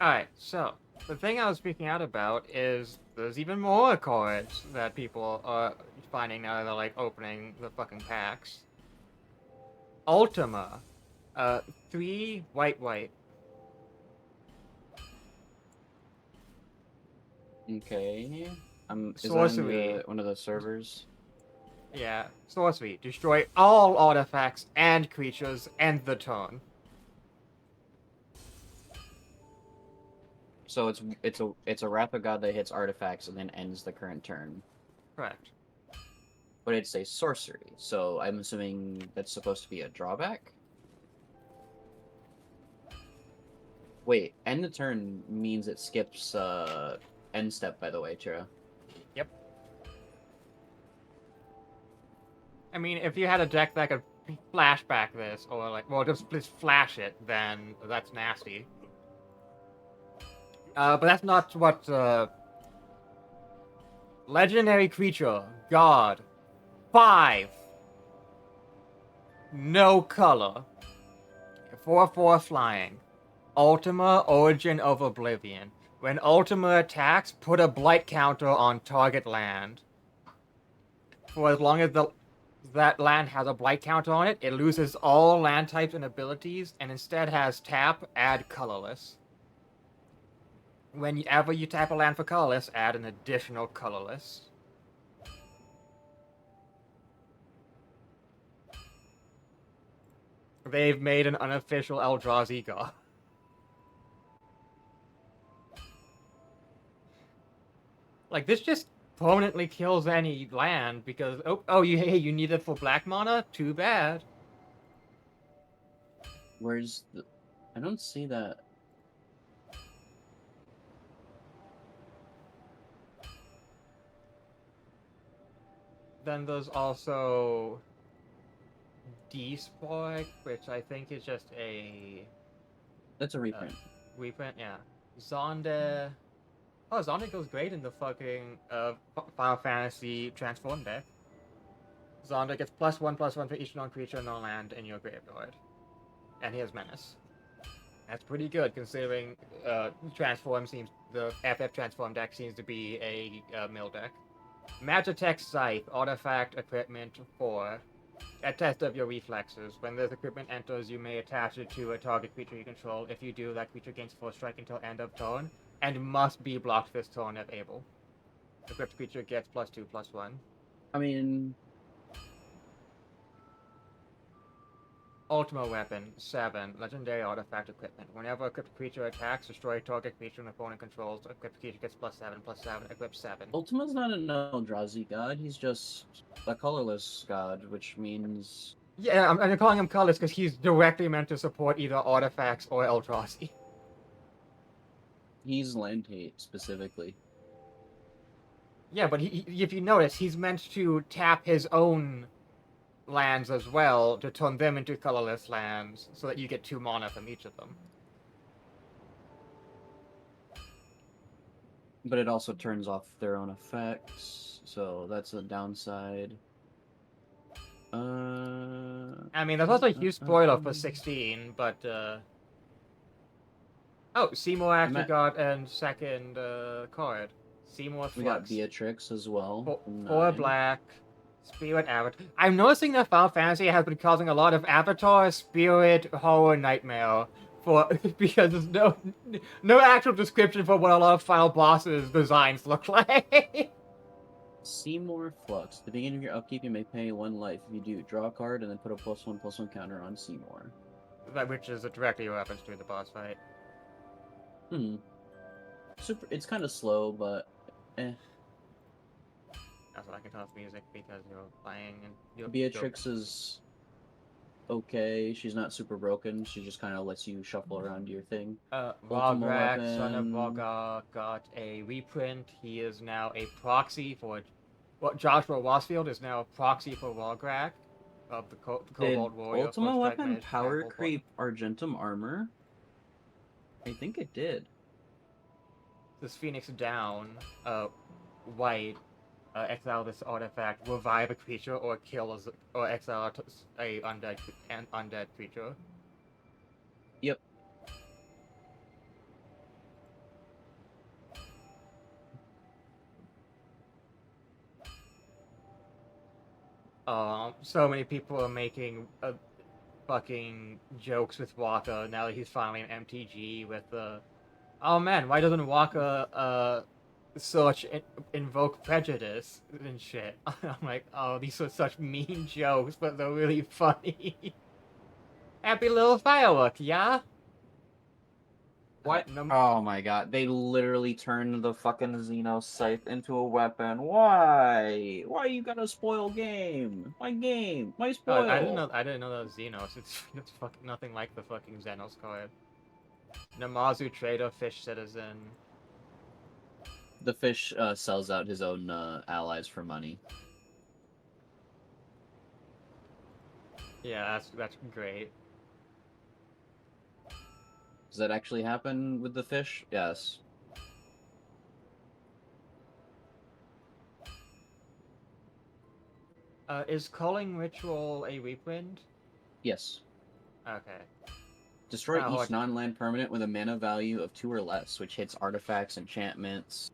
Alright, so the thing I was speaking out about is there's even more cards that people are finding now that they're like opening the fucking packs. Ultima. 3 white. Okay. Is that in Sorcery. one of the servers? Yeah, sorcery. Destroy all artifacts and creatures end the turn. So it's a Wrath of God that hits artifacts and then ends the current turn. Correct. But it's a sorcery, so I'm assuming that's supposed to be a drawback? Wait, end the turn means it skips end step, by the way, Chira. Yep. I mean, if you had a deck that could flashback this, or like, well, just flash it, then that's nasty. But that's not what, legendary creature, god, 5, no color, 4/4 flying, Ultima, Origin of Oblivion. When Ultima attacks, put a blight counter on target land. For as long as that land has a blight counter on it, it loses all land types and abilities, and instead has tap, add colorless. Whenever you tap a land for colorless, add an additional colorless. They've made an unofficial Eldrazi god. Like, this just permanently kills any land because, hey, you need it for black mana? Too bad. Where's the... I don't see that. Then there's also Despoic, which I think is just a That's a reprint. reprint, yeah. Zonde. Oh, Zonde goes great in the fucking Final Fantasy Transform deck. Zonde gets +1/+1 for each non-creature, non-land in your graveyard. And he has Menace. That's pretty good considering the FF Transform deck seems to be a mill deck. Magitech Scythe, Artifact Equipment 4. A test of your reflexes. When this equipment enters, you may attach it to a target creature you control. If you do, that creature gains 4 strike until end of turn, and must be blocked this turn if able. Equipped creature gets +2/+1. I mean... Ultima Weapon 7. Legendary Artifact Equipment. Whenever equipped creature attacks, destroy target creature an opponent controls. Equipped creature gets +7/+7. Equipped 7. Ultima's not an Eldrazi god, he's just a colorless god, which means... Yeah, I'm calling him colorless because he's directly meant to support either artifacts or Eldrazi. He's land hate, specifically. Yeah, but if you notice, he's meant to tap his own lands as well to turn them into colorless lands so that you get 2 mana from each of them. But it also turns off their own effects, so that's a downside. I mean, there's also a huge spoiler for 16, but oh, Seymour actually got a second card. Seymour Flux. We got Beatrix as well. 4 black. Spirit Avatar. I'm noticing that Final Fantasy has been causing a lot of Avatar, Spirit, Horror, Nightmare because there's no actual description for what a lot of final bosses' designs look like. Seymour Flux. At the beginning of your upkeep, you may pay 1 life. If you do, draw a card and then put a +1/+1 counter on Seymour. Which is directly reference to the boss fight. It's kind of slow, but eh. Also, I can turn off music because you're playing and Beatrix is okay. She's not super broken. She just kind of lets you shuffle around your thing. Volgrak, son of Volga, got a reprint. He is now a proxy for... Well, Joshua Wasfield is now a proxy for Volgrak of the Cobalt Warrior. Ultima Weapon power creep Argentum armor? I think it did. This Phoenix down, white, exile this artifact, revive a creature, or kill or exile a undead creature. so many people are making fucking jokes with Waka now that he's finally an MTG with the. Oh man, why doesn't Waka invoke prejudice and shit? I'm like, oh, these are such mean jokes, but they're really funny. Happy little firework, yeah? What? No, Oh my god, they literally turned the fucking Xeno scythe into a weapon. Why? Why you gotta spoil game? My game? My I didn't spoil? know. I didn't know that was Xenos. It's fucking nothing like the fucking Xenos card. Namazu Trader, Fish Citizen. The fish sells out his own allies for money. Yeah, that's great. Does that actually happen with the fish? Yes. Is Culling Ritual a reprint? Yes. Okay. Destroy each Like, non-land permanent with a mana value of 2 or less, which hits artifacts, enchantments.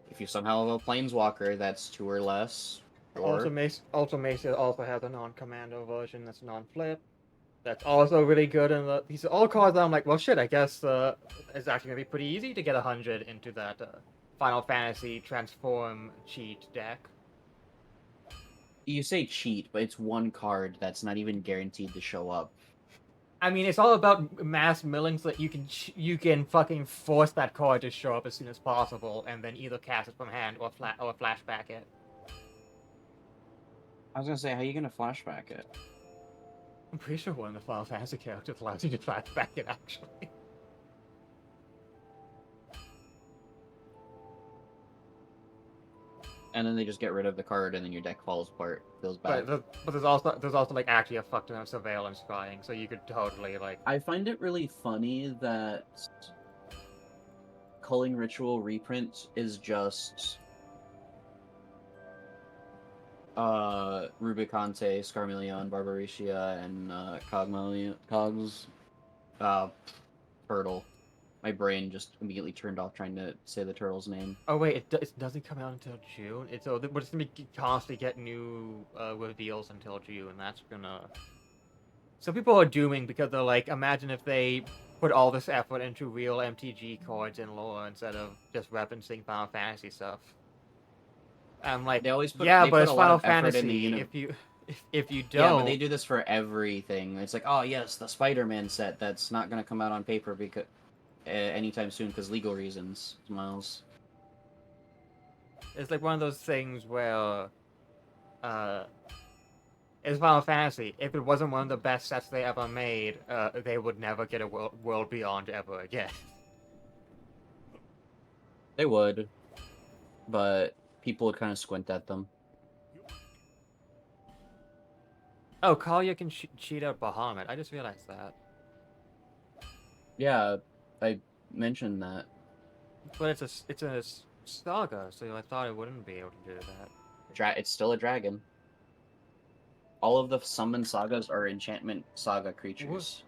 If you somehow have a planeswalker that's 2 or less, or Ultimate also has a non-commando version that's non-flip. That's also really good. And these are all cards that I'm like, well, shit. I guess it's actually gonna be pretty easy to get 100 into that Final Fantasy Transform cheat deck. you say cheat, but it's one card that's not even guaranteed to show up. I mean, it's all about mass milling so that you can fucking force that card to show up as soon as possible, and then either cast it from hand or flashback it. I was gonna say, how are you gonna flashback it? I'm pretty sure one of the Final Fantasy characters allows you to flashback it, actually. And then they just get rid of the card, and then your deck falls apart, feels bad. But there's also like actually a fuck ton of surveillance scrying, so you could totally like. I find it really funny that Culling Ritual reprint is just Rubicante, Scarmillion, Barbaricia, and Cogs Turtle. My brain just immediately turned off trying to say the turtle's name. Oh wait, it doesn't come out until June. We're just gonna be constantly get new reveals until June. That's gonna. Some people are dooming because they're like, imagine if they put all this effort into real MTG cards and lore instead of just referencing Final Fantasy stuff. I'm like, They always put yeah, they but put it's a lot Final of effort in the Fantasy. If you don't, Yeah, but they do this for everything. It's like, oh yes, the Spider-Man set that's not gonna come out on paper because anytime soon because legal reasons, Miles. it's like one of those things where, it's Final Fantasy. If it wasn't one of the best sets they ever made, they would never get a World Beyond ever again. They would, but people would kind of squint at them. Oh, Kalia can cheat out Bahamut. I just realized that. Yeah, I mentioned that. But it's a saga, so I thought it wouldn't be able to do that. It's still a dragon. All of the summon sagas are enchantment saga creatures.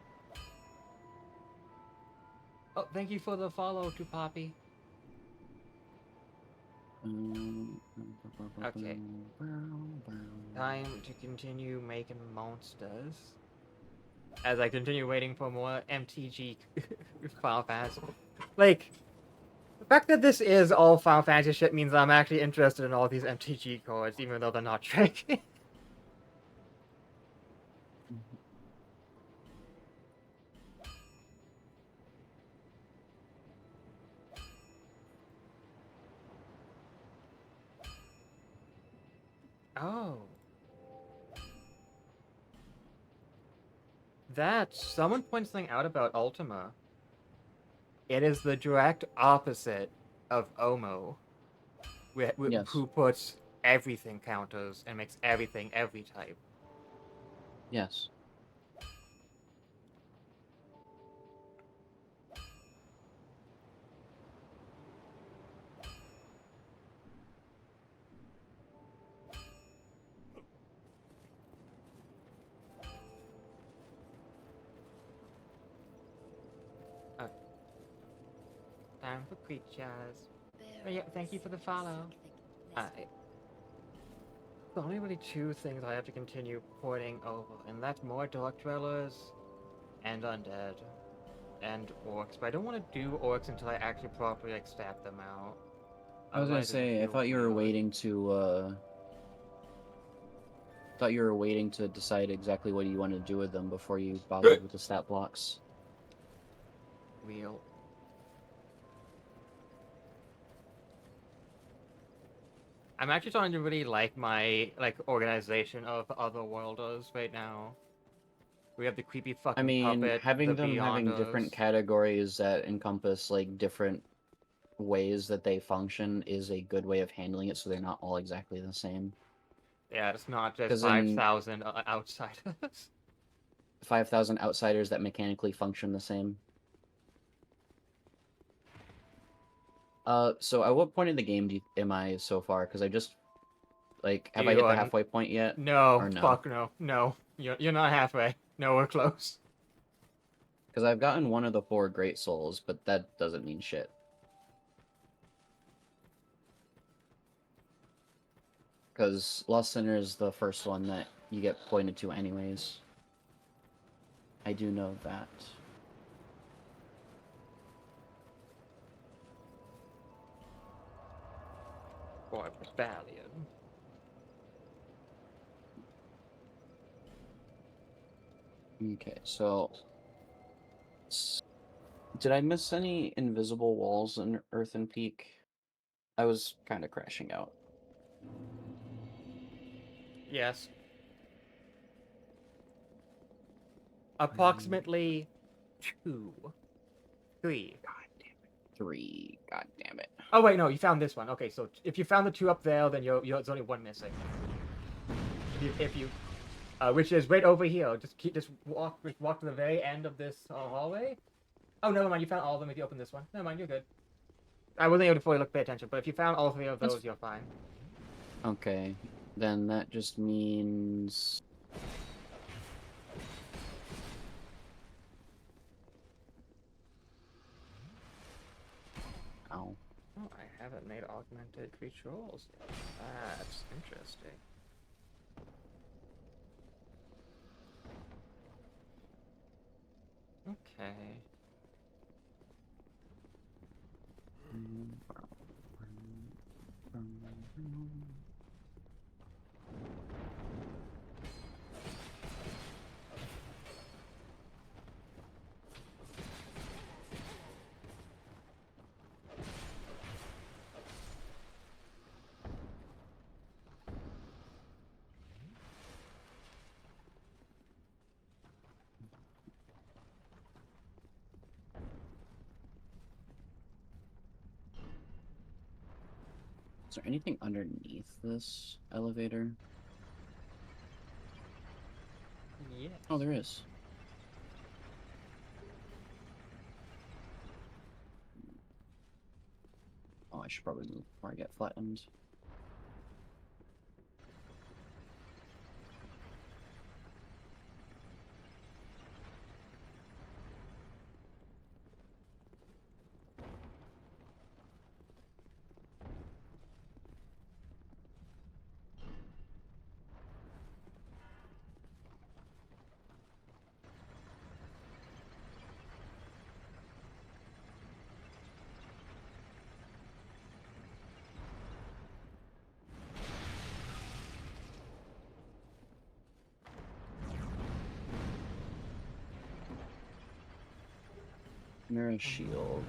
Oh, thank you for the follow to Poppy. Okay. Time to continue making monsters. As I continue waiting for more MTG Final Fantasy. Like, the fact that this is all Final Fantasy shit means I'm actually interested in all these MTG cards, even though they're not tricky. Oh. Someone points something out about Ultima. It is the direct opposite of Omo, Yes. who puts everything counters and makes everything every type. Yes. Time for creatures. But yeah, thank you for the follow. the only really two things I have to continue porting over, and that's more Dark Dwellers and Undead and Orcs. But I don't want to do Orcs until I actually properly like stat them out. I was gonna Otherwise, it would say, I feel thought you were weird. waiting to decide exactly what you wanted to do with them before you bothered with the stat blocks. Real. I'm actually starting to really like my organization of Otherworlders right now. We have the creepy I fucking mean, puppet, having the them having different Beyonders. categories that encompass like different ways that they function is a good way of handling it, so they're not all exactly the same. Yeah, it's not just Because in 5,000 outsiders. 5,000 outsiders that mechanically function the same. So at what point in the game am I so far? Because I just, like, have I You hit the are... halfway point yet? No, Or no? fuck no. No. You're not halfway. Nowhere close. Because I've gotten one of the 4 Great Souls, but that doesn't mean shit. Because Lost Sinner is the first one that you get pointed to anyways. I do know that. Or Rebellion. Okay, so... Did I miss any invisible walls in Earthen Peak? I was kind of crashing out. Yes. Approximately 2. 3. God damn it. 3. God damn it. Oh wait, no, you found this one. Okay, so if you found the 2 up there, then there's only 1 missing. If you which is right over here. Just walk to the very end of this hallway. Oh, never mind. You found all of them if you open this one. Never mind, you're good. I wasn't able to fully pay attention, but if you found all 3 of those, you're fine. Okay, then that just means... Ow. Oh, I haven't made augmented creature rolls yet. That's interesting. Okay. Is there anything underneath this elevator? Yes. Oh, there is. Oh, I should probably move before I get flattened. Mirror shield.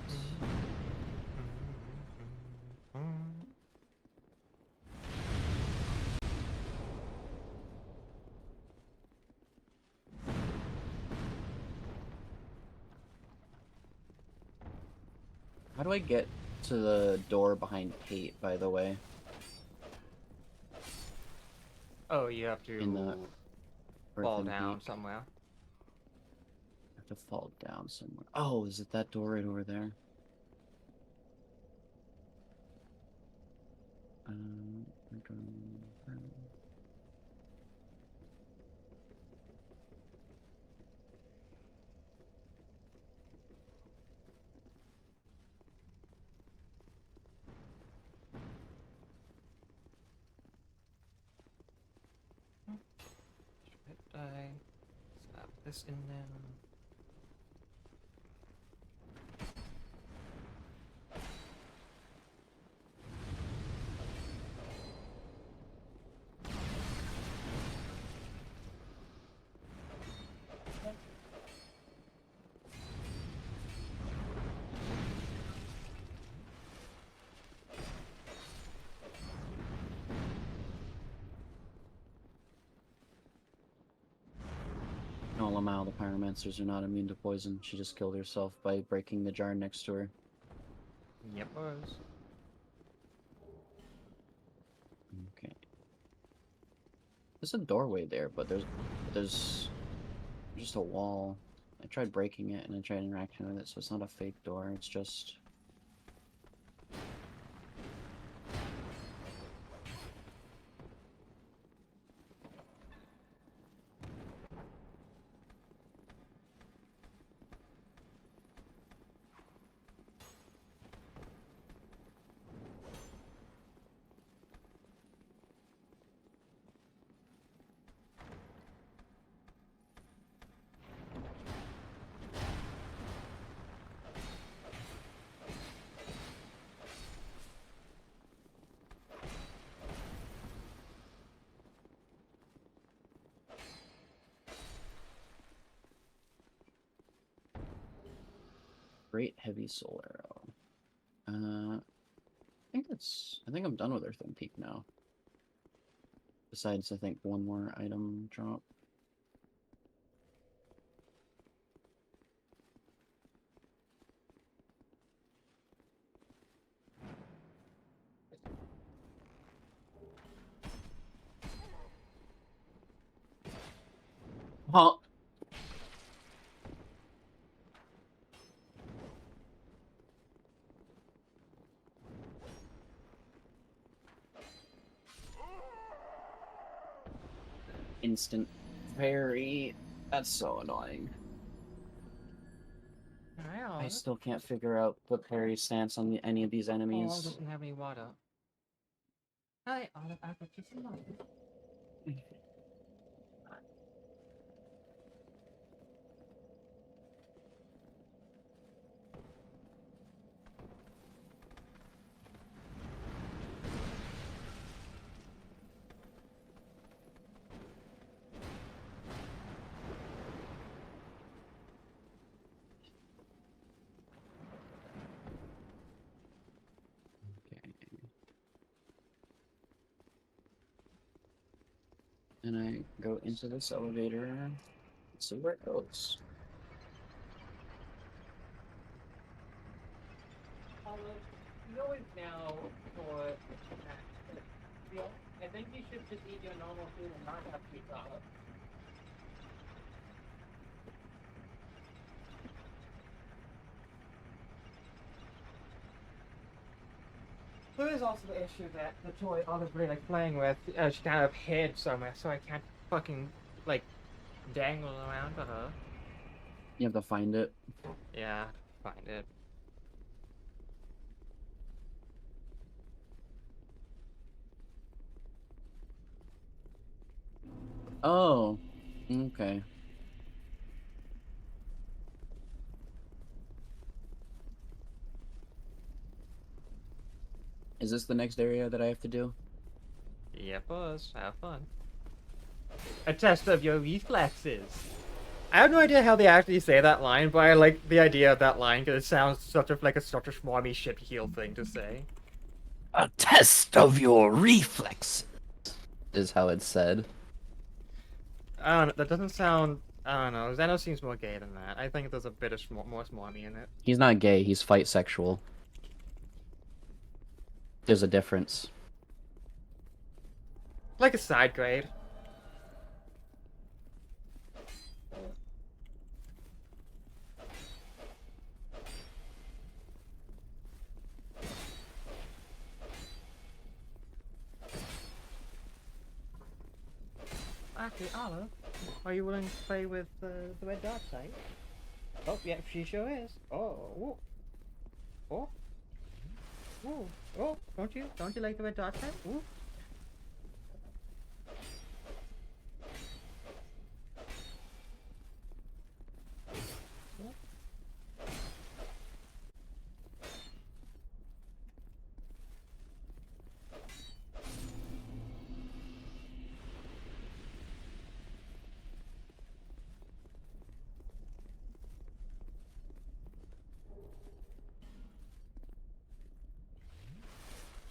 How do I get to the door behind Kate, by the way? Oh, you have In the to fall Earthen down Peak? somewhere. I have to fall down somewhere. Oh, is it that door right over there? We're going... die. Slap this in there. Lamau, the pyromancers are not immune to poison. She just killed herself by breaking the jar next to her. Yep, was. Okay. There's a doorway there, but there's just a wall. I tried breaking it and I tried interacting with it, so it's not a fake door, it's just... Great heavy soul arrow. I think I'm done with Earthling Peak now. Besides, I think one more item drop. Huh. Instant parry. That's so annoying. I still can't figure out the parry stance on any of these enemies. Oh, doesn't have any water. Hi, Olive, I've got you some water. And I go into this elevator and see where it goes. You always now for I think you should just eat your normal food and not have sweet salad. There is also the issue that the toy Olive's really like playing with, she kind of hid somewhere, so I can't fucking like dangle around for her. You have to find it. Yeah, find it. Oh, okay. Is this the next area that I have to do? Yep, boss. Have fun. A test of your reflexes. I have no idea how they actually say that line, but I like the idea of that line because it sounds such a smarmy shit heel thing to say. A test of your reflexes is how it's said. I don't know. That doesn't sound. I don't know. Zeno seems more gay than that. I think there's a bit of more smarmy in it. He's not gay. He's fight sexual. There's a difference. Like a side grade. Actually, Olive, are you willing to play with the red dot site? Oh, yeah, she sure is. Oh, whoa. Oh. Ooh. Oh, don't you like the red dot site? Ooh.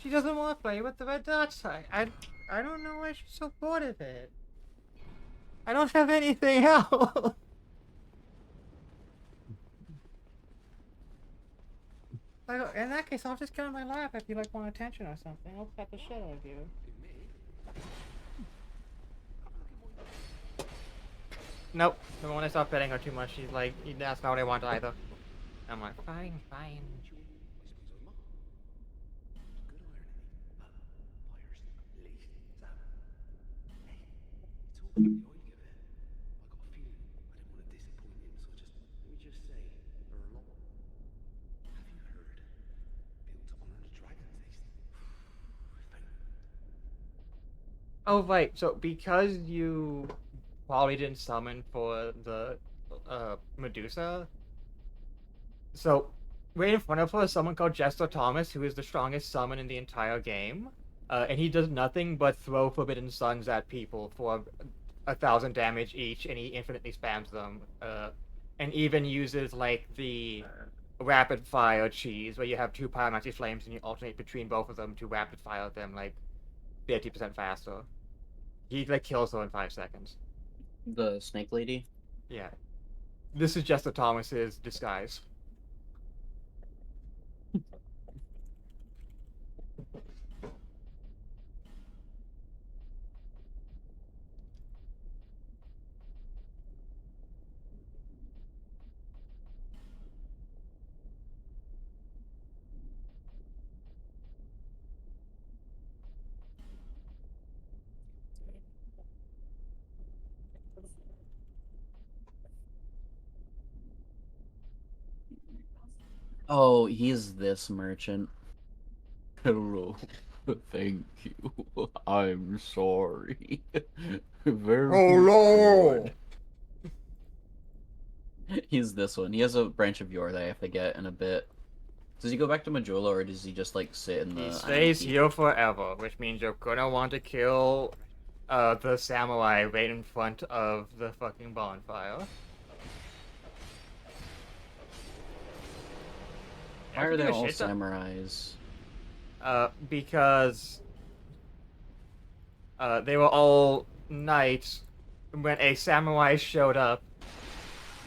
She doesn't want to play with the red dots. I don't know why she's so bored of it. I don't have anything else. Like, in that case, I'll just get on my lap if you like want attention or something. I'll pet the shit out of you. Nope. The moment I stop petting her too much, she's like, that's not what I want either. I'm like, fine, fine. Oh, right. So, because you probably didn't summon for the Medusa, so right in front of her is someone called Jester Thomas, who is the strongest summon in the entire game. And he does nothing but throw Forbidden Suns at people for 1,000 damage each, and he infinitely spams them. And even uses, like, the rapid fire cheese, where you have two pyromancy flames and you alternate between both of them to rapid fire them, like, 50% faster. He like kills her in 5 seconds. The snake lady? Yeah. This is Jester Thomas's disguise. Oh, he's this merchant. Hello. Thank you. I'm sorry. Very Lord! He's this one. He has a branch of yore that I have to get in a bit. Does he go back to Majula, or does he just, like, sit in the... He stays here forever, which means you're gonna want to kill the samurai right in front of the fucking bonfire. Why are they all samurais? Because they were all knights. When a samurai showed up,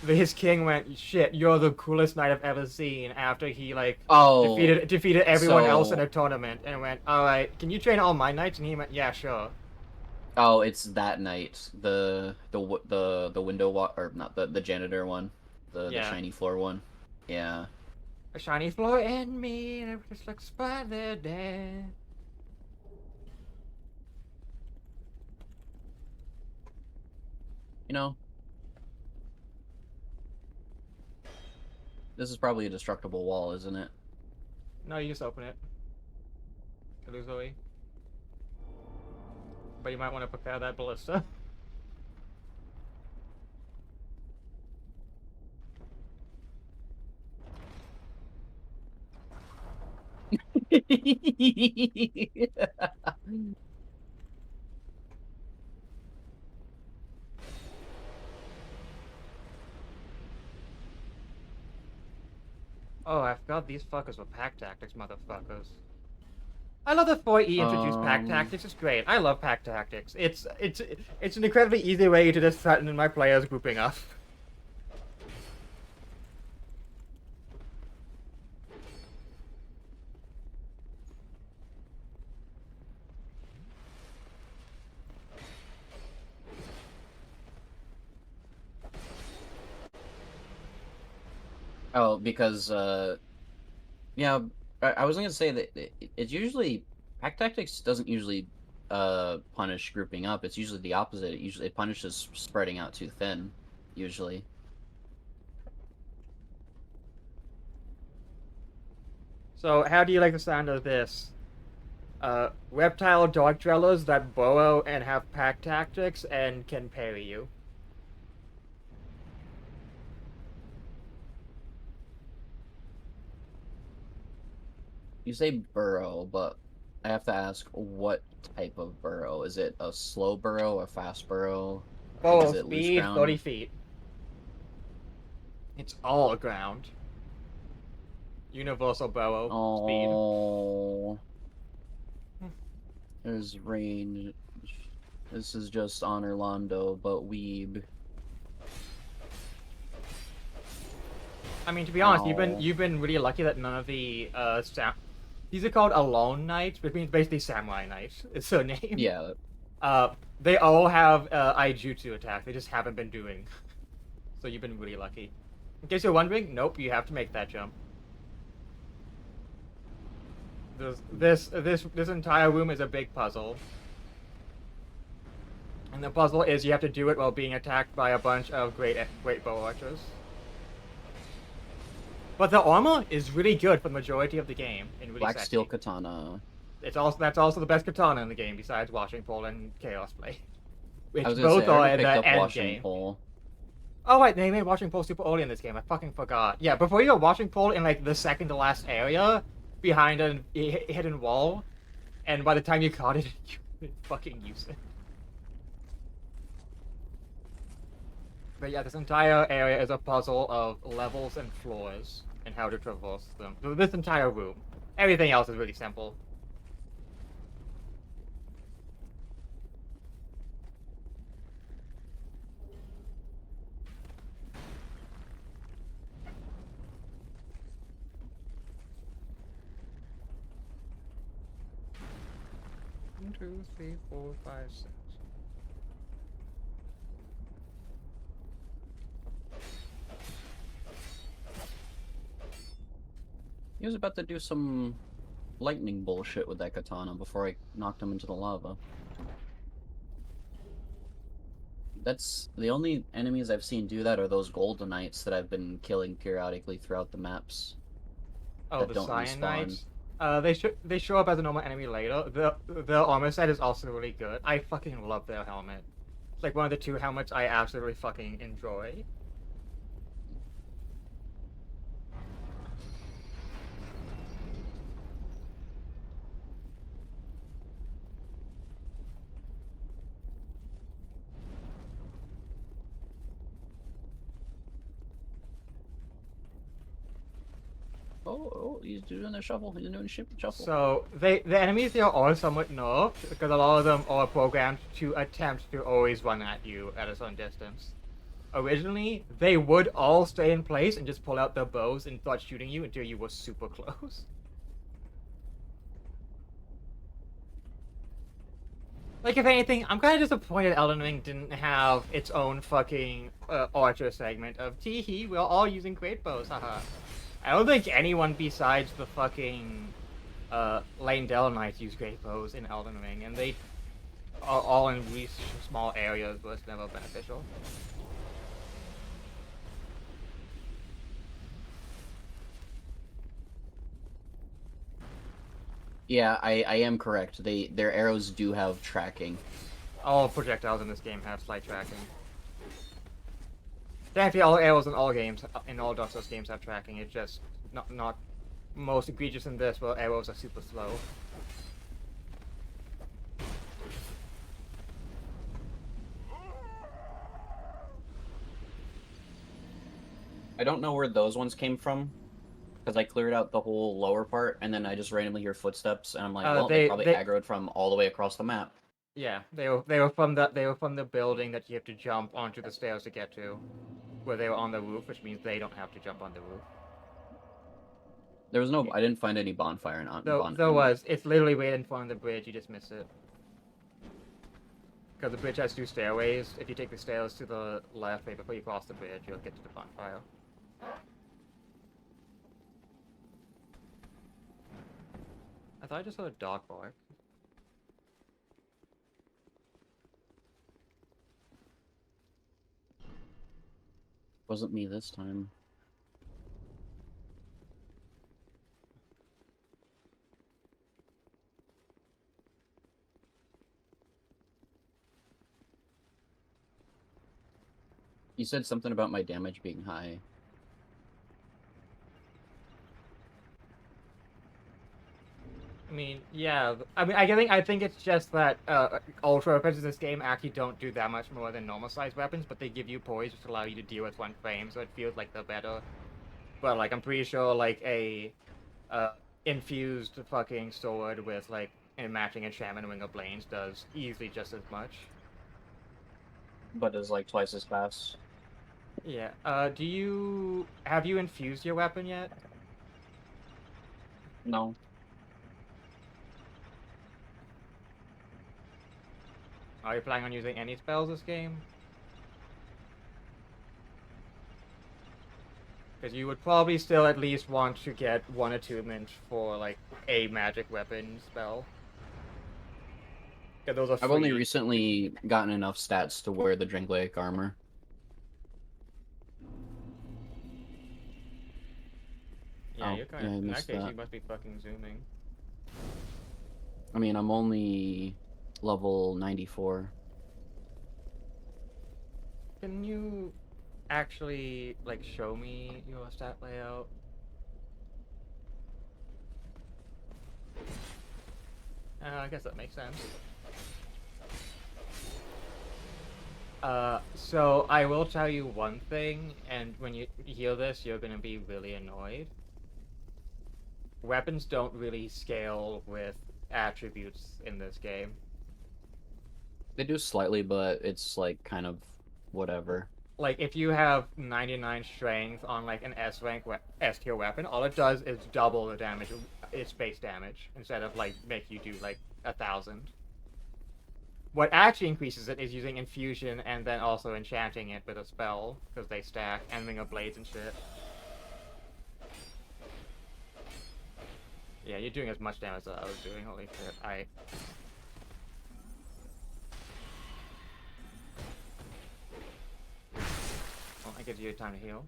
his king went, "Shit, you're the coolest knight I've ever seen." After he like defeated everyone else in a tournament, and went, "All right, can you train all my knights?" And he went, "Yeah, sure." Oh, it's that knight, the window or not the janitor one, the shiny floor one. Yeah. A shiny floor in me, and it just like spider dead. You know, this is probably a destructible wall, isn't it? No, you just open it. Illusory. But you might want to prepare that ballista. Oh, I forgot these fuckers were pack tactics, motherfuckers. I love that 4E introduced pack tactics. It's great. I love pack tactics. It's an incredibly easy way to just threaten my players grouping up. Oh, because yeah, I was gonna say that it's usually pack tactics doesn't usually punish grouping up. It's usually the opposite. It punishes spreading out too thin, usually. So, how do you like the sound of this? Reptile dog dwellers that burrow and have pack tactics and can parry you. You say burrow, but I have to ask what type of burrow. Is it a slow burrow, a fast burrow? Both. Is it loose Speed, ground? 30 feet. It's all ground. Universal burrow. Speed. Oh. There's range. This is just Honor Londo, but weeb. I mean, to be honest, Ow. you've been really lucky that none of the these are called Alone Knights, which means basically Samurai Knights. It's their name. Yeah, They all have Aijutsu attack. They just haven't been doing. So you've been really lucky. In case you're wondering, nope, you have to make that jump. This entire room is a big puzzle. And the puzzle is you have to do it while being attacked by a bunch of great bow archers. But the armor is really good for the majority of the game and really Black sexy. Steel Katana. That's also the best katana in the game besides Washing Pole and Chaos Blade. Which I was gonna both say, I are already in picked the up end Washing game. Pole. Oh right, they made Washing Pole super early in this game. I fucking forgot. Yeah, before you go Washing Pole in like the second to last area, behind a hidden wall, and by the time you caught it, you fucking use it. But yeah, this entire area is a puzzle of levels and floors and how to traverse them. So this entire room. Everything else is really simple. One, two, three, four, five, six. He was about to do some lightning bullshit with that katana before I knocked him into the lava. That's the only enemies I've seen do that are those golden knights that I've been killing periodically throughout the maps. Oh, That the don't cyanides. respawn. They show up as a normal enemy later. The armor set is also really good. I fucking love their helmet. It's like one of the two helmets I absolutely fucking enjoy. Oh, he's doing a shuffle. He's doing a shuffle. So the enemies there are somewhat nerfed because a lot of them are programmed to attempt to always run at you at a certain distance. Originally, they would all stay in place and just pull out their bows and start shooting you until you were super close. Like, if anything, I'm kind of disappointed Elden Ring didn't have its own fucking archer segment of tee-hee, we're all using great bows, haha. I don't think anyone besides the fucking Lane Dell Knights use great bows in Elden Ring, and they are all in really small areas, but it's never beneficial. Yeah, I am correct. Their arrows do have tracking. All projectiles in this game have slight tracking. Technically, all arrows in all games, in all Dark Souls games, have tracking. It's just not most egregious in this, where arrows are super slow. I don't know where those ones came from, because I cleared out the whole lower part, and then I just randomly hear footsteps, and I'm like, well, they probably aggroed from all the way across the map. Yeah, they were from the building that you have to jump onto the stairs to get to, where they were on the roof, which means they don't have to jump on the roof. There was no, I didn't find any bonfire on. There was. It's literally right in front of the bridge. You just miss it. Because the bridge has two stairways. If you take the stairs to the left right before you cross the bridge, you'll get to the bonfire. I thought I just saw a dog bark. Wasn't me this time. You said something about my damage being high. I mean, yeah. I mean, I think it's just that ultra weapons in this game actually don't do that much more than normal sized weapons, but they give you poise, which allow you to deal with one frame, so it feels like they're better. But like, I'm pretty sure like a infused fucking sword with like and matching enchantment Wing of Blades does easily just as much. But it's like twice as fast. Yeah. Have you infused your weapon yet? No. Are you planning on using any spells this game? Because you would probably still at least want to get one attunement for like a magic weapon spell. Because those are free. I've only recently gotten enough stats to wear the Drangleic armor. Yeah, Oh, you're kind yeah, of. I In that missed case, that. you must be fucking zooming. I mean, I'm only level 94. Can you actually like show me your stat layout? I guess that makes sense. So I will tell you one thing, and when you hear this, you're gonna be really annoyed. Weapons don't really scale with attributes in this game. They do slightly, but it's like kind of whatever. Like if you have 99 strength on like an S tier weapon, all it does is double the damage, its base damage, instead of like make you do like 1,000. What actually increases it is using infusion and then also enchanting it with a spell, because they stack, and Ring of Blades and shit. Yeah, you're doing as much damage as I was doing, holy shit. Well, that gives you time to heal.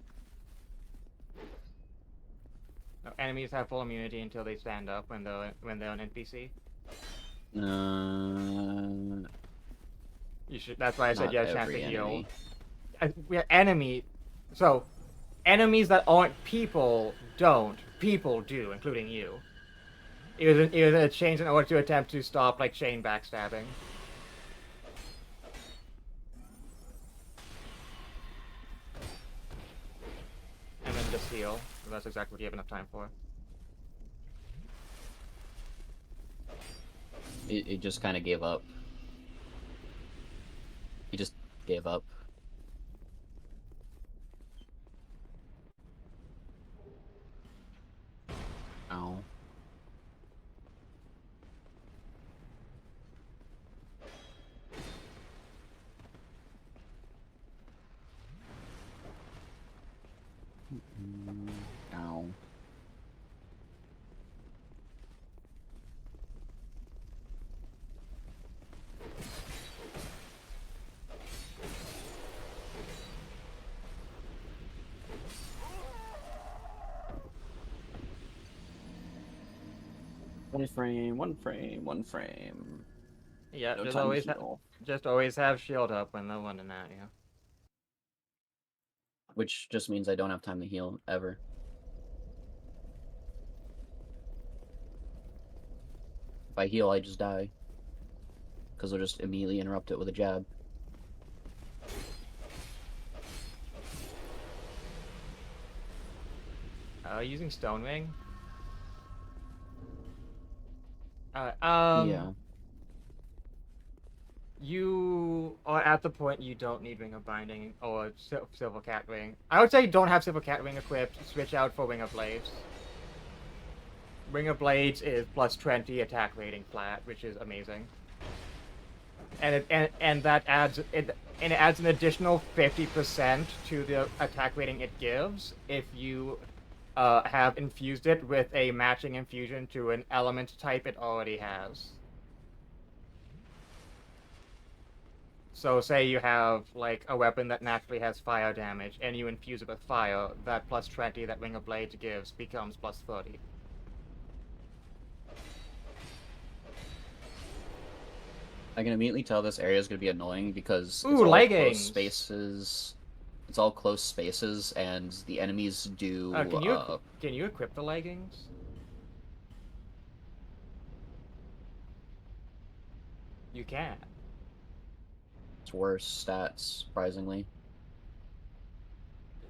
No, enemies have full immunity until they stand up when they're an NPC. You should. That's why I said Not you have a chance to every heal. enemy. So, enemies that aren't people don't. People do, including you. It was a change in order to attempt to stop like chain backstabbing. And then just heal. That's exactly what you have enough time for. It just kind of gave up. He just gave up. Ow. Ow. One frame, one frame, one frame. Yeah, No just time to always heal. just always have shield up when they're running at you. Which just means I don't have time to heal, ever. If I heal, I just die. Because they'll just immediately interrupt it with a jab. Using Stonewing. Yeah. You are at the point you don't need Ring of Binding or Silver Cat Ring. I would say don't have Silver Cat Ring equipped. Switch out for Ring of Blades. Ring of Blades is plus 20 attack rating flat, which is amazing. And that adds it adds an additional 50% to the attack rating it gives if you have infused it with a matching infusion to an element type it already has. So say you have like a weapon that naturally has fire damage and you infuse it with fire, that plus 20 that Ring of Blades gives becomes plus 30. I can immediately tell this area is going to be annoying because Ooh, it's all leggings! close spaces. It's all close spaces, and the enemies do. Can you equip the leggings? You can. It's worse stats, surprisingly.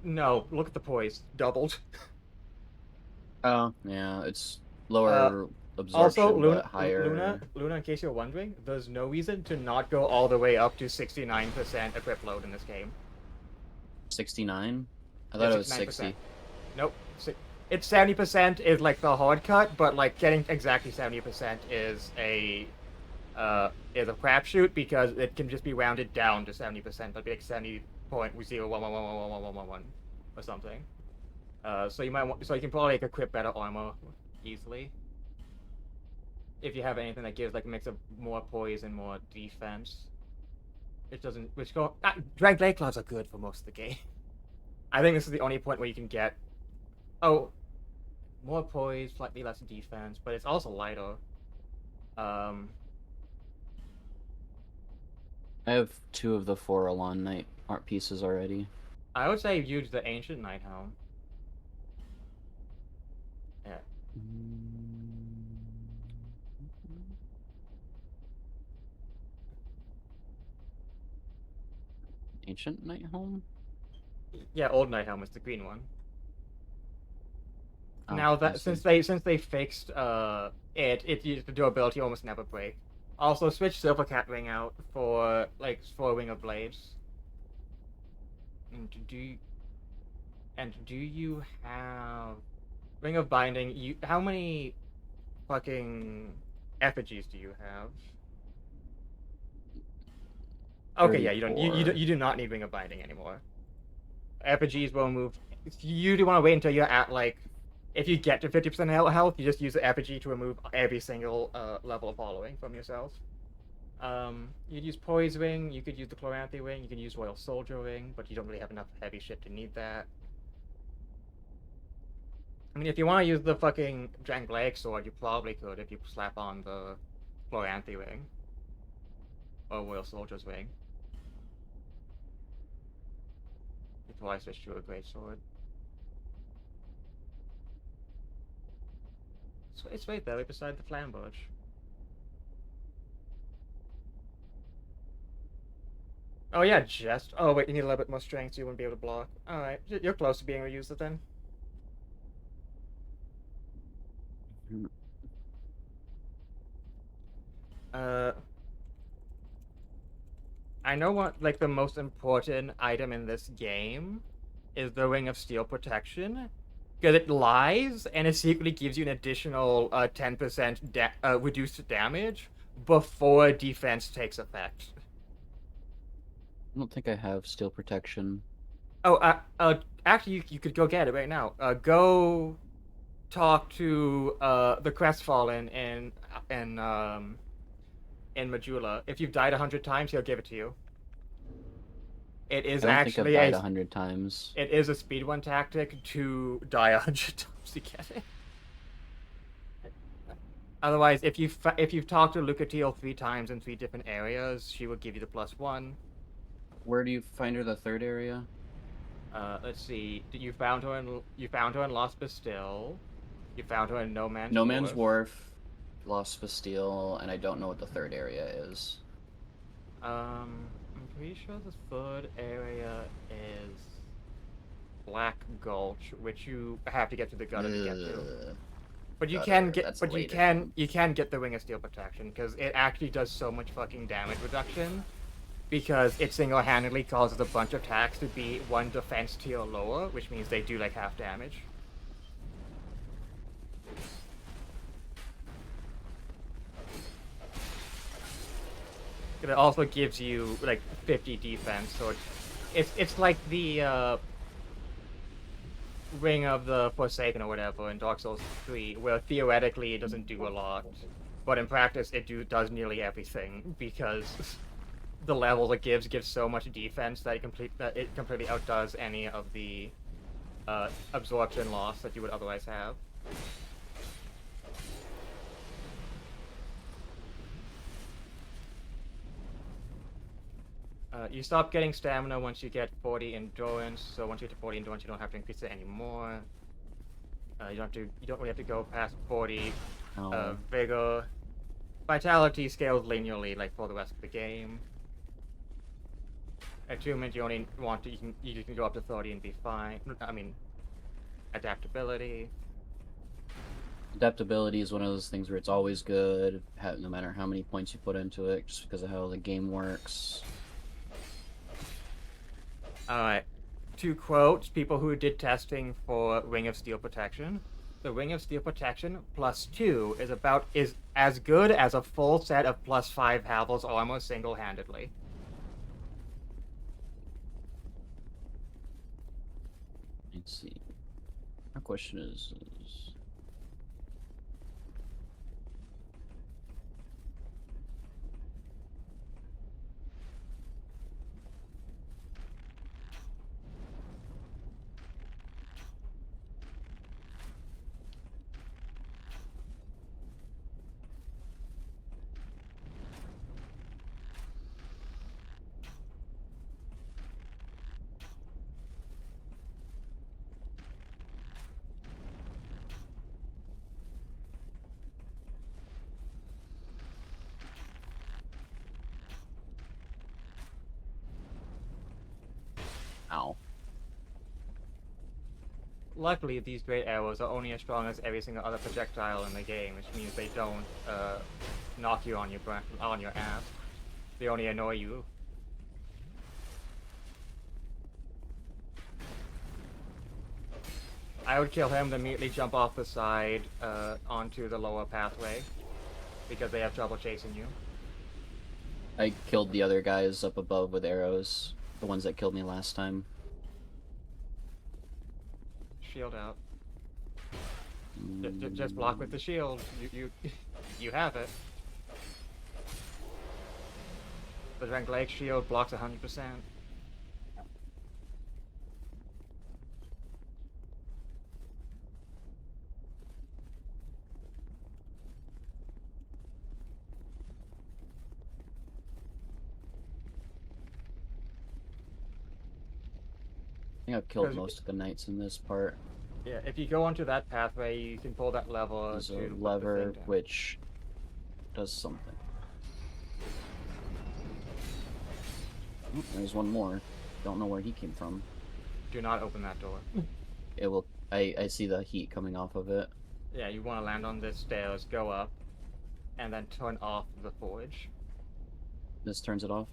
No, look at the poise. Doubled. Oh, yeah, it's lower Also, absorption, but higher. Luna, in case you're wondering, there's no reason to not go all the way up to 69% equip load in this game. 69? I Yeah, thought it was 69%. 60. Nope. It's 70% is like the hard cut, but like getting exactly 70% is a crapshoot because it can just be rounded down to 70%, but be like 70.011111111 or something. So you might want, so you can probably like equip better armor easily if you have anything that gives like a mix of more poise and more defense. It doesn't, Dragged Lake Clouds are good for most of the game. I think this is the only point where you can get, oh, more poise, slightly less defense, but it's also lighter. Um, I have 2 of the 4 Alon Knight art pieces already. I would say use the Ancient Night Helm. Yeah. Ancient Night Helm? Yeah, Old Night Helm is the green one. Oh, Now I that see. since they fixed the durability almost never break. Also, switch Silver Cat Ring out for Wing of Blades. And do you have Ring of Binding? How many fucking effigies do you have? Okay, yeah, you do not need Ring of Binding anymore. Effigies will move. You do want to wait until you're at like, if you get to 50% health, you just use the effigy to remove every single level of following from yourself. You'd use Poise Ring, you could use the Chloranthy Ring, you can use Royal Soldier Ring, but you don't really have enough heavy shit to need that. I mean, if you want to use the fucking Drangleic Sword, you probably could if you slap on the Chloranthy Ring. Or Royal Soldier's Ring. Before I switch to a Great Sword. So it's right there, right beside the Flamberge. Oh yeah, Jest. Oh wait, you need a little bit more strength so you wouldn't be able to block. Alright, you're close to being able to use it then. Uh, I know what, like, the most important item in this game is the Ring of Steel Protection. Because it lies, and it secretly gives you an additional 10% reduced damage before defense takes effect. I don't think I have steel protection. Oh, actually, you could go get it right now. Go talk to the Crestfallen in Majula. If you've died 100 times, he'll give it to you. It is I don't think I've actually died 100 times. It is a speedrun tactic to die 100 times to get it. Otherwise, if you've talked to Lucatiel 3 times in 3 different areas, she will give you the +1. Where do you find her? The third area? Let's see. You found her in Lost Bastille. You found her in No Man's Wharf, Lost Bastille, and I don't know what the third area is. I'm pretty sure the third area is Black Gulch, which you have to get to the gutter to get to. But you can get, you can get the Ring of Steel Protection because it actually does so much fucking damage reduction. Because it single-handedly causes a bunch of attacks to be 1 defense tier lower, which means they do like half damage. It also gives you like 50 defense, so it's like the Ring of the Forsaken or whatever in Dark Souls 3, where theoretically it doesn't do a lot, but in practice it does nearly everything because the levels it gives so much defense that it completely outdoes any of the absorption loss that you would otherwise have. You stop getting stamina once you get 40 endurance, so once you get to 40 endurance you don't have to increase it anymore. You don't really have to go past 40 vigor. Vitality scales linearly like for the rest of the game. Attunement, you only want to, you can go up to 30 and be fine. I mean, adaptability. Adaptability is one of those things where it's always good, no matter how many points you put into it, just because of how the game works. Alright. To quote people who did testing for Ring of Steel Protection, the Ring of Steel Protection +2 is as good as a full set of +5 Havels almost single-handedly. Let's see. My question is ow. Luckily, these great arrows are only as strong as every single other projectile in the game, which means they don't knock you on your ass. They only annoy you. I would kill him, then immediately jump off the side onto the lower pathway, because they have trouble chasing you. I killed the other guys up above with arrows, the ones that killed me last time. Shield out. Just block with the shield. You have it. The Drangleic shield blocks 100%. I think I've killed most of the knights in this part. Yeah, if you go onto that pathway, you can pull that lever There's to a put lever the thing down. which does something. Oh, there's one more. Don't know where he came from. Do not open that door. It will. I see the heat coming off of it. Yeah, you want to land on this stairs, go up, and then turn off the forge. This turns it off.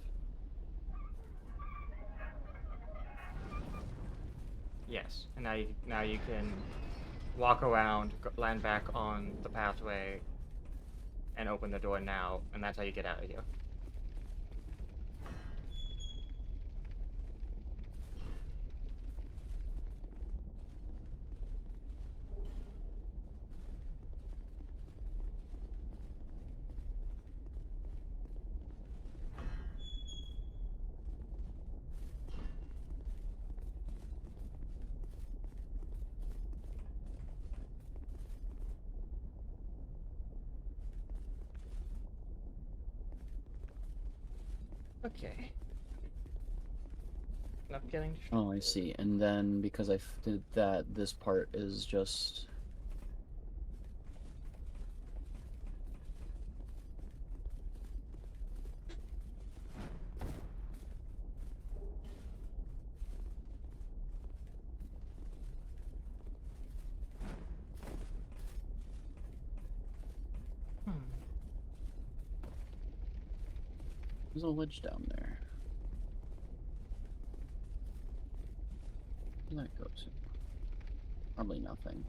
Yes, and now you can walk around, land back on the pathway, and open the door now, and that's how you get out of here. Okay. Not getting. Oh, I see. And then because I did that, this part is just. There's a ledge down there. Where did that go to? Probably nothing.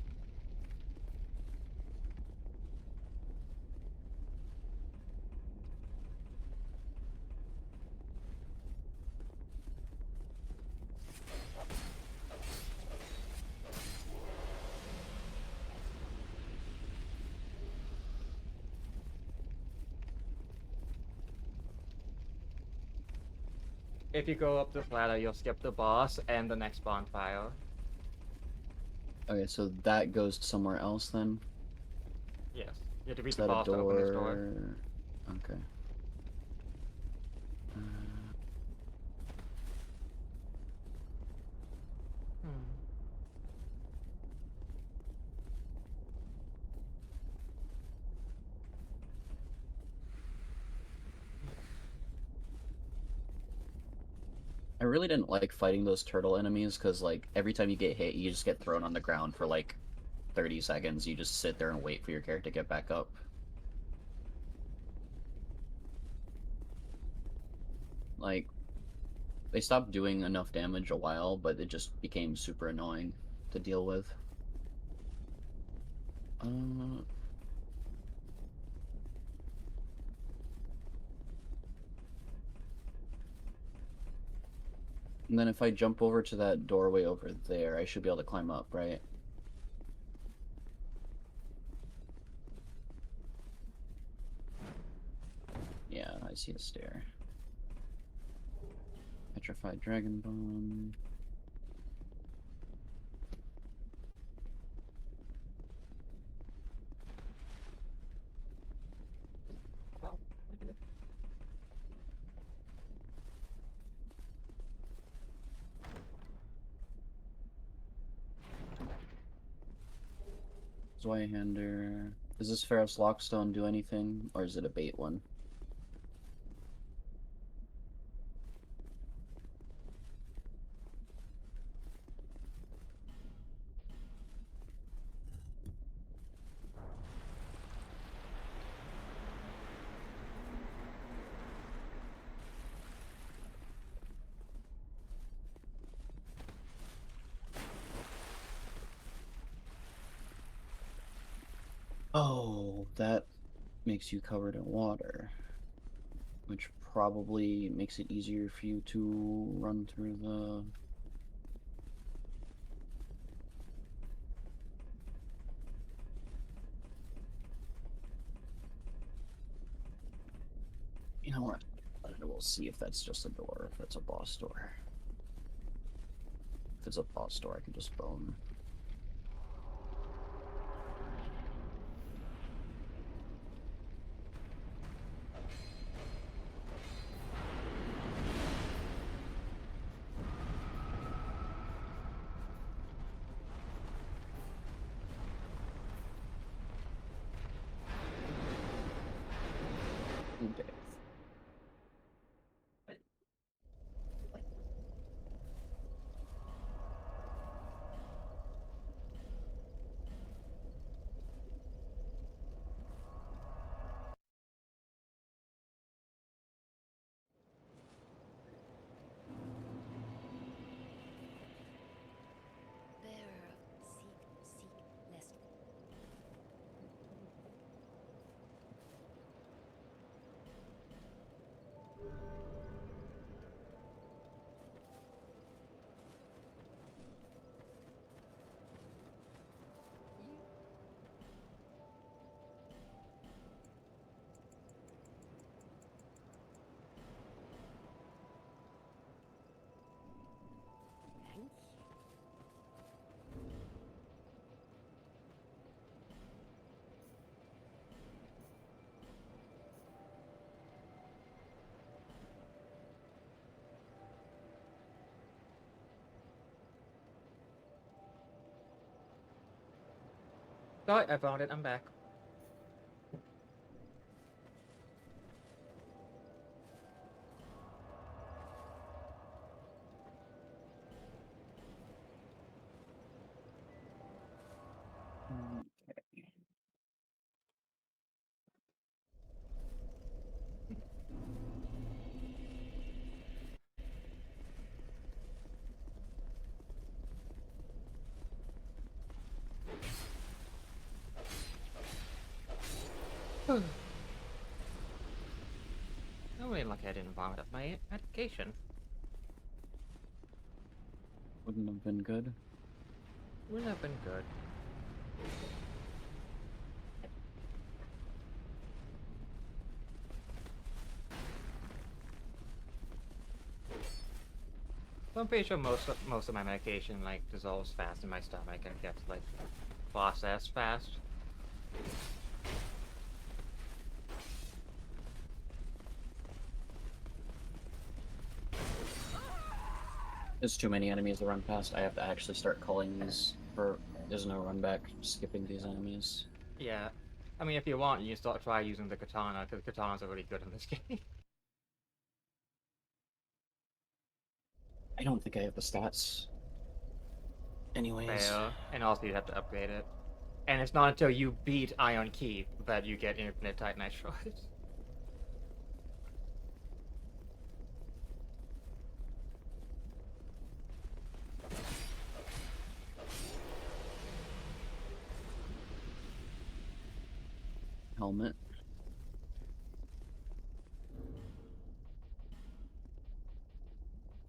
If you go up this ladder, you'll skip the boss and the next bonfire. Okay, so that goes somewhere else then? Yes. You have to beat Is the that a boss to open this door. Okay. I really didn't like fighting those turtle enemies because, like, every time you get hit, you just get thrown on the ground for, like, 30 seconds, you just sit there and wait for your character to get back up. Like, they stopped doing enough damage a while, but it just became super annoying to deal with. And then if I jump over to that doorway over there, I should be able to climb up, right? Yeah, I see a stair. Petrified Dragon Bomb. Zweihander. Does this Pharaoh's Lockstone do anything, or is it a bait one? Oh, that makes you covered in water, which probably makes it easier for you to run through the... You know what? We'll see if that's just a door, or if it's a boss door. If it's a boss door, I can just bone. Okay. Bearer, seek, lest. Thank you. Oh, I found it. I'm back. Okay. I'm really lucky I didn't vomit up my medication. Wouldn't have been good. Wouldn't have been good. So I'm pretty sure most of my medication like dissolves fast in my stomach and gets like processed fast. There's too many enemies to run past. I have to actually start calling these for... There's no run back, skipping these enemies. Yeah, I mean if you want, you can start try using the katana because katanas are really good in this game. I don't think I have the stats. Anyways. Fail, and also you have to upgrade it. And it's not until you beat Iron Keep that you get infinite Titanite shards. Helmet.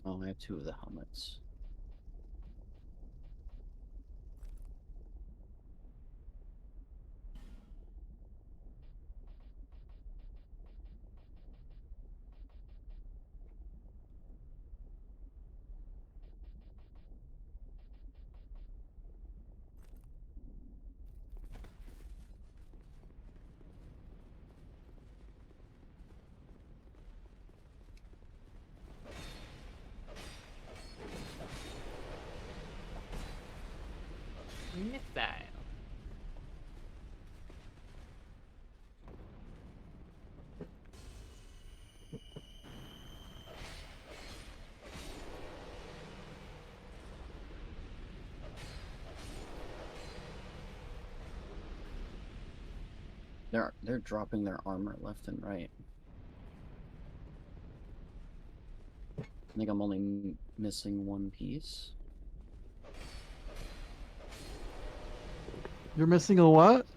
Oh, I have 2 of the helmets. Missile. They're dropping their armor left and right. I think I'm only missing 1 piece. You're missing a what?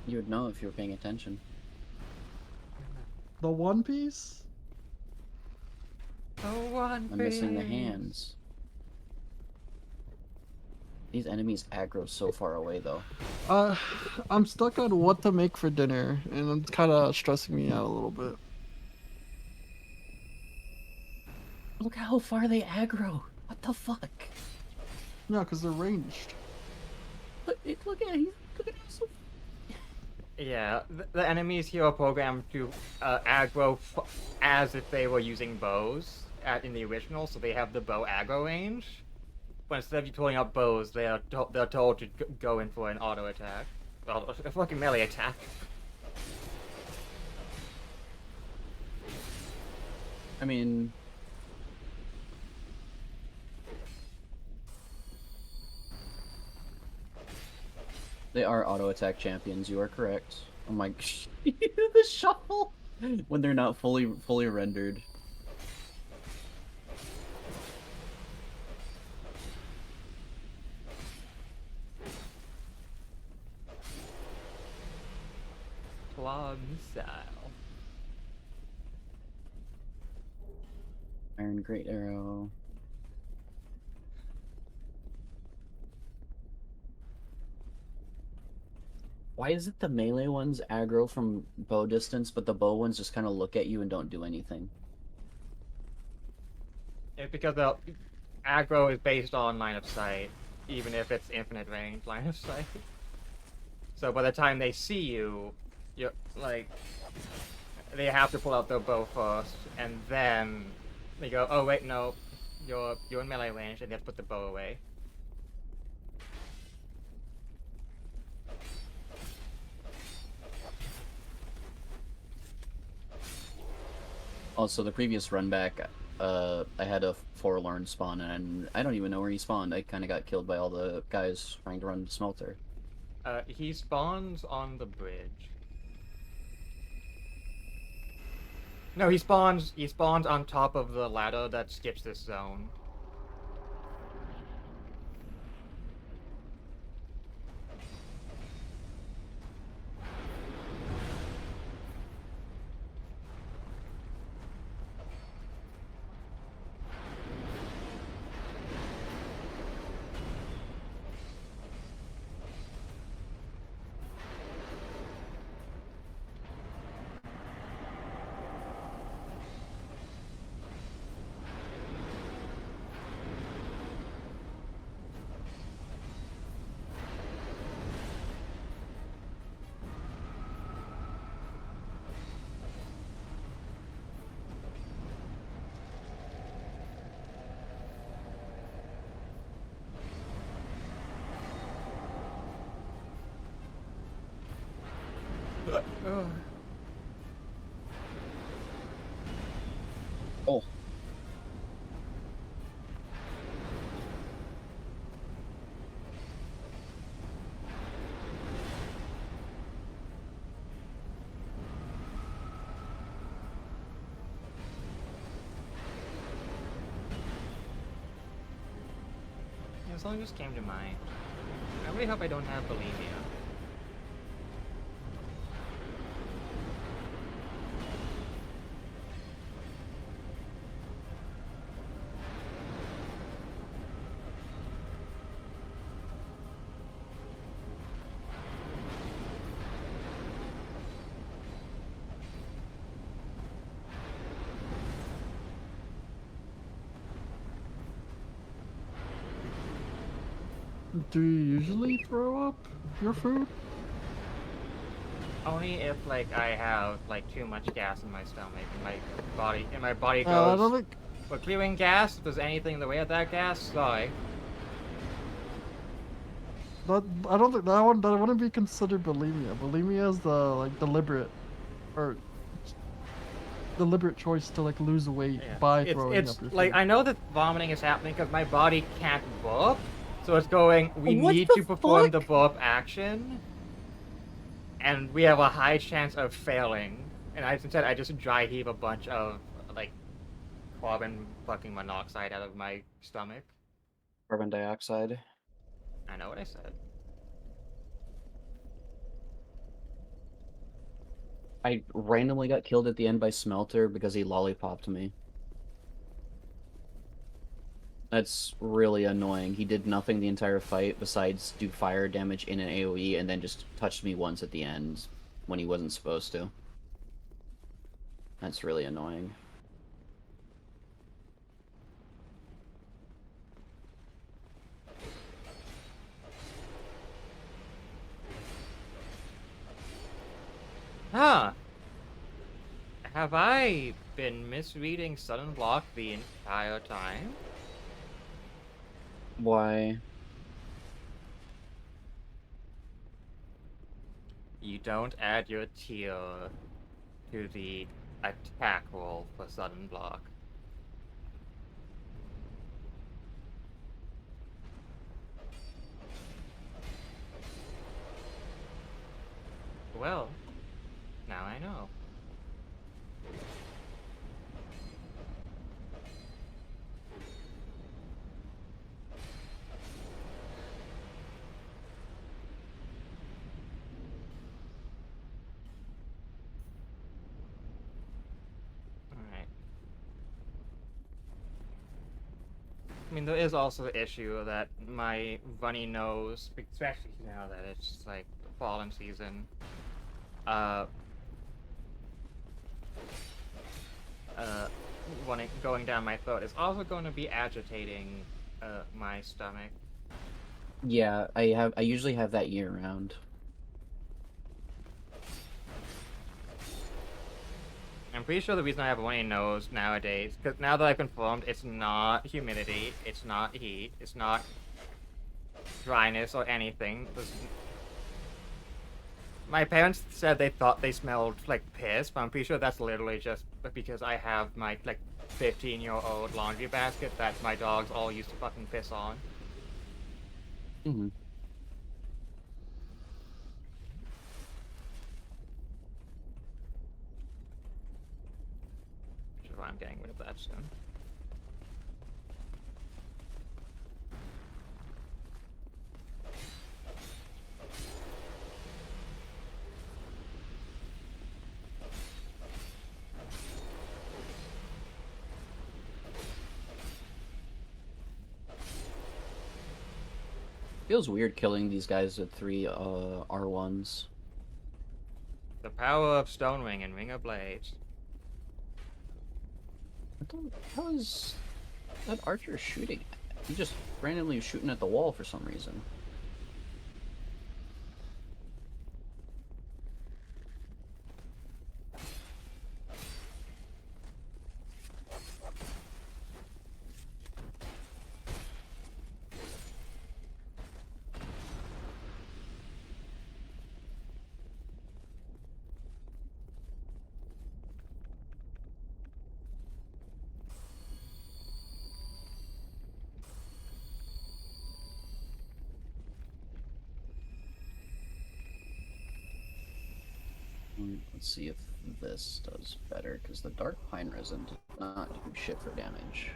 You would know if you were paying attention. The One Piece? Oh, one I'm missing the Piece. hands. These enemies aggro so far away, though. I'm stuck on what to make for dinner, and it's kind of stressing me out a little bit. Look how far they aggro. What the fuck? Yeah, because they're ranged. Look at him. Look at him. So... Yeah, the enemies here are programmed to aggro as if they were using bows in the original, so they have the bow aggro range. But instead of you pulling out bows, they're told to go in for an auto attack. Well, a fucking melee attack. I mean... They are auto attack champions, you are correct. Oh my the shuffle! When they're not fully rendered. Claw missile. Iron Great Arrow. Why is it the melee ones aggro from bow distance, but the bow ones just kind of look at you and don't do anything? It's because the aggro is based on line of sight, even if it's infinite range line of sight. So by the time they see you, you're like, they have to pull out their bow first, and then they go, oh wait, no, you're in melee range, and they have to put the bow away. Also, the previous run back, I had a Forlorn spawn, and I don't even know where he spawned. I kind of got killed by all the guys trying to run the smelter. He spawns on the bridge. No, he spawns on top of the ladder that skips this zone. Oh. Something just came to mind. I really hope I don't have bulimia. Do you usually throw up your food? Only if like I have like too much gas in my stomach and my body I goes. don't think. For clearing gas, if there's anything in the way of that gas, sorry. I don't think that wouldn't be considered bulimia. Bulimia is the like or deliberate choice to like lose weight Yeah. by It's throwing up your like food. I know that vomiting is happening because my body can't burp, so it's going. We What need the to perform the fuck? burp action, and we have a high chance of failing. And instead I just dry heave a bunch of like carbon fucking monoxide out of my stomach. Carbon dioxide. I know what I said. I randomly got killed at the end by Smelter because he lollipopped me. That's really annoying. He did nothing the entire fight besides do fire damage in an AoE and then just touched me once at the end when he wasn't supposed to. That's really annoying. Huh. Have I been misreading Sudden Block the entire time? Why? You don't add your tier to the attack roll for Sudden Block. Well, now I know. Alright. I mean, there is also the issue that my runny nose, especially now that it's like fallen season, uh, going down my throat is also going to be agitating my stomach. Yeah, I usually have that year round. I'm pretty sure the reason I have a runny nose nowadays, because now that I've confirmed, it's not humidity, it's not heat, it's not dryness or anything. My parents said they thought they smelled like piss, but I'm pretty sure that's literally just because I have my like 15-year-old laundry basket that my dogs all used to fucking piss on. Mm-hmm. Sure, I'm getting rid of that soon. Feels weird killing these guys with 3 R1s. The power of Stone Ring and Ring of Blades. How is that archer shooting? He just randomly shooting at the wall for some reason. Let's see if this does better, because the Dark Pine Resin did not do shit for damage.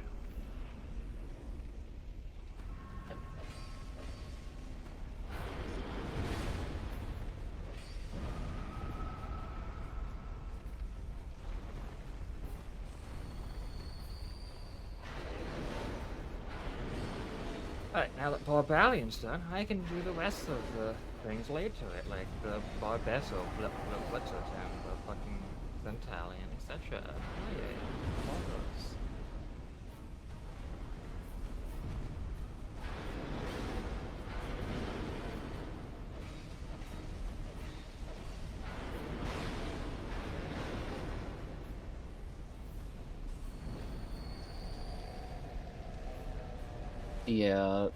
Alright, now that Barbalion's done, I can do the rest of the things laid to it, like the Barbesso, the Blitzers, and the fucking Centalian, etc. Oh yeah, all those. Yeah.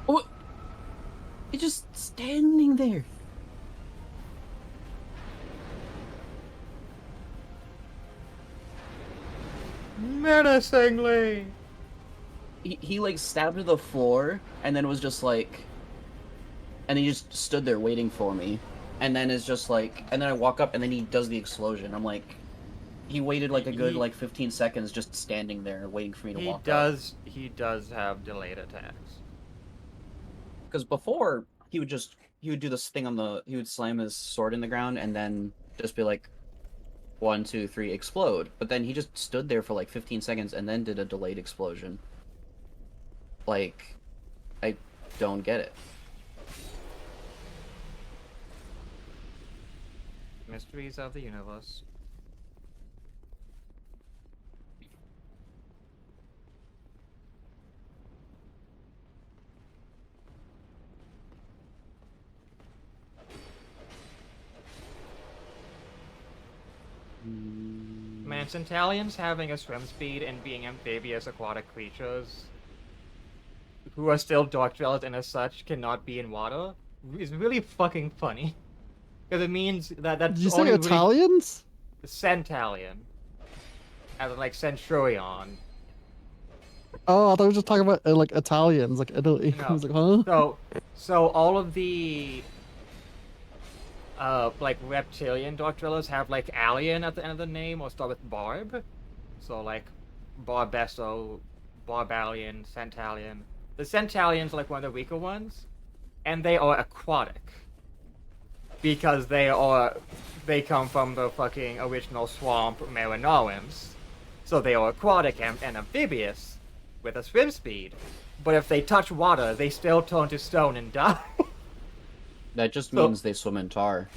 Oh, you're just standing there. Menacingly! He like stabbed to the floor and then was just like, and he just stood there waiting for me, and then is just like, and then I walk up and then he does the explosion. I'm like, he waited like a good like 15 seconds just standing there waiting for me to walk up. He does have delayed attacks. Because before he would do this thing on the, he would slam his sword in the ground and then just be like, 1, 2, 3, explode. But then he just stood there for like 15 seconds and then did a delayed explosion. Like, I don't get it. Mysteries of the universe. Man, Centalians having a swim speed and being amphibious aquatic creatures who are still dark dwellers and as such cannot be in water is really fucking funny. Because it means that's Did you say only really Italians? Centalian. As in, like, Centurion. Oh, I thought we were just talking about like Italians, like Italy. I No. was like, huh? So all of the like reptilian dark dwellers have like alien at the end of the name or start with barb. So like Barbesso, Barbalian, Centalian. The Centalian's like one of the weaker ones, and they are aquatic. Because they come from the fucking original swamp Marinarians. So they are aquatic and amphibious with a swim speed. But if they touch water, they still turn to stone and die. That just means they swim in tar.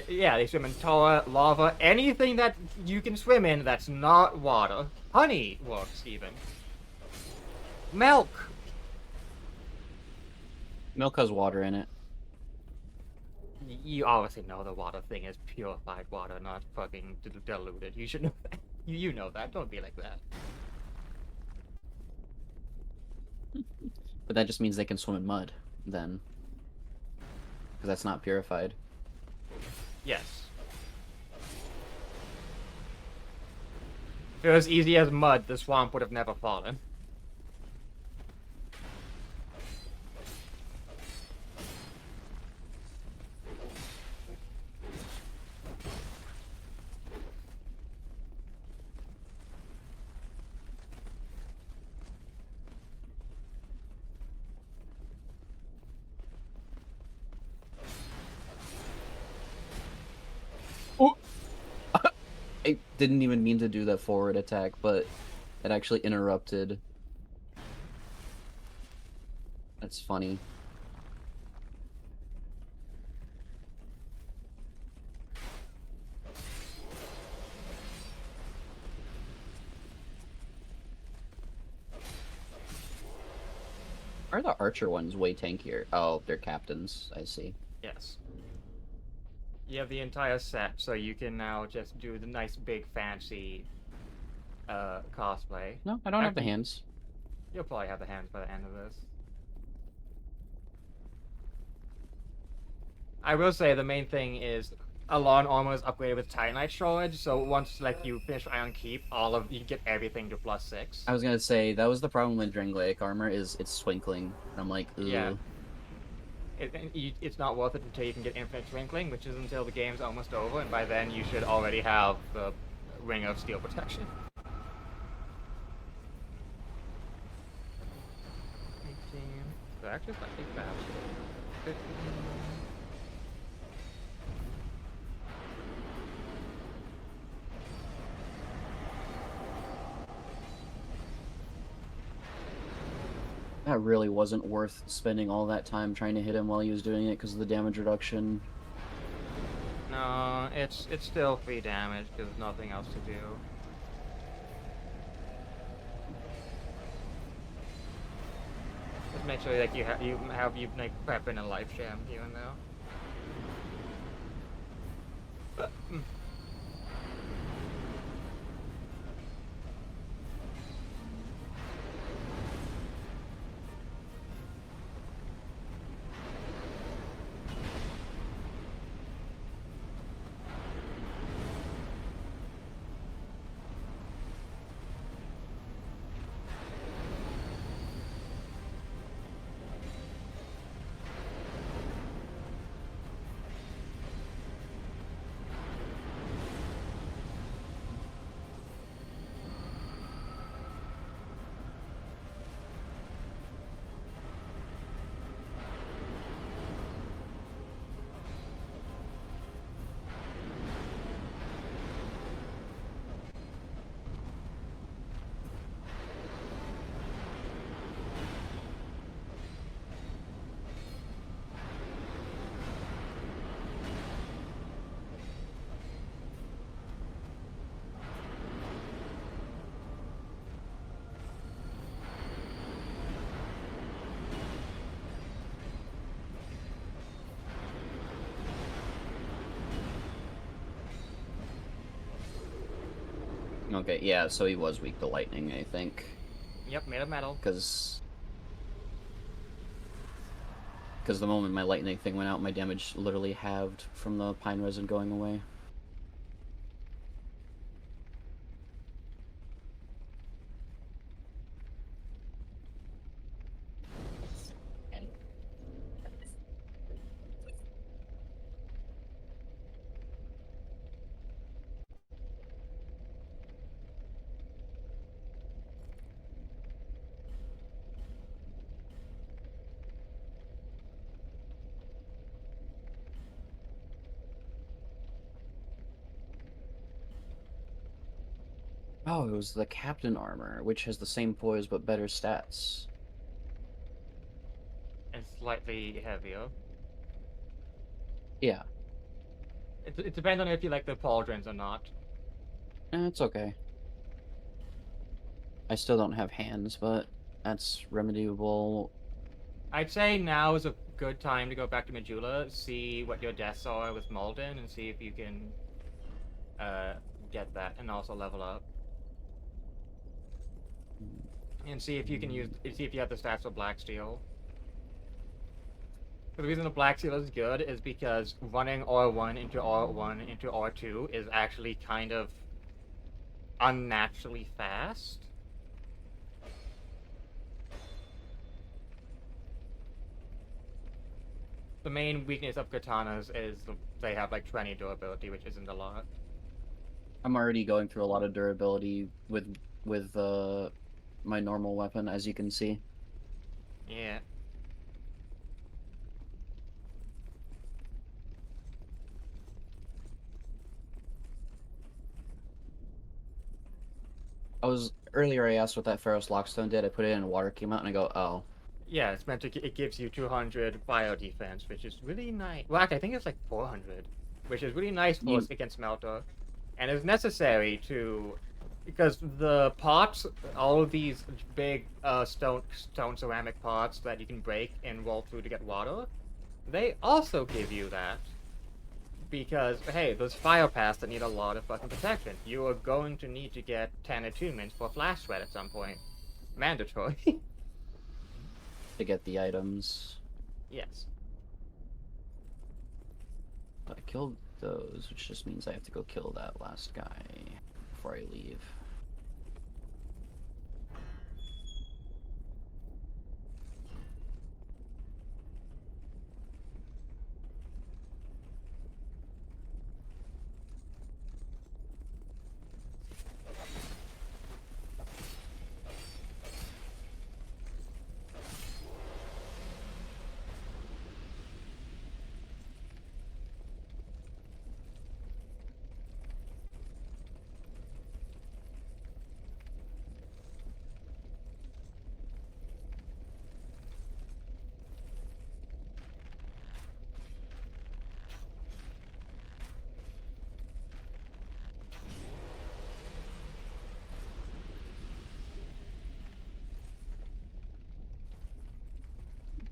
Yeah, they swim in tar, lava, anything that you can swim in that's not water. Honey works, even. Milk! Milk has water in it. You obviously know the water thing is purified water, not fucking diluted. You should know that. You know that. Don't be like that. But that just means they can swim in mud, then. Because that's not purified. Yes. If it was easy as mud, the swamp would have never fallen. I didn't even mean to do that forward attack, but it actually interrupted. That's funny. Are the archer ones way tankier? Oh, they're captains. I see. Yes. You have the entire set, so you can now just do the nice big fancy cosplay. No, I don't have the hands. You'll probably have the hands by the end of this. I will say the main thing is Alon armor is upgraded with Titanite shortage, so once like you finish Iron Keep, you can get everything to +6. I was gonna say that was the problem with Drangleic armor, is it's twinkling. I'm like, ugh. Yeah. It's not worth it until you can get Infinite Twinkling, which is until the game's almost over, and by then you should already have the Ring of Steel Protection. They're actually slightly faster. 15. That really wasn't worth spending all that time trying to hit him while he was doing it because of the damage reduction. No, it's still free damage because there's nothing else to do. Just make sure like you have like prep in a life sham even though. Okay, yeah, so he was weak to lightning, I think. Yep, made of metal. Because the moment my lightning thing went out, my damage literally halved from the pine resin going away. Oh, it was the captain armor, which has the same poise but better stats. And slightly heavier. Yeah, It depends on if you like the pauldrons or not. it's okay. I still don't have hands, but that's remediable. I'd say now is a good time to go back to Majula, see what your deaths are with Malden, and see if you can get that, and also level up. And see if you can see if you have the stats for Black Steel. The reason the Black Steel is good is because running R1 into R1 into R2 is actually kind of unnaturally fast. The main weakness of katanas is they have like 20 durability, which isn't a lot. I'm already going through a lot of durability with my normal weapon, as you can see. Yeah. Earlier I asked what that Ferrous Lockstone did. I put it in, water came out, and I go, oh. Yeah, it's meant to. It gives you 200 fire defense, which is really nice. Well, actually, I think it's like 400, which is really nice for against Melter, and is necessary to, because the pots, all of these big stone ceramic pots that you can break and roll through to get water, they also give you that. Because hey, those fire paths that need a lot of fucking protection. You are going to need to get 10 attunements for Flash Sweat at some point. Mandatory. To get the items. Yes. I killed those, which just means I have to go kill that last guy before I leave.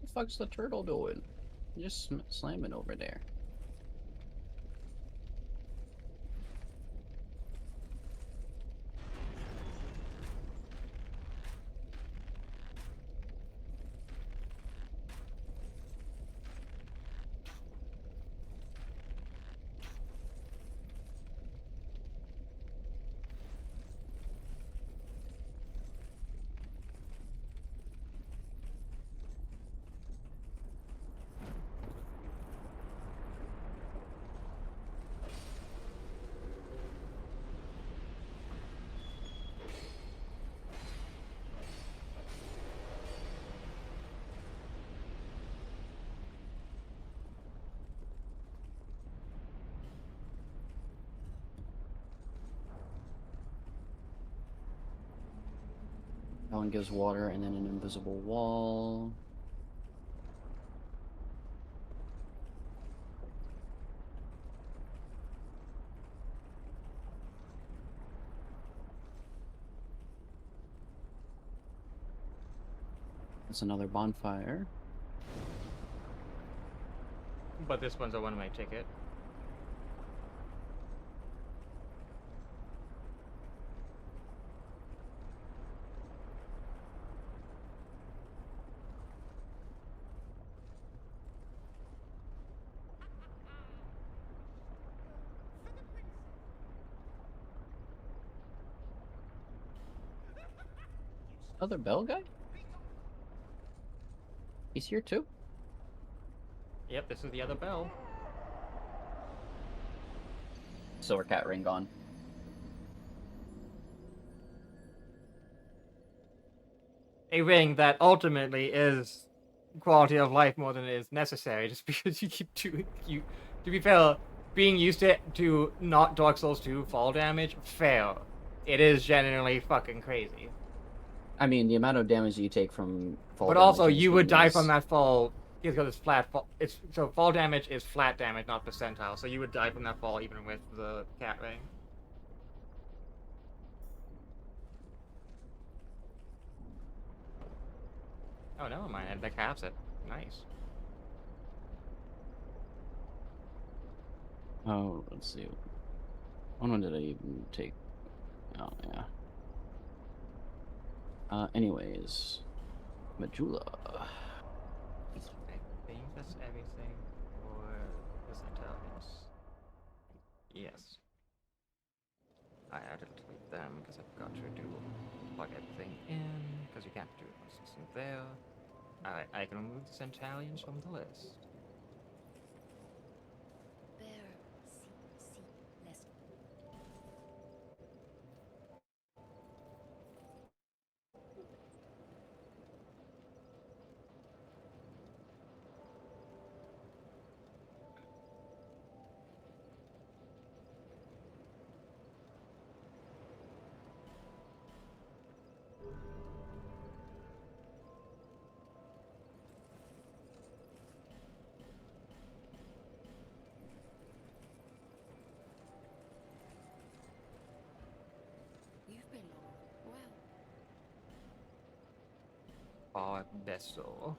the fuck's the turtle doing? Just slamming over there. That one gives water and then an invisible wall. That's another bonfire. But this one's a one-way ticket. Other bell guy? He's here too? Yep, this is the other bell. Silver cat ring gone. A ring that ultimately is quality of life more than it is necessary, just because you keep doing you. To be fair, being used to not Dark Souls 2 fall damage, fair. It is genuinely fucking crazy. I mean, the amount of damage that you take from fall But damage also, in this you would game die is- from that fall because it's flat fall. So fall damage is flat damage, not percentile. So you would die from that fall even with the cat ring. Oh, never mind. That caps it. Nice. Oh, let's see. When did I even take? Oh, yeah. Anyways. Majula. I think that's everything for the Centaurians. Yes. I added them because I forgot to plug everything in, because you can't do it once it's in there. Alright, I can remove the Centaurians from the list. Bear, seek, lest. You've been long. Well, Bar Vessel.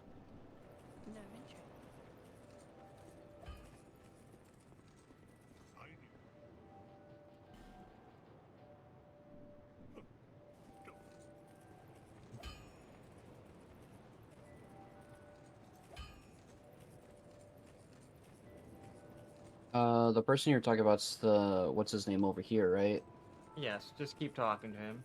no interest. The person you're talking about's the what's his name over here, right? Yes, just keep talking to him.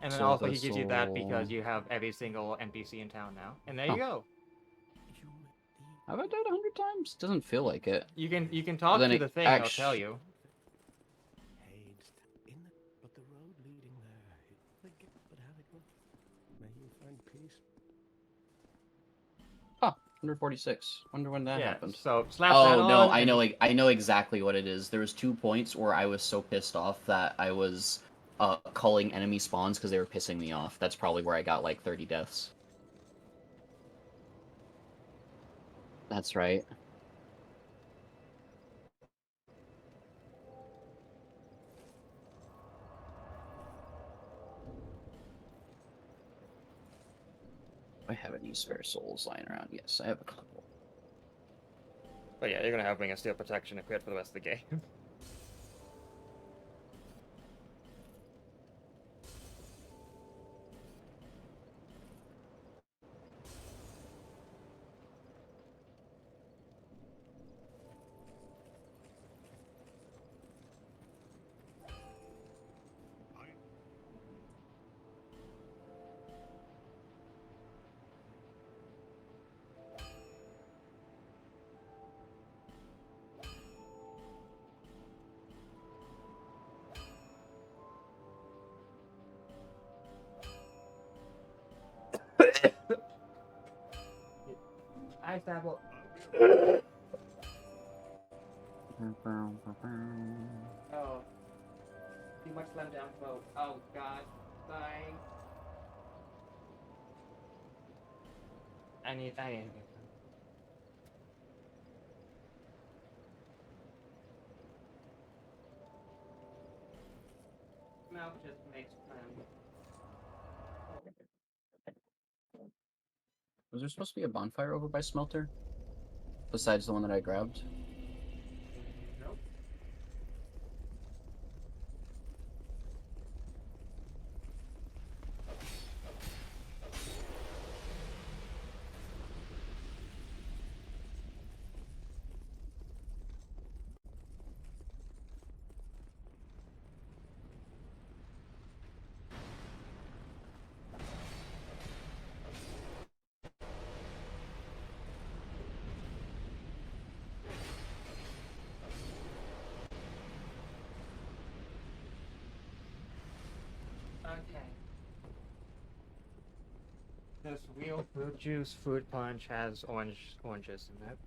And then also he gives you that because you have every single NPC in town now. And there you go. Have I died 100 times? Doesn't feel like it. You can talk then to it the thing, it'll tell you. But the road leading there, forget but have it go. May you find peace. Huh, 146. Wonder when that Yeah, happened. so slap that Oh on. no, and- I know exactly what it is. There was 2 points where I was so pissed off that I was calling enemy spawns because they were pissing me off. That's probably where I got like 30 deaths. That's right. I have any spare souls lying around? Yes, I have a couple. But yeah, you're gonna have Ring of Steel protection equipped for the rest of the game. Ice apple. Oh. Too much slam down vote. Oh god. Dying. I need to get some. Milk just makes sense. Was there supposed to be a bonfire over by Smelter? Besides the one that I grabbed? Nope. Okay. This real fruit juice fruit punch has oranges in it.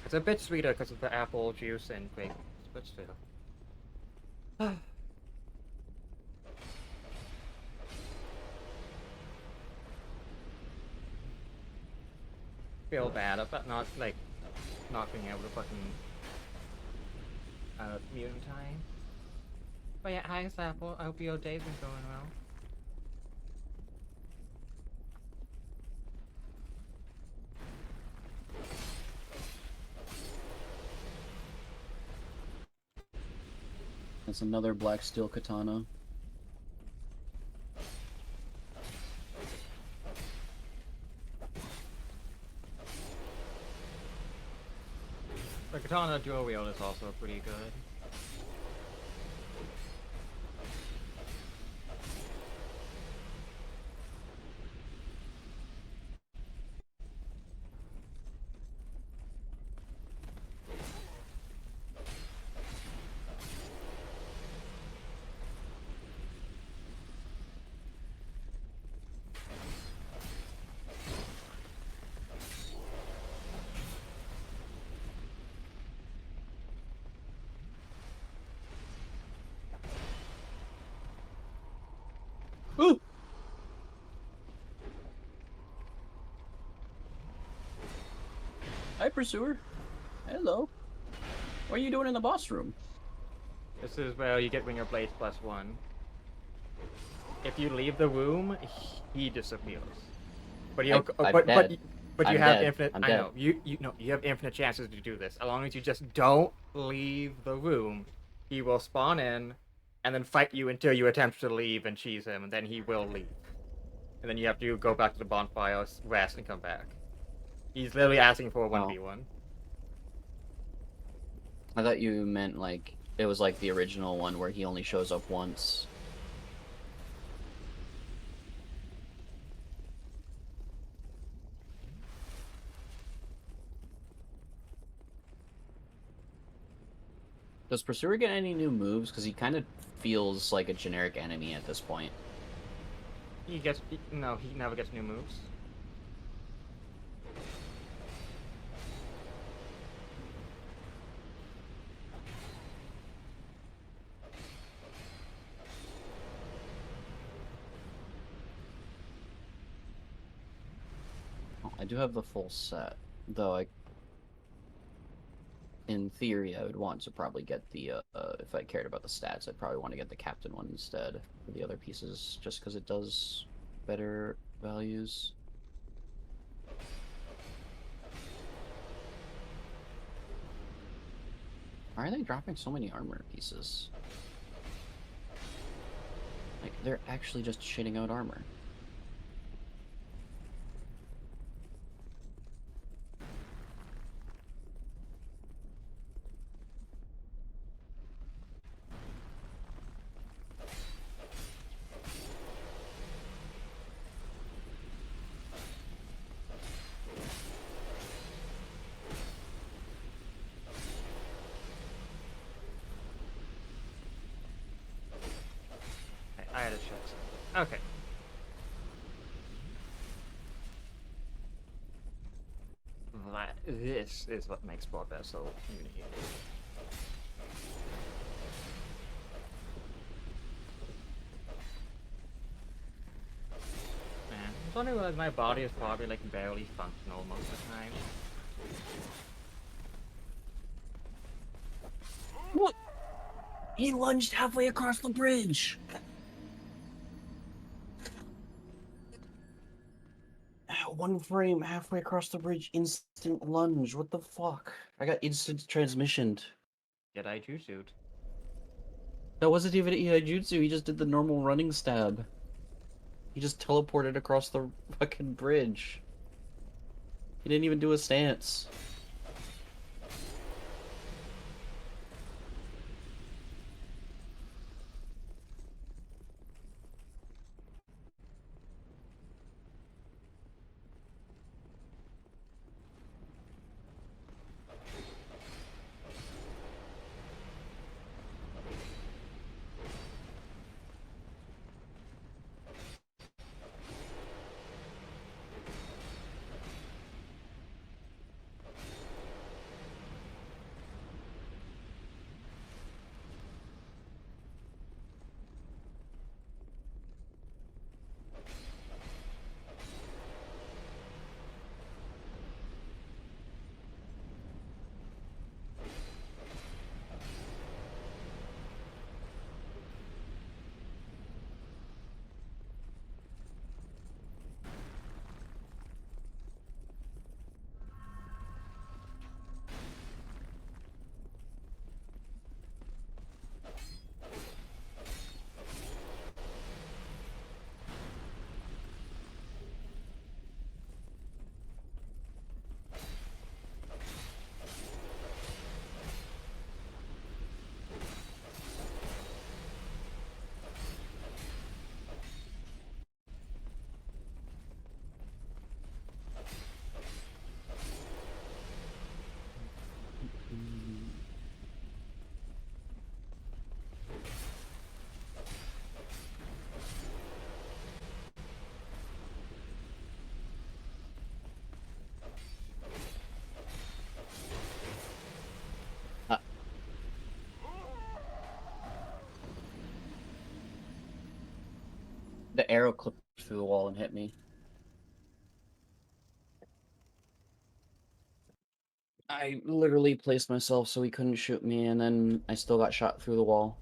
It's a bit sweeter because of the apple juice and grapes, but still. Feel bad about not being able to fucking mutant time. But yeah, hi Apple. I hope your day's been going well. That's another black steel katana. The katana dual wield is also pretty good. Ooh! Hi, Pursuer. Hello. What are you doing in the boss room? This is where you get Winger Blades +1. If you leave the room, he disappears. But you I'm but dead. but you I'm have dead. infinite. I'm I dead. know you have infinite chances to do this. As long as you just don't leave the room, he will spawn in, and then fight you until you attempt to leave and cheese him, and then he will leave. And then you have to go back to the bonfire, rest, and come back. He's literally asking for a 1v1. I thought you meant like it was like the original one where he only shows up once. Does Pursuer get any new moves? Because he kind of feels like a generic enemy at this point. No, he never gets new moves. Oh, I do have the full set, though. in theory, I would want to probably get the, if I cared about the stats, I'd probably want to get the captain one instead for the other pieces, just because it does better values. Why are they dropping so many armor pieces? Like, they're actually just shitting out armor. I had to check something. Okay. This is what makes Blood Vessel unique. Man, it's only like my body is probably like barely functional most of the time. What? He lunged halfway across the bridge! One frame halfway across the bridge, instant lunge. What the fuck? I got instant transmissioned. Jedi Jutsu. That wasn't even a jutsu, he just did the normal running stab. He just teleported across the fucking bridge. He didn't even do a stance. The arrow clipped through the wall and hit me. I literally placed myself so he couldn't shoot me, and then I still got shot through the wall.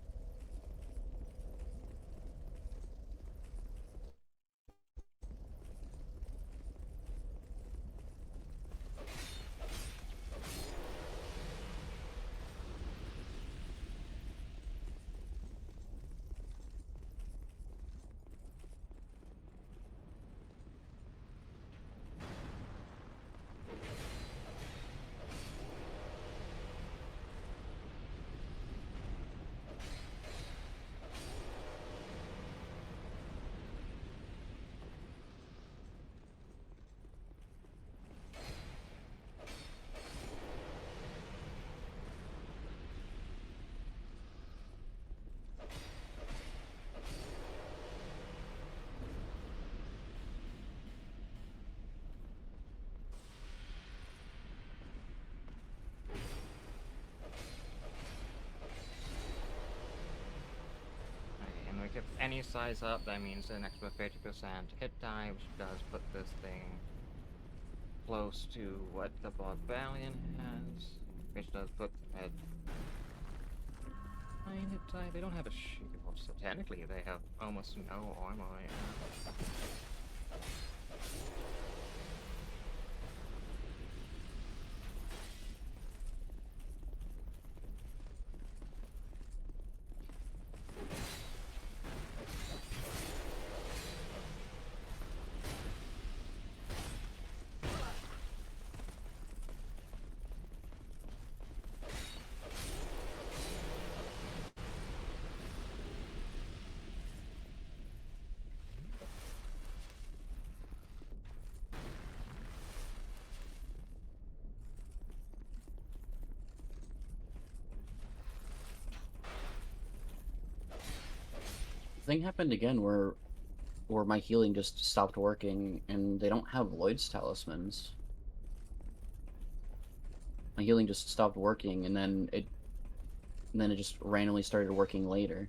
Okay, and like if any size up, that means an extra 50% hit die, which does put this thing close to what the Blood Valiant has. Which does put at 9 hit die. They don't have a shield, so technically they have almost no armor. Yeah. Thing happened again where my healing just stopped working, and they don't have Lloyd's talismans. My healing just stopped working, and then it just randomly started working later.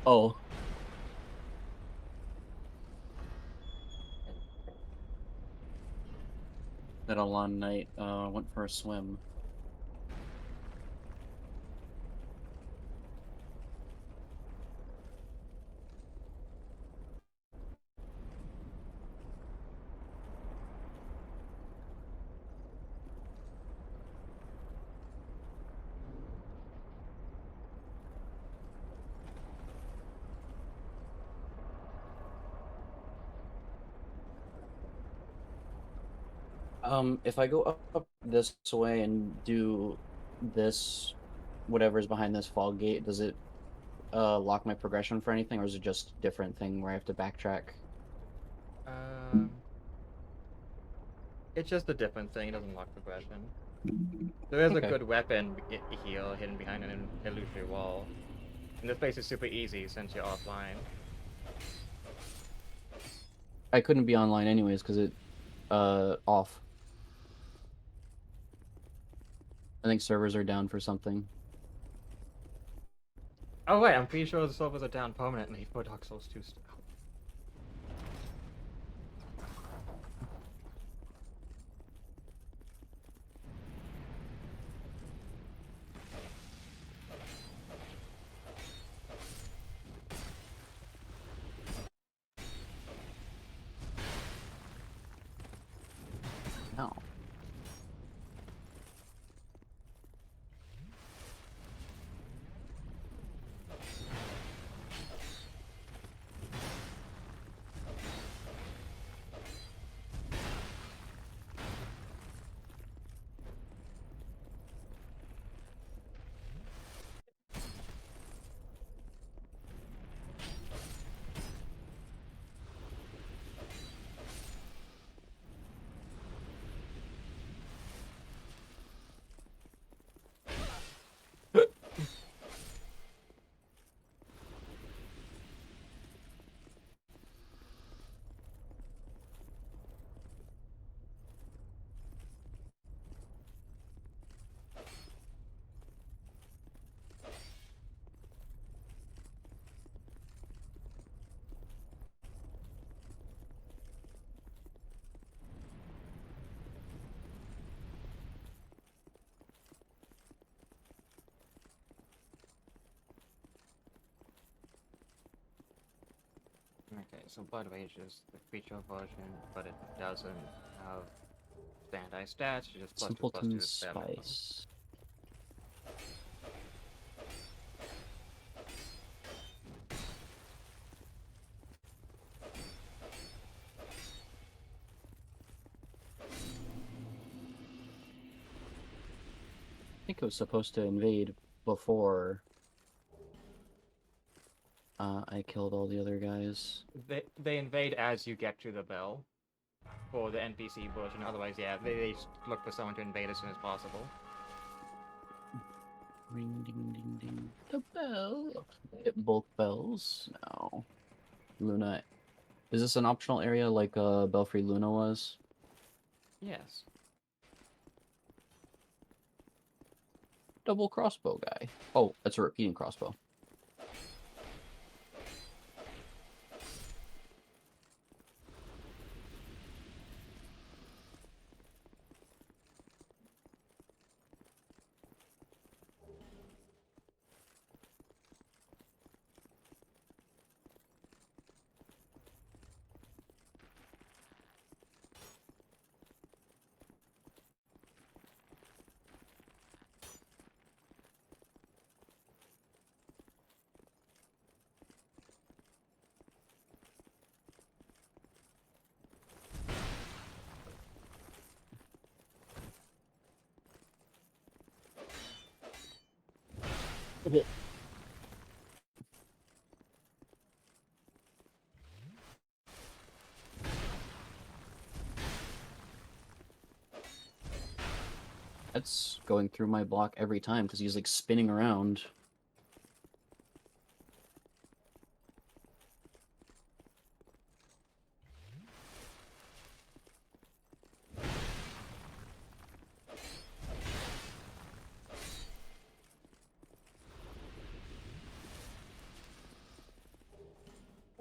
Oh. Had a long night. Went for a swim. If I go up this way and do this, whatever's behind this fog gate, does it lock my progression for anything, or is it just a different thing where I have to backtrack? Um, it's just a different thing. It doesn't lock progression. There is a Okay. good weapon heal hidden behind an illusory wall. And this place is super easy since you're offline. I couldn't be online anyways because it off. I think servers are down for something. Oh wait, I'm pretty sure the servers are down permanently for Dark Souls 2 stuff. No. Okay, so Blood Rage is the creature version, but it doesn't have standardized stats. It's just +2/+2 Simpleton's spell weapon. Spice. I think it was supposed to invade before I killed all the other guys. They invade as you get to the bell for the NPC version. Otherwise, yeah, they look for someone to invade as soon as possible. Ring ding ding ding. The bell. Hit both bells. No. Luna. Is this an optional area like Belfry Luna was? Yes. Double crossbow guy. Oh, that's a repeating crossbow. That's going through my block every time because he's like spinning around.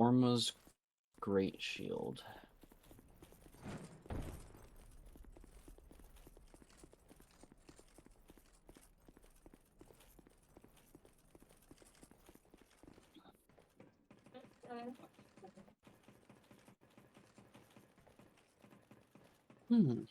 Orma's Great Shield. Hmm.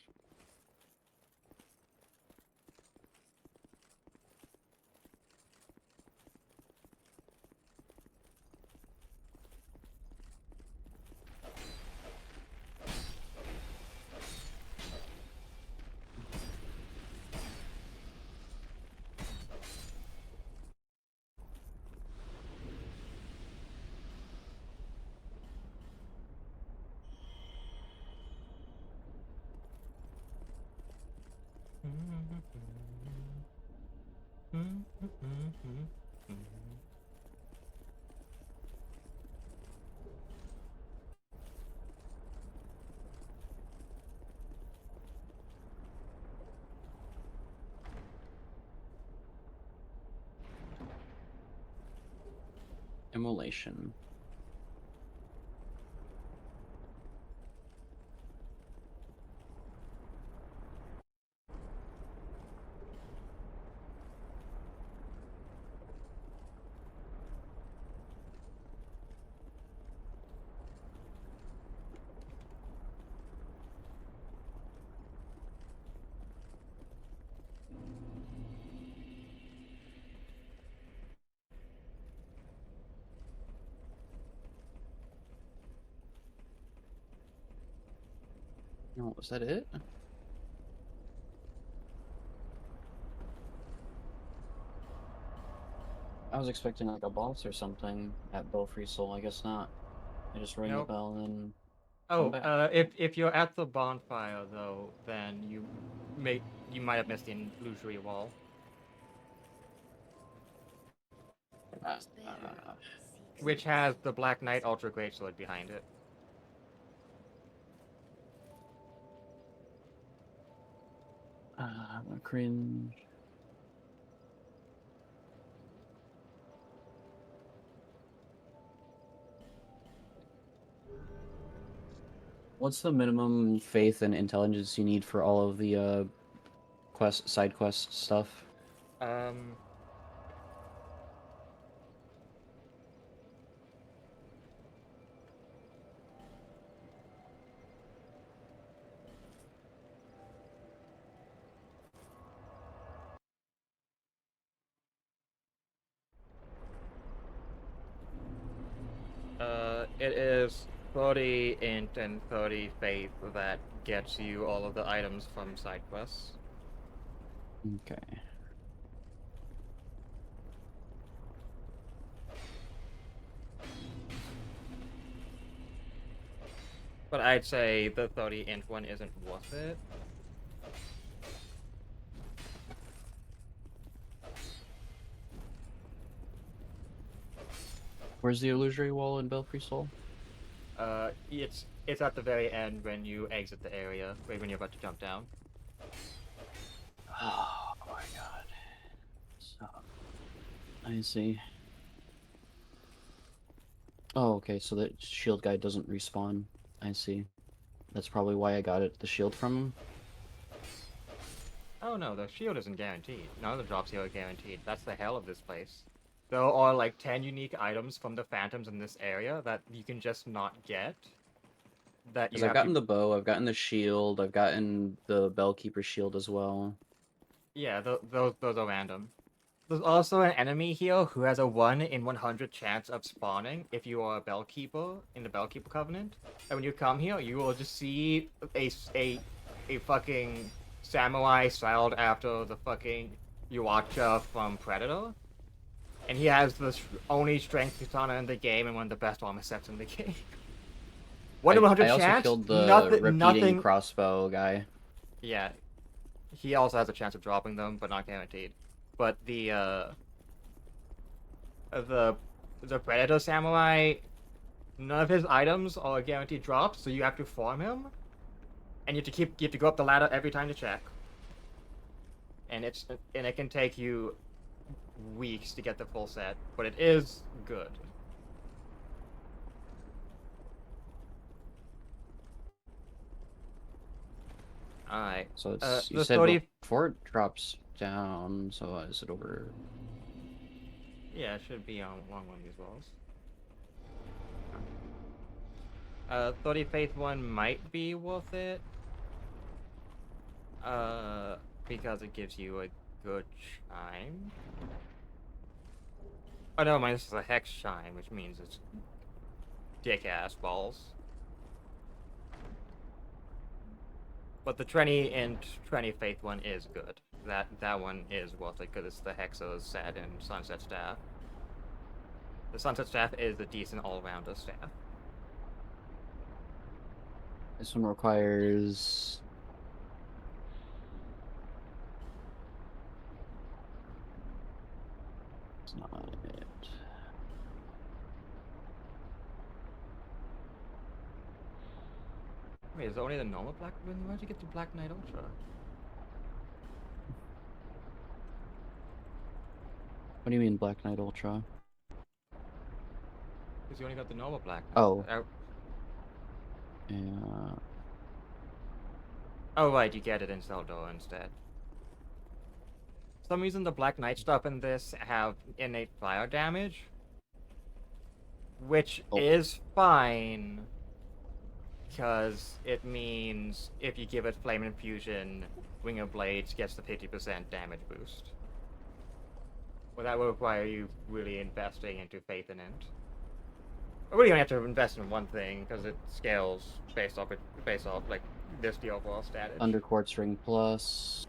Immolation. Oh, was that it? I was expecting like a boss or something at Belfry Soul. I guess not. I just ring Nope. the bell and Oh, back. if you're at the bonfire though, then you might have missed the illusory wall. Which has the Black Knight Ultra Greatsword behind it. Cringe. What's the minimum faith and intelligence you need for all of the side quest stuff? Um, it is 30 int and 30 faith that gets you all of the items from side quests. Okay. But I'd say the 30 int one isn't worth it. Where's the illusory wall in Belfry Soul? It's at the very end when you exit the area, right when you're about to jump down. Oh my god. So, I see. Oh, okay, so the shield guy doesn't respawn. I see. That's probably why I got the shield from him. Oh no, the shield isn't guaranteed. None of the drops here are guaranteed. That's the hell of this place. There are like 10 unique items from the phantoms in this area that you can just not get. That Because you I've have gotten to... the bow, I've gotten the shield, I've gotten the Bellkeeper shield as well. Yeah, those are random. There's also an enemy here who has a 1 in 100 chance of spawning if you are a Bellkeeper in the Bellkeeper Covenant. And when you come here, you will just see a fucking samurai styled after the fucking Yuacha from Predator. And he has the only strength katana in the game and one of the best armor sets in the game. 1 in I 100 also chance? killed the repeating Nothing... crossbow guy. Yeah. He also has a chance of dropping them, but not guaranteed. But the Predator Samurai, none of his items are guaranteed drops, so you have to farm him. And you have to go up the ladder every time to check. And it can take you weeks to get the full set, but it is good. Alright. So it's you The said 30. before it drops down. So is it over? Yeah, it should be on one of these walls. 30 Faith one might be worth it. Because it gives you a good chime. Oh no, mine is a hex chime, which means it's dick ass balls. But the 20 and 20 Faith one is good. That one is worth it because it's the Hexos set in Sunset Staff. The Sunset Staff is a decent all-rounder staff. This one requires. It's not it. Wait, is it only the normal black? Where'd you get the Black Knight Ultra? What do you mean Black Knight Ultra? Because you only got the normal Black Knight. Oh. Yeah. Oh right, you get it in Seldor instead. For some reason the Black Knight stuff in this have innate fire damage. Which is fine. Because it means if you give it Flame Infusion, Wing of Blades gets the 50% damage boost. Well, that will require you really investing into Faith in it. I really only have to invest in one thing because it scales based off like this the overall status. Under Quartz Ring Plus.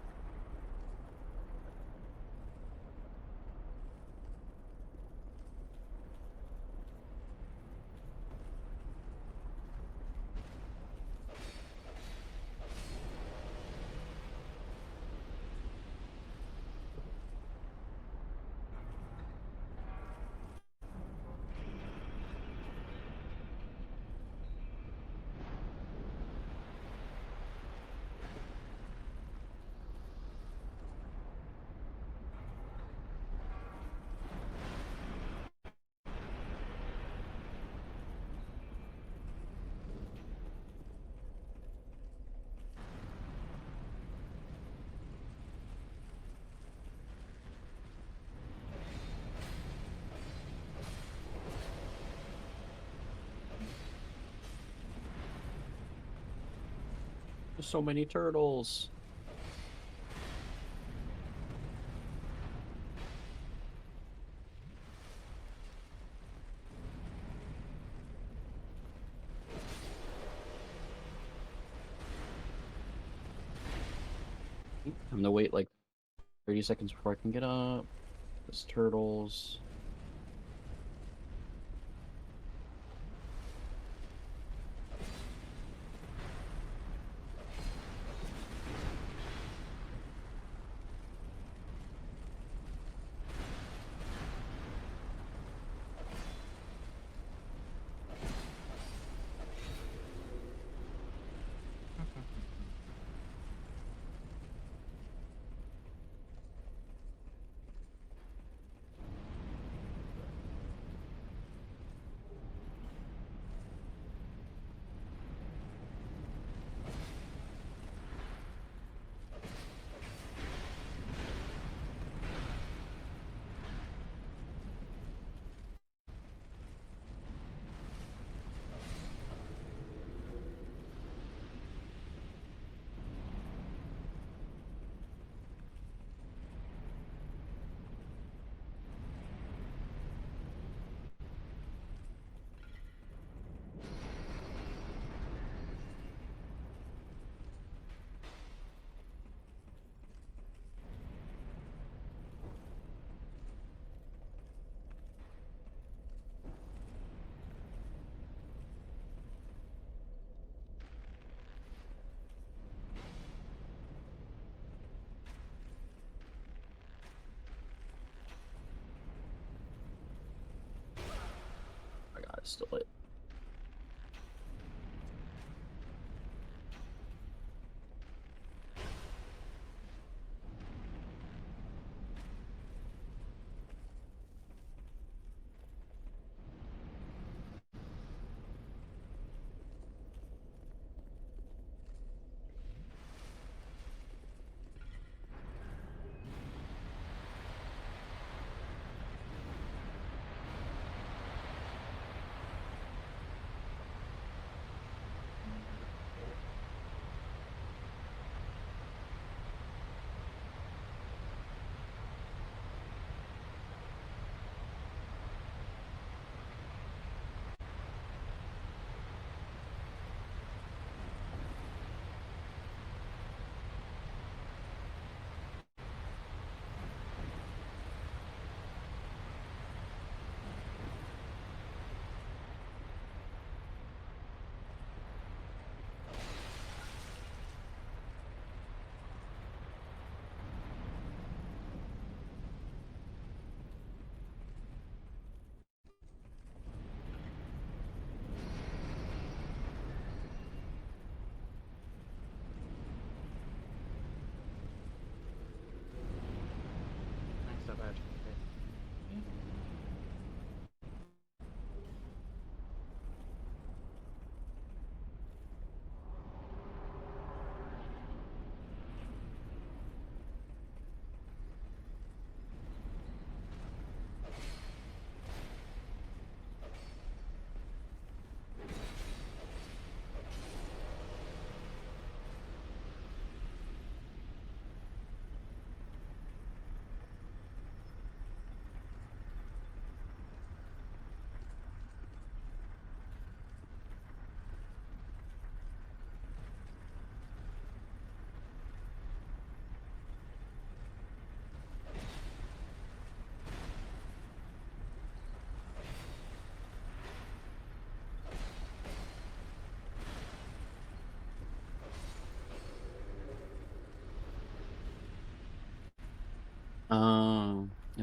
There's so many turtles. I'm gonna wait like 30 seconds before I can get up. There's turtles. I got it, still it.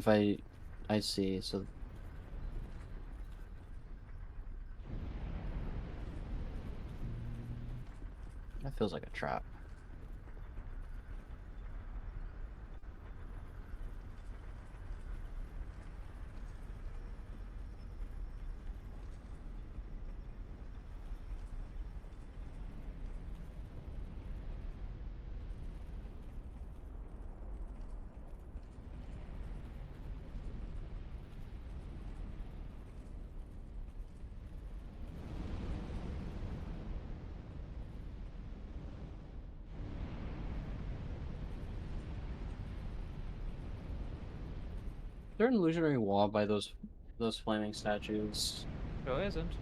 If I see, so that feels like a trap. Is there an illusionary wall by those flaming statues? Sure isn't.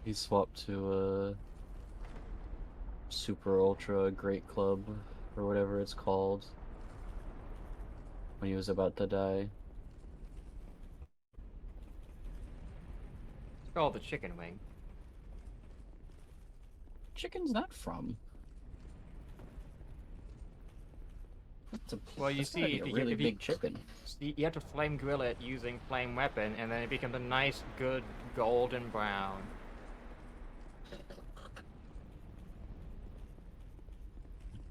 He swapped to a super ultra great club or whatever it's called when he was about to die. It's called the chicken wing. Chicken's not from. That's a, Well, you that's see, gotta be a really if you, big chicken. you have to flame grill it using flame weapon, and then it becomes a nice, good golden brown.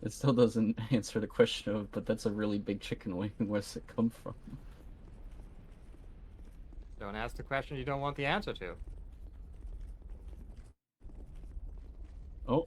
It still doesn't answer the question of, but that's a really big chicken wing. Where's it come from? Don't ask the question you don't want the answer to. Oh.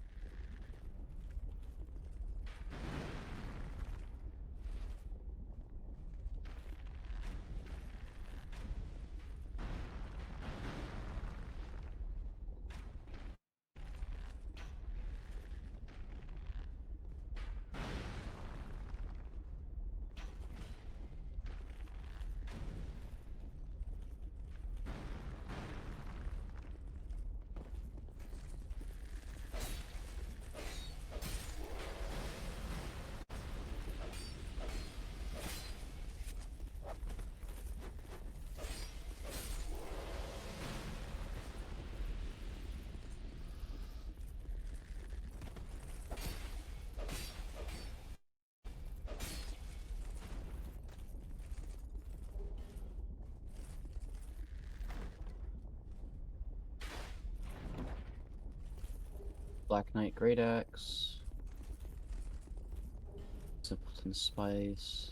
Black Knight Great Axe. Simpleton Spice.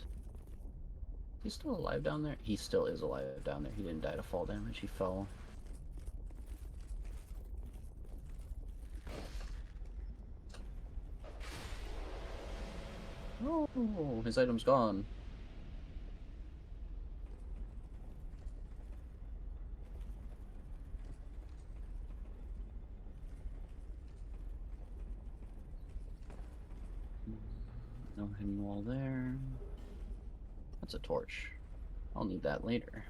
He's still alive down there? He still is alive down there. He didn't die to fall damage, he fell. Oh, his item's gone. No hidden wall there. That's a torch. I'll need that later.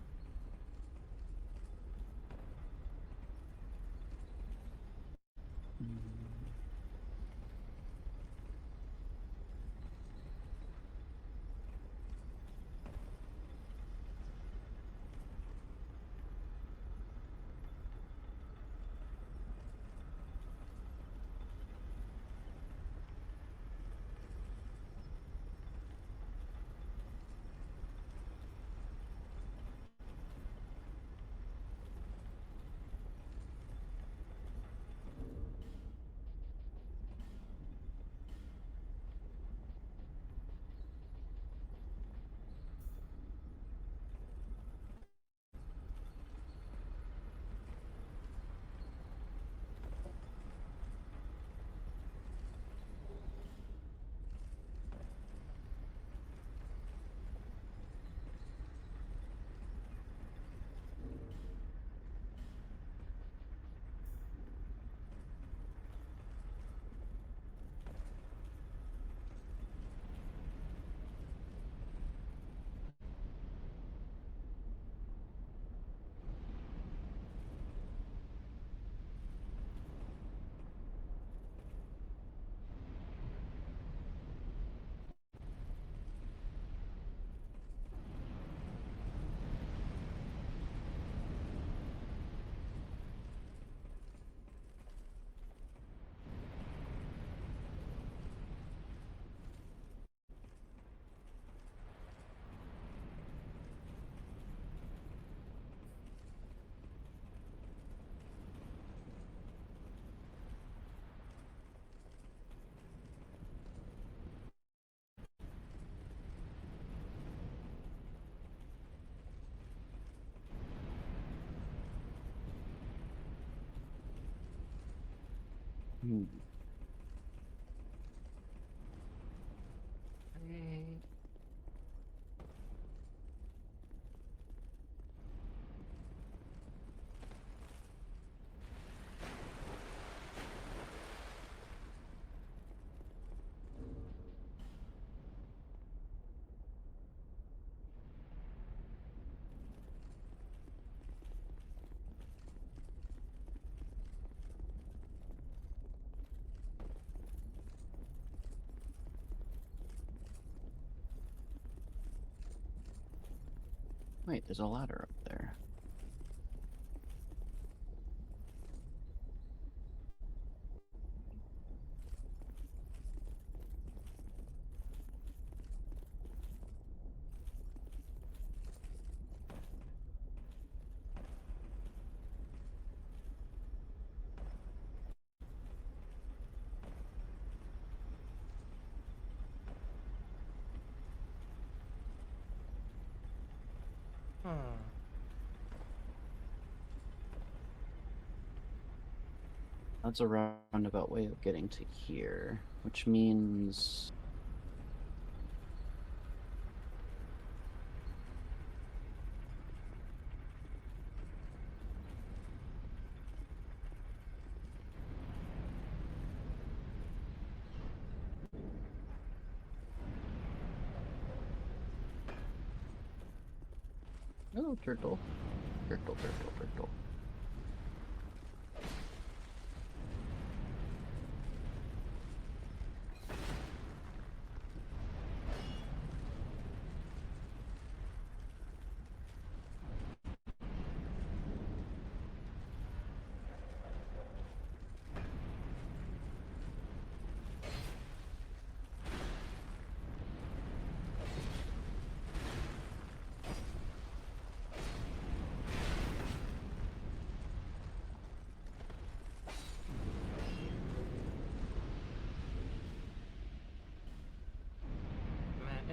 Hmm. Wait, there's a ladder up there. Hmm. That's a roundabout way of getting to here, which means... Oh, turtle. Turtle, turtle, turtle.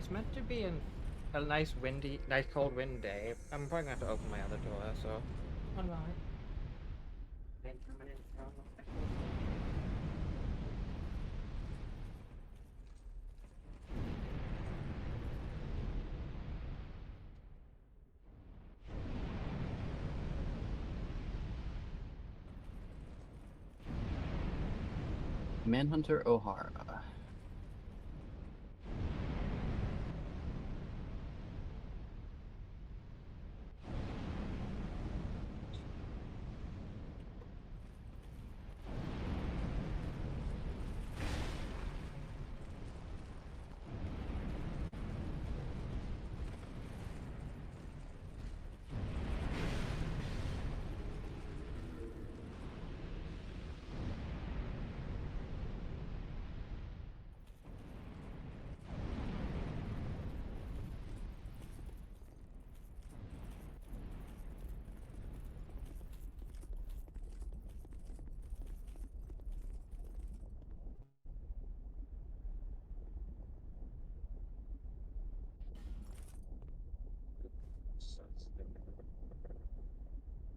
It's meant to be a nice windy, nice cold wind day. I'm probably gonna have to open my other door, so. One moment. Manhunter O'Hara.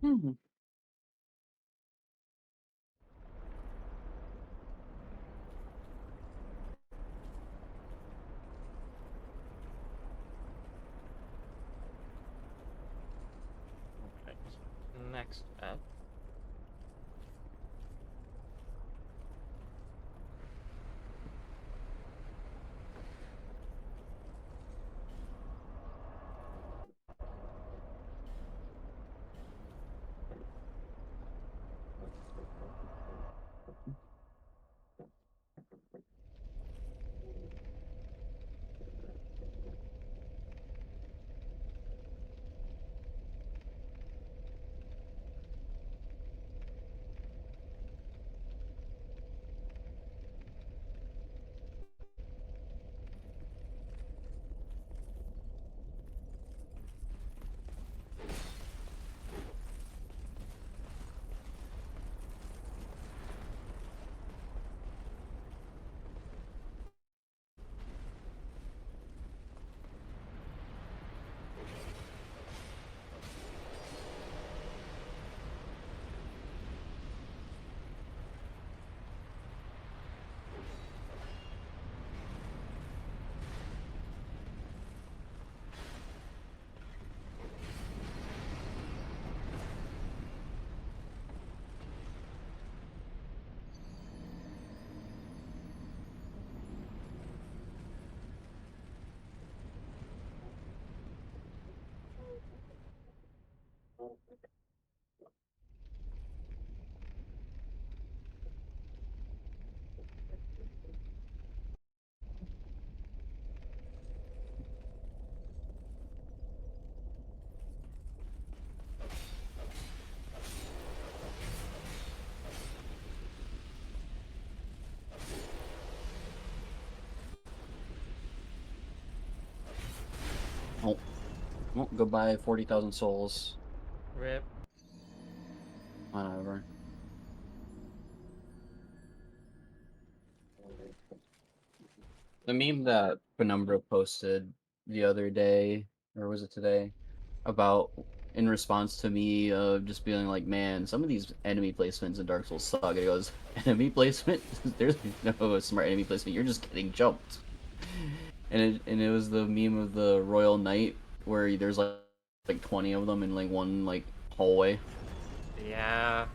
Hmm. Right. Next up. Oh, well, goodbye 40,000 souls. Rip. Whatever. The meme that Penumbra posted the other day, or was it today, about in response to me just being like, man, some of these enemy placements in Dark Souls suck. It goes, enemy placement? There's no smart enemy placement. You're just getting jumped. And it was the meme of the Royal Knight where there's like 20 of them in like one like hallway. Yeah.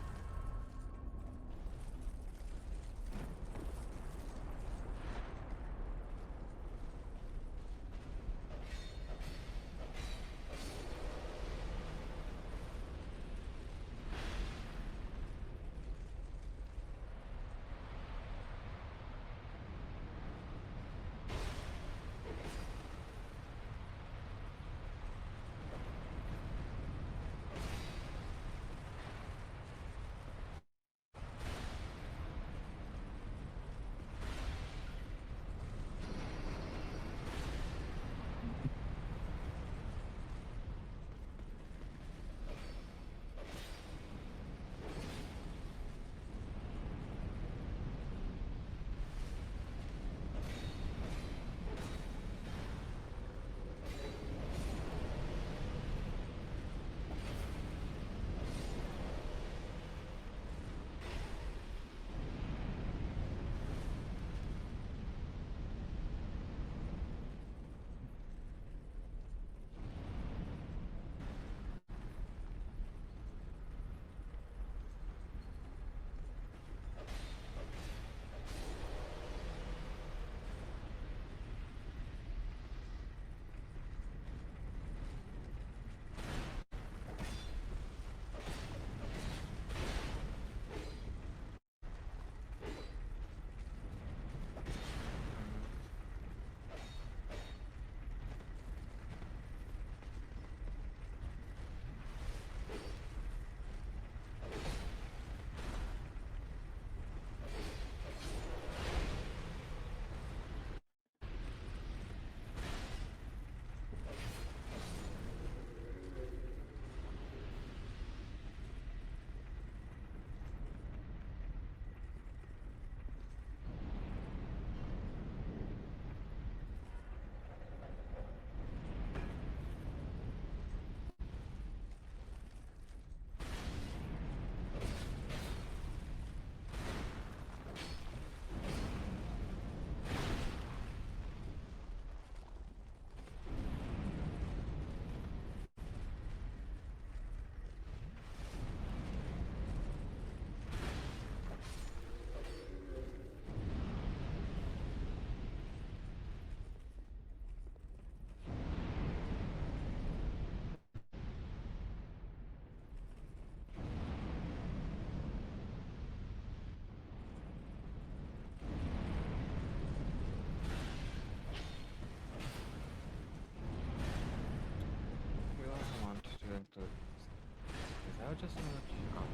just another chopper.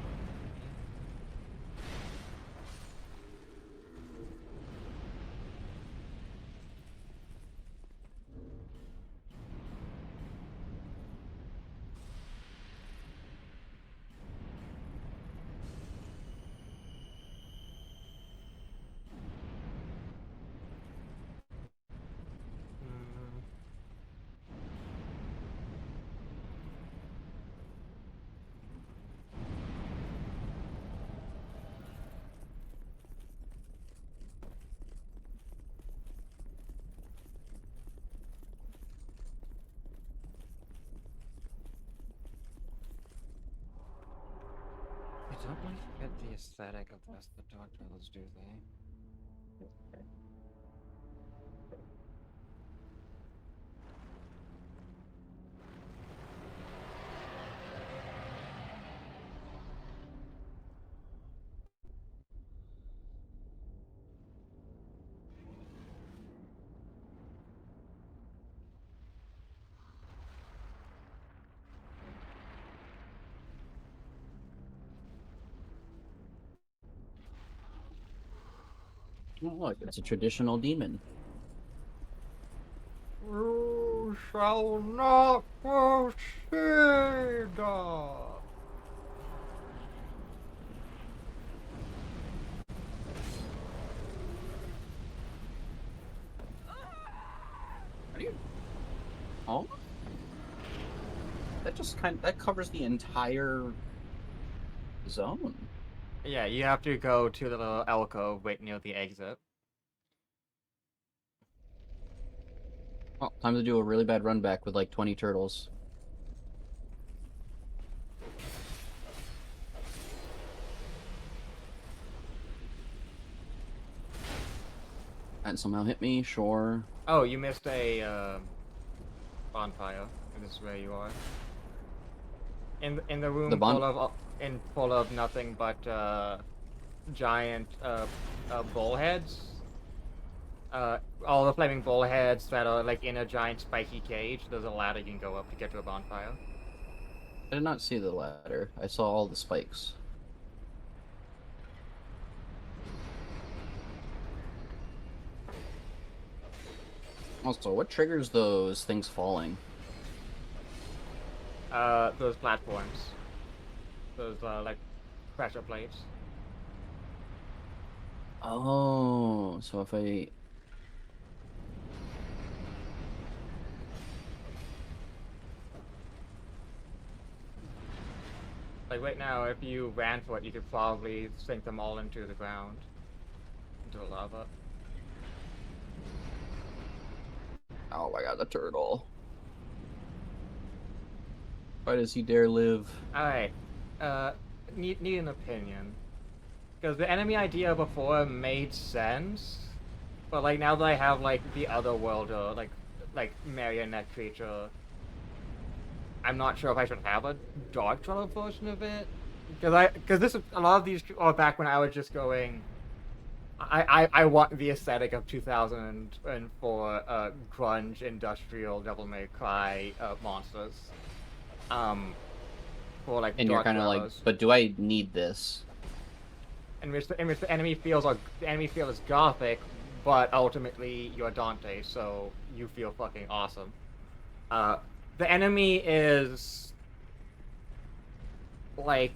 Hmm. They don't really fit the aesthetic of the rest of the Dark Trailers, do they? Oh, look, it's a traditional demon. You shall not proceed. Are you? Oh, that covers the entire zone. Yeah, you have to go to the little alcove right near the exit. Oh, time to do a really bad run back with like 20 turtles. And somehow hit me, sure. Oh, you missed a bonfire. This is where you are. In the room full of nothing but giant bullheads. All the flaming bullheads that are like in a giant spiky cage. There's a ladder you can go up to get to a bonfire. I did not see the ladder. I saw all the spikes. Also, what triggers those things falling? Those platforms. Those like pressure plates. Oh, so if I... Like right now, if you ran for it, you could probably sink them all into the ground, into the lava. Oh my god, the turtle. Why does he dare live? Alright, need an opinion. Because the enemy idea before made sense, but like now that I have like the other world or like marionette creature, I'm not sure if I should have a Dark Trailer version of it. Because this a lot of these are back when I was just going. I want the aesthetic of 2004 grunge industrial Devil May Cry monsters. For like And you're Dark kind of like, Trailers. but do I need this? In which the enemy feels gothic, but ultimately you're Dante, so you feel fucking awesome. The enemy is like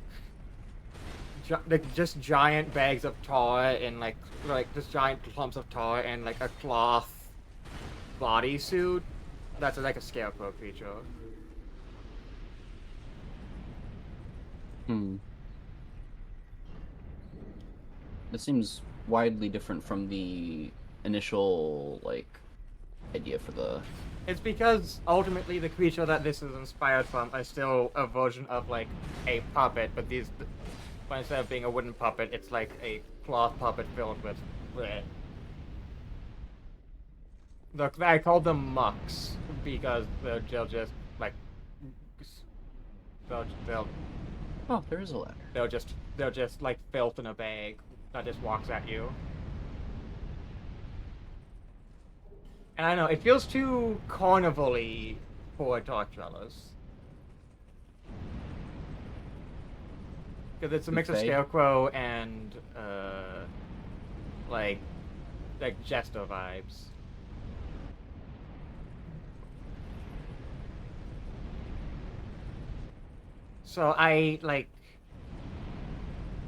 just giant bags of tar and like just giant clumps of tar and like a cloth bodysuit. That's like a scarecrow creature. This seems widely different from the initial, like, idea for the... It's because ultimately the creature that this is inspired from is still a version of like a puppet, but but instead of being a wooden puppet, it's like a cloth puppet filled with bleh. Look, I call them mucks because they'll just like they'll Oh, there is a ladder. they'll just like filth in a bag that just walks at you. And I know it feels too carnival-y for Dark Trailers. Because it's a mix of Okay. Scarecrow and like Jester vibes. So I like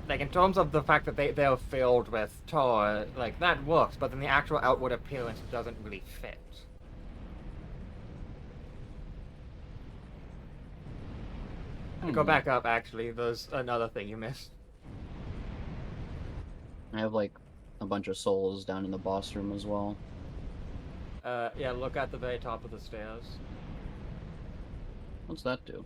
in terms of the fact that they're filled with tar, like that works, but then the actual outward appearance doesn't really fit. Go back up, actually. There's another thing you missed. I have like a bunch of souls down in the boss room as well. Yeah, look at the very top of the stairs. What's that do?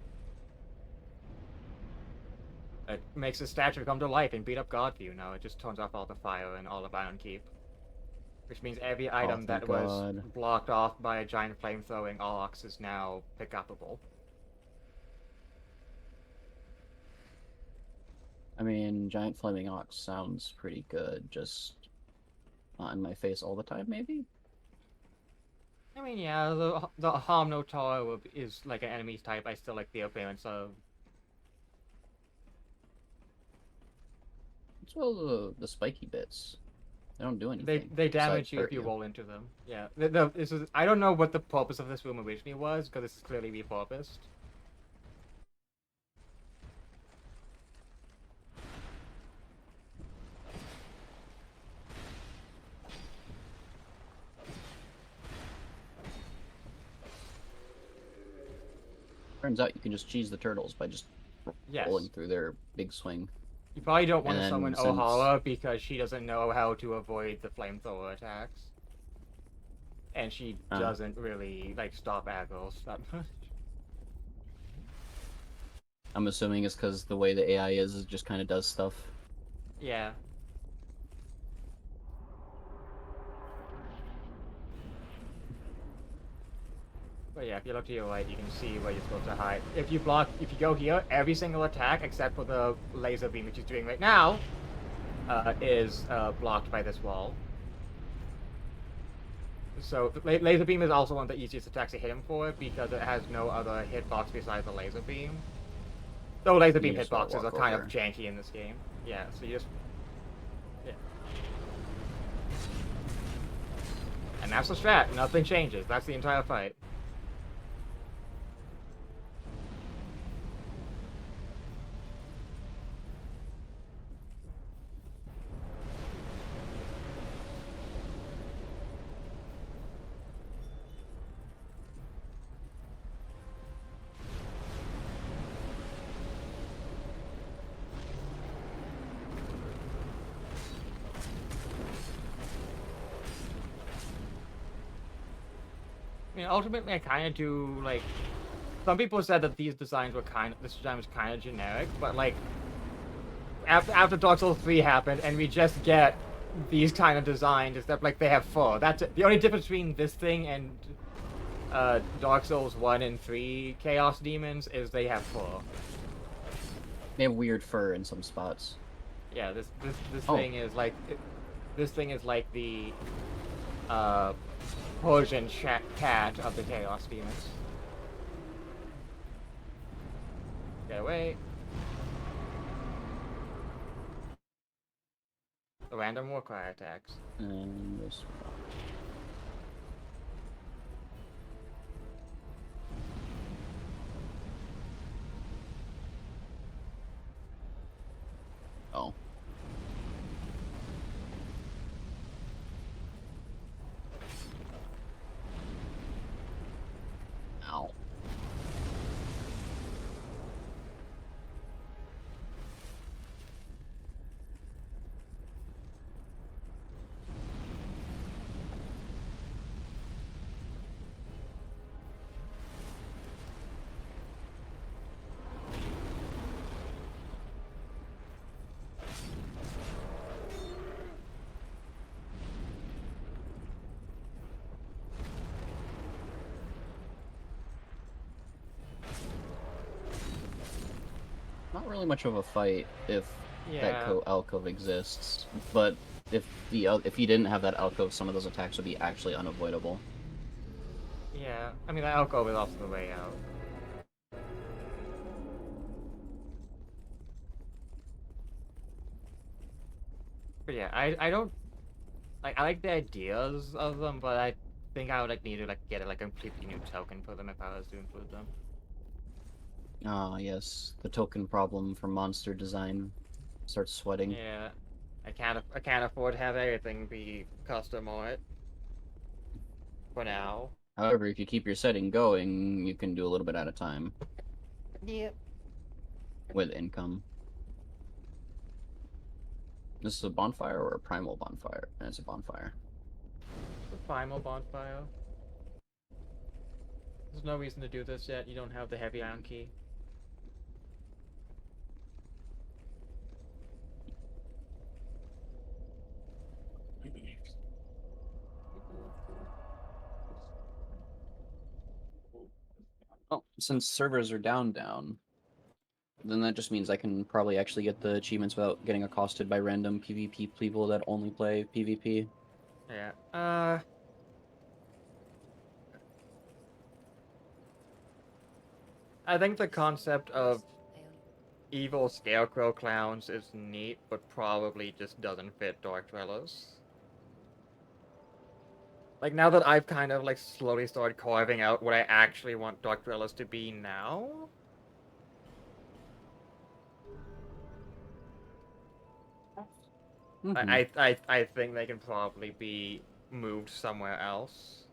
It makes the statue come to life and beat up God for you now. It just turns off all the fire and all of Iron Keep. Which means every item thank that was God. blocked off by a giant flame-throwing ox is now pick-upable. I mean, giant flaming ox sounds pretty good, just not in my face all the time, maybe? I mean, yeah, the harm no tar is like an enemy's type. I still like the appearance of. What's well the spiky bits? They don't do They anything. damage besides you if hurt you roll into them. Yeah. I don't know what the purpose of this room originally was, because this is clearly repurposed. Turns out you can just cheese the turtles by just Yes. rolling through their big swing. You probably don't want to And summon since- Ohala because she doesn't know how to avoid the flamethrower attacks. And she doesn't really, like, stop aggros that much. I'm assuming it's because the way the AI is, it just kind of does stuff. Yeah. But yeah, if you look to your right, you can see where you're supposed to hide. If you go here, every single attack, except for the laser beam, which is doing right now, is blocked by this wall. So, the laser beam is also one of the easiest attacks to hit him for, because it has no other hitbox besides the laser beam. Though laser beam just gotta hitboxes are walk kind over. of janky in this game. Yeah, so you just... Yeah. And that's the strat. Nothing changes. That's the entire fight. I mean, ultimately, I kind of do, like... Some people said that this design was kind of generic, but, like... After Dark Souls 3 happened, and we just get these kind of designs, except, like, they have fur. That's it. The only difference between this thing and Dark Souls 1 and 3 Chaos Demons is they have fur. They have weird fur in some spots. Yeah, this Oh. thing is like... This thing is like the... Persian cat of the Chaos Demons. Get away. The random Warcry attacks. And this one. Oh. Ow. Not really much of a fight if that Yeah. alcove exists, but if you didn't have that alcove, some of those attacks would be actually unavoidable. Yeah. I mean, the alcove is also the way out. But yeah, I don't like. I like the ideas of them, but I think I would like need to like get a completely new token for them if I was to include them. Ah, yes, the token problem for monster design starts sweating. Yeah, I can't afford to have everything be custom art for now. However, if you keep your setting going, you can do a little bit at a time Yep. with income. This is a bonfire or a primal bonfire? And it's a bonfire. The primal bonfire. There's no reason to do this yet. You don't have the heavy iron key. Oh, since servers are down, then that just means I can probably actually get the achievements without getting accosted by random PvP people that only play PvP. Yeah. I think the concept of evil scarecrow clowns is neat, but probably just doesn't fit Dark Dwellers. Like, now that I've kind of, like, slowly started carving out what I actually want Dark Dwellers to be now, Mhm. I think they can probably be moved somewhere else.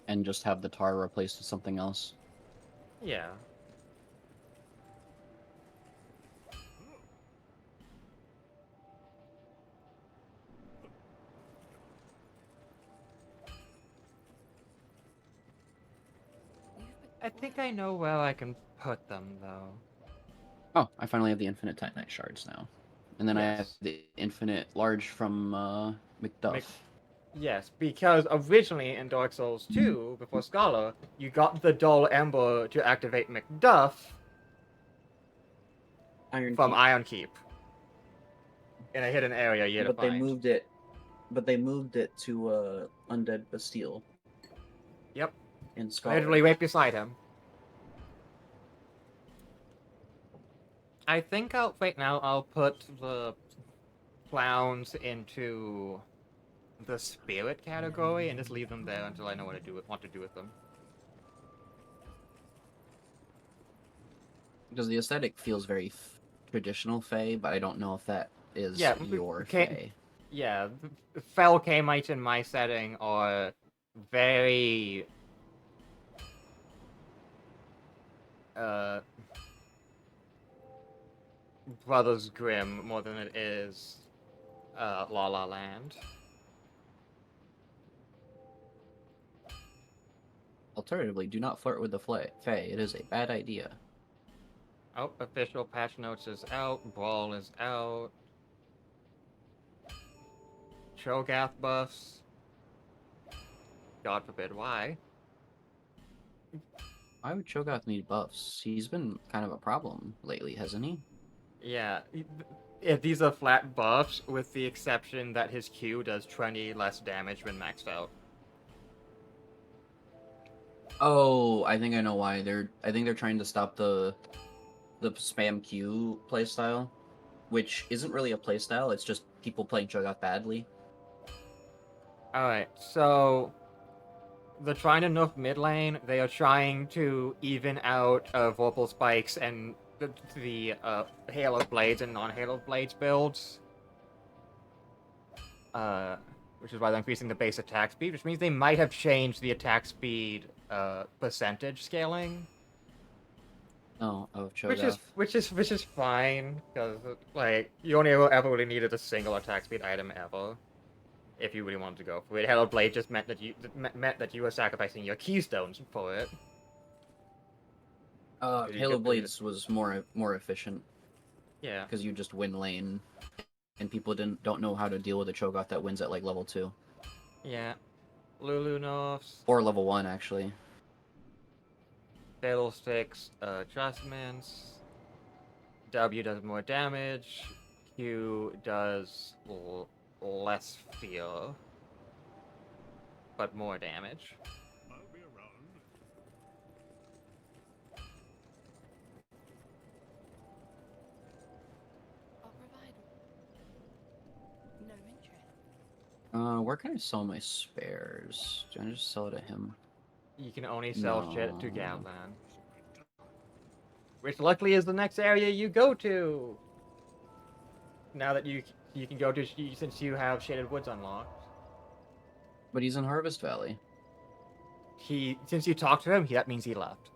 And just have the tar replaced with something else. Yeah. I think I know where I can put them, though. Oh, I finally have the infinite Titanite shards now. And then I have Yes. the infinite large from McDuff. Yes, because originally in Dark Souls 2, before Scholar, you got the Dull Ember to activate Macduff Iron from Keep. Iron Keep. In a hidden area you had to But they find. moved it. But they moved it to Undead Bastille Yep. in Scholar. Literally right beside him. I think right now I'll put the clowns into the spirit category and just leave them there until I know what to want to do with them. Because the aesthetic feels very traditional Fae, but I don't know if that is Yeah, your okay. Fae. Yeah, the Fel K-mites in my setting are very Brothers Grimm more than it is La La Land. Alternatively, do not flirt with the Fae. It is a bad idea. Oh, official patch notes is out. Brawl is out. Cho'Gath buffs. God forbid why. Why would Cho'Gath need buffs? He's been kind of a problem lately, hasn't he? Yeah, if these are flat buffs, with the exception that his Q does 20 less damage when maxed out. Oh, I think I know why. I think they're trying to stop the spam Q playstyle, which isn't really a playstyle. It's just people playing Cho'Gath badly. Alright, so they're trying to nerf mid lane. They are trying to even out Vorpal Spikes and the Halo Blades and non-Halo Blades builds. Which is why they're increasing the base attack speed, which means they might have changed the attack speed percentage scaling. Oh, of Cho'Gath. Which is fine, because like you only ever really needed a single attack speed item ever. If you really wanted to go for it, Halo Blade just meant that you were sacrificing your keystones for it. Halo Blades was more efficient Yeah. because you just win lane, and people don't know how to deal with a Cho'Gath that wins at like level 2 Yeah. Lulu nerfs. or level 1 actually. Fiddlesticks adjustments. W does more damage. Q does less fear, but more damage. I'll be around. I'll provide Where can I sell my spares? Do I just sell it to him? You can only sell shit to No. Gavlan. Which luckily is the next area you go to. Now that you can go to since you have Shaded Woods unlocked. But he's in Harvest Valley. Since you talked to him, that means he left.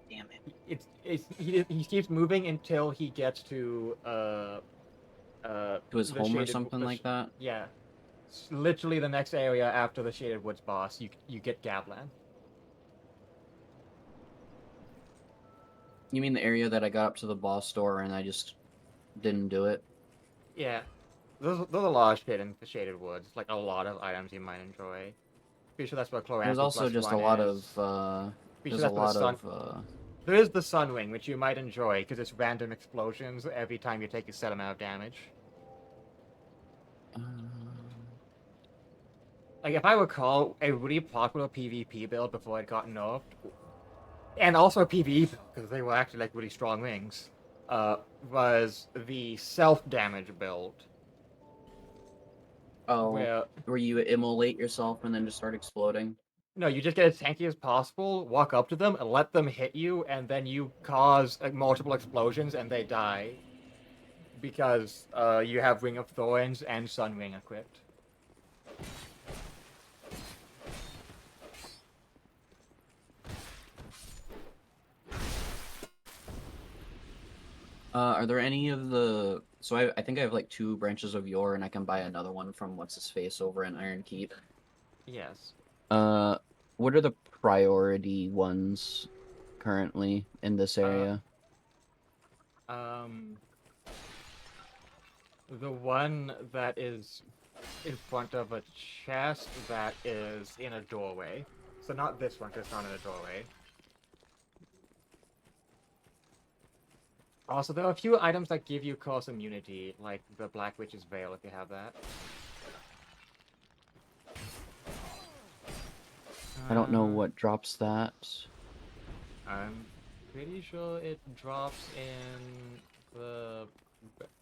Damn it. He keeps moving until he gets to To his the home or Shaded- something the like that? Yeah. It's literally the next area after the Shaded Woods boss, you get Gavlan. You mean the area that I got up to the boss door and I just didn't do it? Yeah. There's a lot of shit in the Shaded Woods. Like a lot of items you might enjoy. Pretty sure that's what Chloranthy There's also plus just a one lot is. of Pretty there's sure a that's what lot the of There is the Sunwing, which you might enjoy because it's random explosions every time you take a set amount of damage. uh, Like if I recall, a really popular PvP build before it got nerfed, and also a PvE build because they were actually like really strong wings, was the self-damage build. oh, Where where you immolate yourself and then just start exploding? no, you just get as tanky as possible, walk up to them, and let them hit you, and then you cause multiple explosions and they die. Because you have Ring of Thorns and Sun Ring equipped. Are there any of the... So I think I have like 2 branches of yore and I can buy another one from what's-his-face over in Iron Keep. Yes. What are the priority ones currently in this area? The one that is in front of a chest that is in a doorway. So not this one, 'cause it's not in a doorway. Also, there are a few items that give you curse immunity, like the Black Witch's Veil, if you have that. I don't know what drops that. I'm pretty sure it drops in the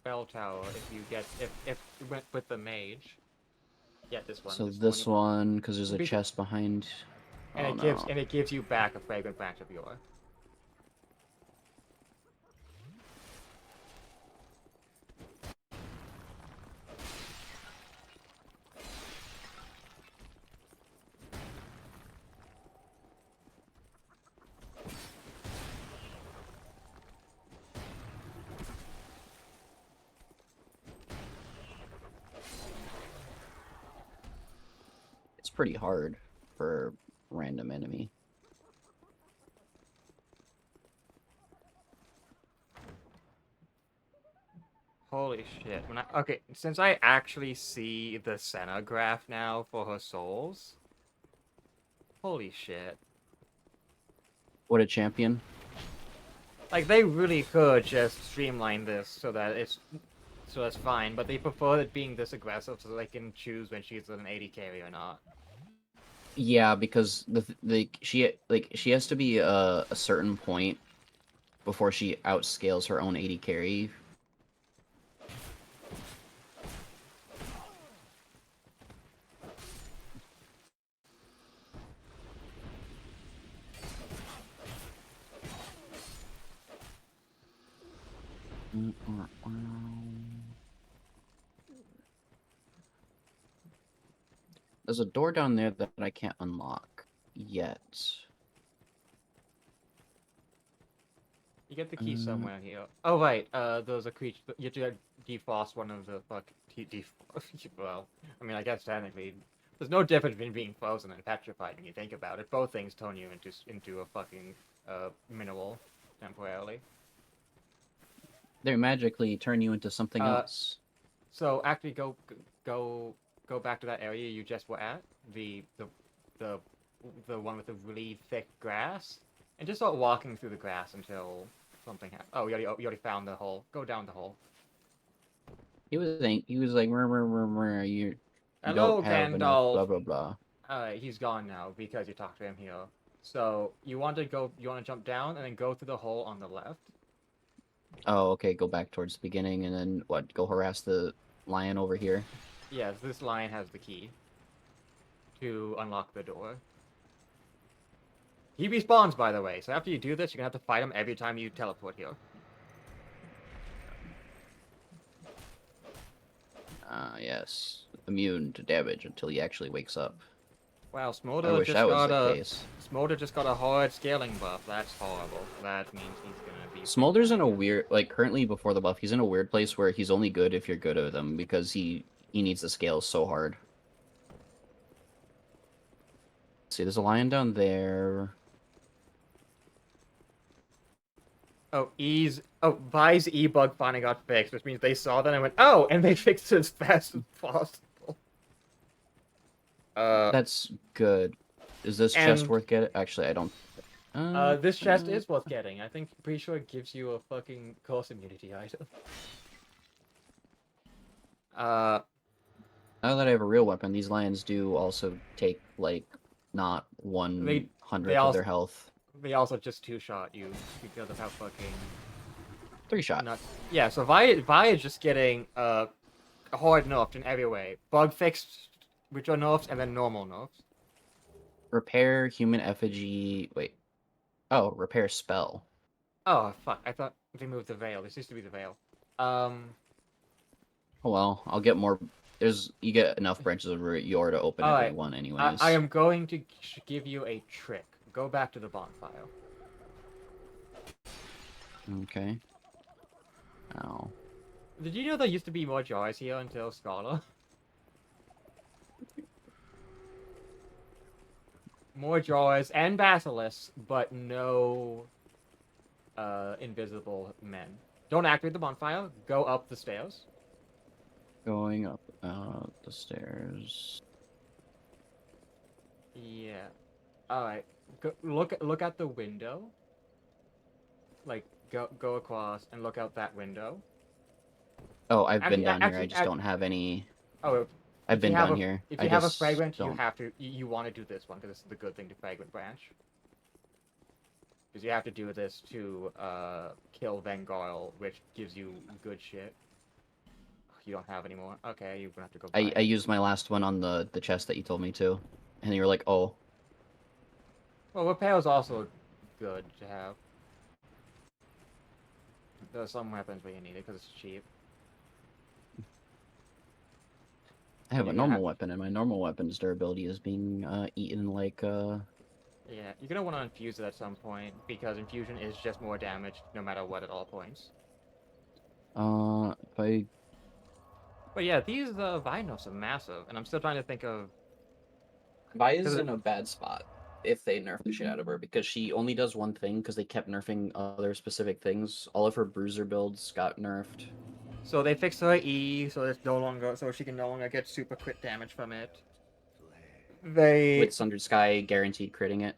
bell tower if you get if you went with the mage. Yeah, this one. So this one, because there's a Be- chest behind. And Oh, it gives you back a fragrant branch of yore. It's pretty hard for random enemy. Holy shit. Okay, since I actually see the Senna graph now for her souls. Holy shit. What a champion. Like they really could just streamline this so that's fine, but they prefer it being this aggressive so they can choose when she's an 80 carry or not. Yeah, because she has to be a certain point before she outscales her own 80 carry. There's a door down there that I can't unlock yet. You get the key somewhere here. Oh right, there's a creature. You have to defrost one of the well, I mean, I guess technically, there's no difference between being frozen and petrified when you think about it. Both things turn you into a fucking mineral temporarily. They magically turn you into something else. So actually, go back to that area you just were at, the one with the really thick grass, and just start walking through the grass until something happens. Oh, you already found the hole. Go down the hole. He was like, you Hello, don't have enough, Gandalf. blah blah blah. He's gone now because you talked to him here. So you want to jump down and then go through the hole on the left. Oh, okay, go back towards the beginning and then what? Go harass the lion over here. Yes, this lion has the key to unlock the door. He respawns, by the way, so after you do this, you're gonna have to fight him every time you teleport here. Yes. Immune to damage until he actually wakes up. Wow, I Smolder wish just that was got the a case. Smolder just got a hard scaling buff. That's horrible. That means he's gonna be. Smolder's in a weird, like, currently before the buff, he's in a weird place where he's only good if you're good with him, because he needs the scales so hard. See, there's a lion down there. Oh, Vi's E-bug finally got fixed, which means they saw that and went, oh, and they fixed it as fast as possible. That's good. Is this chest and- worth getting? Actually, I don't. This chest is worth getting. I think, pretty sure it gives you a fucking course immunity item. Now that I have a real weapon, these lions do also take, like, not 100 of also- their health. They also just two-shot you because of how fucking 3-shot. nuts. Yeah, so Vi is just getting hard nerfed in every way. Bug fixed, which are nerfs, and then normal nerfs. Repair human effigy. Wait. Oh, repair spell. Oh fuck! I thought they moved the veil. This used to be the veil. Oh well, I'll get more. You get enough branches of Yor to open every Alright, one, anyways. I am going to give you a trick. Go back to the bonfire. Okay. Ow. Did you know there used to be more jars here until Scholar? More jars and basilisks, but no invisible men. Don't activate the bonfire. Go up the stairs. Going up the stairs. Yeah. Alright. Look at the window. Like go across and look out that window. Oh, I've been down here. I actually, just don't have any. Oh, I've been down here. If I you have a just fragrant, you don't- have to. You want to do this one because this is the good thing to fragrant branch. Because you have to do this to kill Vengarl, which gives you good shit. You don't have any more. Okay, you're gonna have to go. I used my last one on the chest that you told me to, and you were like, "Oh, Well, repair is also good to have. There's some weapons where you need it because it's cheap. I have You're a gonna normal weapon, and my normal weapon's durability is being eaten like Yeah, you're gonna want to infuse it at some point because infusion is just more damage no matter what at all points. If I But yeah, these Vinos are massive, and I'm still trying to think of. Vi is Cause in a bad spot if they nerf the shit out of her because she only does one thing because they kept nerfing other specific things. All of her bruiser builds got nerfed. So they fixed her E, so it's no longer, so she can no longer get super crit damage from it. They With Sundered Sky guaranteed critting it.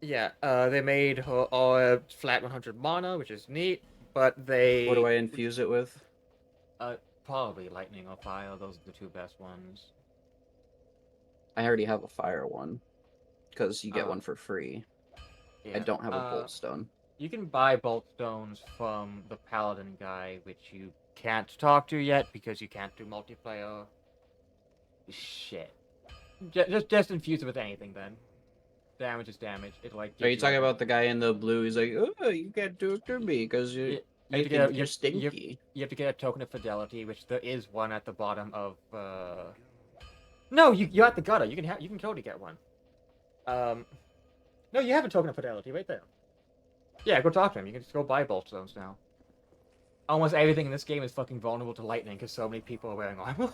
Yeah, they made her all flat 100 mana, which is neat, but they What do I infuse it with? probably lightning or fire. Those are the two best ones. I already have a fire one because you get Oh. one for free. Yeah. I don't have a bolt stone. You can buy bolt stones from the paladin guy, which you can't talk to yet because you can't do multiplayer. Shit. Just infuse it with anything then. Damage is damage. It like. Are you gives talking about the guy in the blue? He's like, "Oh, you can't do it to me because You you're have to get a- stinky." You have to get a token of fidelity, which there is one at the bottom of. No, you're at the gutter. You can totally get one. No, you have a token of fidelity right there. Yeah, go talk to him. You can just go buy bolt stones now. Almost everything in this game is fucking vulnerable to lightning because so many people are wearing armor.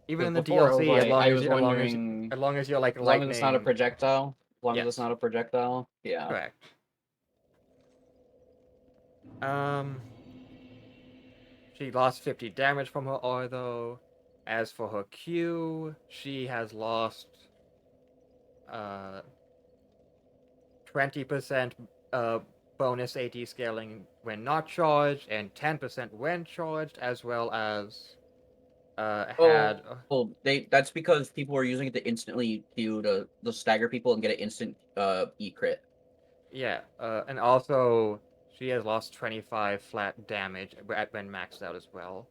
Even in the Before, I was DLC, like- as long I as was you- wondering- as long as you're like As long lightning. as it's not a projectile. As long as Yes. it's not a projectile. Yeah. Correct. She lost 50 damage from her R though. As for her Q, she has lost 20% bonus AD scaling when not charged and 10% when charged, as well as had Well, that's because people were using it to instantly do the stagger people and get an instant E crit. yeah, and also She has lost 25 flat damage when maxed out as well.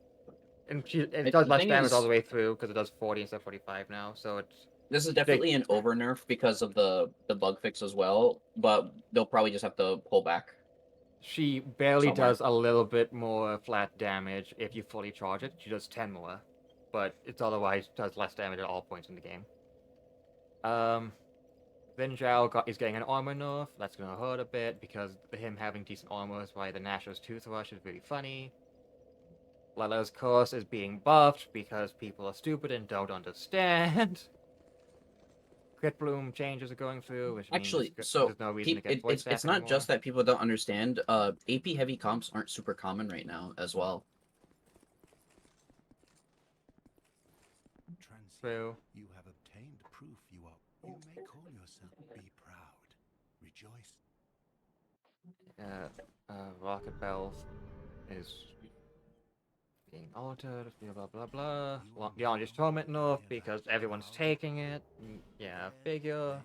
And it The does less thing damage all is- the way through because it does 40 instead of 45 now, so it's This is definitely an over nerf because of the bug fix as well, but they'll probably just have to pull back. she barely Somewhere. does a little bit more flat damage if you fully charge it. She does 10 more, but it's otherwise does less damage at all points in the game. Then Zhao is getting an armor nerf. That's gonna hurt a bit because him having decent armor is why the Nashor's Tooth Rush is really funny. Lela's Curse is being buffed because people are stupid and don't understand. Crit Bloom changes are going through, which Actually, means so there's no reason to get voice it's stack not anymore. just that people don't understand. AP heavy comps aren't super common right now as well. Transient, True. you have obtained proof you are. You may call yourself. Be proud. Rejoice. Rocket Bell is being altered, blah blah blah blah. Beyond Torment nerf because everyone's taking it. Yeah, figure.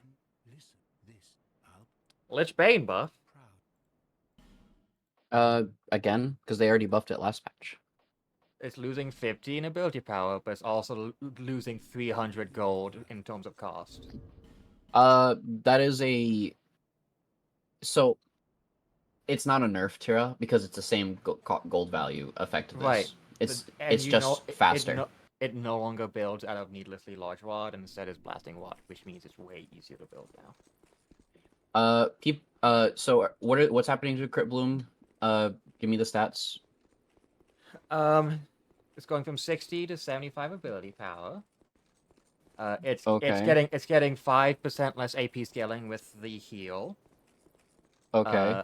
Listen, this. I'll Lich Bane buff. proud. Again, because they already buffed it last patch. It's losing 50 in ability power, but it's also losing 300 gold in terms of cost. That is a. So, it's not a nerf Tira because it's the same gold value effectiveness. Right. It's And it's you just know, faster. It no longer builds out of needlessly large wad, and instead is blasting wad, which means it's way easier to build now. So what's happening to Crit Bloom? Give me the stats. It's going from 60 to 75 ability power. It's Okay. getting 5% less AP scaling with the heal. Okay.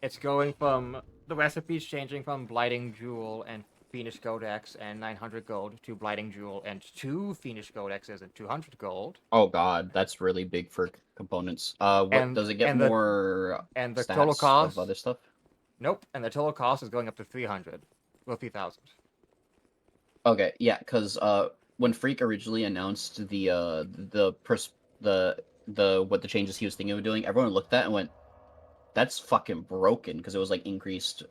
It's going from the recipe's changing from Blighting Jewel and Fiendish Codex and 900 gold to Blighting Jewel and 2 Fiendish Codexes and 200 gold. Oh god, that's really big for components. What does it get more the stats total cost? of other stuff? Nope, and the total cost is going up to 300. Well, 3,000. Okay, yeah, because when Freak originally announced the what the changes he was thinking of doing, everyone looked at it and went, "That's fucking broken," because it was like increased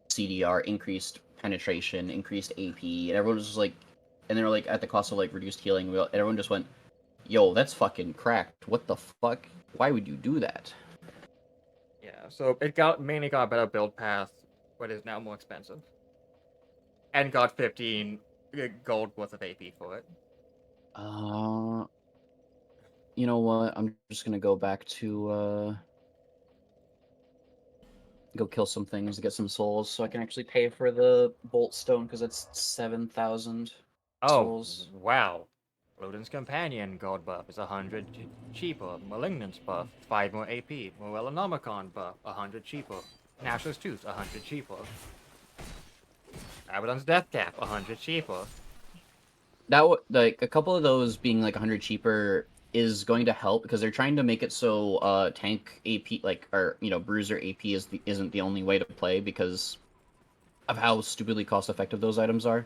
CDR, increased penetration, increased AP, and everyone was just like, and they were like at the cost of like reduced healing. And everyone just went, "Yo, that's fucking cracked. What the fuck? Why would you do that?" Yeah, so it mainly got a better build path, but is now more expensive. And got 15 gold worth of AP for it. You know what? I'm just gonna go back to go kill some things to get some souls, so I can actually pay for the bolt stone because it's 7,000 souls. Wow. Odin's Companion gold buff is 100 cheaper. Malignance buff, 5 more AP. Morellonomicon buff, 100 cheaper. Nashor's Tooth, 100 cheaper. Abaddon's Death Cap, 100 cheaper. Like a couple of those being like 100 cheaper is going to help because they're trying to make it so tank AP or bruiser AP isn't the only way to play because of how stupidly cost effective those items are.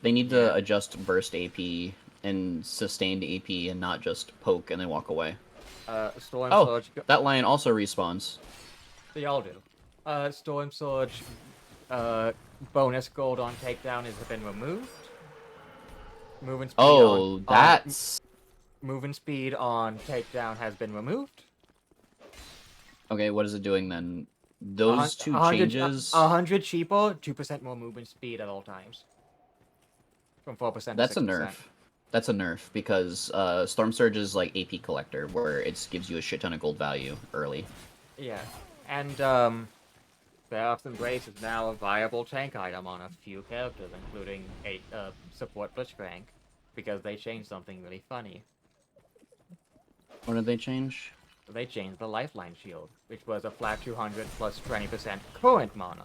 They need to adjust burst AP and sustained AP and not just poke and then walk away. Storm Oh, Surge. that lion also respawns. They all do. Storm Surge bonus gold on takedown has been removed. Movement speed movement speed on takedown has been removed. Okay, what is it doing then? Those two 100, changes. 100 cheaper, 2% more movement speed at all times. From 4% to 6%. That's a nerf. That's a nerf because Storm Surge is like AP collector, where it gives you a shit ton of gold value early. Yeah, and Serap's Embrace is now a viable tank item on a few characters, including a support Blitzcrank, because they changed something really funny. What did they change? They changed the Lifeline Shield, which was a flat 200 plus 20% current mana.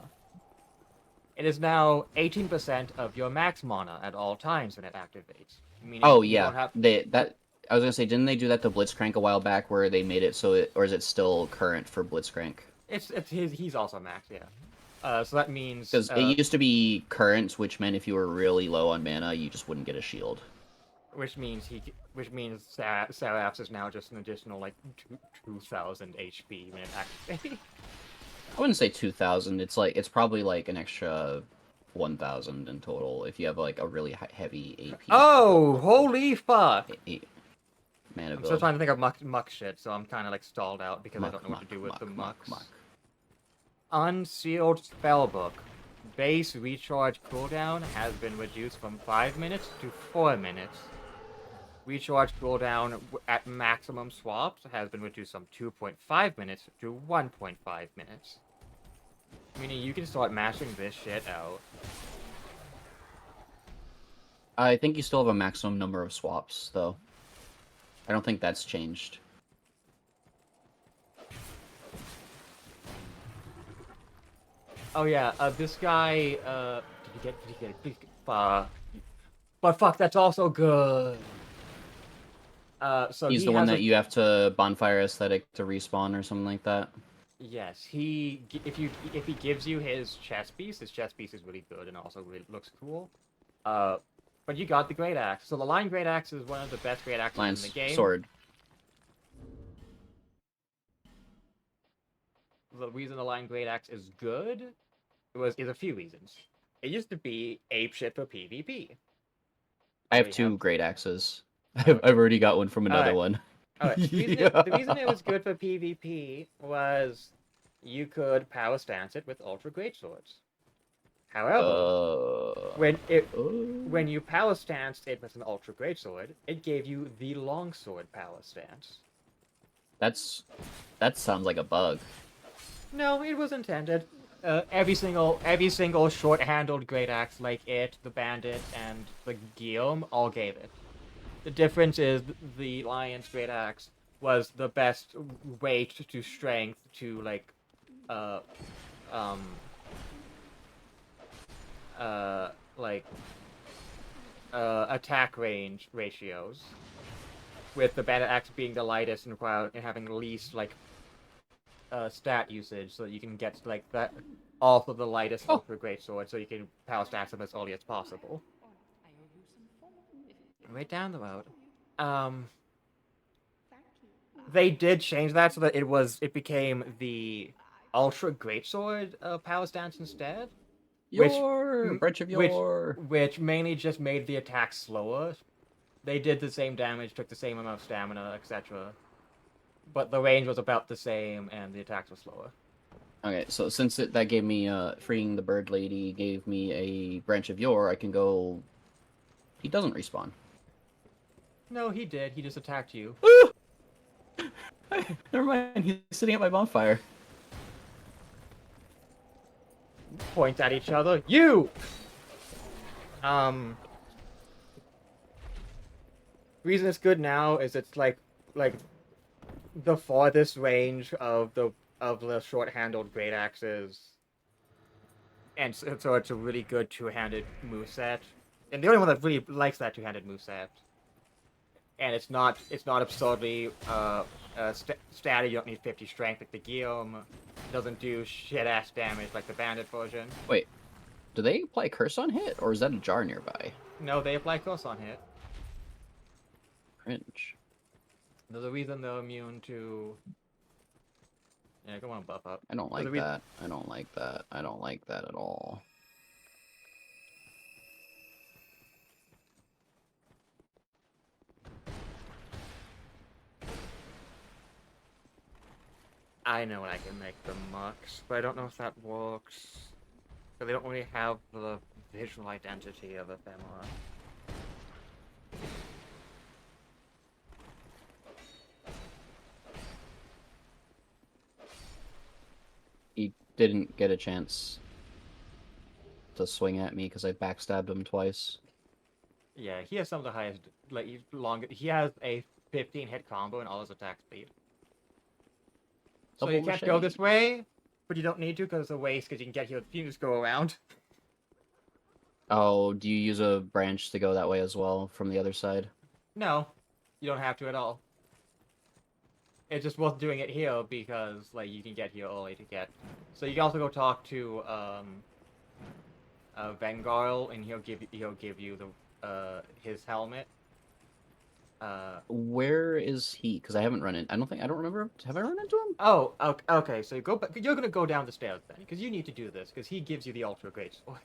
It is now 18% of your max mana at all times when it activates. Oh yeah, I was gonna say, didn't they do that to Blitzcrank a while back, where they made it so or is it still current for Blitzcrank? He's also max, yeah. So that means because it used to be current, which meant if you were really low on mana, you just wouldn't get a shield. which means Seraph's is now just an additional like 2,000 HP when it activates. I wouldn't say 2,000. It's probably like an extra 1,000 in total if you have like a really heavy AP. Oh, holy fuck! Mana I'm build. still trying to think of muck shit, so I'm kind of like stalled out because I Muck, don't know what to do with the muck, mucks. muck. Unsealed Spellbook. Base recharge cooldown has been reduced from 5 minutes to 4 minutes. Recharge cooldown at maximum swaps has been reduced from 2.5 minutes to 1.5 minutes. Meaning you can start mashing this shit out. I think you still have a maximum number of swaps, though. I don't think that's changed. Oh yeah, this guy, did he get it? But fuck, that's also good. So He's he the one has that you have to bonfire aesthetic to respawn or something like that. Yes, if he gives you his chest piece is really good and also really looks cool. But you got the Great Axe. So the Lion Great Axe is one of the best Great Axes Lion's in the game. sword. The reason the Lion Great Axe is good is a few reasons. It used to be apeshit for PvP. I have We two have- great axes. Okay. I've already got one from another Alright. one. Alright, Yeah. the reason it was good for PvP was you could power stance it with Ultra Greatswords. However, when you power stanced it with an Ultra Greatsword, it gave you the Longsword power stance. That sounds like a bug. No, it was intended. Every single short-handled great axe like it, the Bandit, and the Guillaume all gave it. The difference is the Lion's great axe was the best weight to strength to like, attack range ratios. With the Bandit axe being the lightest and having the least like stat usage, so that you can get like that off of the lightest Ultra Greatsword, so you can power stats them as early as possible. Right down the road. They did change that so that it became the Ultra Greatsword power stance instead. Branch of Yore. Which mainly just made the attack slower. They did the same damage, took the same amount of stamina, etc. But the range was about the same, and the attacks were slower. Okay, so since that gave me freeing the bird lady gave me a branch of yore, I can go. He doesn't respawn. No, he did. He just attacked you. Never mind. He's sitting at my bonfire. Point at each other. You. Reason it's good now is it's like the farthest range of the short-handled great axes, and so it's a really good two-handed moveset, and the only one that really likes that two-handed moveset. And it's not absurdly statty. You don't need 50 strength like the Guillaume. It doesn't do shit-ass damage like the Bandit version. Wait, do they apply curse on hit, or is that a jar nearby? No, they apply curse on hit. Cringe. There's a reason they're immune to... Yeah, come on, buff up. I don't like that. I don't like that. I don't like that at all. I know I can make the mucks, but I don't know if that works. Because they don't really have the visual identity of ephemera. He didn't get a chance to swing at me because I backstabbed him twice. Yeah, he has some of the highest, like, he has a 15 hit combo and all his attack speed. So you can't go this way, but you don't need to because it's a waste because you can get here if you just go around. Oh, do you use a branch to go that way as well from the other side? No, you don't have to at all. It's just worth doing it here because, like, you can get here early to get. So you can also go talk to Vengarl, and he'll give you the his helmet. Where is he? Because I haven't run in. I don't remember him. Have I run into him? Oh, okay. So you go back. You're gonna go down the stairs then, because you need to do this, because he gives you the ultra great sword.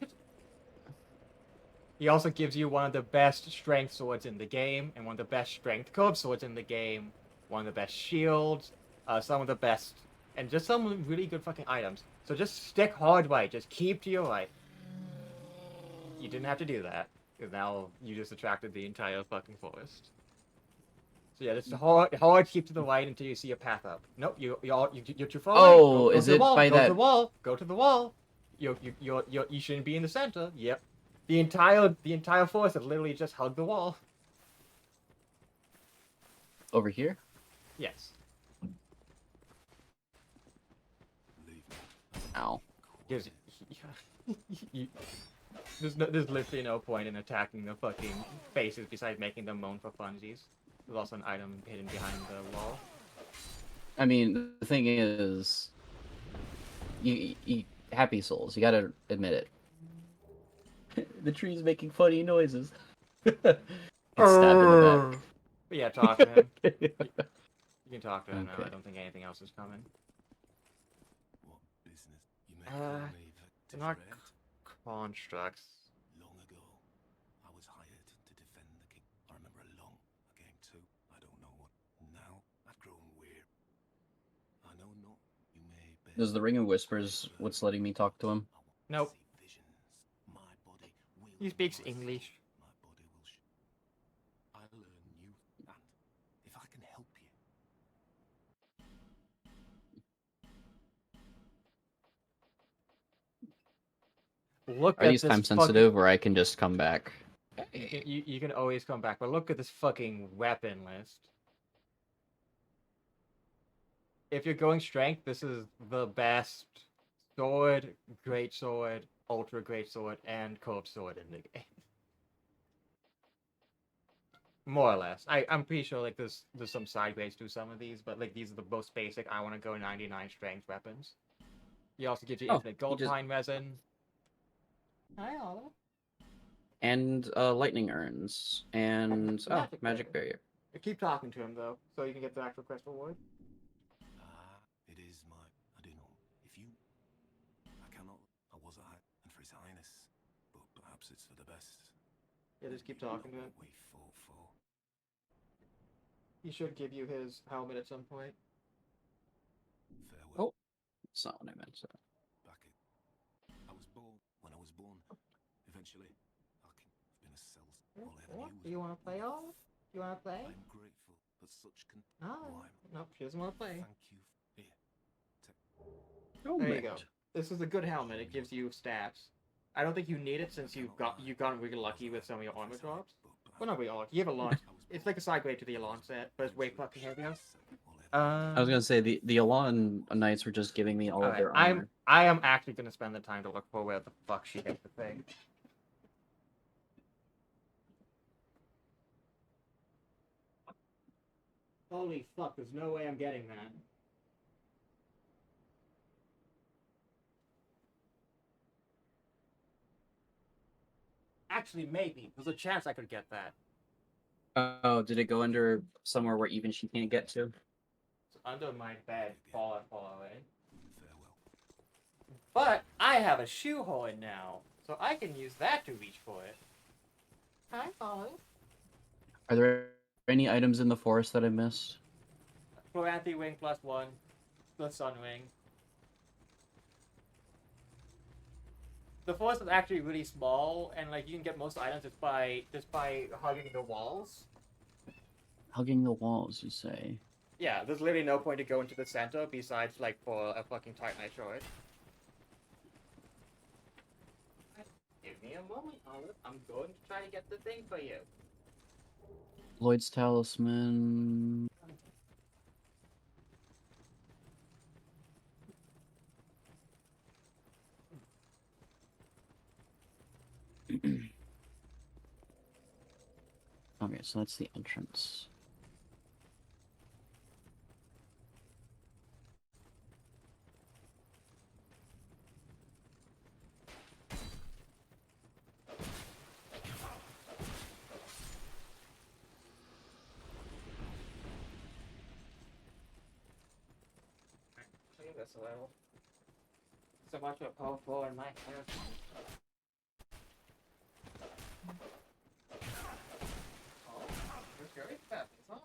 He also gives you one of the best strength swords in the game, and one of the best strength curve swords in the game, one of the best shields, some of the best, and just some really good fucking items. So just stick hard right. Just keep to your right. You didn't have to do that, because now you just attracted the entire fucking forest. So yeah, it's hard to keep to the right until you see a path up. Nope, you're too far away. Oh, Go is to the it wall, by go to that? the wall, go to the wall. You shouldn't be in the center. Yep. The entire forest has literally just hugged the wall. Over here? Yes. Ow. Gives you, there's literally no point in attacking the fucking faces besides making them moan for funsies. There's also an item hidden behind the wall. I mean, the thing is, you happy souls. You gotta admit it. The tree's making funny noises. Get stabbed in the But yeah, talk to him. back. You can talk to him now. Okay. I don't think anything else is coming. What business you may call me the Not Tiferet? constructs. Long ago, I was hired to defend the king. I remember a game too. I don't know what. Now I've grown weird. I know not. You may bear. Does the Ring of Whispers what's letting me talk to him? Nope. See visions. My body will He speaks rise. English. My body will. I'll learn you, and if I can help you. Look Are at these this time fucking- sensitive, or I can just come back? You can always come back, but look at this fucking weapon list. If you're going strength, this is the best sword, great sword, ultra great sword, and curved sword in the game. More or less. I'm pretty sure like there's some side grades to some of these, but like these are the most basic. I want to go 99 strength weapons. He also gives you Oh, infinite gold he just- pine resin. Hi, Oliver. And lightning urns and magic barrier. Keep talking to him though, so you can get the actual quest reward. It is my. I do know. If you. I cannot. I was a high. And for his highness. But perhaps it's for the best. Yeah, just keep talking to him. What we fought for. He should give you his helmet at some point. Farewell. Oh. That's not what I meant. So. Back it. I was born. When I was born. Eventually. I've been a cells. All I ever What? knew was. Do you want to play all? You want to play? I'm grateful for such No, why? no, she doesn't want to play. Thank you. Here. There you go. This is a good helmet. It gives you stats. I don't think you need it since you got really lucky with some of your armor drops. Well, not really lucky. You have a launch. It's like a side grade to the Elan set, but it's way fucking heavier. I was gonna say the Elan Knights were just giving me all of their armor. I am actually gonna spend the time to look for where the fuck she hit the thing. Holy fuck! There's no way I'm getting that. Actually, maybe. There's a chance I could get that. Oh, did it go under somewhere where even she can't get to? It's under my bed, far away. Farewell. But I have a shoehorn now, so I can use that to reach for it. Hi, Ollie. Are there any items in the forest that I missed? Chloranthy wing +1, the sun wing. The forest is actually really small, and like you can get most items just by hugging the walls. Hugging the walls, you say? Yeah, there's literally no point to go into the center besides like for a fucking Titanite short. Give me a moment, Olive. I'm going to try to get the thing for you. Lloyd's talisman. Okay, so that's the entrance. this a little. So much for powerful in my head. Oh, there's very fast. It's on.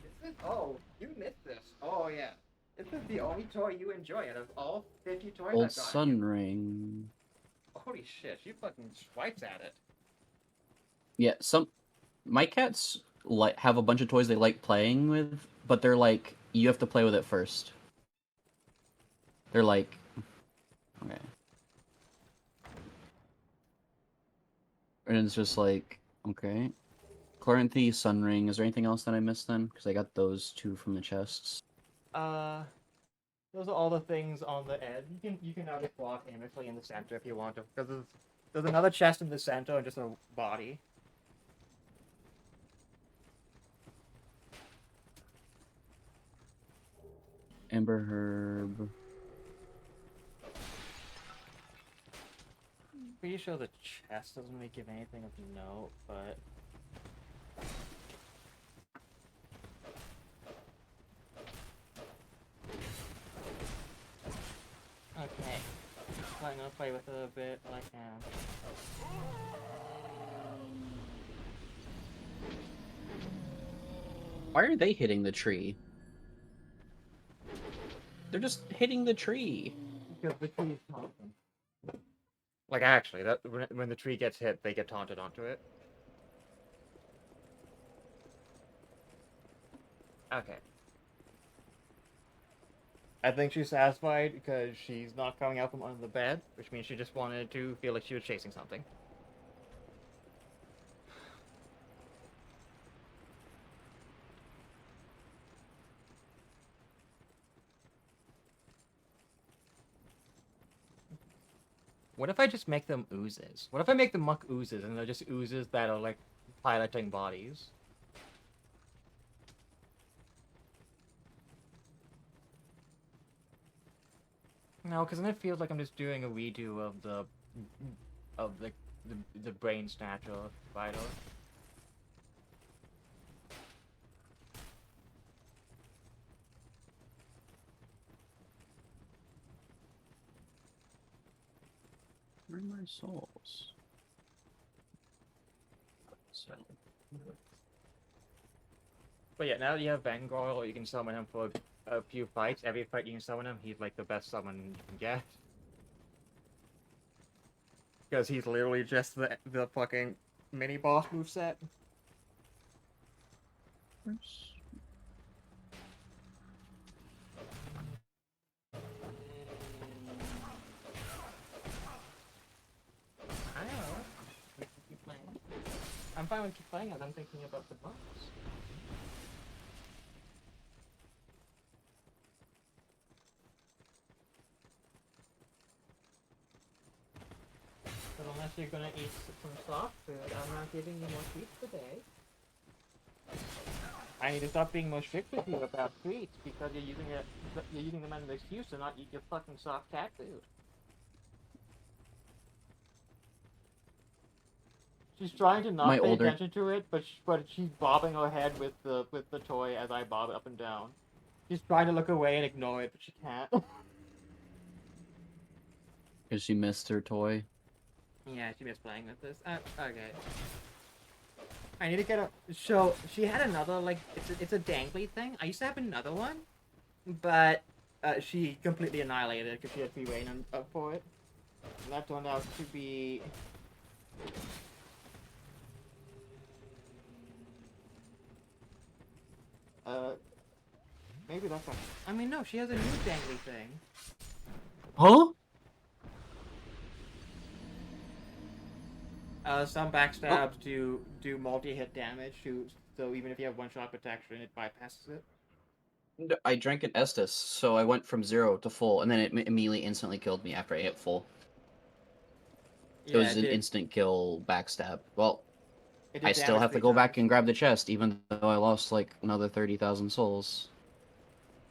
This is, oh, you missed this. Oh yeah. This is the only toy you enjoy out of all 50 toys Old I've got. sun ring. Holy shit, she fucking swipes at it. Yeah, my cats like have a bunch of toys they like playing with, but they're like you have to play with it first. They're like, okay, and it's just like, okay. Chloranthy, sun ring. Is there anything else that I missed then? Because I got those two from the chests. Those are all the things on the edge. You can now just walk aimlessly in the center if you want to, because there's another chest in the center and just a body. Amber herb. Pretty sure the chest doesn't really give anything of note, but okay. I'm gonna play with it a bit while I can. Why are they hitting the tree? They're just hitting the tree. Because the tree's taunting. Like actually, that when the tree gets hit, they get taunted onto it. Okay. I think she's satisfied because she's not coming out from under the bed, which means she just wanted to feel like she was chasing something. What if I just make them oozes? What if I make them muck oozes and they're just oozes that are like piloting bodies? No, because then it feels like I'm just doing a redo of the brain snatcher vital. Where are my souls? But yeah, now that you have Vanguard, you can summon him for a few fights. Every fight you can summon him, he's like the best summon you can get. Because he's literally just the fucking mini boss moveset. I don't know. We can keep playing. I'm fine with keep playing as I'm thinking about the boss. But unless you're gonna eat some soft food, I'm not giving you more treats today. I need to stop being more strict with you about treats because you're using them as an excuse to not eat your fucking soft cat food. She's trying to not pay attention to it, but she's bobbing her head with the toy as I bob it up and down. She's trying to look away and ignore it, but she can't. Because she missed her toy. Yeah, she missed playing with this. Okay. I need to get a. So she had another like it's a dangly thing. I used to have another one, but she completely annihilated it because she had free reign up for it. And that turned out to be. Maybe that's not. I mean, no, she has a new dangly thing. Huh? Some backstabs do multi-hit damage, so even if you have one-shot protection, it bypasses it. I drank an Estus, so I went from 0 to full, and then it immediately instantly killed me after I hit full. Yeah, it was an instant kill backstab. Well, it I still have to go back and grab the chest, even though I lost like another 30,000 souls.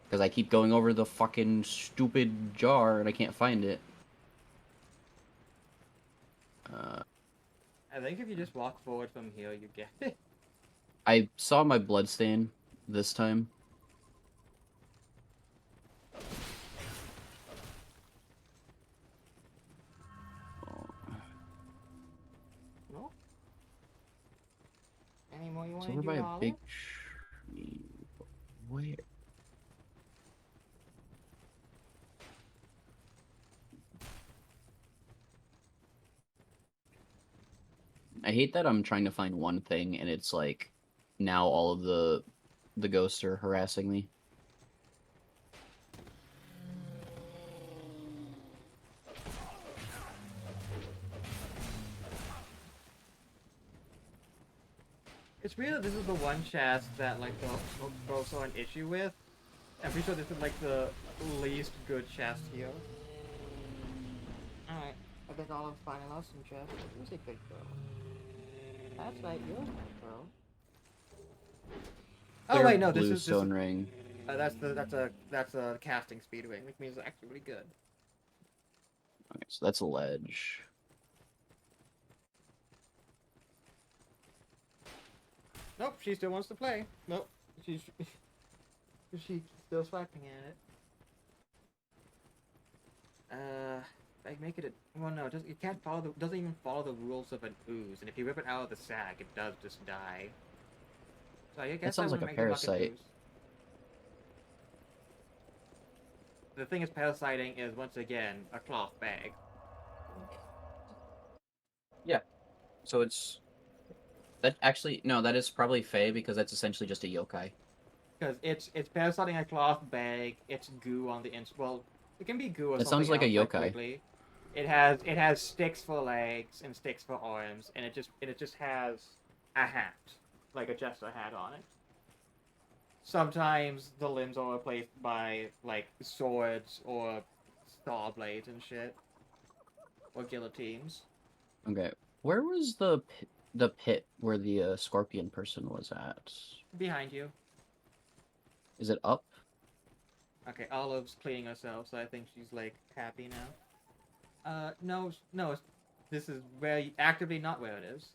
Because I keep going over the fucking stupid jar and I can't find it. I think if you just walk forward from here, you get it. I saw my bloodstain this time. It's over by a big tree. Where? I hate that I'm trying to find one thing and it's like now all of the ghosts are harassing me. It's weird that this is the one chest that like the folks saw an issue with. I'm pretty sure this is like the least good chest here. Alright, I think all of final awesome chest. Who's a good girl? That's right, you're a good girl. Oh Clear wait, no, blue this is stone ring. that's a casting speed ring, which means it's actually really good. Okay, so that's a ledge. Nope, she still wants to play. Nope, she's still swiping at it. Like make it a well, no, it can't follow the doesn't even follow the rules of an ooze, and if you rip it out of the sack, it does just die. So I guess sounds I like a wanna make the bucket parasite. ooze. The thing is, parasiting is once again a cloth bag. Yeah. So it's that actually no, that is probably Fey because that's essentially just a yokai. Because it's parasiting a cloth bag. It's goo on the inside. Well, it can be goo or That something sounds like a else, yokai. quickly. It has sticks for legs and sticks for arms, and it just has a hat, like a jester hat on it. Sometimes the limbs are replaced by like swords or saw blades and shit, or guillotines. Okay. Where was the pit where the scorpion person was at? Behind you. Is it up? Okay, Olive's cleaning herself, so I think she's like happy now. No, this is actively not where it is.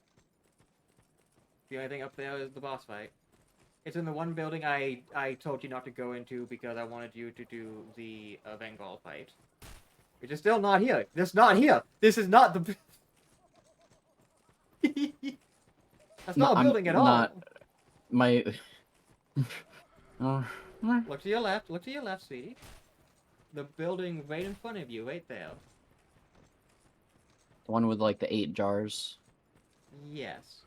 The only thing up there is the boss fight. It's in the one building I told you not to go into because I wanted you to do the Bengal fight. Which is still not here. It's not here. This is not the. That's not a building at all. Not my. Look to your left. Look to your left, sweetie. The building right in front of you, right there. The one with like the 8 jars. Yes.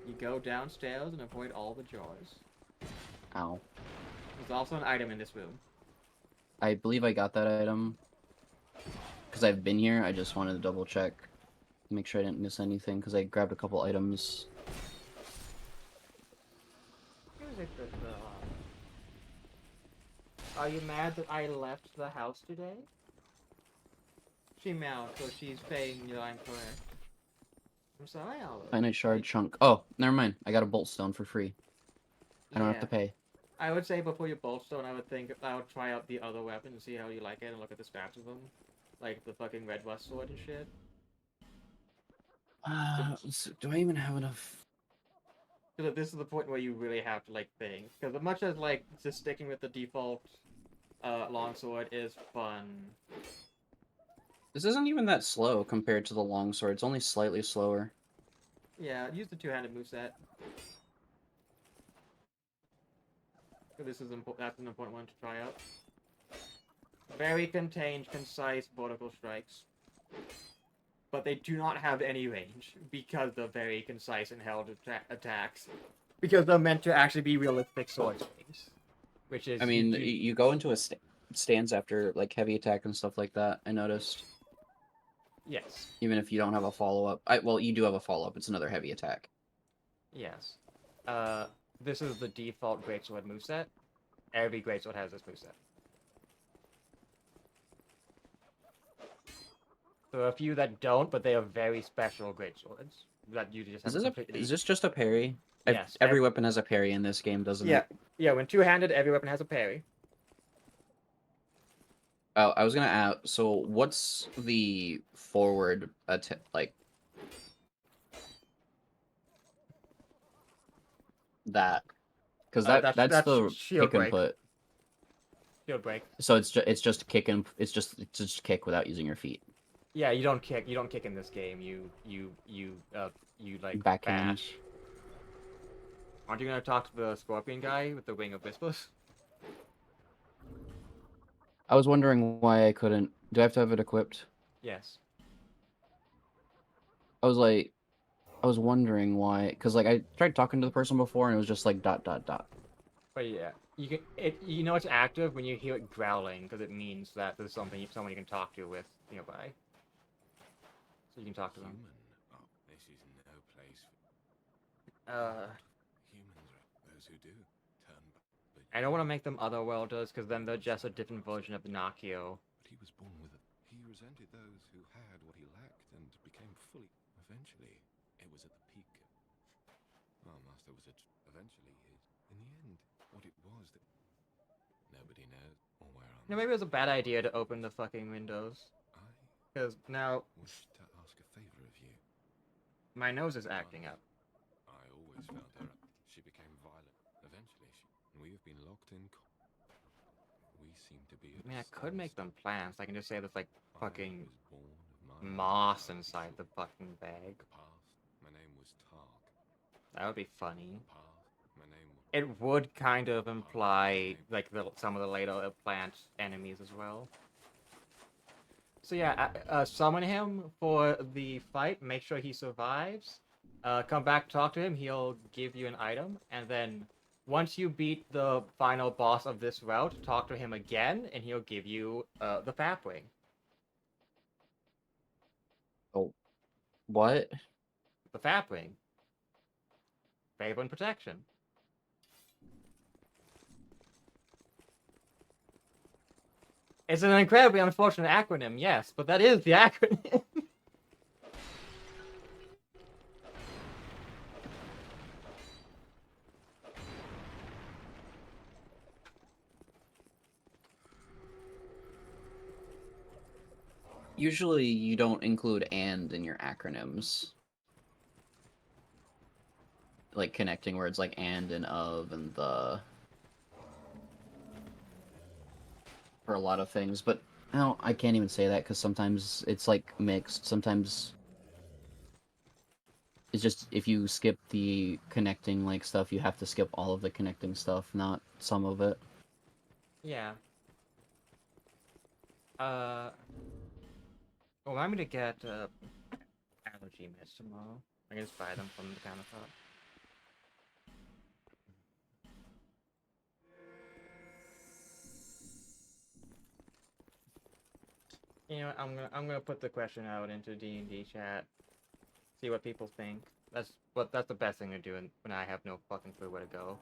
You go downstairs and avoid all the jars. Ow. There's also an item in this room. I believe I got that item. Because I've been here, I just wanted to double check. Make sure I didn't miss anything, because I grabbed a couple items. Here's a good girl. Are you mad that I left the house today? She meowed, so she's saying I'm correct. I'm sorry, Olive. Finite shard chunk. Oh, never mind. I got a bolt stone for free. I don't have to pay. I would say before you bolt stone, I would try out the other weapon and see how you like it and look at the stats of them. Like the fucking red rust sword and shit. Do I even have enough? Because this is the point where you really have to like think. Because as much as like just sticking with the default longsword is fun. This isn't even that slow compared to the longsword. It's only slightly slower. Yeah, use the two-handed moveset. This is that's an important one to try out. Very contained, concise vertical strikes. But they do not have any range because they're very concise and held attacks. Because they're meant to actually be realistic sword swings. Which is... I mean, you go into a stance after like heavy attack and stuff like that, I noticed. Yes. Even if you don't have a follow-up. Well, you do have a follow-up. It's another heavy attack. Yes. This is the default greatsword moveset. Every greatsword has this moveset. There are a few that don't, but they are very special greatswords. That you just have Is this just a parry? Yes. Every weapon has a parry in this game, doesn't it? Yeah, when two-handed, every weapon has a parry. Oh, I was gonna ask, so what's the forward attack, like... That. Because that's the shield kick and break. put. Shield break. So it's just kick and... It's just kick without using your feet. Yeah, you don't kick in this game. You like Backhand. bash. Aren't you gonna talk to the scorpion guy with the wing of whispers? I was wondering why I couldn't. Do I have to have it equipped? Yes. I was like, I was wondering why, because like I tried talking to the person before and it was just like dot dot dot. But yeah, you know it's active when you hear it growling because it means that there's someone you can talk to with nearby. So you can talk to them. Human. Oh, this is no place for Uh, humans are those who do turn back. But I don't want to make them otherworlders because then they're just a different version of the Nakio. But he was born with it. He resented those who had what he lacked and became fully. Eventually, it was at the peak. Well, Master was at. Eventually, in the end, what it was that nobody knows or where I'm. You know, maybe it was a bad idea to open the fucking windows. I Because now wish to ask a favor of you. my nose is acting up. I always found her. She became violent. Eventually, we have been locked in. We seem to be. I mean, I could make them plants. I can just say there's like fucking I was born of my moss inside the fucking bag. past. My name was Tark. That would be funny. Past. My name was. It would kind of imply like some of the later plant enemies as well. So yeah, summon him for the fight. Make sure he survives. Come back, talk to him. He'll give you an item, and then once you beat the final boss of this route, talk to him again, and he'll give you the Fapwing. Oh, what? The Fapwing. Favor and protection. It's an incredibly unfortunate acronym, yes, but that is the acronym. Usually you don't include and in your acronyms. Like connecting words like and of and the. For a lot of things, but I can't even say that because sometimes it's like mixed. Sometimes it's just if you skip the connecting like stuff, you have to skip all of the connecting stuff, not some of it. Yeah. Remind me to get allergy meds tomorrow. I can just buy them from the counter shop. You know what, I'm gonna put the question out into D&D chat. See what people think. That's the best thing to do when I have no fucking clue where to go.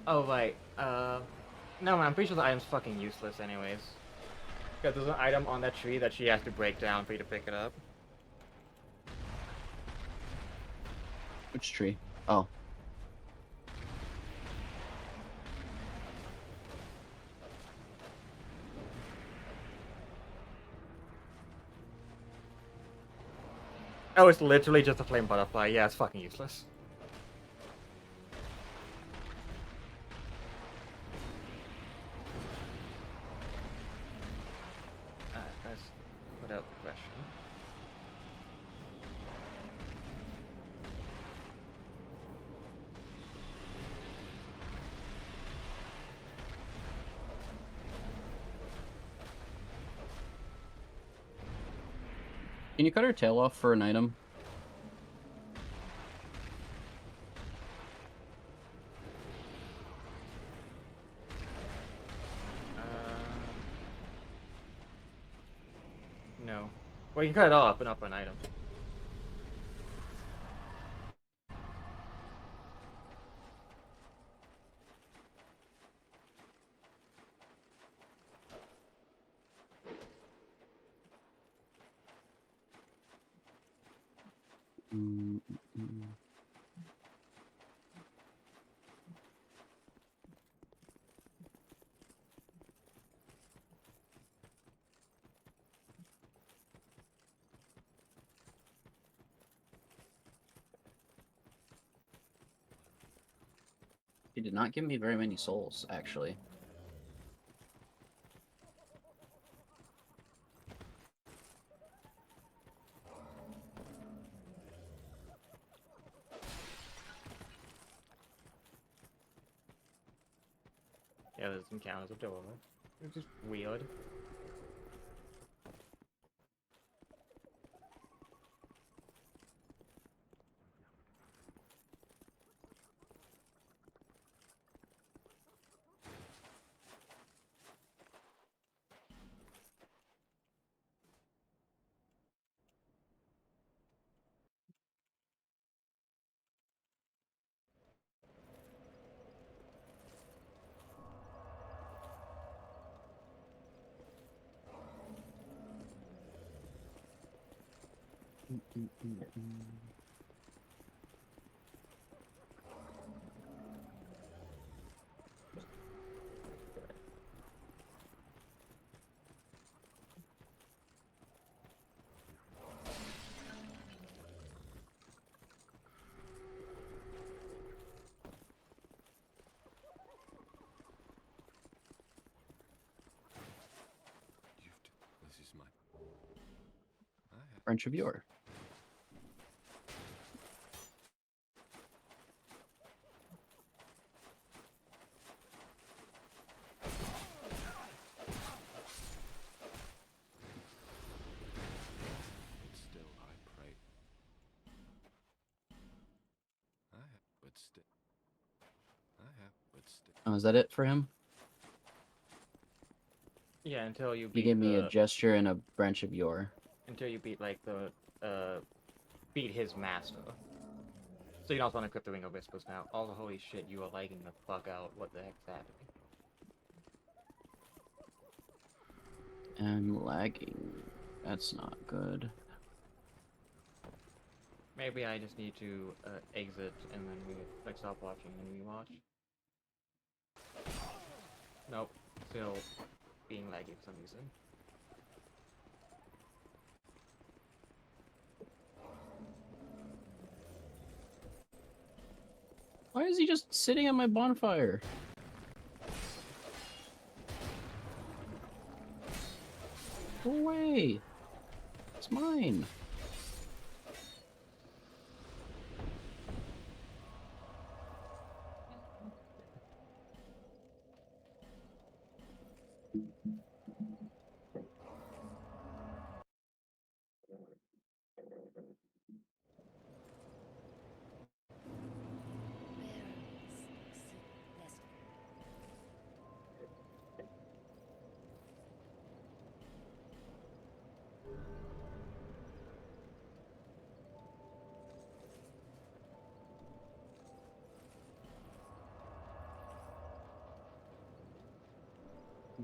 Oh right, no man, I'm pretty sure the item's fucking useless anyways. Because there's an item on that tree that she has to break down for you to pick it up. Which tree? Oh. Oh, it's literally just a flame butterfly. Yeah, it's fucking useless. Let's put out the question. Can you cut her tail off for an item? No. Well, you can cut it off, but not for an item. Mm, mm, mm. He did not give me very many souls, actually. Yeah, there's encounters a door. It's just weird. This is my. I have. Branch of Yore. But still, I pray. I have, but still. I have, but still. Oh, is that it for him? Yeah, until you He beat gave me a the gesture and a Branch of Yore. until you beat like the beat his master. So you don't want to equip the Ring of Whispers now. Oh holy shit, you are lagging the fuck out. What the heck's happening? I'm lagging. That's not good. Maybe I just need to exit and then we like stop watching and rewatch. Nope, still being laggy for some reason. Why is he just sitting at my bonfire? Go away! It's mine!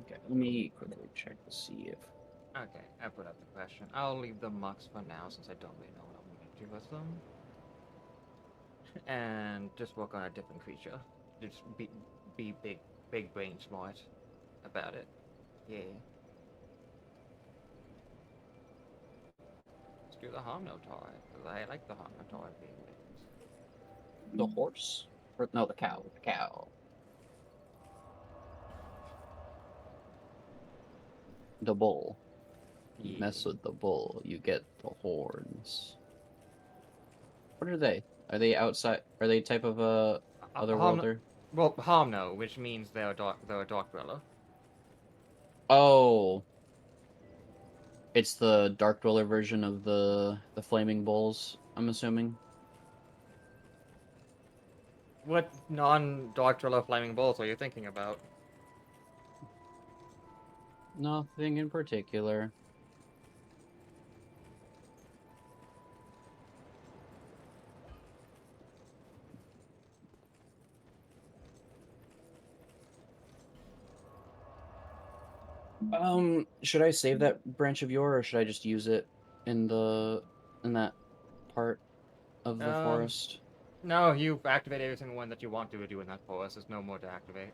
Okay, let me quickly check to see if... Okay, I put up the question. I'll leave the mux for now since I don't really know what I'm gonna do with them. And just work on a different creature. Just be big brain smart about it. Yeah. Let's do the Homnotoy, because I like the Homnotoy being wings. The horse? Or, no, the cow. The cow. The bull. You Yeah. mess with the bull, you get the horns. What are they? Are they outside? Are they type of otherworlder? Well, Homno, which means they're a dark dweller. Oh, it's the Dark Dweller version of the flaming bulls. I'm assuming. What non-dark dweller flaming bulls are you thinking about? Nothing in particular. Should I save that Branch of Yore, or should I just use it in that part of the forest? No, you've activated every single one that you want to do in that forest. There's no more to activate.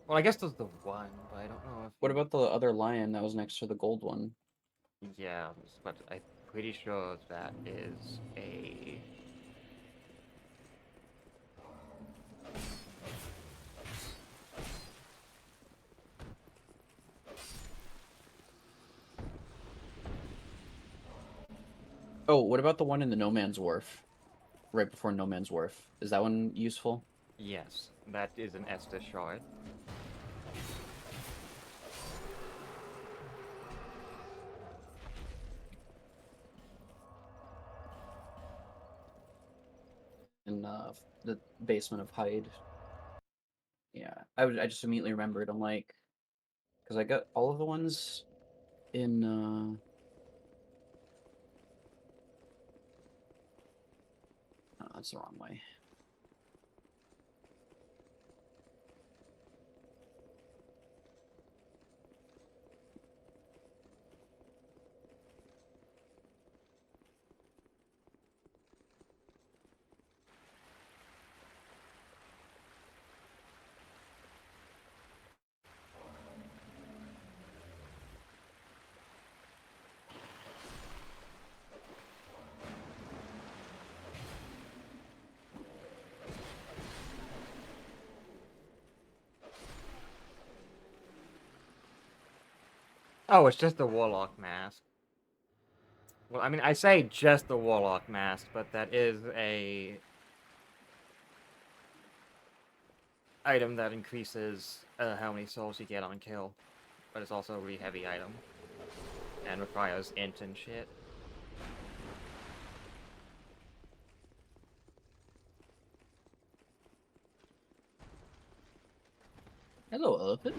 Well, I guess there's the one, but I don't know if... What about the other lion that was next to the gold one? Yeah, but I'm pretty sure that is a... Oh, what about the one in the No Man's Wharf? Right before No Man's Wharf. Is that one useful? Yes, that is an Estus shard. In the basement of Hyde. Yeah, I just immediately remembered. I'm like, because I got all of the ones in. Oh, that's the wrong way. Oh, it's just the Warlock mask. Well, I mean, I say just the Warlock mask, but that is a item that increases how many souls you get on kill. But it's also a really heavy item. And requires int and shit. Hello, elephant.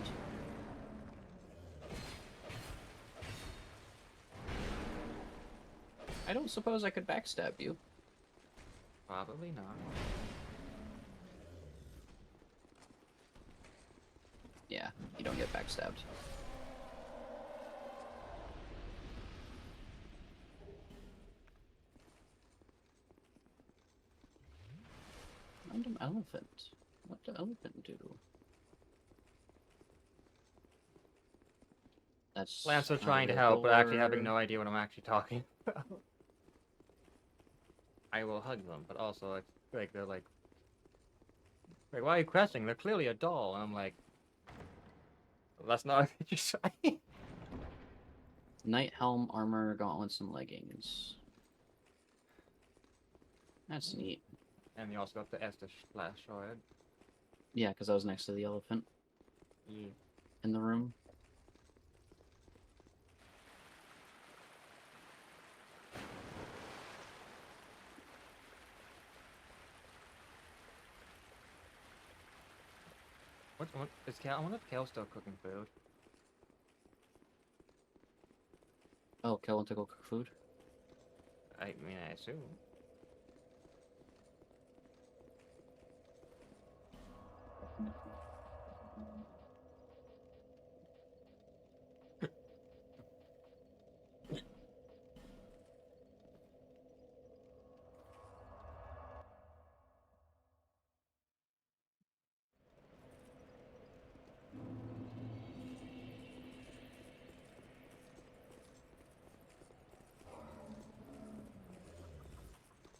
I don't suppose I could backstab you. Probably not. Yeah, you don't get backstabbed. Random elephant. What the elephant do? That's Lancer trying to either help, but actually having door- no idea what I'm actually talking about. I will hug them, but also it's like they're like, why are you questioning? They're clearly a doll. And I'm like, well, that's not what you're saying. Knight helm, armor, gauntlets, and leggings. That's neat. And you also got the Estus Splash Shard. Yeah, because I was next to the elephant Yeah. in the room. What is Cal? I wonder if Cal's still cooking food. Oh, Kel went to go cook food? I mean, I assume.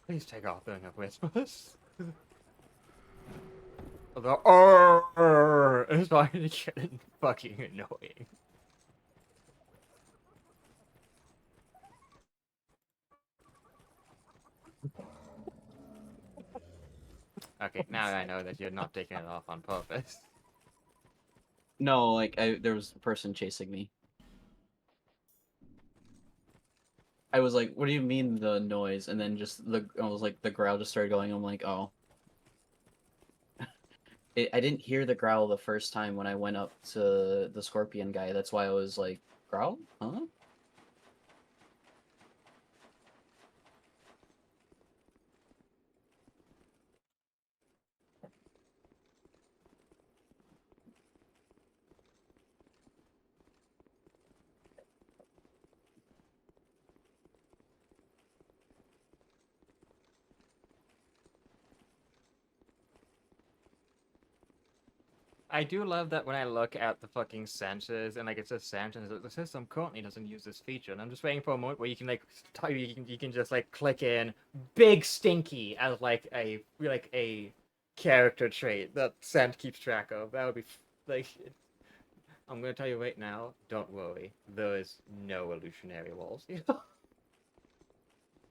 Please take off doing a whispers. The is starting to get fucking annoying. Okay, now I know that you're not taking it off on purpose. No, like there was a person chasing me. I was like, "What do you mean the noise?" And then just I was like, the growl just started going. I'm like, "Oh." I didn't hear the growl the first time when I went up to the scorpion guy. That's why I was like, "Growl? Huh?" I do love that when I look at the fucking senses and like it says sentence, the system currently doesn't use this feature, and I'm just waiting for a moment where you can like you can just like click in big stinky as like a character trait that Sent keeps track of. That would be like. I'm gonna tell you right now. Don't worry, there is no illusionary walls.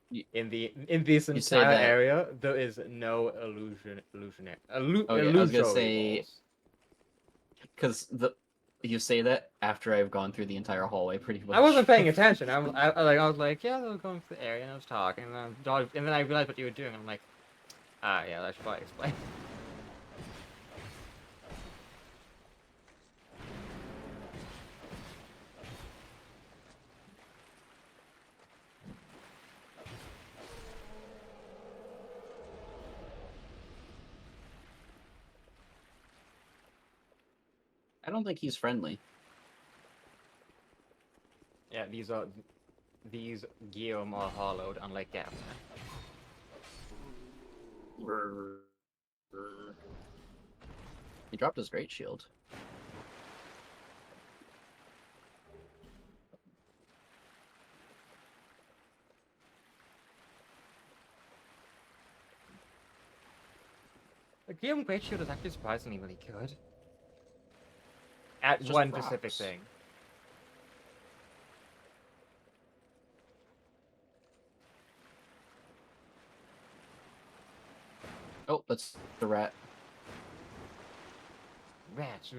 You- in this You say entire that- area, there is no Okay, I was gonna illusory say walls. because you say that after I've gone through the entire hallway, pretty much. I wasn't paying attention. I was like, yeah, they're going to the area, and I was talking, and then I realized what you were doing. I'm like, yeah, I should probably explain. I don't think he's friendly. Yeah, these Guillaume are hollowed, unlike Gavin. He dropped his great shield. The Guillaume Great Shield is actually surprisingly really good. At It's just one specific rocks. thing. Oh, that's the rat. Rats.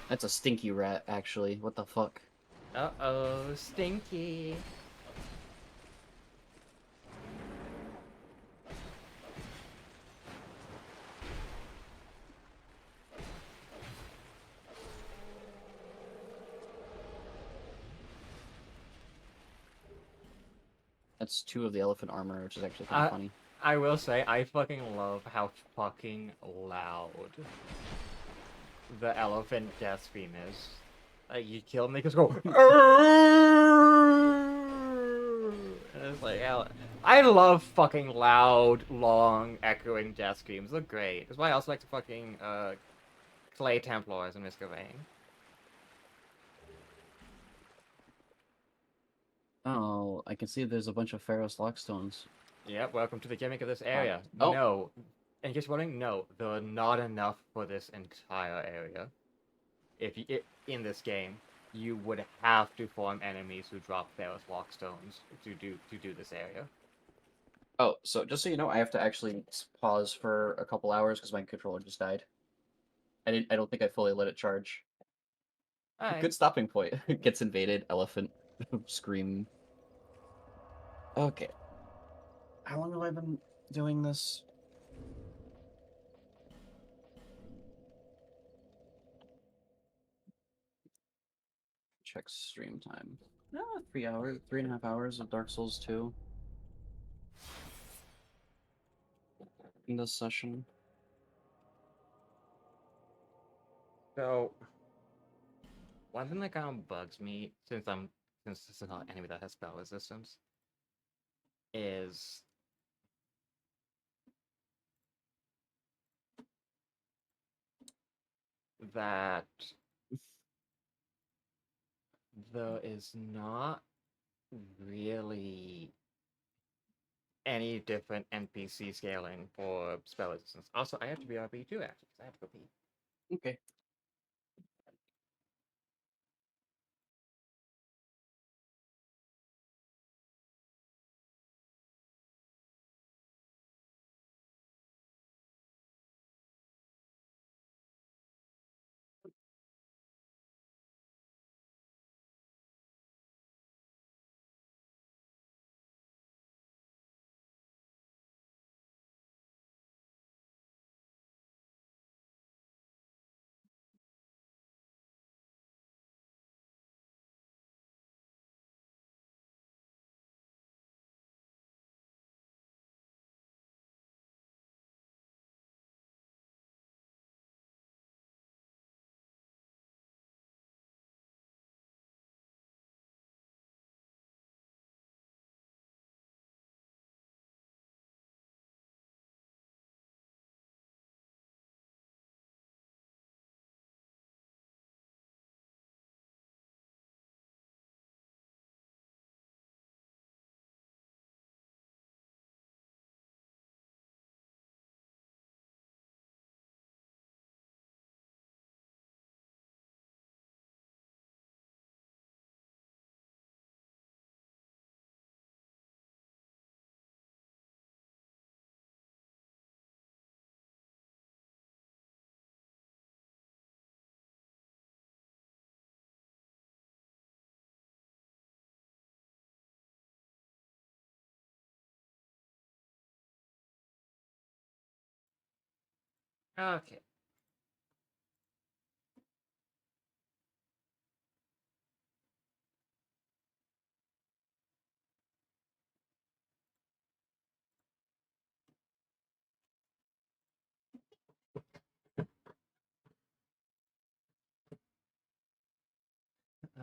That's a stinky rat, actually. What the fuck? Uh-oh, stinky. That's 2 of the elephant armor, which is actually kind of funny. I will say, I fucking love how fucking loud the elephant death scream is. Like, you kill them, they just go. And it's like, hell. I love fucking loud, long, echoing death screams. They're great. That's why I also like to fucking Clay Templars in Risk of Rain. Oh, I can see there's a bunch of Pharaoh's Lockstones. Yep, welcome to the gimmick of this area. Oh. No. And just wondering, no, there are not enough for this entire area. In this game, you would have to form enemies who drop Pharaoh's Lockstones to do this area. Oh, so just so you know, I have to actually pause for a couple hours because my controller just died. I don't think I fully let it charge. Alright. Good stopping point. Gets invaded, elephant, scream. Okay. How long have I been doing this? Check stream time. 3 hours, 3.5 hours of Dark Souls 2 in this session. So, one thing that kind of bugs me, since this is not an enemy that has spell resistance, is that there is not really any different NPC scaling for spell resistance. Also, I have to be RP too, actually, because I have to go pee. Okay. Okay. Uh,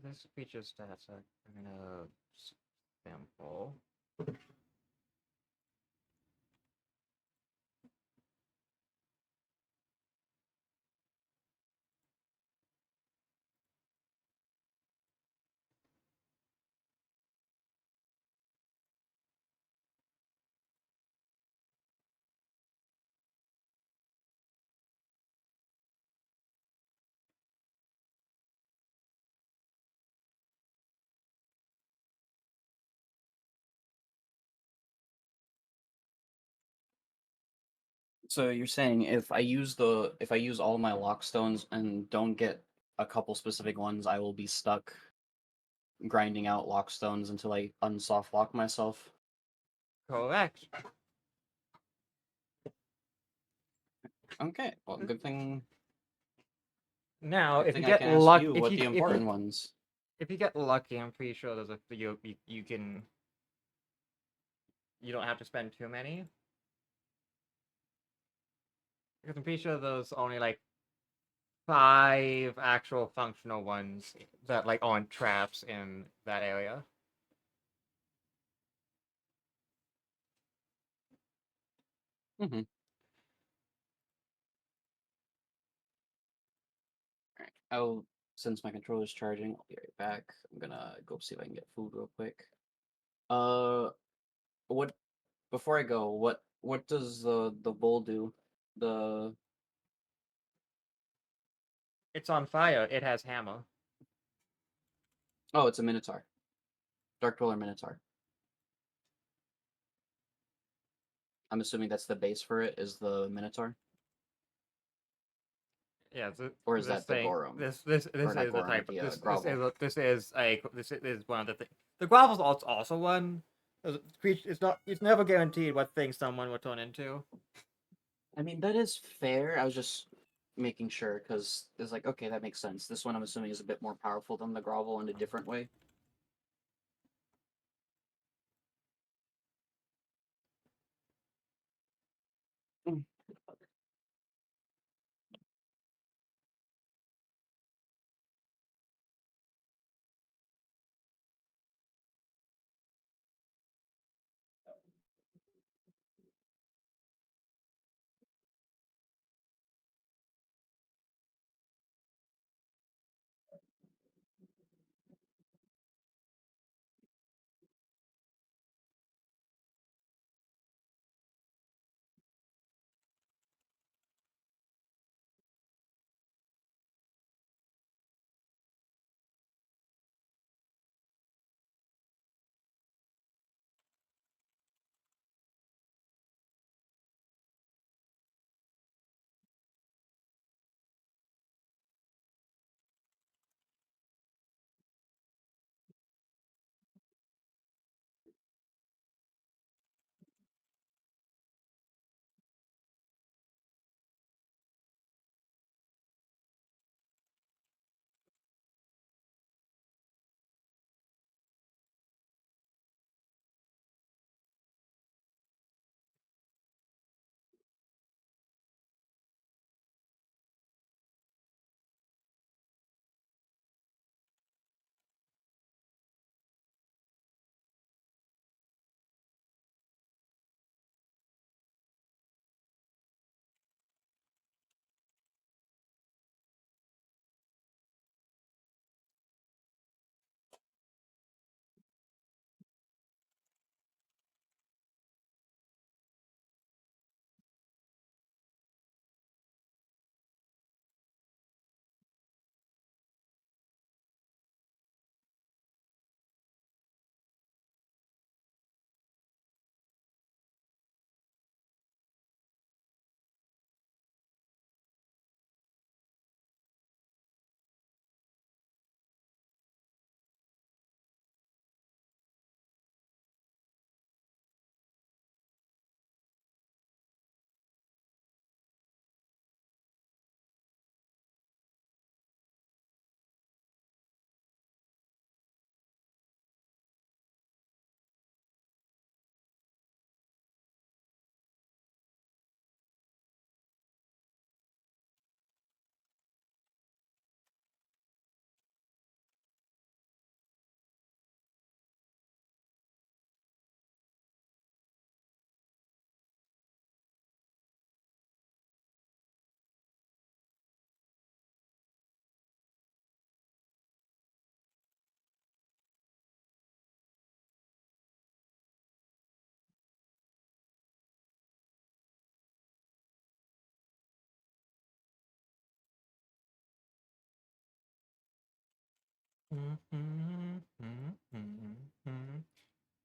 this feature stats are kind of simple. So you're saying if I use all my lock stones and don't get a couple specific ones, I will be stuck grinding out lock stones until I unsoft lock myself. Correct. Okay, well, good thing Now, good if you thing I get can ask luck, you what the important ones. if you get lucky, I'm pretty sure there's a you don't have to spend too many. Because I'm pretty sure there's only like 5 actual functional ones that like aren't traps in that area. Mm-hmm. Alright. Oh, since my controller's charging, I'll be right back. I'm gonna go see if I can get food real quick. Uh, what? Before I go, what does the bull do? The It's on fire. It has hammer. Oh, it's a minotaur. Dark Dweller Minotaur. I'm assuming that's the base for it, is the Minotaur? Yeah, Or is this that the thing, Gorum? this Or not is the Gorum, type. but the Grovel. This is one of the things. The Grovel's also one. It's not. It's never guaranteed what thing someone will turn into. I mean, that is fair. I was just making sure, because it's like, okay, that makes sense. This one I'm assuming is a bit more powerful than the Grovel in a different way. Mm.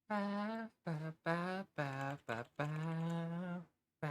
Ba, ba, ba, ba, ba, ba, ba.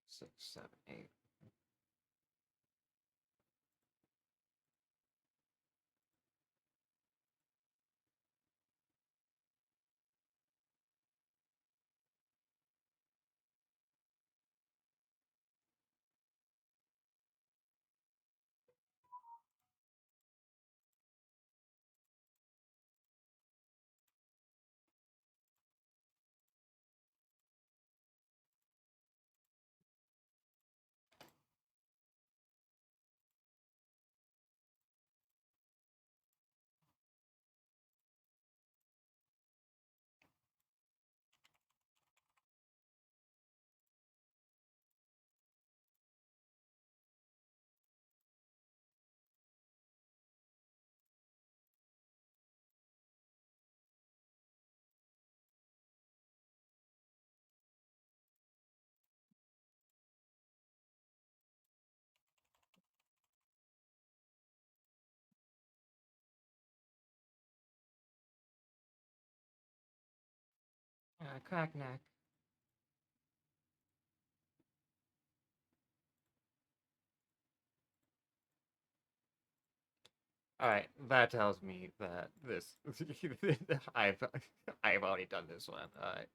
Six, seven, eight. Crack neck. All right, that tells me that this I've I've already done this one. All right.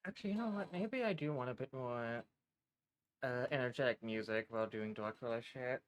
Actually, you know what? Maybe I do want a bit more energetic music while doing Dark Roller shit.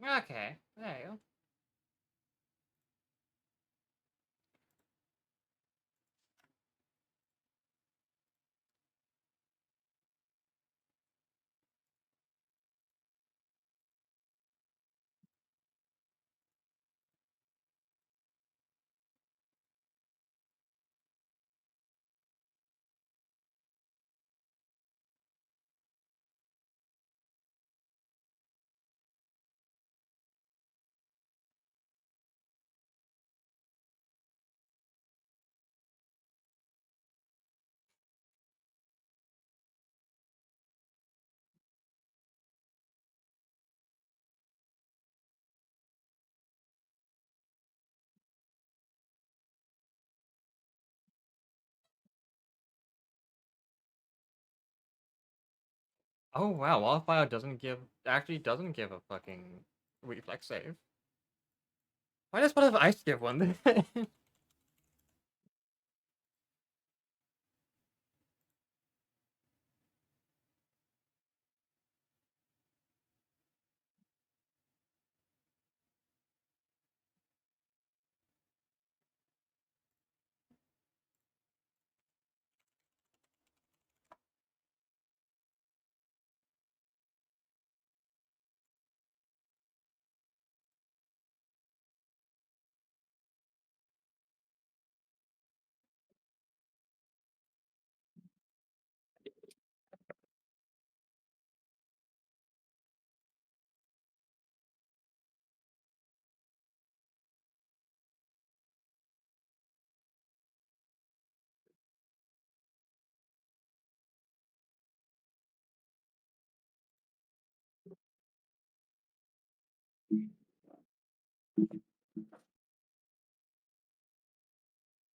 Okay, there you go. Oh wow, Wildfire doesn't give a fucking reflex save. Why does Spot of Ice give one?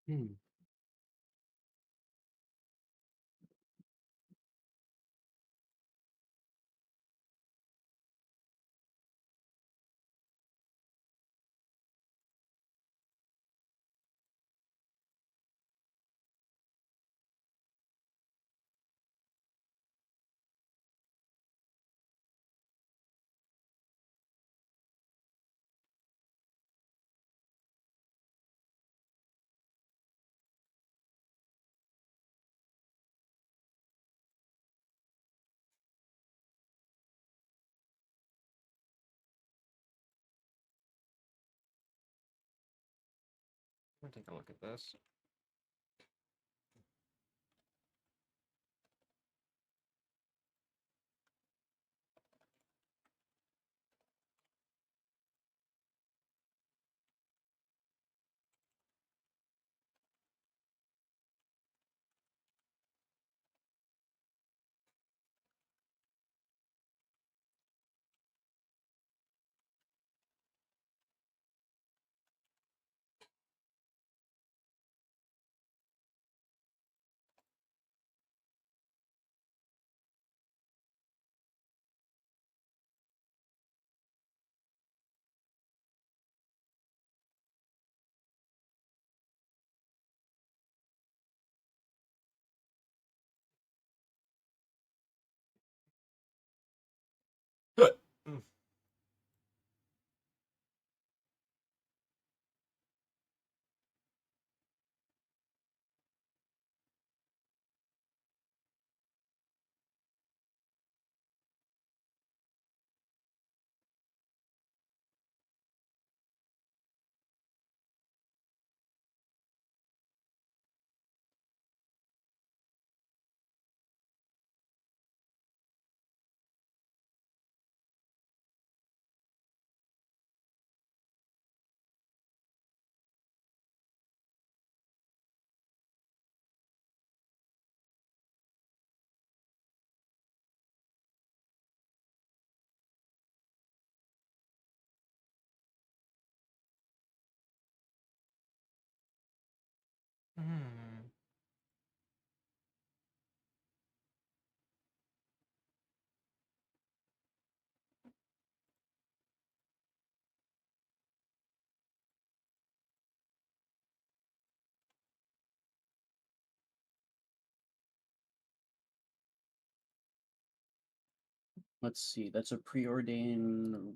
Hmm. Let me take a look at this. Mm. Hmm. Let's see. That's a preordained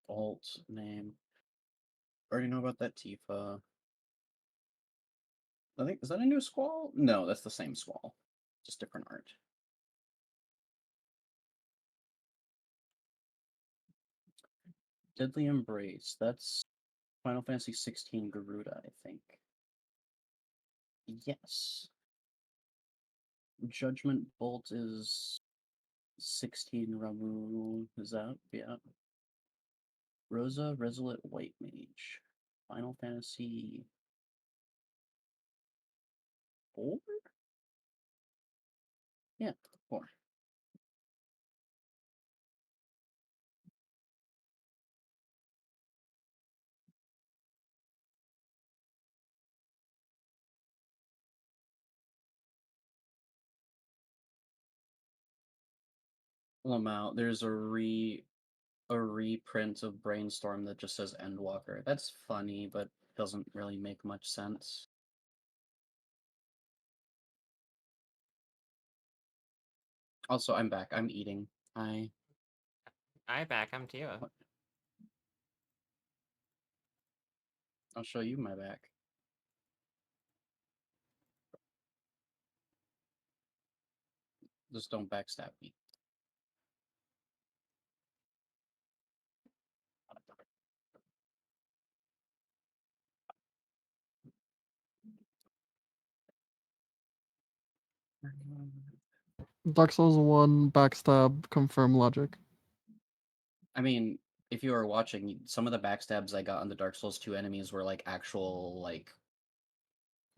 alt name. Already know about that Tifa. I think is that a new squall? No, that's the same squall, just different art. Deadly Embrace. That's Final Fantasy 16 Garuda, I think. Yes. Judgment Bolt is 16 Ramu. Is that? Yeah. Rosa Resolute White Mage. Final Fantasy 4? Yeah, 4. Lamau, there's a reprint of Brainstorm that just says Endwalker. That's funny, but doesn't really make much sense. Also, I'm back. I'm eating. I back. I'm Tira. What? I'll show you my back. Just don't backstab me. Dark Souls 1 backstab confirm logic. I mean, if you were watching, some of the backstabs I got on the Dark Souls 2 enemies were like actual, like,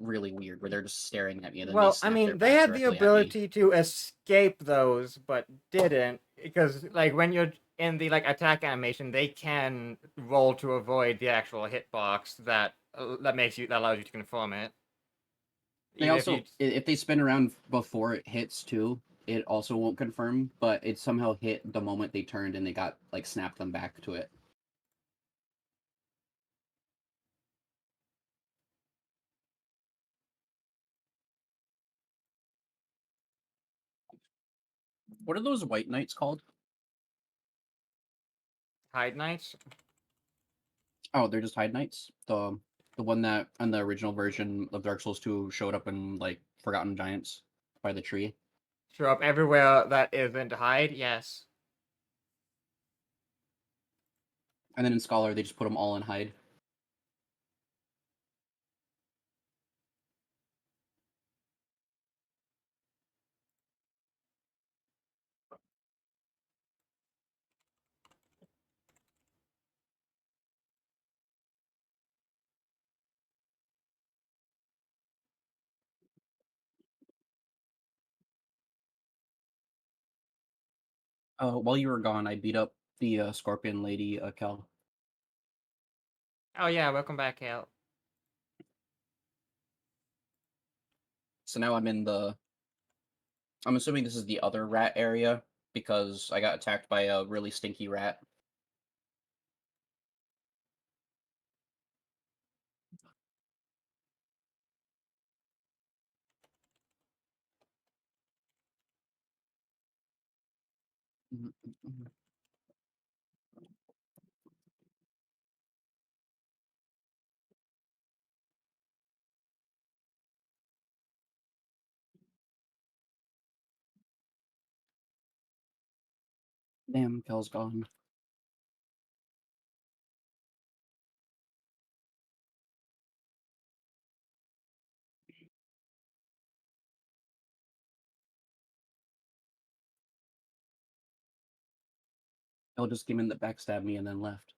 really weird, where they're just staring at me and then they Well, I snap their mean, they backs had the directly at me. ability to escape those, but didn't because, like, when you're in the like attack animation, they can roll to avoid the actual hitbox that that allows you to confirm it. They Even also, if they spin around before it hits too, it also won't confirm, but it somehow hit the moment they turned and they got, like, snapped them back to it. What are those white knights called? Hide Knights. Oh, they're just Hide Knights? The one that, on the original version of Dark Souls 2, showed up in, like, Forgotten Giants by the tree. Show up everywhere that isn't hide. Yes. And then in Scholar, they just put them all in Hide. While you were gone, I beat up the Scorpion Lady, Kel. Oh yeah, welcome back, Kale. So now I'm in the... I'm assuming this is the other rat area, because I got attacked by a really stinky rat. Damn, Kel's gone. Kel just came in that backstabbed me and then left.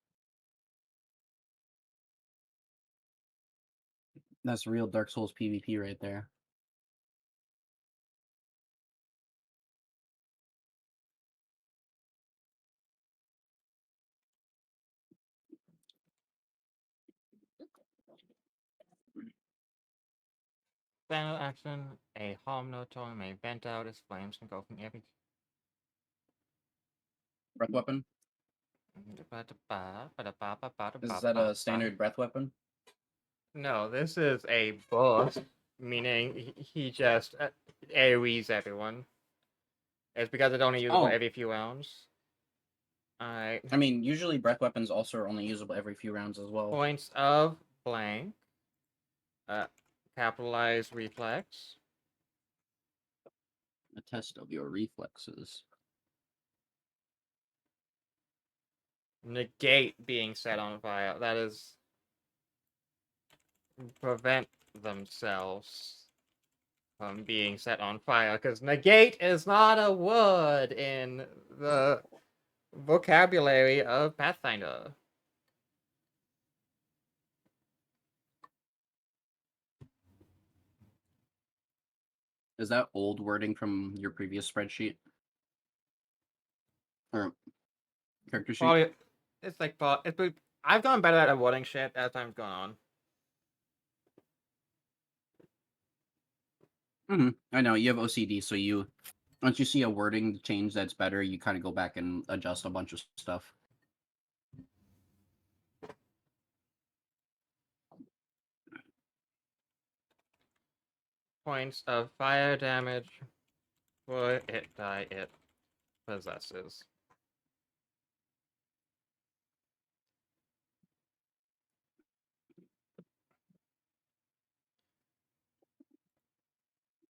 That's real Dark Souls PvP right there. Final action: a Homnotor may vent out its flames engulfing every. Breath weapon? Is that a standard breath weapon? No, this is a boss, meaning he just AoEs everyone. It's because it's only usable Oh. every few rounds. Alright. I mean, usually breath weapons also are only usable every few rounds as well. Points of blank. Capitalize reflex. A test of your reflexes. Negate being set on fire. That is prevent themselves from being set on fire, because negate is not a word in the vocabulary of Pathfinder. Is that old wording from your previous spreadsheet? Or character sheet? Probably, it's like, I've gotten better at avoiding shit as time's gone on. I know, you have OCD, so you once you see a wording change that's better, you kind of go back and adjust a bunch of stuff. Points of fire damage for hit die it possesses.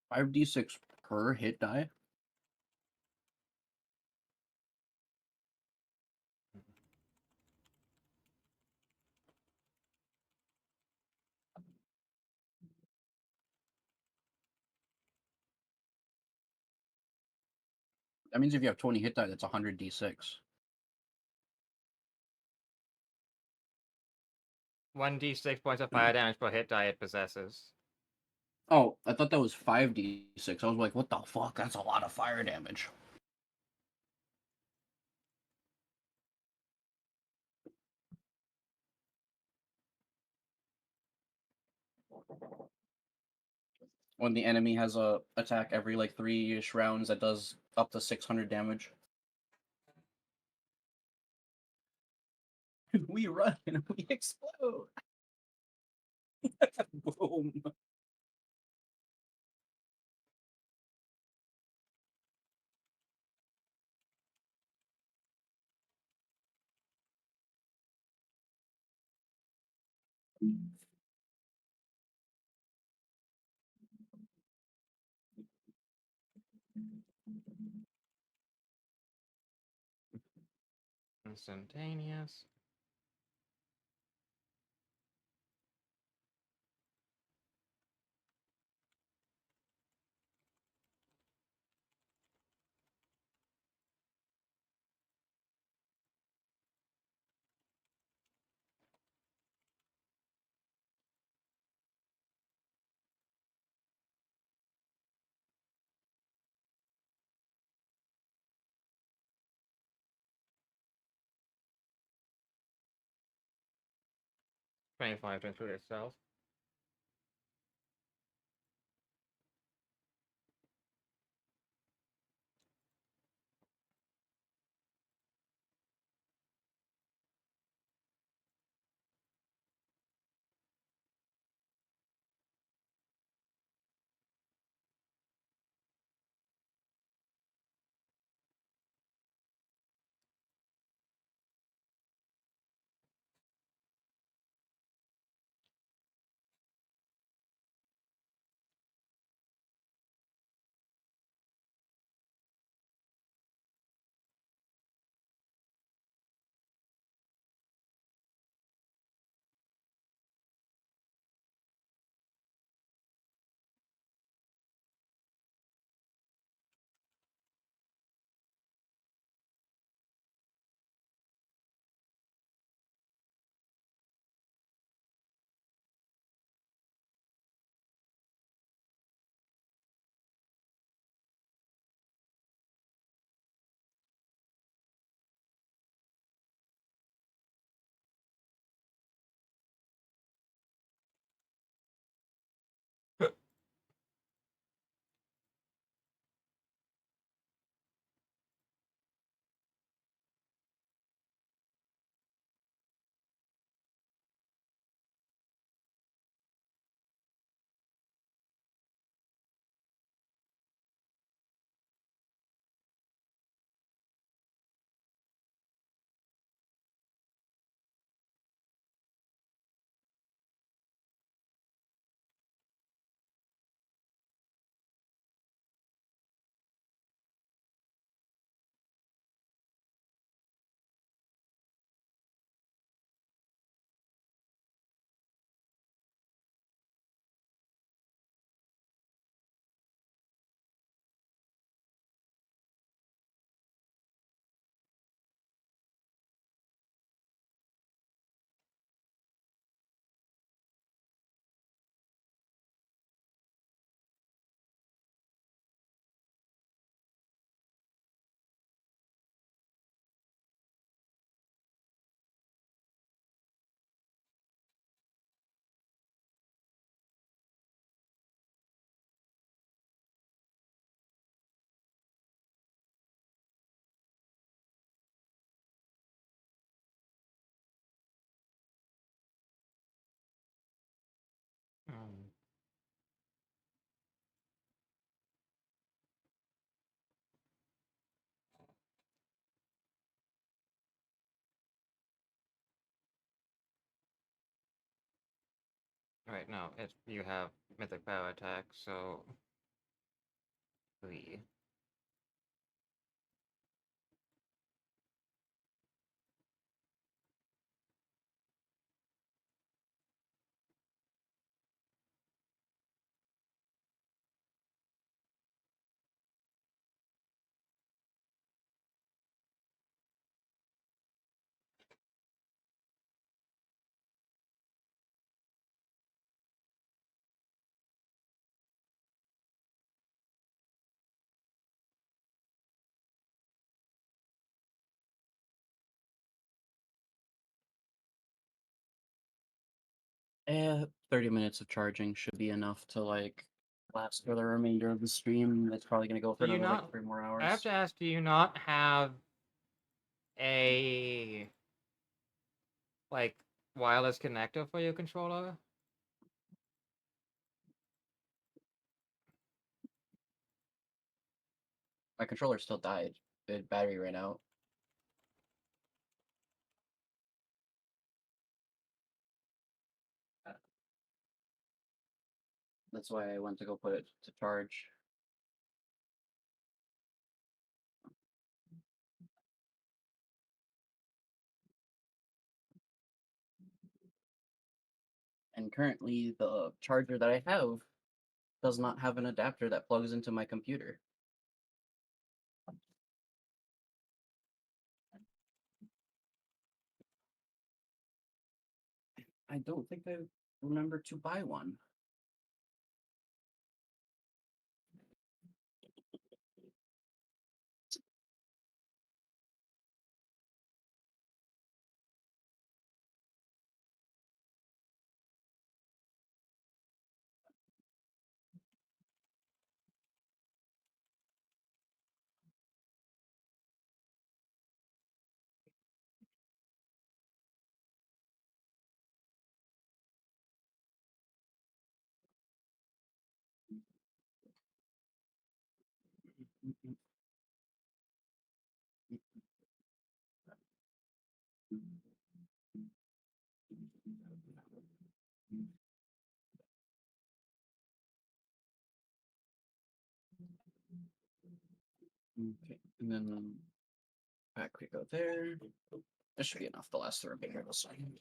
Five d6 per hit die. That means if you have 20 hit die, that's 100 d6. 1d6 points of fire damage per hit die it possesses. Oh, I thought that was 5d6. I was like, what the fuck? That's a lot of fire damage. When the enemy has a attack every like 3-ish rounds that does up to 600 damage. We run and we explode. Boom. Instantaneous. $25 to include itself. Right, no, it's you have mythic power attack, so 3. Eh, 30 minutes of charging should be enough to like last for the remainder of the stream. It's probably gonna go for Do you another like not? 3 more I have hours. to ask, do you not have a like wireless connector for your controller? My controller still died. The battery ran out. That's why I went to go put it to charge. And currently, the charger that I have does not have an adapter that plugs into my computer. I don't think I remember to buy one. Okay, and then back we go there. This should be enough to last the remainder of the stream.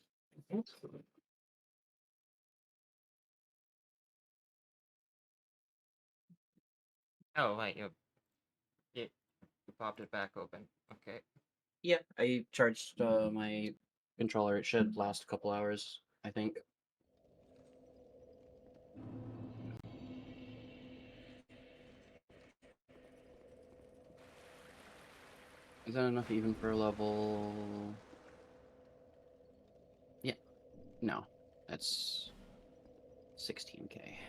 Oh, right, you popped it back open. Okay. Yeah, I charged my controller. It should last a couple hours, I think. Is that enough even for level? Yeah, no, that's 16K.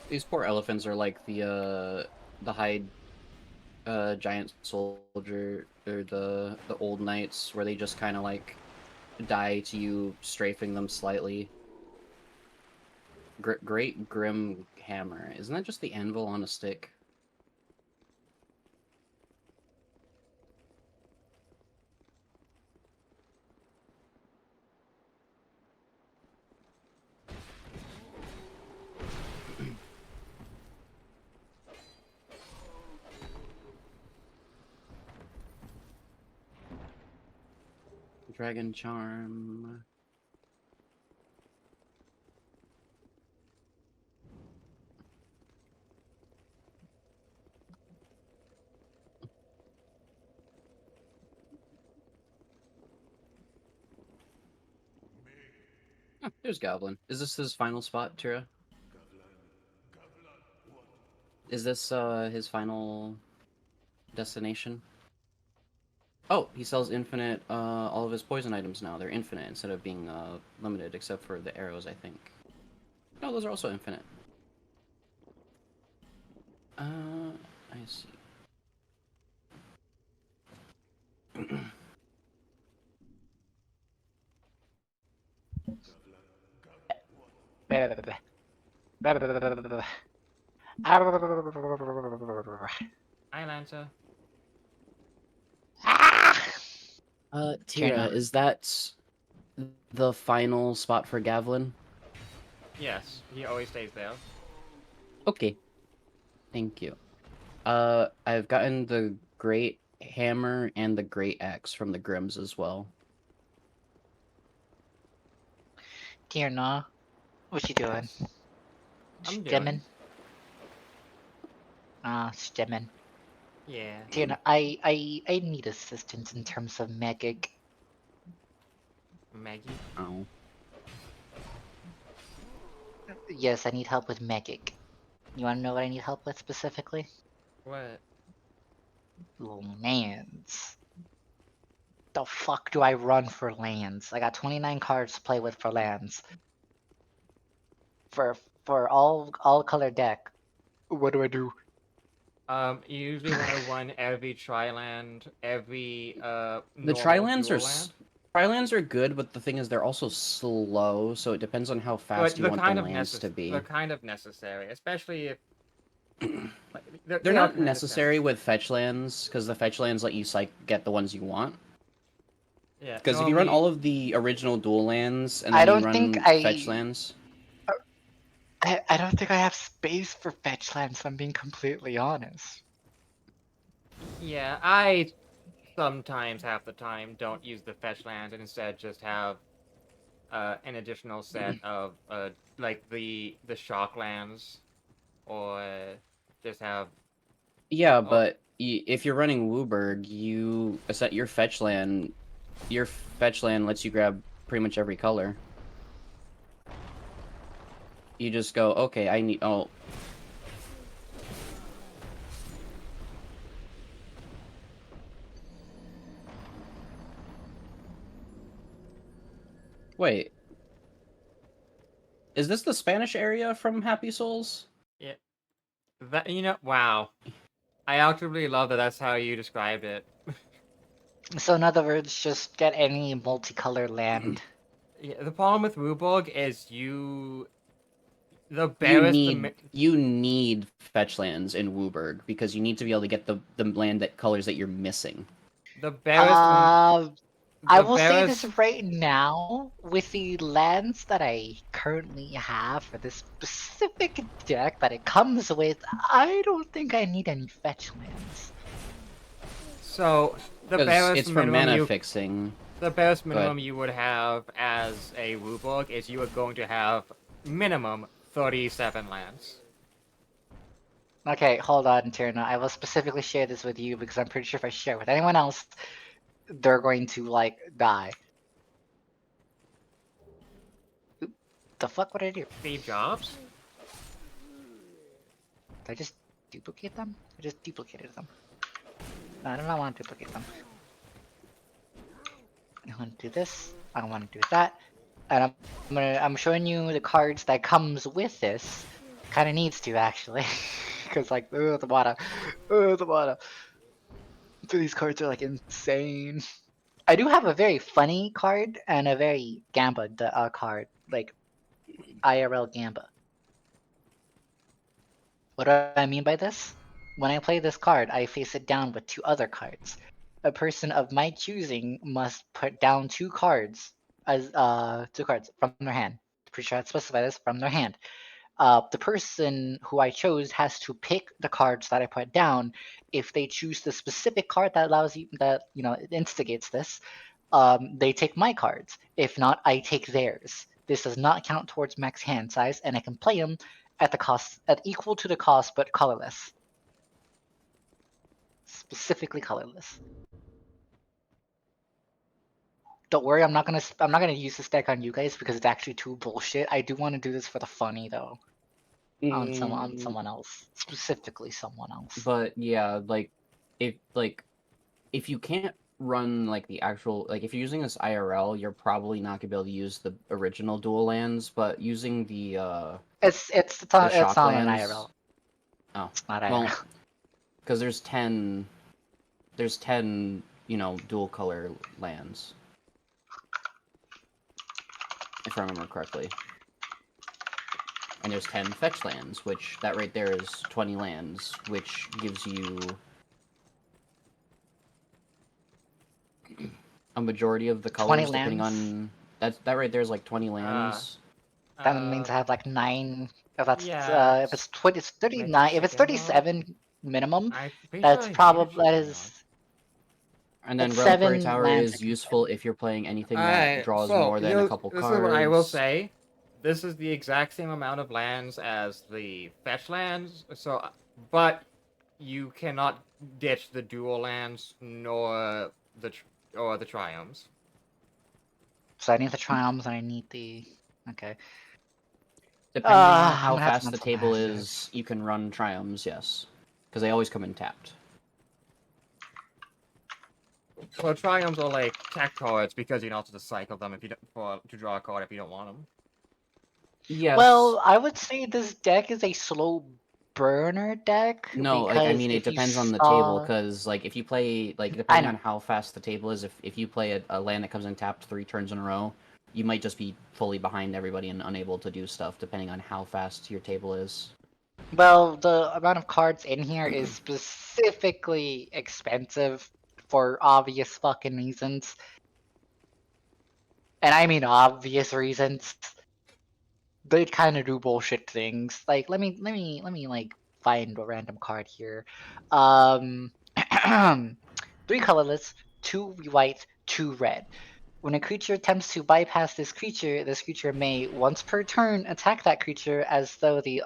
These poor elephants are like the hide giant soldier or the old knights where they just kind of like die to you strafing them slightly. Great Grim Hammer. Isn't that just the anvil on a stick? Dragon Charm. Oh, there's Goblin. Is this his final spot, Tira? Is this his final destination? Oh, he sells infinite, all of his poison items now. They're infinite instead of being limited, except for the arrows, I think. No, those are also infinite. I see. Hi, Lancer. Tira, Tierna. is that the final spot for Gavlin? Yes, he always stays there. Okay. Thank you. I've gotten the Great Hammer and the Great Axe from the Grims as well. Tierna. What you doing? Yes. I'm Stimming? doing. Stimming. Yeah. Tierna, I need assistance in terms of magic. Maggie. Oh. Yes, I need help with magic. You wanna know what I need help with specifically? What? Lands. The fuck do I run for lands? I got 29 cards to play with for lands. For all color deck. What do I do? You usually want to run every tri-land, every The normal Trilands dual are land. Trilands are good, but the thing is they're also slow, so it depends on how But fast you they're want the kind of lands to be. they're kind of necessary, especially if like, They're they are not kind of necessary with fetch lands, because the fetch lands let you get the ones you want. Yeah. Because if you run Normally, all of the original dual lands and I then you don't think run fetch lands, I don't think I have space for fetch lands, if I'm being completely honest. yeah, I sometimes half the time don't use the fetch lands and instead just have an additional set of like the shock lands, or just have yeah, oh but if you're running Wooburg, you set your fetch land. Your fetch land lets you grab pretty much every color. You just go, okay, I need. Oh, wait, is this the Spanish area from Happy Souls? yeah, that wow. I actually love that that's how you described it. So in other words, just get any multicolor land. Yeah, the problem with Ruborg is the barest You need fetch lands in Wooburg because you need to be able to get the land that colors that you're missing. the barest I the will say this barest right now, with the lands that I currently have for this specific deck that it comes with, I don't think I need any fetch lands. so the Because barest it's for minimum mana you fixing. the barest Go ahead. minimum you would have as a Ruborg is you are going to have minimum 37 lands. Okay, hold on, Tierna. I will specifically share this with you because I'm pretty sure if I share with anyone else, they're going to, like, die. Oop, the fuck would I do? Steve Jobs? Did I just duplicate them? I just duplicated them. No, I do not want to duplicate them. I want to do this. I want to do that. And I'm showing you the cards that comes with this. Kind of needs to actually, because like the bottom, the bottom. So these cards are like insane. I do have a very funny card and a very Gamba card, like IRL Gamba. What do I mean by this? When I play this card, I face it down with two other cards. A person of my choosing must put down two cards from their hand. Pretty sure I specify this from their hand. The person who I chose has to pick the cards that I put down. If they choose the specific card that allows you that it instigates this, they take my cards. If not, I take theirs. This does not count towards max hand size, and I can play them at the cost at equal to the cost, but colorless. Specifically colorless. Don't worry, I'm not gonna use this deck on you guys because it's actually too bullshit. I do want to do this for the funny though. On someone else. Specifically someone else. But yeah, if you can't run like the actual if you're using this IRL, you're probably not gonna be able to use the original dual lands, but using the It's shock not an lands. IRL. Oh, It's not well, IRL. because there's 10 dual color lands, if I remember correctly. And there's 10 fetch lands, which that right there is 20 lands, which gives you a majority of the 20 colors, depending lands? on that right there is like 20 lands. That means I have like 9. If that's yeah, if it's 20, it's make a 39. If it's chicken mod. 37 minimum, I'm pretty sure that's I need a probably that chicken mod. is And then That's Reliquary 7 Tower lands I is can useful if you're playing anything that Alright, draws so more than a couple this cards. is what I will say. This is the exact same amount of lands as the fetch lands, so but you cannot ditch the dual lands nor the triumphs. So I need the triumphs and I need the. Okay. Depending on I'm how gonna have to fast the mental table math is, this. you can run Triumphs, yes. Because they always come in tapped. Well, triumphs are like tech cards because you can also just cycle them if you don't, to draw a card if you don't want them. Yes. Well, I would say this deck is a slow burner deck. No, like, I because mean, it if you depends on the table, saw- because, like, if you play, like, I depending know. on how fast the table is, if you play a land that comes in tapped 3 turns in a row, you might just be fully behind everybody and unable to do stuff, depending on how fast your table is. Well, the amount of cards in here is specifically expensive for obvious fucking reasons. And I mean obvious reasons. They kind of do bullshit things. Like, let me like find a random card here. 3 colorless, 2 white, 2 red. When a creature attempts to bypass this creature may once per turn attack that creature as though the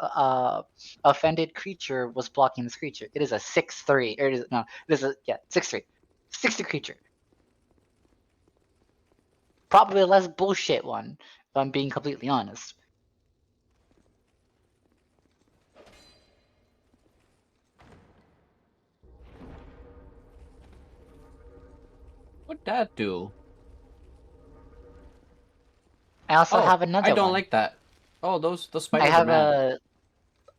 offended creature was blocking this creature. It is a 6/3. Or it is a 6/3. 60 creature. Probably a less bullshit one, if I'm being completely honest. What'd that do? I also have another I don't one. like that. Oh, the I spiders are have mad.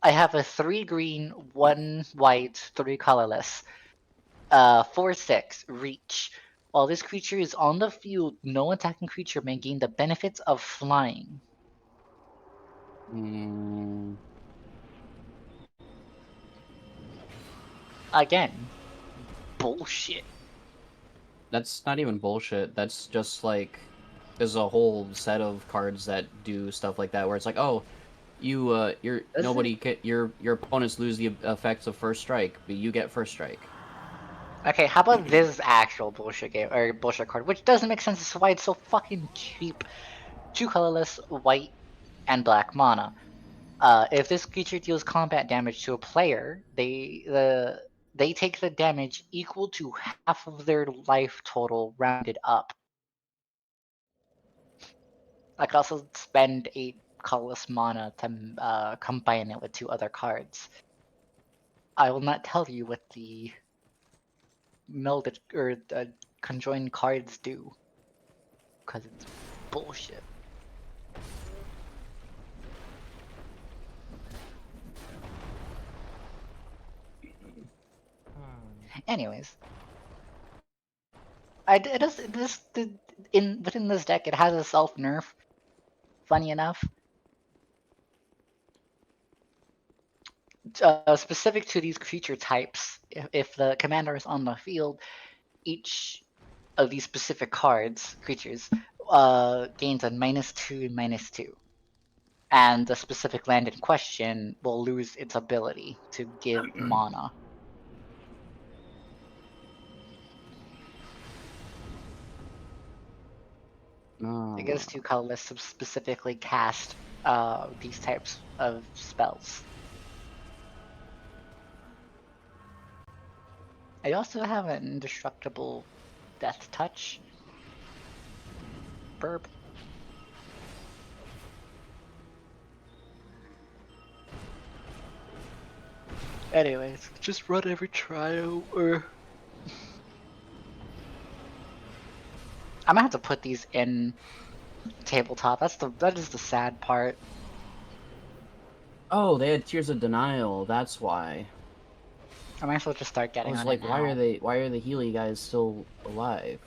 I have a 3 green, 1 white, 3 colorless. 4/6 reach. While this creature is on the field, no attacking creature may gain the benefits of flying. Again, bullshit. That's not even bullshit. That's just like, there's a whole set of cards that do stuff like that, where it's like, oh, your opponents lose the effects of first strike, but you get first strike. Okay, how about this actual bullshit game or bullshit card, which doesn't make sense as to why it's so fucking cheap. 2 colorless, white, and black mana. If this creature deals combat damage to a player, they take the damage equal to half of their life total rounded up. I could also spend 8 colorless mana to combine it with 2 other cards. I will not tell you what the melded or conjoined cards do, because it's bullshit. Anyways, it does within this deck it has a self nerf. Funny enough, specific to these creature types. If the commander is on the field, each of these specific creatures, gains a -2 and -2, and the specific land in question will lose its ability to give mana. I guess 2 colorless to specifically cast these types of spells. I also have an indestructible death touch. Burp. Anyways, just run every trio or I'm gonna have to put these in tabletop. That is the sad part. Oh, they had Tears of Denial. That's why. I might as well just start I getting was on like, it why now. are the Healy guys still alive?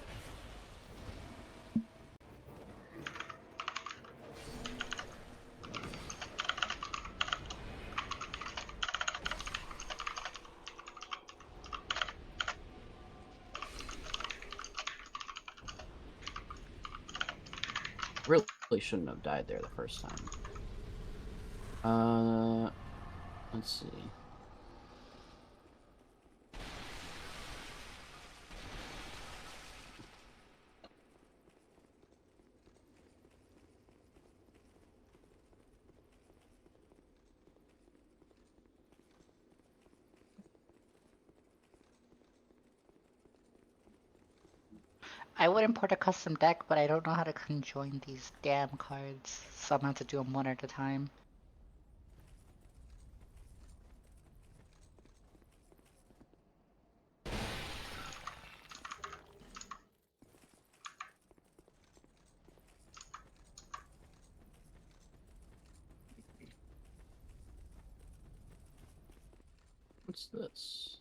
Really shouldn't have died there the first time. Let's see. I would import a custom deck, but I don't know how to conjoin these damn cards, so I'm gonna have to do them one at a time. What's this?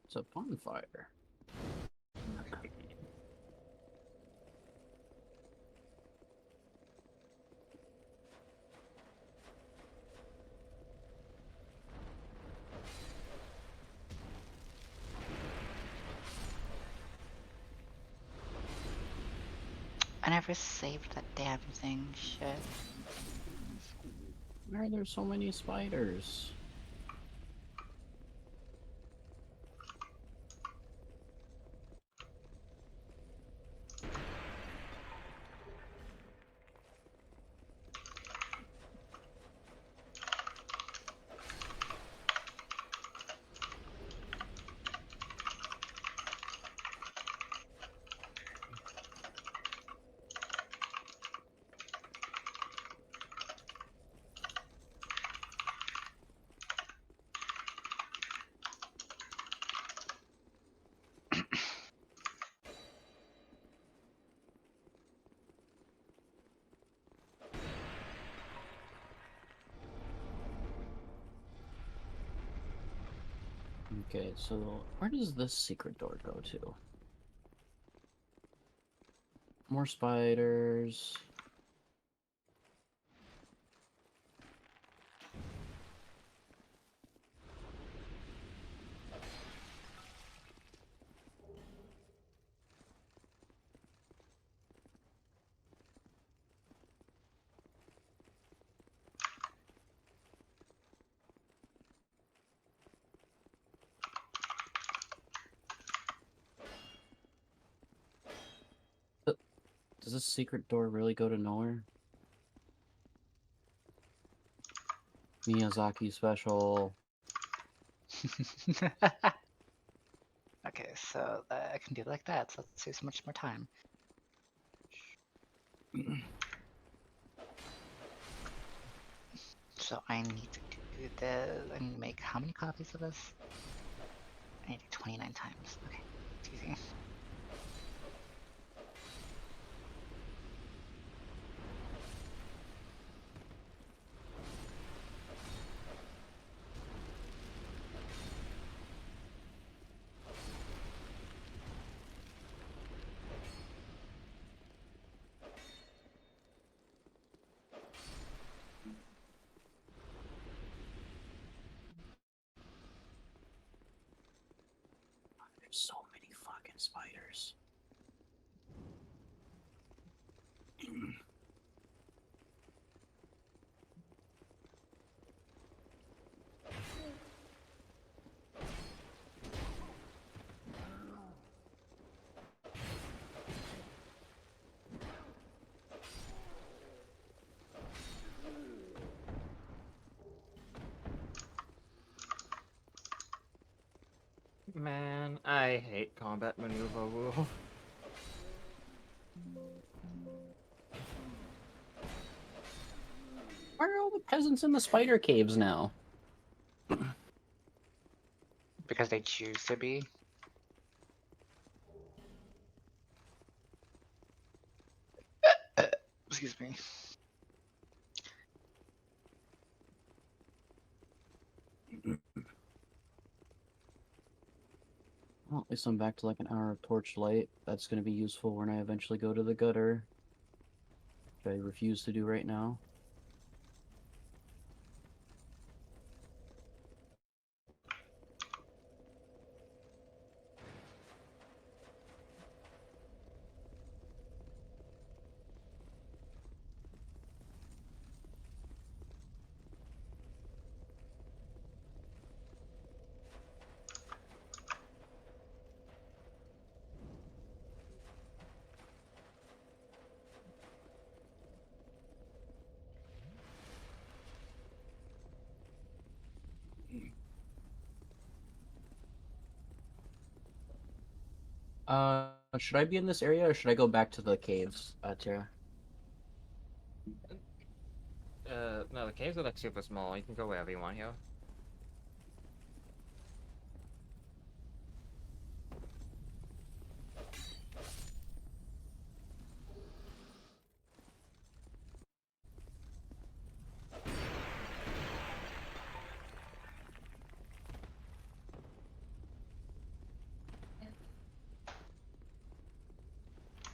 It's a bonfire. I never saved that damn thing, shit. Why are there so many spiders? Okay, so where does this secret door go to? More spiders. Does this secret door really go to nowhere? Miyazaki special. Okay, so I can do it like that, so let's save so much more time. So I need to do this. I need to make how many copies of this? I need to do 29 times. Okay, it's easy. There's so many fucking spiders. Man, I hate combat maneuver rule. Why are all the peasants in the spider caves now? Because they choose to be. Excuse me. Well, at least I'm back to like an hour of torchlight. That's going to be useful when I eventually go to the gutter. Which I refuse to do right now. Should I be in this area or should I go back to the caves, Tira? No, the caves are like super small. You can go wherever you want here.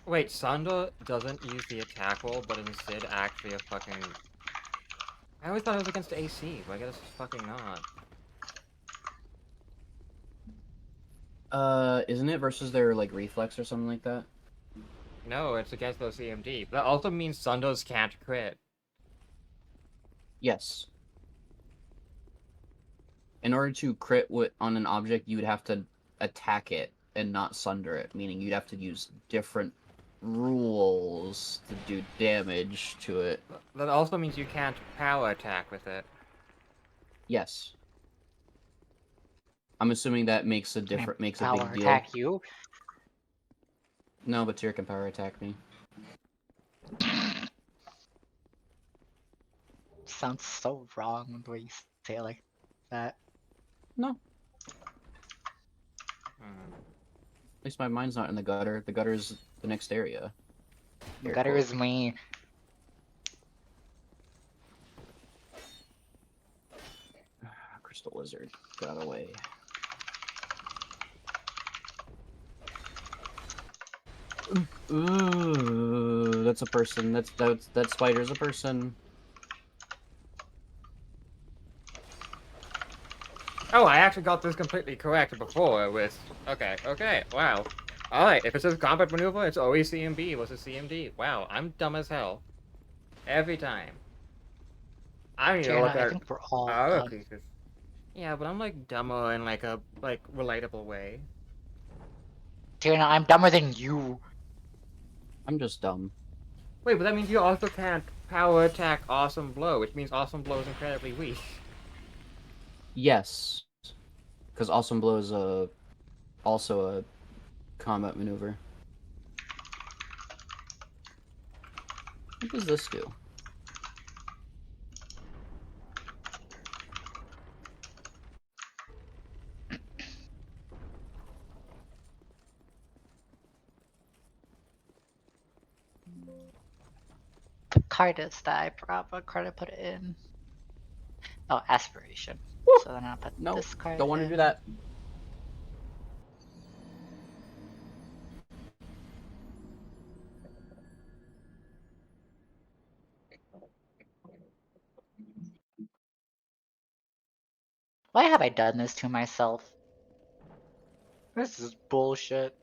Wait, Sanda doesn't use the attack roll, but instead actually a fucking... I always thought it was against AC, but I guess it's fucking not. Isn't it versus their, like, reflex or something like that? No, it's against those CMD. But that also means Sundos can't crit. Yes. In order to crit on an object, you would have to attack it and not sunder it, meaning you'd have to use different rules to do damage to it. That also means you can't power attack with it. Yes. I'm assuming that makes a Can I big power deal. attack you? No, but Tyr can power attack me. Sounds so wrong the way you say it like that. No. Hmm. At least my mind's not in the gutter. The gutter's the next area. The Air gutter quote. is me. Crystal lizard got away. Ooh, that's a person. That spider's a person. Oh, I actually got this completely correct before with... Okay, wow. Alright, if it says combat maneuver, it's always CMB versus CMD. Wow, I'm dumb as hell. Every time. I don't even know Jana, what I that... think we're all Oh, done. Jesus. Yeah, but I'm like dumber in like a, relatable way. Jana, I'm dumber than you. I'm just dumb. Wait, but that means you also can't power attack Awesome Blow, which means Awesome Blow is incredibly weak. Yes, because awesome blow is also a combat maneuver. What does this do? The card is that I forgot what card I put it in. Oh, aspiration. So then I'll put No, this card don't want to in. do that. Why have I done this to myself? This is bullshit.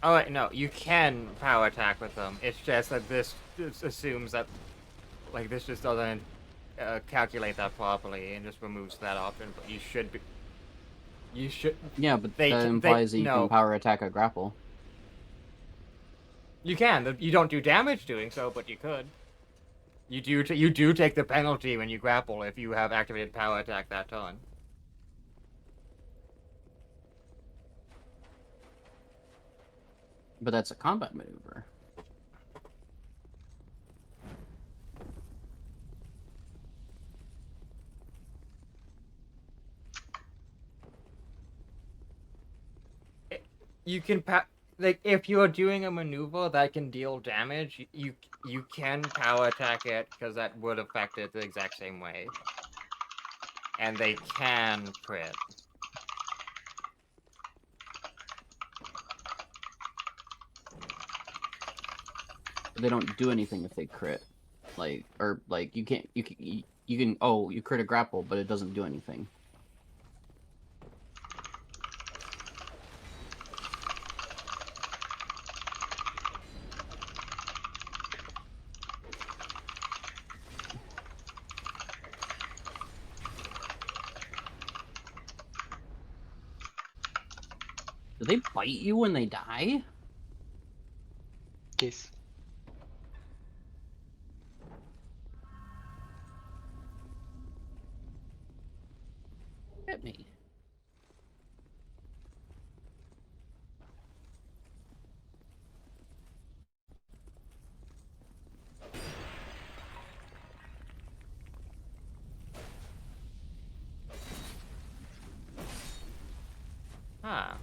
Oh wait, no, you can power attack with them. It's just that this just assumes that, like, this just doesn't calculate that properly and just removes that option. But you should be. You should. Yeah, but They that can- implies they- that you no. can power attack a grapple. You can. You don't do damage doing so, but you could. You do take the penalty when you grapple if you have activated power attack that turn. But that's a combat maneuver. You can like if you're doing a maneuver that can deal damage, you can power attack it because that would affect it the exact same way. And they can crit. They don't do anything if they crit. Like, or like you can't you can oh, you crit a grapple, but it doesn't do anything. Do they bite you when they die? Yes. Hit me. Huh.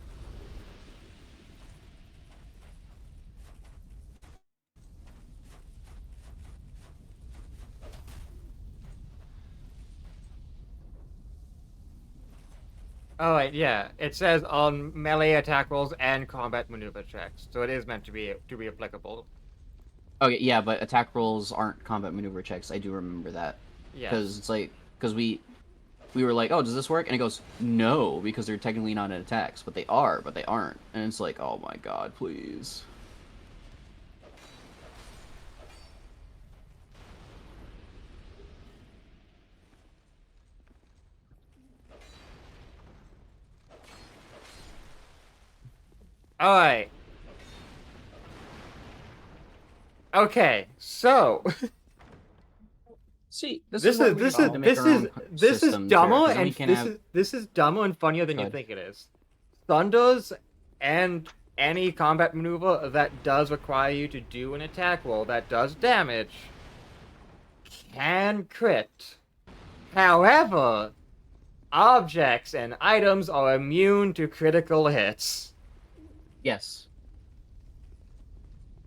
Oh wait, yeah. It says on melee attack rolls and combat maneuver checks, so it is meant to be applicable. Okay, yeah, but attack rolls aren't combat maneuver checks. I do remember that. Yes. Because it's like, because we were like, oh, does this work? And it goes, no, because they're technically not in attacks, but they are, but they aren't. And it's like, oh my god, please. All right. Okay, so See, this is why is we this need is to make this our is own this is systems here, dumber 'cause then we and can this have... is this is dumber and funnier than you Good. think it is. Thunders and any combat maneuver that does require you to do an attack roll that does damage can crit. However, objects and items are immune to critical hits. Yes.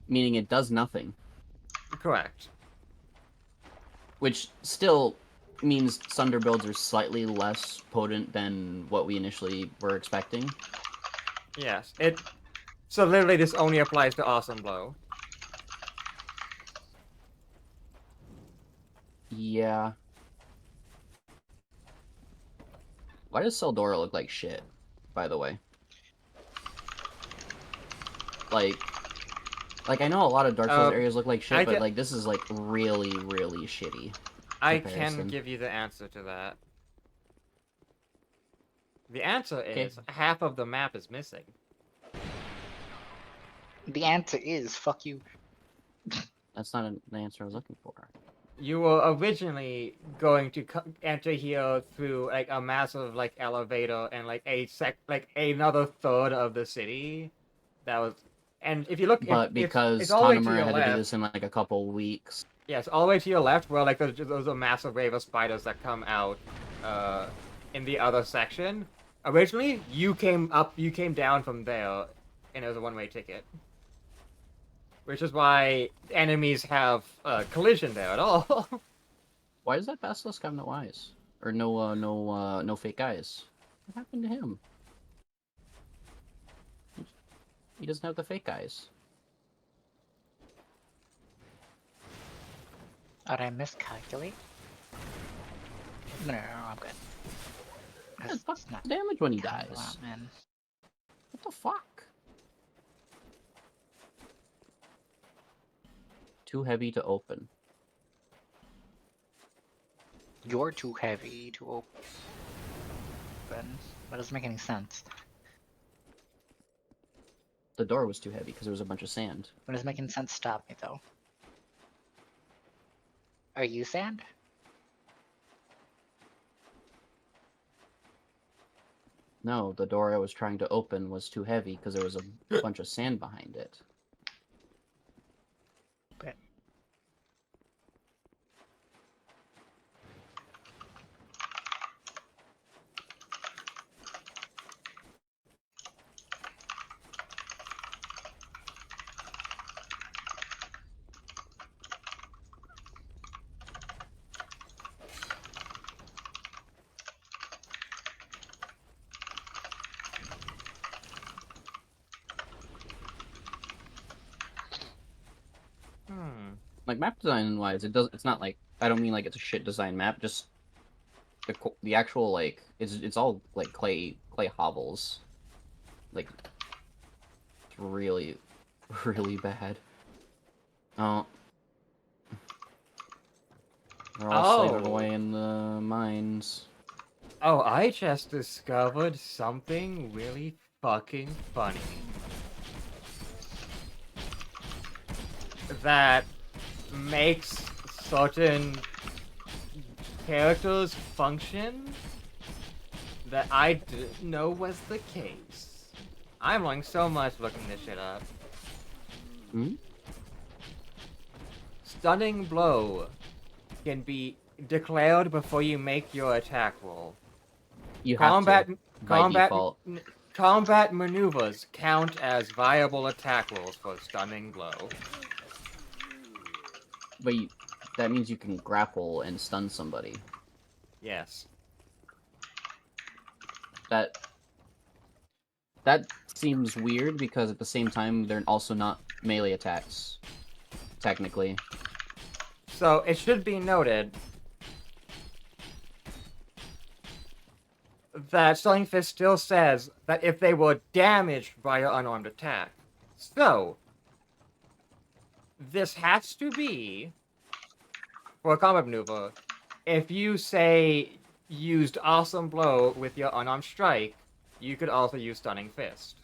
Meaning it does nothing. Correct. Which still means Sunder builds are slightly less potent than what we initially were expecting. Yes. So literally this only applies to Awesome Blow. Yeah. Why does Seldora look like shit, by the way? Like I know a lot of Dark Souls areas look like shit, but like this is like really, really shitty. I comparison. can give you the answer to that. The answer Okay. is half of the map is missing. The answer is fuck you. That's not the answer I was looking for. You were originally going to enter here through like a massive like elevator and like another third of the city. That was, and if you look, But because it's all the way to Tanamura your had to do left. this in like a couple weeks. Yes, all the way to your left, where like those are massive wave of spiders that come out, in the other section. Originally, you came down from there, and it was a one-way ticket. Which is why enemies have collision there at all. Why does that basilisk have no eyes? Or no fake eyes? What happened to him? He doesn't have the fake eyes. Did I miscalculate? No, I'm good. Yeah, fuck It's not damage when he counting dies. a lot, man. What the fuck? Too heavy to open. You're too heavy to open. That doesn't make any sense. The door was too heavy because there was a bunch of sand. What does making sense stop me though? Are you sand? No, the door I was trying to open was too heavy because there was a bunch of sand behind it. But Like map design wise, it's not like, I don't mean like it's a shit design map. Just the actual like it's all like clay hovels. Like it's really bad. Oh. They're all slaving away in the mines. Oh, I just discovered something really fucking funny that makes certain characters function that I didn't know was the case. I'm learning so much looking this shit up. Hmm? Stunning blow can be declared before you make your attack roll. You have to, by default. Combat maneuvers count as viable attack rolls for stunning blow. But that means you can grapple and stun somebody. Yes. That seems weird because at the same time they're also not melee attacks, technically. So it should be noted that Stunning Fist still says that if they were damaged by an unarmed attack. So, this has to be, for a combat maneuver, if you, say, used Awesome Blow with your unarmed strike, you could also use Stunning Fist.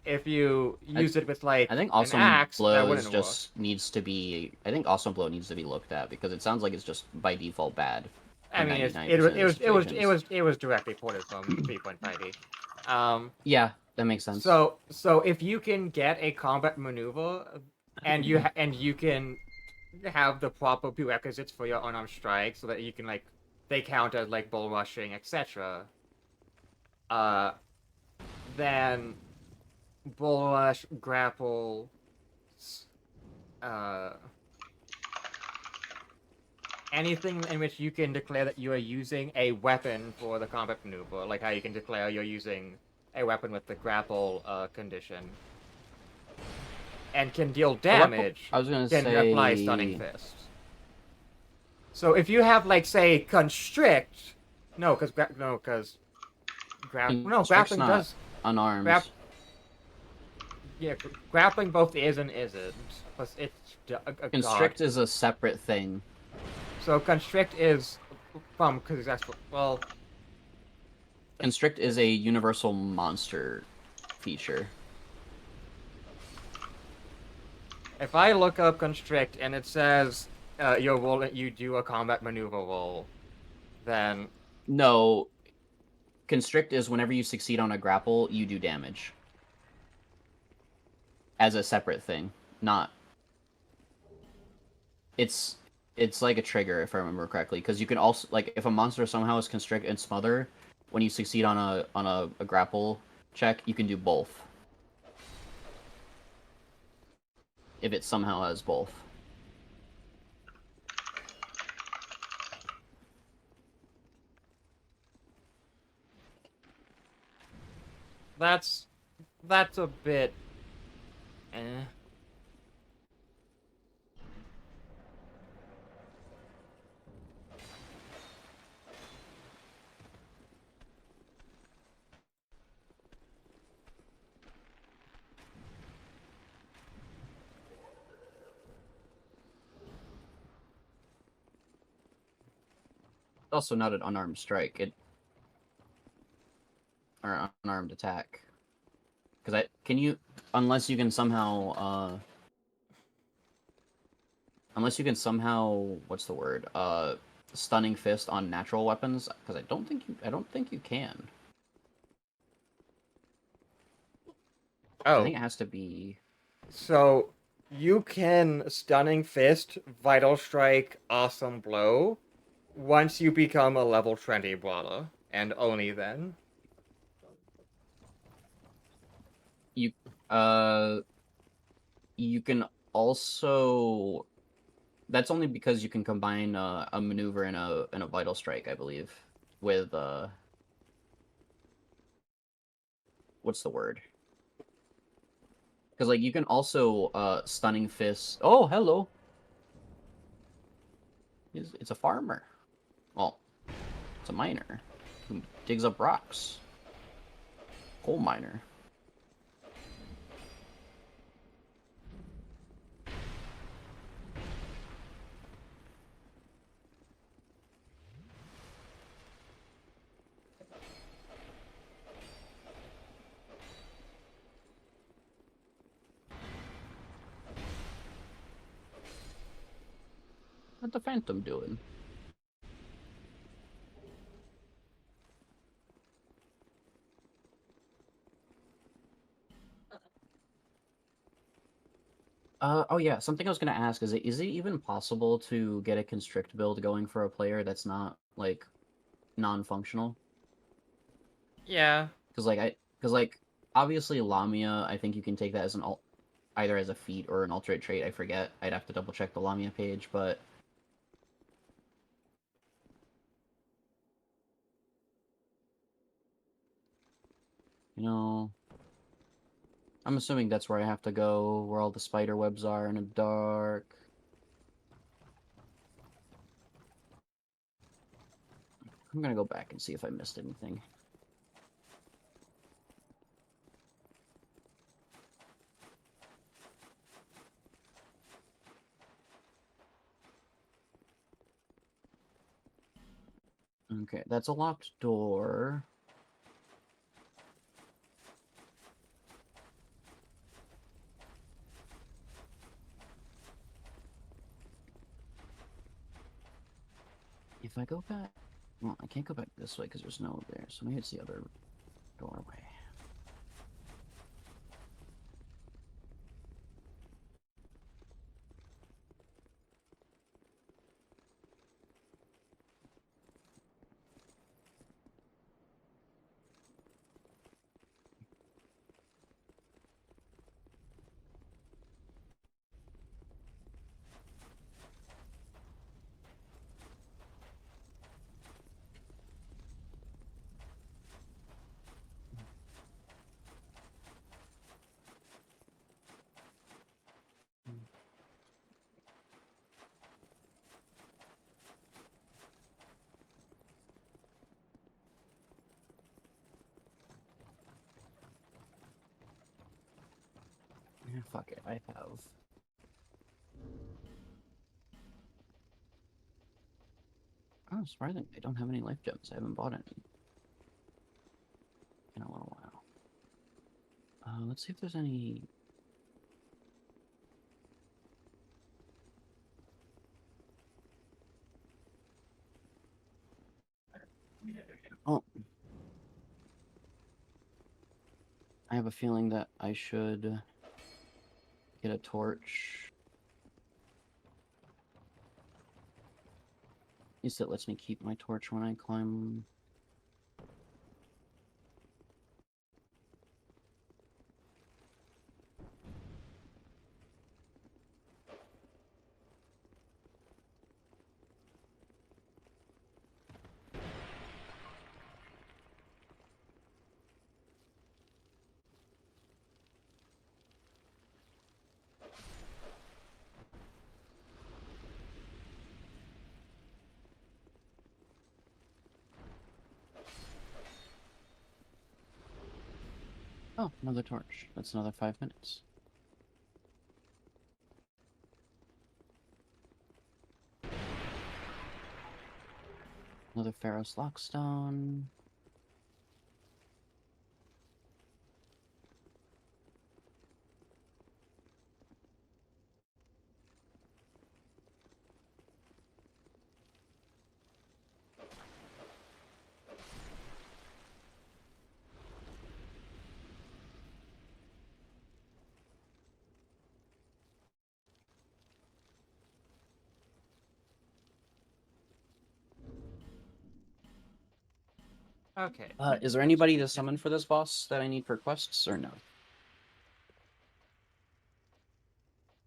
If you use it with, like, I think an Awesome axe, that Blow wouldn't just needs to be. I think Awesome Blow needs to be looked at because it sounds like it's just by default bad. I mean, it 99% of was situations. directly ported from 3.5e. Yeah, that makes sense. So if you can get a combat maneuver, and you can have the proper prerequisites for your unarmed strike, so that you can they count as bull rushing, etc. Then bull rush, grapple, anything in which you can declare that you are using a weapon for the combat maneuver, like how you can declare you're using a weapon with the grapple condition, and can deal damage, I was gonna can say apply Stunning Fist. So if you have, say, Constrict, grappling not does unarmed. Yeah, grappling both is and isn't. Plus, it's a Constrict god. is a separate thing. So Constrict is because that's Constrict is a universal monster feature. if I look up Constrict and it says you do a combat maneuver roll, then No, Constrict is whenever you succeed on a grapple, you do damage. As a separate thing, not. It's like a trigger if I remember correctly, because you can also if a monster somehow is constrict and smother, when you succeed on a grapple check, you can do both. If it somehow has both. that's a bit. Eh. It's also not an unarmed strike. Or unarmed attack. Because unless you can somehow what's the word? Stunning Fist on natural weapons, because I don't think you can. Oh. I think it has to be. So you can Stunning Fist, Vital Strike, Awesome Blow once you become a level 20 brawler, and only then. You can also. That's only because you can combine a maneuver and a vital strike, I believe, with what's the word? Because you can also Stunning Fist. Oh, hello. It's a farmer. Well, it's a miner who digs up rocks. Coal miner. What the Phantom doing? Oh yeah, something I was gonna ask is it even possible to get a constrict build going for a player that's not like non-functional? Yeah. Because like obviously Lamia, I think you can take that as either as a feat or an alternate trait. I forget. I'd have to double check the Lamia page, but you know, I'm assuming that's where I have to go, where all the spider webs are in the dark. I'm gonna go back and see if I missed anything. Okay, that's a locked door. If I go back... Well, I can't go back this way because there's no there, so maybe it's the other doorway. Yeah, fuck it, I have... Oh, surprising, I don't have any life gems. I haven't bought any in a little while. Let's see if there's any... Oh. I have a feeling that I should get a torch. At least it lets me keep my torch when I climb. Oh, another torch. That's another 5 minutes. Another Pharaoh's Lockstone. Okay. Is there anybody to summon for this boss that I need for quests, or no?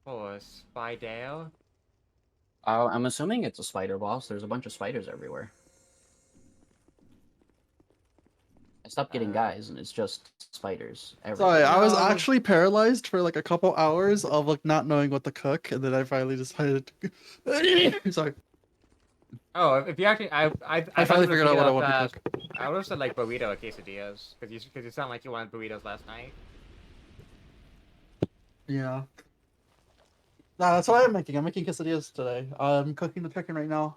For Spider. I'm assuming it's a spider boss. There's a bunch of spiders everywhere. I stopped getting guys, and it's just spiders everywhere. Sorry, I was No. actually paralyzed for like a couple hours of like not knowing what to cook, and then I finally decided to... Sorry. Oh, if you actually, I I thought finally you were figured out what I thinking want to of, cook. I would have said like burrito or quesadillas, because you sound like you wanted burritos last night. Yeah. Nah, that's what I'm making. I'm making quesadillas today. I'm cooking the chicken right now.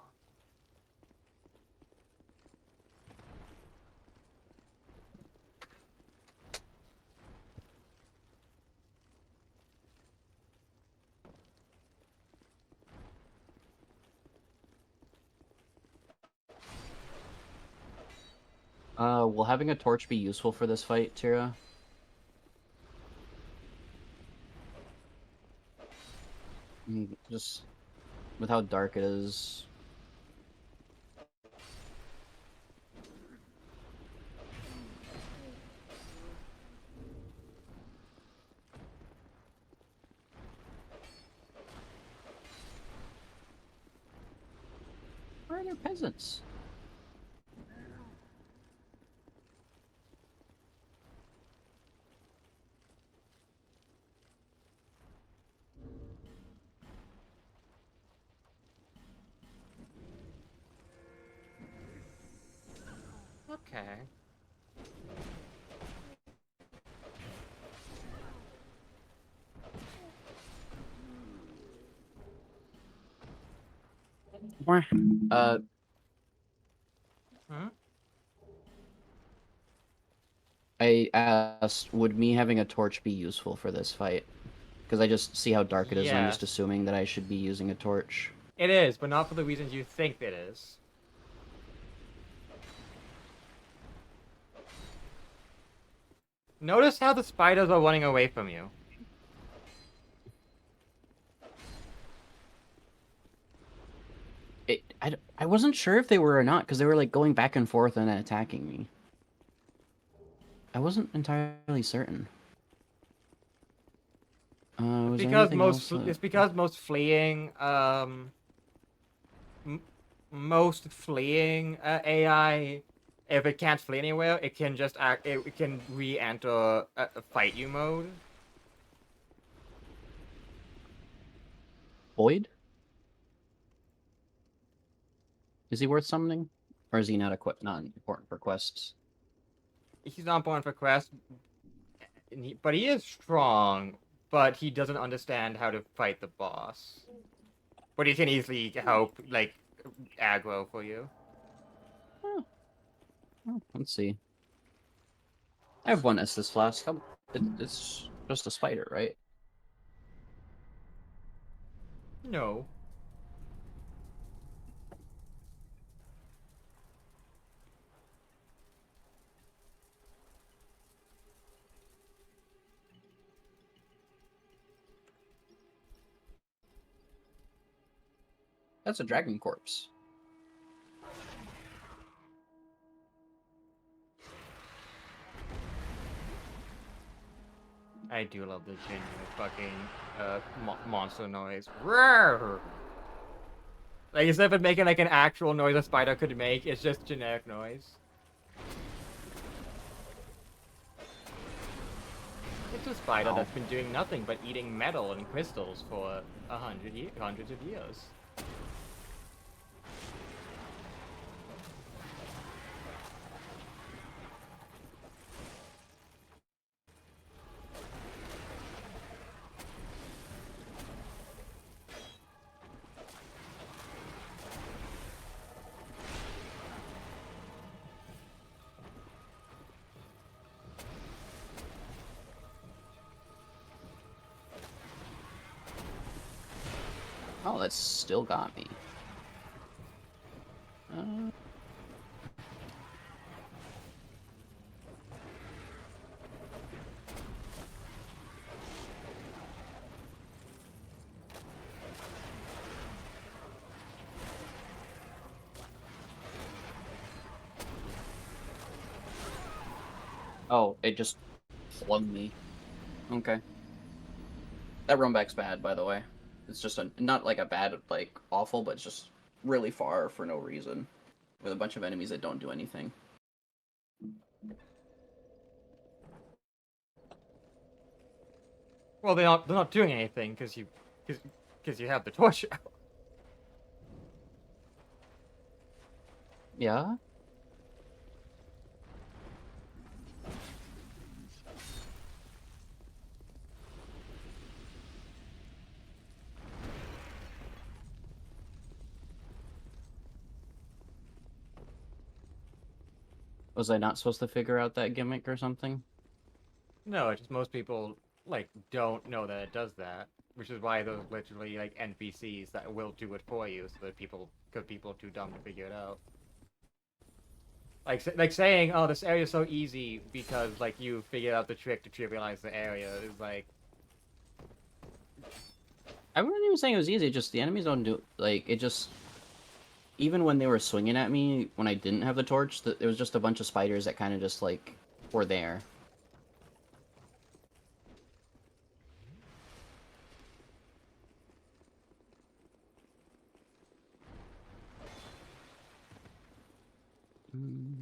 Will having a torch be useful for this fight, Tira? Just with how dark it is. Where are their peasants? Okay. Uh, Hmm? I asked, would me having a torch be useful for this fight? Because I just see how dark it is, and I'm just Yes. assuming that I should be using a torch. It is, but not for the reasons you think it is. Notice how the spiders are running away from you. I wasn't sure if they were or not, because they were like going back and forth and attacking me. I wasn't entirely certain. Was there anything else? It's because most fleeing AI, if it can't flee anywhere, it can just it can re-enter a fight you mode. Boyd? Is he worth summoning? Or is he not not important for quests? He's not important for quest, but he is strong. But he doesn't understand how to fight the boss. But he can easily help, like, aggro for you. Oh, let's see. I have one Estus Flask. It's just a spider, right? No. That's a dragon corpse. I do love the genuine fucking monster noise. Roar! Like, instead of making like an actual noise a spider could make, it's just generic noise. It's a spider that's been doing nothing but eating metal and crystals for hundreds of years. Oh, that's still got me. Oh, it just flung me. Okay. That run back's bad, by the way. It's just not like a bad, like, awful, but it's just really far for no reason. With a bunch of enemies that don't do anything. Well, they're not doing anything because you have the torch out. Yeah? Was I not supposed to figure out that gimmick or something? No, it's just most people like don't know that it does that, which is why there's literally like NPCs that will do it for you, so that people are too dumb to figure it out. Like saying, "Oh, this area is so easy because like you figured out the trick to trivialize the area" is like. I wasn't even saying it was easy. Just the enemies don't do like it. Just even when they were swinging at me when I didn't have the torch, there was just a bunch of spiders that kind of just like were there. Mm.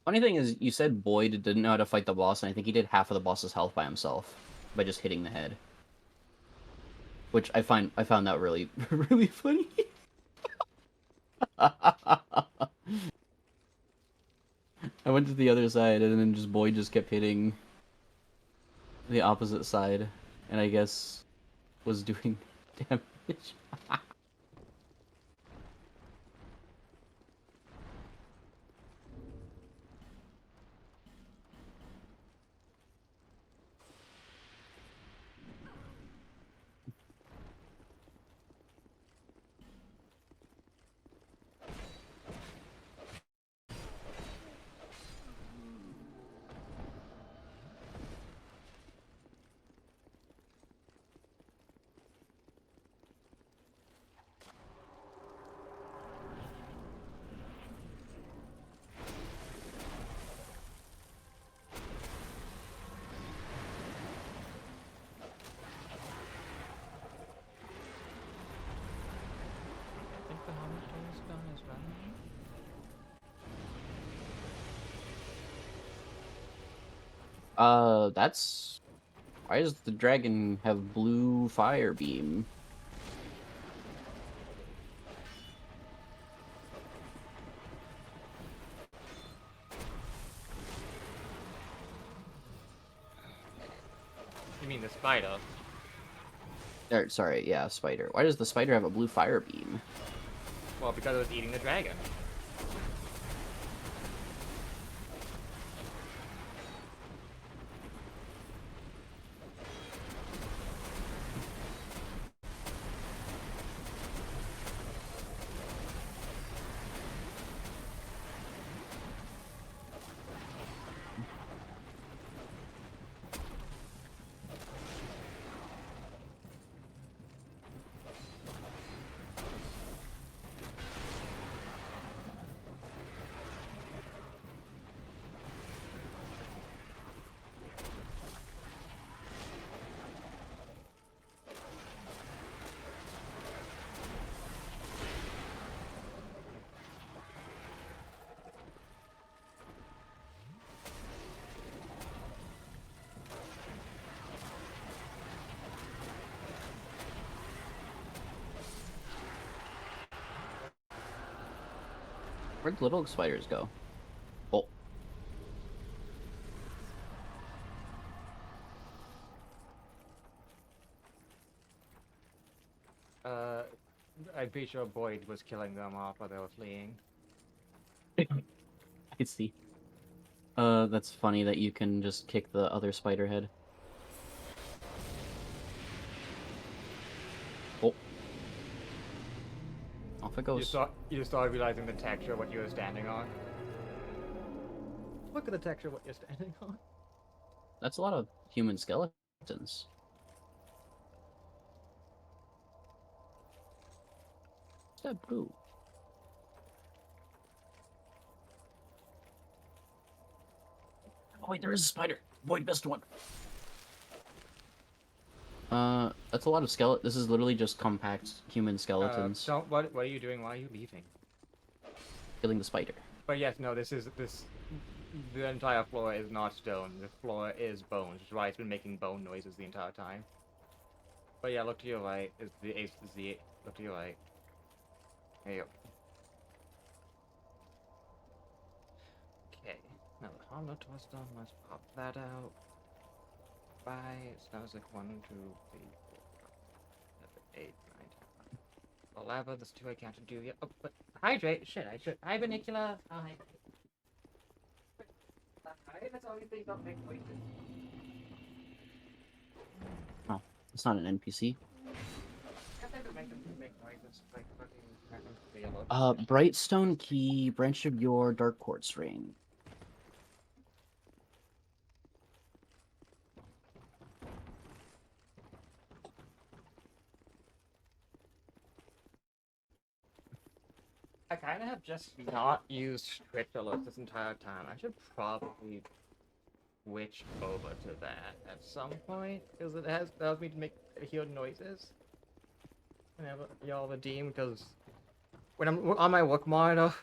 Funny thing is, you said Boyd didn't know how to fight the boss, and I think he did half of the boss's health by himself by just hitting the head. Which I found that really really funny. I went to the other side, and then just Boyd just kept hitting the opposite side, and I guess was doing damage. I think the hunter's gun is running. That's... Why does the dragon have blue fire beam? You mean the spider? Or, sorry, yeah, spider. Why does the spider have a blue fire beam? Well, because it was eating the dragon. Where'd little spiders go? Oh. I'm pretty sure Boyd was killing them off while they were fleeing. I see. That's funny that you can just kick the other spider head. Oh. Off it goes. You just started realizing the texture of what you were standing on. Look at the texture of what you're standing on. That's a lot of human skeletons. What's that blue? Oh wait, there is a spider. Boyd missed one. That's a lot of skeleton. This is literally just compact human skeletons What are you doing? Why are you leaving? killing the spider. But yes, no, the entire floor is not stone. The floor is bones, which is why it's been making bone noises the entire time. But yeah, look to your right. Look to your right. There you go. Okay. Now the Harmless was done. Let's pop that out. Bye. So that was like 1, 2, 3, 4, 5, 6, 7, 8, 9, The lava, there's 2 I can't do yet. Oh, but hydrate. Shit, I should. Hi, Benicula. Hi. Hi, that's all you think I'll make noises. Oh, it's not an NPC. I guess I could make them make noises like fucking reference to the yellow. Brightstone key, branch of your dark quartz ring. I kind of have just not used Twitch alerts this entire time. I should probably switch over to that at some point because it allows me to hear noises whenever y'all redeem. Because when I'm on my work monitor,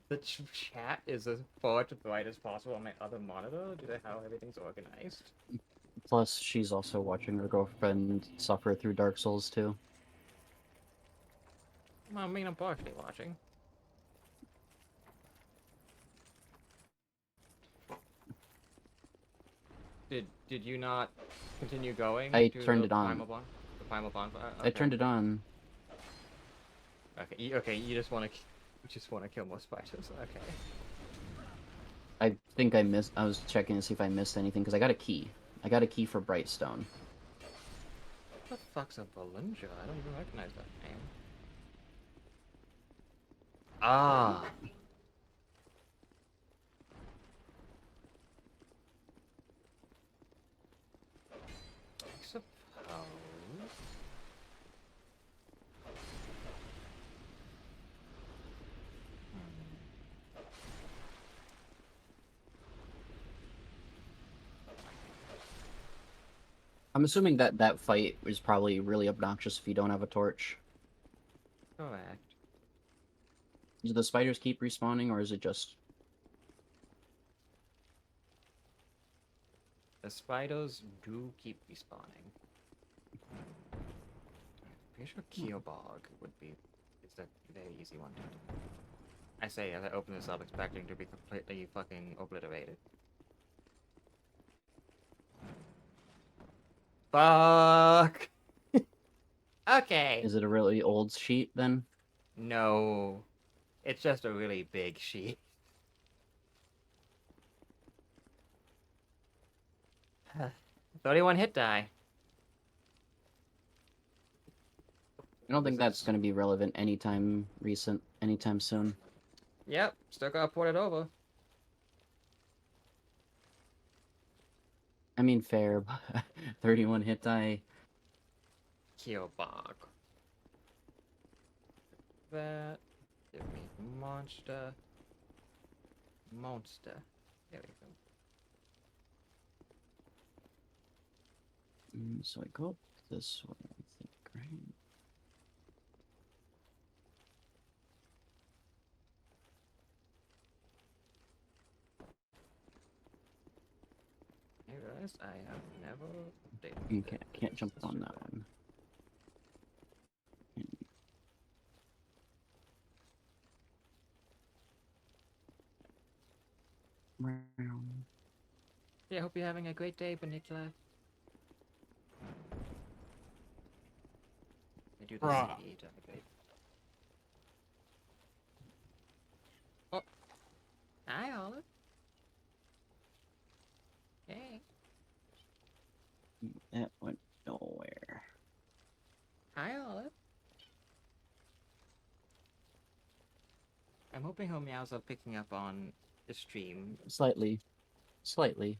the chat is as far to the right as possible on my other monitor due to how everything's organized. Plus, she's also watching her girlfriend suffer through Dark Souls too. Well, I mean, I'm partially watching. Did you not continue going? I to turned the it on. The primal bonfire. I turned it on. Okay, you just want to kill more spiders. Okay. I think I missed. I was checking to see if I missed anything because I got a key. I got a key for Brightstone. What the fuck's a Belunger? I don't even recognize that name. Ah. I suppose. I'm assuming that that fight is probably really obnoxious if you don't have a torch. Correct. Do the spiders keep respawning, or is it just... The spiders do keep respawning. Pretty sure Keobog would be. It's a very easy one to do. I say as I open this up, expecting to be completely fucking obliterated. Fuck. Okay. Is it a really old sheet, then? No, it's just a really big sheet. Huh. 31 hit die. I don't think that's going to be relevant anytime soon. Yep, still gotta port it over. I mean, fair, but 31 hit die. Keobog. That. Give me monster. Monster. There we go. So I go up this way, I think, right? Hey guys, I have never updated. Okay, I can't jump on that one. Yeah, I hope you're having a great day, Benicula. I do the Bruh. CD to upgrade. Oh. Hi, Olive. Hey. That went nowhere. Hi, Olive. I'm hoping her meows are picking up on the stream. Slightly. Slightly.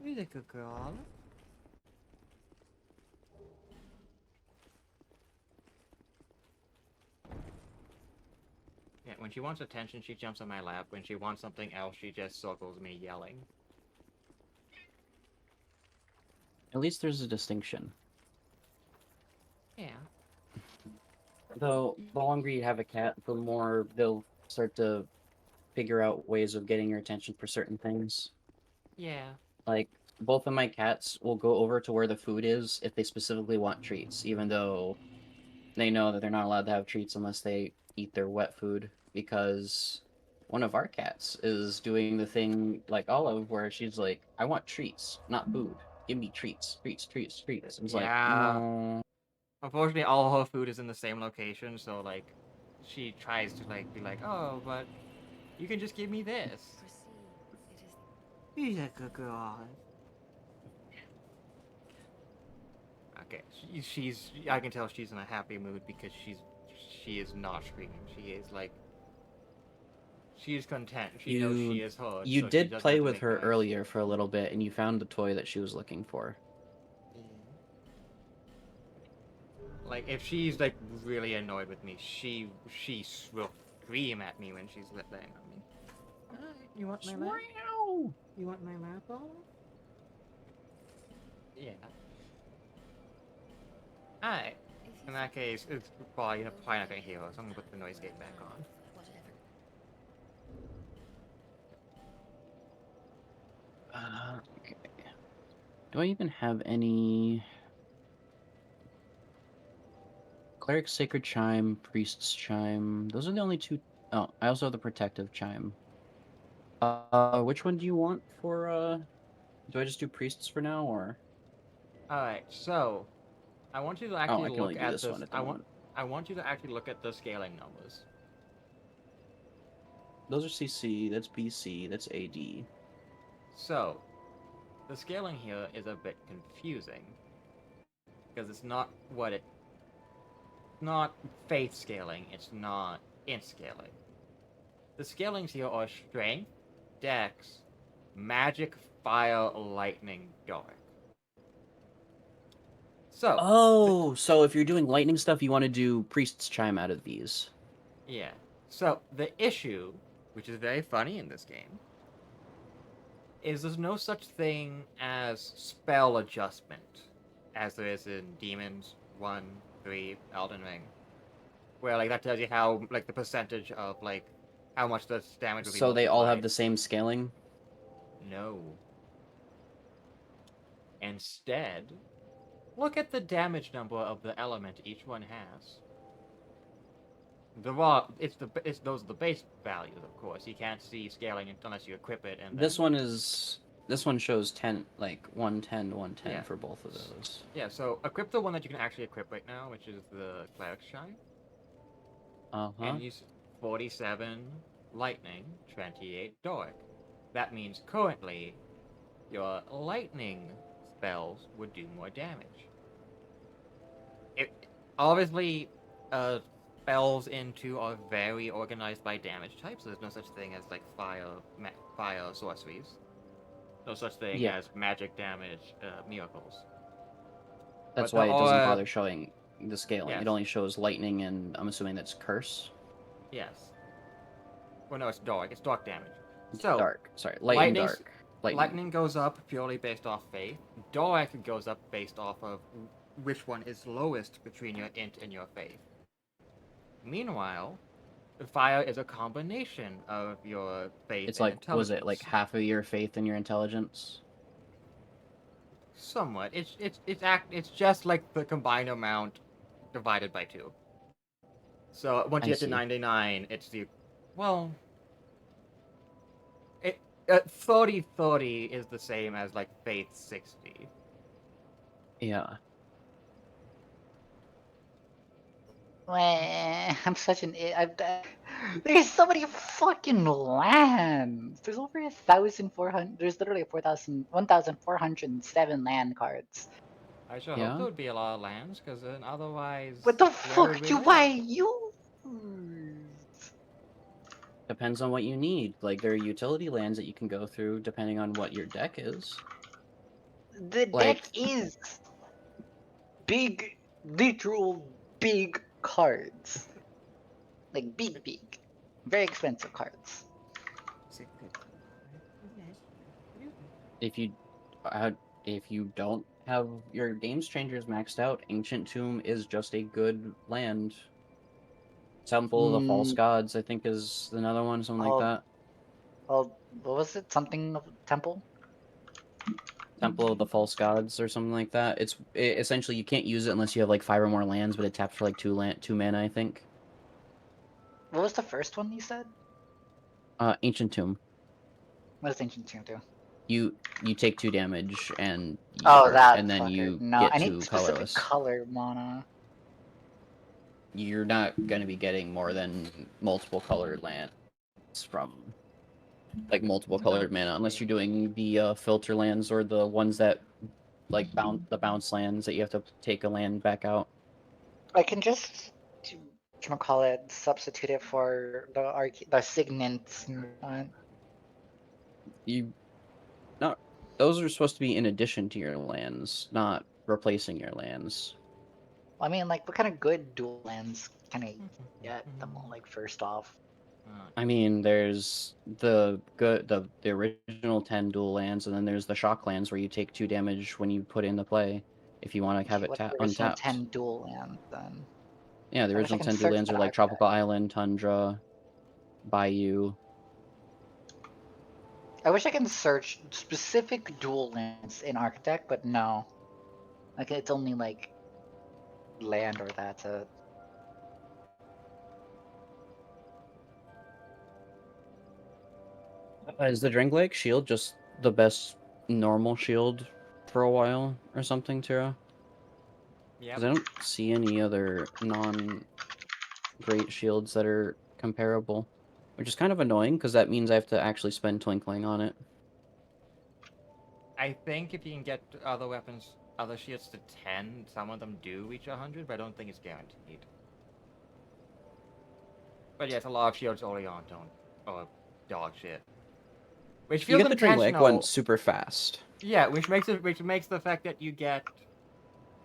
You're a good girl, Olive. Yeah, when she wants attention, she jumps on my lap. When she wants something else, she just circles me yelling. At least there's a distinction. Yeah. Though, the longer you have a cat, the more they'll start to figure out ways of getting your attention for certain things. Yeah. Like, both of my cats will go over to where the food is if they specifically want treats, even though they know that they're not allowed to have treats unless they eat their wet food, because one of our cats is doing the thing like Olive, where she's like, I want treats, not food. Give me treats, treats, treats, treats. It's like, Yeah. no. Unfortunately, all her food is in the same location, so like, she tries to like be like, oh, but you can just give me this. He's a good girl. Okay, I can tell she's in a happy mood because she is not screaming. She is like, she is content. She knows she is heard. You so she did doesn't play have to with make her noise. earlier for a little bit, and you found the toy that she was looking for. Like, if she's like really annoyed with me, she will scream at me when she's laying on me. You want my lap? You want my lap ball? Yeah. Alright. In that case, it's probably not gonna hear us. I'm gonna put the noise gate back on. Okay. Do I even have any... Cleric's Sacred Chime, Priest's Chime. Those are the only two... Oh, I also have the Protective Chime. Which one do you want for, Do I just do Priests for now, or... Alright, so I want you to Oh, actually I can look only do at this this. one at the moment. I want you to actually look at the scaling numbers. Those are CC, that's BC, that's AD. So, the scaling here is a bit confusing because it's not not faith scaling. It's not int scaling. The scalings here are strength, dex, magic, fire, lightning, dark. So. Oh, so if you're doing lightning stuff, you want to do Priest's Chime out of these. Yeah. So the issue, which is very funny in this game, is there's no such thing as spell adjustment, as there is in Demons 1, 3, Elden Ring, where like that tells you how like the percentage of like how much the damage will be So they all have multiplied. the same scaling? No. Instead, look at the damage number of the element each one has. It's those are the base values, of course. You can't see scaling unless you equip it, and This then... one shows 10, like 110 to 110 Yeah. for both of those. Yeah, so equip the one that you can actually equip right now, which is the Cleric's Shine. And use 47 lightning, 28 dark. That means currently your lightning spells would do more damage. Obviously, spells into are very organized by damage type, so there's no such thing as like fire sorceries. No such thing as magic damage miracles. That's But why the it doesn't aura- bother showing the scaling. Yes. It only shows lightning, and I'm assuming that's curse. Yes. Well, no, it's dark. It's dark damage. So Dark. Sorry, lightning, lightning's- dark. lightning goes up purely based off faith. Dark goes up based off of which one is lowest between your int and your faith. Meanwhile, fire is a combination of your faith It's and like, intelligence. was it like half of your faith and your intelligence? Somewhat. It's just like the combined amount divided by 2. So once you get to 99, it's the... Well... 30-30 is the same as, like, Faith 60. Yeah. I'm such an there's so many fucking lands. There's over 1,400. There's literally 1,407 land cards. I sure Yeah. hope there would be a lot of lands, because then otherwise... What the where fuck would we do live? I use? Depends on what you need. Like, there are utility lands that you can go through depending on what your deck is. The Like- deck is big, literal big cards. Like big. Very expensive cards. If you don't have your Games Changers maxed out, Ancient Tomb is just a good land. Temple of the False Gods, I think, is another one, something like that. Well, what was it? Something of temple? Temple of the False Gods or something like that. Essentially you can't use it unless you have like 5 or more lands, but it taps for like 2 mana, I think. What was the first one you said? Ancient Tomb. What does Ancient Tomb do? You take 2 damage and Oh, that and then fucker. you No, get I 2 need specific colorless. color mana. you're not going to be getting more than multiple colored lands from like multiple colored mana, unless you're doing the filter lands or the ones that like bounce lands that you have to take a land back out. I can just call it substitute it for the signets. You not those are supposed to be in addition to your lands, not replacing your lands. I mean, like, what kind of good dual lands can I get them all, like, first off? I mean, there's the original 10 dual lands, and then there's the shock lands where you take 2 damage when you put in the play if you want to have it What's the original untapped. 10 dual lands then? Yeah, the I wish I original can 10 dual search lands are that like archetype. Tropical Island, Tundra, Bayou. I wish I can search specific dual lands in Architect, but no. Like, it's only, like, land or that's it. Is the Drangleic shield just the best normal shield for a while or something, Tira? Yep. Because I don't see any other non-great shields that are comparable. Which is kind of annoying, because that means I have to actually spend Twinkling on it. I think if you can get other weapons, other shields to 10, some of them do reach 100, but I don't think it's guaranteed. But yes, a lot of shields early on don't, or dog shit. Which You feels get the Drangleic intentional. one super fast. Yeah, which makes the fact that you get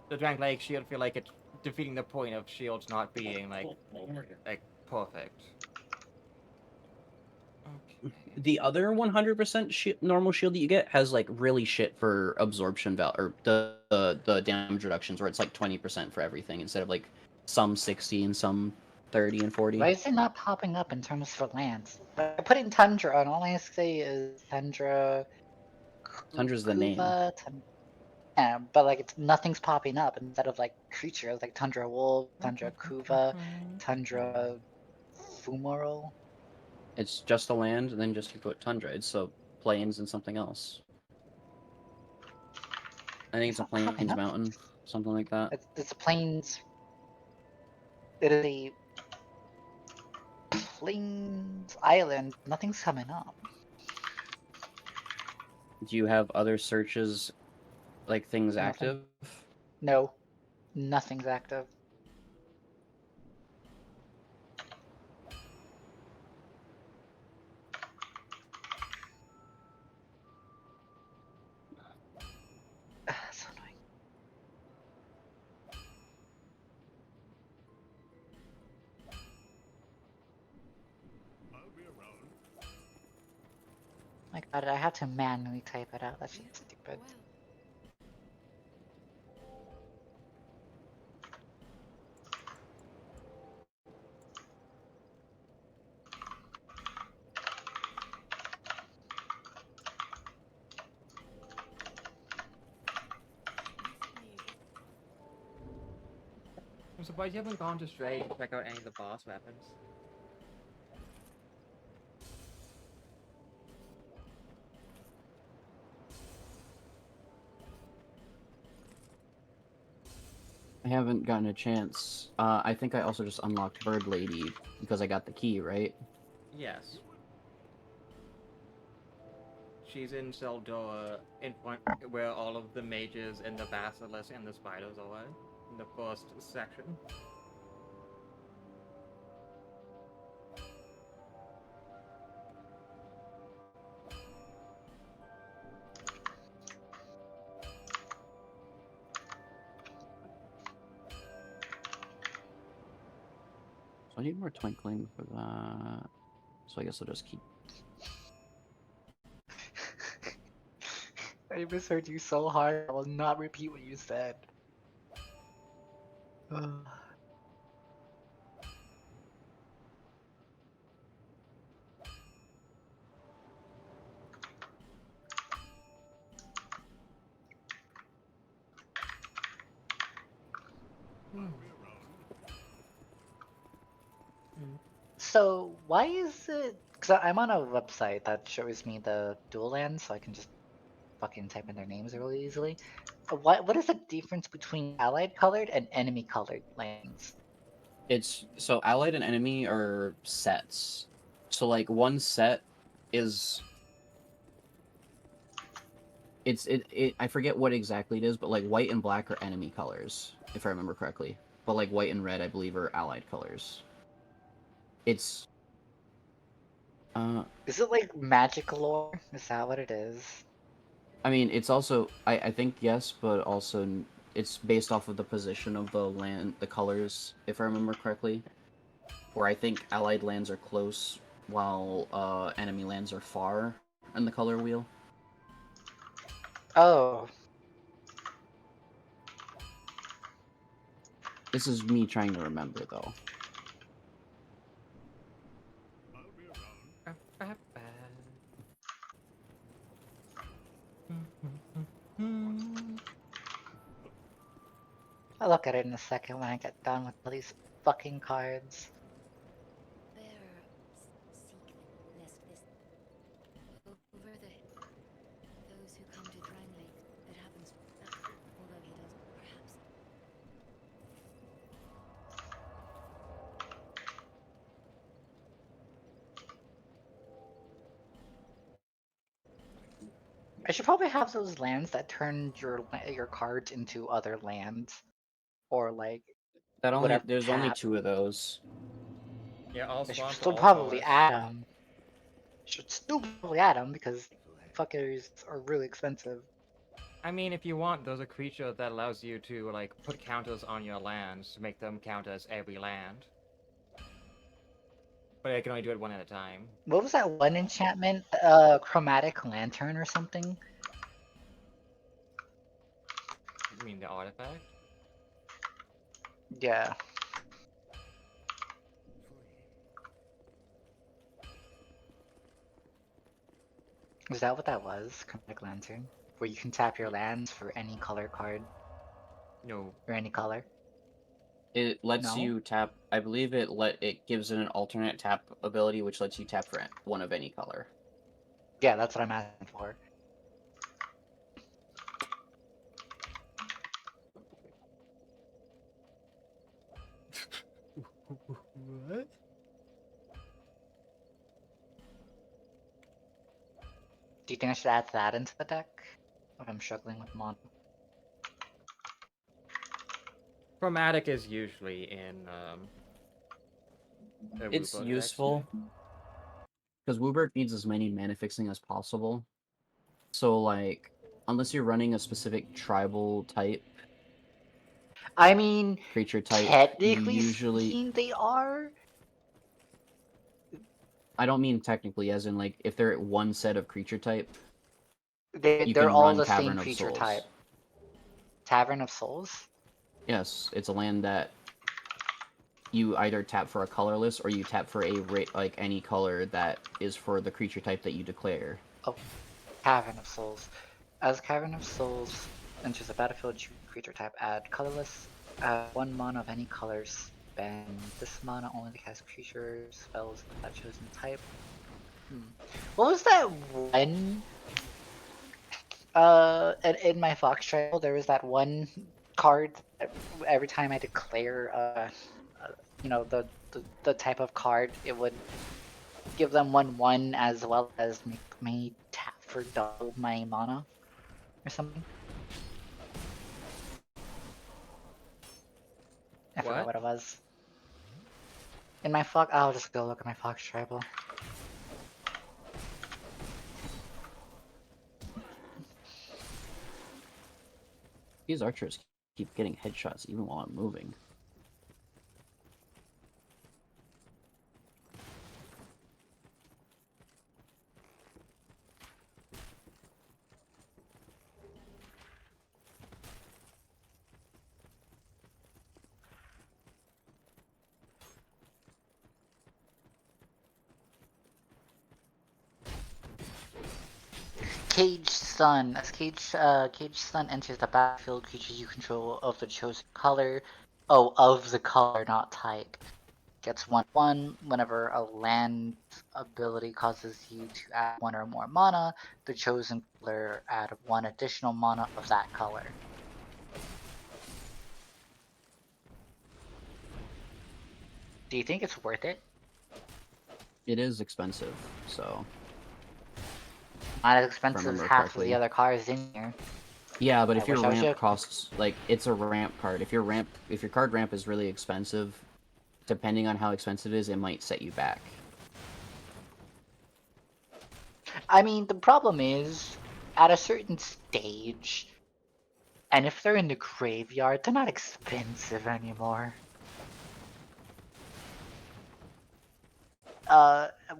the Drangleic shield feel like it's defeating the point of shields not being like perfect. Okay. The other 100% normal shield that you get has like really shit for absorption value, or the damage reductions, where it's like 20% for everything instead of like some 60 and some 30 and 40. Why is it not popping up in terms for lands? I put in Tundra, and all I say is Tundra. Tundra's the name. Yeah, but like nothing's popping up instead of like creatures like Tundra Wolf, Tundra Kuva, Tundra Fumaro. It's just a land, and then just you put Tundra. It's so plains and something else. I think it's a not popping plains up. mountain, something like that. It's a plains. It is a plains island. Nothing's coming up. Do you have other searches, like things Nothing. active? No, nothing's active. So annoying. My God, I had to manually type it out. That's stupid. I'm surprised you haven't gone to Stray to check out any of the boss weapons. I haven't gotten a chance. I think I also just unlocked Bird Lady because I got the key, right? Yes. She's in Seldora, in front where all of the mages and the basilisk and the spiders are, in the first section. So I need more Twinkling for that. So I guess I'll just keep. I misheard you so hard. I will not repeat what you said. So why is it? Because I'm on a website that shows me the dual lands, so I can just fucking type in their names really easily. What is the difference between allied colored and enemy colored lands? It's so allied and enemy are sets. So like one set is it I forget what exactly it is, but like white and black are enemy colors, if I remember correctly. But like white and red, I believe, are allied colors. It's Is it like magic lore? Is that what it is? I mean, it's also I think yes, but also it's based off of the position of the land, the colors, if I remember correctly. Where I think allied lands are close, while enemy lands are far in the color wheel. Oh, This is me trying to remember, though. I'll look at it in a second when I get done with all these fucking cards. Bearer, seek lest this over those who come to Drangley. It happens, although he does perhaps. I should probably have those lands that turn your cards into other lands, or like That only whatever there's only tap. 2 of those. Yeah, all I should swamp, still all probably forest. add them. Should still probably add them because fuckers are really expensive. I mean, if you want, there's a creature that allows you to like put counters on your lands to make them count as every land. But I can only do it one at a time. What was that one enchantment? Chromatic Lantern or something? You mean the artifact? Yeah. Is that what that was? Chromatic Lantern? Where you can tap your lands for any color card No. or any color? It lets No? you tap. I believe it gives it an alternate tap ability, which lets you tap for one of any color. Yeah, that's what I'm asking for. What? Do you think I should add that into the deck? If I'm struggling with mono. Chromatic is usually in the It's Woobo useful because Wooburg needs as many mana fixing as possible. So like, unless you're running a specific tribal type I mean, creature type, you technically usually. speaking, they are. I don't mean technically, as in like if they're at one set of creature type, you They're can all run the same Tavern of creature Souls. type. Tavern of Souls? Yes, it's a land that you either tap for a colorless or you tap for a like any color that is for the creature type that you declare. Oh, Cavern of Souls. As Cavern of Souls enters the battlefield, choose creature type, add colorless, add 1 mana of any colors. Spend this mana only to cast creatures, spells of that chosen type. What was that one? In my Fox Trail, there was that one card that every time I declare, you know, the type of card, it would give them 1/1 as well as make me tap for double my mana or something. I forgot what it was. In my Fox, I'll just go look at my Fox Tribal. These archers keep getting headshots even while I'm moving. Cage Sun. As Cage Sun enters the battlefield, creatures you control of the chosen color. Oh, of the color, not type. Gets 1/1 whenever a land ability causes you to add 1 or more mana. The chosen color add 1 additional mana of that color. Do you think it's worth it? It is expensive, so Not as if I expensive as remember half of correctly. the other cars in here. Yeah, but I if your wish I was ramp joking. costs like it's a ramp card. If your card ramp is really expensive, depending on how expensive it is, it might set you back. I mean, the problem is, at a certain stage, and if they're in the graveyard, they're not expensive anymore.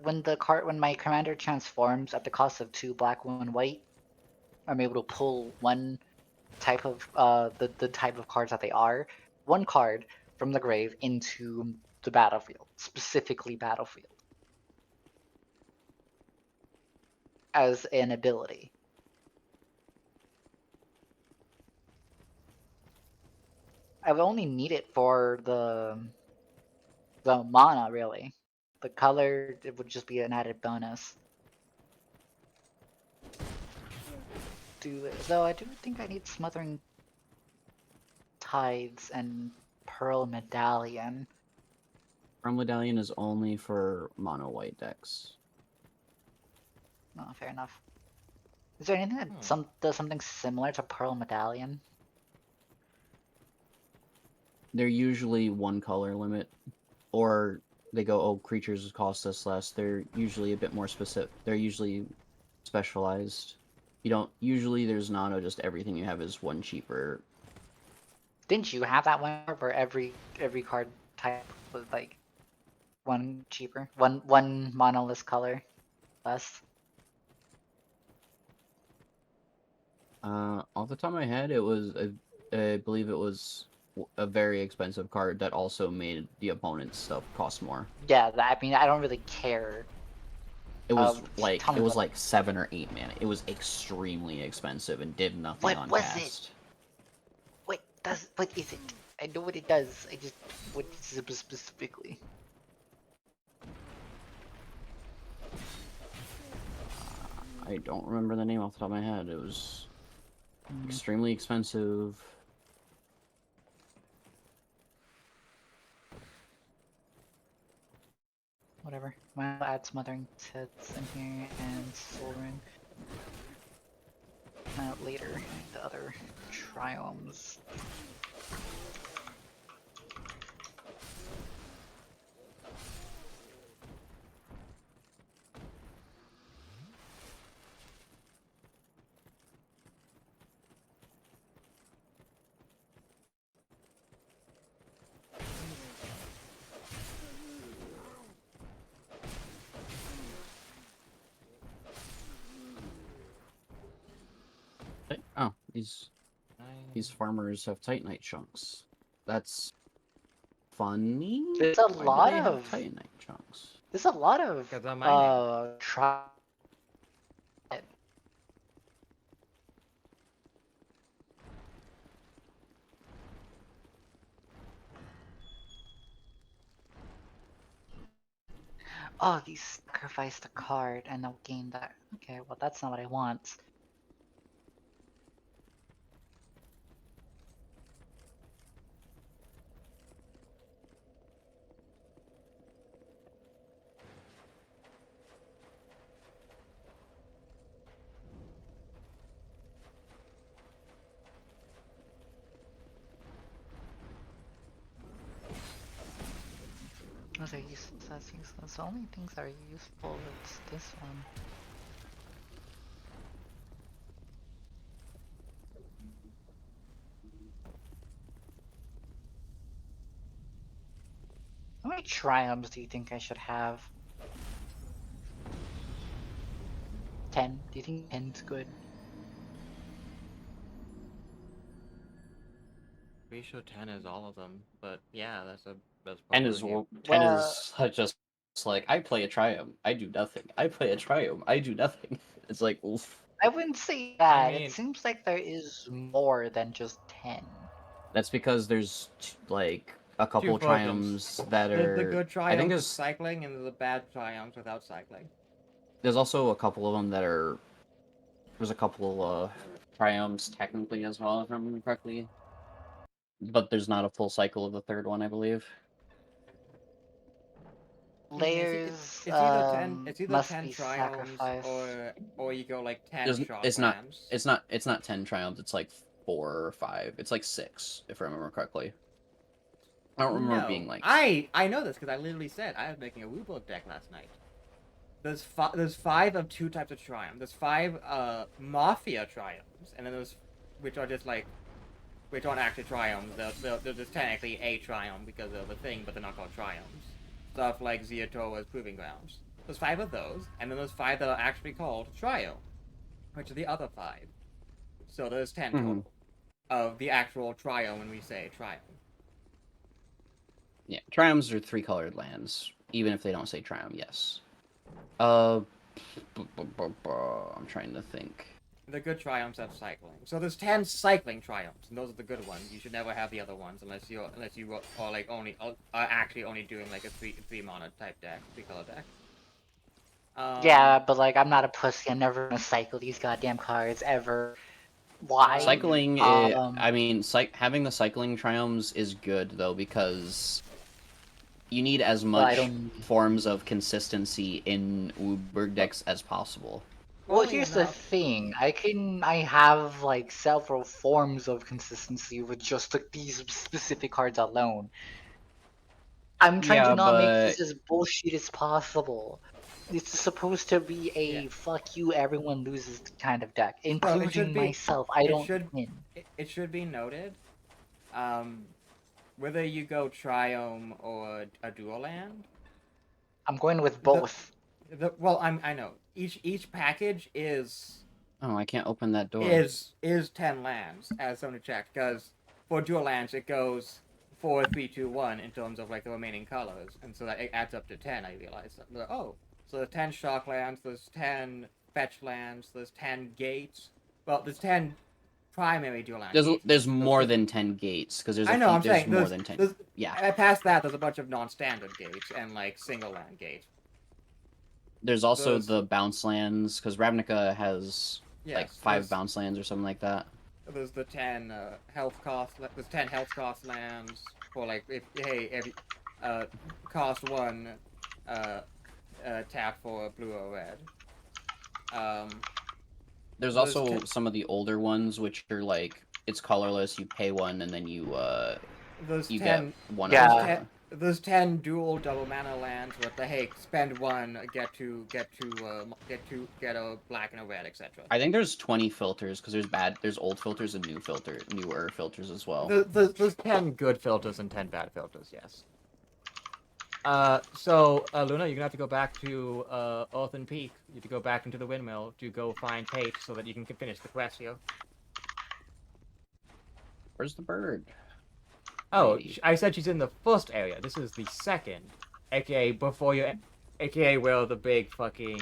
When my commander transforms at the cost of 2 black, 1 white, I'm able to pull one type of the type of cards that they are, one card from the grave into the battlefield, specifically battlefield, as an ability. I would only need it for the mana, really. The color, it would just be an added bonus. Though I do think I need Smothering Tides and Pearl Medallion. Pearl Medallion is only for mono white decks. No, fair enough. Is there anything that does something similar to Pearl Medallion? They're usually one color limit, or they go, oh, creatures cost us less. They're usually a bit more specific. They're usually specialized. You don't usually there's not just everything you have is one cheaper. Didn't you have that one where every card type was like one cheaper, one monolith color less? Off the top of my head, it was I believe it was a very expensive card that also made the opponent's stuff cost more. Yeah, I mean, I don't really care. It was tell me like 7 or 8 mana. It was extremely expensive and did nothing What on was cast. it? What is it? I know what it does. I just what is it specifically? I don't remember the name off the top of my head. It was extremely expensive. Whatever. I'll add Smothering Tides in here and Soul Ring. Later, the other triomes. Oh, these farmers have Titanite chunks. That's funny. There's a Why lot do they have of Titanite chunks. There's a lot of 'Cause I'm mining. Oh, these sacrifice the card and they'll gain that. Okay, well that's not what I want. Those are useless. That's useless. The only things that are useful is this one. How many triomes do you think I should have? 10? Do you think 10's good? Pretty sure 10 is all of them, but yeah, that's 10 probably is it. 10 Well- is just like I play a triumph, I do nothing. I play a triumph, I do nothing. It's like oof. I wouldn't say that. mean- It seems like there is more than just 10. That's because there's like a couple Two triumphs that There's are. the good I think triumphs with cycling and the bad triumphs without cycling. there's also a couple of them that are. There's a couple triumphs technically as well, if I remember correctly. But there's not a full cycle of the third one, I believe. layers It's either 10. It's either must 10 be triomes sacrificed. or you go like 10 There's, it's not. shocklands. It's not 10 triumphs. It's like 4 or 5. It's like 6, if I remember correctly. I don't remember No, being like. I know this because I literally said I was making a Woobo deck last night. There's 5 of 2 types of triumph. There's 5 mafia triumphs, and then there's which are just like which aren't actually triumphs. They're just technically a triumph because of a thing, but they're not called triumphs. Stuff like Ziatoa's Proving Grounds. There's 5 of those, and then there's 5 that are actually called Trio, which are the other 5. So there's 10 total of the actual Trio when we say Trio. Yeah, triumphs are 3-colored lands, even if they don't say triumph. Yes. I'm trying to think. The good triumphs have cycling. So there's 10 cycling triumphs, and those are the good ones. You should never have the other ones unless you are like are actually only doing like a three mana type deck, 3-color deck. Yeah, but like I'm not a pussy. I'm never gonna cycle these goddamn cards ever. Why? Cycling, Um, I mean, having the cycling triumphs is good though because you need as Well, I much don't- forms of consistency in Wooburg decks as possible. Well, Funnily here's the enough- thing. I have like several forms of consistency with just like these specific cards alone. I'm trying Yeah, to not make but this as bullshit as possible. It's supposed to be a Yeah. fuck you, everyone loses kind of deck, should including be- myself. I it don't should- win. It should be noted, whether you go Triome or a dual land. I'm going with both. Well, I know each package is oh, I can't open that door. is 10 lands as somebody checked because for dual lands it goes 4, 3, 2, 1 in terms of like the remaining colors, and so that it adds up to 10. I realized. Oh, so there's 10 shock lands, there's 10 fetch lands, there's 10 gates. Well, there's 10 primary dual land. There's more than 10 gates because there's I know. I'm there's saying more there's, than 10. there's, Yeah. Past that, there's a bunch of non-standard gates and like single land gates. There's also There's- the bounce lands because Ravnica has Yes, like 5 there's- bounce lands or something like that. There's the 10 health cost. There's 10 health cost lands for like every cost 1 tap for blue or red. There's There's also 10 some of the older ones which are like it's colorless. You pay 1 and then you There's you 10. get 1 Yeah. extra. There's 10 dual double mana lands with the spend 1 get a black and a red, etc. I think there's 20 filters because there's old filters and newer filters as well. There's 10 good filters and 10 bad filters, yes. So, Luna, you're gonna have to go back to Earthen Peak. You have to go back into the windmill to go find Pate so that you can finish the quest here. Where's the bird? Oh, Lady. I said she's in the first area. This is the second, aka aka where the big fucking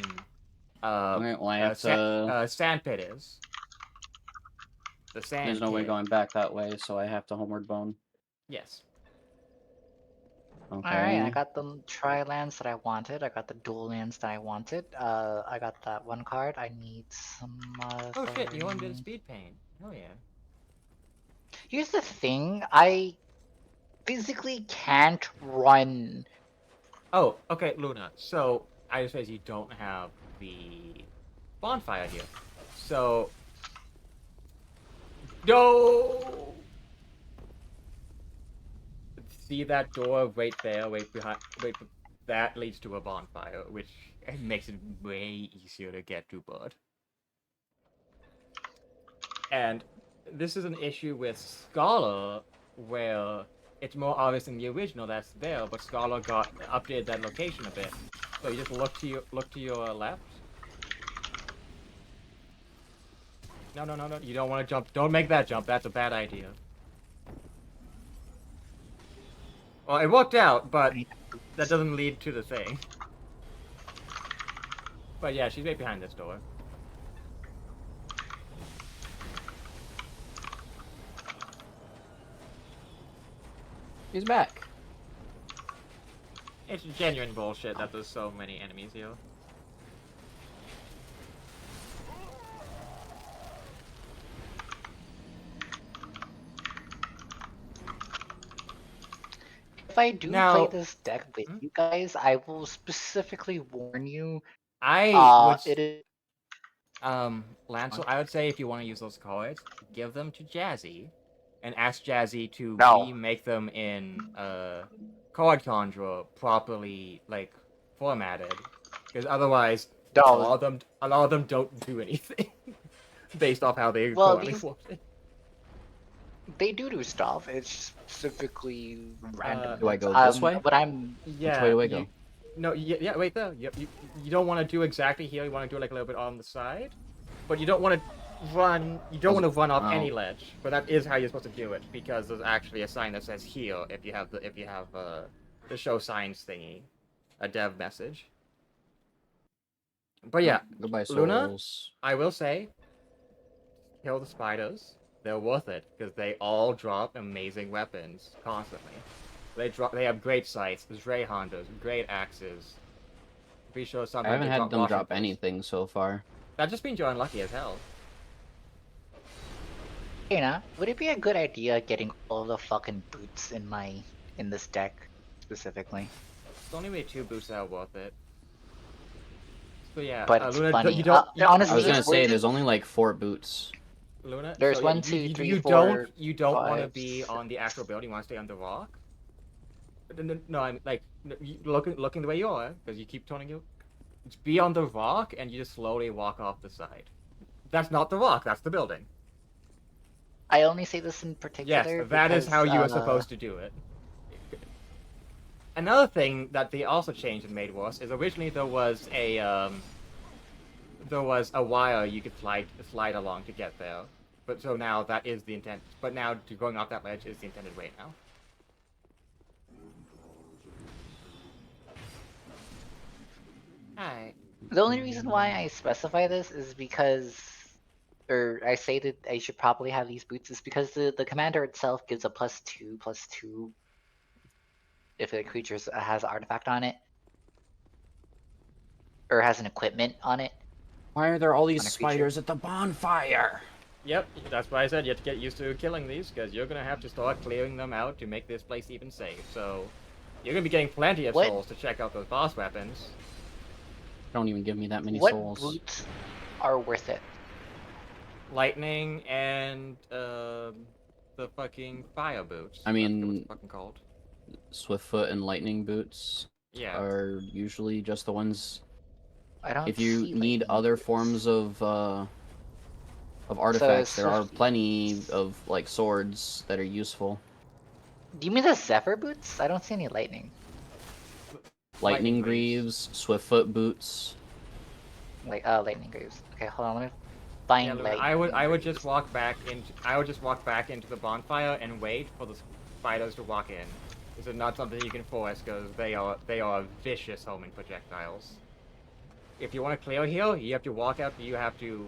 Alright, well, I have to. sand pit is. The sand. There's no way pit. going back that way, so I have to homeward bone. Yes. Okay. Alright, I got the tri-lands that I wanted. I got the dual lands that I wanted. I got that 1 card. I need some Oh shit! You wanted other- a speed paint. Oh yeah. Here's the thing. I physically can't run. Oh, okay, Luna. So I just realized you don't have the bonfire here. So no. See that door right there, right behind, that leads to a bonfire, which makes it way easier to get to, bud. And this is an issue with Scholar, where it's more obvious in the original that's there, but Scholar got updated that location a bit. So you just look to your left. No, you don't want to jump. Don't make that jump. That's a bad idea. Well, it worked out, but that doesn't lead to the thing. But yeah, she's right behind this door. He's back. It's genuine bullshit that there's so many enemies here. If I do Now- play this deck with Hmm? you guys, I will specifically warn you. I would It is Lancel, I would say if you want to use those cards, give them to Jazzy, and ask Jazzy to No. remake them in card conjurer properly, like formatted, because otherwise a no. lot of them don't do anything based off how they Well, currently these- formed. They do stuff. It's specifically random. Do I go this way? But I'm Yeah. Which way do I go? No, yeah, wait there. You don't want to do exactly here. You want to do like a little bit on the side, but you don't want to run. You don't want to run off any Oh. ledge. But that is how you're supposed to do it because there's actually a sign that says here if you have the show signs thingy, a dev message. But yeah, Goodbye, Luna? souls. I will say, kill the spiders. They're worth it because they all drop amazing weapons constantly. They have great sights, great hunters, great axes. Be sure I something. haven't they had them washing drop posts. anything so far. That just means you're unlucky as hell. Dana, would it be a good idea getting all the fucking boots in this deck specifically? It's only really 2 boosts that are worth it. So yeah, But it's Luna, funny. you don't. Honestly, I was gonna it's say worth there's it. only like 4 boots. Luna. There's so, 1, yeah, 2, 3, you 4, You don't want to 5, be on the 6. actual building. You want to stay on the rock. No, I'm like looking the way you are because you keep turning you. Just be on the rock and you just slowly walk off the side. That's not the rock. That's the building. I only say this in Yes, particular. that is how you are because, supposed to do it. Another thing that they also changed and made worse is originally there was a wire you could slide along to get there, but so now that is the intent. But now going off that ledge is the intended way now. Alright. The only reason why I specify this is because, or I say that I should probably have these boots is because the commander itself gives a +2/+2 if the creature has an artifact on it. Or has an equipment on it. Why are there all these On a creature. spiders at the bonfire? Yep, that's why I said you have to get used to killing these, because you're gonna have to start clearing them out to make this place even safe. So you're gonna be getting plenty of What? souls to check out those boss weapons. Don't even give me that many What souls. boots are worth it? Lightning and the fucking fire boots. I That's what mean- it's fucking called. Swiftfoot and lightning boots Yeah. are usually just the ones. I don't. If you see need lightning other boots. forms of artifacts, there are Swift plenty boots. of like swords that are useful. Do you mean the Zephyr boots? I don't see any lightning. Lightning Lightning greaves. greaves, Swiftfoot boots. Like lightning greaves. Okay, hold on. Let me find Yeah, Luna, lightning. I would greaves. just walk back into the bonfire and wait for the spiders to walk in. This is not something you can force because they are vicious homing projectiles. If you want to clear here, you have to walk out. You have to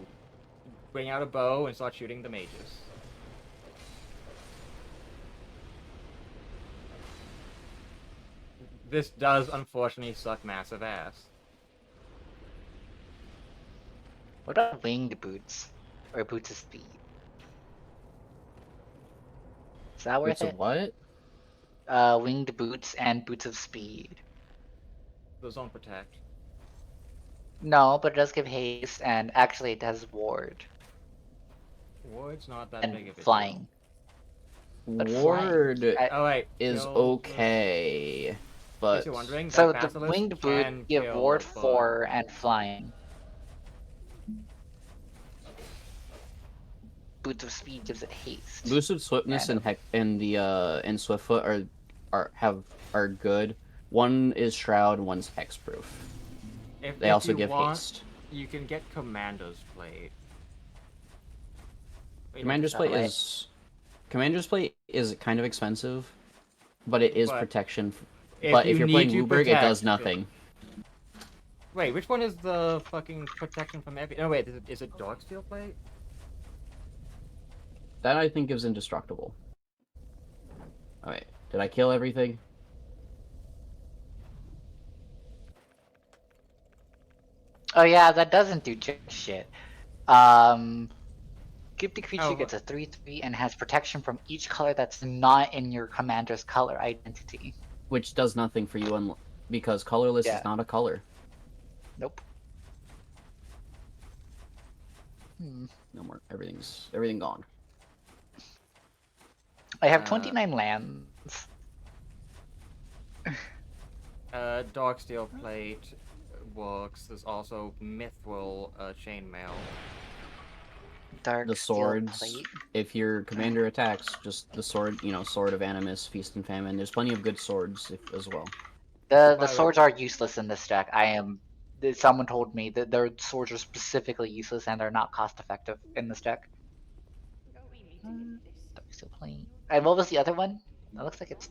bring out a bow and start shooting the mages. This does unfortunately suck massive ass. What about winged boots? Or boots of speed? Is that worth Boots of it? what? Winged boots and boots of speed. Those don't protect. No, but it does give haste, and actually it has ward Ward's not that and big of a deal. flying. But flying. Ward Oh wait, is kill okay, In but case you're wondering, So that the basilisk winged boot can give kill ward a bug. 4 and flying. Boots of speed gives it haste. boosted swiftness Kind and Swiftfoot are good. One is shroud, one's hexproof. They If also you give want, haste. You can get Commander's Plate. Wait, Commander's no, plate way. Commander's plate is kind of expensive, but it is But protection. But if you you're need playing to Wooburg, it does protect- nothing. Wait, which one is the fucking protection from every? No, wait, is it Darksteel Plate? That I think is indestructible. Alright, did I kill everything? Oh yeah, that doesn't do jack shit. Gifted creature Oh, gets a 3/3 and has protection from each color that's not in your commander's color identity. which does nothing for you because colorless Yeah. is not a color. Nope. Hmm. No more. Everything gone. I have Uh, 29 lands. Darksteel Plate works. There's also Mithril Chainmail. Dark The steel swords. plate. If your commander attacks, just the sword. Sword of Animus, Feast and Famine. There's plenty of good swords as well. The By the- swords are useless in this deck. Someone told me that their swords are specifically useless and they're not cost effective in this deck. Dark steel plate. And what was the other one? That looks like it's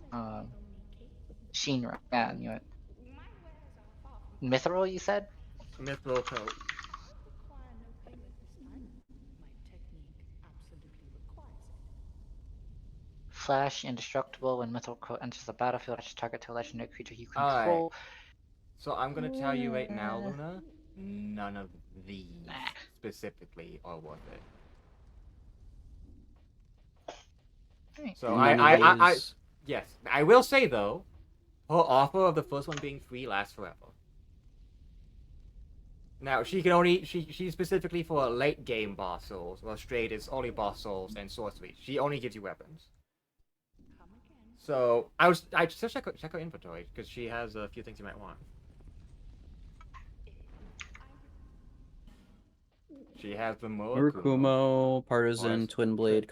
Shinra. Yeah, I knew it. Mithril, you said? Mithril Coat. Flash, indestructible. When Mithril Coat enters the battlefield, attach target to a legendary creature you Alright. control. So I'm gonna tell you right now, Luna, none of these specifically are worth it. Alright. So None I of these. yes, I will say though, her offer of the first one being free lasts forever. Now she can only she's specifically for late game boss souls. Well, straight is only boss souls and sorcery. She only gives you weapons. So I just check her inventory because she has a few things you might want. She has the Murakumo, Murakumo, Partisan, Partisan, Twin Blade,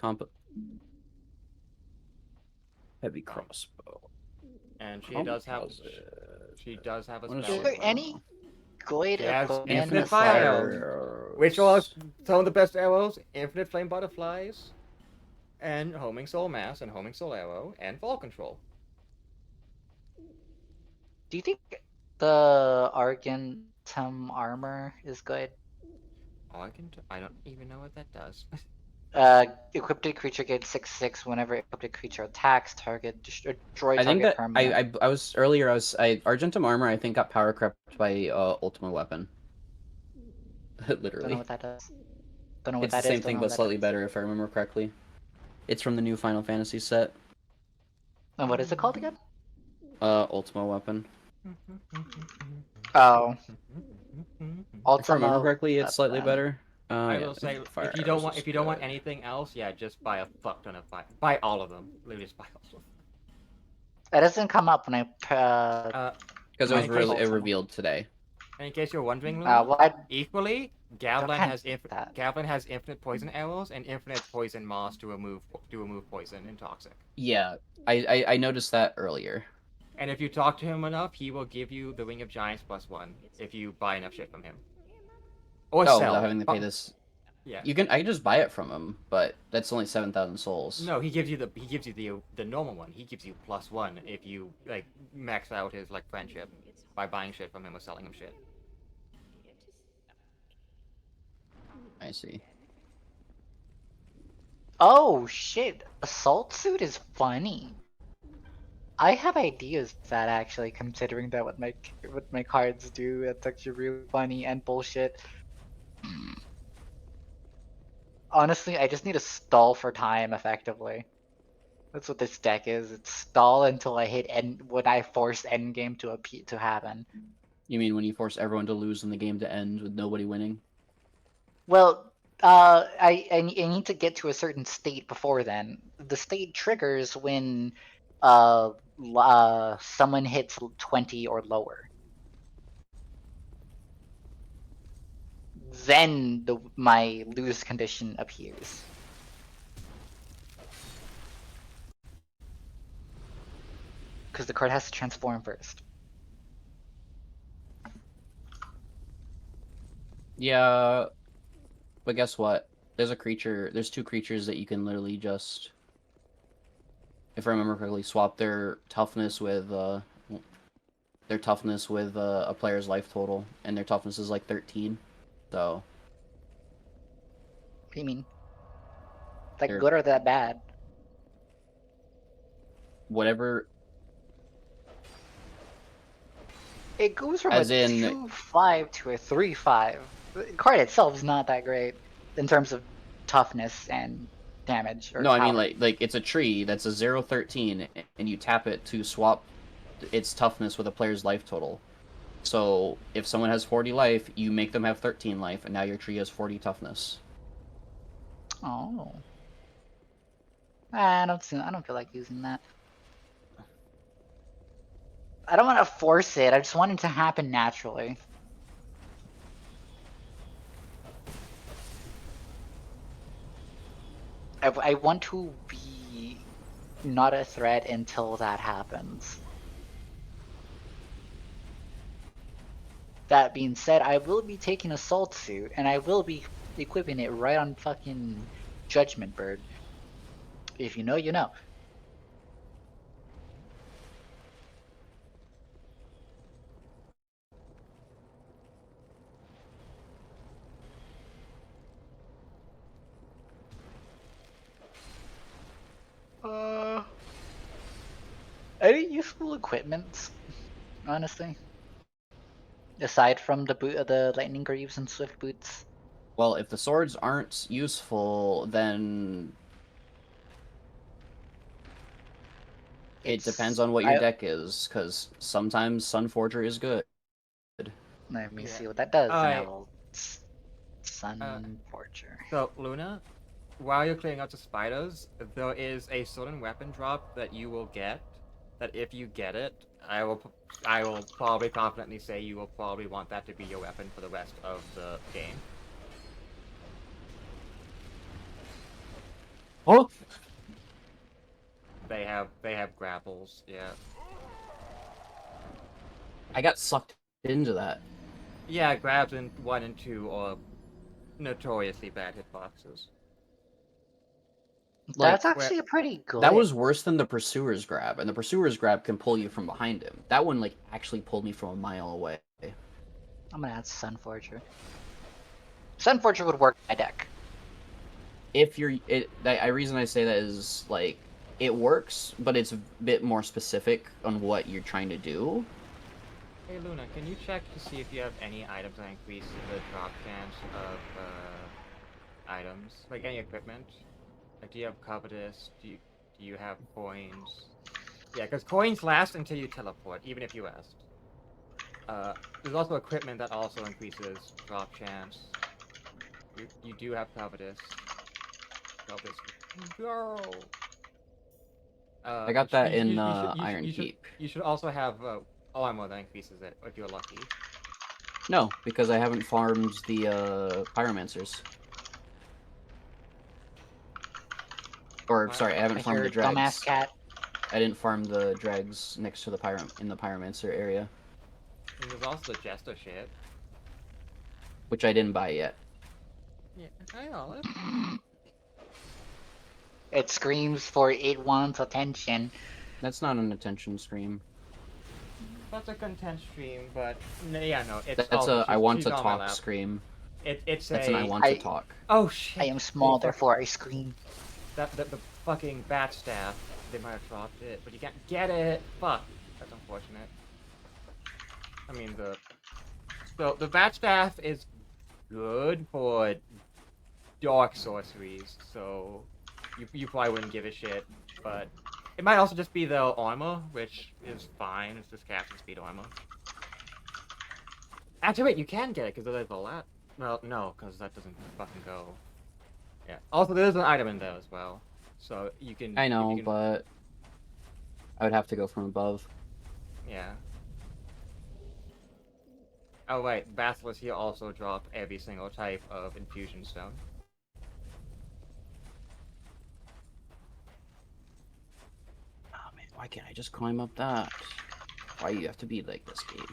Heavy Crossbow. and she does have a What is spell. Is there as well. any good She has equipment infinite aside- fire arrows, which are some of the best arrows: infinite flame butterflies, and homing soul mass, and homing soul arrow, and fall control. Do you think the Argentum armor is good? I don't even know what that does. Equipped creature gets 6/6 whenever equipped creature attacks. Target destroy I think target that permanent. I was earlier. Argentum armor. I think got power crept by Ultima weapon. Don't know Literally, what that does. Don't know what it's the that same is. Don't thing know but what that slightly does. better if I remember correctly. It's from the new Final Fantasy set. And what is it called again? Ultima weapon. Oh, If I remember Ultima. correctly, it's slightly weapon. better. I Yeah, will say, fire if you don't arrows is want good. anything else, yeah, just buy a fuck ton of fire. Buy all of them. Literally, just buy all of them. That doesn't come up when I Because it in was case- it revealed today. And in case you're wondering, Luna, what? equally, Gavlan can't has do that. Gavlan has infinite poison arrows and infinite poison moss to remove poison and toxic. Yeah, I noticed that earlier. And if you talk to him enough, he will give you the Ring of Giants +1 if you buy enough shit from him. Or Oh, sell. without having to pay this. Yeah. I can just buy it from him, but that's only 7,000 souls. No, he gives you the normal one. He gives you +1 if you like max out his like friendship by buying shit from him or selling him shit. I see. Oh shit! Assault suit is funny. I have ideas for that actually, considering that what my cards do. That's actually really funny and bullshit. Honestly, I just need to stall for time effectively. That's what this deck is. It's stall until I hit end when I force endgame to happen. You mean when you force everyone to lose and the game to end with nobody winning? Well, I need to get to a certain state before then. The state triggers when someone hits 20 or lower. Then my lose condition appears. Because the card has to transform first. Yeah, but guess what? There's two creatures that you can literally just, if I remember correctly, swap their toughness with a player's life total, and their toughness is like 13. So. What do you mean? Like They're- good or that bad? Whatever. It goes from As a in- 2/5 to a 3/5. The card itself is not that great in terms of toughness and damage. Or No, I mean power. like it's a tree that's a 0/13, and you tap it to swap its toughness with a player's life total. So if someone has 40 life, you make them have 13 life, and now your tree has 40 toughness. Oh. I don't feel like using that. I don't want to force it. I just want it to happen naturally. I want to be not a threat until that happens. That being said, I will be taking Assault Suit, and I will be equipping it right on fucking Judgment Bird. If you know, you know. Any useful equipment, honestly, aside from the lightning greaves and swift boots. Well, if the swords aren't useful, then it depends on what your deck is, because sometimes Sunforger is good. Let me Yeah. see what that does. Alright. Sun Forger. So, Luna, while you're clearing out the spiders, there is a certain weapon drop that you will get. That if you get it, I will probably confidently say you will probably want that to be your weapon for the rest of the game. Oh! They have grapples, yeah. I got sucked into that. Yeah, grabs in 1 and 2 are notoriously bad hitboxes. That's Like, actually pretty good. that was worse than the Pursuer's Grab, and the Pursuer's Grab can pull you from behind him. That one, like, actually pulled me from a mile away. I'm gonna add Sun Forger. Sun Forger would work in my deck. If you're... the reason I say that is, like, it works, but it's a bit more specific on what you're trying to do. Hey Luna, can you check to see if you have any items that increase the drop chance of items? Like any equipment? Like, do you have Covetous? Do you have coins? Yeah, because coins last until you teleport, even if you rest. There's also equipment that also increases drop chance. You do have Covetous. Covetous. Go! I got that in Iron Keep. You should also have armor that increases it, if you're lucky. No, because I haven't farmed the Pyromancers. Or, sorry, I haven't farmed the dregs. Dumbass cat. I didn't farm the dregs next to the in the Pyromancer area. And there's also the Jester shit. Which I didn't buy yet. Yeah, I know. It screams for it wants attention. That's not an attention scream. That's a content stream, but yeah, no, it's That's also, a I want she's to on my talk lap. Scream. It's That's a... an I want to talk. Oh shit! I am small, Oh, fuck. therefore I scream. The fucking bat staff. They might have dropped it, but you can't get it. Fuck. That's unfortunate. I mean the bat staff is good for dark sorceries, so you probably wouldn't give a shit. But it might also just be the armor, which is fine. It's just captain speed armor. Actually, wait, you can get it because there's a lot. Well, no, because that doesn't fucking go. Yeah. Also, there's an item in there as well, so you can. I know, but I would have to go from above. Yeah. Oh right, Basilisk here also drop every single type of infusion stone. Oh man, why can't I just climb up that? Why you have to be like this game?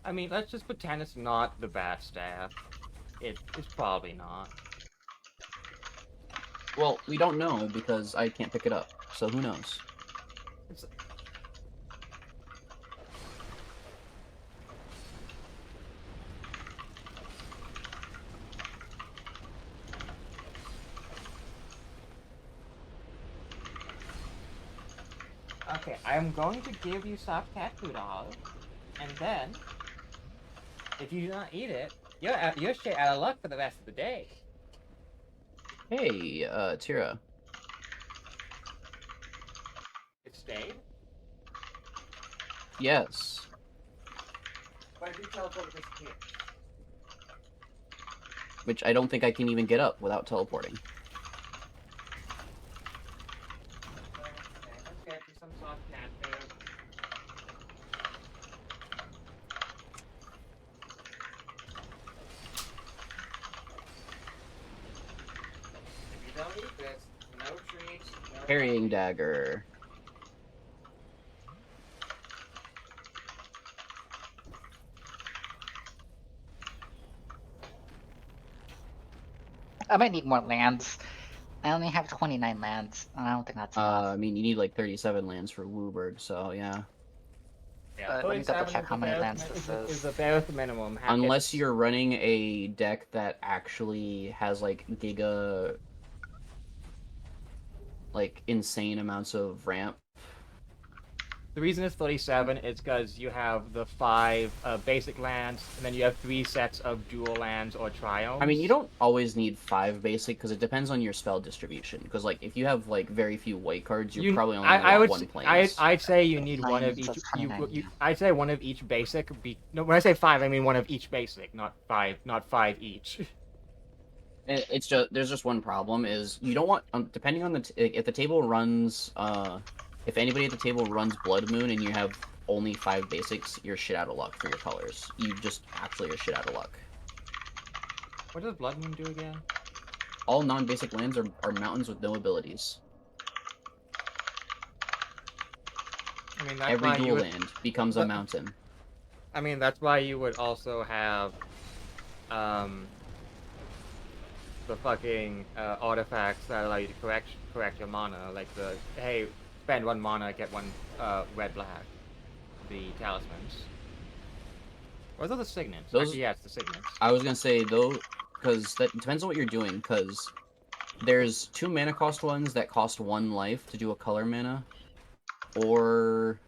I mean, let's just pretend it's not the bat staff. It's probably not. Well, we don't know because I can't pick it up, so who knows? It's... Okay, I'm going to give you soft cat food, Olive, and then, if you do not eat it, you're straight out of luck for the rest of the day. Hey, Tira. It stayed? Yes. But if you teleport, it disappears. Which I don't think I can even get up without teleporting. Let's get you some soft cat food. If you don't eat this, no treats, no Carrying coffee. dagger. I might need more lands. I only have 29 lands, and I don't think that's enough. I mean, you need like 37 lands for Wooburg, so yeah. Yeah, Let me double 37 check is how the many barest lands this is is. the barest minimum. Unless It's- you're running a deck that actually has like giga, like insane amounts of ramp. The reason it's 37 is because you have the 5 basic lands, and then you have 3 sets of dual lands or triomes. I mean, you don't always need 5 basic because it depends on your spell distribution. Because like if you have like very few white cards, you're probably only I would want s- one planes. I'd say you need one of Nine, each. that's 29, yeah. I'd say one of each basic. No, when I say 5, I mean one of each basic, not 5, not 5 each. It's just there's just one problem is you don't want depending on if the table runs if anybody at the table runs Blood Moon and you have only 5 basics, you're shit out of luck for your colors. You just actually are shit out of luck. What does Blood Moon do again? All non-basic lands are mountains with no abilities. I mean, that's Every why you dual would, land becomes a but- mountain. I mean, that's why you would also have, the fucking artifacts that allow you to correct your mana, like the hey, spend 1 mana, get 1 red black, the talismans. Or are those the signets? Those- Actually, yeah, it's the signets. I was gonna say though, because that depends on what you're doing. Because there's 2 mana cost ones that cost 1 life to do a color mana, or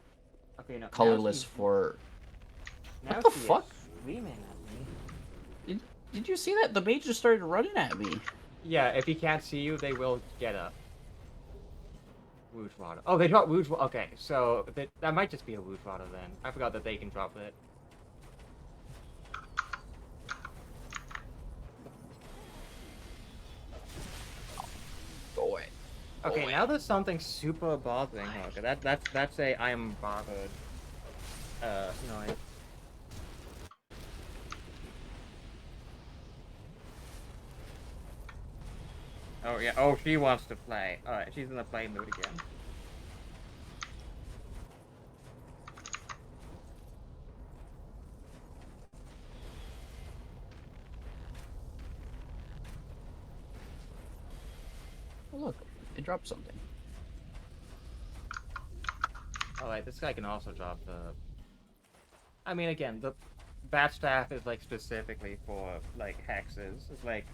Okay, no, colorless for. Now the she is fuck? screaming at me. Did you see that? The mage just started running at me. Yeah, if he can't see you, they will get up. Rouge Water. Oh, they drop Rouge Water. Okay, so that might just be a Rouge Water then. I forgot that they can drop it. Go away. Okay, now there's something super bothering her. Okay, that's a I am bothered. Noise. Oh yeah. Oh, she wants to play. All right, she's in the play mood again. Oh, look, it dropped something. All right, this guy can also drop the. I mean, again, the bat staff is like specifically for like hexes. It's like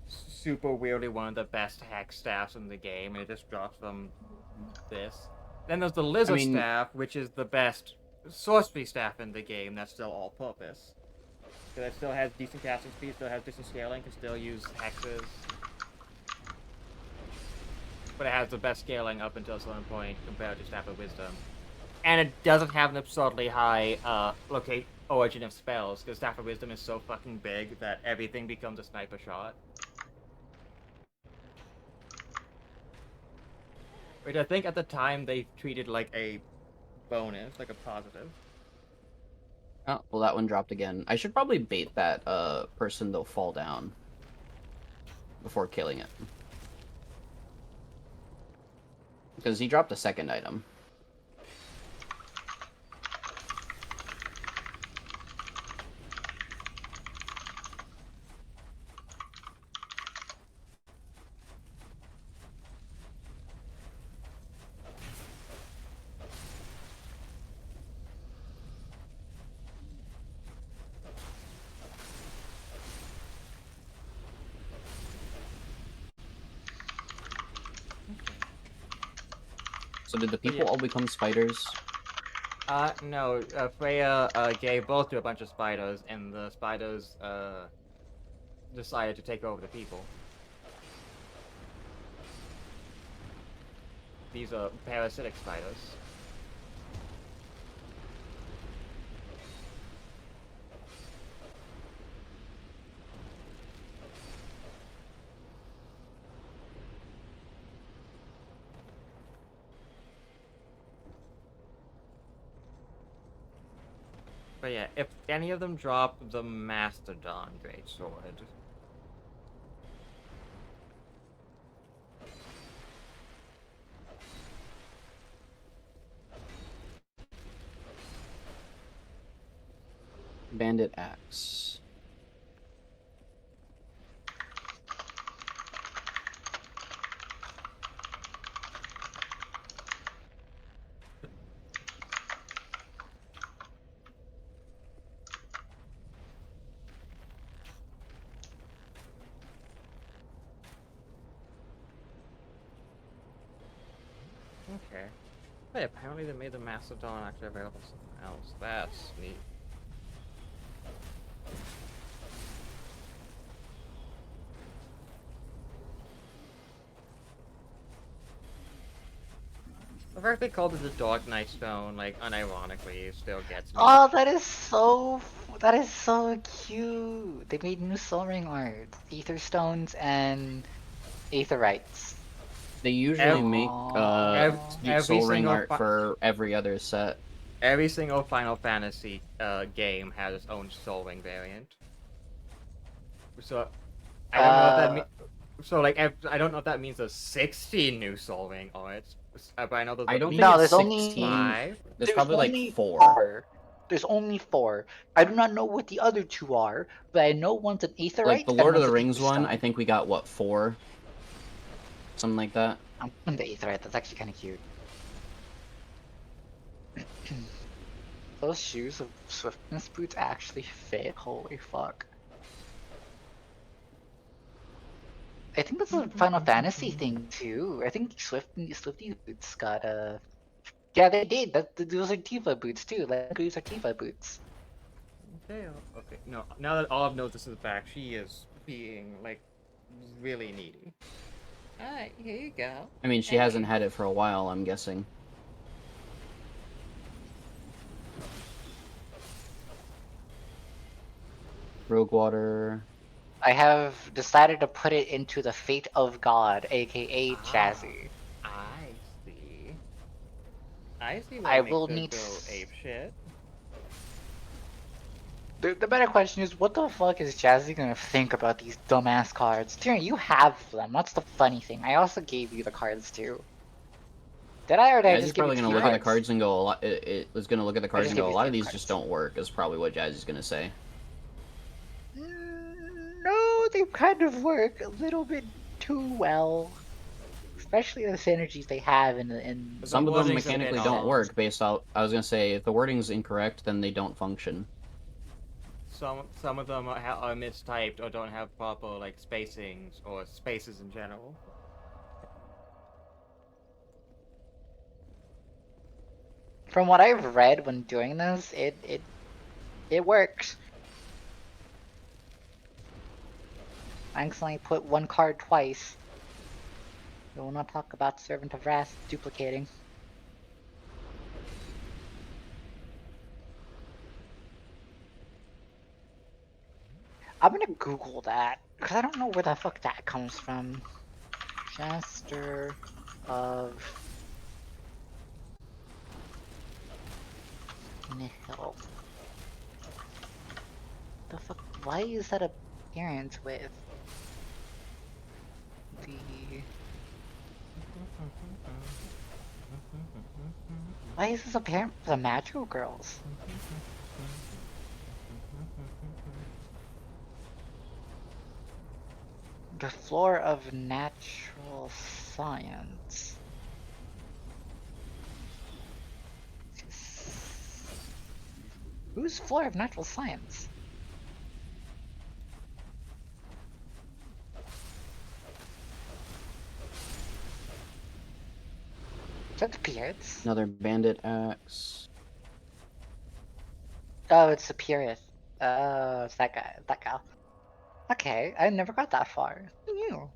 super weirdly one of the best hex staffs in the game, and it just drops from this. Then there's the lizard mean- staff, which is the best sorcery staff in the game. That's still all-purpose. Because it still has decent casting speed, still has decent scaling, can still use hexes. But it has the best scaling up until a certain point compared to Staff of Wisdom. And it doesn't have an absurdly high origin of spells, because Staff of Wisdom is so fucking big that everything becomes a sniper shot. Which I think at the time they treated like a bonus, like a positive. Oh, well, that one dropped again. I should probably bait that person though fall down before killing it. Because he dropped a second item. So did the people yeah. all become spiders? No, Freya gave birth to a bunch of spiders, and the spiders decided to take over the people. These are parasitic spiders. But yeah, if any of them drop the Mastodon Greatsword. Bandit axe. Okay. Hey, apparently they made the Mastodon actually available somewhere else. That's neat. The fact they called it the Dark Knight Stone, like, unironically, still gets me. Oh, that is so cute. They made new Soul Ring art, Aether Stones and Aetherites. They usually make Aw. Soul Ring single art for every other set. every single Final Fantasy game has its own Soul Ring variant. So I don't know if that means. So like, I don't know if that means there's 16 new Soul Ring arts, but I know there's. I don't think No, it's there's only 16. 5. There's probably like only 4. 4. There's only 4. I do not know what the other 2 are, but I know one's an Aetherite Like the and Lord of one's the an Rings one, I Aetherstone. think we got what, 4? Something like that. I'm on the Aetherite. That's actually kind of cute. Those shoes of Swiftness boots actually fit. Holy fuck. I think that's a Final Fantasy thing too. I think Swifty boots got a. Yeah, they did. Those are Tifa boots too. Like those are Tifa boots. Okay. Okay. No. Now that Olive knows this is back, she is being like really needy. Alright, here you go. I mean, she hasn't had it for a while, I'm guessing. Rogue water. I have decided to put it into the Fate of God, aka Jazzy. I see. I see I what will makes her need go ape shit. The better question is, what the fuck is Jazzy gonna think about these dumbass cards? Tyrion, you have them. That's the funny thing. I also gave you the cards too. Did I, or did I Jazzy's just give probably it to gonna you look at the cards and go, a lot. It was gonna look at the cards just and go, gave a it lot to of you these just cards. don't work, is probably what Jazzy's gonna say. No, they kind of work a little bit too well. Especially the synergies they have in The Some of them wording's a bit mechanically off. don't work based out. I was gonna say, if the wording's incorrect, then they don't function. Some of them are mistyped or don't have proper like spacings or spaces in general. From what I've read when doing this, it works. I accidentally put one card twice. We will not talk about Servant of Wrath duplicating. I'm gonna Google that, because I don't know where the fuck that comes from. Jester of Nihil. The fuck? Why is that appearance with the... Why is this apparent for the magical girls? The floor of natural science. Who's floor of natural science? Is that the Pirates? Another bandit axe. Oh, it's the Pirates. Oh, it's that guy. That gal. Okay, I never got that far. Who knew?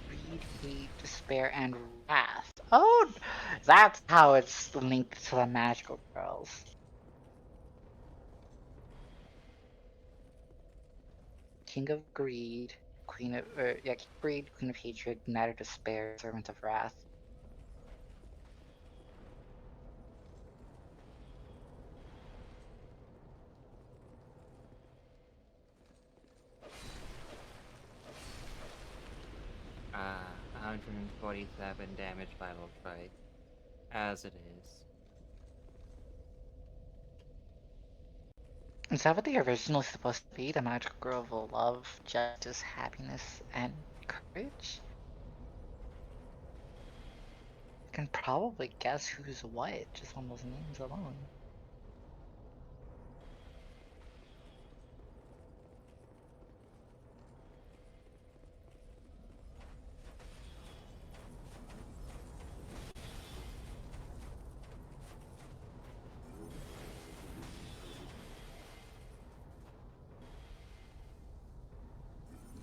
Greed, hate, despair, and wrath. Oh, that's how it's linked to the magical girls. King of Greed, King of Greed, Queen of Hatred, Knight of Despair, Servant of Wrath. Ah, 147 damage final fight. As it is. Is that what the original is supposed to be? The magical girl of love, justice, happiness, and courage? I can probably guess who's what just on those names alone.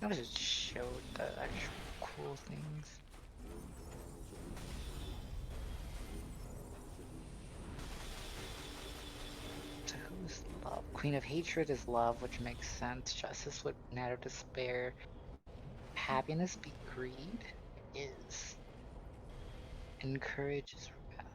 I was just showed the actual cool things. So who's love? Queen of Hatred is love, which makes sense. Justice would be Knight of Despair. Happiness be greed? It is. And courage is wrath.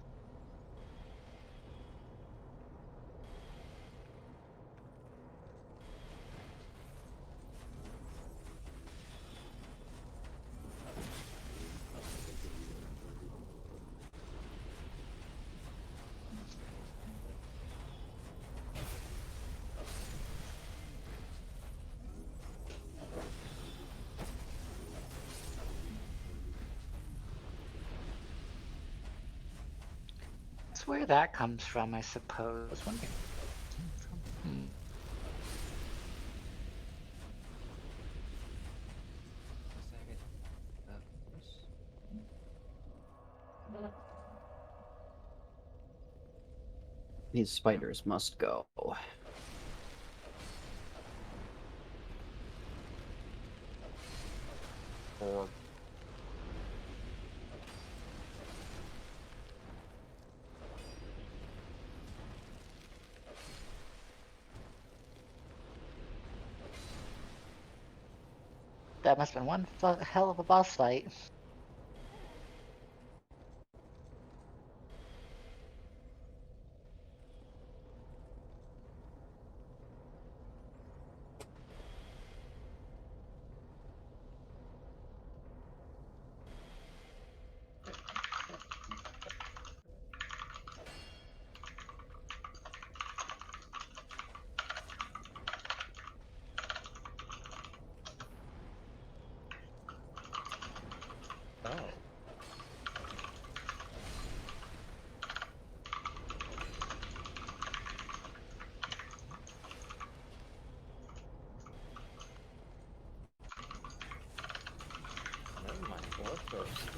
That's where that comes from, I suppose. I was wondering where it came from. These spiders must go. Or That must have been one hell of a boss fight. oh. Never mind, what the?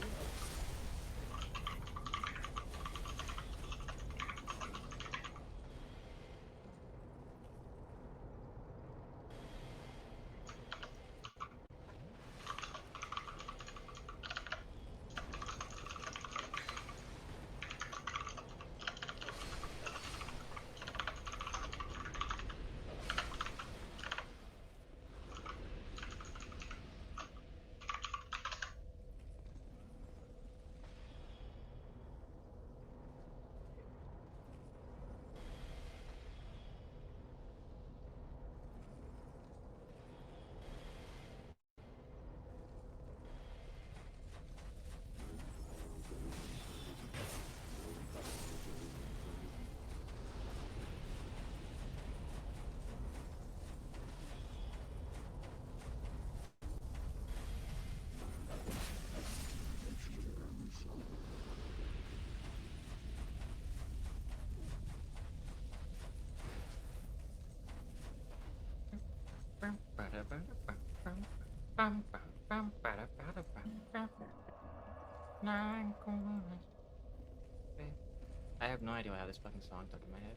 I have no idea how this fucking song stuck in my head.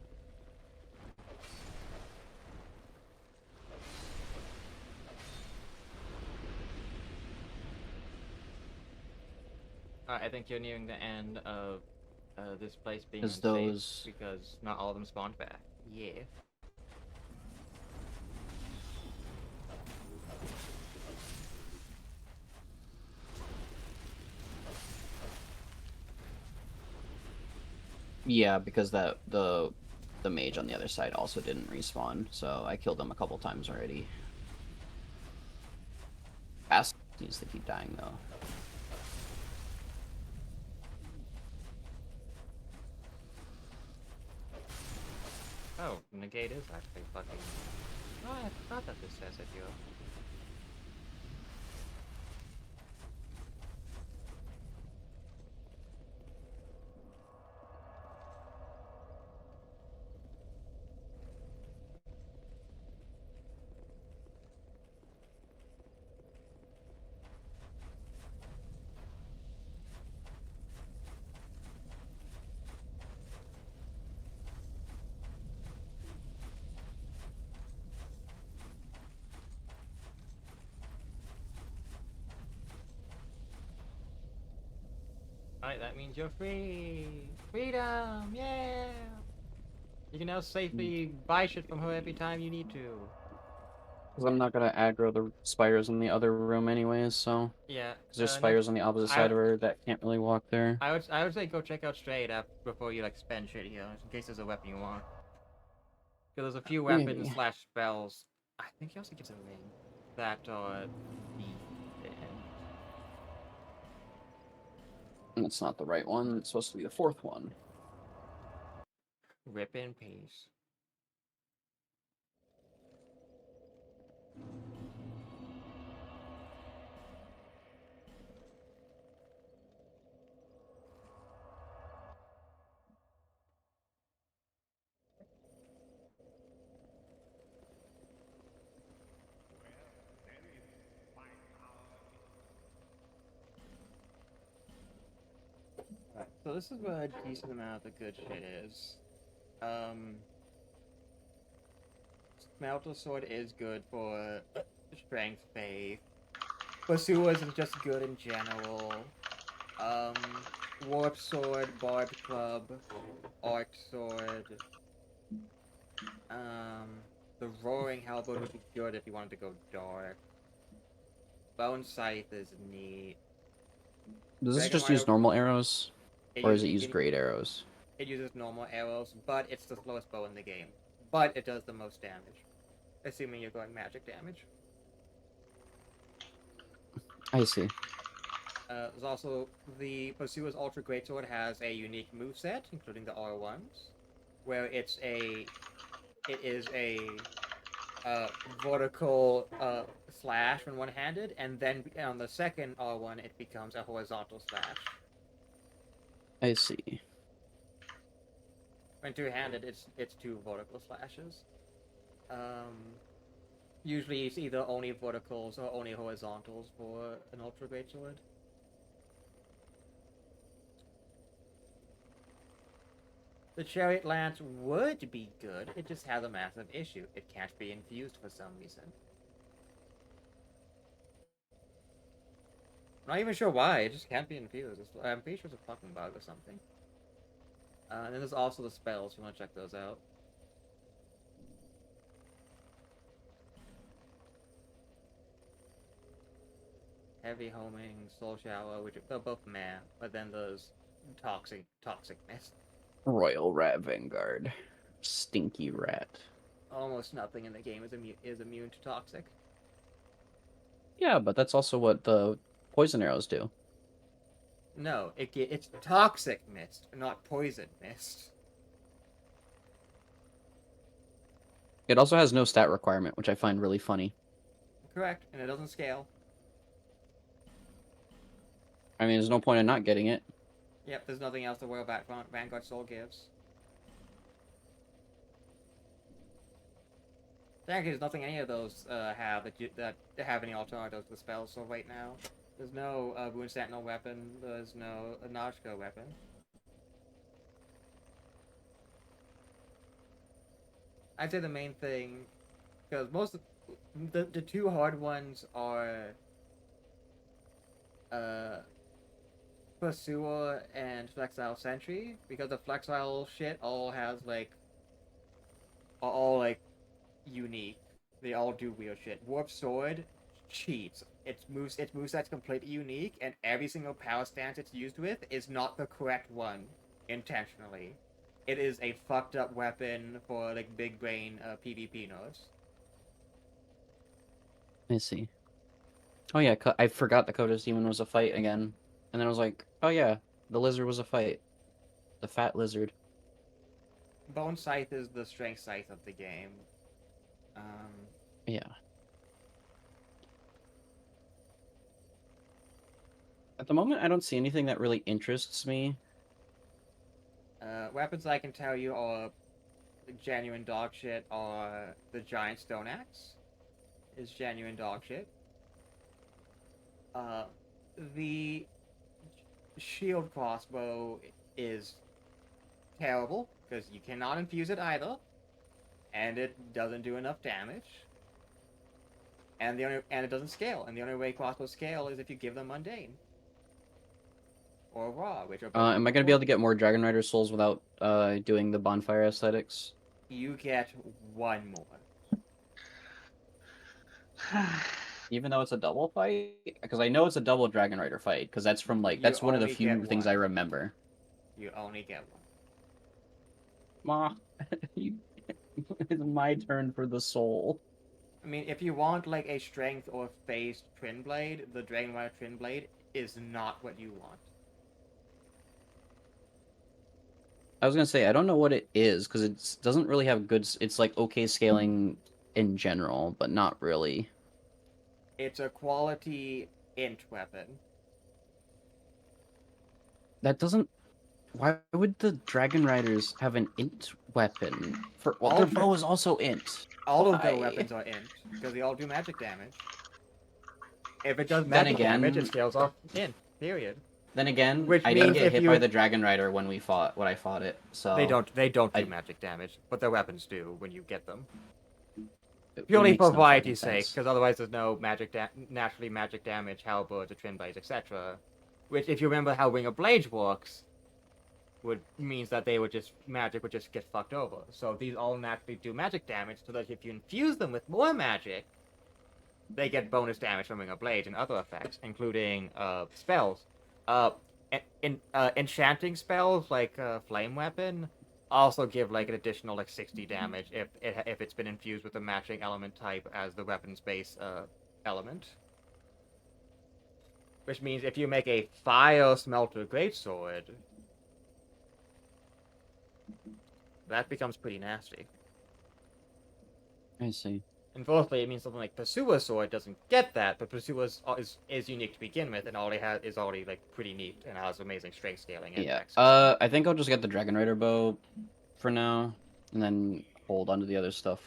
I think you're nearing the end of this place being As unsafe those- because not all of them spawned back. Yeah. Yeah, because the mage on the other side also didn't respawn, so I killed him a couple times already. Ass needs to keep dying though. Oh, negate is actually fucking. Oh, I forgot that this says it here. Alright, that means you're free! Freedom! Yeah! You can now safely buy shit from her every time you need to. Because I'm not gonna aggro the spiders in the other room anyways, so... Yeah. Because there's Next, spiders on the opposite side of her that can't really walk there. I would say go check out straight up before you like spend shit here, in case there's a weapon you want. Because there's a few weapons Maybe. slash spells. I think he also gives a ring that are decent. And it's not the right one, it's supposed to be the fourth one. Rip in peace. Alright, so this is where a decent amount of the good shit is. Smelter Sword is good for strength faith. Pursuers is just good in general. Um, Warp Sword, Barbed Club, Arc Sword. The Roaring Halberd would be good if you wanted to go dark. Bone Scythe is neat. Does this Dragon just use Rider- normal arrows? Or does it use great arrows? It uses normal arrows, but it's the slowest bow in the game. But it does the most damage. Assuming you're going magic damage. I see. There's also the Pursuer's Ultra Greatsword has a unique moveset, including the R1s, where it is a vertical slash when one-handed, and then on the second R1 it becomes a horizontal slash. I see. When two-handed, it's two vertical slashes. Usually it's either only verticals or only horizontals for an Ultra Greatsword. The Chariot Lance would be good, it just has a massive issue. It can't be infused for some reason. I'm not even sure why, it just can't be infused. I'm pretty sure it's a fucking bug or something. And then there's also the spells, if you want to check those out. Heavy Homing, Soul Shower, which they're both meh, but then there's Toxic Mist. Royal Rat Vanguard. Stinky rat. Almost nothing in the game is immune to Toxic. Yeah, but that's also what the poison arrows do. No, it's Toxic Mist, not Poison Mist. It also has no stat requirement, which I find really funny. Correct, and it doesn't scale. I mean, there's no point in not getting it. Yep, there's nothing else the Royal Vanguard Soul gives. Actually, there's nothing any of those have that have any alternatives to the spells. So right now, there's no Rune Sentinel weapon. There's no Najka weapon. I'd say the main thing, because most of the two hard ones are Pursuer and Flexile Sentry, because the Flexile shit all has like all like unique. They all do weird shit. Warp Sword cheats. Its moveset's completely unique, and every single power stance it's used with is not the correct one intentionally. it is a fucked up weapon for like big brain PvP nerds. I see. Oh yeah, I forgot the Kodos Demon was a fight again. And then I was like, oh yeah, the lizard was a fight. The fat lizard. Bone Scythe is the strength scythe of the game. Yeah. At the moment, I don't see anything that really interests me. Weapons I can tell you are genuine dog shit are the giant stone axe is genuine dog shit. The shield crossbow is terrible because you cannot infuse it either, and it doesn't do enough damage. And it doesn't scale. And the only way crossbows scale is if you give them mundane or raw, which are. Am I gonna be able to get more Dragon Rider souls without doing the bonfire aesthetics? You get one more. Even though it's a double fight? Because I know it's a double Dragon Rider fight, because that's from, like, You that's one of the only few get things one. I remember. You only get one. Ma, it's my turn for the soul. I mean, if you want like a strength or phased twin blade, the Dragon Rider twin blade is not what you want. I was gonna say, I don't know what it is, because it doesn't really have good... It's, like, okay scaling in general, but not really. It's a quality int weapon. That doesn't... Why would the Dragon Riders have an int weapon? Well, All their dra- bow is also int. All of their Why? weapons are int because they all do magic damage. If it does Then magic again- damage, it scales off int. Period. Then again, Which I didn't means get if hit you- by the Dragon Rider when I fought it, so... They don't do I- magic damage, but their weapons do when you get them. it Purely makes for no variety's fucking sake, sense. because otherwise there's no naturally magic damage, halberds, or twin blades, etc. Which, if you remember how Ring of Blades works, means that magic would just get fucked over. So these all naturally do magic damage, so that if you infuse them with more magic, they get bonus damage from Ring of Blades and other effects, including spells. Enchanting spells like Flame Weapon also give like an additional like 60 damage if it's been infused with a matching element type as the weapon's base element. Which means if you make a Fire Smelter Greatsword, that becomes pretty nasty. I see. And fourthly, it means something like Pursuer's Sword doesn't get that, but Pursuer's is unique to begin with, and is already like pretty neat and has amazing strength scaling. And Yeah. effects. I think I'll just get the Dragon Rider bow for now, and then hold on to the other stuff.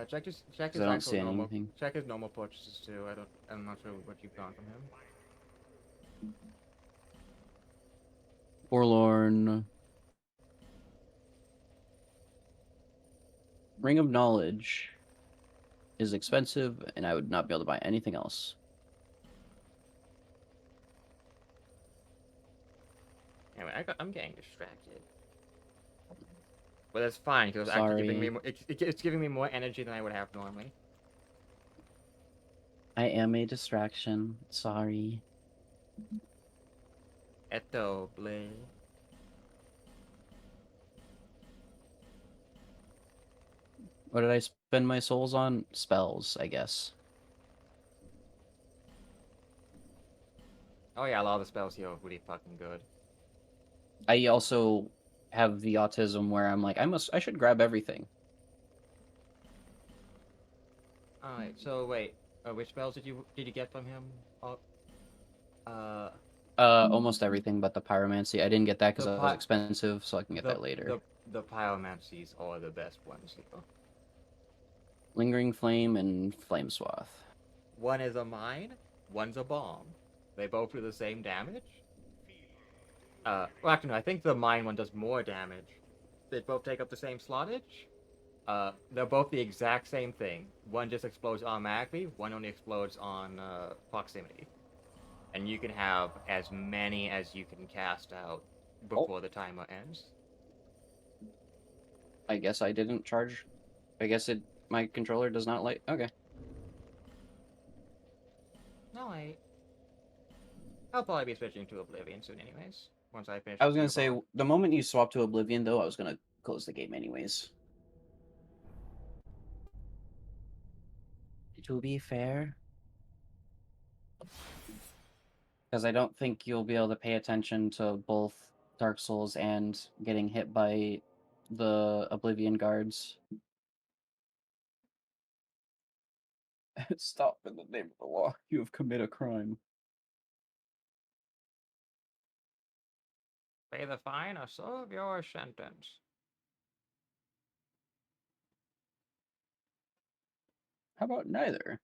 Check his I don't actual see normal. anything. Check his normal purchases too. I'm not sure what you've gone from him. Forlorn. Ring of Knowledge is expensive, and I would not be able to buy anything else. Anyway, I'm getting distracted. But that's fine because it's actually giving me Sorry. it's giving me more energy than I would have normally. I am a distraction. Sorry. Eto blade. What did I spend my souls on? Spells, I guess. Oh yeah, a lot of the spells here are really fucking good. I also have the autism where I'm like, I should grab everything. Alright, so wait, which spells did you get from him? Almost everything but the pyromancy. I didn't get that because The it was expensive, so I can get that later. The pyromancies are the best ones here. Lingering Flame and Flame Swath. One is a mine, one's a bomb. They both do the same damage. Well, actually, no, I think the mine one does more damage. They both take up the same slottage. They're both the exact same thing. One just explodes automatically, one only explodes on proximity. And you can have as many as you can cast out before the timer ends. I guess I didn't charge. I guess my controller does not like. Okay. No, I'll probably be switching to Oblivion soon anyways. once I finish. I was the gonna say Geobog. the moment you swap to Oblivion, though, I was gonna close the game anyways. To be fair, because I don't think you'll be able to pay attention to both Dark Souls and getting hit by the Oblivion guards. Stop in the name of the law. You have committed a crime. Pay the fine or serve your sentence. How about neither?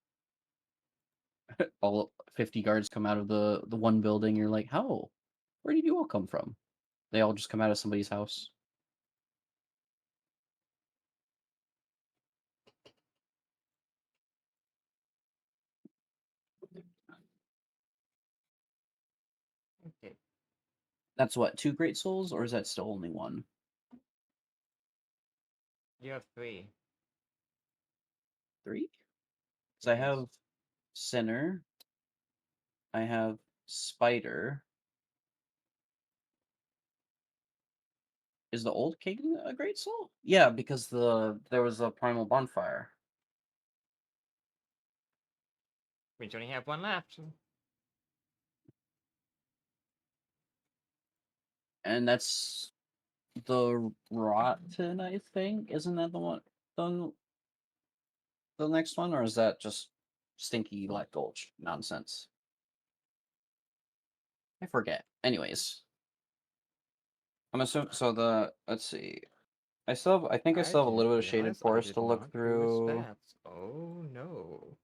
All 50 guards come out of the one building. You're like, how? Where did you all come from? They all just come out of somebody's house. Okay. That's what, 2 Great Souls, or is that still only 1? You have 3. 3? Because I Yes. have Sinner, I have Spider. Is the Old King a Great Soul? Yeah, because there was a Primal Bonfire. Means you only have 1 left. And that's the Rotten, I think. Isn't that the one? The next one, or is that just Stinky Black Gulch nonsense? I forget. Anyways, I'm assuming. So let's see. I think I still have a little bit of Shaded I Forest did to look not do the through. stats. Oh no.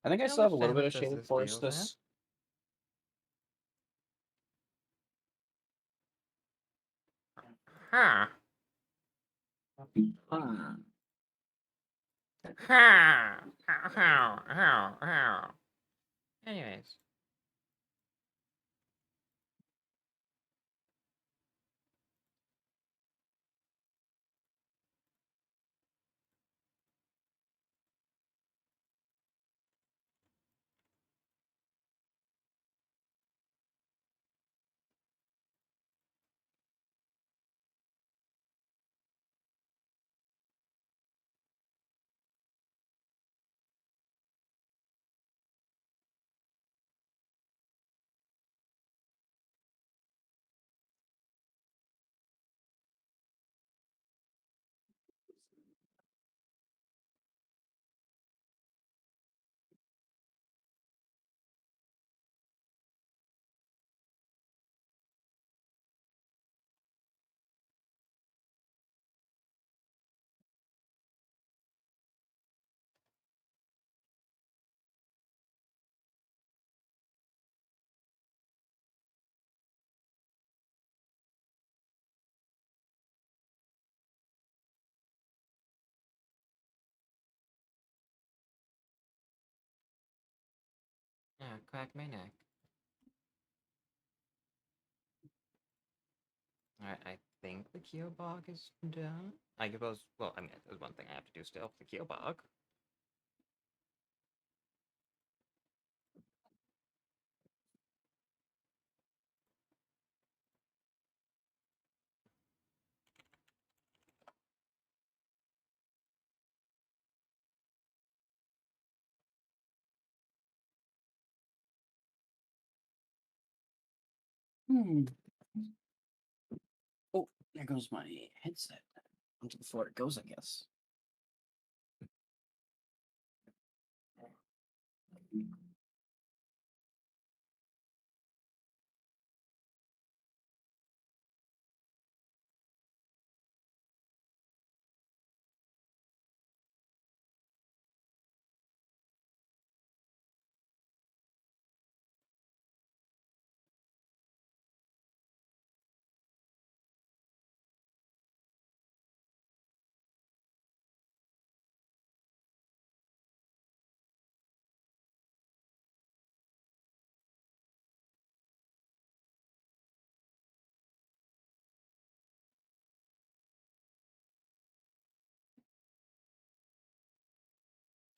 I think I How still have a much little bit damage of does Shaded this deal Forest. then? This. Ha! Ah. Ha! How? Anyways. Yeah, crack my neck. Alright, I think the Geobog is done. I suppose, well, I mean, there's one thing I have to do still, the Geobog. Hmm. Oh, there goes my headset. Onto the floor it goes, I guess.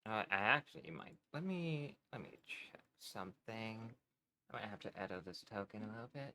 I actually might, let me check something. I might have to edit this token a little bit.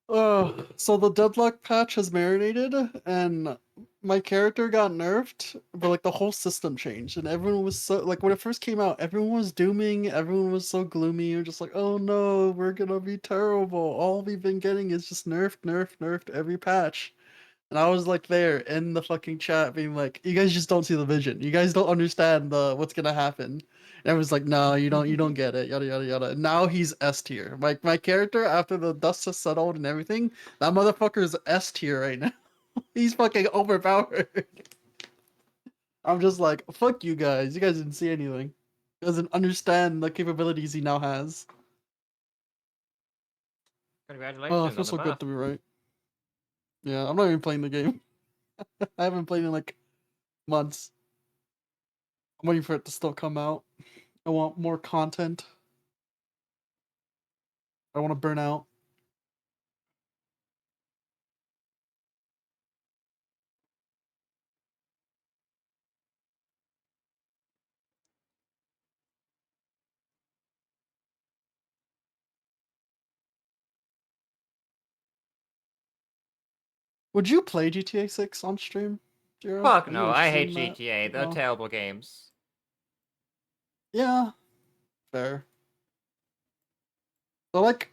So the deadlock patch has marinated, and my character got nerfed, but like the whole system changed, and everyone was so like when it first came out, everyone was dooming, everyone was so gloomy, and just like, oh no, we're gonna be terrible. All we've been getting is just nerfed every patch. And I was like there in the fucking chat being like, you guys just don't see the vision. You guys don't understand the what's gonna happen. And everyone's like, no, you don't get it, yada yada yada. And now he's S tier. Like my character after the dust has settled and everything, that motherfucker's S tier right now. He's fucking overpowered. I'm just like, fuck you guys. You guys didn't see anything. Doesn't understand the capabilities he now has. Oh, Congratulations it on feels the so good buff. to be right. Yeah, I'm not even playing the game. I haven't played in like months. I'm waiting for it to still come out. I want more content. I want to burn out. Would you play GTA 6 on stream, Jiro? Fuck Are you no, I interested hate in that? GTA. They're No. terrible games. Yeah, fair. They're like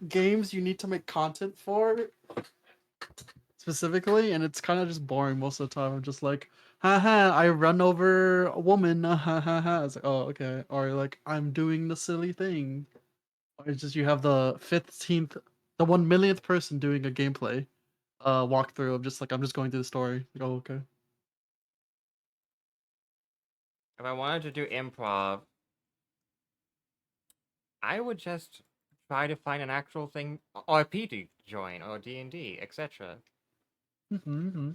games you need to make content for specifically, and it's kind of just boring most of the time. I'm just like, haha, I run over a woman, ha ha ha. It's like, oh, okay. Or like, I'm doing the silly thing. Or it's just you have the 15th, the 1 millionth person doing a gameplay walkthrough of just like, I'm just going through the story. Like, oh, okay. If I wanted to do improv, I would just try to find an actual thing, RP to join, or D&D, etc. Mm-hmm.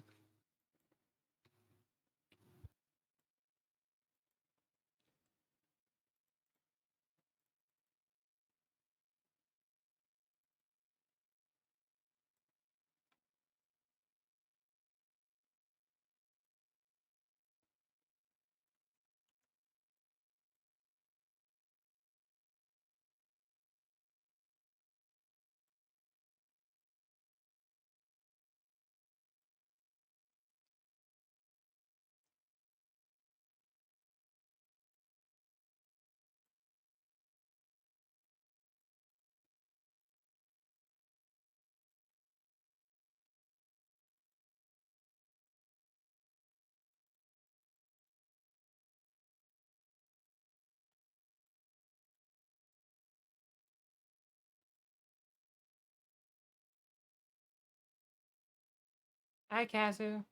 Hi, Kazu.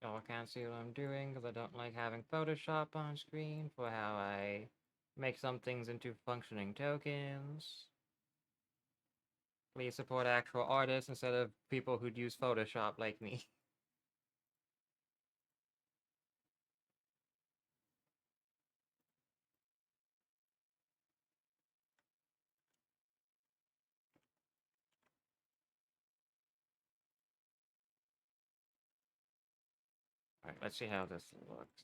Y'all can't see what I'm doing because I don't like having Photoshop on screen for how I make some things into functioning tokens. Please support actual artists instead of people who'd use Photoshop like me. Alright, let's see how this looks.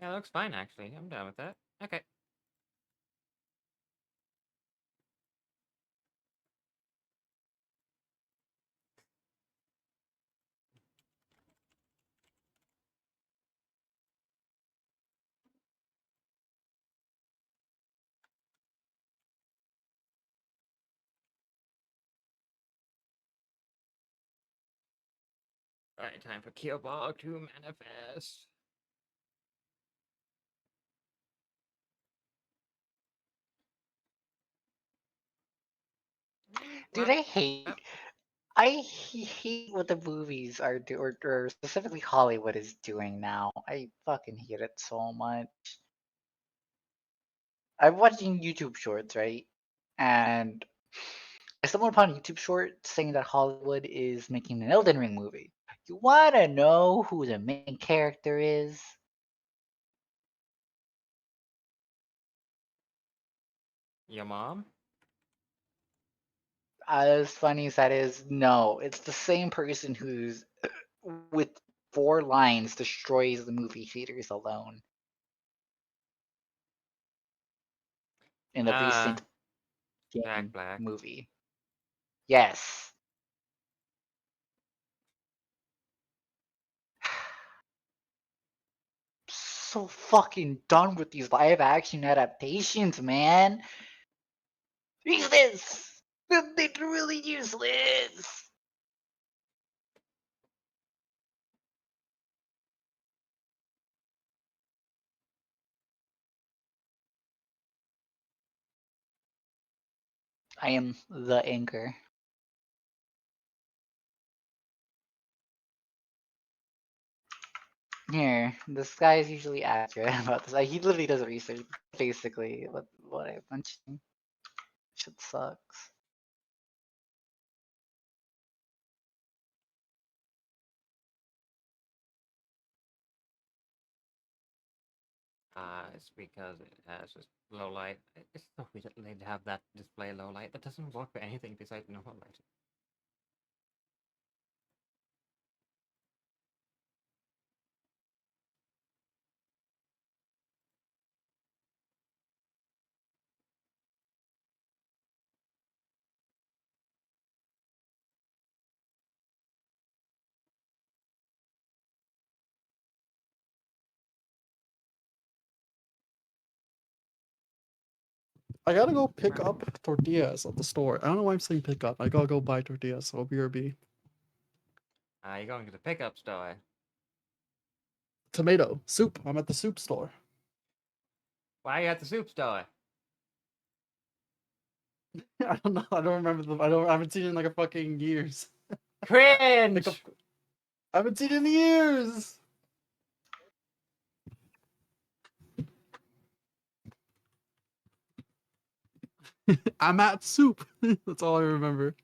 Yeah, it looks fine actually. I'm done with that. Okay. Alright, time for Killbog to manifest. Dude, Well, I hate what the movies are or specifically Hollywood is doing now. I fucking hate it so much. I'm watching YouTube shorts, right? And I stumbled upon a YouTube short saying that Hollywood is making an Elden Ring movie. You wanna know who the main character is? your mom? As funny as that is, no. It's the same person who's with 4 lines destroys the movie theaters alone in the Ah, recent Jack game Black. movie. Yes. So fucking done with these live action adaptations, man. Useless. They're really useless. I am the anchor. Here, this guy is usually accurate about this. He literally does research, basically, what I mentioned. Shit sucks. It's because it has just low light. It's so weird that they'd have that display low light. That doesn't work for anything besides normal light. I gotta go pick up tortillas at the store. I don't know why I'm saying pick up. I gotta go buy tortillas. So BRB. You're going to the pickup store. Tomato soup. I'm at the soup store. Why are you at the soup store? I don't know. I don't remember the. I haven't seen it in like a fucking years. Cringe! Pick up. I haven't seen it in years. I'm at soup. That's all I remember.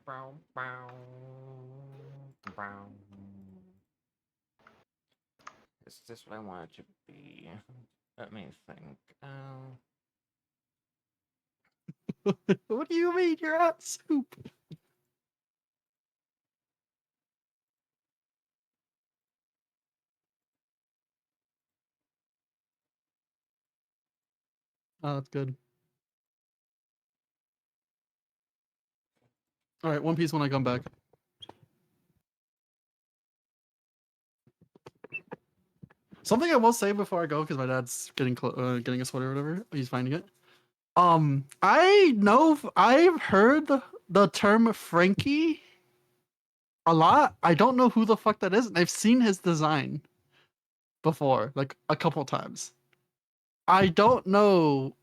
Bow, bow, bow. Is this what I want it to be? Let me think. What do you mean you're at soup? Oh, that's good. All right, One Piece when I come back. Something I will say before I go, because my dad's getting a sweater or whatever. He's finding it. I know I've heard the term Frankie a lot. I don't know who the fuck that is, and I've seen his design before, like a couple times. I don't know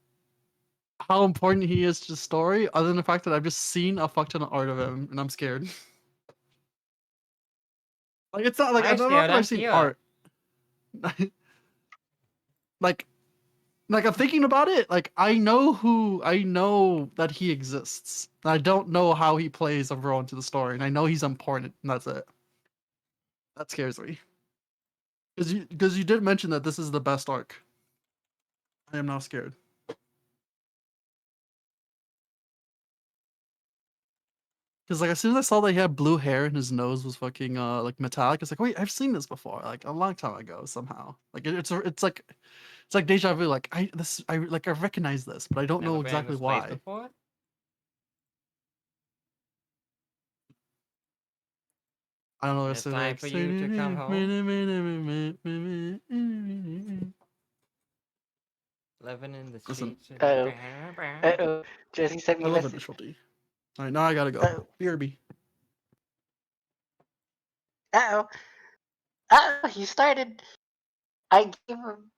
how important he is to the story, other than the fact that I've just seen a fuck ton of art of him, and I'm scared. Like it's not like I'm I'm not scared, that I'm I've seen here. art. like like I'm thinking about it, like I know that he exists. I don't know how he plays a role into the story, and I know he's important, and that's it. That scares me. Because you did mention that this is the best arc. I am now scared. Because like as soon as I saw that he had blue hair and his nose was fucking like metallic, it's like wait, I've seen this before, like a long time ago somehow. Like it's like deja vu. Like I recognize this, but I don't Never know been in exactly this place why. before? I don't know. It's time for you to come home. Living in the Listen. streets. Uh-oh. Jesse sent me I a love message. initial D. Alright, now I gotta go. Uh-oh. BRB. Uh-oh. Uh-oh, he started. I gave him...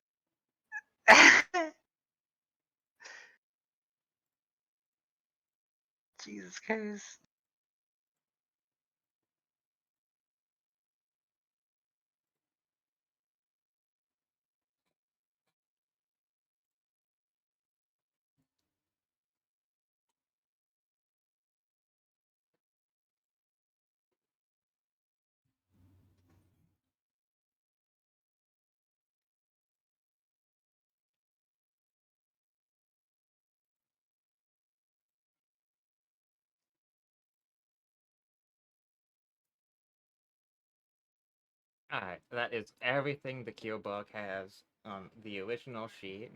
Jesus Christ. Alright, that is everything the Kill book has on the original sheet.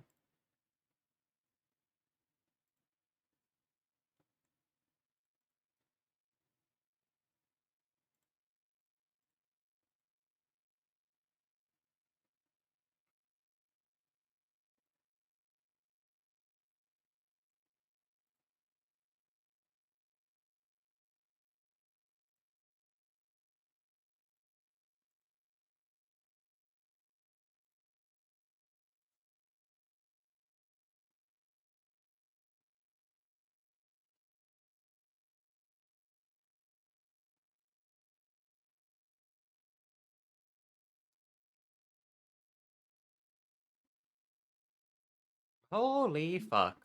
Holy fuck.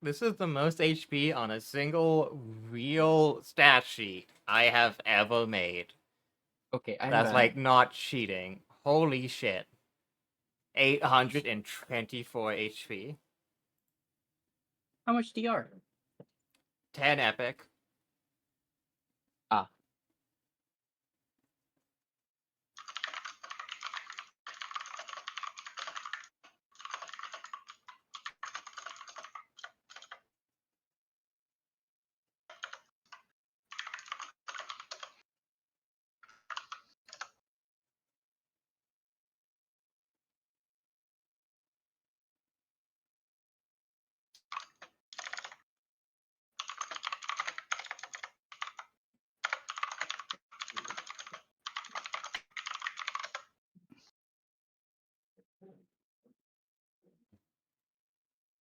This is the most HP on a single real stat sheet I have ever made. Okay, I That's have like not cheating. Holy shit. 824 HP. how much DR? 10 epic. Ah.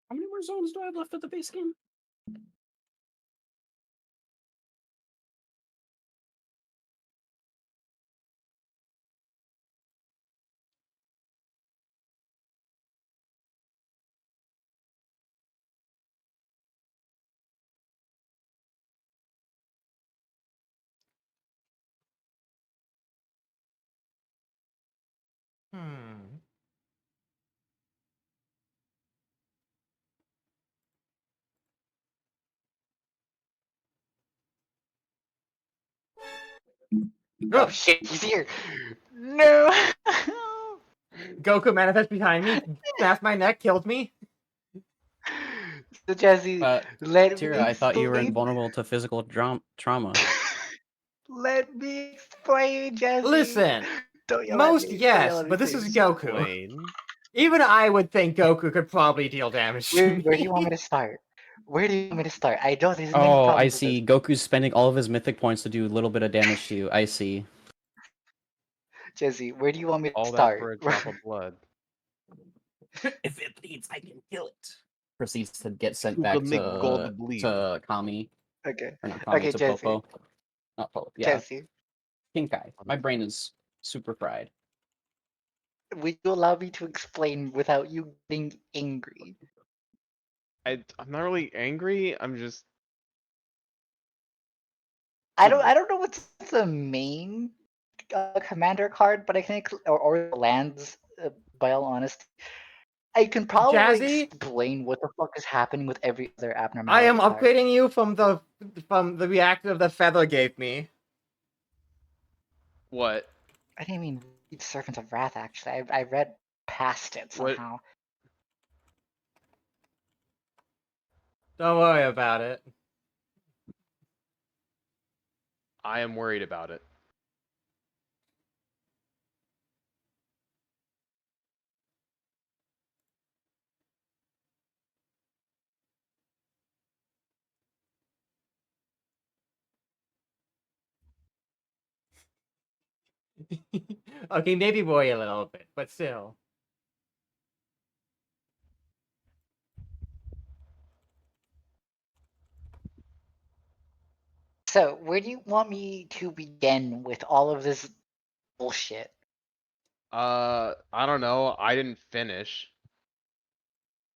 How many more zones do I have left at the base game? Hmm. Oh shit, he's here! No! Goku manifests behind me, snaps my neck, killed me. So Jesse, let Tira, me I thought you were explain. invulnerable to physical trauma. Let me explain, Jesse. Listen, Don't yell at most me. Don't yell yes, at me, but this is please. Goku. Explain. Even I would think Goku could probably deal damage to Where do you want me. me to start? Where do you want me to start? I know there's many Oh, I problems with see. this. Goku's spending all of his mythic points to do a little bit of damage to you. I see. Jesse, where do you want me to All that start? for a drop of blood. If it bleeds, I can kill it. Proceeds to get sent You back can make gold bleed. to Kami. Okay. Or not Kami, Okay, to Jesse. Popo. Not Popo, yeah. Jesse, Kinkai. My brain is super fried. would you allow me to explain without you getting angry? I'm not really angry. I'm just. I don't know what's the main commander card, but I can or lands. By all honesty, I can probably Jazzy? explain what the fuck is happening with every other I abnormality am card. upgrading you from the reactor the feather gave me. What? I didn't even read Servants of Wrath. Actually, I read past it What? somehow. Don't worry about it. I am worried about it. Okay, maybe worry a little bit, but still. So, where do you want me to begin with all of this bullshit? I don't know. I didn't finish.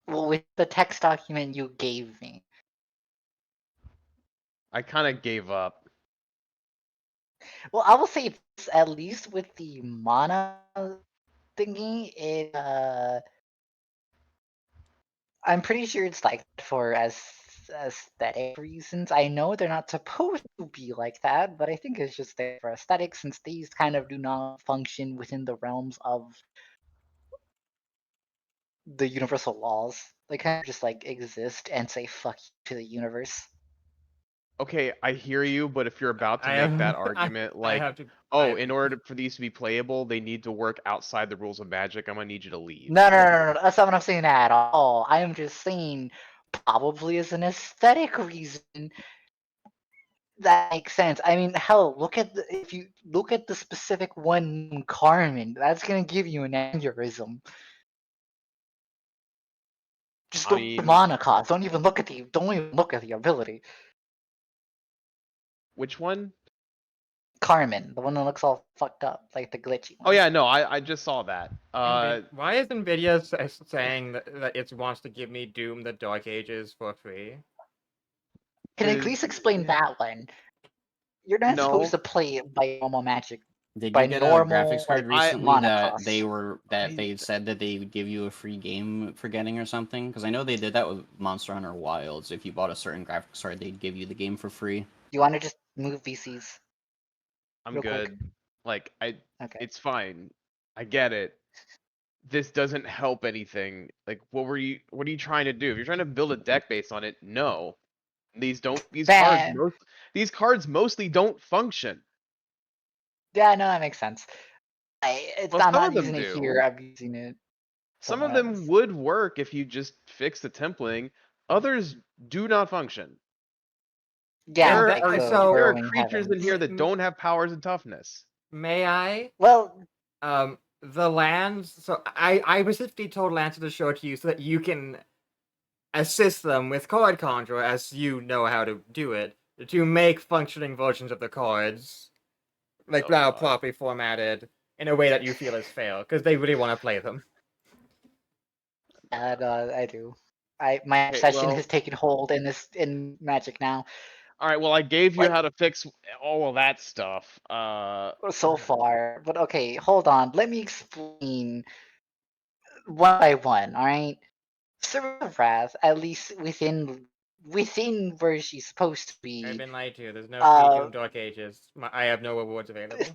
Well, with the text document you gave me. I kind of gave up. Well, I will say this, at least with the mana thingy, I'm pretty sure it's like for aesthetic reasons. I know they're not supposed to be like that, but I think it's just there for aesthetics since these kind of do not function within the realms of the universal laws. They kind of just like exist and say fuck you to the universe. Okay, I hear you, but if you're about to I make that have argument, I like, have to. oh, in order for these to be playable, they need to work outside the rules of magic, I'm gonna need you to leave. No, that's not what I'm saying at all. I am just saying, probably as an aesthetic reason, that makes sense. I mean, hell, if you look at the specific one named Carmen, that's gonna give you an aneurysm. Just I look at the mean, mana cost. Don't even look at the ability. which one? Carmen, the one that looks all fucked up, like the glitchy one. Oh yeah, no, I just saw that. Why is Nvidia saying that it wants to give me Doom the Dark Ages for free? Can you at least explain that one? You're not supposed No, to play it by normal magic. Did By you get a normal, graphics card like, recently mana that costs. they said that they would give you a free game for getting or something? Because I know they did that with Monster Hunter Wilds. If you bought a certain graphics card, they'd give you the game for free. You want to just move VCs? I'm real quick? good. Like, Okay. it's fine. I get it. This doesn't help anything. Like, what are you trying to do? If you're trying to build a deck based on it, no. These Man. cards mostly don't function. Yeah, no, that makes sense. Well, I'm some of not them using it here. do. I'm using it Some of somewhere else. them would work if you just fix the templating. Others do not function. Yeah, And like the so- There are Burrowing creatures in Heavens. here that don't have powers and toughness. May I? Well, The lands. So I specifically told Lancer to show it to you so that you can assist them with card control, as you know how to do it, to make functioning versions of the cards, like Oh, now God. properly formatted in a way that you feel is fair, because they really want to play them. no, I do. My Okay, obsession well- has taken hold in Magic now. All right, well, I gave you Like- how to fix all of that stuff. So far, but okay, hold on. Let me explain one by one. All right. Servant of Wrath, at least within where she's supposed to I've be. been lied to. There's no free Doom Dark Ages. I have no rewards available.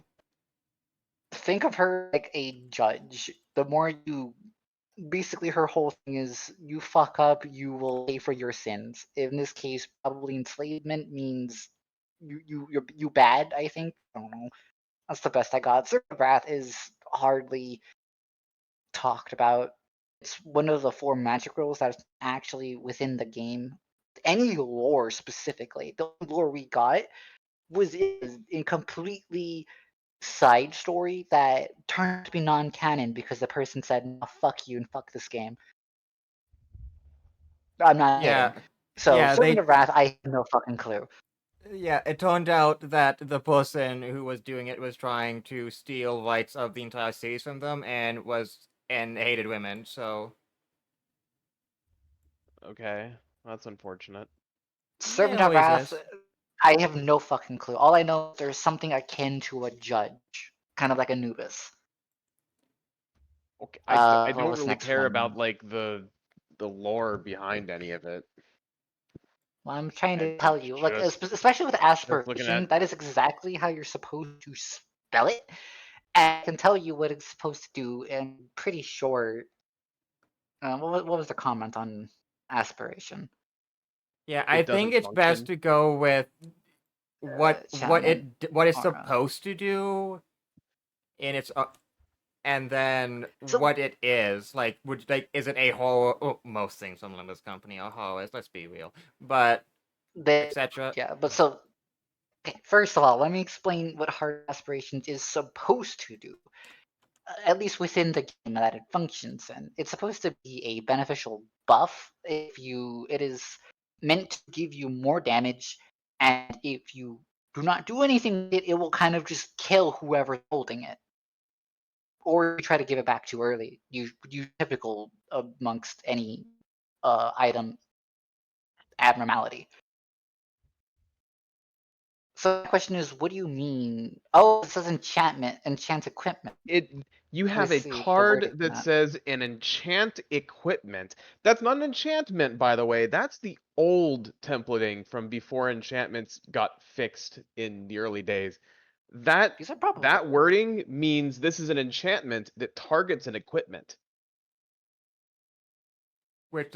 Think of her like a judge. The more you basically her whole thing is you fuck up, you will pay for your sins. In this case, probably enslavement means you bad, I think. I don't know. That's the best I got. Servant of Wrath is hardly talked about. It's one of the 4 magic rules that's actually within the game. Any lore specifically, the only lore we got was in completely side story that turned out to be non-canon because the person said, "No, fuck you and fuck this game." I'm not Yeah. kidding. So, Yeah, Servant of Wrath, I have no fucking clue. Yeah, it turned out that the person who was doing it was trying to steal rights of the entire series from them and hated women, so Okay, that's unfortunate. Servant Yeah, of always Wrath, is. I have no fucking clue. All I know is there's something akin to a judge, kind of like Anubis. Okay, What I don't was really next care one? about like the lore behind any of it. Well, I'm trying to I tell you, like, just- especially with looking aspiration, at- that is exactly how you're supposed to spell it. And I can tell you what it's supposed to do, and I'm pretty sure. What was the comment on aspiration? Yeah, I It think doesn't it's best function. to go with what Chapman it's Aura. supposed to do in its and then So- what it is. Like is it a horror? Oh, most things from Limbo's company are horrors, let's be real. But They, etc. yeah, but so First of all, let me explain what Heart Aspirations is supposed to do. At least within the game that it functions in. It's supposed to be a beneficial buff it is meant to give you more damage, and if you do not do anything with it, it will kind of just kill whoever's holding it. Or you try to give it back too early. You typical amongst any item abnormality. So the question is, what do you mean? Oh, it says enchant equipment. You have a see the card wording that on that. says an enchant equipment. That's not an enchantment, by the way. That's the old templating from before enchantments got fixed in the early days. These are probably That wording means this is an enchantment that targets an equipment. Which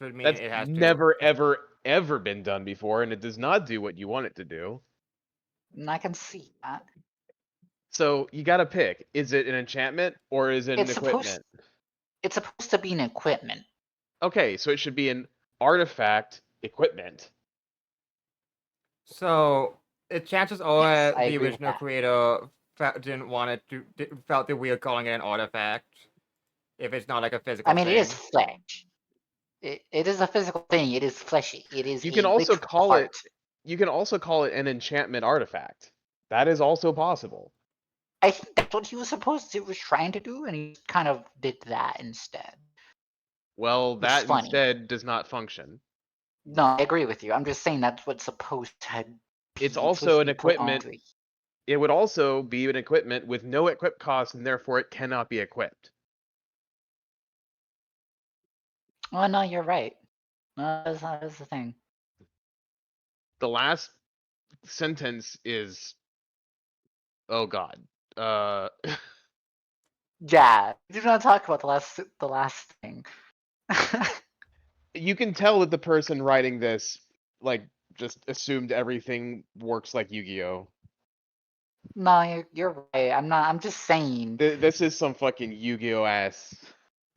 would mean That's it has to. never, ever, ever been done before, and it does not do what you want it to do. And I can see that. So you gotta pick. Is it an enchantment or is it an equipment? It's supposed to be an equipment. Okay, so it should be an artifact equipment. So chances are Yes, I the agree with original that. creator didn't want it to felt that we are calling it an artifact if it's not like a physical. I mean, thing. it is flesh. It is a physical thing. It is fleshy. It is. You can a also literal call heart. it. You can also call it an enchantment artifact. That is also possible. I think that's what he was was trying to do, and he kind of did that instead. Well, Which is that funny. instead does not function. No, I agree with you. I'm just saying that's what's supposed to. It's also an put equipment. onto it. It would also be an equipment with no equip cost, and therefore it cannot be equipped. Oh no, you're right. No, that's the thing. The last sentence is, oh god. Yeah, do not talk about the last thing. You can tell that the person writing this, like, just assumed everything works like Yu-Gi-Oh. No, you're right. I'm not. I'm just saying. This is some fucking Yu-Gi-Oh ass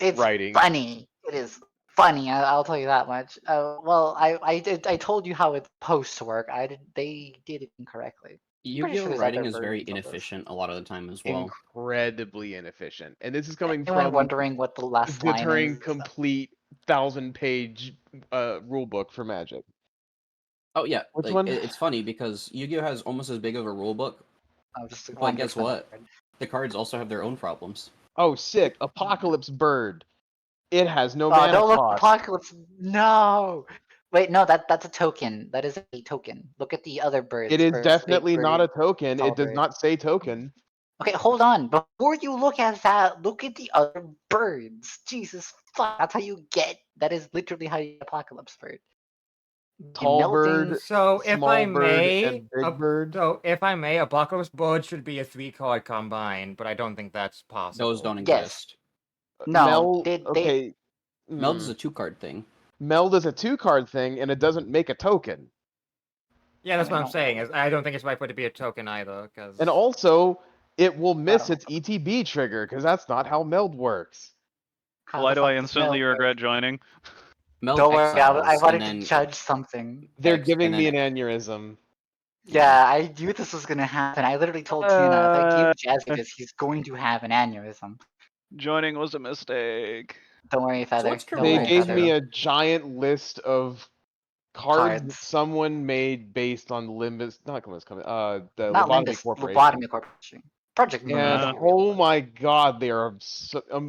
It's writing. funny. It is funny. I'll tell you that much. Well, I told you how it's supposed to work. They did it incorrectly. Yu-Gi-Oh there's writing other is very versions of this. inefficient a lot of the time as well. Incredibly inefficient. And this is coming Anyone from wondering what the last the line Turing is? complete 1,000-page rule book for Magic. Oh yeah, Which like, one? it's funny because Yu-Gi-Oh has almost as big of a rule book, Oh, just but one guess different what? word. The cards also have their own problems. Oh, sick. Apocalypse Bird. It has no Oh, mana don't look cost. Apocalypse. No. Wait, no, that's a token. That is a token. Look at the other birds. It is first. definitely Big not a bird, token. tall It does bird. not say token. Okay, hold on. Before you look at that, look at the other birds. Jesus fuck. That's how you get. That is literally how you get Apocalypse Bird. Tall Melding- bird, So if small I bird, may, and big bird. so if I may, Apocalypse Bird should be a 3-card combine, but I don't think that's possible. Those don't Yes. exist. No, Meld, they okay. Meld is a 2-card thing. Meld is a 2-card thing, and it doesn't make a token. Yeah, that's I mean, what I'm saying. Is I don't think it's right for it to be a token either, because. And also, it will miss don't its ETB trigger, because that's not how Meld works. how Why the do I fuck does instantly Meld work? regret joining? Meld Don't worry, exiles, I wanted and then to judge something. They're X, giving and me then an aneurysm. Yeah, I knew this was gonna happen. I literally told Tuna, if I give Jazzy this, he's going to have an aneurysm. Joining was a mistake. Don't worry, Feather. what's Don't Triple They worry, Wolf gave Feather. me a giant list of cards that Cards. someone made based on Limbus, not Limbus, the Not Lobotomy Limbus, Corporation. Lobotomy Corporation. Project Moon. And Yeah. oh my god, they are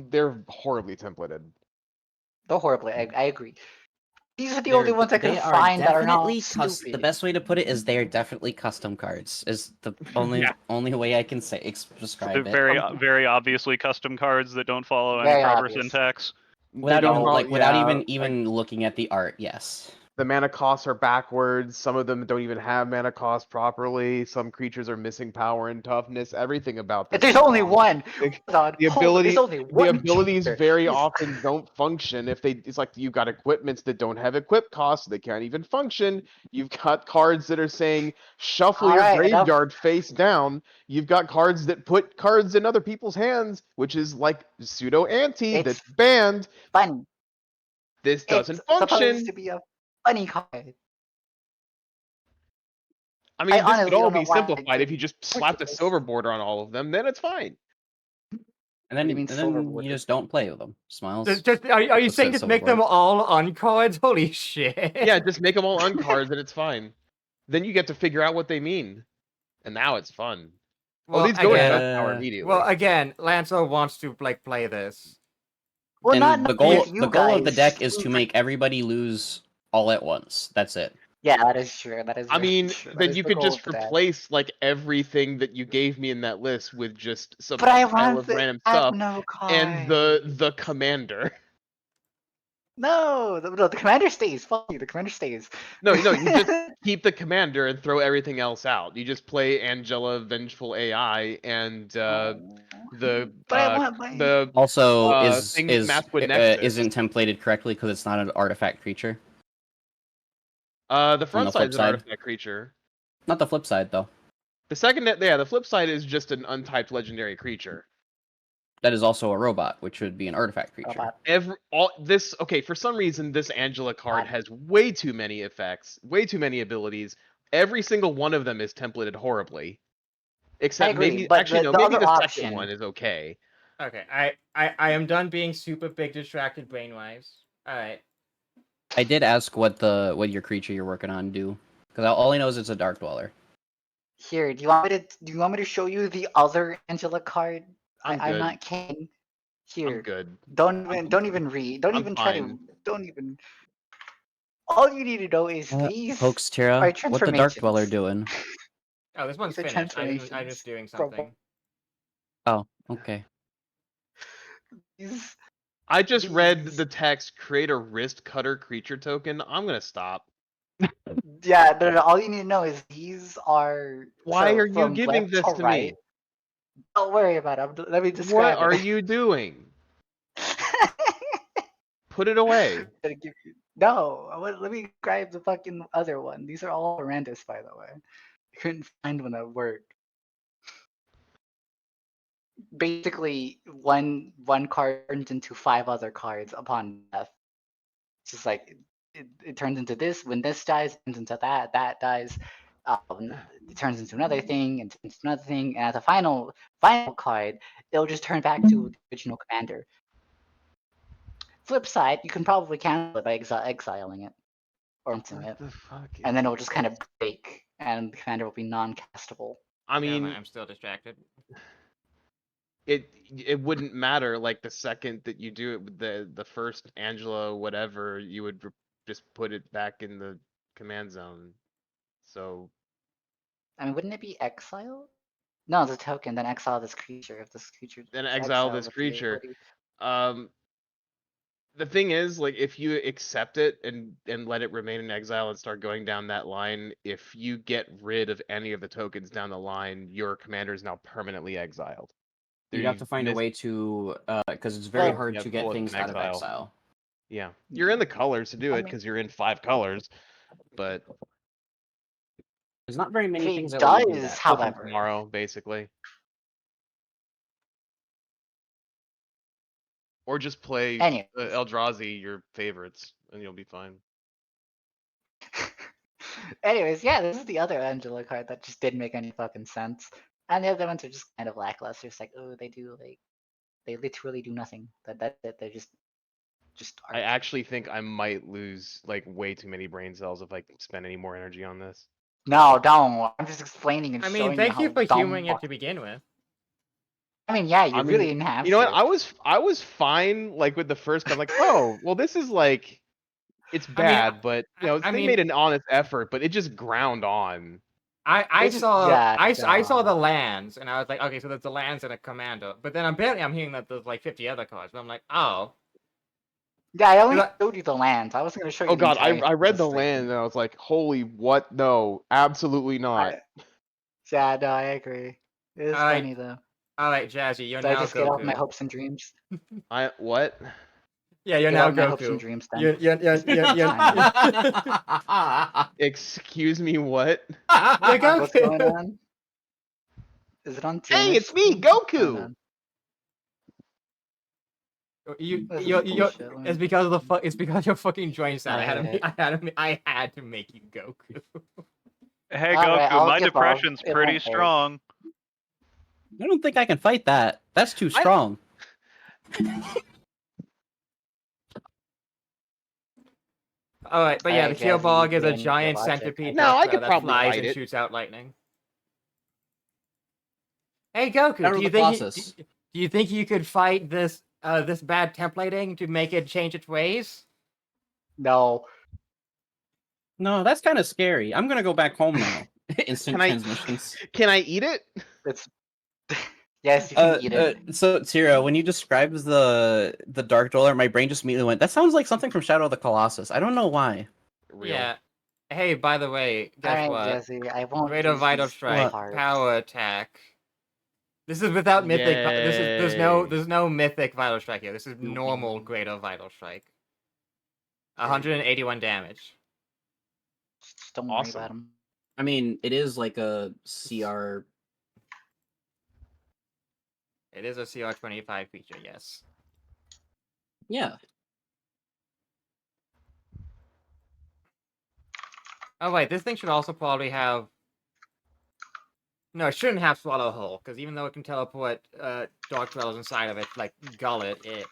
they're horribly templated. They're horribly. I agree. These are the they're- only ones I can they are find that are not definitely stupid. the best way to put it is they are definitely custom cards. Is the only Yeah. only way I can say describe They're it. very obviously custom cards that don't follow any Very proper obvious. syntax. Without They even don't- without yeah, even looking at the art, yes. the mana costs are backwards. Some of them don't even have mana cost properly. Some creatures are missing power and toughness. Everything about this. There's is only wrong. one. The- Hold on. The hold on, ability, There's only the one abilities tutor. very Yes. often don't function. It's like you've got equipments that don't have equip costs, so they can't even function. You've got cards that are saying shuffle your Alright, enough. graveyard face down. You've got cards that put cards in other people's hands, which is like pseudo anti It's that's banned. Funny. This doesn't It's function. supposed to be a funny card. I mean, this honestly could all don't know be why I simplified if you did just slapped a this. silver border on all of them, then it's fine. And then, do you mean silver you border? just don't play with them. Smiles. Are you Looks saying at just silver make them board. all on cards? Holy shit. Yeah, just make them all uncards and it's fine. Then you get to figure out what they mean. And now it's fun. Well, oh, these go in again, Death Tower immediately. well, again, Lancer wants to like play this. Well, And not the with you goal of the guys. deck is to make everybody lose all at once. That's it. Yeah, that is true. That is. I very mean, true. That then is you the could goal just of the deck. replace like everything that you gave me in that list with just some But I pile want of to random have stuff no and card. the commander. No, the commander stays. Fuck you. The commander stays. No, you just keep the commander and throw everything else out. You just play Angela, Vengeful AI, and the But I want my. the Also, thing that maps with Nexus. isn't templated correctly because it's not an artifact creature. The front the side flip is an side. artifact creature. Not the flip side though. The second, the flip side is just an untyped legendary creature. That is also a robot, which would be an artifact creature. Okay, for some reason this Angela card has way too many effects, way too many abilities. Every single one of them is templated horribly. Except agree, maybe but actually the no, maybe other the option- second one is okay. Okay, I am done being super big distracted brainwise. All right. I did ask what your creature you're working on do, because all I know is it's a Dark Dweller. Here, do you want me to show you the other Angela card? I'm I'm good. not kidding. Here, I'm good. don't even read. Don't I'm even try to. fine. Don't even. All you need to know is these Pokes Tira, are what the Dark Dweller transformations. doing? Oh, this one's These are finished. I'm just transformations doing from- something. Oh, okay. These- I just read these- the text, create a wrist cutter creature token. I'm gonna stop. Yeah, no. All you need to know is these are. Why so are you from giving left this to right, me? Don't worry about it. Let me What describe are it. you doing? Put it away. Gonna give you- No, let me describe the fucking other one. These are all horrendous, by the way. I couldn't find one that worked. Basically, one card turns into 5 other cards upon death. It's just like it turns into this. When this dies, it turns into that. That dies. It turns into another thing, and turns into another thing, and at the final card, it'll just turn back to the original commander. Flip side, you can probably cancel it by exiling it or hunting it, the fuck? and then it'll just kind of break, and the commander will be non-castable. I Never mean, mind, I'm still distracted. it wouldn't matter. Like the second that you do it with the first Angela whatever, you would just put it back in the command zone. So I mean, wouldn't it be exiled? No, it's a token. Then exile this creature. If this creature then is exile exiled this with the creature. ability- The thing is, like, if you accept it and let it remain in exile and start going down that line, if you get rid of any of the tokens down the line, your commander is now permanently exiled. You'd have to find a way to, because it's very Well, hard yeah, to get pull it things from out of exile. exile. Yeah, you're in the colors to do I it mean- because you're in 5 colors, but There's not very many If things it that let you do does, that. however, tomorrow basically, or just play Anyways. Eldrazi, your favorites, and you'll be fine. Anyways, yeah, this is the other Angela card that just didn't make any fucking sense. And the other ones are just kind of lackluster. It's like, oh, they literally do nothing. That's it. They're just art. I actually think I might lose like way too many brain cells if I spend any more energy on this. No, don't. I'm just explaining and I showing mean, thank how you for dumb humoring it fuck- to begin with. I mean, yeah, you I really mean, didn't have You know to. what? I was fine like with the first card. Like, oh, well, this is like, it's I mean, bad, but you know, I they mean- made an honest effort, but it just ground on. I They just- saw yeah, I saw no. the lands and I was like, okay, so there's the lands and a commander. But then I'm hearing that there's like 50 other cards. But I'm like, oh, Yeah, I only Like- showed you the lands. I wasn't gonna show you. Oh the god, entire I read the list. land and I was like, holy what? No, absolutely not. Yeah, no, I agree. It is Alright. funny though. all right, Jazzy, you're Did I now just get off my Goku. hopes and dreams? I what? Yeah, you're Get now off my hopes and Goku. dreams then. You're Excuse me, what? Goku. What's going on? Is it on? Hey, TNS? it's me, What's going Goku. on? You, This is you, bullshit, let me- it's because of the it's because you're fucking joint sound. I hate it. I had to make you Goku. Hey Alright, Goku, I'll my give up. depression's It pretty won't hurt. strong. I don't think I can fight that. That's too I- strong. All right, but yeah, the Alright, Jazzy, Keelbog is a blame your giant logic, centipede No, I that, could that probably flies fight and it. shoots out lightning. Hey Goku, Power do of you the think Colossus. do you think you could fight this this bad templating to make it change its ways? No. No, that's kind of scary. I'm gonna go back home now. Instant Can I- transmissions. Can I eat it? It's yes, you can eat it. So Tira, when you described the Dark Dweller, my brain just immediately went, that sounds like something from Shadow of the Colossus. I don't know why. Real. Yeah. Hey, by the way, guess Alright, what? Jazzy, I won't Greater use Vital these Strike, cards. power attack. This is without mythic. There's no mythic Vital Strike here. This is normal Greater Vital Strike. 181 damage. Just don't Awesome. worry about him. I mean, it is like a CR. It is a CR25 creature, yes. Yeah. Oh wait, this thing should also probably have. No, it shouldn't have Swallow Hole, because even though it can teleport Dark Dwellers inside of it, like Gullet, it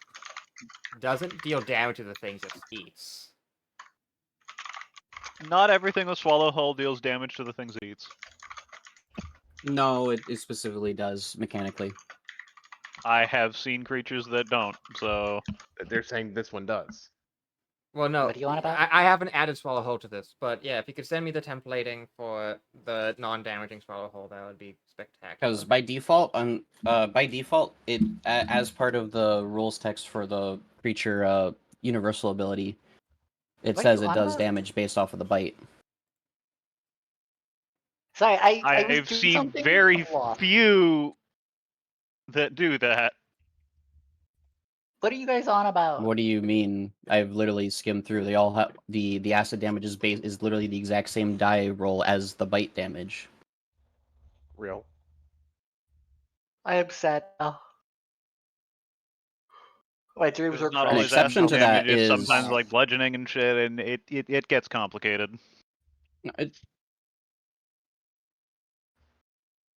doesn't deal damage to the things it eats. Not everything with Swallow Hull deals damage to the things it eats. No, it specifically does mechanically. I have seen creatures that don't, so They're saying this one does. Well, no, What do you want about? I haven't added Swallow Hole to this, but yeah, if you could send me the templating for the non-damaging Swallow Hole, that would be spectacular. Because by default, it as part of the rules text for the creature universal ability, it What are says you it on does about? damage based off of the bite. Sorry, I was I've doing seen something. very I'm lost. few that do that. What are you guys on about? What do you mean? I've literally skimmed through. They all have the acid damage is literally the exact same die roll as the bite damage. Real. I am sad now. My dreams It's are not An always crushed. exception acid to damage, that it's is sometimes like bludgeoning and shit, and it gets complicated.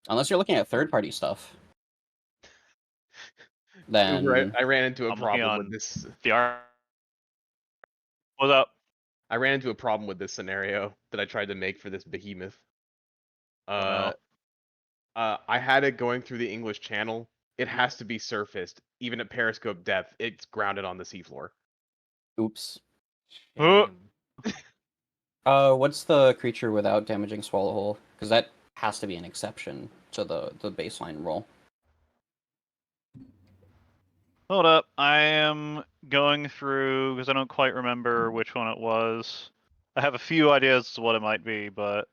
Unless you're looking at third-party stuff, then Uber, I ran into a I'm looking problem on with this. the art. What's up? I ran into a problem with this scenario that I tried to make for this behemoth. no. I had it going through the English Channel. It has to be surfaced, even at periscope depth. It's grounded on the seafloor. oops. Huh. Shame. What's the creature without damaging swallow hole? Because that has to be an exception to the baseline roll. Hold up, I am going through because I don't quite remember which one it was. I have a few ideas as to what it might be, but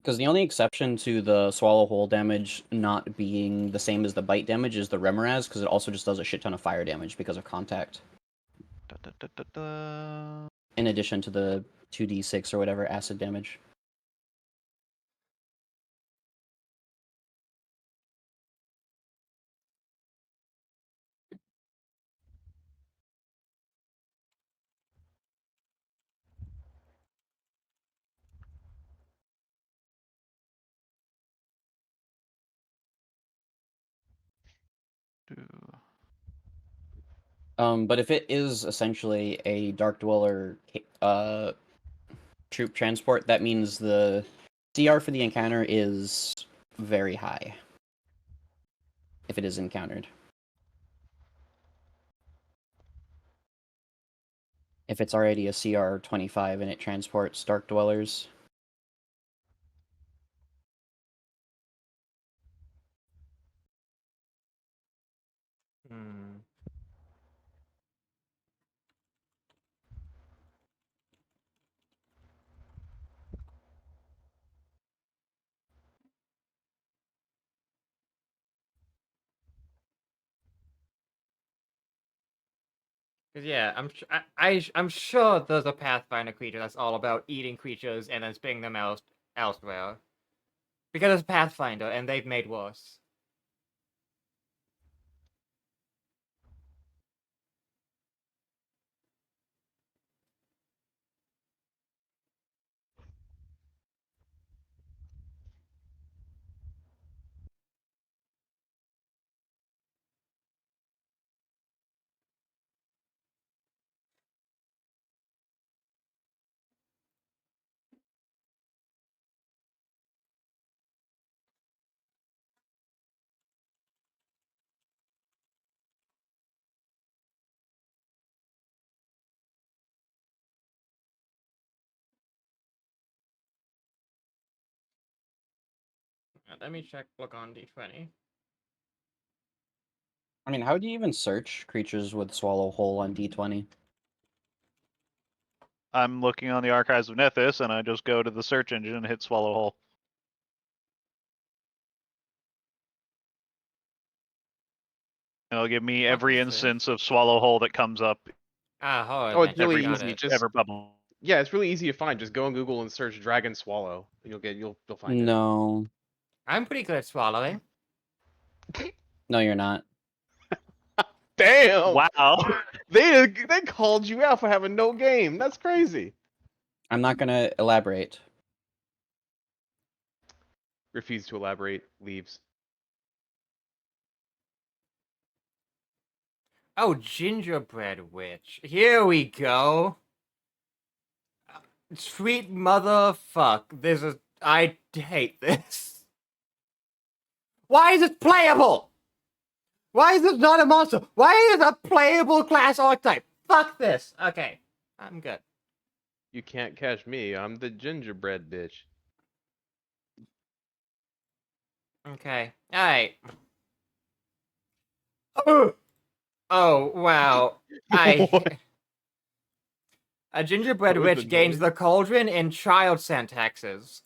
Because the only exception to the swallow hole damage not being the same as the bite damage is the Remoraz, because it also just does a shit ton of fire damage because of contact. In addition to the 2d6 or whatever acid damage. But if it is essentially a Dark Dweller troop transport, that means the CR for the encounter is very high. If it is encountered. If it's already a CR 25 and it transports Dark Dwellers. Hmm. Cause yeah, I'm sure there's a Pathfinder creature that's all about eating creatures and then spitting them elsewhere. Because it's Pathfinder and they've made worse. Let me look on D20. I mean, how do you even search creatures with swallow hole on D20? I'm looking on the archives of Nethys, and I just go to the search engine and hit swallow hole. And it'll give me What every is this? instance of swallow hole that comes up. Ah, hold Oh, on. it's really every Got easy. it. Just ever bubble. yeah, it's really easy to find. Just go on Google and search dragon swallow, and you'll find it. No. I'm pretty good at swallowing. No, you're not. Damn! Wow. They called you out for having no game. That's crazy. I'm not gonna elaborate. Refuse to elaborate. Leaves. Oh, gingerbread witch. Here we go. Sweet motherfuck. I hate this. Why is it playable? Why is it not a monster? Why is it a playable class archetype? Fuck this. Okay, I'm good. You can't catch me. I'm the gingerbread bitch. Okay, alright. Oh, wow. What? A gingerbread What was the witch gains noise? the cauldron in child syntaxes.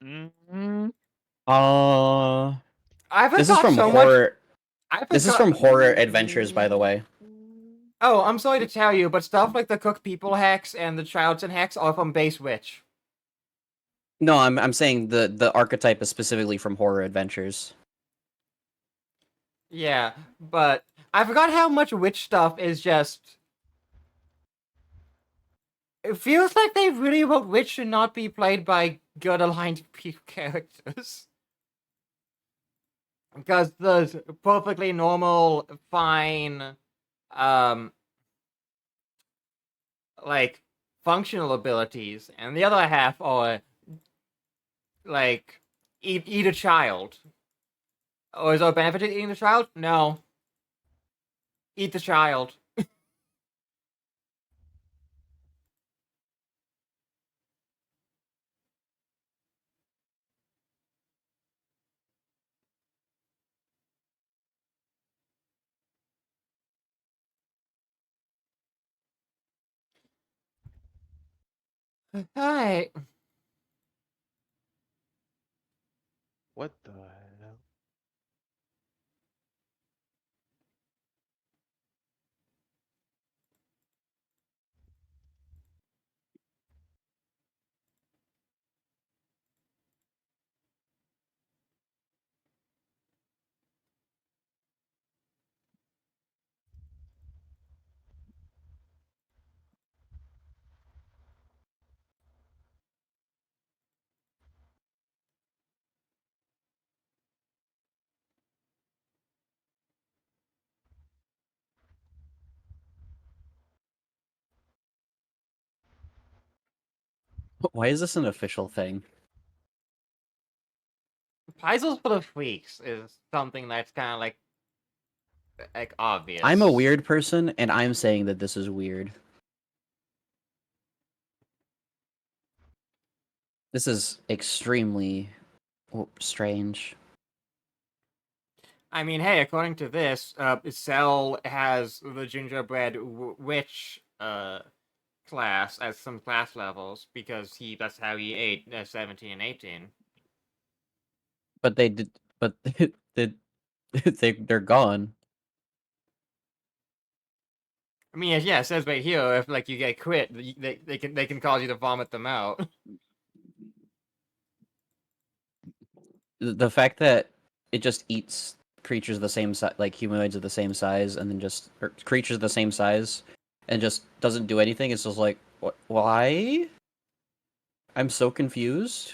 Mm-hmm. I This is forgot from so much. horror. I This is forgot. from Horror Adventures, by the way. Oh, I'm sorry to tell you, but stuff like the cook people hex and the child sin hex are from base witch. No, I'm saying the archetype is specifically from Horror Adventures. Yeah, but I forgot how much witch stuff is just. It feels like they really wrote witch should not be played by good aligned characters. Because the perfectly normal, fine, um, like, functional abilities, and the other half are, like, eat a child. Or is there a benefit to eating the child? No. Eat the child. Alright. What the hell? Why is this an official thing? Puzzles for the freaks is something that's kind of like obvious. I'm a weird person, and I'm saying that this is weird. This is extremely strange. I mean, hey, according to this, Cell has the gingerbread witch class as some class levels because that's how he ate 17 and 18. But they did. But they're gone. I mean, yeah, it says right here if like you get quit, they can cause you to vomit them out. The fact that it just eats creatures the same size, like humanoids of the same size, and then just or creatures of the same size, and just doesn't do anything. It's just like, what? Why? I'm so confused.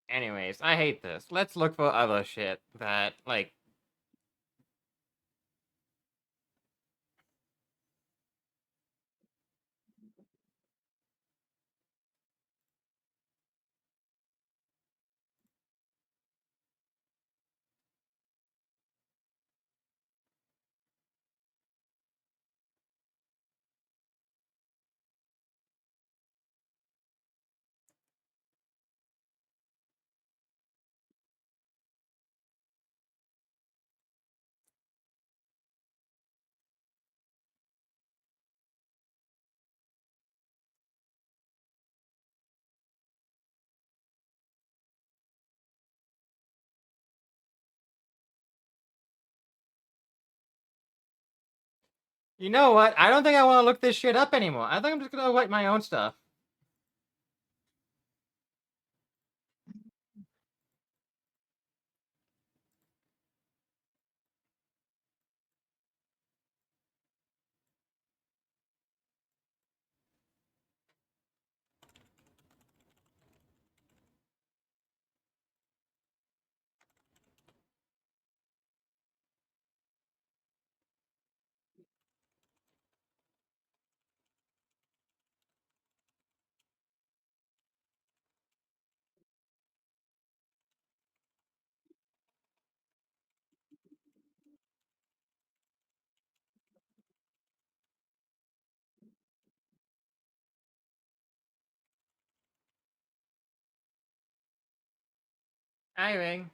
Anyways, I hate this. Let's look for other shit that like. You know what? I don't think I want to look this shit up anymore. I think I'm just gonna write my own stuff. Hi, Ring.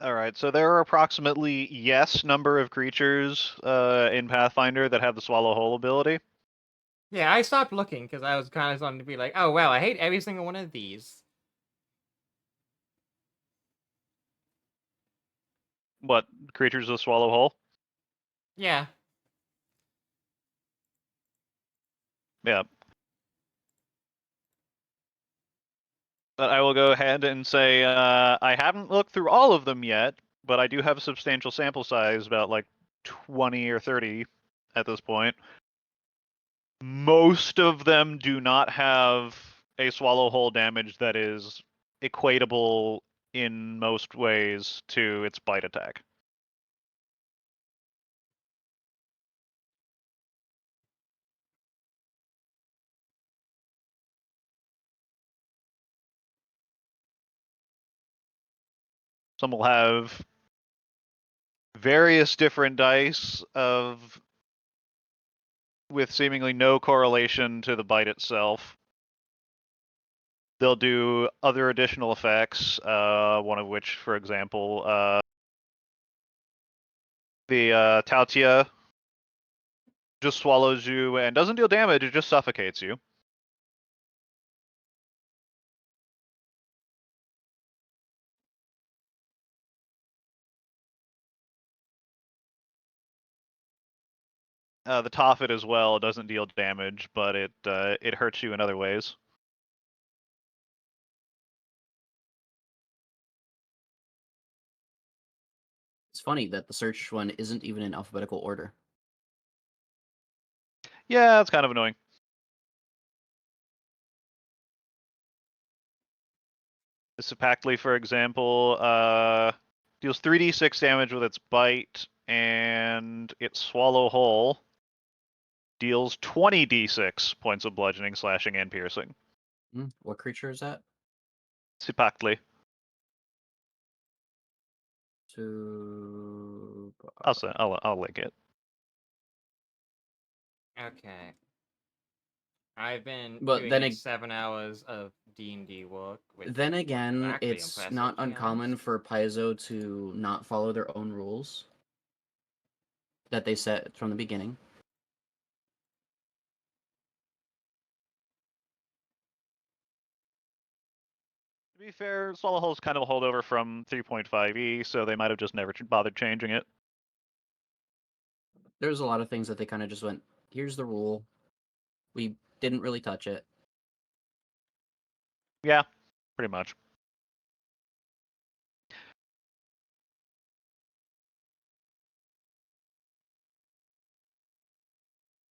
All right, so there are approximately yes number of creatures in Pathfinder that have the Swallow Whole ability. Yeah, I stopped looking because I was kind of starting to be like, oh wow, I hate every single one of these. What creatures with Swallow Whole? Yeah. Yeah. But I will go ahead and say I haven't looked through all of them yet, but I do have a substantial sample size, about like 20 or 30 at this point. Most of them do not have a Swallow Whole damage that is equatable in most ways to its bite attack. Some will have various different dice of with seemingly no correlation to the bite itself. They'll do other additional effects, one of which, for example, The Tautia just swallows you and doesn't deal damage, it just suffocates you. The Tophet as well doesn't deal damage, but it hurts you in other ways. It's funny that the search one isn't even in alphabetical order. Yeah, it's kind of annoying. The Sepactly, for example, deals 3d6 damage with its bite, and its swallow whole deals 20d6 points of bludgeoning, slashing, and piercing. What creature is that? Sepactly. To I'll link it. Okay. I've been But doing then like ag- 7 hours of D&D work. Which Then is again, actually it's impressive, not to be uncommon honest. for Paizo to not follow their own rules that they set from the beginning. To be fair, swallow whole is kind of a holdover from 3.5e, so they might have just never bothered changing it. There's a lot of things that they kind of just went, here's the rule. We didn't really touch it. Yeah, pretty much.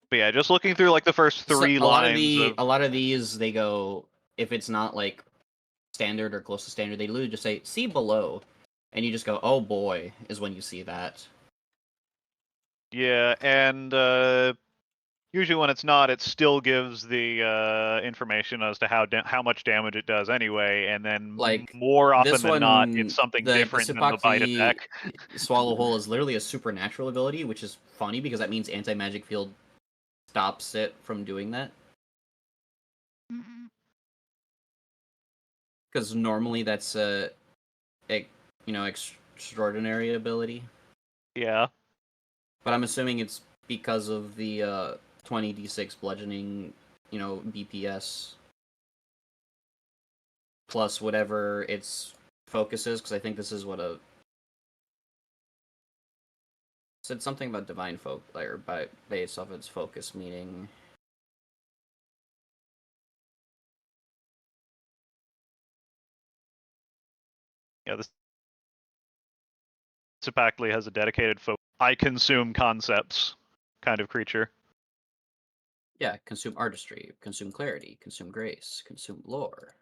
But yeah, just looking through like the first three lines of a lot of these they go, if it's not like standard or close to standard, they literally just say see below, and you just go, oh boy, is when you see that. yeah, and usually when it's not, it still gives the information as to how much damage it does anyway, and then Like more often this than not, one, it's something the different than the bite Sipakli attack. Swallow Hole is literally a supernatural ability, which is funny because that means anti-magic field stops it from doing that. Because normally that's a extraordinary ability. Yeah. But I'm assuming it's because of the 20d6 bludgeoning, BPS plus whatever its focus is. Because I think this is what said something about divine folk, or based off its focus, meaning. Yeah, this Sepactly has a dedicated I consume concepts kind of creature. Yeah, consume artistry, consume clarity, consume grace, consume lore,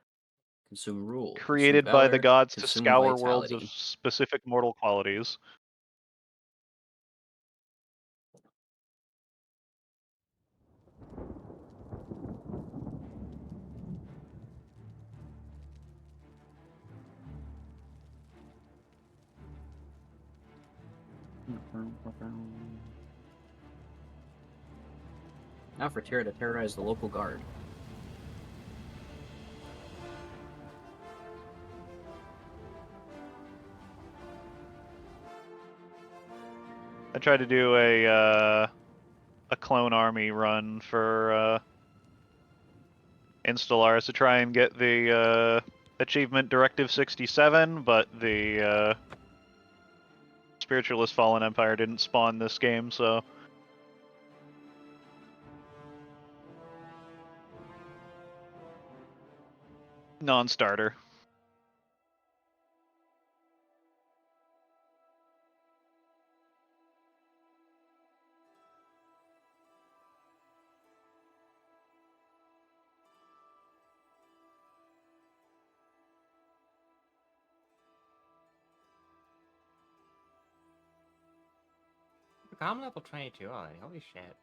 consume rule, consume Created by the valor, gods to consume scour worlds of vitality. specific mortal qualities. Now for Terra to terrorize the local guard. I tried to do a clone army run for Installars to try and get the achievement Directive 67, but the Spiritualist Fallen Empire didn't spawn this game, so non-starter. I'm level 22 already. Holy shit.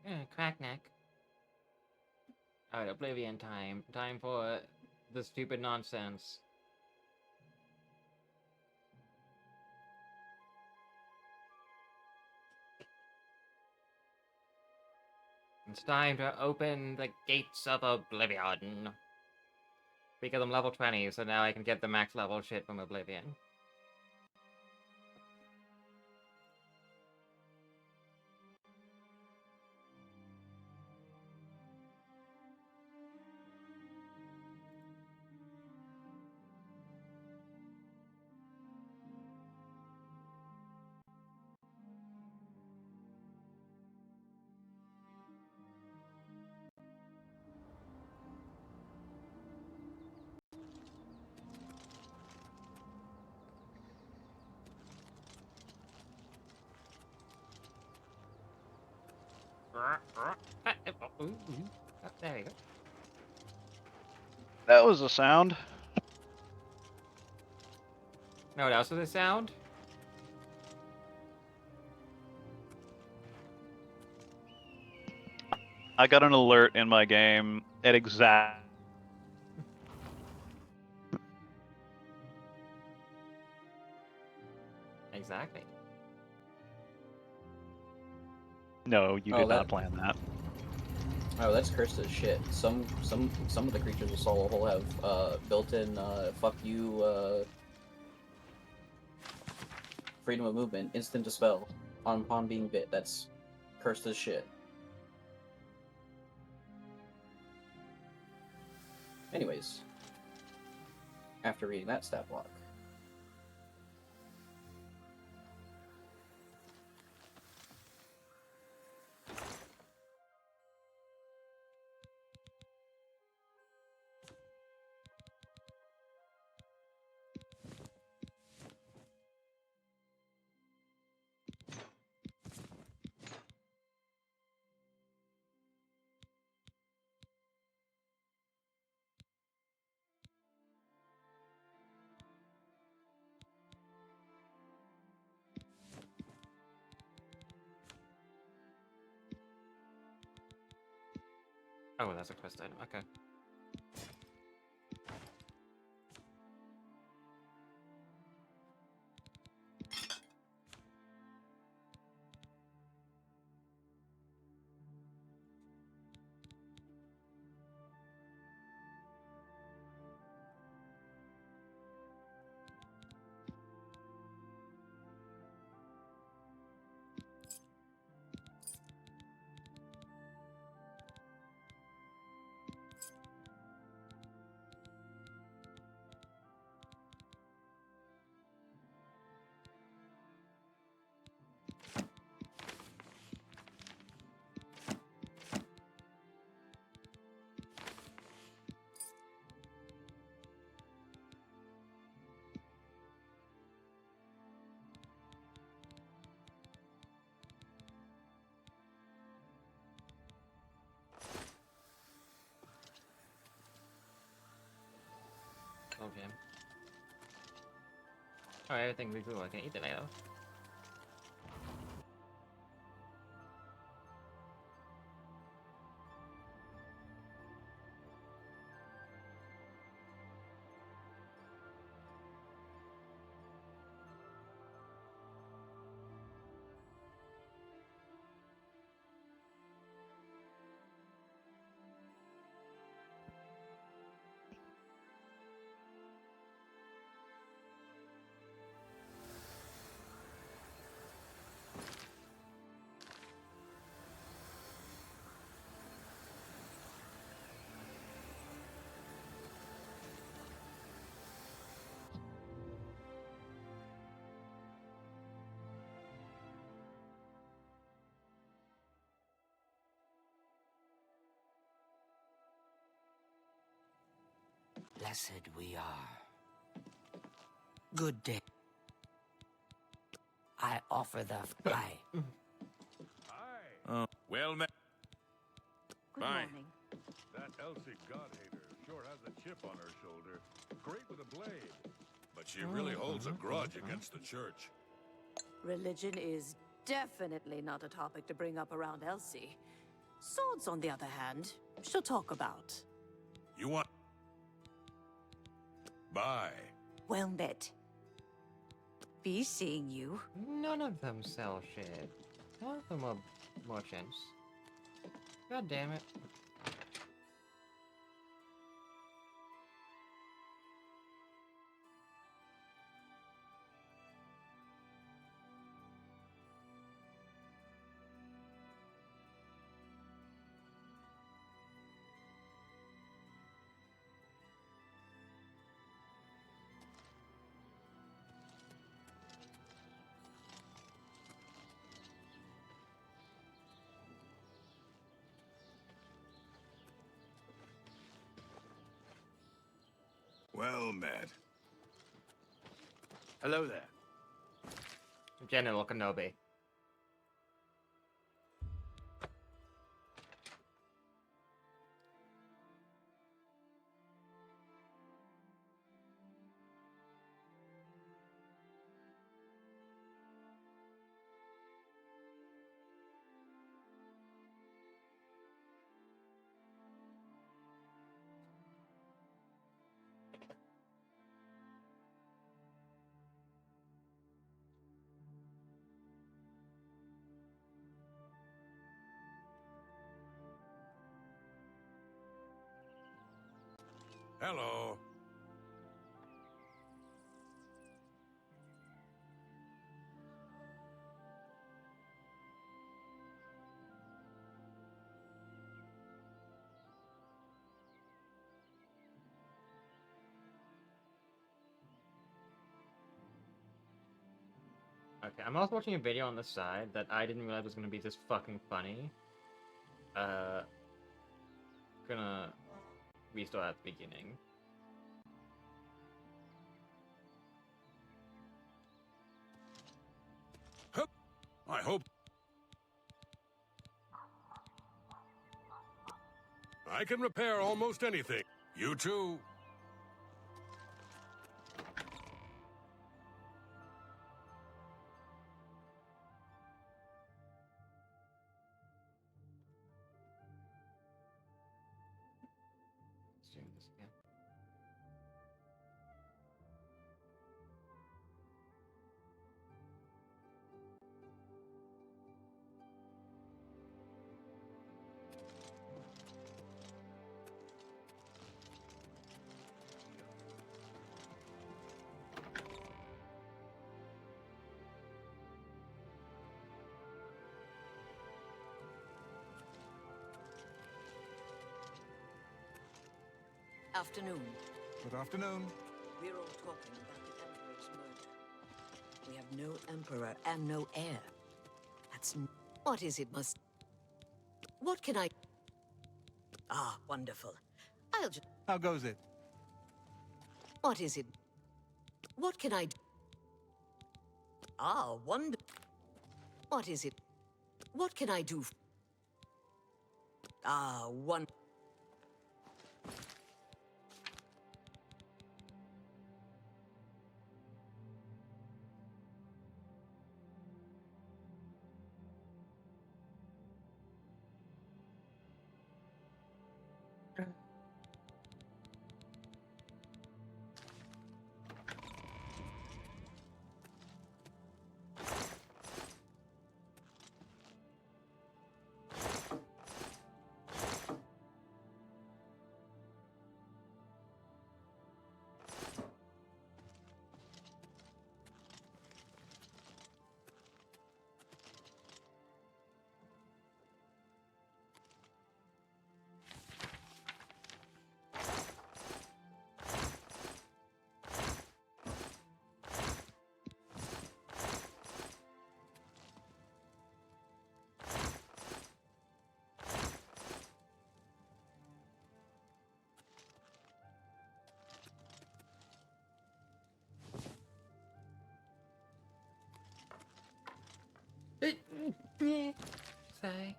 Crackneck. Alright, Oblivion time. Time for the stupid nonsense. It's time to open the gates of Oblivion. Because I'm level 20, so now I can get the max level shit from Oblivion. There you go. That was a sound. Know what else was a sound? I got an alert in my game at exact. Exactly. No, you Oh, did that- not plan that. Oh, that's cursed as shit. Some of the creatures of Solo Hole have built-in fuck you freedom of movement, instant dispel upon being bit. That's cursed as shit. Anyways, after reading that stat block. Oh, that's a quest item. Okay. Okay. Oh, everything we grew. I can eat it now. Blessed we are. Good day. I offer the I. Well met. Good Bye. morning. That Elsie God-hater sure has a chip on her shoulder. Great with a blade. But she really holds a grudge against the church. Religion is definitely not a topic to bring up around Elsie. Swords, on the other hand, she'll talk about. You want... Bye. Well met. Be seeing you. None of them sell shit. None of them are merchants. God damn it. Well met. Hello there. General Kenobi. Hello. Okay, I'm also watching a video on the side that I didn't realize was gonna be this fucking funny. Gonna restart at the beginning. Hup. I hope... I can repair almost anything. You too. Let's do this again. Afternoon. Good afternoon. We're all talking about the Emperor's murder. We have no Emperor and no heir. What is it must... What can I... Ah, wonderful. I'll just... How goes it? What is it? What can I do? Ah, wonderful. What is it? What can I do? Ah, wonderful. Say.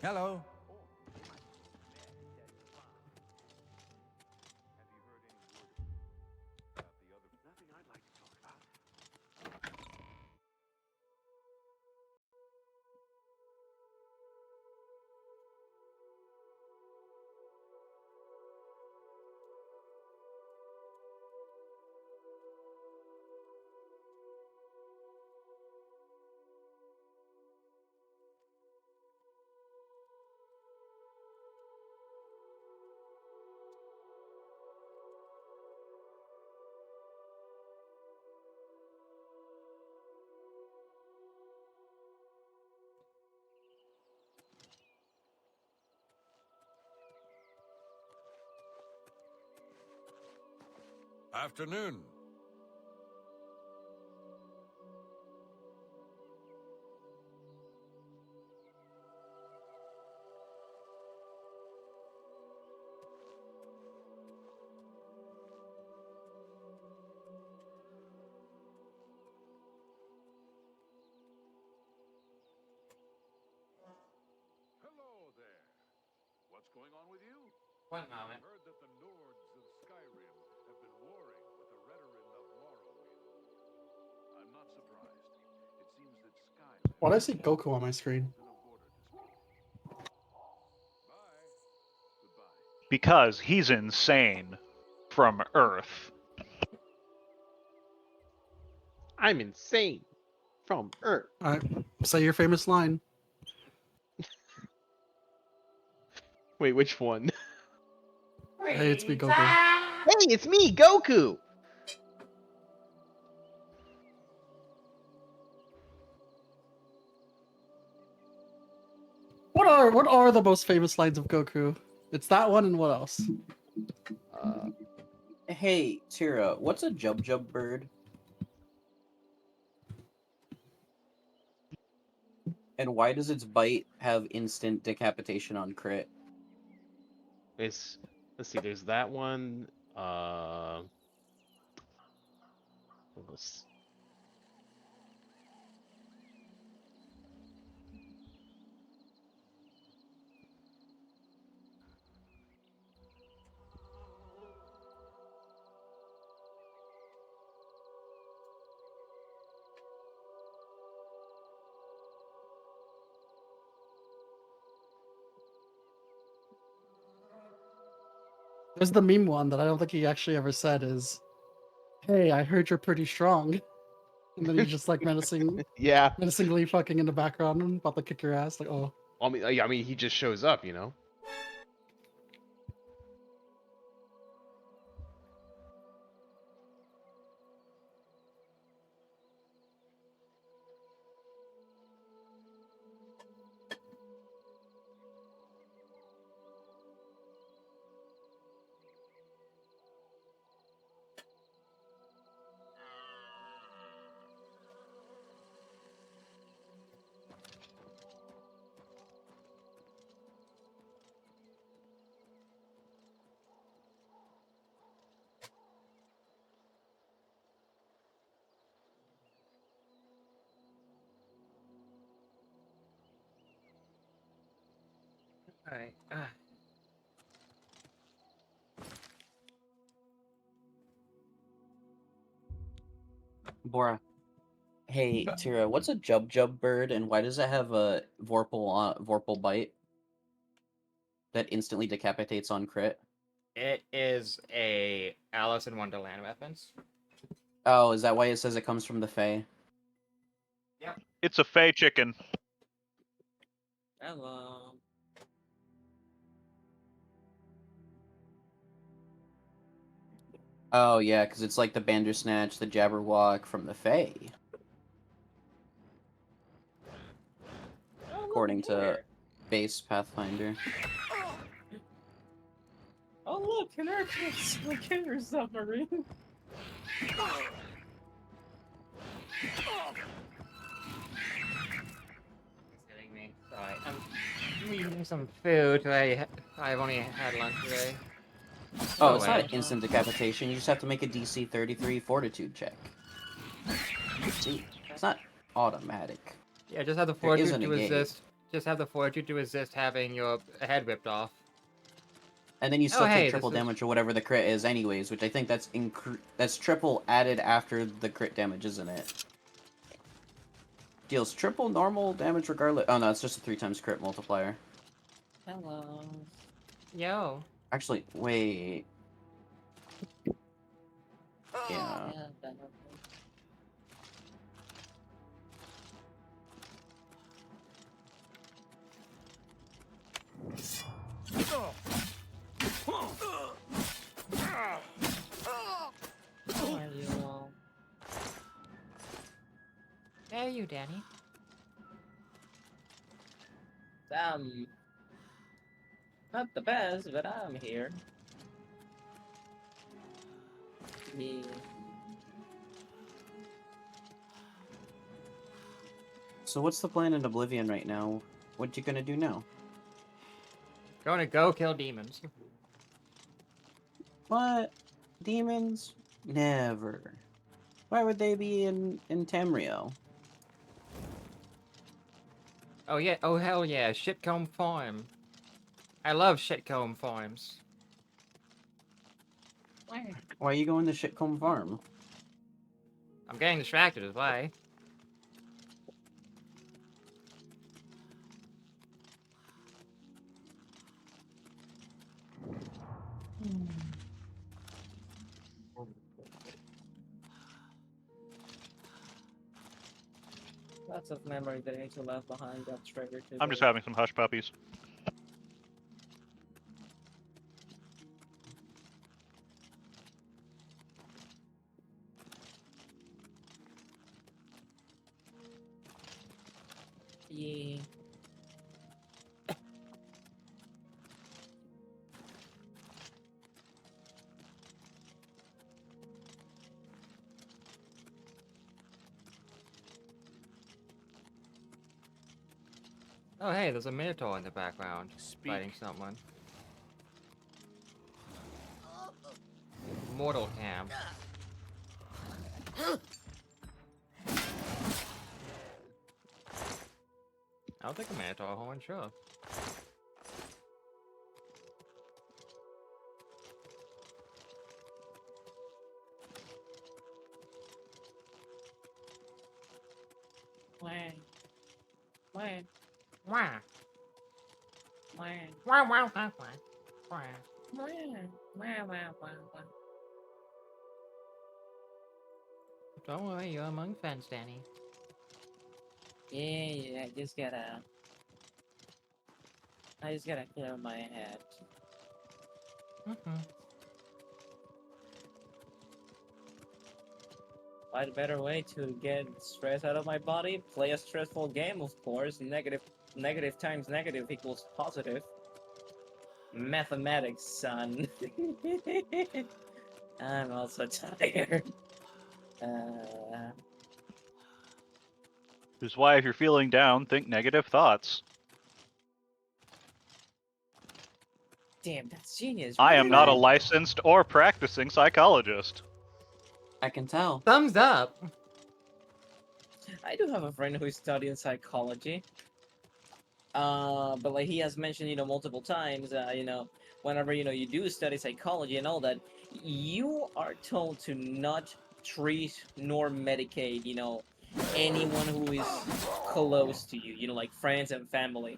Hello. Afternoon. Hello there. What's going on with you? One moment. Heard that the Nords of Skyrim have been warring with the Redoran of Morrowind. I'm not surprised. It seems that Skyrim Why do I see Goku on my screen? has a border dispute. Bye. Goodbye. Because he's insane from Earth. I'm insane from Earth. Alright, say your famous line. Wait, which one? Hey, it's me, Goku. Hey, it's me, Goku. What are the most famous lines of Goku? It's that one and what else? Hey, Tira, what's a jub jub bird? And why does its bite have instant decapitation on crit? Let's see. There's that one. Let's- There's the meme one that I don't think he actually ever said is, "Hey, I heard you're pretty strong," and then he's just like Yeah. menacingly fucking in the background and about to kick your ass. Like, oh, I mean, he just shows up, you know. Alright. Bora. Hey, Tira, what's a jub jub bird, and why does it have a Vorpal bite that instantly decapitates on crit? It is a Alice in Wonderland reference. Oh, is that why it says it comes from the Fae? Yep. It's a Fey chicken. Hello. Oh yeah, because it's like the Bandersnatch, the Jabberwock from the Fae. According to base Pathfinder. Oh look, an Arcus! The killer submarine! It's hitting me. Sorry. I'm eating some food. I've only had lunch today. Oh, it's well. not instant decapitation. You just have to make a DC 33 Fortitude check. See, it's not automatic. Yeah, just have the There is fortitude a to negate. resist just have the fortitude to resist having your head ripped off. And then you still hey, take triple this is- damage or whatever the crit is anyways, which I think that's triple added after the crit damage, isn't it? Deals triple normal damage regardless. Oh no, it's just a 3 times crit multiplier. Hello. Yo. Actually, wait. Yeah. How are you all? There you, Danny. Not the best, but I'm here. Yeah. So what's the plan in Oblivion right now? What you gonna do now? Gonna go kill demons. What? Demons? Never. Why would they be in Tamriel? Oh yeah, oh hell yeah, Shitcomb Farm. I love Shitcomb Farms. Why are you going to Shitcomb Farm? I'm getting distracted is why. Lots of memory that I need to leave behind got triggered today. I'm just having some hush puppies. Yeah. Oh hey, there's a Minotaur in the background fighting someone. Mortal Cam. I'll take a Minotaur horn, sure. Wah. Wah. Wah. Wah. Wah, wah, wah, wah. Wah. Wah. Wah, wah, wah, wah. Don't worry, you're among friends, Danny. Yeah, I just gotta clear my head. What better way to get stress out of my body? Play a stressful game, of course. Negative times negative equals positive. Mathematics, son. I'm also tired. Which is why if you're feeling down, think negative thoughts. Damn, that's genius. I am not a Right. licensed or practicing psychologist. I can tell. Thumbs up! I do have a friend who is studying psychology. But like he has mentioned, multiple times, whenever, you do study psychology and all that, you are told to not treat nor medicate, anyone who is close to you, like friends and family.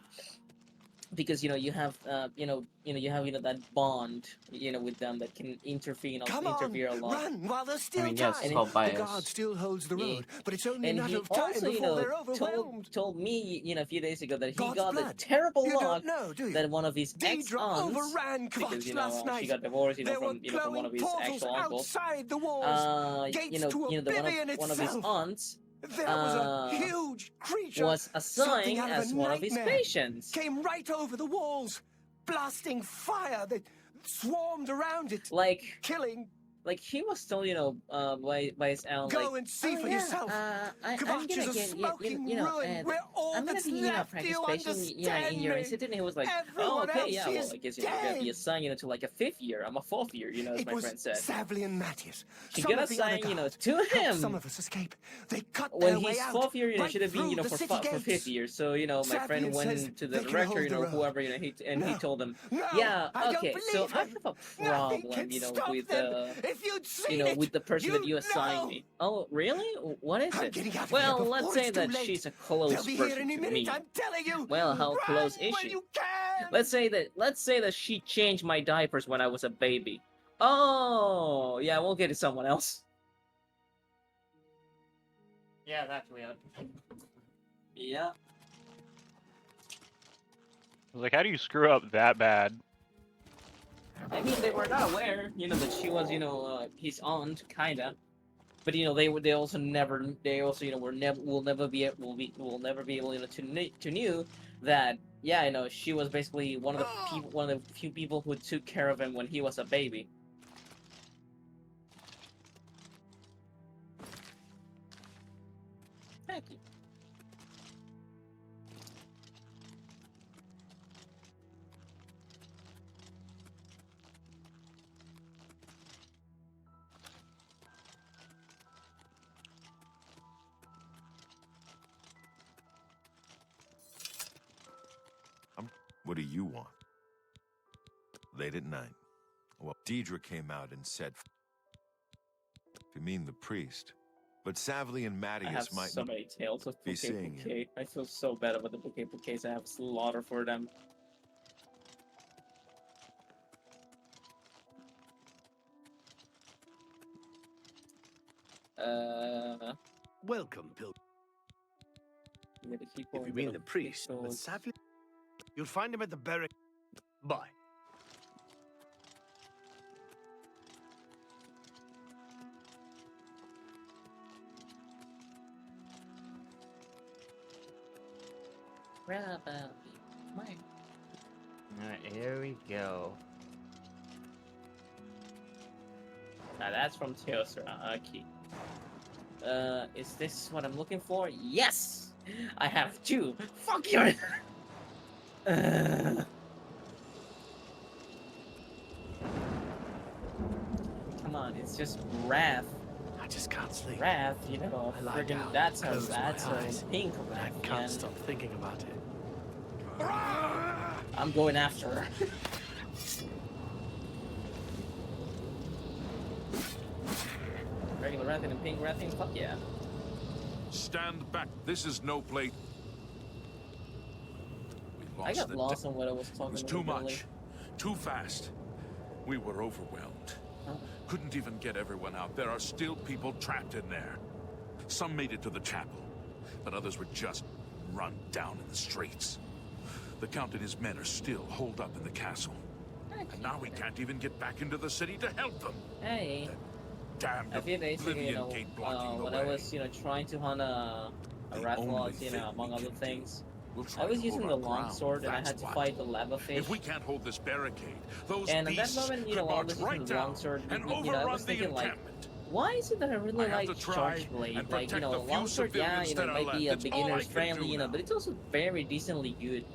Because you have that bond with them that can interfere a lot. Run while there's still I mean, yes, it's time. called The bias. guard still holds the road, but it's only a And matter he of time also, before they're overwhelmed. told me, a few days ago that he God's got the blood. terrible You luck don't know, do you? that one of his Deidre ex-aunts, overran because Kvatch last she night. got divorced, There were from one of his glowing actual uncles. outside the walls. Gates to Oblivion one of his itself. aunts There was a huge creature, was something assigned out of as a one of his nightmare. patients. Came right over the walls, blasting fire that swarmed around it, Like, killing like he was told, by his own, Go like, and see "Oh, for yeah, yourself. I'm Kvatch gonna is a get, smoking you know, ruin. We're all I'm gonna that's be, left. Do practice you patient, in understand your me? institute," and he was like, "Oh, Everyone okay, else yeah, well, is I guess you're gonna be dead. assigned, to like a 5th year. I'm a 4th year, as It my was friend said." Savli and Matthias. He Some got of the other assigned, guards to helped him. some of us escape. They cut When their way he's out. 4th year, it right should have been, through the for city 5th gates. year. So, my friend Savlian says went to the they can director, hold the road. whoever, he No, told him, no, "Yeah, I don't okay, so believe I him. have a Nothing problem, can stop with them. If you'd seen with the person that you'd you assigned know. me." "Oh, really? What is I'm it?" getting out of "Well, here let's before say it's too that late. she's a close They'll be here person any to minute, me." I'm telling you. "Well, how Run close is when she?" you can. Let's say that she changed my diapers when I was a baby." "Oh, yeah, we'll get it someone else." Yeah, that's weird. Yeah. I was like, how do you screw up that bad? I mean, they were not aware, that she was, his aunt, kinda. But they also never, will never be able, to knew that, yeah, she was basically one of the few people who took care of him when he was a baby. Thank you. What do you want? Late at night. Well, Deidre came out and said, if you mean the priest. But Savli and I have Matthias might so not many tales of be Bouquet seeing him. Bouquet. I feel so bad about the Bouquet Bouquets. I have slaughter for them. Welcome, Pilgrim. If you mean the priest, but Savli, you'll find him at the barrack. Bye. Alright, here we go. Now that's from Teosra. Okay. Is this what I'm looking for? Yes! I have 2! Fuck you! Come on, it's just Wrath. I just can't sleep. Wrath, I lie friggin' down, that's close my a eyes, pink and Wrath. I can't and stop thinking about it. I'm going after her. Regular Wrath and pink Wrath, fuck yeah. Stand back. This is no place. We I got the lost on what I was It talking was about. too earlier. much. Too fast. We were overwhelmed. Oh. Couldn't even get everyone out. There are still people trapped in there. Some made it to the chapel, but others were just run down in the streets. The Count and his men are still holed up in the castle. And now we can't even get back into the city to help them. Hey. Damned A few days ago, Oblivion gate blocking the when way. I was, trying to hunt a Rathlox, among other things, I was using the longsword and I had to fight the lava fish. If we can't hold this barricade, those And at that beasts moment, could while I march was right using the down longsword, and I overrun was the thinking, like, encampment. why is it that I really I have like to try Charge Blade? and Like, protect the few longsword, yeah, civilians that it are might be a left. It's all I beginner's can friendly, do now. but it's also very decently good.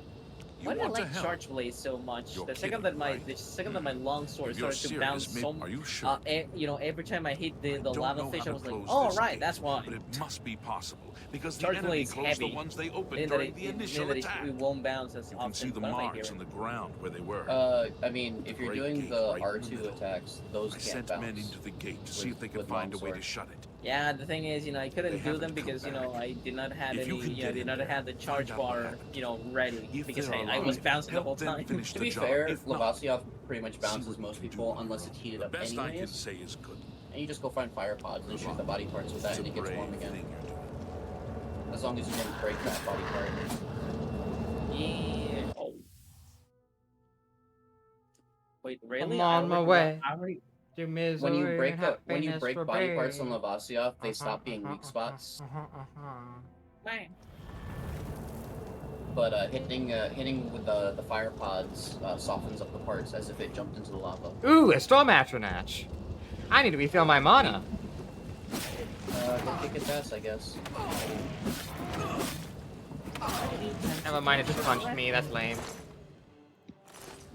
You Why do I want to like help? Charge Blade so much? You're The second kidding, that my longsword If you're started to bounce serious, so, are you sure? every time I hit the Don't lava know fish, how I to was like, close oh this right, gate, that's why. But it must be possible because the Charge enemy Blade's closed heavy. the ones they opened Meaning that during the initial attack. it won't bounce as You often. can see the What am I marks hearing? on the ground where they were. I mean, if you're Great doing gate the right in the R2 middle. attacks, those I can't sent bounce. men into the gate to see with- if they could with find a way to longsword. shut it. Yeah, the thing is, I They couldn't do haven't them come because, back. I did not have If you any, can I get did in not there, have the charge find out what bar, happened. ready If because they're I was alive, bouncing the help whole them time. finish To the be job. fair, If not, Lavasioth pretty much see bounces what most you can people do. unless it's heated The up best I can anyways. say is good. And you just go find fire pods and shoot the body parts with that It's and a it gets warm brave again. thing you're doing. As long as you didn't break that body part. Yeah. Oh. Wait, really? I'm on my way. I already... To misery When you break and the when you happiness break for body parts brave. on Lavasioth, they stop being weak spots. But hitting with the fire pods softens up the parts as if it jumped into the lava. Ooh, a Storm Atronach. I need to refill my mana. Go kick its ass, I guess. Never mind, it just punched me. That's lame.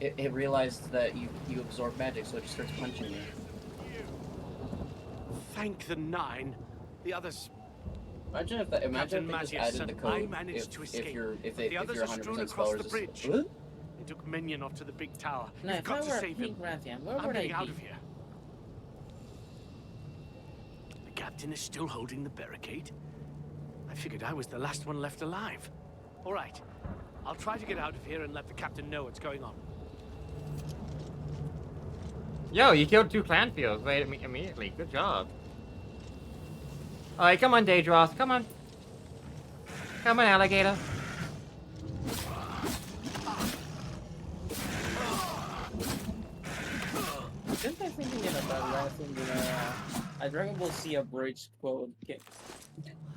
It realized that you absorb magic, so it just starts punching you. Thank the 9. The others. Imagine if they just Magius added said the I code managed to escape, if you're but the others are strewn 100% across spell the bridge. resistant. What? They took Minion off to the big tower. Now, You've if I got to were a save him. pink Rathian, where I'm would I getting out be? of here. The captain is still holding the barricade. I figured I was the last one left alive. All right. I'll try to get out of here and let the captain know what's going on. Yo, you killed 2 Clanfields right immediately. Good job. Alright, come on, Daedros. Come on. Come on, alligator. Since I'm thinking about Rathian, I Dragon Ball Z abridged quote.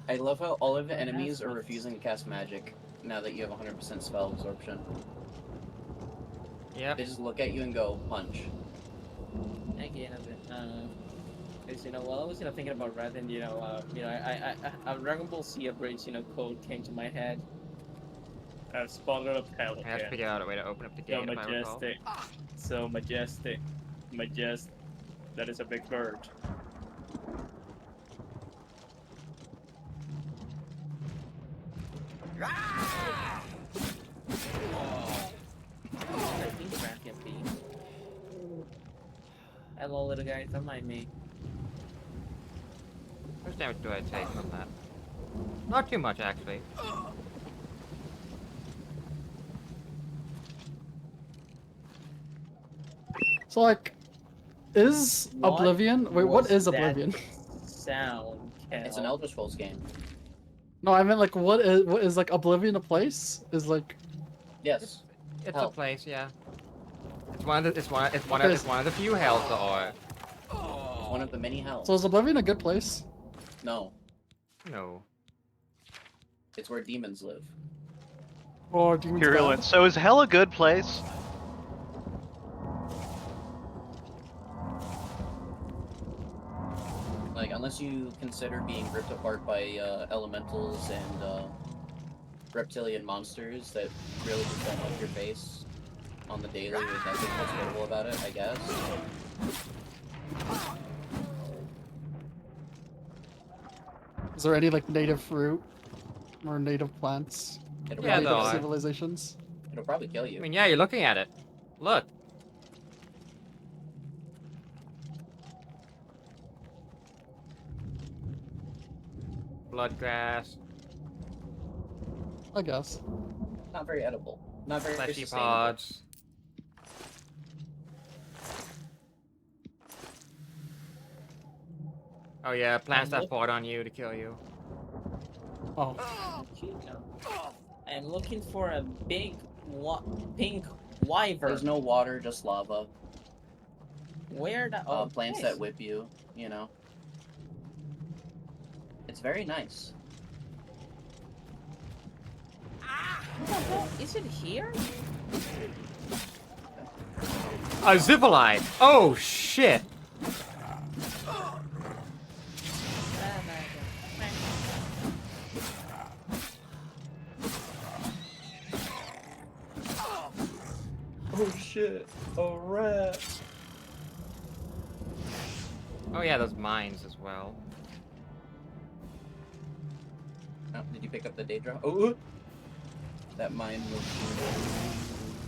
I love how all of the enemies are refusing to cast magic now that you have 100% spell absorption. Yeah. They just look at you and go, punch. Again, because while I was thinking about Rathian, I Dragon Ball Z abridged code came to my head. I've spawned up hell I have to figure out a way to open up the gate. So majestic, so majestic, majestic. That is a big bird. I think Rathian B. Hello, little guy. Don't mind me. How much damage do I take from that? Not too much, actually. So like, is What Oblivion? Wait, what was is that Oblivion? Sound. It's an Elder Scrolls game. No, I meant like, what is like Oblivion a place? Is like, Yes. It's Hell. a place, yeah. It's one of the Okay. it's one of the few hells that are. It's one of the many hells. so is Oblivion a good place? No, No. it's where demons live. Or demons bad? Virulent. So is hell a good place? Like, unless you consider being ripped apart by elementals and reptilian monsters that really just don't like your face on the daily with nothing hospitable about it, I guess. Is there any like native fruit or native plants? It'll Yeah, probably there kill are. you. Civilizations. It'll probably kill you. I mean, yeah, you're looking at it. Look. Bloodgrass, I guess. Not very edible. Not very fleshy sustainable. pods. Oh yeah, plants that fought on you to kill you. Oh. I'm looking for a big pink wyvern. There's no water, just lava. Where the Plants that whip you, you know. It's very nice. What the hell? Is it here? A Zippolite! Oh shit! Oh shit, a rat. Oh yeah, those mines as well. Oh, did you pick up the Daedra? Oh! That mine was...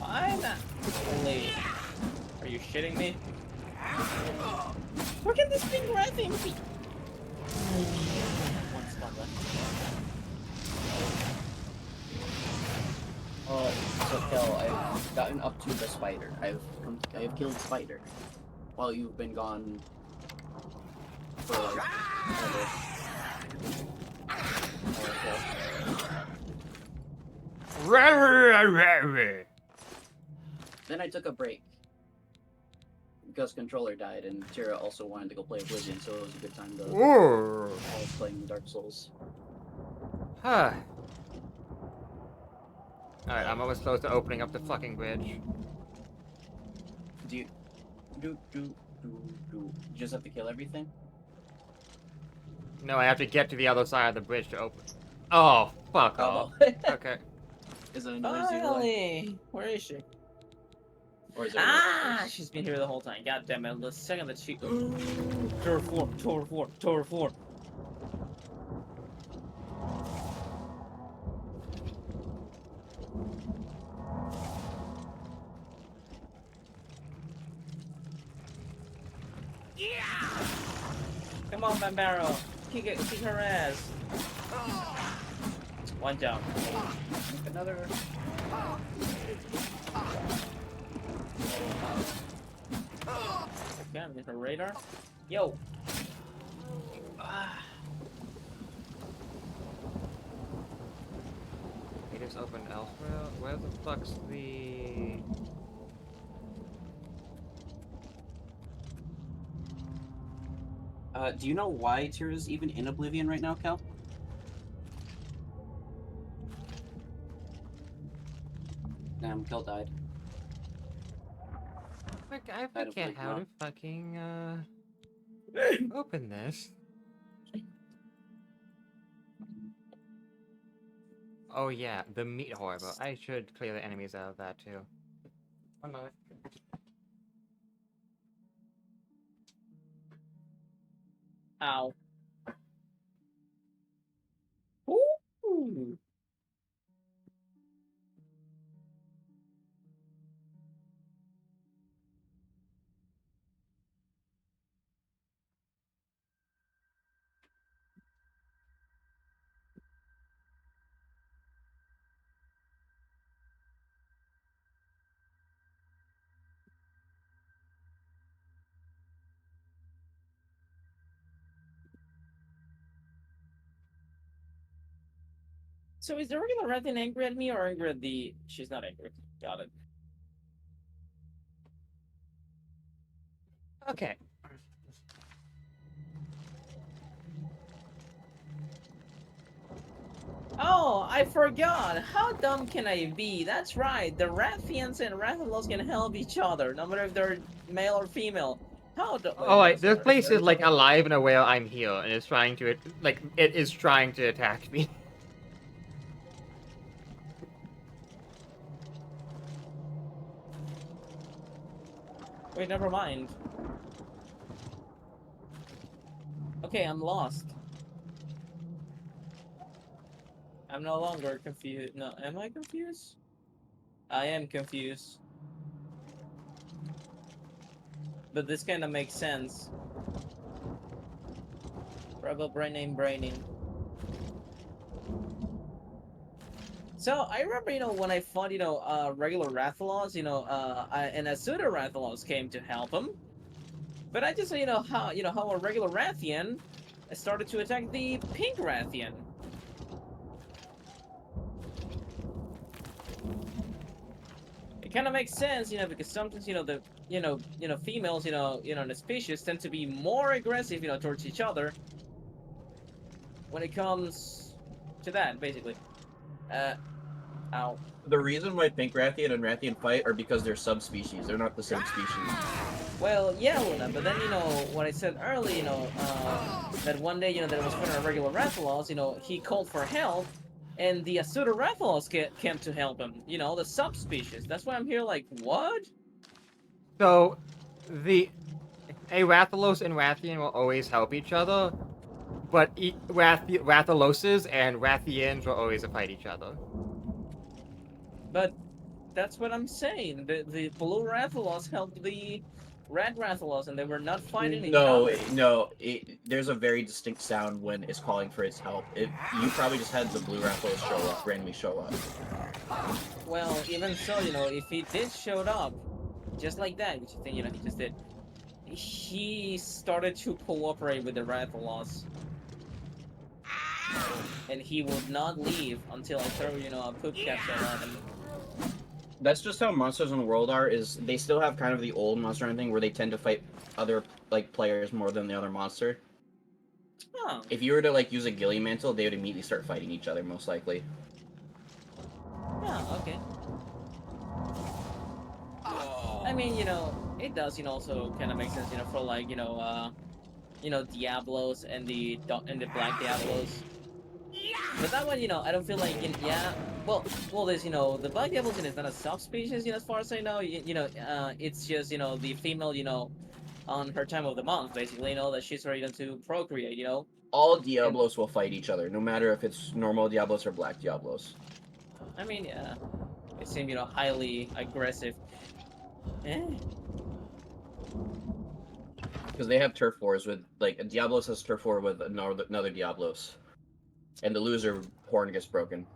I'm not. Holy. Are you shitting me? Look at this big rat thing! One spot left. So Kel, I've gotten up to the spider. I have killed spider. While you've been gone for like Then I took a break. Because controller died and Tira also wanted to go play Oblivion, so it was a good time to Ooh. I was playing Dark Souls. Huh. Alright, I'm almost close to opening up the fucking bridge. Do you You just have to kill everything? No, I have to get to the other side of the bridge to open. Oh, fuck off. Okay. Is it another zero? Finally! Where is she? Or is it Ah! She's been here the whole time. God damn it. The second that she... Tower 4, Tower 4, Tower 4. Yeah! Come on, Bambaro. Kick her ass. One down. Another. Okay, I'm in her radar. Yo. Natives open elsewhere. Where the fuck's the... Do you know why Tira's even in Oblivion right now, Cal? Damn, Cal died. I forget how to fucking, open this. Oh yeah, the meat horrible. I should clear the enemies out of that too. One moment. Ow. Ooh. So is the regular Rathian angry at me or angry at the... She's not angry. Got it. Okay. Oh, I forgot. How dumb can I be? That's right. The Rathians and Rathalos can help each other, no matter if they're male or female. How dumb? Oh, wait, this place is like alive and aware I'm here, and it's trying to, it is trying to attack me. Wait, never mind. Okay, I'm lost. I'm no longer confused. No, am I confused? I am confused. But this kind of makes sense. Rebel braining. So I remember, when I fought, regular Rathalos, and a pseudo Rathalos came to help him. But I just, how a regular Rathian started to attack the pink Rathian. It kind of makes sense, because sometimes, the, females, in the species tend to be more aggressive, towards each other when it comes to that, basically. Ow. The reason why Pink Rathian and Rathian fight are because they're subspecies. They're not the same species. Well, yeah, Luna, but then, what I said earlier, that one day, that it was fighting a regular Rathalos, he called for help, and the pseudo Rathalos came to help him, the subspecies. That's why I'm here like, what? So, a Rathalos and Rathian will always help each other, but Rathaloses and Rathians will always fight each other. But that's what I'm saying. The blue Rathalos helped the red Rathalos, and they were not fighting each other. No, there's a very distinct sound when it's calling for its help. You probably just had the blue Rathalos randomly show up. Well, even so, if he did showed up, just like that, which I think, he just did, he started to cooperate with the Rathalos. And he would not leave until I throw, a poop capsule at him. That's just how monsters in the world are, is they still have kind of the old monster hunting where they tend to fight other, players more than the other monster. Huh. If you were to, use a Ghillie Mantle, they would immediately start fighting each other, most likely. Yeah, okay. I mean, it does, also kind of make sense, for like, Diablos and the Black Diablos. But that one, I don't feel like, yeah. Well, there's, the Black Diablos, is not a subspecies, as far as I know. It's just, the female, on her time of the month, basically, that she's ready to procreate, All Diablos will fight each other, no matter if it's normal Diablos or Black Diablos. I mean, yeah, it seemed, highly aggressive. Eh. Because they have turf wars with, like, Diablos has turf war with another Diablos. And the loser horn gets broken.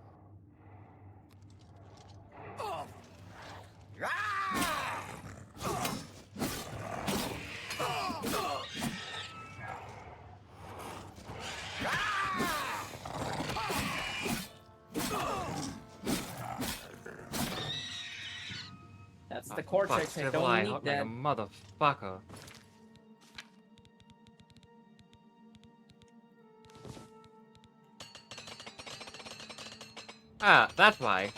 That's the cortex. I don't need that. Like a motherfucker. Ah, that's why.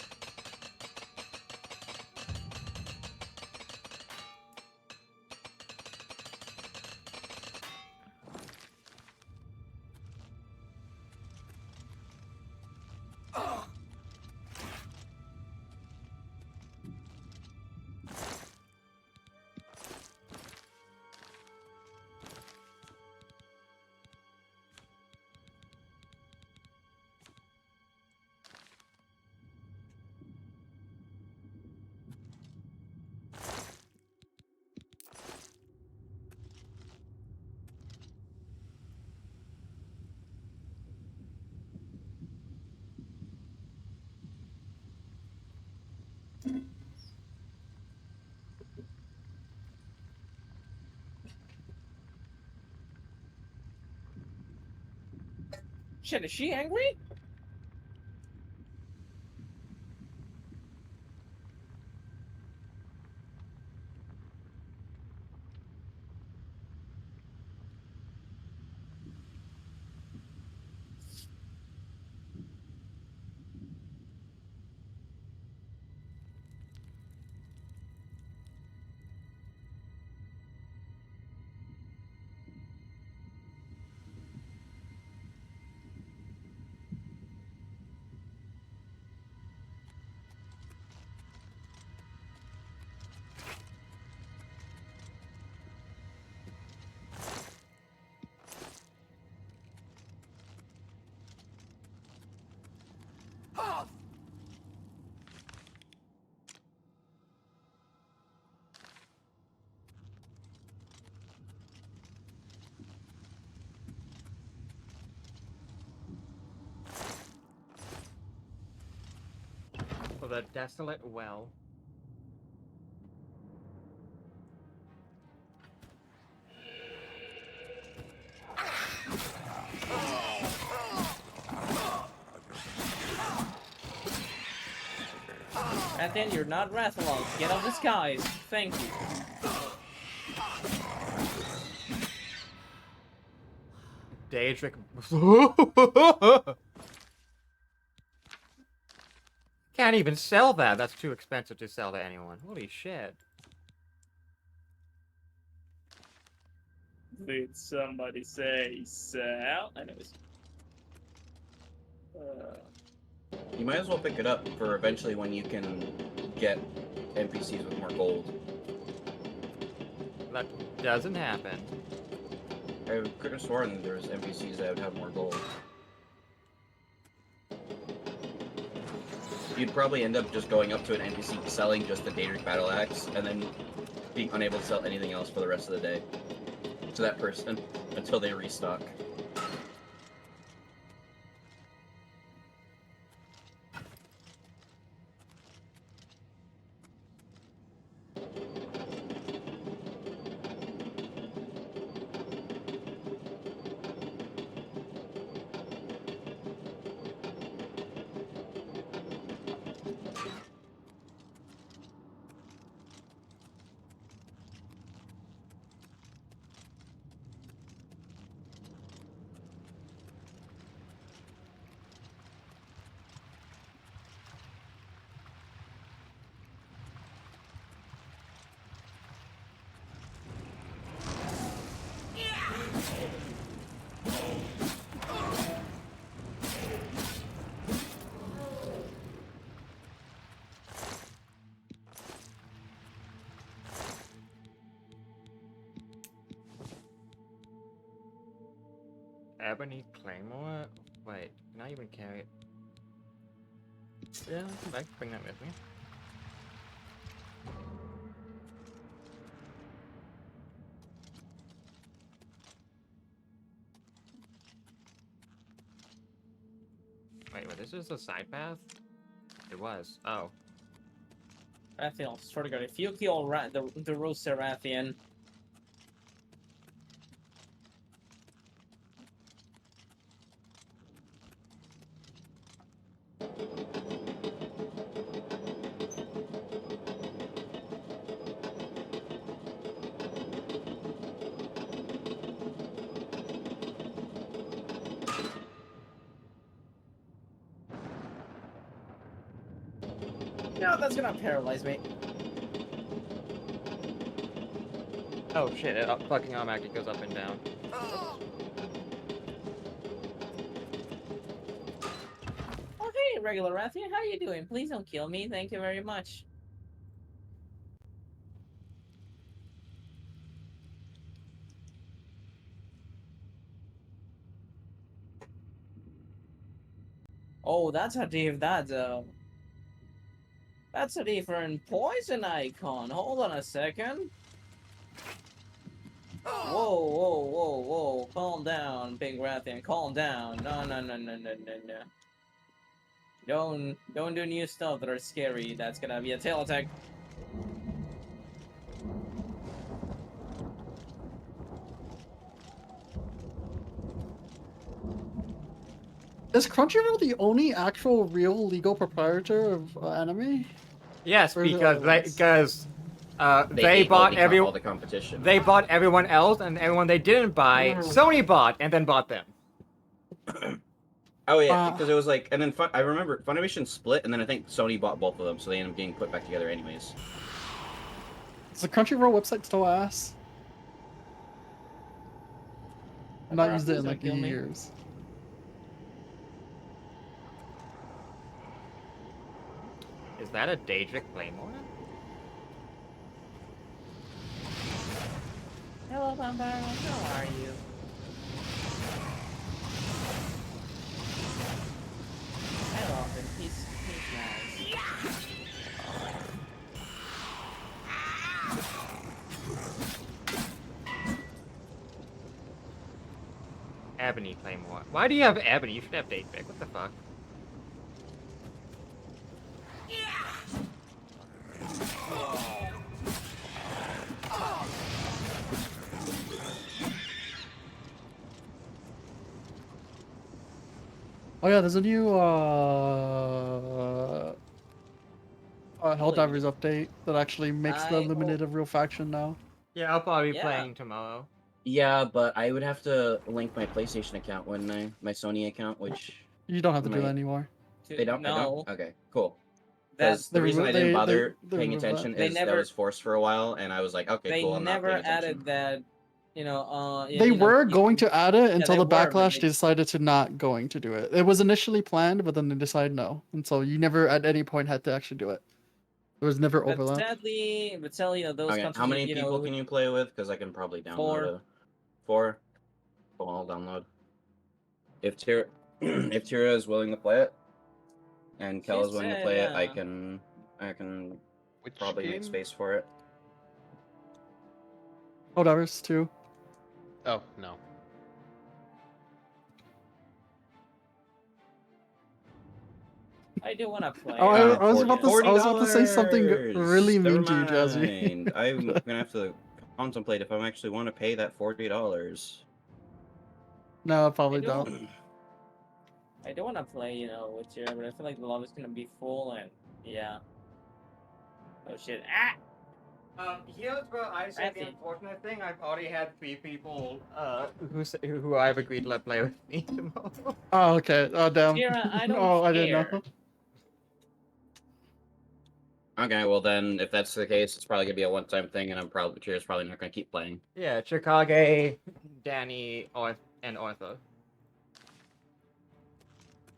Shit, is she angry? For the desolate well. And then you're not Rathalon. Get out of the skies. Thank you. Daedric. Can't even sell that. That's too expensive to sell to anyone. Holy shit. Did somebody say sell? Anyways. You might as well pick it up for eventually when you can get NPCs with more gold. That doesn't happen. I could have sworn there was NPCs that would have more gold. You'd probably end up just going up to an NPC selling just the Daedric Battle Axe, and then being unable to sell anything else for the rest of the day to that person until they restock. Ebony Claymore? Wait, can I even carry it? Yeah, I can bring that with me. Wait, this is a side path? It was. Oh. Rathian, swear to God, if you kill the Rooster Rathian, no, that's gonna paralyze me. Oh shit, it fucking automatically goes up and down. Oh, hey, regular Rathian, how are you doing? Please don't kill me. Thank you very much. Oh, that's a that's a different poison icon. Hold on a second. Whoa, whoa, whoa, whoa. Calm down, Big Rathian. Calm down. No, no, no, no, no, no, no. Don't do new stuff that are scary. That's gonna be a tail attack. Is Crunchyroll the only actual real legal proprietor of anime? Yes, Or is it because other they ones? because They bought all the competition. They bought everyone else, and everyone they didn't buy, Sony bought, and then bought them. Oh yeah, because it was like, and then I remember Funimation split, and then I think Sony bought both of them, so they ended up getting put back together anyways. Is the Crunchyroll website still ass? I've not used it in like years. Is that a Daedric Claymore? Hello, Vampire. How are you? Hello, he's nice. Ebony Claymore. Why do you have Ebony? You should have Daedric. What the fuck? Oh yeah, there's a new Helldivers update that actually makes the Illuminate a real faction now. Yeah, I'll probably be playing tomorrow. Yeah, but I would have to link my PlayStation account, wouldn't I? My Sony account, which You don't have to do that anymore. They don't. I No. don't. Okay, cool. Because the They reason I remo- didn't they- bother they paying removed that. attention They is that never- was forced for a while, and I was like, okay, They cool. I'm not never paying attention. added that, you know, They you know, were you going can- to add it until they the were, but backlash they- they decided to not going to do it. It was initially planned, but then they decided no. And so you never at any point had to actually do it. There was never But overlap. sadly, you know, those Okay, countries, how many you people know, can you play with? Because I can probably download 4. a 4. Cool, I'll download. If Tira, if Tira is willing to play it, and Kel is willing to said, play it, I can probably make game? space for it. Helldivers too. Oh no. I do want to play. Oh, I was about to say something really Never mean to you, Jazzy. mind. I'm gonna have to contemplate if I actually want to pay that $40. No, I probably don't. I do want to play, you know, with you, but I feel like the lobby's gonna be full, and yeah. Oh shit! Ah! Here's where I say the Rathian. unfortunate thing. I've already had 3 people who I've agreed to let play with me tomorrow. Oh, okay. Oh, damn. Tira, I don't Oh, I didn't care. know. Okay, well then, if that's the case, it's probably gonna be a one-time thing, and Tira's probably not gonna keep playing. Yeah, Chicago, Danny, and Arthur.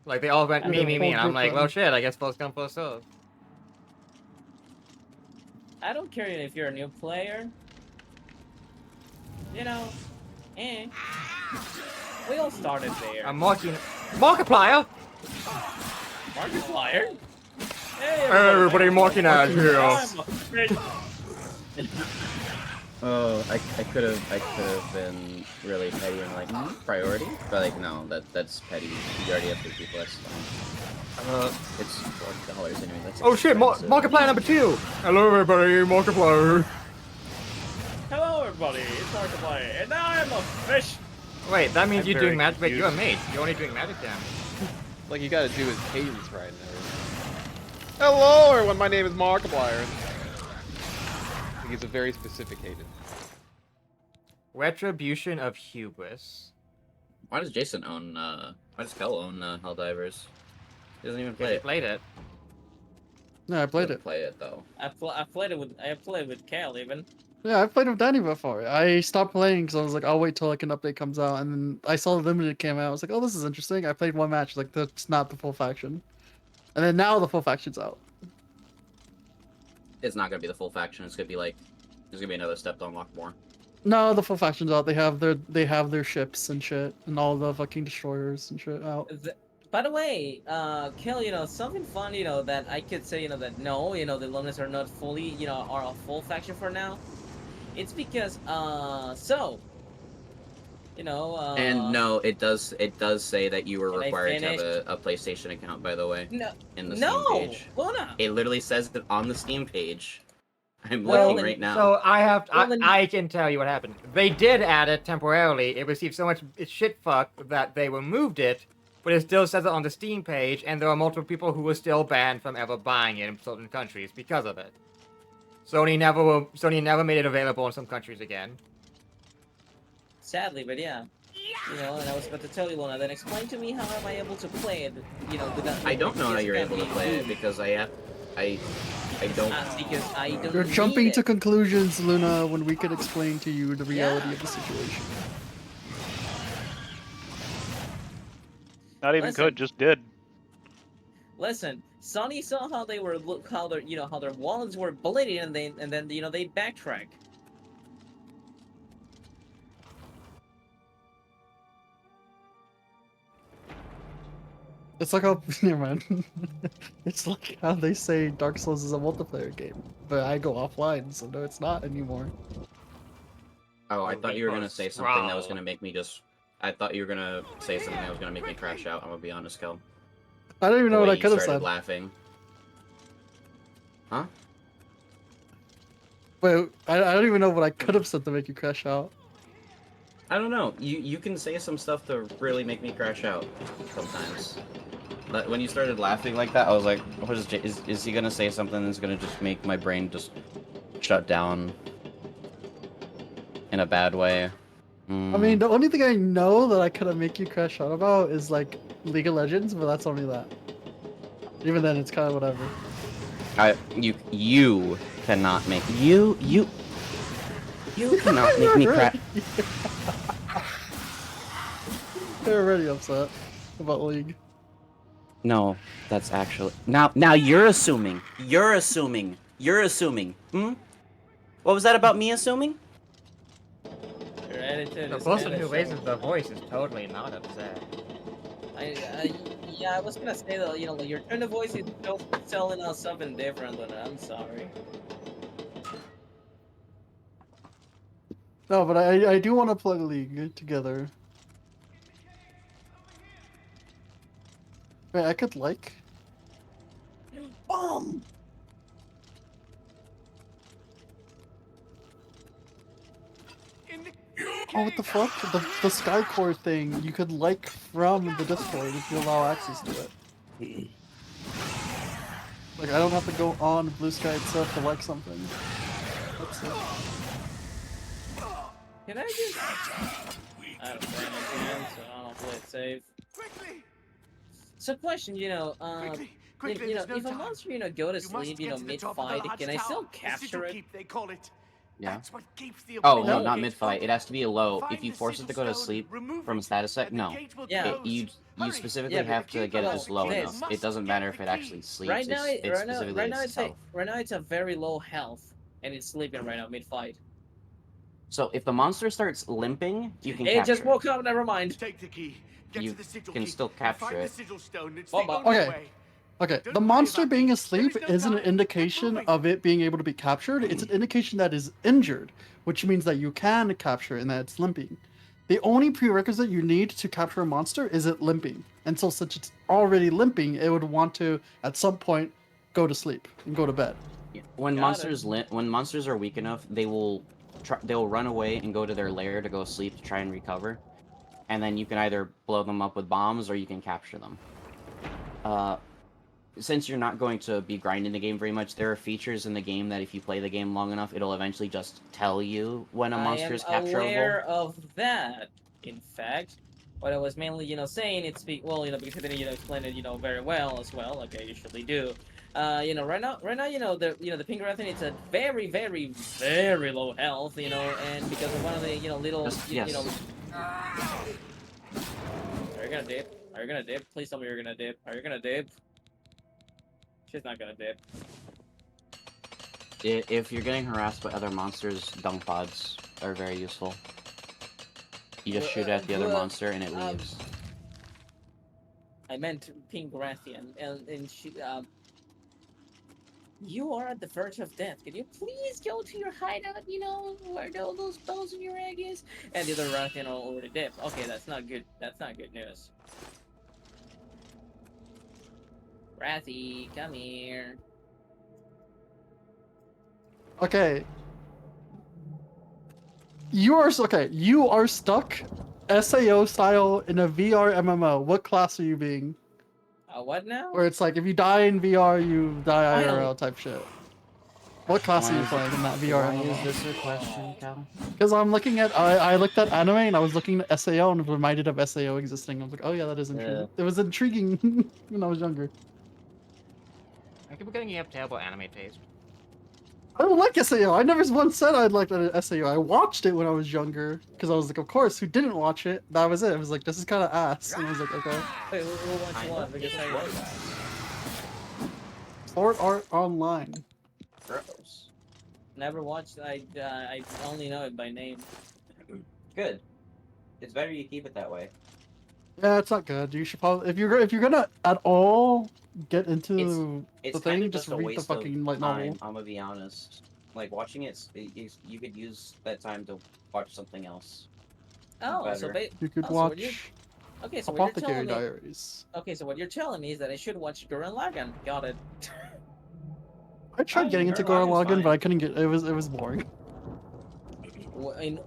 Like, they all went I me, don't me, know. me, and I'm Whole like, group well, went. shit, I guess first come, first serve. I don't care if you're a new player. You know, We all started there. Markiplier. Markiplier. Hey, Everybody mocking at you. I'm a fish. Oh, I could have been really petty and like priority, but like no, that's petty. You already have 3 people. That's fine. It's $40 anyway. That's Oh shit, expensive. Markiplier number 2. Hello everybody, Markiplier. Hello, everybody. It's Markiplier, and now I'm a fish. Wait, that means I'm you're doing very magic. Wait, you're a confused. mage. You're only doing magic damage. Like you gotta do his cadence right and everything. Hello, everyone. My name is Markiplier. He's a very specific cadence. Retribution of Hubris. Why does Jason own? Why does Kel own Helldivers? He doesn't even play He it. played it. No, I played Doesn't it. play it though. I played with Cal even. Yeah, I played with Danny before. I stopped playing because I was like, I'll wait till like an update comes out, and then I saw the limited came out. I was like, oh, this is interesting. I played one match. Like, that's not the full faction. And then now the full faction's out. It's not gonna be the full faction. It's gonna be like, there's gonna be another step to unlock more. No, the full faction's out. They have their ships and shit, and all the fucking destroyers and shit out. By the way, Kel, something fun, that I could say, that no, the Lumines are not fully, are a full faction for now. It's because, And no, it does say that you were And I required to have finished- a PlayStation account, by the way. No, In the no, Steam page. Luna. It literally says that on the Steam page. I'm Well, looking right now. So Well, then- I can tell you what happened. They did add it temporarily. It received so much shit fuck that they removed it, but it still says it on the Steam page, and there are multiple people who were still banned from ever buying it in certain countries because of it. Sony never made it available in some countries again. Sadly, but yeah. And I was about to tell you, Luna, then explain to me how am I able to play it, without... I don't know how you're able to play it because I don't. Because I don't You're need jumping it. to conclusions, Luna, when we could explain to you the reality of the situation. Not even Listen. could, just did. Listen, Sony saw how they were how their wallets were bleeding, and then they backtrack. It's like how never mind. It's like how they say Dark Souls is a multiplayer game, but I go offline, so no, it's not anymore. Oh, I thought you were gonna say something that was Wow. gonna make me just. I thought you were gonna say something that was gonna make me crash out. I'm gonna be honest, Kel. I don't even know The what way I you could have started said. laughing. Huh? Wait, I don't even know what I could have said to make you crash out. I don't know. You can say some stuff to really make me crash out sometimes. But when you started laughing like that, I was like, what is he gonna say something that's gonna just make my brain just shut down in a bad way? I mean, the only thing I know that I could have make you crash out about is like League of Legends, but that's only that. Even then, it's kind of whatever. You cannot make you cannot make me crash. They're already upset about League. No, that's actually now you're assuming. You're assuming. Hmm? What was that about me assuming? Your attitude The is person who innocent. raises the voice is totally not upset. Yeah, I was gonna say that, like your tone of voice is telling us something different, but I'm sorry. No, but I do want to play League together. Wait, I could like. Bomb! Oh, what the fuck? The Skycore thing, you could like from the Discord if you allow access to it. Like, I don't have to go on Blue Sky itself to like something. That's it. Can I just... I don't play it again, so I'll play it safe. So question, Quickly, there's no if a time. monster, go to You must sleep, get to the top of the mid-fight, large can I still tower. The capture sigil it? keep, they call it. Yeah. That's what keeps the Oh opening no, of the not gates mid-fight. open. It has to be a low. Find If you the force it to go to sigil sleep stone, remove from a it, status set, and the no. gate will Yeah. close. You Hurry. specifically Yeah, but have the to key get it code just low is- enough. It doesn't matter if it actually sleeps. Right now, it's right now, specifically right now, its health. right now it's a very low health, and it's sleeping right now mid-fight. So if the monster starts limping, you can It capture just woke up. Never mind. Take the key. Get You to the sigil can key still and capture find it. the sigil stone. It's Oh, the but- only Okay. way. Okay, Don't the worry monster about being me. asleep There is no isn't an time. indication Keep of it being able to be captured. It's an indication that is injured, which means that you can capture it and that it's limping. The only prerequisite you need to capture a monster is it limping. And so since it's already limping, it would want to, at some point, go to sleep and go to bed. When Got monsters when monsters are weak enough, they'll run away and go to their lair to go sleep to try and recover. And then you can either blow them up with bombs or you can capture them. Since you're not going to be grinding the game very much, there are features in the game that if you play the game long enough, it'll eventually just tell you when a monster is I am capturable. aware of that. In fact, what I was mainly, saying it's well, because I didn't, explain it, very well as well, like I usually do. Right now, the pink Rathan, it's a very, very, very low health, and because of one of the, little, Yes. Are you gonna dip? Are you gonna dip? Please tell me you're gonna dip. Are you gonna dip? She's not gonna dip. If you're getting harassed by other monsters, dung pods are very useful. You just shoot at the other monster and it leaves. I meant pink Rathian, and she, you are at the verge of death. Can you please go to your hideout, where all those bones in your egg is? And the other Rathian already dipped. Okay, that's not good. That's not good news. Rathy, come here. Okay. You are stuck SAO style in a VR MMO. What class are you being? What now? Where it's like if you die in VR, you die I don't- IRL type shit. What class are you playing in that VR Why MMO? is this a question, Cal? Because I'm looking at I looked at anime and I was looking at SAO and it reminded of SAO existing. I was like, oh yeah, that is intriguing. It was intriguing when I was younger. I keep getting you have terrible anime taste. I don't like SAO. I never once said I'd like SAO. I watched it when I was younger because I was like, of course, who didn't watch it? That was it. I was like, this is kind of ass, and I was like, okay. Wait, we'll watch what? Because Sword Art Online. Gross. never watched. I only know it by name. Good. It's better you keep it that way. Yeah, it's not good. You should probably if you're gonna at all get into It's the thing, kind of just a read the waste fucking light of novel. time. I'm gonna be honest. Like watching you could use that time to watch something else. Oh, so You could so watch okay, so what you're Apothecary telling me. Diaries. Okay, so what you're telling me is that I should watch Gurren Lagann. Got it. I tried getting into Gurren Lagann, but I couldn't get. It was boring. In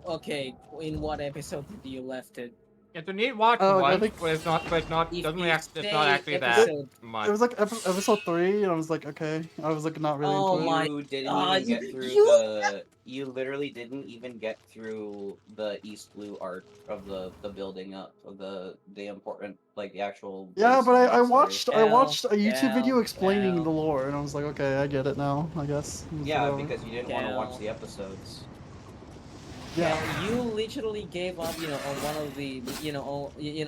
what episode did you left it? It's a neat watch I once, think- but it's not If doesn't you it's say not actually that episode- much. It was like episode 3, and I was like, okay. I was like not really Oh into it. my You didn't God, even get through you- the. You literally didn't even get through the East Blue arc of the building up of the important the actual. Yeah, base but I story. watched a YouTube video Cal, explaining Cal. the lore, and I was like, okay, I get it now. I guess. It was Yeah, whatever. because you didn't want to watch Cal. the episodes. Yeah. You literally gave up, on one of the,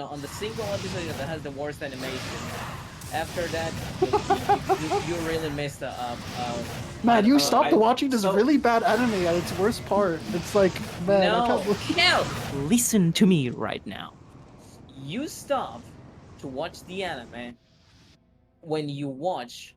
on the single episode that has the worst animation. After that, you really missed Man, you I- stopped watching this so- really bad anime at its worst part. It's like, man, I No, can't believe. no. Listen to me right now. You stop to watch the anime when you watch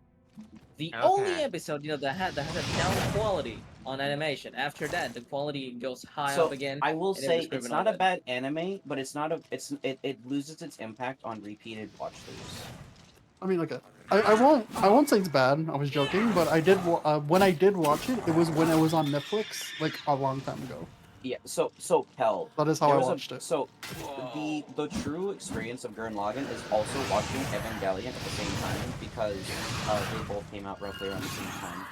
the only episode that has a down quality on animation. After that, the quality goes high So up again. I will and it say was it's driven not up a bad anime, but it loses its impact on repeated watch throughs. I mean, okay. I won't say it's bad. I was joking, but I did when I did watch it, it was when it was on Netflix, like a long time ago. Yeah, so hell. That is how there I was watched it. So the true experience of Gurren Lagann is also watching Evangelion at the same time because they both came out roughly around the same time,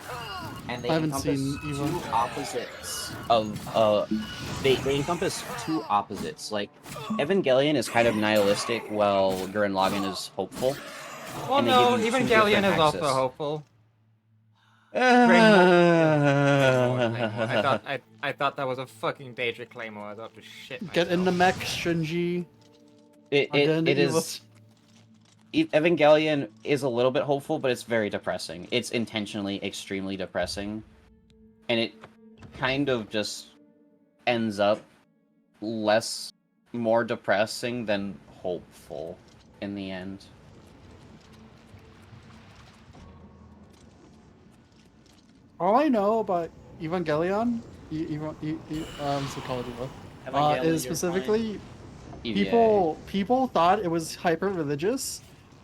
and they I haven't encompass seen either. two opposites of they encompass two opposites. Like Evangelion is kind of nihilistic, while Gurren Lagann is hopeful. Well, And they no, give you two Evangelion different is also axes. hopeful. I thought that was a fucking Daedra Claymore. I thought to shit myself. Get in the mech, Shinji. It is. Evangelion is a little bit hopeful, but it's very depressing. It's intentionally extremely depressing, and it kind of just ends up more depressing than hopeful in the end. All I know about Evangelion, what's it called? Evangelion, Is you're specifically EVA. people thought it was hyper religious,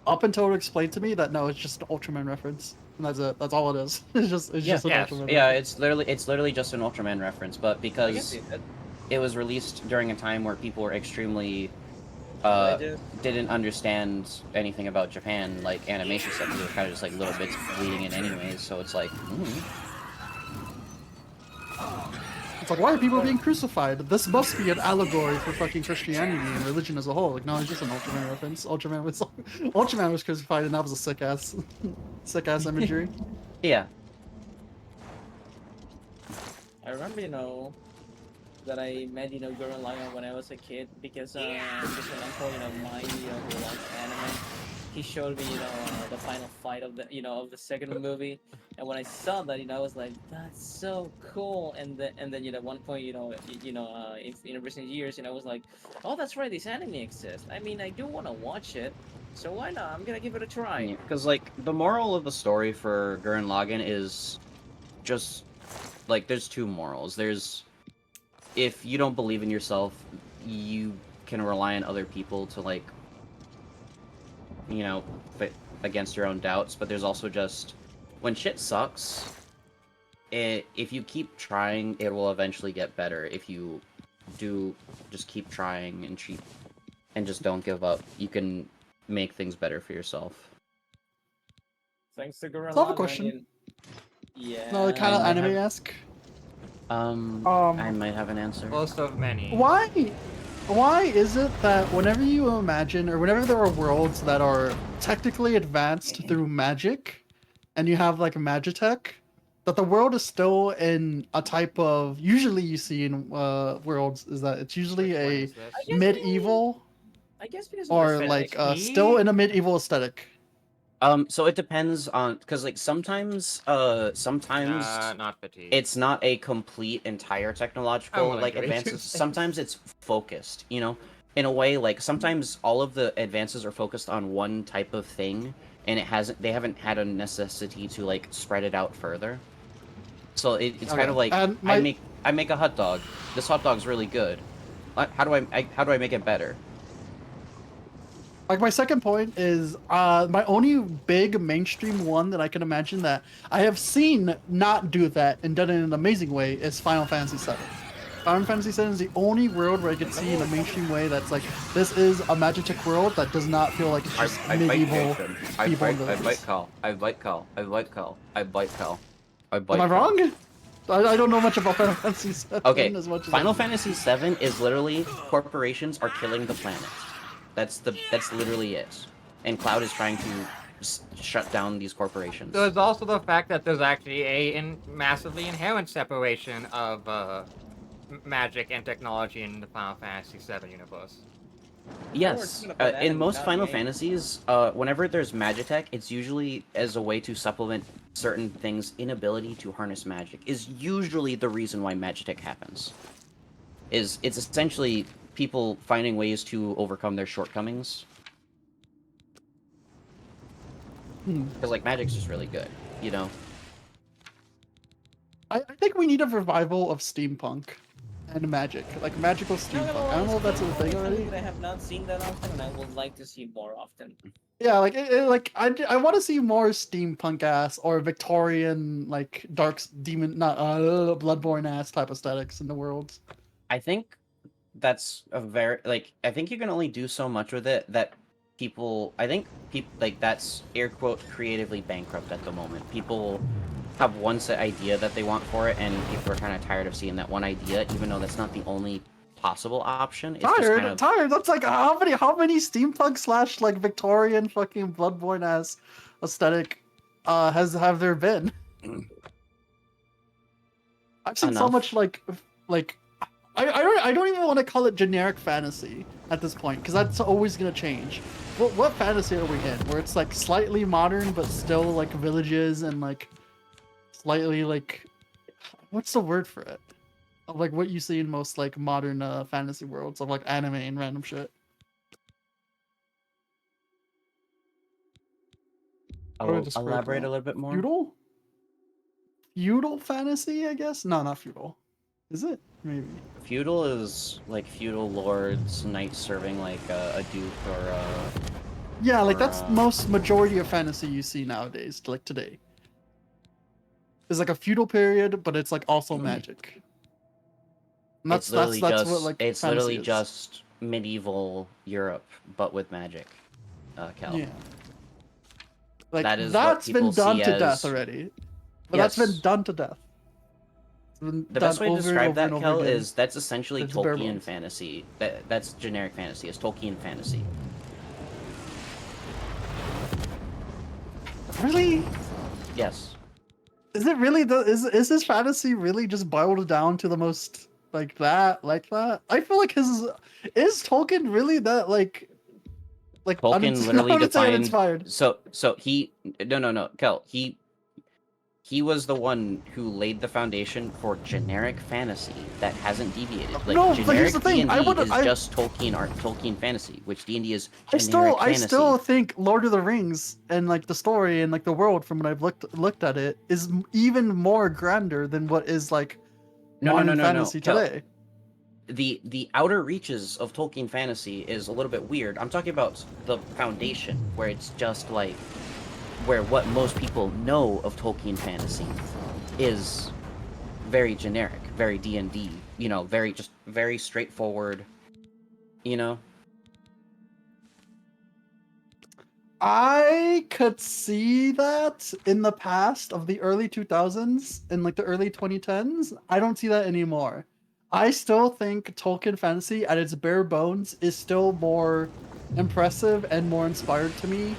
up until it explained to me that no, it's just an Ultraman reference, and that's it. That's all it is. It's just an Ultraman. Yeah, reference. it's literally just an Ultraman reference, but I can because see that. it was released during a time where people were extremely Religious. didn't understand anything about Japan, like animation stuff. They were kind of just like little bits bleeding in anyways, so it's like, It's like, why are people being crucified? This must be an allegory for fucking Christianity and religion as a whole. Like, no, it's just an Ultraman reference. Ultraman was crucified, and that was a sick ass imagery. Yeah. I remember, that I met, Gurren Lagann when I was a kid because an uncle, mine, who loves anime, he showed me, the final fight of of the second movie, and when I saw that, I was like, that's so cool, and then, at one point, in recent years, I was like, oh, that's right, this anime exists. I mean, I do want to watch it, so why not? I'm gonna give it a try. Because like the moral of the story for Gurren Lagann is just like there's two morals. There's if you don't believe in yourself, you can rely on other people to like fight against your own doubts, but there's also just when shit sucks, if you keep trying, it will eventually get better. If you do just keep trying and just don't give up, you can make things better for yourself. Thanks to Gurren So I have a Lagann, question. Yeah. No, kind of anime-esque. I might have an answer. Most of many. Why is it that whenever you imagine, or whenever there are worlds that are technically advanced through magic, and you have like Magitech, that the world is still in a type of, usually you see in worlds, is that it's usually a medieval, I guess because of or aesthetics. like still in a medieval aesthetic? So it depends on, because like sometimes not fatigue. it's not a complete entire technological like advances. Sometimes it's focused, in a way. Like sometimes all of the advances are focused on one type of thing, and they haven't had a necessity to like spread it out further. So it's kind of like I make a hot dog. This hot dog's really good. How do I make it better? Like my second point is my only big mainstream one that I can imagine that I have seen not do that and done it in an amazing way is Final Fantasy VII. Final Fantasy VII is the only world where I could see in a mainstream way that's like, this is a Magitech world that does not feel like it's just medieval people and villages. I bite Cal. Am I wrong? I don't know much about Final Fantasy VII. Okay, as much as Final Fantasy VII is literally corporations are killing the planet. That's literally it. And Cloud is trying to shut down these corporations. There's also the fact that there's actually a massively inherent separation of magic and technology in the Final Fantasy VII universe. Yes, in most Final Fantasies, whenever there's Magitech, it's usually as a way to supplement certain things' inability to harness magic. Is usually the reason why Magitech happens. It's essentially people finding ways to overcome their shortcomings. Because like magic's just really good, I think we need a revival of steampunk and magic, like magical steampunk. I don't know if that's a thing already. I have not seen that often, and I would like to see more often. Yeah, like I want to see more steampunk ass or Victorian like dark demon, not Bloodborne ass type aesthetics in the world. I think that's a very I think you can only do so much with it that people like that's air quote creatively bankrupt at the moment. People have one set idea that they want for it, and people are kind of tired of seeing that one idea, even though that's not the only possible option. It's Tired. That's like how many steampunk slash like Victorian fucking Bloodborne ass aesthetic have there been? I've seen so much like I don't even want to call it generic fantasy at this point, because that's always gonna change. What fantasy are we in? Where it's like slightly modern but still like villages and like slightly like, what's the word for it? of like what you see in most like modern fantasy worlds of like anime and random shit. How do I describe Elaborate that? a little bit more. Feudal fantasy, I guess. No, not feudal. Is it? Maybe. Feudal is like feudal lords, knights serving like a duke or a. Yeah, like or, that's most majority of fantasy you see nowadays, like today. It's like a feudal period, but it's like also magic. And It's literally that's just what like it's fantasy literally is. just medieval Europe, but with magic. Kel. Yeah. Like That is what that's people been done see to as. death already. But that's been Yes. done to death. It's been The done best way to over and describe over and that, over Kel, again. is that's essentially It's bare Tolkien bones. fantasy. That's generic fantasy. It's Tolkien fantasy. Really? Yes. Is it really is this fantasy really just boiled down to the most like that? I feel like his is Tolkien really that like Tolkien literally I wouldn't say defined. uninspired. So he no, Kel. He was the one who laid the foundation for generic fantasy that hasn't deviated. Like No, but here's generic the thing. D&D is just Tolkien fantasy, which D&D is I generic fantasy. still think Lord of the Rings and like the story and like the world from when I've looked at it is even more grander than what is like modern fantasy Kel, today. the outer reaches of Tolkien fantasy is a little bit weird. I'm talking about the foundation, where it's just like where what most people know of Tolkien fantasy is very generic, very D&D, you know, very straightforward, you know. I could see that in the past of the early 2000s and like the early 2010s. I don't see that anymore. I still think Tolkien fantasy at its bare bones is still more impressive and more inspired to me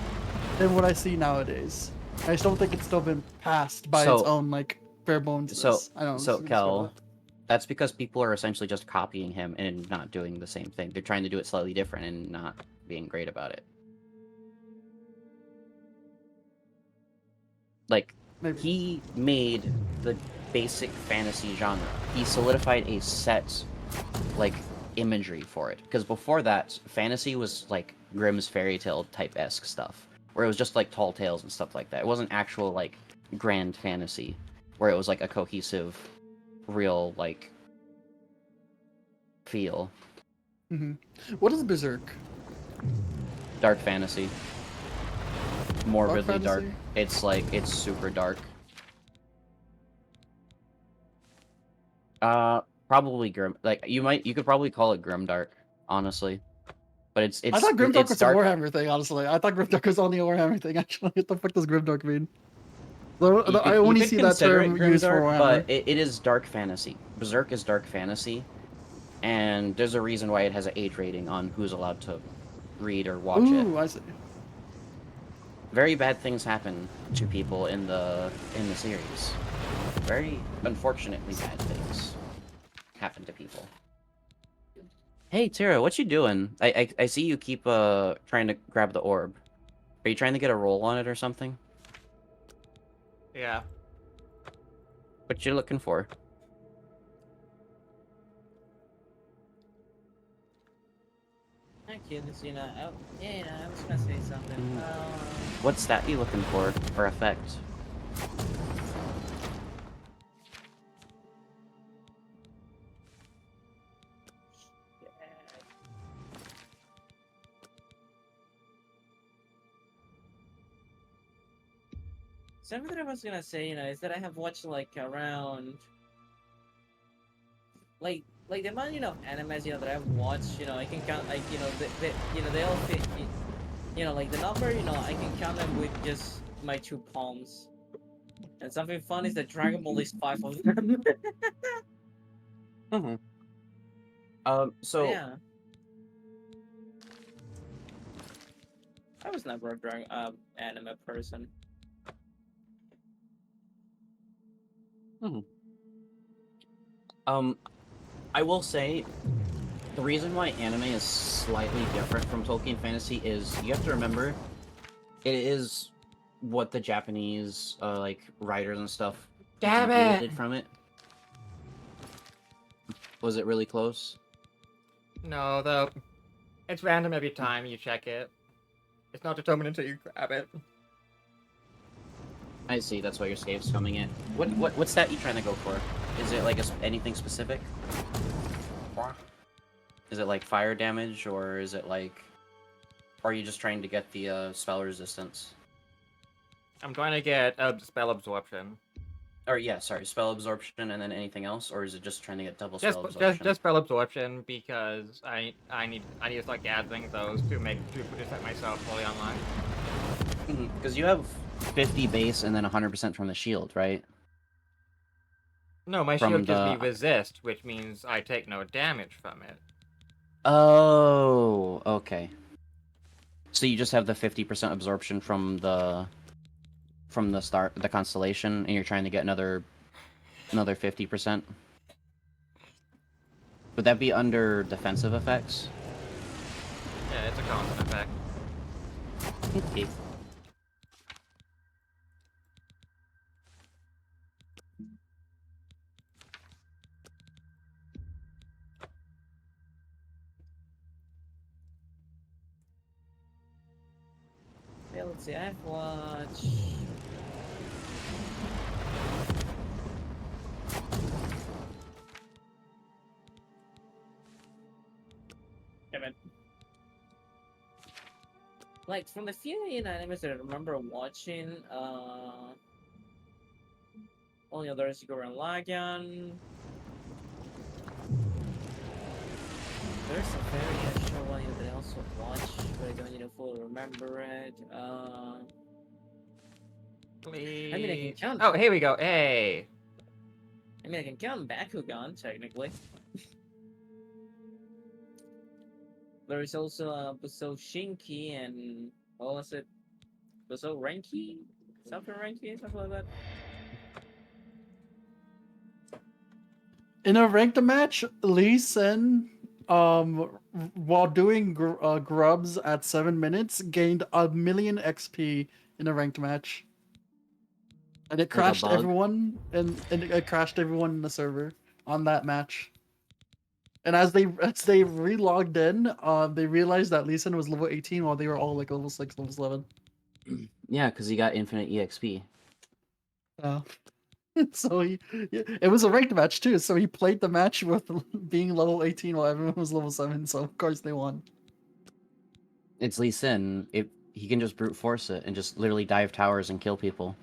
than what I see nowadays. I still think it's still been passed by its own like bare bones. I don't know. So Kel, that's because people are essentially just copying him and not doing the same thing. They're trying to do it slightly different and not being great about it. Like, he made the basic fantasy genre. He solidified a set, like, imagery for it. Because before that, fantasy was, like, Grimm's fairy tale type-esque stuff. Where it was just, like, tall tales and stuff like that. It wasn't actual, like, grand fantasy. Where it was, like, a cohesive, real, like, feel. What is Berserk? Dark fantasy. Morbidly dark. fantasy? It's like, it's super dark. Probably grim. Like, you could probably call it grimdark, honestly. But it's I thought Grimdark was dark. a Warhammer thing, honestly. I thought Grimdark was only a Warhammer thing, actually. What the fuck does Grimdark mean? I only see that term used for Warhammer. But it is dark fantasy. Berserk is dark fantasy, and there's a reason why it has an age rating on who's allowed to read or watch it. Ooh, I see. Very bad things happen to people in the series. Very unfortunately bad things happen to people. Hey Tara, what you doing? I see you keep trying to grab the orb. Are you trying to get a roll on it or something? Yeah. What you looking for? Thank you, Lucina. I was gonna say something. What stat you looking for, or effect? Something that I was gonna say, is that I have watched like around, like the amount of animes that I've watched. I can count like they all fit. Like the number. I can count them with just my two palms. And something fun is that Dragon Ball is 5 of them. So yeah. I was never a Dragon anime person. I will say, the reason why anime is slightly different from Tolkien fantasy is you have to remember, it is what the Japanese like writers and stuff Damn it! deviated from it. Was it really close? No, though. It's random every time you check it. It's not determined until you grab it. I see. That's why your scape's coming in. What stat you trying to go for? Is it like anything specific? Is it like fire damage, or is it like? Or are you just trying to get the spell resistance? I'm trying to get spell absorption. Or yeah, sorry, spell absorption, and then anything else, or is it just trying to get double Just spell absorption? just spell absorption because I need to start gathering those to set myself fully online. Because you have 50 base and then 100% from the shield, right? No, my From shield gives me the- resist, which means I take no damage from it. Oh, okay. So you just have the 50% absorption from the constellation, and you're trying to get another 50%. Would that be under defensive effects? Yeah, it's a constant effect. Okay. Yeah, let's see. I've watched. Damn it. Like from the few animes that I remember watching, only others Gurren Lagann. There's a very short one that I also watched, but I don't fully remember it. Please. I mean, I can count. Oh, here we go. Hey. I mean, I can count Bakugan technically. There is also Buso Shinki and what was it? Buso Renki? Something Renki? Something like that. In a ranked match, Lee Sin, while doing grubs at 7 minutes, gained 1,000,000 XP in a ranked match. And it crashed bug? everyone, and it crashed everyone in the server on that match. And as they re-logged in, they realized that Lee Sin was level 18 while they were all like level 6, level 7. Yeah, because he got infinite EXP. So it was a ranked match too. So he played the match with being level 18 while everyone was level 7. So of course they won. It's Lee Sin. He can just brute force it and just literally dive towers and kill people.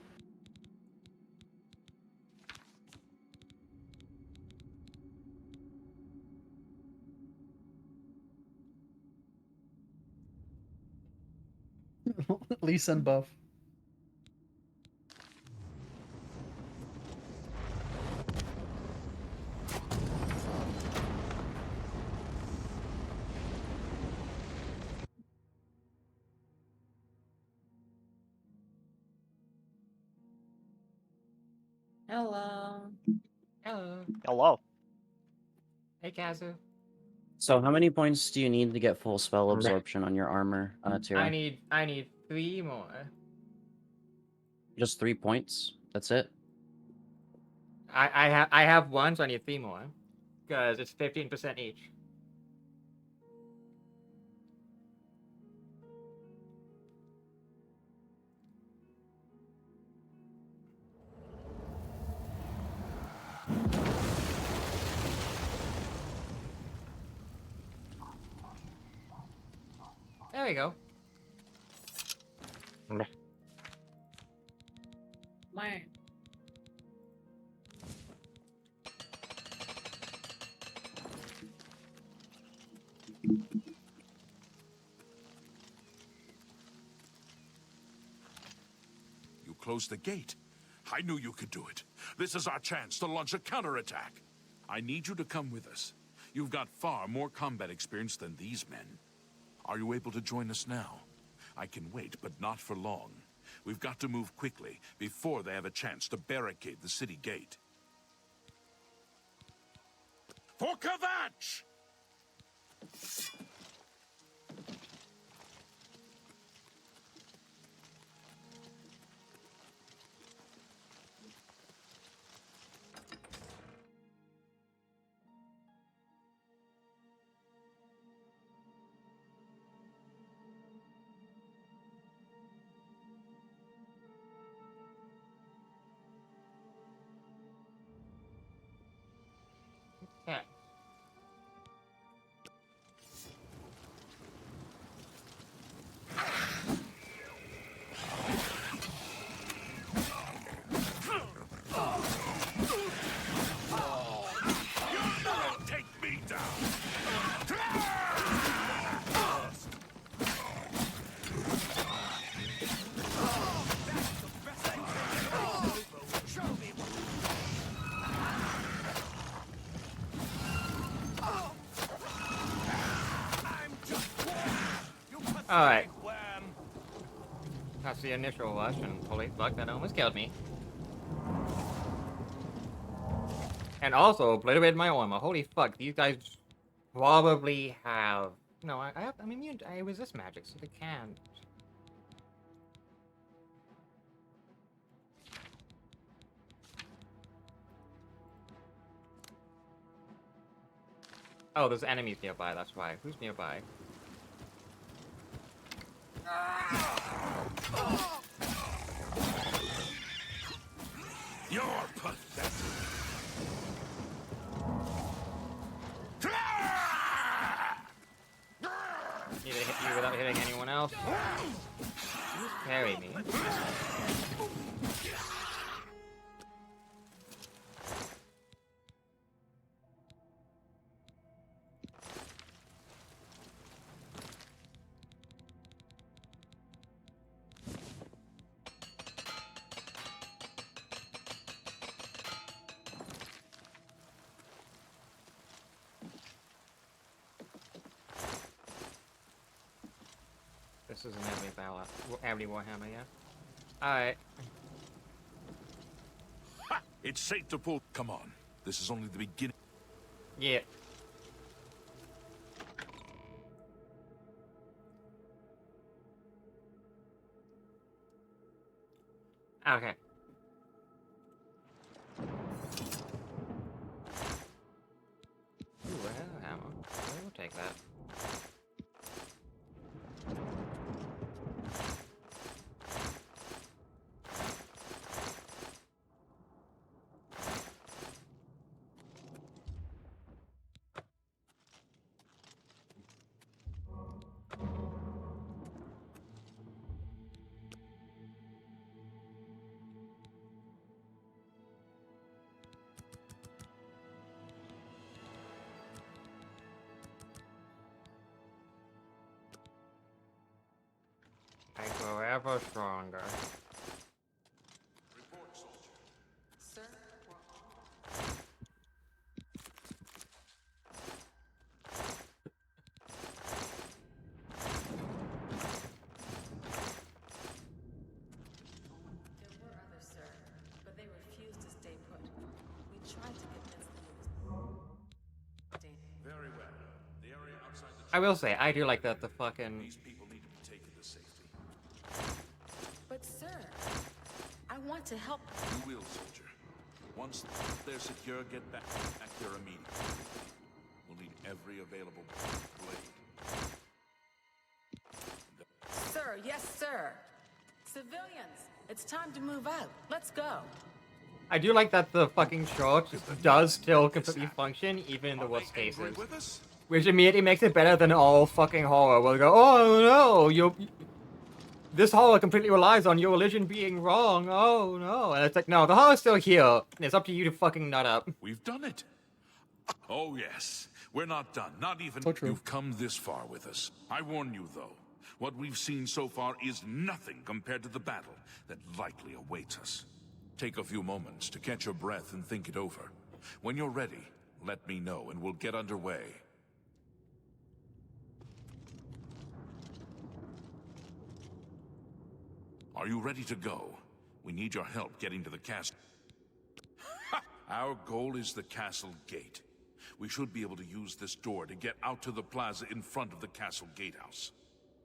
Lee Sin buff. Hello. Hello. Hello. Hey, Kazu. So how many points do you need to get full spell absorption on your armor, Tira? I need 3 more. Just 3 points? That's it? I have 1, so I need 3 more. Because it's 15% each. There we go. My. You closed the gate. I knew you could do it. This is our chance to launch a counterattack. I need you to come with us. You've got far more combat experience than these men. Are you able to join us now? I can wait, but not for long. We've got to move quickly before they have a chance to barricade the city gate. For Kvatch! Alright. That's the initial rush, and holy fuck, that almost killed me. And also obliterated my armor. Holy fuck, these guys probably have... No, I'm immune. I resist magic, so they can't. Oh, there's enemies nearby, that's why. Who's nearby? You're pathetic. Need to hit you without hitting anyone else. Just carry me. This is an every Warhammer, yeah? Alright. It's safe to pull. Come on. This is only the beginning. Yeah. Okay. Ooh, a hammer. We'll take that. I grow ever stronger. Report, soldier. Sir, there were others, sir, but they refused to stay put. We tried to convince them it was Very well. The area outside the I will say, I do like that the fucking... These people need to be taken to safety. But sir, I want to help. You will, soldier. Once they're secure, get back here immediately. We'll need every available blade. Sir, yes, sir. Civilians, it's time to move out. Let's go. I do like that the fucking short does still completely function, even in the worst cases. With us? Which immediately makes it better than all fucking horror. We'll go, oh no, this horror completely relies on your religion being wrong. Oh no. And it's like, no, the horror's still here. And it's up to you to fucking nut up. We've done it. Oh, yes. We're not done. Not even. So true. You've come this far with us. I warn you, though. What we've seen so far is nothing compared to the battle that likely awaits us. Take a few moments to catch your breath and think it over. When you're ready, let me know and we'll get underway. Are you ready to go? We need your help getting to the castle. Our goal is the castle gate. We should be able to use this door to get out to the plaza in front of the castle gatehouse.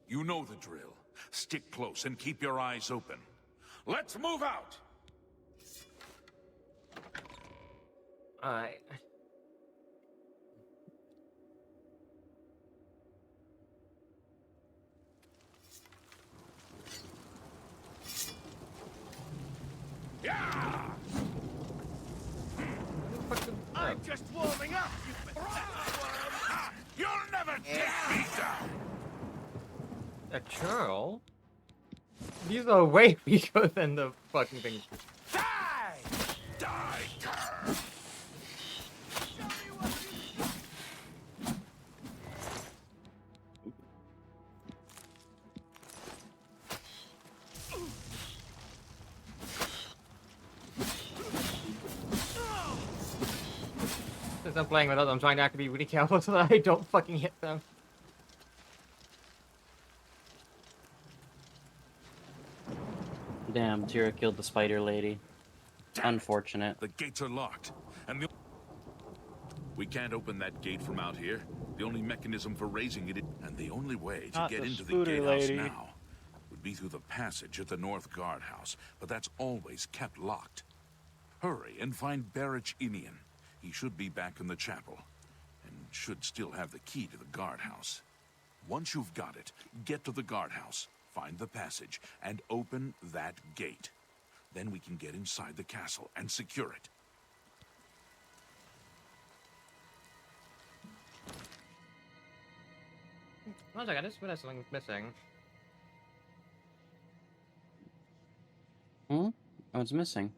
You know the drill. Stick close and keep your eyes open. Let's move out! Alright. Yeah! I'm just warming up, you You'll never take me down! A churl? These are way weaker than the fucking things. Die! Die, cur! Since I'm playing with others, I'm trying to have to be really careful so that I don't fucking hit them. Damn, Tira killed the spider lady. Damn it. Unfortunate. The gates are locked, and we can't open that gate from out here. The only mechanism for raising it, and the only way to Not get the into the scooter gatehouse lady. now would be through the passage at the North Guardhouse, but that's always kept locked. Hurry and find Barrich Inian. He should be back in the chapel, and should still have the key to the guardhouse. Once you've got it, get to the guardhouse, find the passage, and open that gate. Then we can get inside the castle and secure it. One second, I just realized something missing. Hmm? What's missing?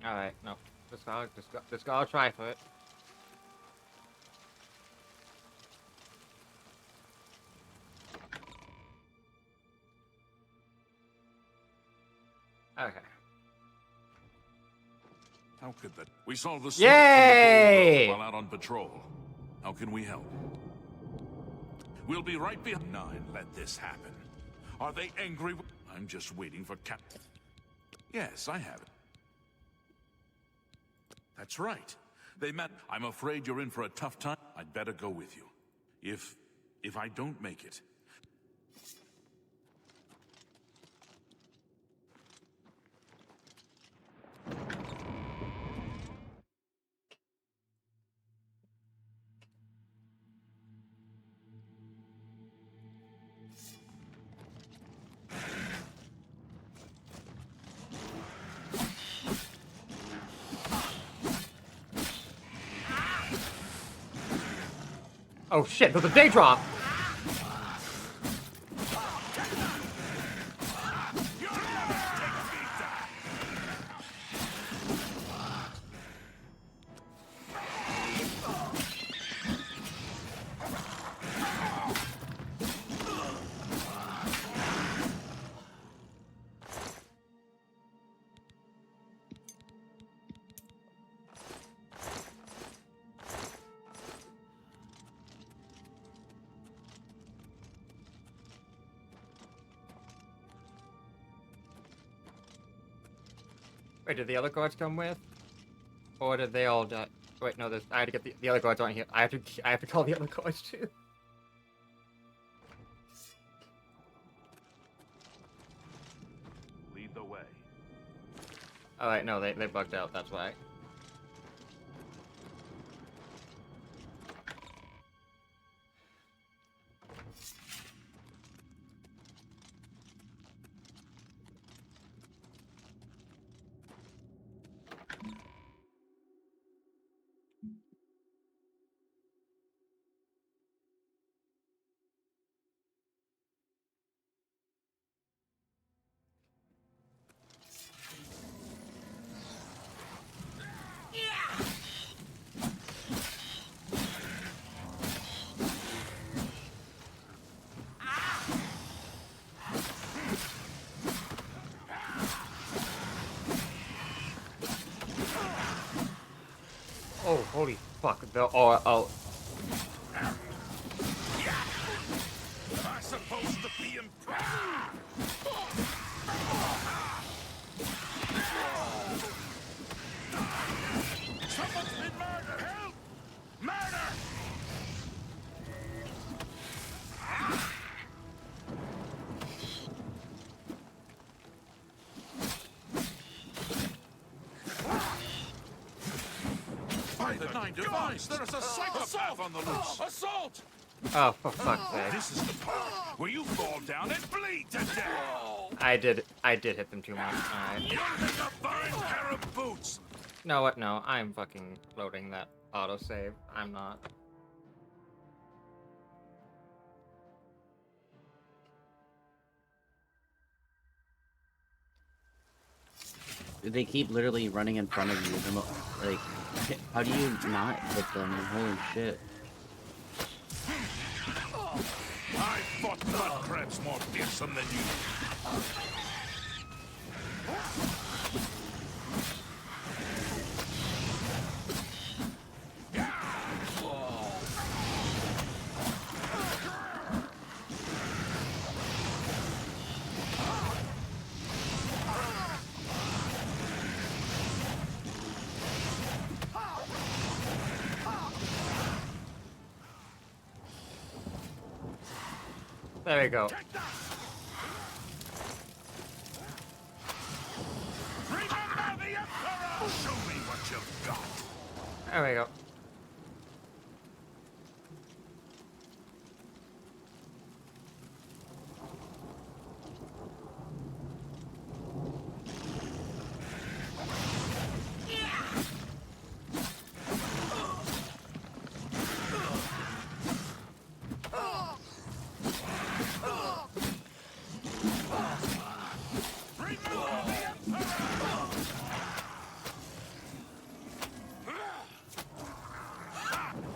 Alright, no. Just gotta try for it. Okay. How could that? We saw the smoke Yay! from the gold while out on patrol. How can we help? We'll be right behind. Nine, let this happen. Are they angry? I'm just waiting for Captain. Yes, I have it. That's right. They met. I'm afraid you're in for a tough time. I'd better go with you. If I don't make it. Oh shit, there's a day drop! Wait, did the other guards come with? Or did they all die? Wait, no, I had to get the other guards on here. I have to call the other guards too. Lead the way. Alright, no, they bugged out, that's why. Oh, holy fuck. Oh. Am I supposed to be impressed? Someone's been murdered! Help! Murder! By the nine divines, there is a psychopath on the loose! Assault! Oh, for fuck's sake. This is the part where you fall down and bleed to death! I did hit them too much. Alright. You'll make a fine pair of boots! No, what? No, I'm fucking loading that autosave. I'm not. They keep literally running in front of you. Like, how do you not hit them? Holy shit. I fought blood crabs more fearsome than you. There we go. Remember the Emperor! Show me what you've got. There we go.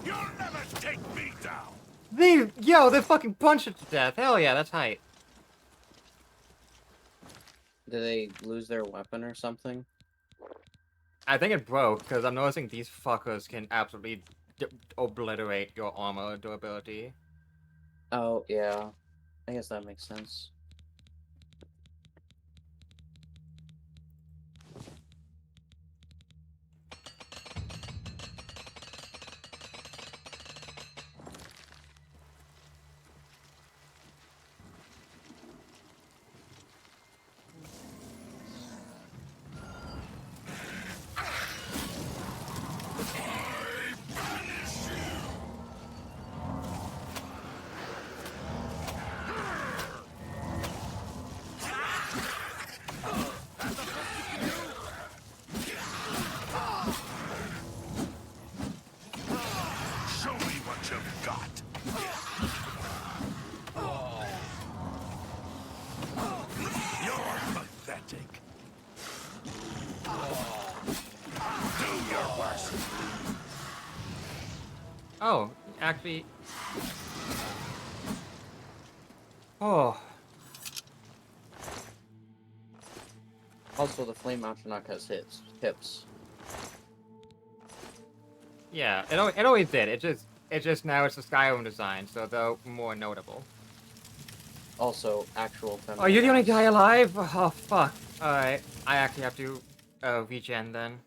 You'll never take me down. They fucking punched it to death. Hell yeah, that's hype. Did they lose their weapon or something? I think it broke because I'm noticing these fuckers can absolutely obliterate your armor durability. Oh, yeah. I guess that makes sense. Show me what you've got. You're pathetic. Do your worst. Oh, actually. Oh. Also, the flame Atronach has hips. Yeah, it always did. It just now it's the Skyrim design, so they're more notable. Also, actual feminine. Oh, you're the only ass. guy alive? Oh, fuck. Alright, I actually have to regen then.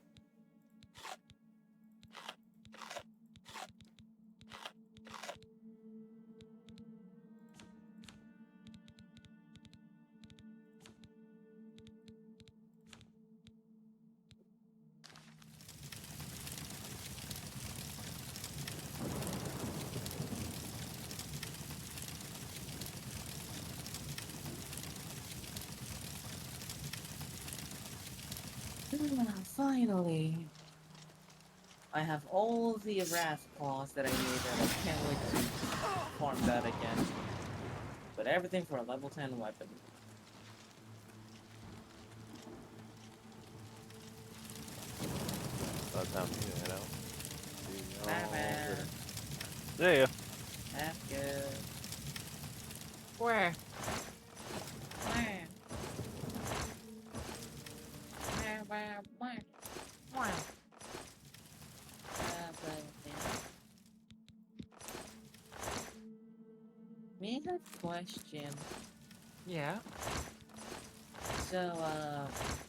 Finally. I have all of the wrath claws that I need, and I can't wait to farm that again. But everything for a level 10 weapon. About time for you to head out. See y'all Bye-bye. later. See ya. That's good. Where? I have a question. Yeah. So,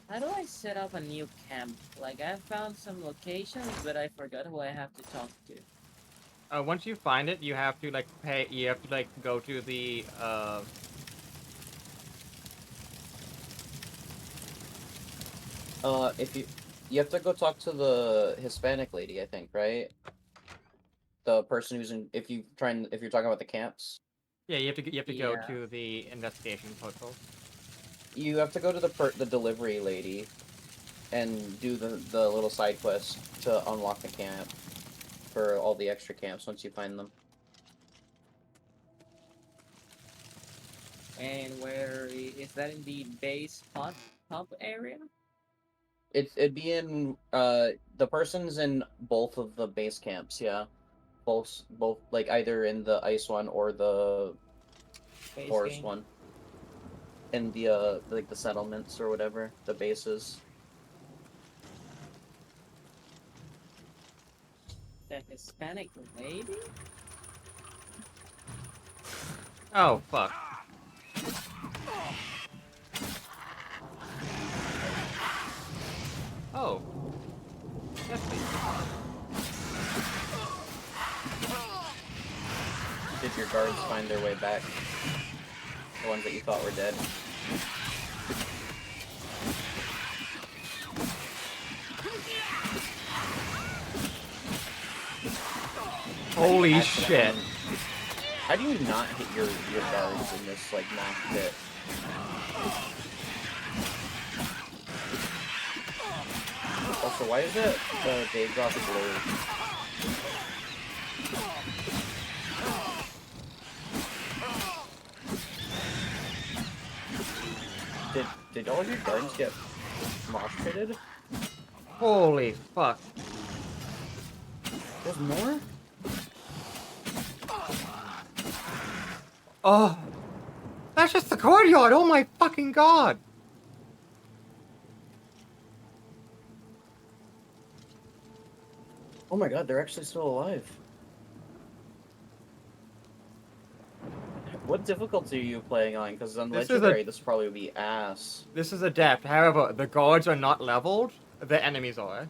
how do I set up a new camp? Like, I found some locations, but I forgot who I have to talk to. Once you find it, you have to like pay. You have to like go to the If you have to go talk to the Hispanic lady, I think, right? The person who's in. If you're talking about the camps, Yeah, you have to go Yeah. to the investigation portal. you have to go to the delivery lady, and do the little side quest to unlock the camp for all the extra camps once you find them. And is that in the base hub area? It'd be in the person's in both of the base camps, yeah. Both like either in the ice one or the Base forest game? one. In the like the settlements or whatever, the bases. The Hispanic lady? Oh fuck. Oh. Yes, please. Did your guards find their way back? The ones that you thought were dead. Holy shit. How do you not hit your guards in this like mock pit? Also, why is it Daedroth blue? Did all your guards get mosh pitted? Holy fuck. There's more? Oh. That's just the courtyard. Oh my fucking god. Oh my god, they're actually still alive. What difficulty are you playing on? Because on This is Legendary, this probably would be ass. This is adept. However, the guards are not leveled. The enemies are.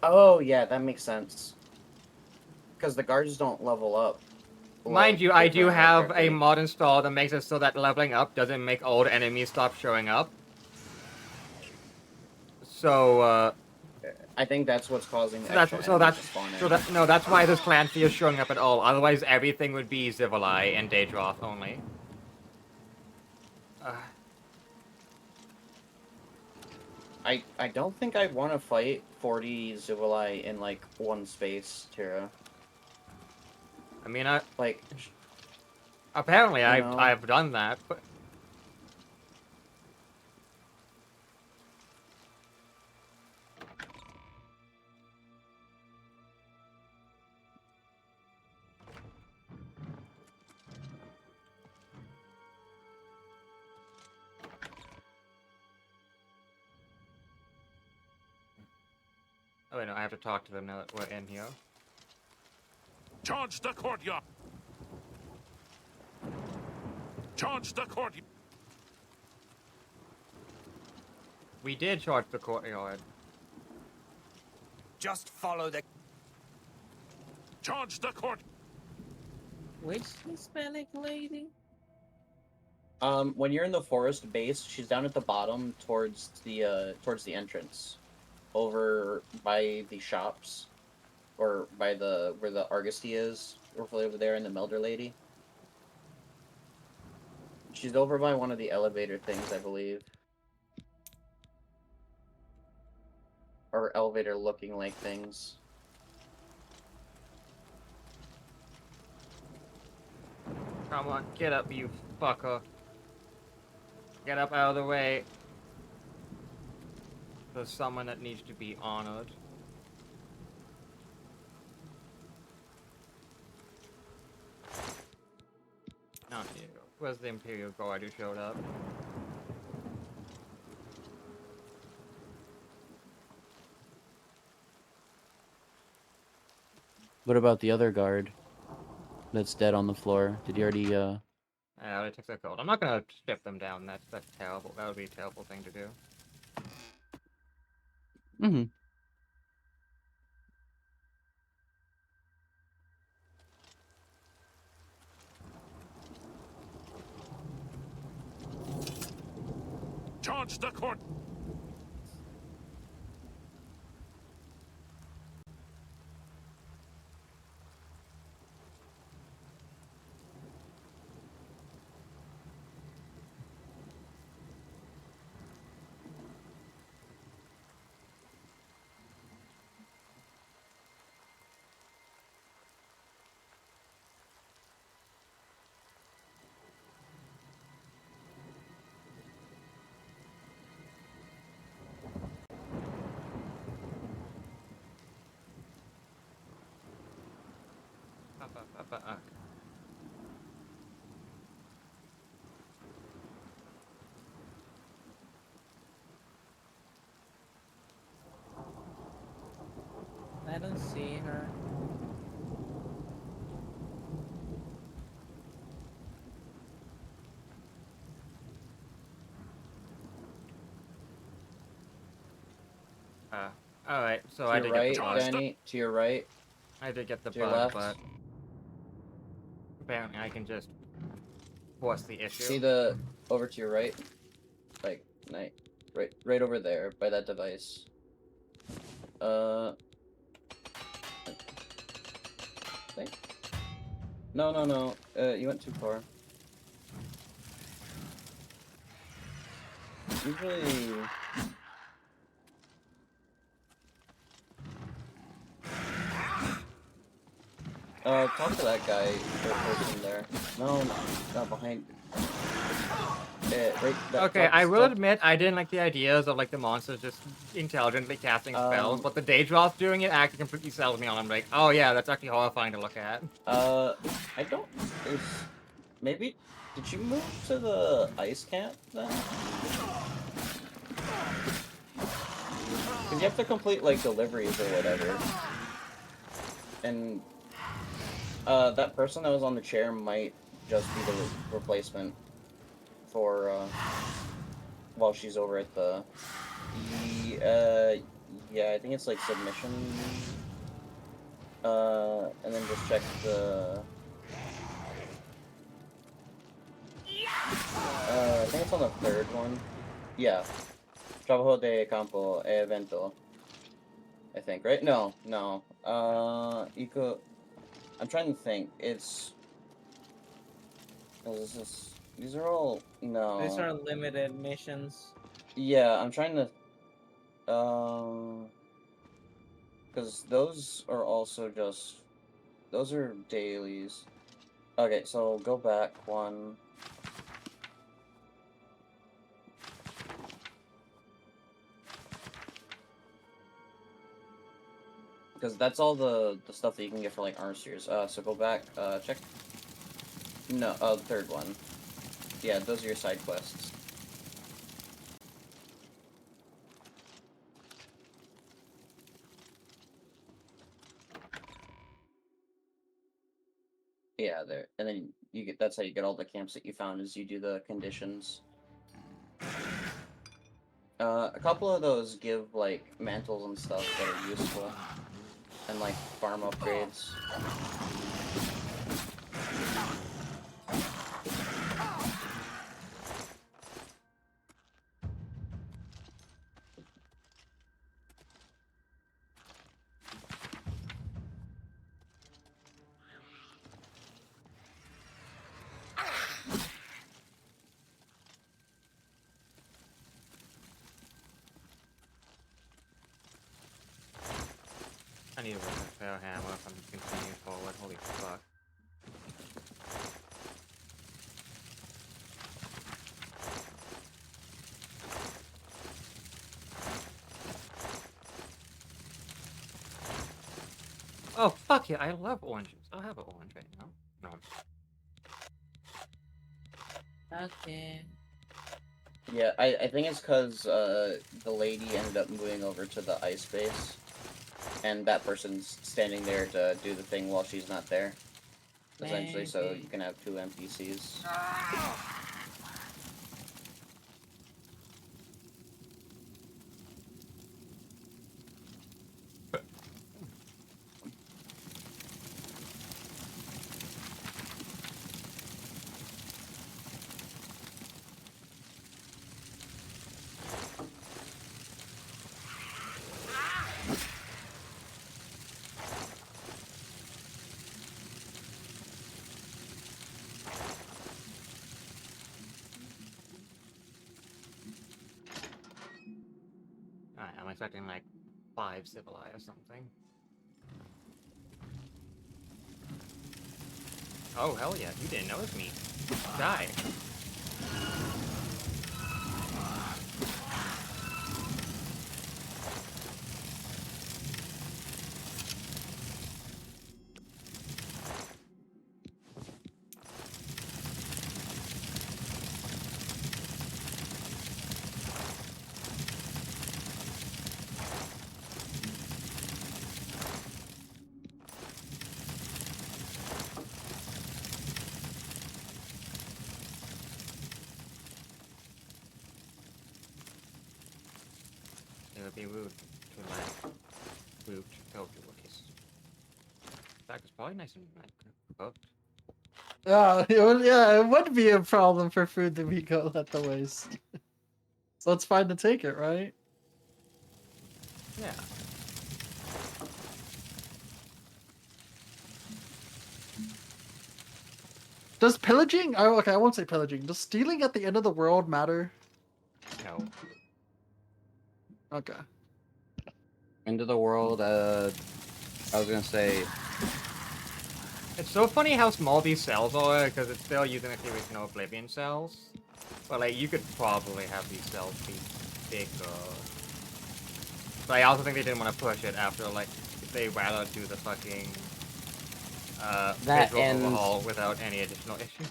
Oh, yeah, that makes sense. Because the guards don't level up. Mind you, if I I do remember have a correctly. mod installed that makes it so that leveling up doesn't make old enemies stop showing up. So, I think that's what's causing so that's extra so enemies that's to spawn in. so that no, that's why this clan fee is showing up at all. Otherwise, everything would be Zivalai and Daedroth only. I don't think I want to fight 40 Zivalai in like one space, Tira. I mean, like apparently you know? I've done that, but oh wait, no, I have to talk to them now that we're in here. Charge the courtyard! Charge the courtyard! We did charge the courtyard. Just follow the... Charge the court! Which Hispanic lady? When you're in the forest base, she's down at the bottom towards the entrance. Over by the shops. Or by where the Argosy is. Over there in the Melder Lady. She's over by one of the elevator things, I believe. Or elevator looking like things. Come on, get up, you fucker. Get up out of the way. There's someone that needs to be honored. Not you. Where's the Imperial Guard who showed up? What about the other guard? That's dead on the floor. Did you already, Yeah, it takes a cold. I'm not gonna strip them down. That's terrible. That would be a terrible thing to do. Mm-hmm. Charge the court! I don't see her. Alright, so To I your did right, get the bug. Danny. To your right. I did get the To your bug, left. but apparently I can just force the issue. See the over to your right, like right over there by that device. Think. No. You went too far. Usually. Talk to that guy or person there. No, not behind. Okay, I will admit I didn't like the ideas of like the monsters just intelligently casting spells, but the Daedroth doing it actually completely sells me on. I'm like, oh yeah, that's actually horrifying to look at. I don't. Maybe. Did you move to the ice camp then? Because you have to complete like deliveries or whatever. And that person that was on the chair might just be the replacement for while she's over at the yeah, I think it's like submission. And then just check the I think it's on the third one. Yeah. Trabajo de campo e evento. I think, right? No. I'm trying to think. It's these are all no. These are limited missions. Yeah, I'm trying to because those are also just those are dailies. Okay, so go back one. Because that's all the stuff that you can get for like Arcers. So go back, check. No, the third one. Yeah, those are your side quests. Yeah, there. And then you get that's how you get all the camps that you found is you do the conditions. A couple of those give like mantles and stuff that are useful. And like farm upgrades. I need to work a fair hammer if I'm continuing forward. Holy fuck. Oh, fuck yeah, I love oranges. I'll have an orange right now. No. Okay. Yeah, I think it's because the lady ended up moving over to the ice base. And that person's standing there to do the thing while she's not there. essentially, so you can have 2 NPCs. Alright, I'm expecting like 5 Civili or something. Oh, hell yeah, you didn't notice me. Die. It would be rude to like rude to go to a kiss. In fact, it's probably nice and like cooked. Yeah, it would be a problem for food to be let to waste. So it's fine to take it, right? Yeah. Does pillaging? Oh, okay, I won't say pillaging. Does stealing at the end of the world matter? No. Okay. End of the world, I was gonna say... It's so funny how small these cells are, because it's still using the original Oblivion cells. But like, you could probably have these cells be bigger. But I also think they didn't want to push it after, like, they rather do the fucking That visual and... overhaul without any additional issues.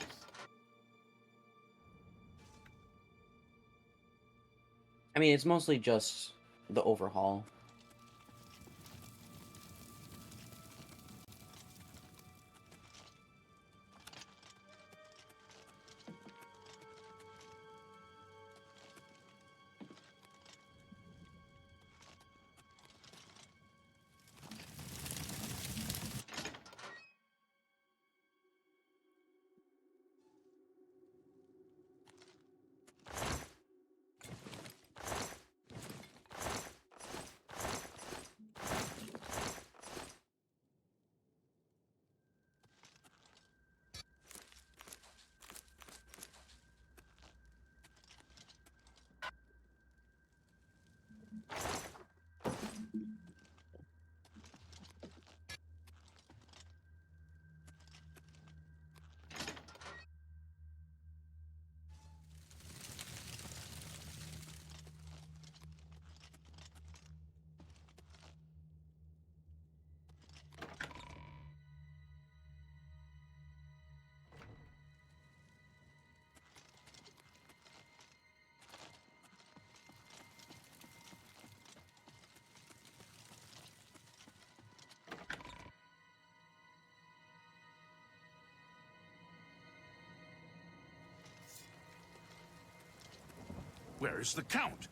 I mean, it's mostly just the overhaul. Where is the Count?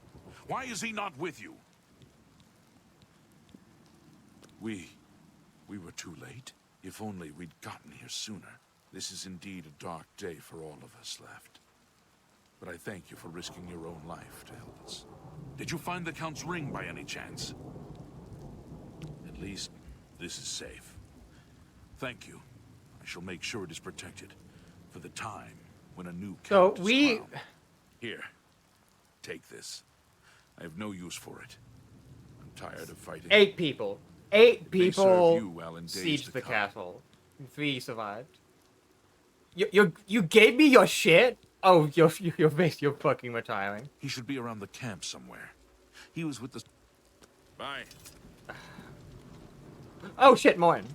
Why is he not with you? We were too late. If only we'd gotten here sooner. This is indeed a dark day for all of us left. But I thank you for risking your own life to help us. Did you find the Count's ring by any chance? At least, this is safe. Thank you. I shall make sure it is protected for the time when a new Count is crowned. Here, take this. I have no use for it. I'm tired of fighting. 8 people. 8 They serve you people well in days sieged to the come. castle. 3 survived. You gave me your shit? Oh, you're fucking retiring. He should be around the camp somewhere. He was with the... Bye. Oh shit, Morton.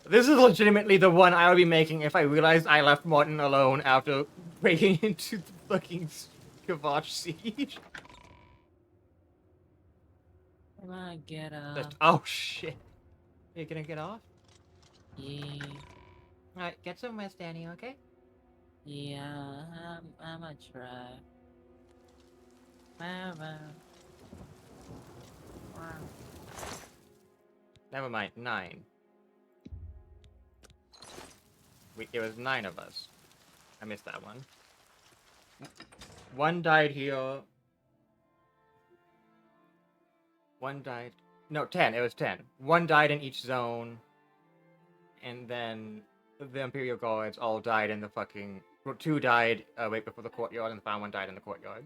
This is legitimately the one I would be making if I realized I left Morton alone after breaking into the fucking Kavash siege. Come on, get up. Oh shit. You gonna get off? Yeah. Alright, get some rest, Danny, okay? Yeah, I'm gonna try. Never mind, 9. It was 9 of us. I missed that one. 1 died here. 1 died. No, 10. It was 10. 1 died in each zone. And then the Imperial Guards all died in the fucking... Well, 2 died right before the courtyard, and the final 1 died in the courtyard.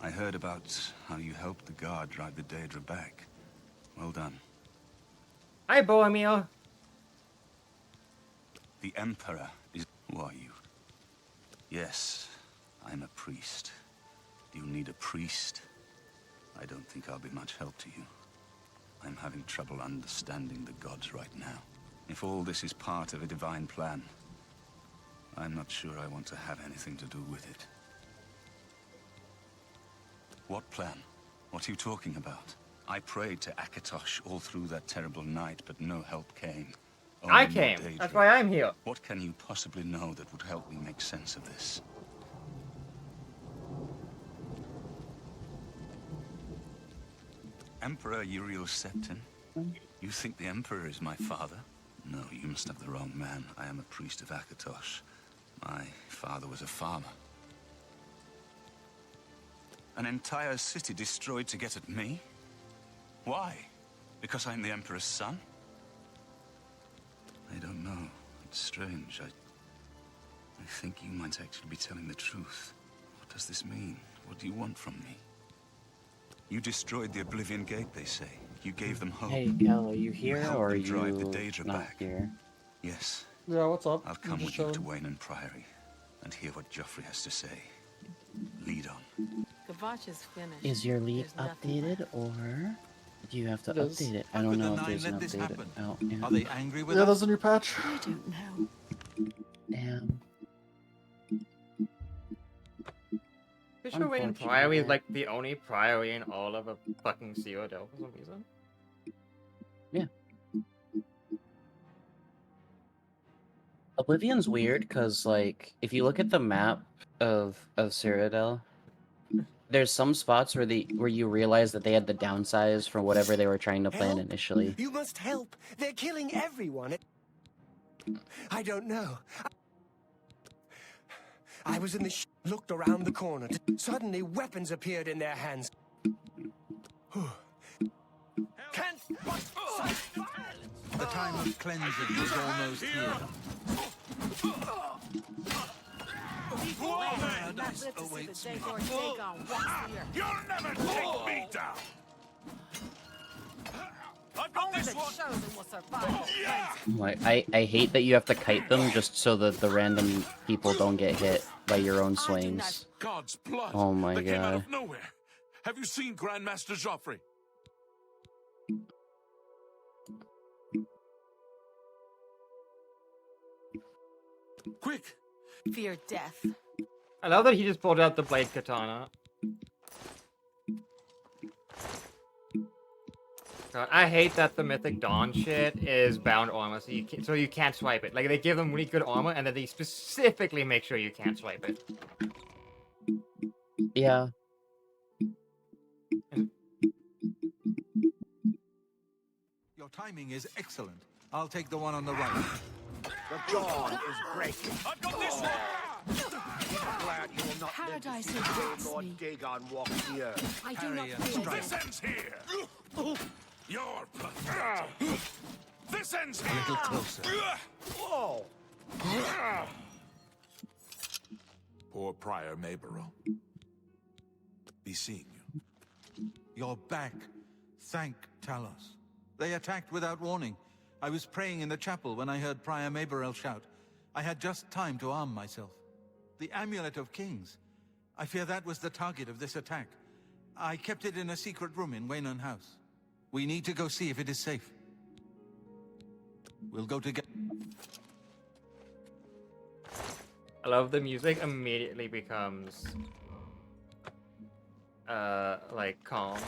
I heard about how you helped the guard drive the Daedra back. Well done. Hi, Boromir. The Emperor is... Who are you? Yes, I'm a priest. Do you need a priest? I don't think I'll be much help to you. I'm having trouble understanding the gods right now. If all this is part of a divine plan, I'm not sure I want to have anything to do with it. What plan? What are you talking about? I prayed to Akatosh all through that terrible night, but no help came. I Only came. more Daedra. That's why I'm here. What can you possibly know that would help me make sense of this? Emperor Uriel Septim? You think the Emperor is my father? No, you must have the wrong man. I am a priest of Akatosh. My father was a farmer. An entire city destroyed to get at me? Why? Because I'm the Emperor's son? I don't know. It's strange. I think you might actually be telling the truth. What does this mean? What do you want from me? You destroyed the Oblivion Gate, they say. You gave them hope. Hey, Cal, are you here helped or are them you drive the Daedra not back. here? Yes. Yeah, what's up? I'll I'm come just with you to chilling. Wayne Priory and hear what Joffrey has to say. Lead on. Kavash is finished. Is your lead There's nothing updated left. or do you have to It is. update it? I How don't could know the if there's Nine an let this update happen? out yet. Are they angry with Yeah, us? there's a new patch. I don't know. Damn. Pretty sure Wayne Unfortunate. Priory is like the only priory in all of a fucking Cyrodiil for some reason. Yeah. Oblivion's weird because, like, if you look at the map of Cyrodiil, there's some spots where you realize that they had to downsize from whatever they were trying to plan Help? initially. You must help. They're killing everyone. I don't know. I was in the looked around the corner. Suddenly, weapons appeared in their hands. Can't. The time of cleansing is almost here. Paradise awaits me. You'll never take me down! I've got this one! Like, I hate that you have to kite them just so that the random people don't get hit by your own swings. God's blood! Oh my that came out god. of nowhere! Have you seen Grandmaster Joffrey? Quick! Fear death. I love that he just pulled out the blade katana. God, I hate that the Mythic Dawn shit is bound armor, so you can't swipe it. Like, they give them really good armor, and then they specifically make sure you can't swipe it. Yeah. Your timing is excellent. I'll take the one on the right. The dawn is breaking. I've got this one! I'm glad you will not Paradise live to see the day awaits Lord me. Dagon walks the earth. I do not Harry, fear This death. ends here! You're pathetic. This ends A little closer. Whoa! Poor Prior Maberel. Be seeing you. You're back. Thank Talos. They attacked without warning. I was praying in the chapel when I heard Prior Maberel shout. I had just time to arm myself. The Amulet of Kings. I fear that was the target of this attack. I kept it in a secret room in Waynon House. We need to go see if it is safe. We'll go together. I love the music immediately becomes like calm.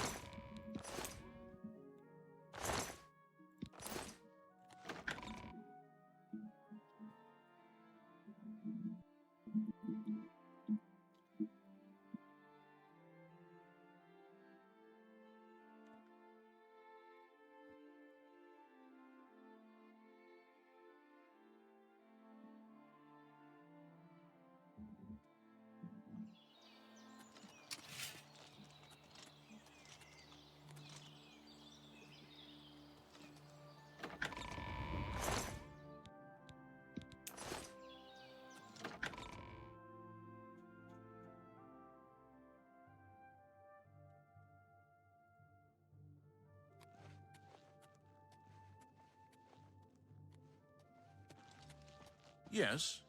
Yes?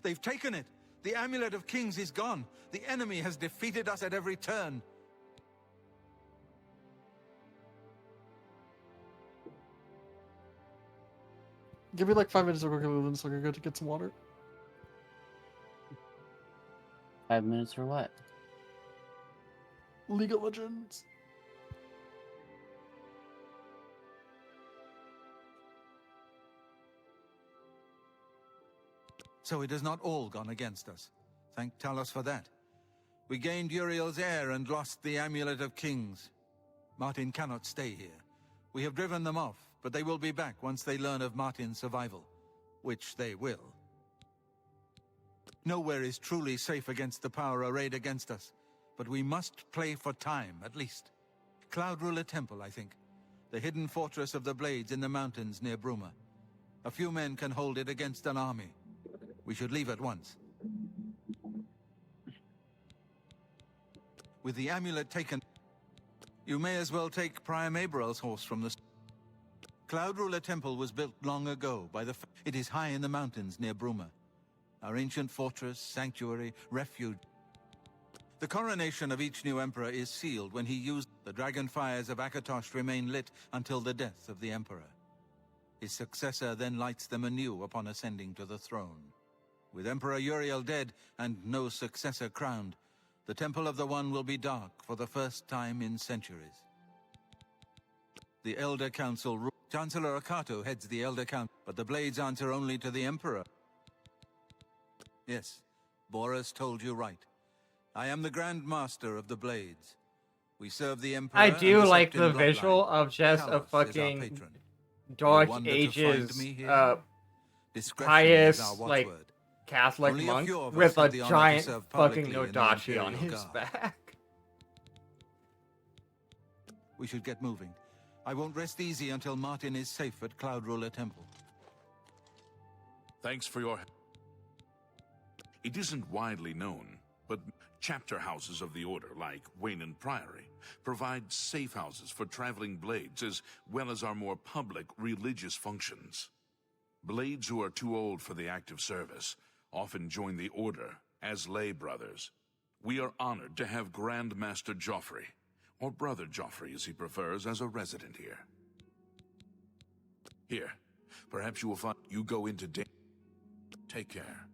They've taken it. The Amulet of Kings is gone. The enemy has defeated us at every turn. Give me like 5 minutes to go to get some water. 5 minutes for what? League of Legends. So it has not all gone against us. Thank Talos for that. We gained Uriel's heir and lost the Amulet of Kings. Martin cannot stay here. We have driven them off, but they will be back once they learn of Martin's survival. Which they will. Nowhere is truly safe against the power arrayed against us. But we must play for time, at least. Cloud Ruler Temple, I think. The hidden fortress of the Blades in the mountains near Bruma. A few men can hold it against an army. We should leave at once. With the amulet taken, you may as well take Prior Maberel's horse from the... Cloud Ruler Temple was built long ago by the... It is high in the mountains near Bruma. Our ancient fortress, sanctuary, refuge. The coronation of each new emperor is sealed when he used... The dragon fires of Akatosh remain lit until the death of the emperor. His successor then lights them anew upon ascending to the throne. With Emperor Uriel dead and no successor crowned, the Temple of the One will be dark for the first time in centuries. The Elder Council... Chancellor Akato heads the Elder Council, but the Blades answer only to the Emperor. Yes, Boris told you right. I am the Grand Master of the Blades. We serve the Emperor. I do like the Septim visual bloodline. of just Talos a is our fucking patron. Dark You wonder to Ages find me here? Discretion is pious our like watchword. Catholic Only a monk few of us with a have the honor to giant serve fucking publicly in the Nodachi on Imperial his Guard. back. We should get moving. I won't rest easy until Martin is safe at Cloud Ruler Temple. Thanks for your help. It isn't widely known, but chapter houses of the Order, like Waynon Priory, provide safe houses for traveling blades as well as our more public religious functions. Blades who are too old for the active service often join the Order as lay brothers. We are honored to have Grand Master Joffrey, or Brother Joffrey as he prefers, as a resident here. Here, perhaps you will find you go into Take care.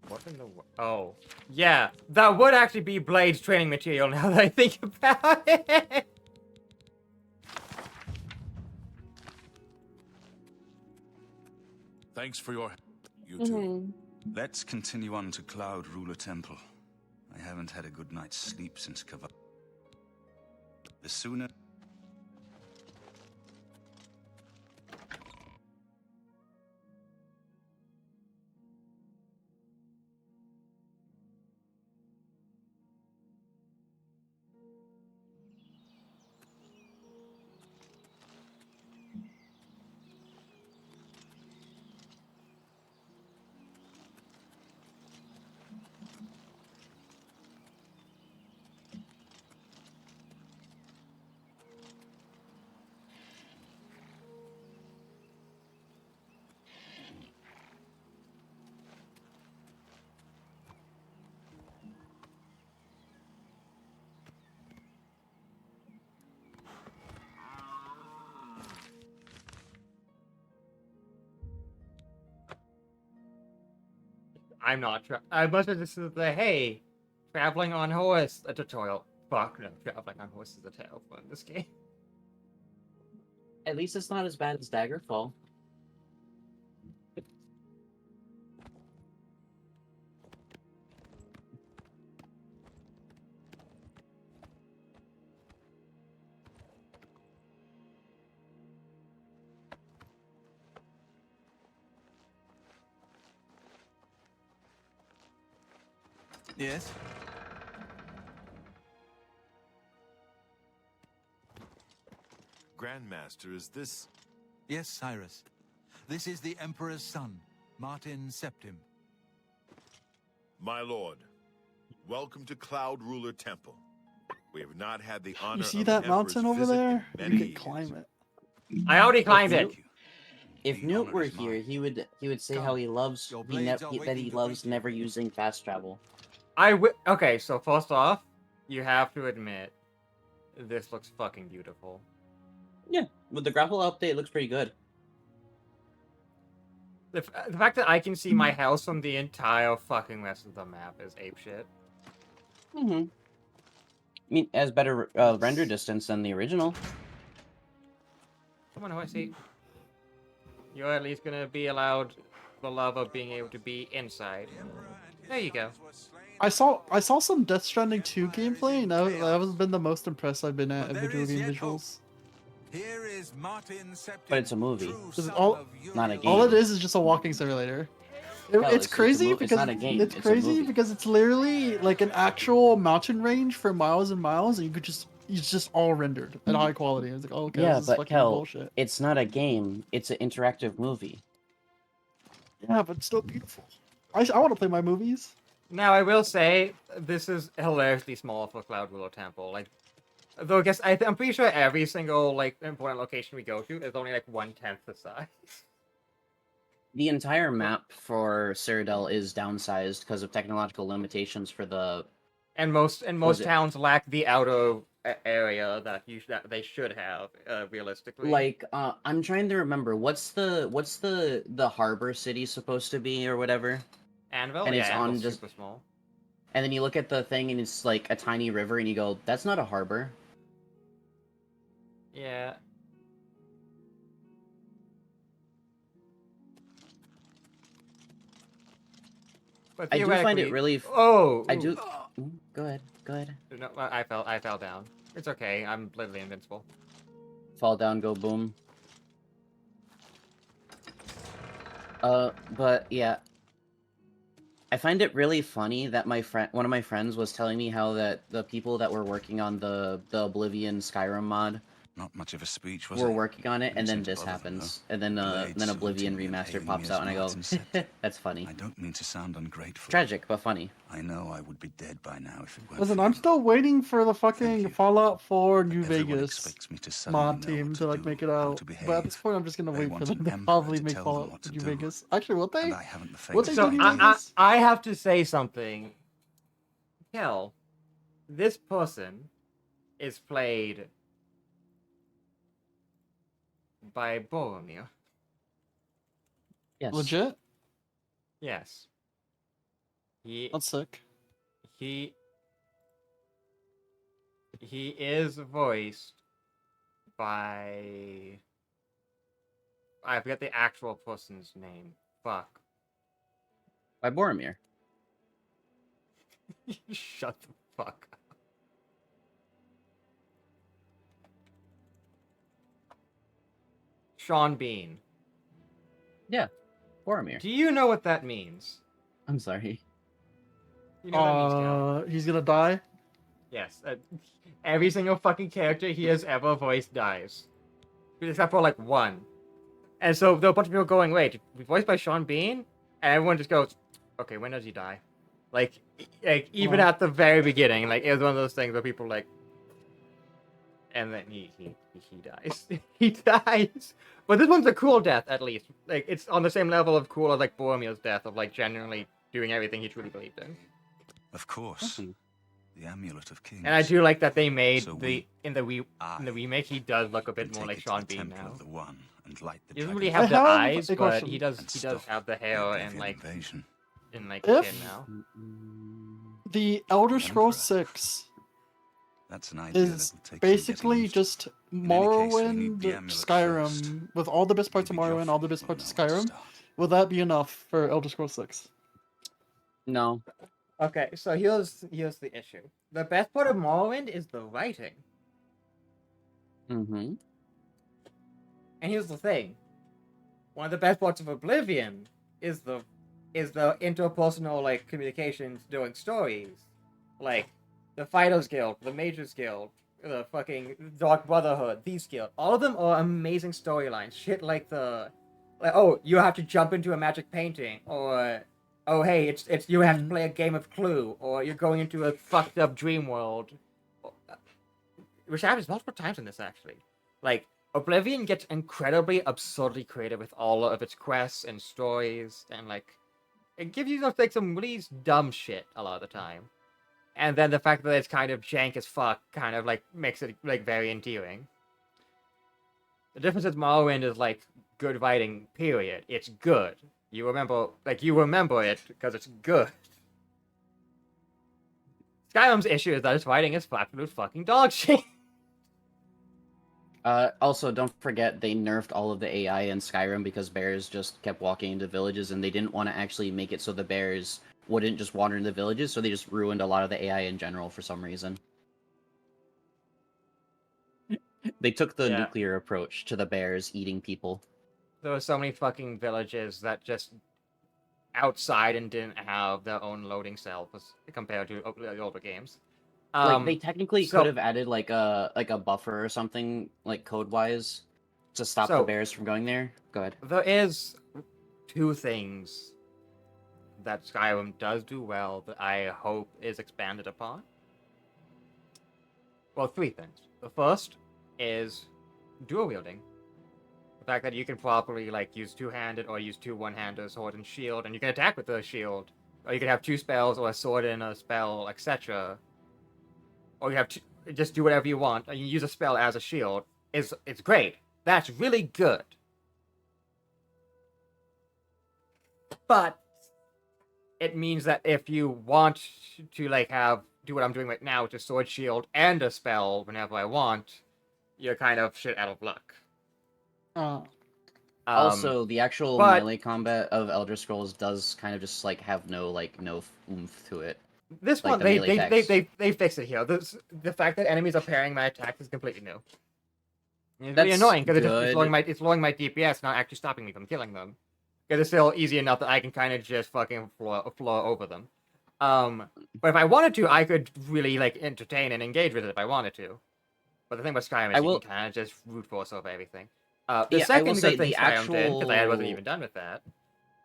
What in the Oh. Yeah, that would actually be Blade's training material now that I think about it. Thanks for your... You too. Let's continue on to Cloud Ruler Temple. I haven't had a good night's sleep since Kava. The sooner... I'm not. I must have just said, hey, traveling on horse a tutorial. Fuck no, traveling on horse is a terrible one in this game. At least it's not as bad as Daggerfall. Yes? Grandmaster, is this... Yes, Cyrus. This is the Emperor's son, Martin Septim. My lord, welcome to Cloud Ruler Temple. We have not had the honor You see of that an mountain emperor's over visit in there? many You can years. climb it. I already climbed it. If Newt were here, he would say how he loves that he loves never using fast travel. Okay, so first off, you have to admit, this looks fucking beautiful. Yeah, with the grapple update, it looks pretty good. The fact that I can see my house from the entire fucking rest of the map is apeshit. I mean, it has better render distance than the original. Come on, who I see? You're at least gonna be allowed the love of being able to be inside. There you go. I saw some Death Stranding 2 gameplay, and that has been the most impressed I've been at video game visuals. Here is Martin Septim. But it's a movie, not a game. All it is just a walking simulator. It's crazy because not a game. it's It's a crazy movie. because it's literally like an actual mountain range for miles and miles, and it's just all rendered at high quality. It's like, oh, okay, Yeah, this is but fucking Kel, bullshit. it's not a game. It's an interactive movie. Yeah, but it's still beautiful. I want to play my movies. Now, I will say, this is hilariously small for Cloud Ruler Temple. Like, though I guess I'm pretty sure every single like important location we go to is only like 1/10 the size. The entire map for Cyrodiil is downsized because of technological limitations for the. And most towns lack the outer area that they should have realistically. Like, I'm trying to remember what's the harbor city supposed to be or whatever. Anvil, and it's on Anvil's just super small. And then you look at the thing and it's like a tiny river, and you go, "That's not a harbor." Yeah. But I do find it theoretically- really. Oh, I do. Go ahead. Go ahead. No, I fell down. It's okay. I'm literally invincible. Fall down, go boom. But yeah. I find it really funny that one of my friends was telling me how that the people that were working on the Oblivion Skyrim mod Not much of a speech, was were it? working on it, Didn't and then seem to this bother them, happens, though. and then Blades Oblivion saluting and Remaster hailing pops me out, as and I go, Martin Septim. "That's funny." I don't mean to sound ungrateful. Tragic, but funny. I know I would be dead by now if it weren't Listen, for I'm you. still waiting for the fucking Fallout 4 New Everyone Vegas expects me to suddenly mod know team what to like make it out. But at this point, I'm just gonna They wait for want them an to emperor probably to make tell them Fallout what to New do. Vegas. Actually, what they? And I haven't the What they faith So do New I Vegas? have to say something. Kel, this person is played by Boromir. Yes. Legit? Yes. That's sick. He is voiced by I forget the actual person's name. Fuck. By Boromir. Shut the fuck up. Sean Bean. Yeah, Boromir. Do you know what that means? I'm sorry. You know what that means, Cal? He's gonna die. Yes. Every single fucking character he has ever voiced dies. Except for, like, one. And so there are a bunch of people going, wait, voiced by Sean Bean? And everyone just goes, okay, when does he die? Like even at the very beginning, like, it was one of those things where people, like... And then he dies. He dies! But this one's a cool death, at least. Like, it's on the same level of cool as, like, Boromir's death, of, like, genuinely doing everything he truly believed in. Of course. The Amulet of Kings. And I do like that they made So in the remake he does look a bit more like Sean Bean now. Of the One and light the He doesn't dragon. really have the I have eyes, a but question. he does have the hair and like Invasion. in like If- 10 now. The Elder Emperor. Scrolls 6 That's an idea that is will take some basically getting used to. just In any case, we need Morrowind, the amulet Skyrim, with all the best parts of Maybe Morrowind, all the Joffrey best will parts of know where to Skyrim. start. Will that be enough for Elder Scrolls 6? No. Okay, so here's the issue. The best part of Morrowind is the writing. Mm-hmm. And here's the thing. One of the best parts of Oblivion is the interpersonal like communications during stories. Like the Fighters Guild, the Mages Guild, the fucking Dark Brotherhood, Thieves Guild. All of them are amazing storylines. Shit like oh, you have to jump into a magic painting, or oh hey, it's you have to play a game of Clue, or you're going into a fucked up dream world. Which happens multiple times in this actually. Like Oblivion gets incredibly absurdly creative with all of its quests and stories, and like it gives you like some really dumb shit a lot of the time. And then the fact that it's kind of jank as fuck kind of like makes it like very endearing. The difference with Morrowind is like good writing, period. It's good. You remember it because it's good. Skyrim's issue is that its writing is absolute fucking dog shit. Also, don't forget they nerfed all of the AI in Skyrim because bears just kept walking into villages, and they didn't want to actually make it so the bears wouldn't just wander into villages, so they just ruined a lot of the AI in general for some reason. They took the nuclear approach to the bears eating people. There were so many fucking villages that just outside and didn't have their own loading cells compared to the older games. Like they technically could have added like a buffer or something like code wise to stop the bears from going there. Go ahead. There is two things that Skyrim does do well that I hope is expanded upon. Well, three things. The first is dual wielding. The fact that you can properly like use two-handed or use two one-handed sword and shield, and you can attack with the shield, or you can have two spells or a sword and a spell, etc. Or you have to just do whatever you want, and you use a spell as a shield. It's great. That's really good. But it means that if you want to like do what I'm doing right now, which is sword, shield, and a spell whenever I want, you're kind of shit out of luck. Also, the actual melee combat of Elder Scrolls does kind of just like have no oomph to it. This like one, they fixed it here. The fact that enemies are parrying my attacks is completely new. It's really annoying because it's lowering my DPS, not actually stopping me from killing them. Because it's still easy enough that I can kind of just fucking floor over them. But if I wanted to, I could really like entertain and engage with it if I wanted to. But the thing about Skyrim is you can kind of just root force over everything. The second good thing Skyrim did, because I wasn't even done with that.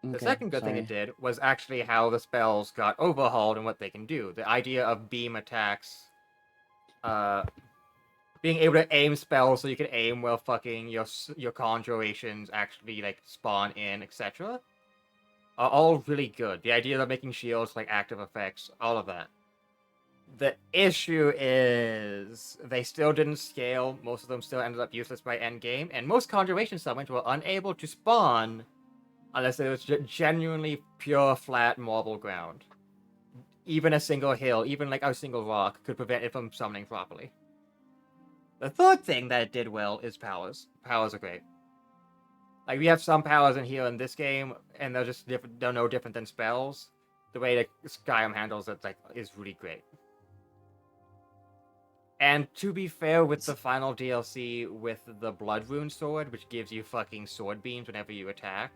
The second good thing it did was actually how the spells got overhauled and what they can do. The idea of beam attacks, being able to aim spells so you can aim while fucking your conjurations actually like spawn in, etc. are all really good. The idea of making shields like active effects, all of that. The issue is they still didn't scale. Most of them still ended up useless by endgame, and most conjuration summons were unable to spawn unless it was genuinely pure flat marble ground. Even a single hill, even like a single rock, could prevent it from summoning properly. The third thing that it did well is powers. Powers are great. Like, we have some powers in here in this game, and they're just different. They're no different than spells. The way that Skyrim handles it is really great. And to be fair, with the final DLC with the Blood Rune Sword, which gives you fucking sword beams whenever you attack,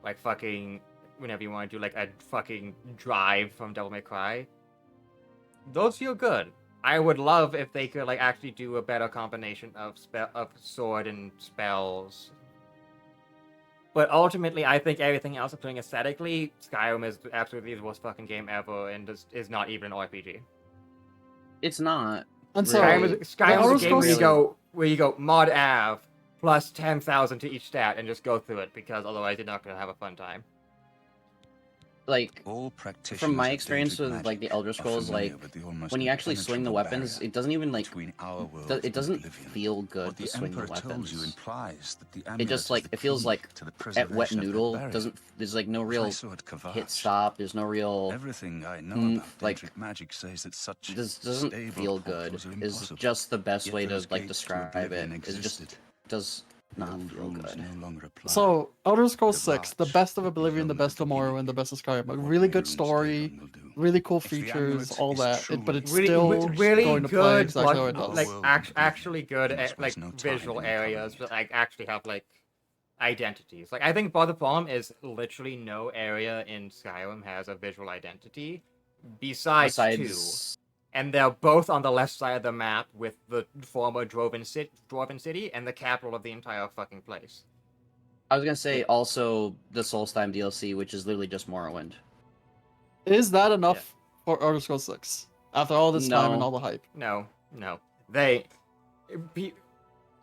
like fucking whenever you want to do like a fucking drive from Devil May Cry, those feel good. I would love if they could like actually do a better combination of sword and spells. But ultimately, I think everything else, including aesthetically, Skyrim is absolutely the worst fucking game ever, and is not even an RPG. It's not. And so Skyrim is a game where you go mod av plus 10,000 to each stat and just go through it, because otherwise you're not gonna have a fun time. like All from practitioners my of experience Daedric with like the magic Elder are Scrolls, familiar like with the almost when you actually swing the impenetrable weapons, barrier it doesn't even like between our world it and doesn't Oblivion. feel good What to the swing the Emperor tells you weapons. implies that the It amulet just is like the it feels key like to the at wet preservation of that noodle. barrier. Doesn't there's like no As I real saw it hit Kvatch, stop. There's no real everything I know oomph, about like Daedric magic says that such this doesn't stable feel good. portals are Is impossible. just the best Yet way to those like gates to describe Oblivion it. It just existed. does Your not feel rules good. no longer apply. So, Elder Scrolls The 6, the Vatch, best of the Oblivion, the helm at best the of beginning, Morrowind, the best of Skyrim. A what really may good runes story, Dagon will do. really cool If the features, amulet all is that. truly But it's Really, still really going to play good, exactly how like, it does. like Our world in actually good, Oblivion, like no time visual in areas, uncovering but like actually have like identities. Like I think part of the problem is literally no area in Skyrim has a visual identity besides two. Besides, And they're both on the left side of the map with the former Dwarven City and the capital of the entire fucking place. I was gonna say also the Solstheim DLC, which is literally just Morrowind. Is that enough for Elder Scrolls 6? After all this time and No. all the hype? No. They,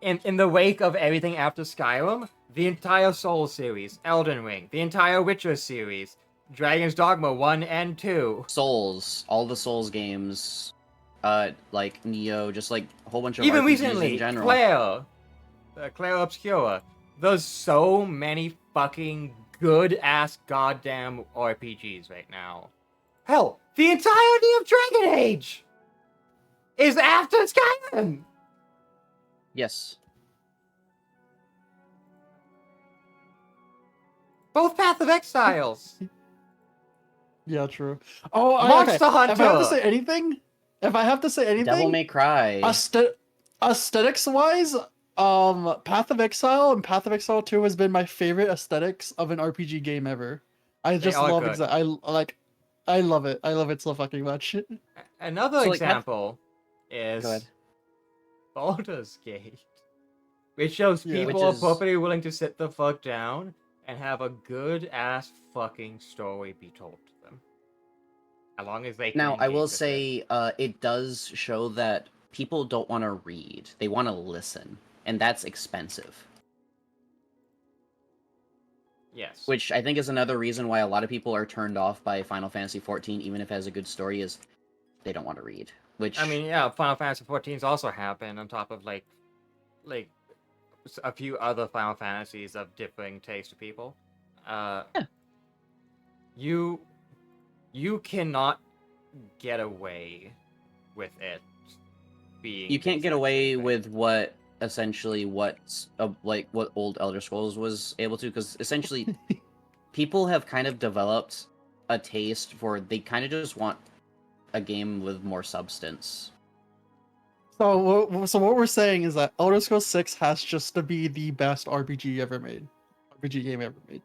in the wake of everything after Skyrim, the entire Souls series, Elden Ring, the entire Witcher series, Dragon's Dogma 1 and 2. Souls, all the Souls games, like Neo, just like a whole bunch of Even RPGs recently, in general. Claire Obscura. There's so many fucking good-ass goddamn RPGs right now. Hell, the entirety of Dragon Age is after Skyrim! Yes. Both Path of Exiles. Yeah, true. Oh, Monster okay. Hunter! If I have to say anything, Devil May Cry. Aesthetics-wise, Path of Exile and Path of Exile 2 has been my favorite aesthetics of an RPG game ever. I They just are love good. I love it. I love it so fucking much. Another So, like, example is Go ahead. Baldur's Gate, which shows Yeah. people Which are is- perfectly willing to sit the fuck down and have a good-ass fucking story be told to them. As long as they can Now, I engage will with it. say, it does show that people don't want to read; they want to listen, and that's expensive. Yes. Which I think is another reason why a lot of people are turned off by Final Fantasy XIV, even if it has a good story, is they don't want to read. Which I mean, yeah, Final Fantasy XIV's also happened on top of like a few other Final Fantasies of differing taste to people. You cannot get away with it being. you can't the get exact away same thing. with what what old Elder Scrolls was able to, because essentially people have kind of developed a taste for, they kind of just want a game with more substance. So what we're saying is that Elder Scrolls 6 has just to be the best RPG ever made. RPG game ever made.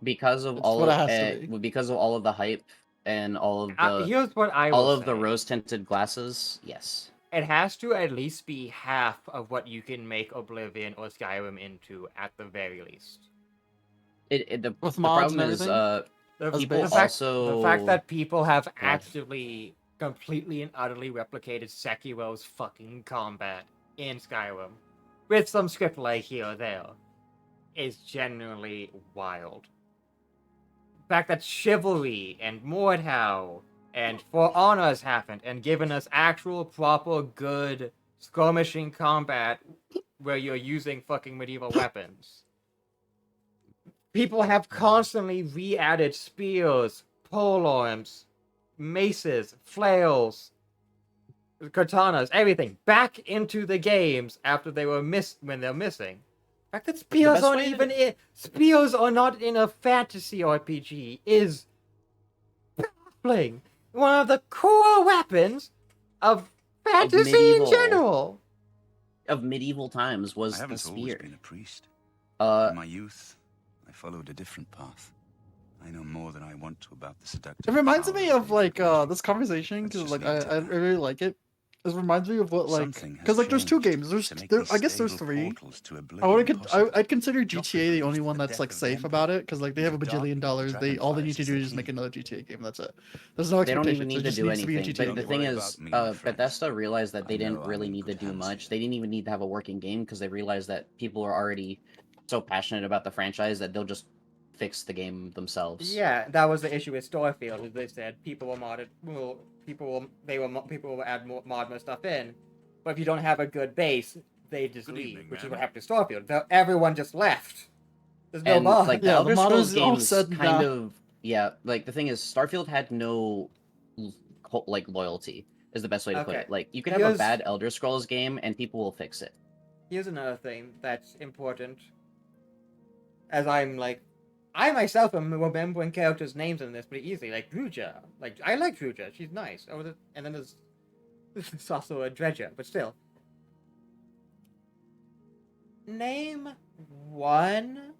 Because of It's all what it of has to be. because of all of the hype and all of the Here's what I will all of the say. rose-tinted glasses. Yes. It has to at least be half of what you can make Oblivion or Skyrim into, at the very least. The With mods problem and is everything? people The fact also that people have God. actively, completely and utterly replicated Sekiro's fucking combat in Skyrim, with some script like here or there, is genuinely wild. The fact that Chivalry and Mordhau and For Honor's happened and given us actual, proper, good skirmishing combat where you're using fucking medieval weapons. People have constantly re-added spears, polearms, maces, flails, katanas, everything back into the games after they were when they're missing. The fact that spears best aren't way to- even in spears are not in a fantasy RPG is baffling. One of the core weapons of fantasy in medieval- general. of medieval times I was the haven't always spear. been a priest. Uh, In my youth, I followed a different path. I know more than I want to about the seductive. It reminds power me of of like this conversation Let's because just like leave it I at that. really like it. It reminds me of what like Something has because like there's two changed games. There's to make there, these I guess there's stable three. portals to I Oblivion would possible. I'd consider Joffrey GTA the only produced one the that's death like of the safe Emperor. about it because like they have a The bajillion dollars. All they need to do is just make another GTA game. That's it. There's no they don't expectations. even need There to just do needs to be a anything. GTA But the game. thing worry is, about me and my friends. Bethesda realized that they I didn't know I'm really in need to good do hands much. here. They didn't even need to have a working game because they realized that people are already so passionate about the franchise that they'll just fix the game themselves. Yeah, that was the issue with Storefield. Is they said people will add more stuff in, but if you don't have a good base, they just leave, which is what happened to Storefield. Everyone just left. There's no And mod. like the Yeah, Elder the Scrolls modders all games said kind nah. of like the thing is Starfield had no like loyalty is the best way to put Okay. it. Like you could have a Here's- bad Elder Scrolls game and people will fix it. Here's another thing that's important. As I myself am remembering characters' names in this pretty easily, like Druja. Like, I like Druja, she's nice. And then there's also a Dredger, but still. Name one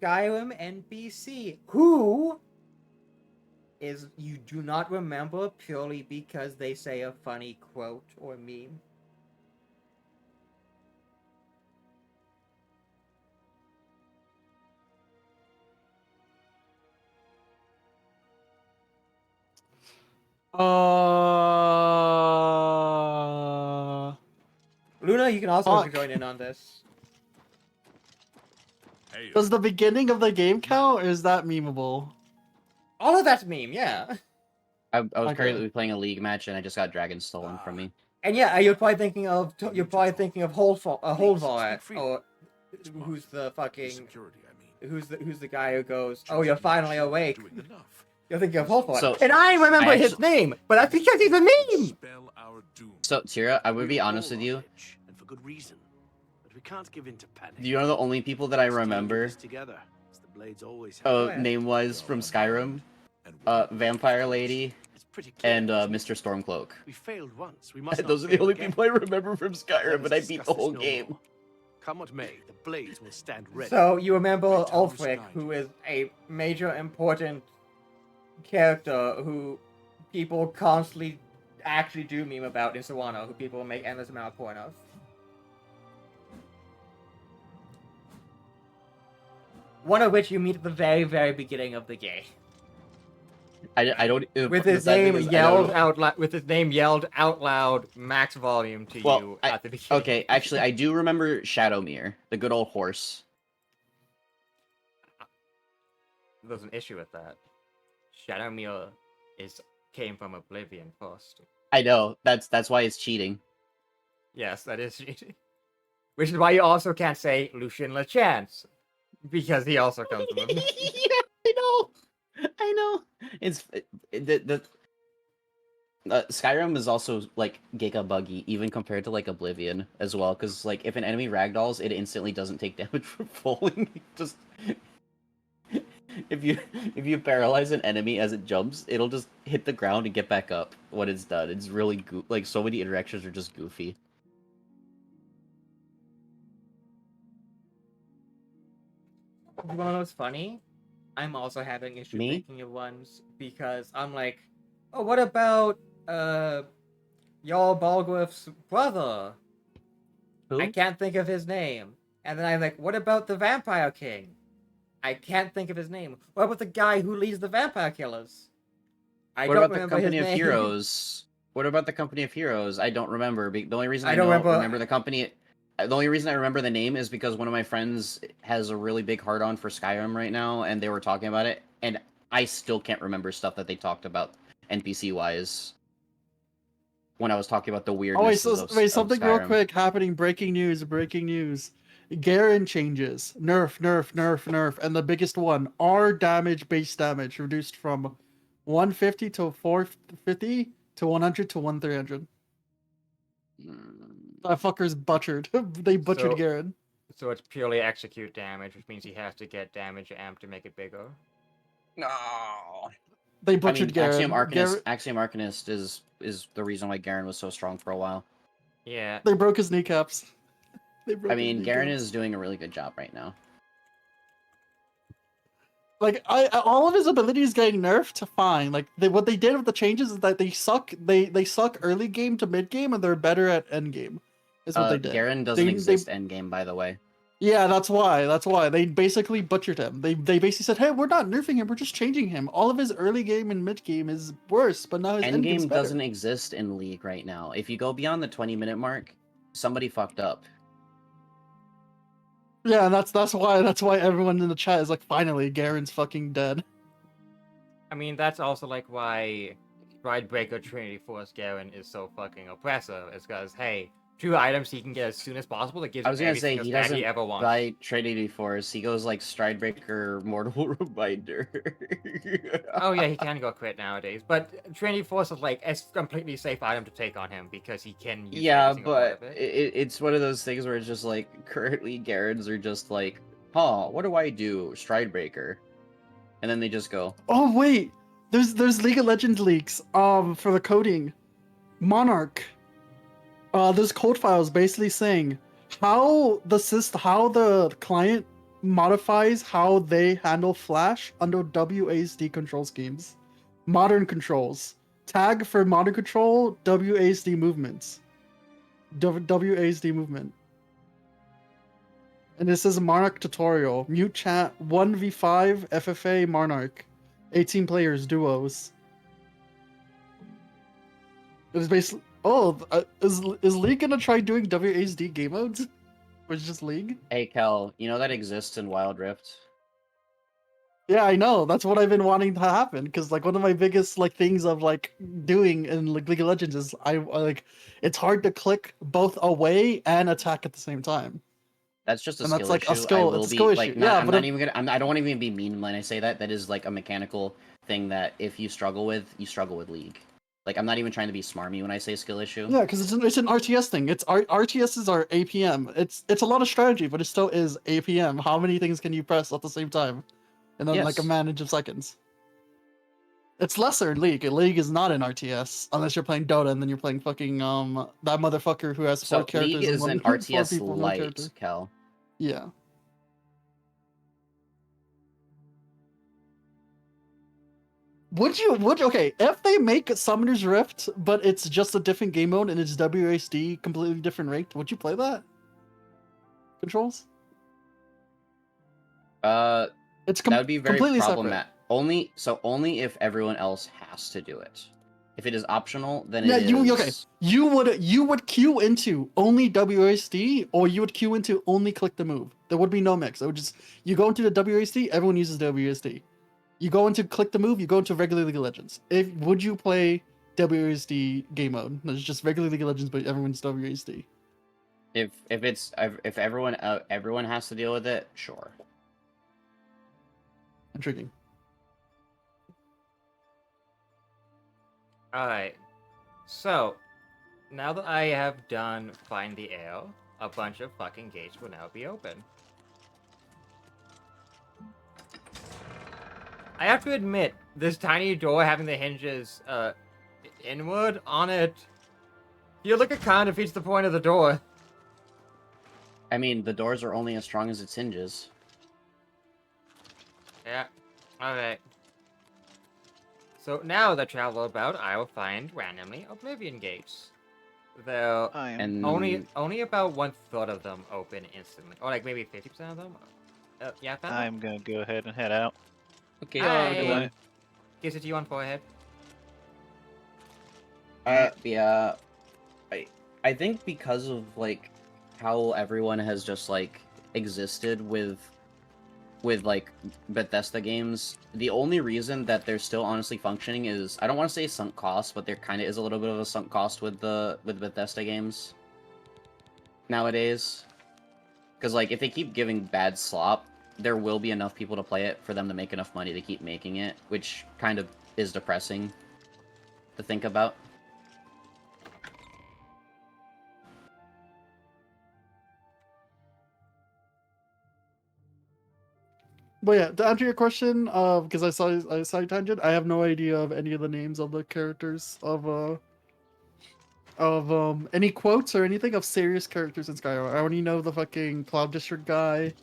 Skyrim NPC who you do not remember purely because they say a funny quote or meme. Luna, you can also join in on this. Does the beginning of the game count, or is that memeable? All of that's meme, yeah. I was Okay. currently playing a league match and I just got dragon stolen from me. And yeah, you're probably thinking of Holdvar, or who's the fucking who's the guy who goes, "Oh, you're finally awake." You're thinking of Holdvar, So, and I remember I his name, but that's because he's a meme. So Tira, I would be honest with you. And for good reason. But we can't give in to panic. You know the only people that I remember, Together, as the blades always have. name-wise from Skyrim, Vampire Lady, and Mr. Stormcloak. We failed once. We must not Those are the fail only again. people I remember from Skyrim, but I beat the whole game. Come what may, the blades will stand ready. So you remember Ulfric, who is a major important character who people constantly actually do meme about in Sawano, who people make endless amount of porn of. One of which you meet at the very, very beginning of the game. I don't. With his name yelled out loud. With his name yelled out loud, max volume to you at the beginning. Okay, actually, I do remember Shadowmere, the good old horse. There's an issue with that. Shadowmere came from Oblivion first. I know that's why it's cheating. Yes, that is cheating. Which is why you also can't say Lucian LeChance, because he also comes from Oblivion. I know. It's Skyrim is also like giga buggy, even compared to like Oblivion as well. Because like if an enemy ragdolls, it instantly doesn't take damage from falling. Just if you paralyze an enemy as it jumps, it'll just hit the ground and get back up when it's done. It's really like so many interactions are just goofy. You wanna know what's funny? I'm also having issues thinking of ones because I'm like, oh, what about Jarl Balgruuf's brother? Who? I can't think of his name. And then I'm like, what about the Vampire King? I can't think of his name. What about the guy who leads the vampire killers? I What don't about the remember his Company of name. Heroes? What about the Company of Heroes? I don't remember. The only reason I I don't remember the company. The only reason I remember the name is because one of my friends has a really big hard-on for Skyrim right now, and they were talking about it, and I still can't remember stuff that they talked about NPC-wise when I was talking about the weirdness of something real Skyrim. quick happening. Breaking news. Garen changes. Nerf. And the biggest one, R damage, base damage, reduced from 150 to 450 to 100 to 1300. That fucker's butchered. They butchered Garen. So it's purely execute damage, which means he has to get damage amp to make it bigger. No. They butchered Garen. Axiom Arcanist is the reason why Garen was so strong for a while. Yeah. They broke his kneecaps. I mean, Garen is doing a really good job right now. Like all of his abilities getting nerfed, fine. Like what they did with the changes is that they suck. They suck early game to mid game, and they're better at end game. Is what they did. Garen doesn't exist end game, by the way. Yeah, that's why. They basically butchered him. They basically said, "Hey, we're not nerfing him. We're just changing him. All of his early game and mid game is worse, but now his end game's Endgame better." doesn't exist in League right now. If you go beyond the 20-minute mark, somebody fucked up. Yeah, and that's why everyone in the chat is like, finally, Garen's fucking dead. I mean, that's also like why Breaker Trinity Force Garen is so fucking oppressive. Is because hey, 2 items he can get as soon as possible. That gives I him was gonna every say single he stat doesn't he ever wants. buy Trinity Force. He goes like Stridebreaker, Mortal Reminder. Oh yeah, he can go crit nowadays, but Trinity Force is like a completely safe item to take on him because he can use Yeah, every single part but of it. it's one of those things where it's just like currently Garens are just like, huh, what do I do? Stridebreaker. And then they just go. Oh wait, there's League of Legends leaks for the coding. Monarch. There's code files basically saying how the client modifies how they handle Flash under WASD control schemes. Modern controls. Tag for modern control, WASD movements. WASD movement. And this is a Monarch tutorial. Mute chat 1v5 FFA Monarch. 18 players, duos. It's basically. Oh, is League gonna try doing WASD game modes? Or is it just League? Hey Kel, you know that exists in Wild Rift? Yeah, I know. That's what I've been wanting to happen. Because like one of my biggest like things of like doing in like League of Legends is I like it's hard to click both away and attack at the same time. That's just a And skill that's like a issue. I skill. will It's a be skill like issue. not. Yeah, I'm but not even gonna. I don't want to even be mean when I say that. That is like a mechanical thing that if you struggle with, you struggle with League. Like I'm not even trying to be smarmy when I say skill issue. yeah, because it's an RTS thing. It's RTSs are APM. It's a lot of strategy, but it still is APM. How many things can you press at the same time? And then like a Yes. manage of seconds. It's lesser in League. League is not an RTS unless you're playing Dota and then you're playing fucking that motherfucker who has 4 So characters League and is one an 4 RTS people, no character. light, Kel. Yeah. Okay, if they make Summoner's Rift, but it's just a different game mode and it's WASD completely different ranked, would you play that? Controls? It's that would be very completely problematic. Only if everyone else has to do it. If it is optional, then Yeah, it is. okay. You would queue into only WASD, or you would queue into only click the move. There would be no mix. It would just you go into the WASD, everyone uses WASD. You go into click the move, you go into regular League of Legends. Would you play WASD game mode? There's just regular League of Legends, but everyone's WASD. If everyone has to deal with it, sure. Intriguing. Alright. So, now that I have done Find the Ale, a bunch of fucking gates will now be open. I have to admit, this tiny door having the hinges inward on it, you look at kind of defeats the point of the door. I mean, the doors are only as strong as its hinges. Yeah. Alright. So now that I travel about, I will find randomly Oblivion gates. Though only about 1/3 of them open instantly, or like maybe 50% of them. Yeah, I'm gonna go ahead and head out. Okay. Hi. Gives it to you on forehead. Yeah. I think because of like how everyone has just like existed with like Bethesda games, the only reason that they're still honestly functioning is, I don't want to say sunk cost, but there kind of is a little bit of a sunk cost with Bethesda games nowadays. Because like if they keep giving bad slop, there will be enough people to play it for them to make enough money to keep making it, which kind of is depressing to think about. But yeah, to answer your question, because I saw your tangent, I have no idea of any of the names of the characters of any quotes or anything of serious characters in Skyrim. I only know the fucking Cloud District guy,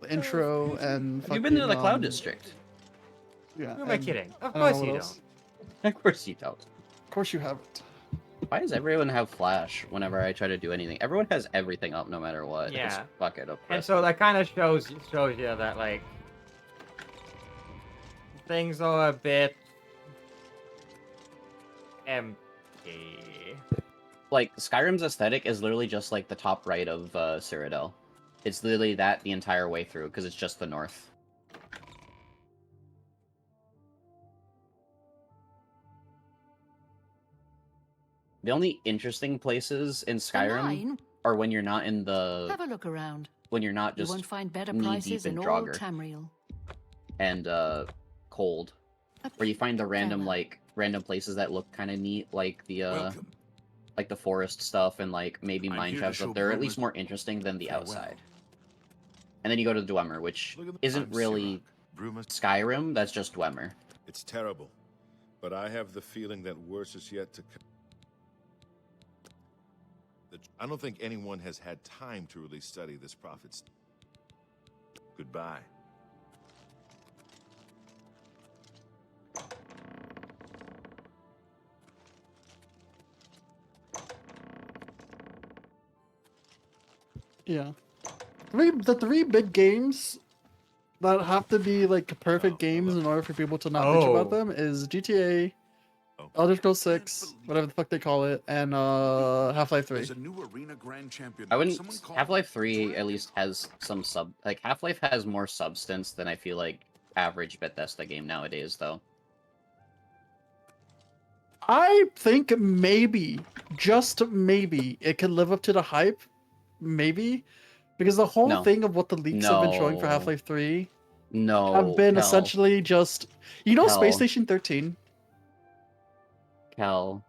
the intro, and Have you been to the Cloud District? Yeah. Who am I kidding? Of I don't know course what you else. Of course you don't. Of course you haven't. Why does everyone have Flash whenever I try to do anything? Everyone has everything up no matter what. Yeah. It's fucking oppressive. And so that kind of shows you that like things are a bit empty. Like Skyrim's aesthetic is literally just like the top right of Cyrodiil. It's literally that the entire way through, because it's just the north. The only interesting places in Skyrim line? are when you're not in the... Have a look around. When you're not You just won't find better knee prices deep in in all Draugr Tamriel. and cold. Where you find the random, fella. like, random places that look kind of neat, like the, Welcome. like the forest stuff and, like, maybe I'm mine here to shaft show stuff. They're at least Brummer's more interesting than the farewell. outside. And then you go to Dwemer, which isn't I'm really Brummer's- Skyrim, that's just Dwemer. It's terrible, but I have the feeling that worse is yet to come. I don't think anyone has had time to really study this prophet's. Goodbye. Yeah. The three big games that have to be like perfect games in order for people to not bitch about them is GTA, Elder Scrolls 6, whatever the fuck they call it, and Half-Life 3. There's a new arena grand champion. I wouldn't... Someone call Half-Life 3 at least has some like, Half-Life has more substance than I feel like average Bethesda game nowadays, though. I think maybe, just maybe, it can live up to the hype. Maybe. Because the whole No. thing of what the leaks have been showing for No. Half-Life 3 No, have been Kel. essentially just... You know Kel. Space Station 13? Kel,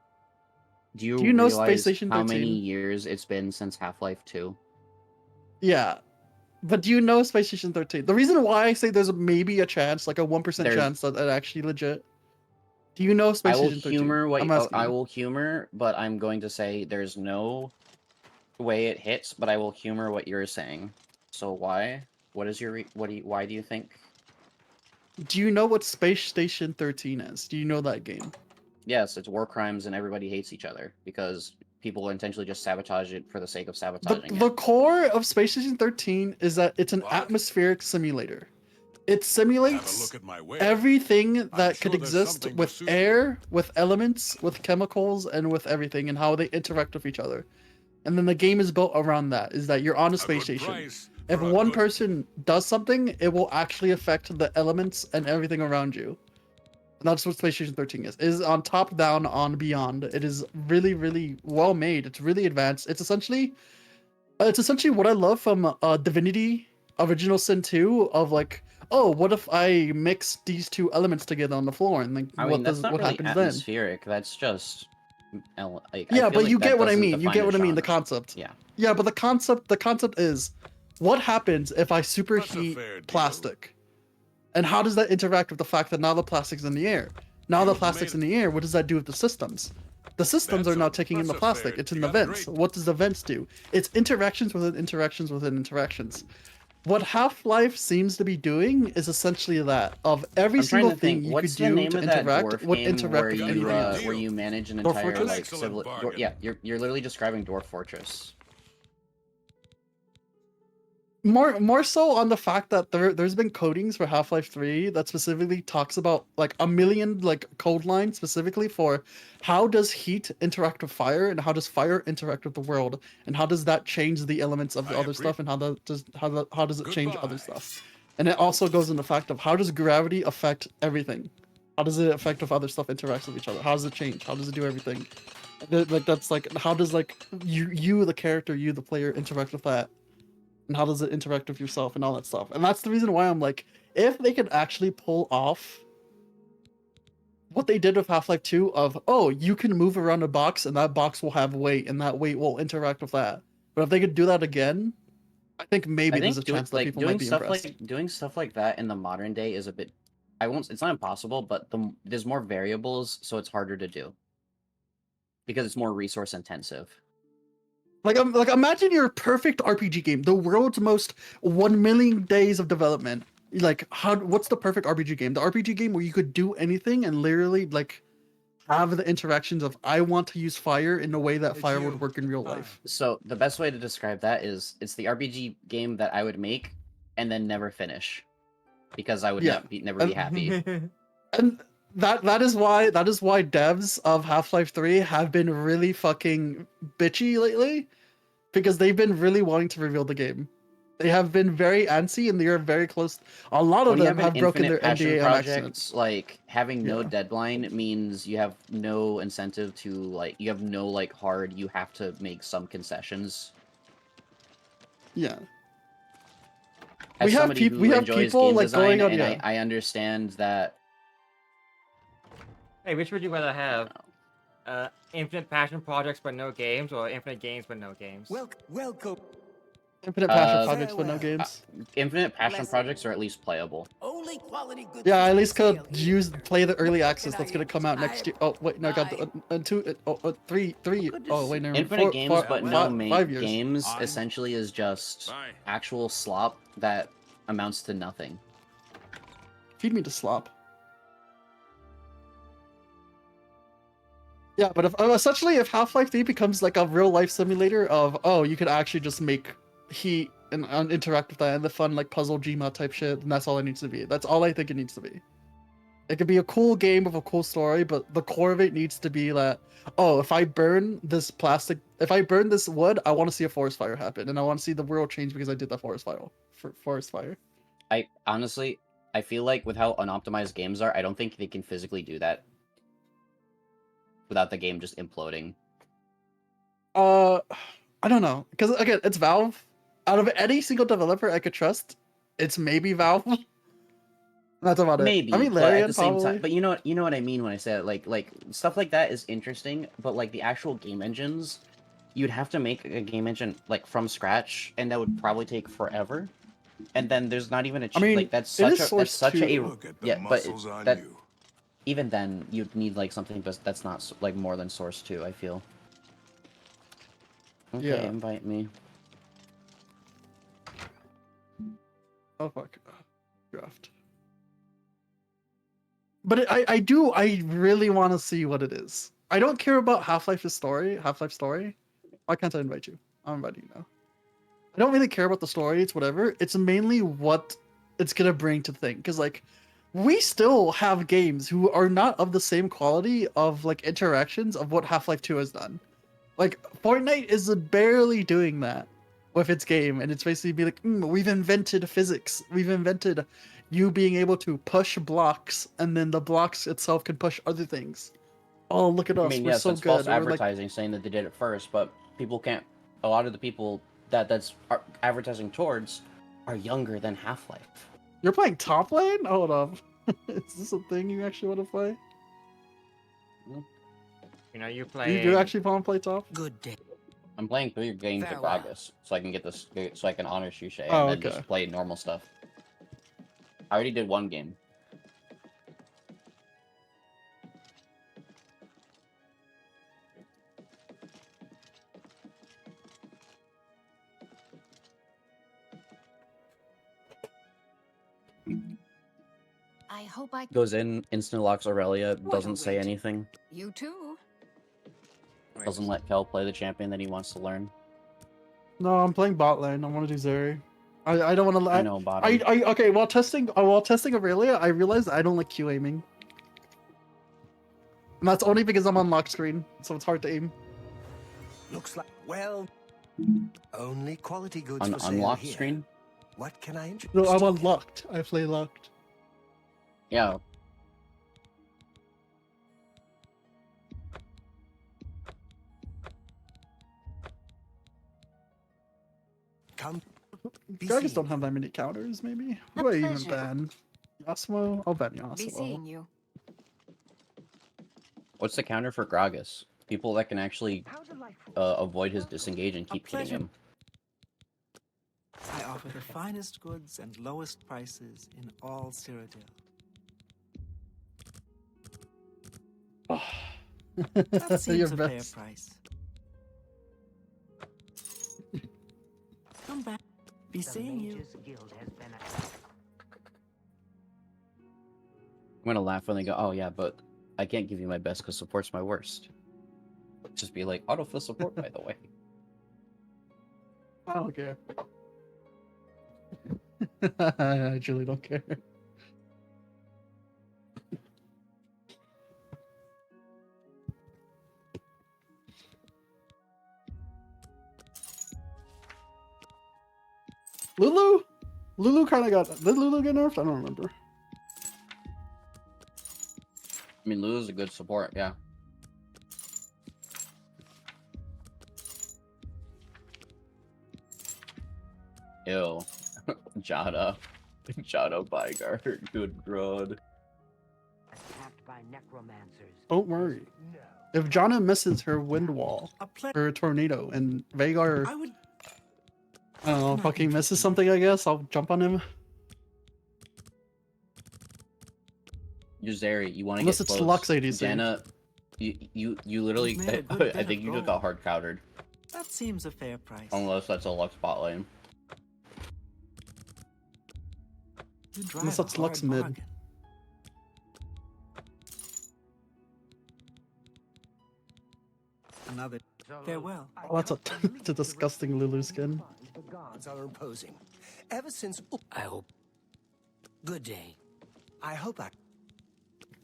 do you Do you know Space realize Station how many 13? years it's been since Half-Life 2? Yeah. But do you know Space Station 13? The reason why I say there's maybe a chance, like a 1% There's- chance that it actually legit. Do you know Space I will Station 13? humor what I'm you, asking I you. will humor, but I'm going to say there's no way it hits, but I will humor what you're saying. So why? What is your why do you think? Do you know what Space Station 13 is? Do you know that game? Yes, it's war crimes and everybody hates each other because people intentionally just sabotage it for the sake of sabotaging The it. core of Space Station 13 is that it's an atmospheric simulator. It simulates everything that could exist with air, with elements, with chemicals, and with everything, and how they interact with each other. And then the game is built around that, is that you're on a space station. If one person does something, it will actually affect the elements and everything around you. And that's what Space Station 13 is. It is on top, down, on, beyond. It is really, really well made. It's really advanced. It's essentially what I love from Divinity Original Sin 2 of like, oh, what if I mix these two elements together on the floor and like I mean, that's not what really happens then? atmospheric. That's just like, I Yeah, feel but like you that get what I doesn't mean. You define get a what I mean, the genre. concept. Yeah. Yeah, but the concept is what happens if I superheat plastic? And how does that interact with the fact that now the plastic's in the air? Now the plastic's in the air, what does that do with the systems? The systems are now taking in the plastic. It's in the vents. What does the vents do? It's interactions within interactions within interactions. What Half-Life seems to be doing is essentially that. Of every I'm trying single to thing think, you what's could the do name to of that interact dwarf would game interact where with you anything else. where you manage an Dwarf entire Fortress? like civil? Yeah, you're literally describing Dwarf Fortress. More so on the fact that there's been codings for Half-Life 3 that specifically talks about like a million like code lines specifically for how does heat interact with fire and how does fire interact with the world and how does that change the elements of the other stuff and how does it change other stuff. And it also goes into the fact of how does gravity affect everything? How does it affect if other stuff interacts with each other? How does it change? How does it do everything? Like that's like how does like you the character, you the player interact with that? And how does it interact with yourself and all that stuff. And that's the reason why I'm like, if they could actually pull off what they did with Half-Life 2 of, oh, you can move around a box and that box will have weight and that weight will interact with that. But if they could do that again, I think maybe there's a chance that people might be impressed. Doing stuff like that in the modern day is a bit, it's not impossible, but there's more variables, so it's harder to do. Because it's more resource intensive. Like imagine your perfect RPG game, the world's most 1 million days of development. Like what's the perfect RPG game? The RPG game where you could do anything and literally like have the interactions of I want to use fire in a way that fire would work in real life. So the best way to describe that is it's the RPG game that I would make and then never finish. Because I would never be happy. And that is why devs of Half-Life 3 have been really fucking bitchy lately, because they've been really wanting to reveal the game. They have been very antsy, and they are very close. A lot of When you them have an have broken infinite their passion NDA on accident. project, like having no Yeah. deadline means you have no incentive to you have no hard. You have to make some concessions. Yeah. As We have somebody who we have enjoys people game like design, going on. and Yeah. I understand that. Hey, which would you rather have? Infinite passion projects but no games, or infinite games but no games? Welcome. Infinite passion projects, but no games. Infinite passion projects are at least playable. Only quality goods. Yeah, I at least could play the early access that's gonna come out next year. Oh wait, no, I got three. Oh wait, no, Infinite games but no main 5 years. games essentially is just actual slop that amounts to nothing. Feed me to slop. Yeah, but if essentially if Half-Life 3 becomes like a real life simulator of you could actually just make heat and interact with that and the fun like puzzle Gmod type shit, then that's all it needs to be. That's all I think it needs to be. It could be a cool game with a cool story, but the core of it needs to be that if I burn this plastic, if I burn this wood, I want to see a forest fire happen, and I want to see the world change because I did the forest fire. I honestly, I feel like with how unoptimized games are, I don't think they can physically do that without the game just imploding. I don't know, because again, it's Valve. Out of any single developer I could trust, it's maybe Valve. That's about Maybe, it. I mean, but at Larian the same probably. time, but you know what I mean when I say that. Like stuff like that is interesting, but like the actual game engines, you'd have to make a game engine like from scratch, and that would probably take forever. And then there's not even a I mean, like that's it is such a Source 2. Look at the yeah, but muscles on that you. even then you'd need like something that's not like more than Source 2. I feel. Okay, Yeah. invite me. Oh fuck. Draft. But I really want to see what it is. I don't care about Half-Life story. Why can't I invite you? I'm inviting you now. I don't really care about the story. It's whatever. It's mainly what it's gonna bring to the thing. Because like, we still have games who are not of the same quality of like interactions of what Half-Life 2 has done. Like Fortnite is barely doing that with its game, and it's basically be like, we've invented physics. We've invented you being able to push blocks, and then the blocks itself can push other things. Oh, look at us, I mean, we're yes, so that's good. false We're like, advertising saying that they did it first, but people can't. A lot of the people that's advertising towards are younger than Half-Life. you're playing top lane? Hold up. Is this a thing you actually want to play? You know, you play. You do actually want to play top? Good day. I'm playing 3 games of Farewell. Gragas, so I can get this, so I can honor Shisha and Oh, then okay. just play normal stuff. I already did 1 game. I hope I Goes in, instant locks Aurelia, doesn't say anything. You too. Doesn't let Kel play the champion that he wants to learn. No, I'm playing bot lane. I want to do Zeri. I don't want to. I know bottom. Okay. While testing Aurelia, I realized I don't like Q aiming. And that's only because I'm on lock screen, so it's hard to aim. Looks like only quality goods On for sale unlocked here. screen? What can I introduce? No, I'm to you? unlocked. I play locked. Yeah. Come. Gragas don't have that many counters, maybe. Who do I even pleasure. ban? Yasuo? I'll ban Be Yasuo. seeing you. What's the counter for Gragas? People that can actually avoid his disengage and keep hitting him. I offer the finest goods and lowest prices in all Cyrodiil. That You're seems a fair best. price. Come back. Be seeing you. I'm gonna laugh when they go, oh yeah, but I can't give you my best because support's my worst. Just be like, autofill support, by the way. I don't care. I truly don't care. Lulu? Lulu kind of got... Did Lulu get nerfed? I don't remember. I mean, Lulu's a good support, yeah. Ew. Jada. Jada Byguard. Good god. Attacked by necromancers. Don't worry. If Jana misses her wind wall, or a tornado, and Vagar, I don't know, fucking misses something, I guess, I'll jump on him. Yuzeri, you want to Unless get it's close. Lux ADC. Jana, you literally... You've made a good I bit think of you just gold. got hard countered. That seems a fair price. Unless that's a Lux bot lane. You drive Unless a that's Lux hard mid. bargain. Another farewell. Oh, that's a, it's a disgusting Lulu skin. The gods are imposing. Ever since... I hope. Good day. I hope I...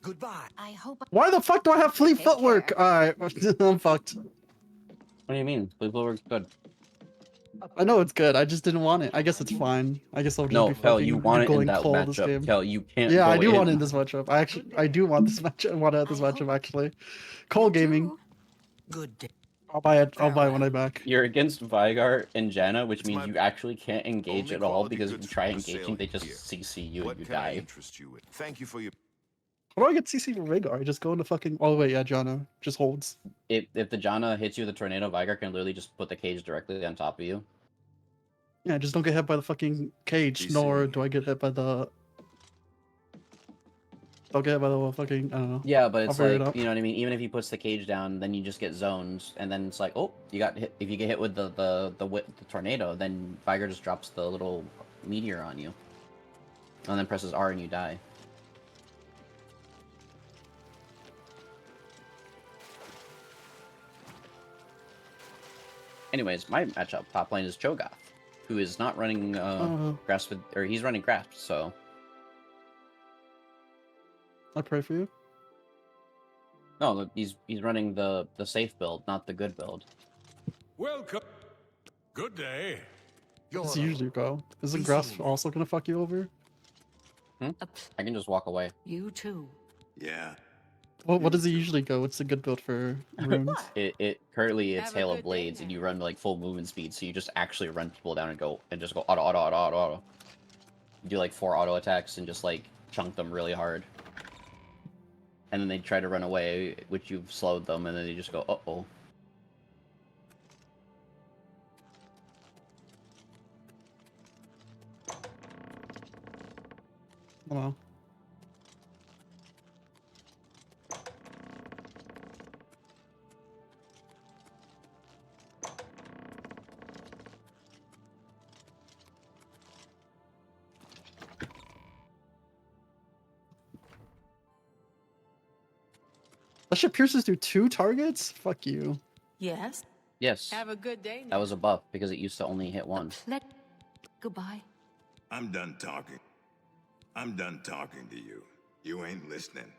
Goodbye. I hope. Why the fuck do I have fleet footwork? Alright, I'm fucked. What do you mean? Blue Blower's good. I know it's good, I just didn't want it. I guess it's fine. I guess I'll just No, be Kel, fucking you want it in going that cold this matchup. game. Kel, you can't Yeah, go I do in. want it in this matchup. I do want this matchup. I want it at this matchup actually. Cole Gaming. Good day. I'll buy it. I'll buy it when I'm back. You're against Vygar and Janna, which means you actually can't engage only at all quality because if you goods try for sale engaging, they just here. CC you What and you can I die. interest you in? Thank you for your... How do I get CC for Vagar? I just go into fucking. Oh wait, yeah, Jana just holds. If the Janna hits you with a tornado, Vygar can literally just put the cage directly on top of you. Yeah, just don't get hit by the fucking cage. Nor do I get hit by the. Don't get hit by the fucking. I don't know. Yeah, but I'll it's figure it like, out. you know what I mean? Even if he puts the cage down, then you just get zones, and then it's like, oh, you got hit. If you get hit with the tornado, then Vygar just drops the little meteor on you. And then presses R and you die. Anyways, my matchup top lane is Cho'Gath, who is not running Grasp with, or he's running Grasp, so I pray for you. no, he's running the safe build, not the good build. Welcome. Good day. Does it usually go? Isn't Grasp also gonna fuck you over? I can just walk away. You too. Yeah. What does it usually go? What's the good build for runes? It currently it's Have a Hail good of day Blades, and now. you run like full movement speed, so you just actually run people down and just go auto. You do like 4 auto attacks and just like chunk them really hard. And then they try to run away, which you've slowed them, and then they just go, uh-oh. Wow. That shit pierces through 2 targets? Fuck you. Yes. Yes, Have a good day. that was a buff, because it used to only hit 1. Goodbye. I'm done talking. I'm done talking to you. You ain't listening.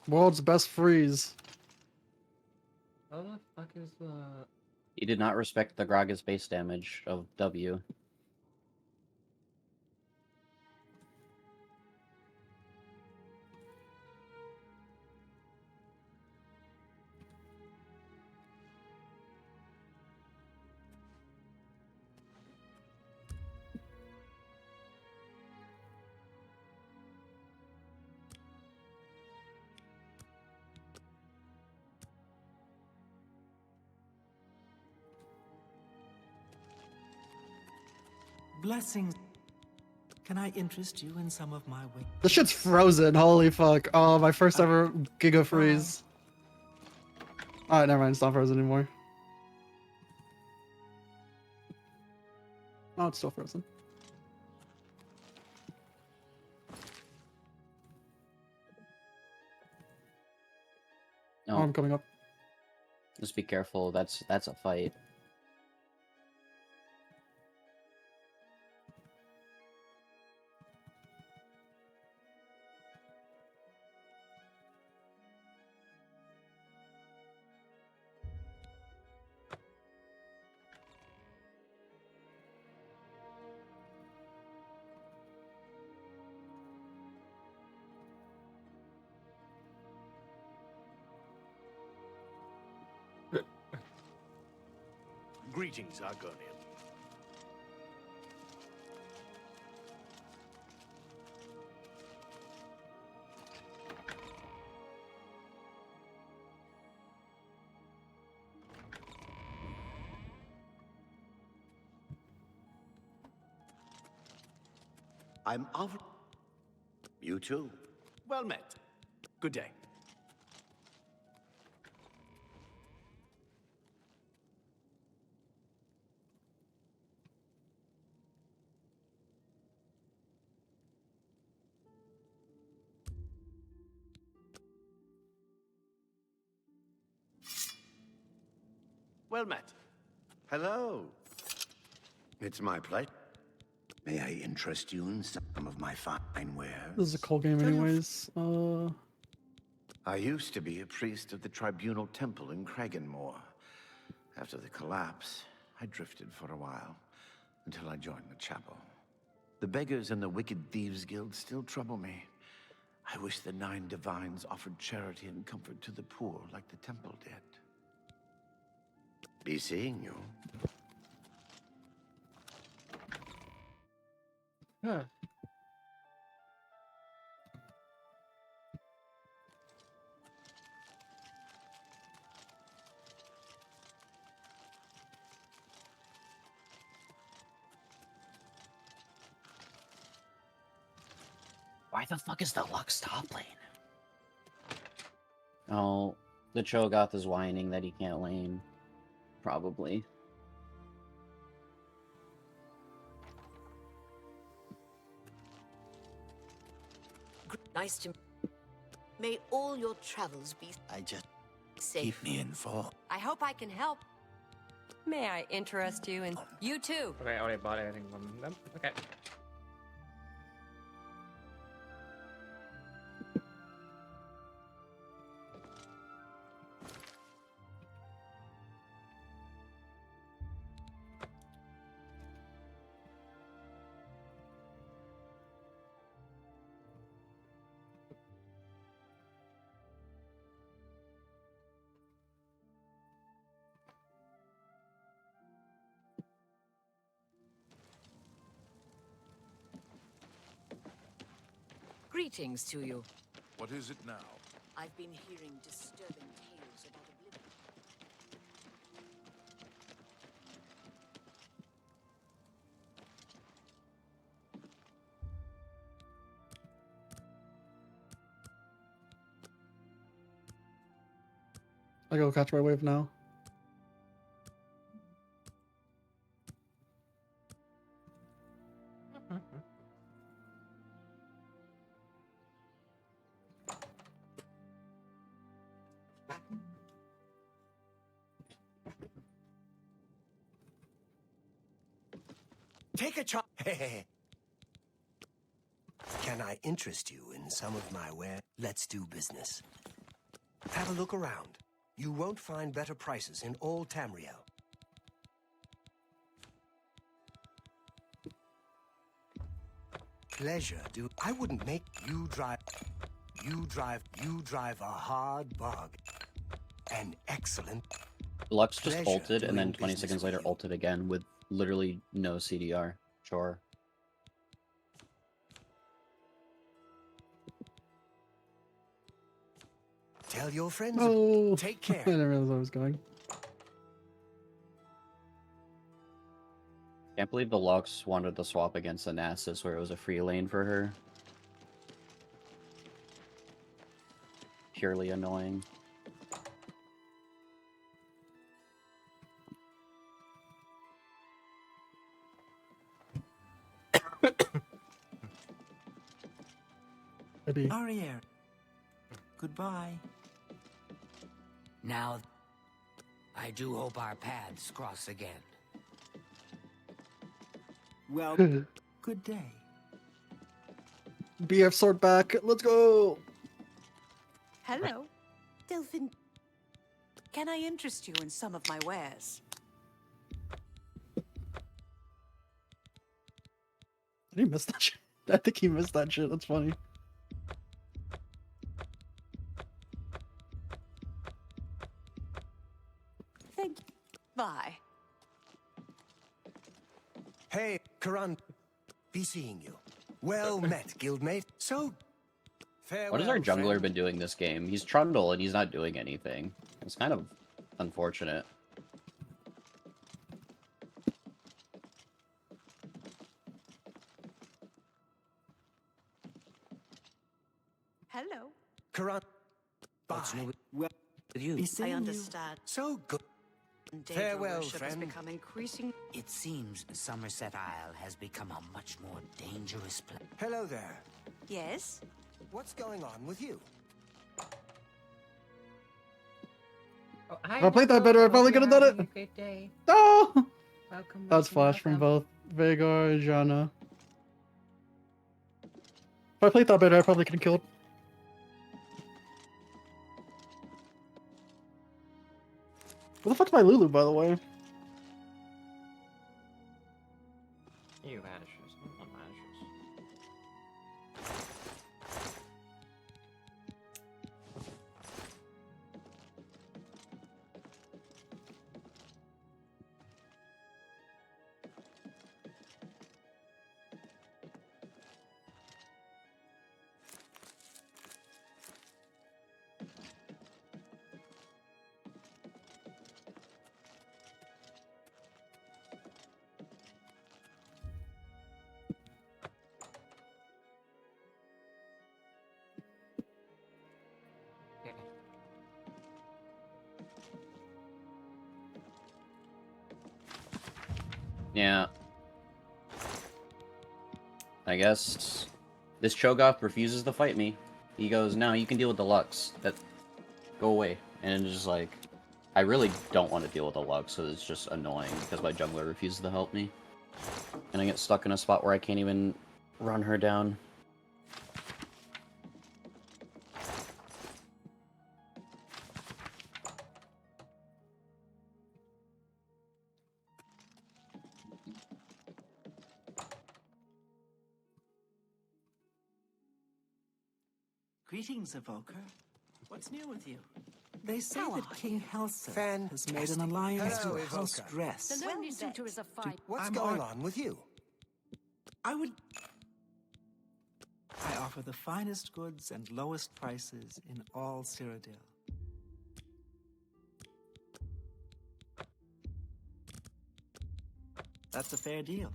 World's best freeze. How the fuck is the... He did not respect the Gragas base damage of W. Blessings. Can I interest you in some of my way? This shit's frozen. Holy fuck. Oh, my first ever Giga Freeze. Alright, never mind. It's not frozen anymore. Oh, it's still frozen. No, Oh, I'm coming up. just be careful. That's a fight. Greetings, Argonian. I'm of. You too. Well met. Good day. Well met. Hello. It's my pleasure. May I interest you in some of my fine wares? This is a cool game anyways. I used to be a priest of the Tribunal Temple in Kraganmore. After the collapse, I drifted for a while, until I joined the chapel. The beggars and the Wicked Thieves Guild still trouble me. I wish the 9 divines offered charity and comfort to the poor like the temple did. Be seeing you. Huh. Why the fuck is the Lux top lane? Oh, the Cho'Gath is whining that he can't lane. Probably. Nice to. May all your travels be. I just safe. keep me informed. I hope I can help. May I interest you in... You too. Okay, I already bought everything from them. Okay. Greetings to you. What is it now? I've been hearing disturbing tales about Oblivion. I go catch my wave now. Take a chop. Can I interest you in some of my ware? Let's do business. Have a look around. You won't find better prices in all Tamriel. Pleasure, do. I wouldn't make you drive. You drive a hard bargain. An excellent. Lux just Pleasure ulted and then doing 20 business seconds later ulted again with literally no CDR. Sure. Tell your friends. Oh, Take I care. didn't realize I was going. Can't believe the Lux wanted to swap against the Nasus where it was a free lane for her. Purely annoying. Maybe. Ariel. Goodbye. Now, I do hope our paths cross again. Well, good day. BF sword back. Let's go. Hello. Delphin. Can I interest you in some of my wares? Did he miss that shit? I think he missed that shit. That's funny. Thank you. Bye. Hey, Karan. Be seeing you. Well met, guildmate. So, farewell, What has our jungler friend. been doing this game? He's Trundle and he's not doing anything. It's kind of unfortunate. Hello. Karan. Bye. Well, you. Be seeing I you. understand. So good. Data Farewell, worship has friend. become increasing. It seems Somerset Isle has become a much more dangerous place. Hello there. Yes. What's going on with you? Oh, If I played that better, I probably could have done it. Great day. No! Welcome. That was flash from both Vhagar and Janna. If I played that better, I probably could have killed. Where the fuck's my Lulu, by the way? You vanishes. Not vanishes. Yeah. I guess this Cho'Gath refuses to fight me. He goes, no, you can deal with the Lux. Go away. And it's just like, I really don't want to deal with the Lux, so it's just annoying because my jungler refuses to help me. And I get stuck in a spot where I can't even run her down. Greetings, Evoker. What's new with you? They say How that are King you? Helsa has made an alliance Hello, with House Evoker. Dress. The lonely suitor is a fight. What's I'm going on- on with you? I offer the finest goods and lowest prices in all Cyrodiil. That's a fair deal.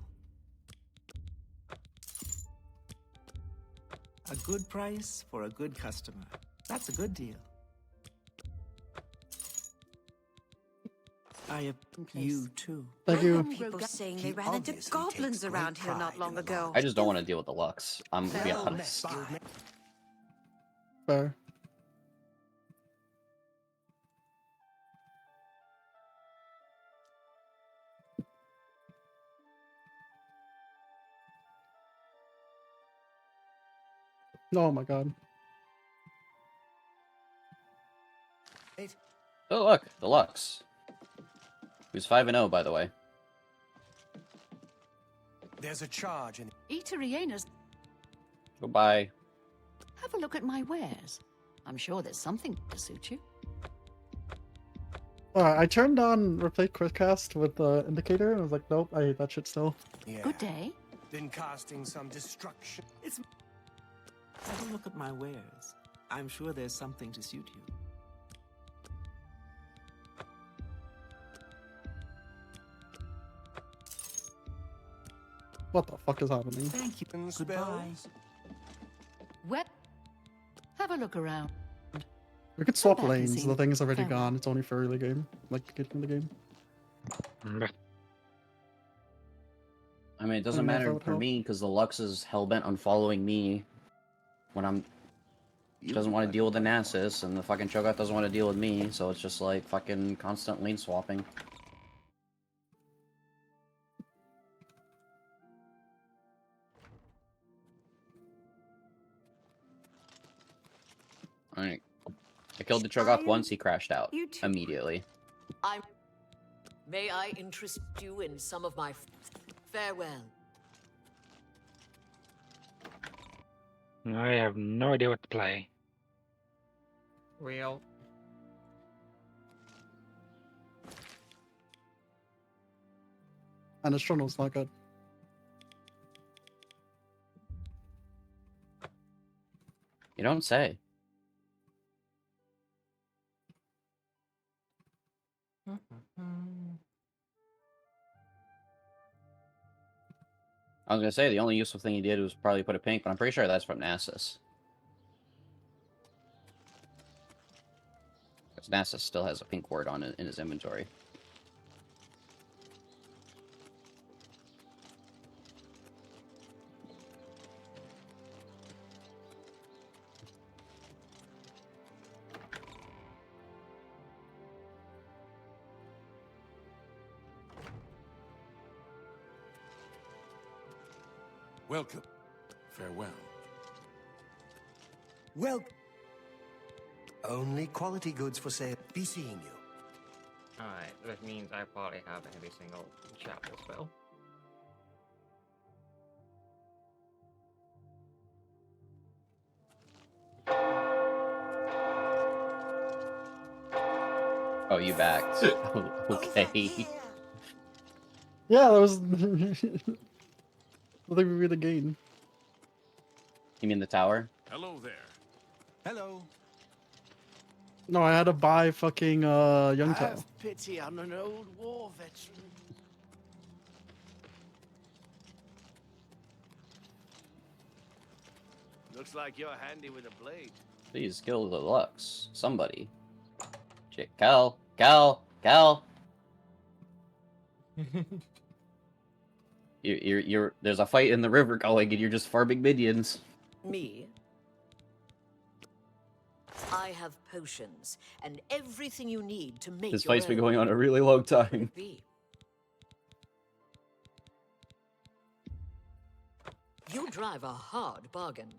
A good price for a good customer. That's a good deal. You too. Thank you. People saying they He ran into obviously goblins takes around great here not pride long in the ago. I just don't want to deal with the Lux. I'm gonna be Well honest. met, guildmate. Fair. Oh my god. Oh look, the Lux. Who's 5-0, by the way. There's a charge in. Eaterianas, Goodbye. have a look at my wares. I'm sure there's something to suit you. I turned on replay quickcast with the indicator and I was like, nope, I hate that shit still. Yeah. Good day. Been casting some destruction. Have a look at my wares. I'm sure there's something to suit you. What the fuck is happening? Thank you. Goodbye. Wet. Have a look around. We could swap back and lanes. see The me. thing is already Farewell. gone. It's only for early game, like beginning of the game. I mean, it I doesn't don't know if that matter would for help. me because the Lux is hellbent on following me when I'm. She doesn't want to deal with the Nasus, and the fucking Cho'Gath doesn't want to deal with me, so it's just like fucking constant lane swapping. Alright. I killed the Cho'Gath once, he crashed out immediately. May I interest you in some of my farewell? I have no idea what to play. Real. And the Trundle's not good. You don't say. I was gonna say the only useful thing he did was probably put a pink, but I'm pretty sure that's from Nasus. Because Nasus still has a pink word on it in his inventory. Welcome. Farewell. Well, only quality goods for sale. Be seeing you. Alright, that means I probably have every single chapter spell. Oh, you backed. Okay. Yeah, that was. I think we read the game. You mean the tower? Hello there. Hello. No, I had to buy fucking Young Tao. Have pity on an old war veteran. Looks like you're handy with a blade. Please kill the Lux. Somebody. Cal. You're there's a fight in the river going and you're just farming minions. Me? I have potions and everything you need to make This your fight's been own. going on a really long time. Be. You drive a hard bargain.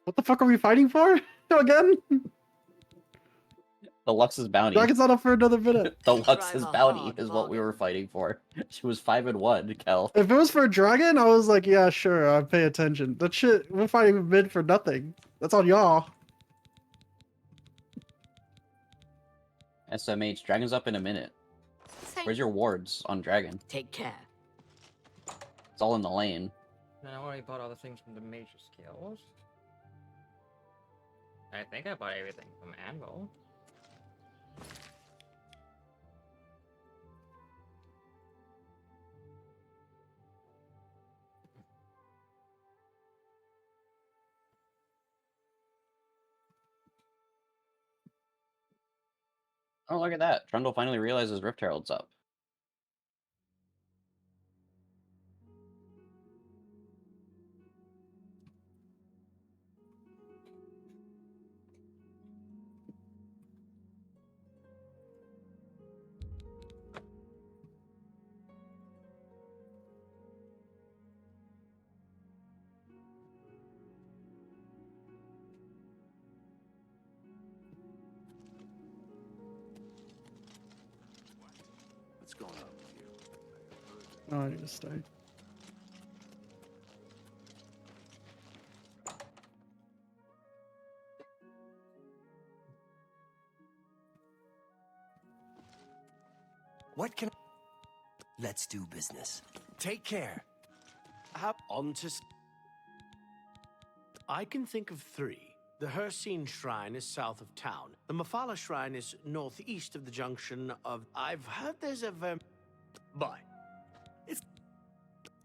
What the fuck are we fighting for again? The Lux's bounty. Dragon's not up for another minute. The Lux's bounty is what we were fighting for. She was 5-1, Kel. If it was for a dragon, I was like, yeah, sure, I'd pay attention. That shit, we're fighting mid for nothing. That's on y'all. SMH, Dragon's up in a minute. Where's your wards on Dragon? Take care. It's all in the lane. And I already bought all the things from the major skills. I think I bought everything from Anvil. Oh, look at that. Trundle finally realizes Rift Herald's up. What's going on with you? Oh, I need to stay. What can... Let's do business. Take care. How on to... I can think of 3. The Hircine Shrine is south of town. The Mafala Shrine is northeast of the junction of... I've heard there's a Bye.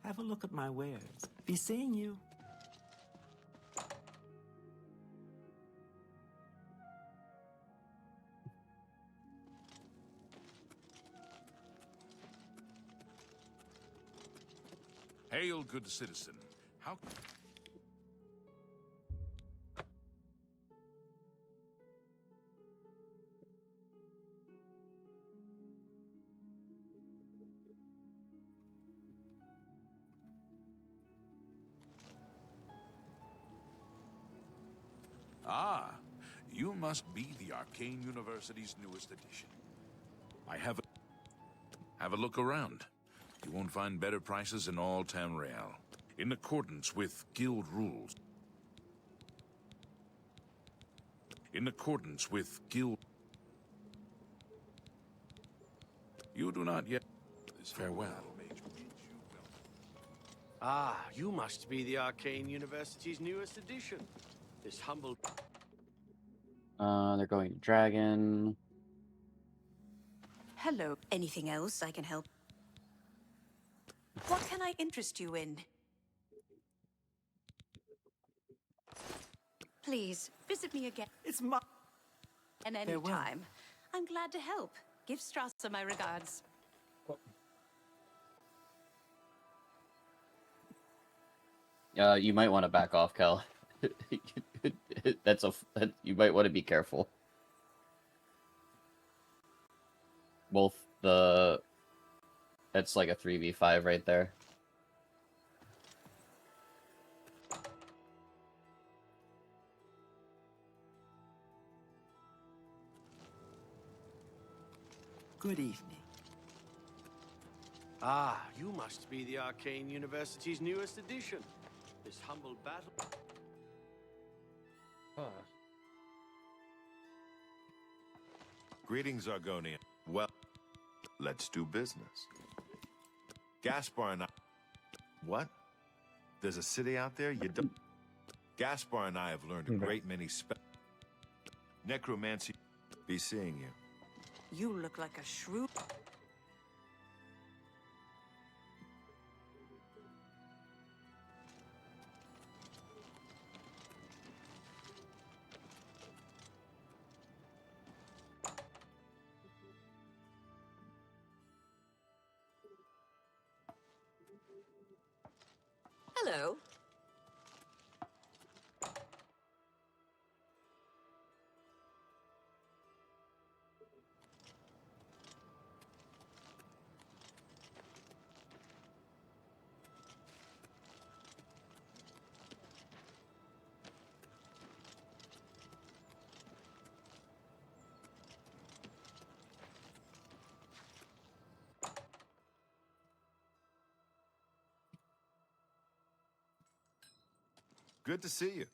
Have a look at my wares. Be seeing you. Hail, good citizen. How... Ah, you must be the Arcane University's newest edition. Have a look around. You won't find better prices in all Tamriel. In accordance with guild rules. In accordance with guild... You do not yet... Farewell. Ah, you must be the Arcane University's newest edition. This humble... They're going to Dragon. Hello. Anything else I can help? What can I interest you in? Please, visit me again. It's my... And any Farewell. time. I'm glad to help. Give Strasser my regards. You might want to back off, Cal. You might want to be careful. Both the... That's like a 3v5 right there. Good evening. Ah, you must be the Arcane University's newest edition. This humble battle... Greetings, Argonian. Well, let's do business. Gaspar and I... What? There's a city out there? You don't... Gaspar and I have learned a great many necromancy... Be seeing you. You look like a shrew. Hello. Good to see you.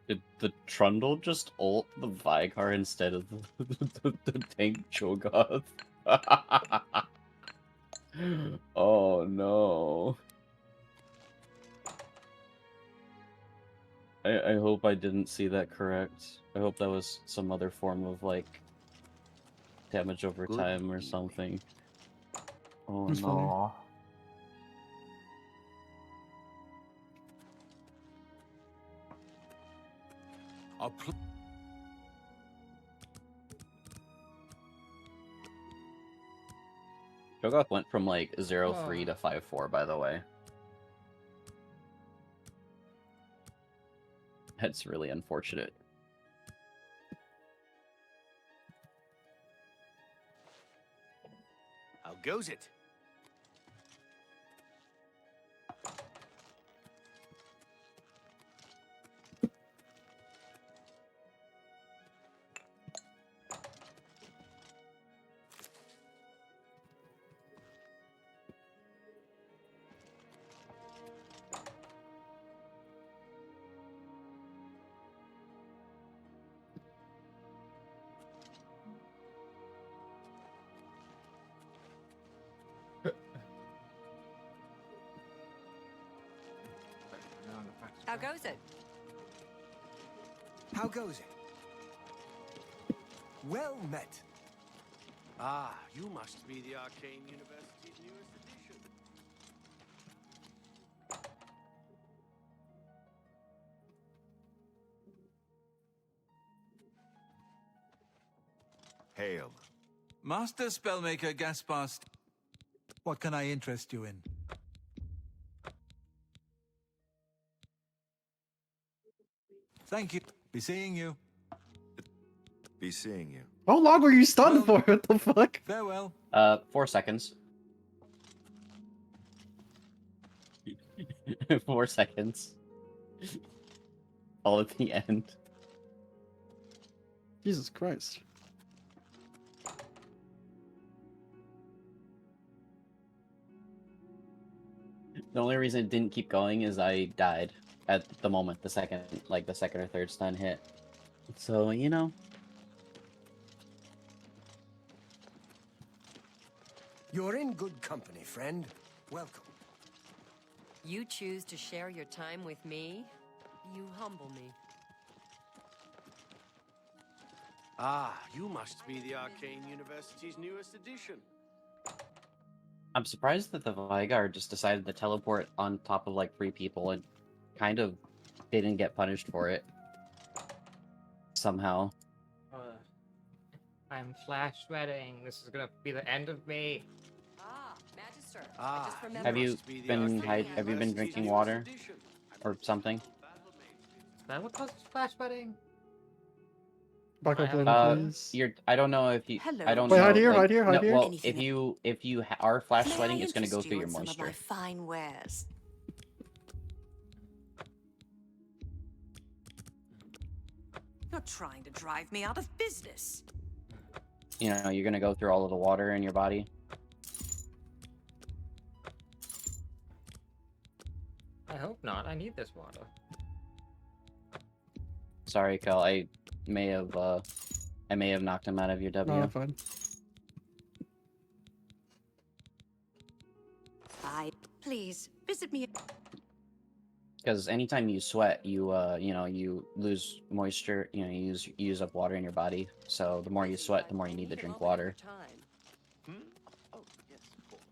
Did the Trundle just ult the Vigar instead of the tank Cho'Gath? Oh no. I hope I didn't see that correct. I hope that was some other form of, like, damage over Good time or evening. something. Oh That's funny. no. Cho'Gath went from like 0-3 to 5-4, by the way. That's really unfortunate. How goes it? How goes it? How goes it? Well met. Ah, you must be the Arcane University's newest edition. Hail. Master Spellmaker Gaspar, what can I interest you in? Thank you. Be seeing you. Be seeing you. How long were you stunned for? What the fuck? Farewell. 4 seconds. 4 seconds. All at the end. Jesus Christ. The only reason it didn't keep going is I died at the moment the second or third stun hit. So, you know. You're in good company, friend. Welcome. You choose to share your time with me? You humble me. Ah, you must be the Arcane University's newest edition. I'm surprised that the Vygar just decided to teleport on top of like 3 people and kind of didn't get punished for it. Somehow. I'm flash sweating. This is gonna be the end of me. Ah, Magister. I Ah, just remembered. Have you been drinking water or something? Is that what causes flash sweating? Back up, please. I don't know if you. I don't Wait, know. hide here, like, hide here, hide no, here. Well, Anything if you are flash May I sweating, it's going to go interest through you your in some of my moisture. fine wares? You're trying to drive me out of business. You know, you're going to go through all of the water in your body. I hope not. I need this water. Sorry, Kel. I may have knocked him out of your W. No, fine. Please visit me. Because anytime you sweat, you you lose moisture. You know, you use up water in your body. So the more you sweat, the more you need to drink water. Hmm? Oh, yes, of course.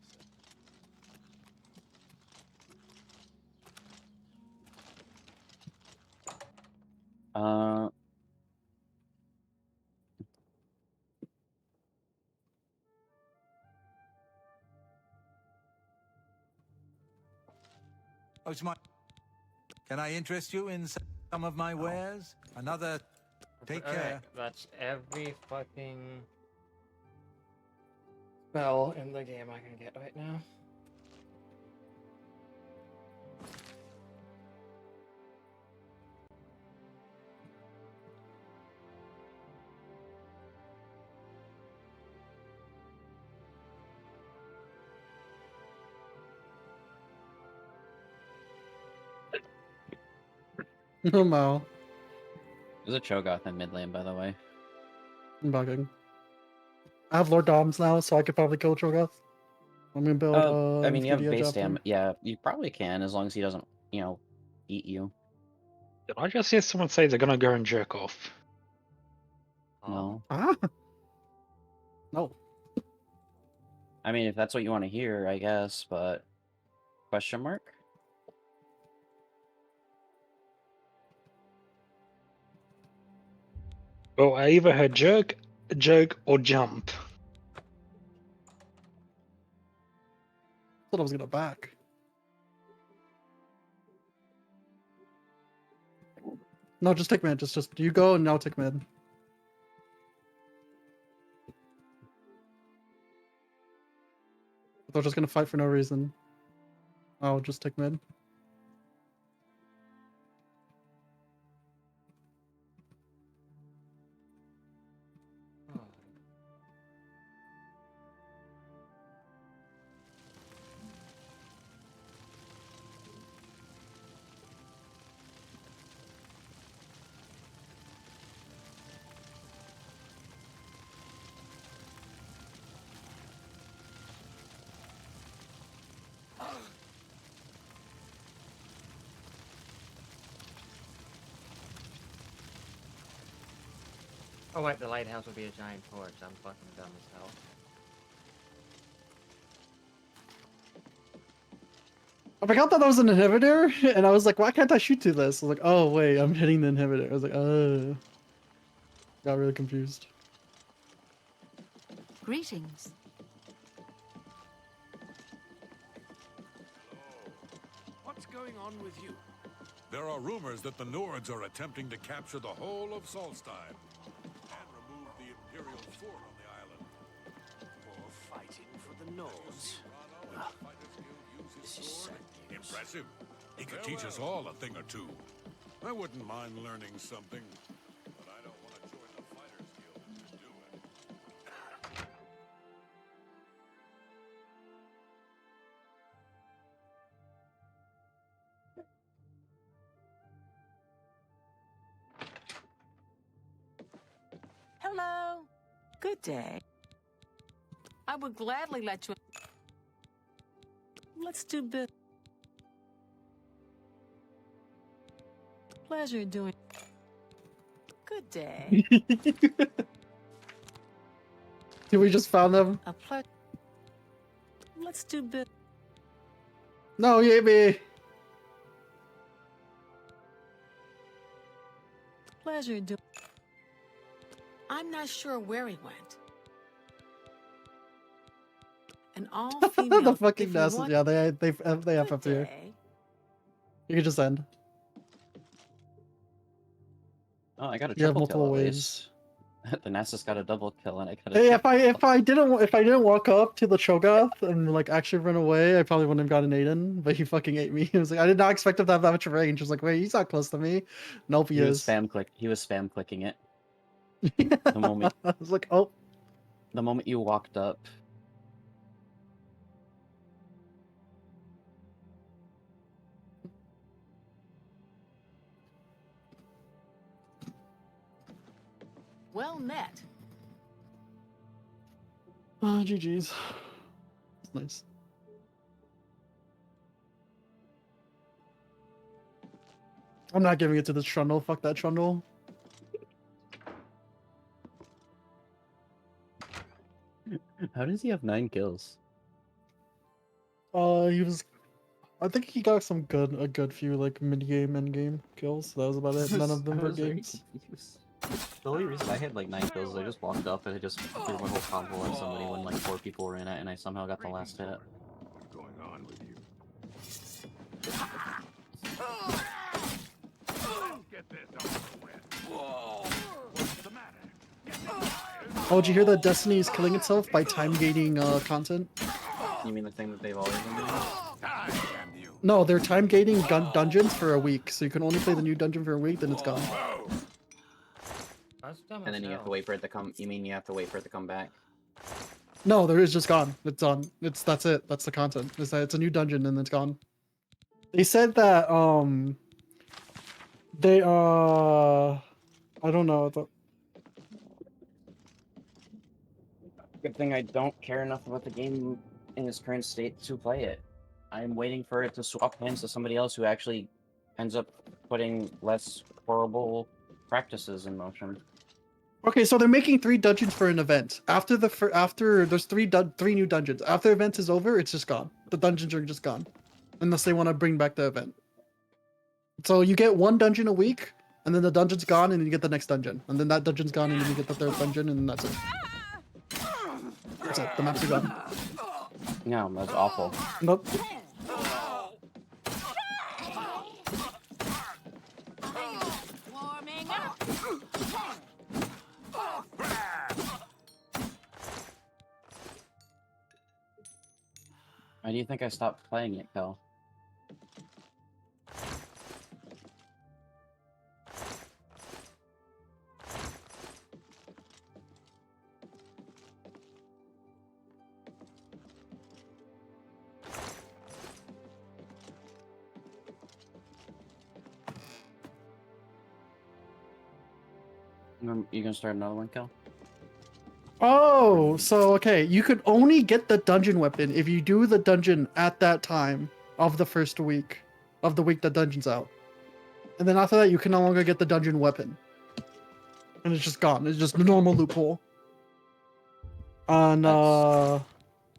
Oh, it's my. Can I interest you in some of my wares? Another. Take Alright, care. that's every fucking spell in the game I can get right now. No, Mal. There's a Cho'Gath in mid lane, by the way. I'm bugging. I have Lord Doms now, so I could probably kill Cho'Gath. I'm gonna build I mean, you have Infudia base after. stam. Yeah, you probably can, as long as he doesn't, eat you. Did I just hear someone say they're gonna go and jerk off? No. Ah. No. I mean, if that's what you want to hear, I guess, but... Question mark? Well, I either heard jerk, or jump. Thought I was gonna back. No, just take mid. Just you go and now take mid. They're just gonna fight for no reason. I'll just take mid. Oh wait, the lighthouse will be a giant torch. I'm fucking dumb as hell. I forgot that was an inhibitor, and I was like, why can't I shoot through this? I was like, oh wait, I'm hitting the inhibitor. I was like, oh. Got really confused. Greetings. What's going on with you? There are rumors that the Nords are attempting to capture the whole of Solstein and remove the Imperial fort on the island. For fighting for the Nords. This is sad news. Impressive. He could teach us all a thing or two. I wouldn't mind learning something, but I don't want to join the Fighters Guild to do it. Hello. Good day. I would gladly let you. Let's do business. Pleasure doing. Good day. Did we just found them? A pleasure. Let's do business. No, Yami. Pleasure doing. I'm not sure where he went. An all-female. The fucking if you nest. want- Yeah, they have up here. You can just end. Oh, I got a You have triple kill multiple at ways. least. The Nasus got a double kill, and I got a. Hey, if I didn't walk up to the Cho'Gath and like actually run away, I probably wouldn't have gotten Aiden. But he fucking ate me. He was like, I did not expect him to have that much range. I was like, wait, he's not close to me. Nope, He was spam clicking it. The moment I was like, oh. The moment you walked up. Well met. Oh, GG's. That's nice. I'm not giving it to this Trundle. Fuck that Trundle. How does he have 9 kills? He was. I think he got a good few like mid game, end game kills. That was about it. None of them I were was very games. confused. The only reason I had like 9 kills is I just walked up and I just threw my whole combo on somebody when like 4 people were in it, and I somehow got the last hit. What's going on with you? Get this over with. Whoa! What's the matter? Oh, did you hear that Destiny is killing itself by time gating content? You mean the thing that they've always been doing? No, they're time gating dungeons for a week, so you can only play the new dungeon for a week, then it's gone. That's dumb And then as you have hell. to wait for it to come. You mean you have to wait for it to come back? No, there is just gone. It's done. That's it. That's the content. It's a new dungeon and it's gone. They said that they I don't know. Good thing I don't care enough about the game in its current state to play it. I'm waiting for it to swap hands to somebody else who actually ends up putting less horrible practices in motion. Okay, so they're making 3 dungeons for an event. After there's 3 new dungeons. After the event is over, it's just gone. The dungeons are just gone, unless they want to bring back the event. So you get 1 dungeon a week, and then the dungeon's gone, and then you get the next dungeon, and then that dungeon's gone, and then you get the 3rd dungeon, and that's it. That's it. The maps are gone. No, that's awful. Nope. Warming up. Why do you think I stopped playing it, Kel? You gonna start another one, Kel? Oh, so okay, you could only get the dungeon weapon if you do the dungeon at that time of the first week, of the week the dungeon's out. And then after that, you can no longer get the dungeon weapon. and it's just gone. It's just a normal loophole. And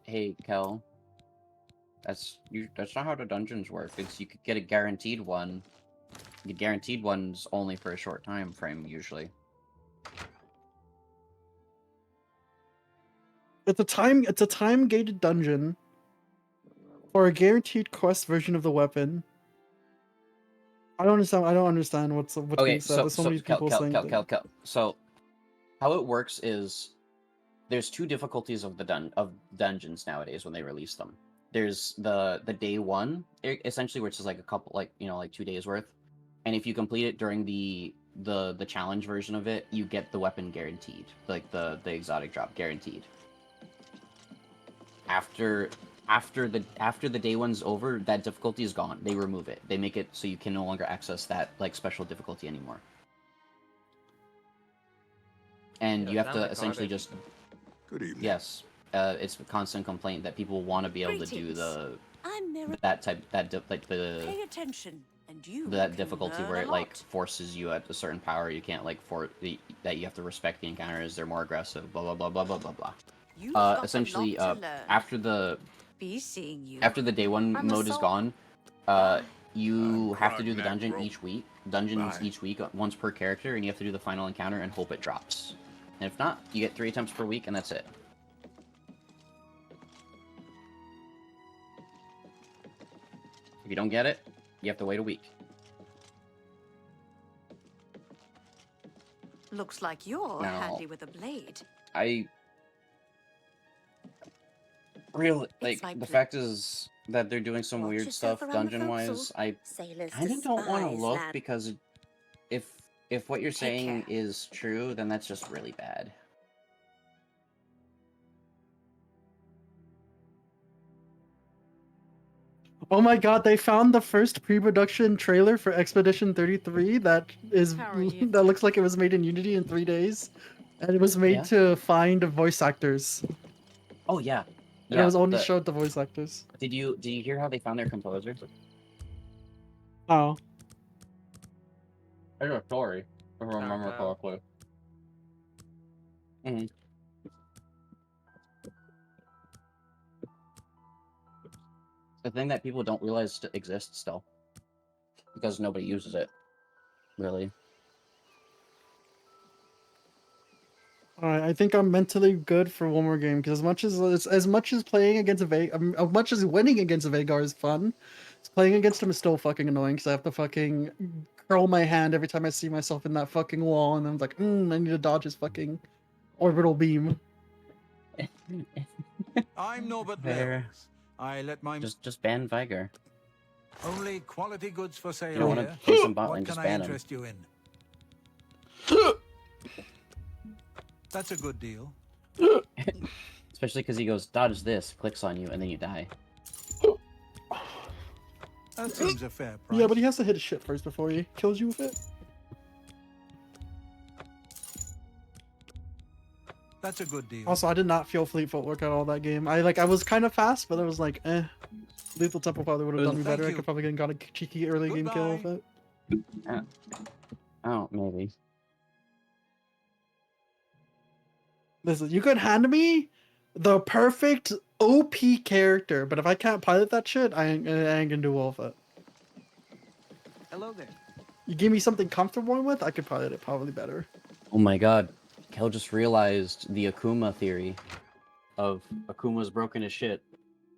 Hey, Kel. That's not how the dungeons work. It's you could get a guaranteed one. The guaranteed one's only for a short time frame usually. it's a time gated dungeon for a guaranteed quest version of the weapon. I don't understand what's being Okay, said. so There's so many people saying Kel. So, how it works is there's two difficulties of dungeons nowadays when they release them. There's the day one, essentially, which is like a couple, like 2 days worth, and if you complete it during the challenge version of it, you get the weapon guaranteed, like the exotic drop guaranteed. After the day one's over, that difficulty is gone. They remove it. They make it so you can no longer access that like special difficulty anymore. And Yeah, you have sounds to like essentially garbage. just. Good evening. Yes, it's a constant complaint that people want to be able to do I'm Mary. Pay attention, and you that can difficulty learn where a it like lot. forces you at a certain power. You can't like that you have to respect the encounters. They're more aggressive. Blah blah blah blah blah blah blah. You've got Essentially, a lot to learn. after seeing you. the day one I'm a mode is soul. gone, you have to do the dungeon bro. each week. Dungeons Bye. each week, once per character, and you have to do the final encounter and hope it drops. And if not, you get 3 attempts per week, and that's it. If you don't get it, you have to wait a week. Looks like you're Now, handy with a blade. I really It's like my the pl- fact is that they're doing some Watch weird yourself stuff around the dungeon wise. forecastle. I Sailors kind of don't want to despise look lad. because if what you're Take saying care. is true, then that's just really bad. Oh my god, they found the first pre-production trailer for Expedition 33 that is How are you? that looks like it was made in Unity in 3 days. And it was made Yeah? to find voice actors. Oh yeah, And it was only showed the voice actors. Did you hear how they found their composer? Oh. There's a story, if I remember correctly. Mm-hmm. The thing that people don't realize exists still, because nobody uses it, really. Alright, I think I'm mentally good for one more game because as much as playing against as much as winning against a Vagar is fun, playing against him is still fucking annoying because I have to fucking curl my hand every time I see myself in that fucking wall, and I'm like, I need to dodge his fucking orbital beam. I'm Norbert Fair. Lewis. I let my Just ban Vigar. only quality goods for sale You don't want here. to play some bot What lane, can just I ban him. interest you in? That's a good deal. Especially because he goes, dodge this, clicks on you, and then you die. That seems a fair price. Yeah, but he has to hit his shit first before he kills you with it. That's a good deal. Also, I did not feel fleet footwork at all that game. I was kind of fast, but I was like, Lethal Temple probably would have done me better. I could probably get got a cheeky early game kill with it. Oh, maybe. Listen, you could hand me the perfect OP character, but if I can't pilot that shit, I ain't gonna do well with it. Hello there. You give me something comfortable with, I could pilot it probably better. Oh my god. Kel just realized the Akuma theory of Akuma's broken as shit.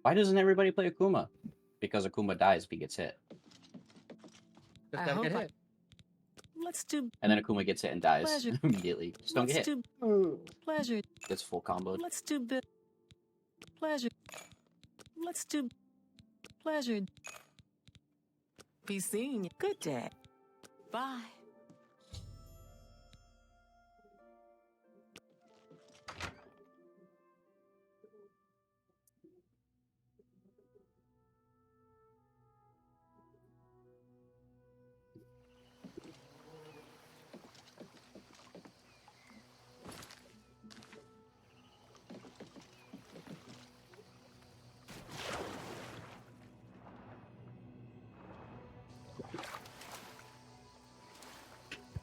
Why doesn't everybody play Akuma? Because Akuma dies if he gets hit. Just I gotta get hope I- hit. Let's do And then Akuma gets hit and dies Pleasure. immediately. Just don't let's get hit. do pleasure. Gets full comboed. Let's do pleasure. Let's do pleasure. Be seeing you. Good day. Bye.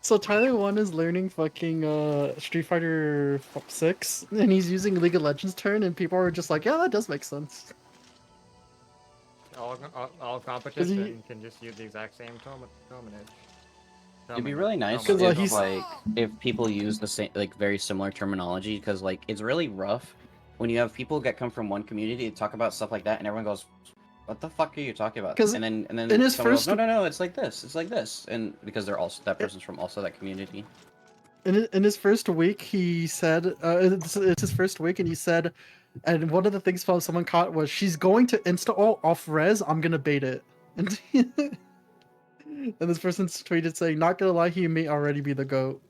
So Tyler 1 is learning fucking Street Fighter 6, and he's using League of Legends turn, and people are just like, yeah, that does make sense. All competition can just use the exact same terminage. It'd be really nice if people use the same, like, very similar terminology, because like it's really rough when you have people that come from one community to talk about stuff like that, and everyone goes, "What the fuck are you talking about?" And then in his someone first- goes, "No, it's like this," and because they're also that person's from also that community. In his first week, he said, it's his first week, and he said, and one of the things someone caught was, she's going to insta-ult off res, I'm gonna bait it. And, and this person tweeted saying, not gonna lie, he may already be the GOAT.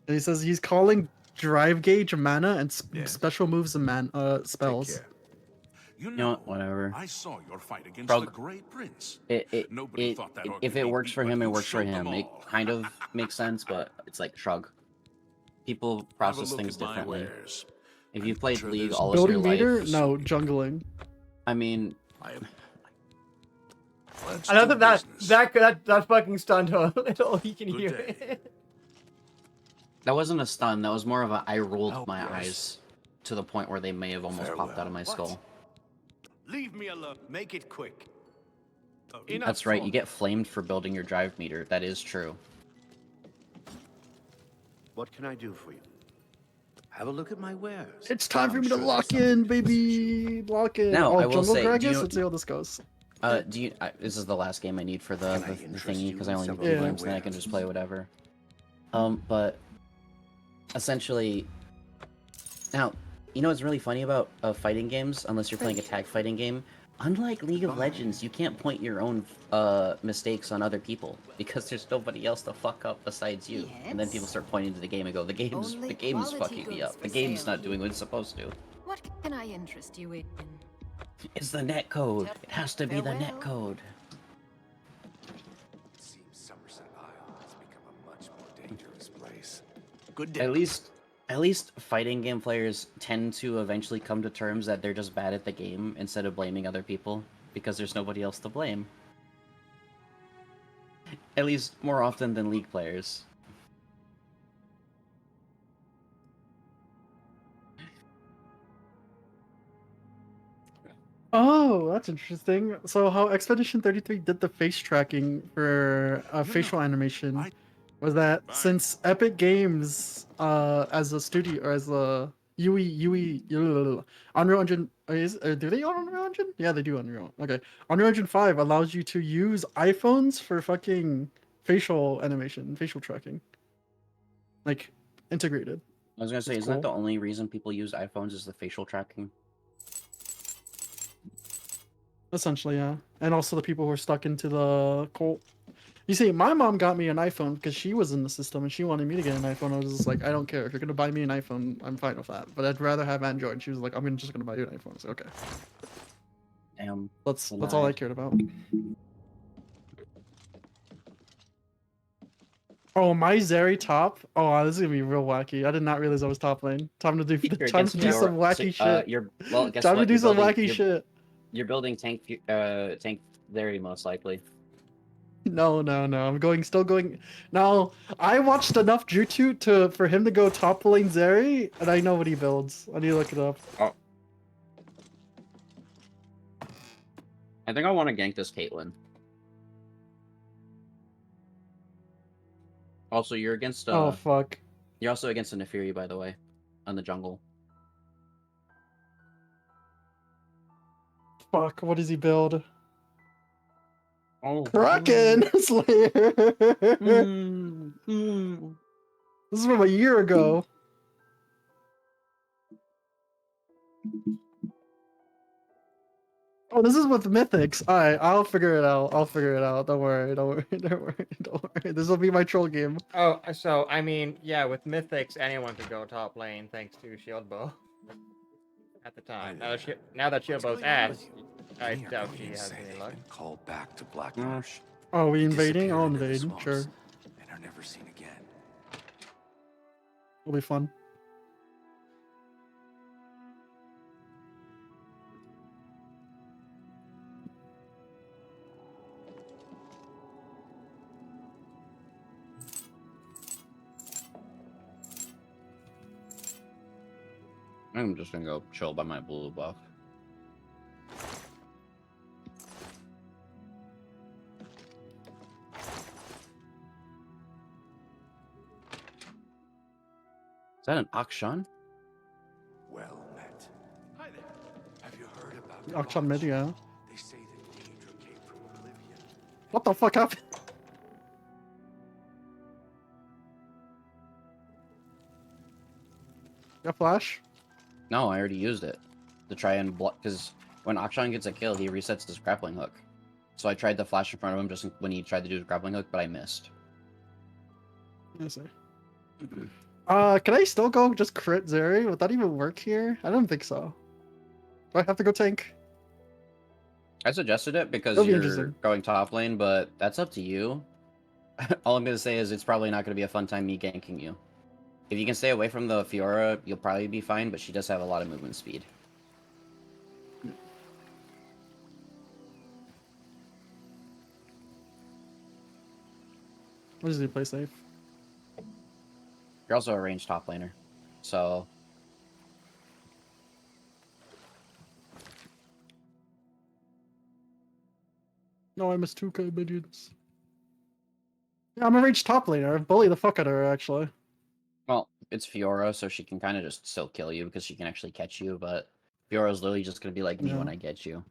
And he says he's calling drive gauge mana and special moves and spells. You know what, whatever. I saw your fight against Frog- the Grey Prince. Nobody thought that ought if to it be works beat, for but him, it you works for showed him. them It all. kind of makes sense, but it's like shrug. People process look things at my differently. wares. If you've played sure League there's all of your Building life, meter? No, jungling. I mean, I love that fucking stunned her a little. He can hear it. that wasn't a stun. That was more of a I rolled my eyes to the point where they may have almost popped out of my skull. Leave me alone. Make it quick. That's right. You get flamed for building your drive meter. That is true. What can I do for you? Have a look at my wares. It's time for I'm me to sure lock there's in, baby. Lock in. Now, oh, I will Jungle say, Dragons? do you- Let's see how this goes. Do you? This is the last game I need for the thingy because I only need some of 2 my games, then I can just play whatever. But essentially, now you know what's really funny about fighting games, unless you're playing a tag fighting game. Unlike League of Legends, you can't point your own mistakes on other people because there's nobody else to fuck up besides you. And then people start pointing to the game and go, "The game's fucking me up. The game's not doing what it's supposed to." What can I interest you in? It's the net code. It has to be the net code. It seems Somerset Isle has become a much more dangerous place. Good day. At least fighting game players tend to eventually come to terms that they're just bad at the game instead of blaming other people because there's nobody else to blame. At least more often than League players. Oh, that's interesting. So how Expedition 33 did the face tracking for facial animation was that since Epic Games as a studio or as a Unreal Engine do they own Unreal Engine? Yeah, they do Unreal. Okay. Unreal Engine 5 allows you to use iPhones for fucking facial animation, facial tracking. Like integrated. I was gonna say, That's isn't that cool. the only reason people use iPhones is the facial tracking? Essentially, yeah. And also the people who are stuck into the cult. You see, my mom got me an iPhone because she was in the system and she wanted me to get an iPhone. I was just like, I don't care. If you're going to buy me an iPhone, I'm fine with that. But I'd rather have Android. She was like, just going to buy you an iPhone. I was like, okay. Damn. That's all I cared about. Oh, my Zeri top? Oh, this is going to be real wacky. I did not realize I was top lane. Time to do some wacky shit. Guess Time what? to do You're some building- wacky you're- shit. You're building tank Theory most likely. No. I'm still going. Now, I watched enough Jutsu for him to go top lane Zeri, and I know what he builds. I need to look it up. Oh. I think I want to gank this Caitlyn. Also, you're against Oh, fuck. You're also against a Nefiri, by the way, on the jungle. Fuck, what does he build? Oh, Kraken Slayer! This is from a year ago. Oh, this is with Mythics. Alright, I'll figure it out. Don't worry. This will be my troll game. Oh, so I mean, yeah, with Mythics, anyone could go top lane thanks to Shield Bow. At the time, now that Shield Bow's ass, I doubt she has any luck. Call back to Black Marsh. Oh, are we invading? I'll Disappear into the invade. Sure. swamps, and are never seen again. It'll be fun. I'm just gonna go chill by my blue buff. Is that an auction? Well met. Hi there. Have you heard about the Auction Watch? media. They say that Daedra came from Oblivion. What the fuck happened? Got flash? No, I already used it to try and block, because when Akshan gets a kill, he resets his grappling hook. So I tried to flash in front of him just when he tried to do his grappling hook, but I missed. I see. Can I still go just crit Zeri? Would that even work here? I don't think so. Do I have to go tank? I suggested it because It'll be you're interesting. going top lane, but that's up to you. All I'm going to say is it's probably not going to be a fun time me ganking you. If you can stay away from the Fiora, you'll probably be fine, but she does have a lot of movement speed. What does he play safe? You're also a ranged top laner, so... No, I missed 2k minions. Yeah, I'm a ranged top laner. Bully the fuck out of her, actually. Well, it's Fiora, so she can kind of just still kill you because she can actually catch you, but Fiora's literally just going to be like me when I get you.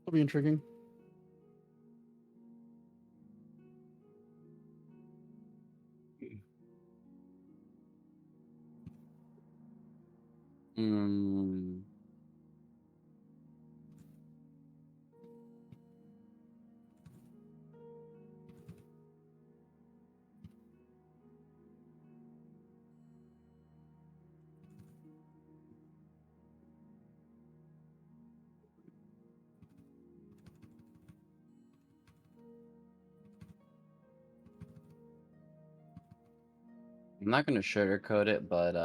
That'll be intriguing. Hmm. I'm not going to sugarcoat it, but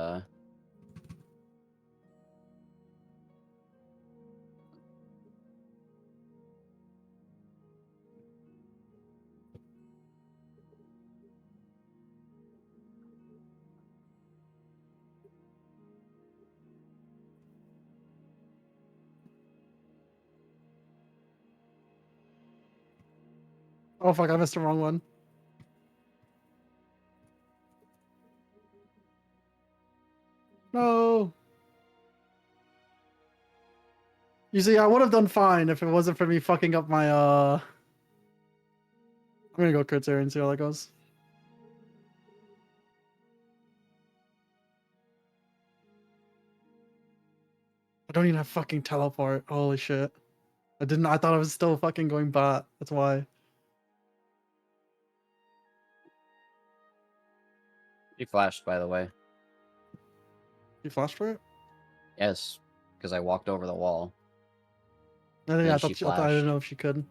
Oh fuck, I missed the wrong one. No. You see, I would have done fine if it wasn't for me fucking up my I'm gonna go crit Zeri and see how that goes. I don't even have fucking teleport. Holy shit. I thought I was still fucking going bot. That's why. she flashed, by the way. You flashed for it? Yes, because I walked over the wall. Yeah, And I she thought I didn't flashed. know if she could.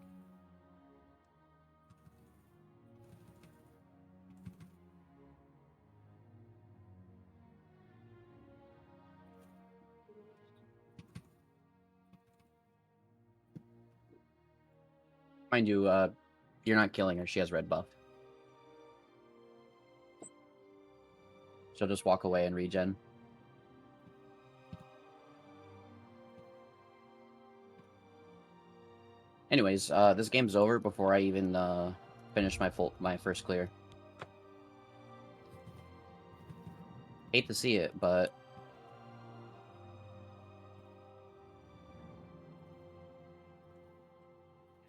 Mind you, you're not killing her. She has red buff. She'll just walk away and regen. Anyways, this game's over before I even finish my first clear. Hate to see it, but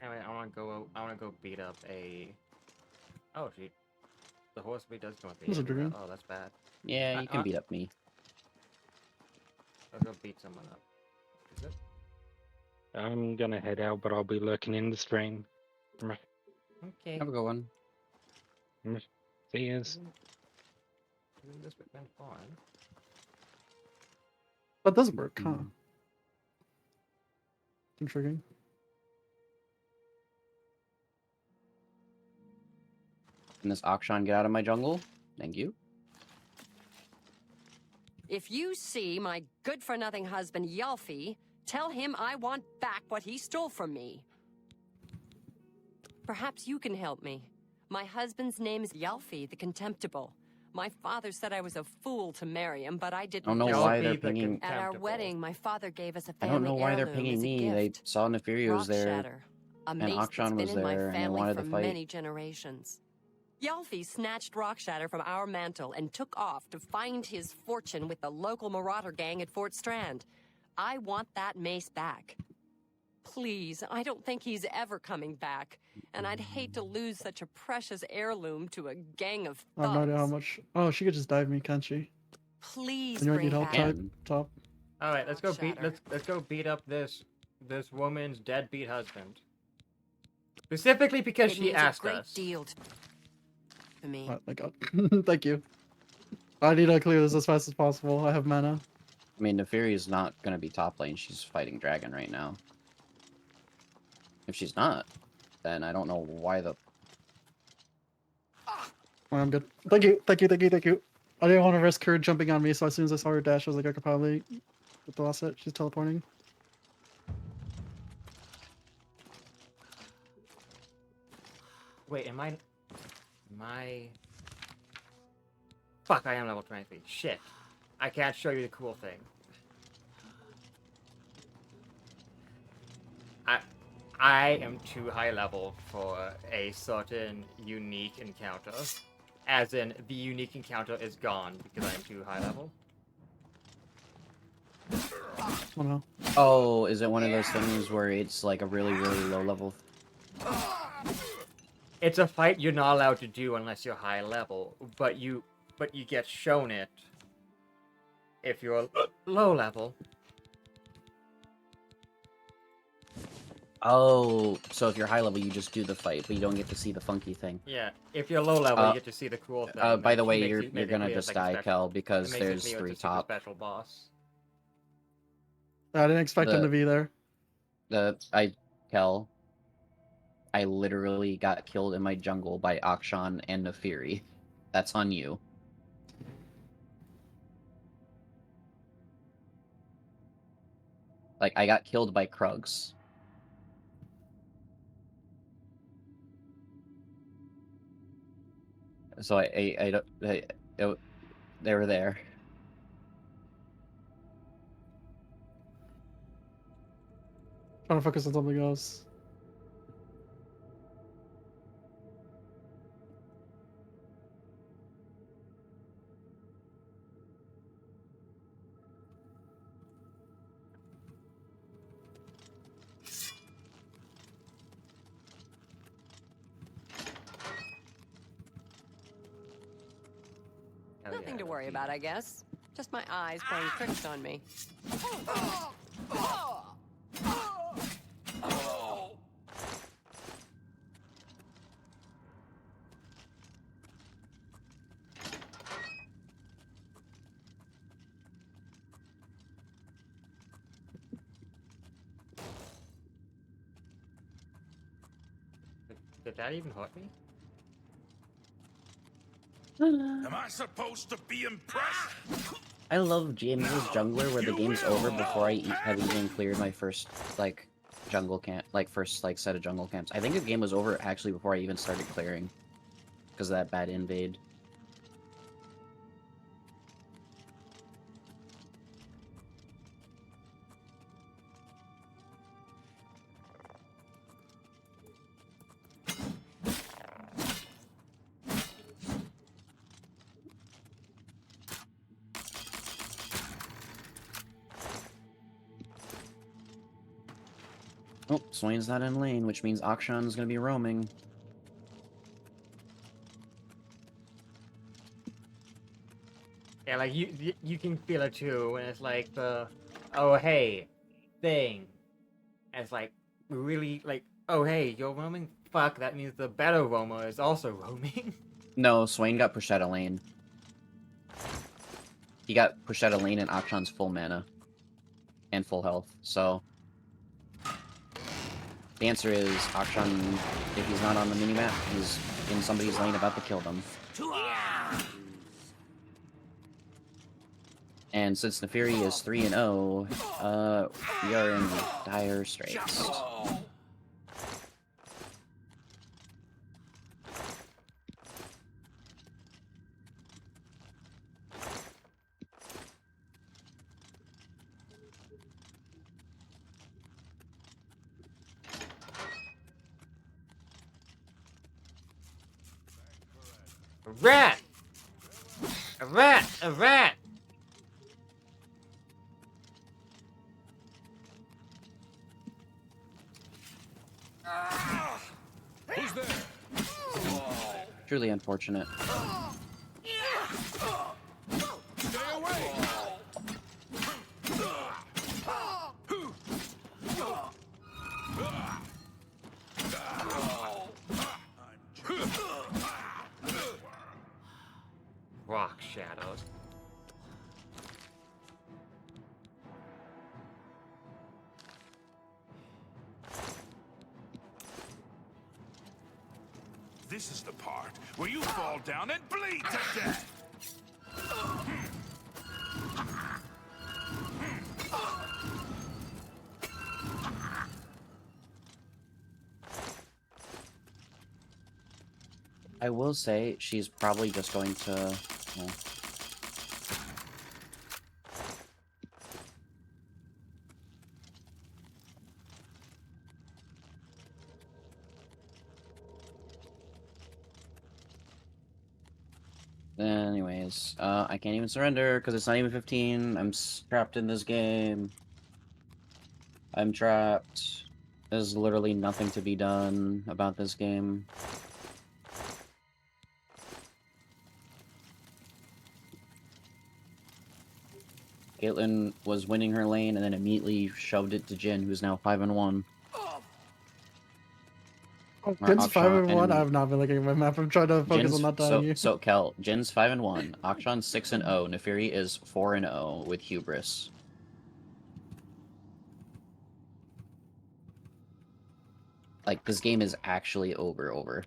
Anyway, I want to go beat up a. Oh, she. The horse breed does come with That's the. intriguing. Oh, that's bad. yeah, you can beat up me. I'll go beat someone up. Is it? I'm gonna head out, but I'll be lurking in the stream. Okay. Have a good one. See yous. Isn't this been fun? That doesn't work, huh? Intriguing. Can this Akshan get out of my jungle? Thank you. If you see my good-for-nothing husband, Yalfi, tell him I want back what he stole from me. Perhaps you can help me. My husband's name is Yalfi the Contemptible. My father said I was a fool to marry him, but I didn't. I don't know why they're pinging. At our wedding, my father gave us a I family don't know why they're heirloom pinging as a me. They gift. saw Neferio was Rock there, shatter, a and mace that's Akshan been was in my there, and they family wanted for to fight. many generations. Yalfi snatched Rockshatter from our mantle and took off to find his fortune with the local marauder gang at Fort Strand. I want that mace back. Please, I don't think he's ever coming back, and I'd hate to lose such a precious heirloom to a gang of I have no idea how thugs. much. Oh, she could just dive me, can't she? Please And you might bring need help, back. top. All right, let's go beat up this woman's deadbeat husband. Specifically because It she means asked a great us. deal to me. Oh my god. Thank you. I need to clear this as fast as possible. I have mana. I mean, Neferi's not gonna be top lane. She's fighting Dragon right now. If she's not, then I don't know why the... I'm good. Thank you. Thank you. Thank you. Thank you. I didn't want to risk her jumping on me, so as soon as I saw her dash, I was like, I could probably get the last hit. She's teleporting. Wait, am I... Fuck, I am level 23. Shit. I can't show you the cool thing. I am too high level for a certain unique encounter. As in, the unique encounter is gone because I am too high level. Oh no. Oh, is it one of those things where it's like a really, really low level? It's a fight you're not allowed to do unless you're high level, but you get shown it if you're low level. Oh, so if you're high level, you just do the fight, but you don't get to see the funky thing. Yeah, if you're low level, you get to see the cool thing. By the that way, makes you're it- makes it gonna clear it's just like a die, special- Kel, because it makes it there's clear it's 3 a super top. special boss. I didn't expect him to be there. Kel, I literally got killed in my jungle by Akshan and Neferi. That's on you. Like, I got killed by Krugs. So they were there. Trying to focus on something else. Nothing to worry about, I guess. Just my eyes playing tricks on me. Did that even hurt me? Am I supposed to be impressed? I love James' Jungler where the game's over before I have even cleared my first, like, jungle camp, set of jungle camps. I think the game was over actually before I even started clearing. Because of that bad invade. Oh, Swain's not in lane, which means Akshan's gonna be roaming. Yeah, like you can feel it too when it's like the oh hey thing. And it's like really like oh hey you're roaming. Fuck, that means the better roamer is also roaming. No, Swain got pushed out of lane. He got pushed out of lane and Akshan's full mana. And full health, so... The answer is, Akshan, if he's not on the minimap, he's in somebody's lane about to kill them. And since Neferi is 3-0, we are in dire straits. rat! A rat! A rat! Who's there? Truly unfortunate. Stay away! Rock shadows. This is the part where you fall down and bleed to death. I will say she's probably just going to. Well, anyways, I can't even surrender because it's not even 15. I'm trapped in this game. I'm trapped. There's literally nothing to be done about this game. Caitlyn was winning her lane and then immediately shoved it to Jin, who's now 5-1. Oh, Jin's 5-1. I've not been looking at my map. I'm trying to focus on not dying here. So Kel, Jin's 5-1, Akshan's 6-0, Nefiri is 4-0 with Hubris. Like, this game is actually over.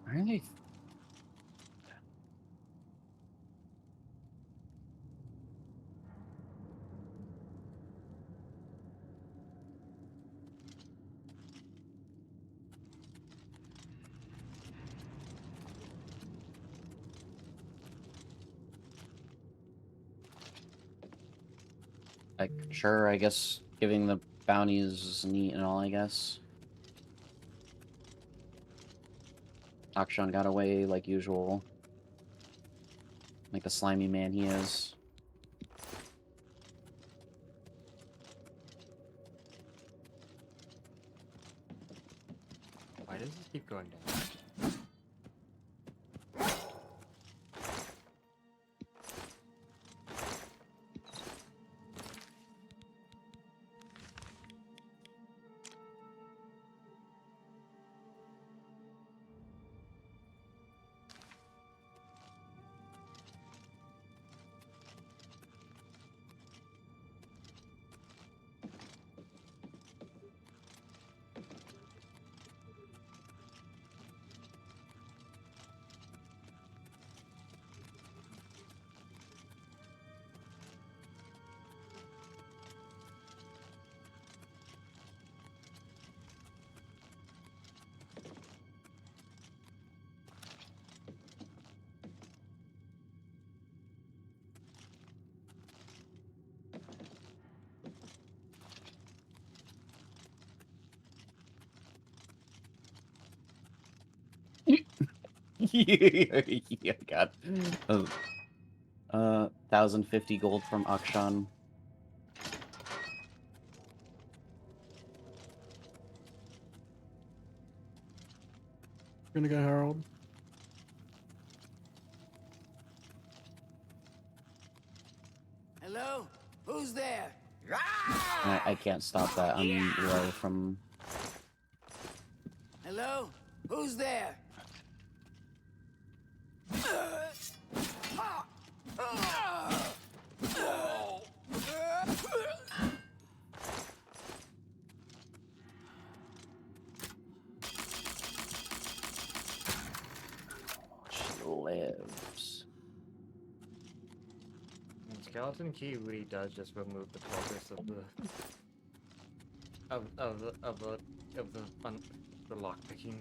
Why are they? Like, sure, I guess giving the bounties is neat and all, I guess. Akshan got away like usual. Like the slimy man he is. Why does this keep going down? Yeah, God. 1,050 gold from Akshan. Gonna go Herald. Hello? Who's there? I can't stop that. I'm low from. Hello? Who's there? She lives. And Skeleton Key really does just remove the focus of the the lockpicking.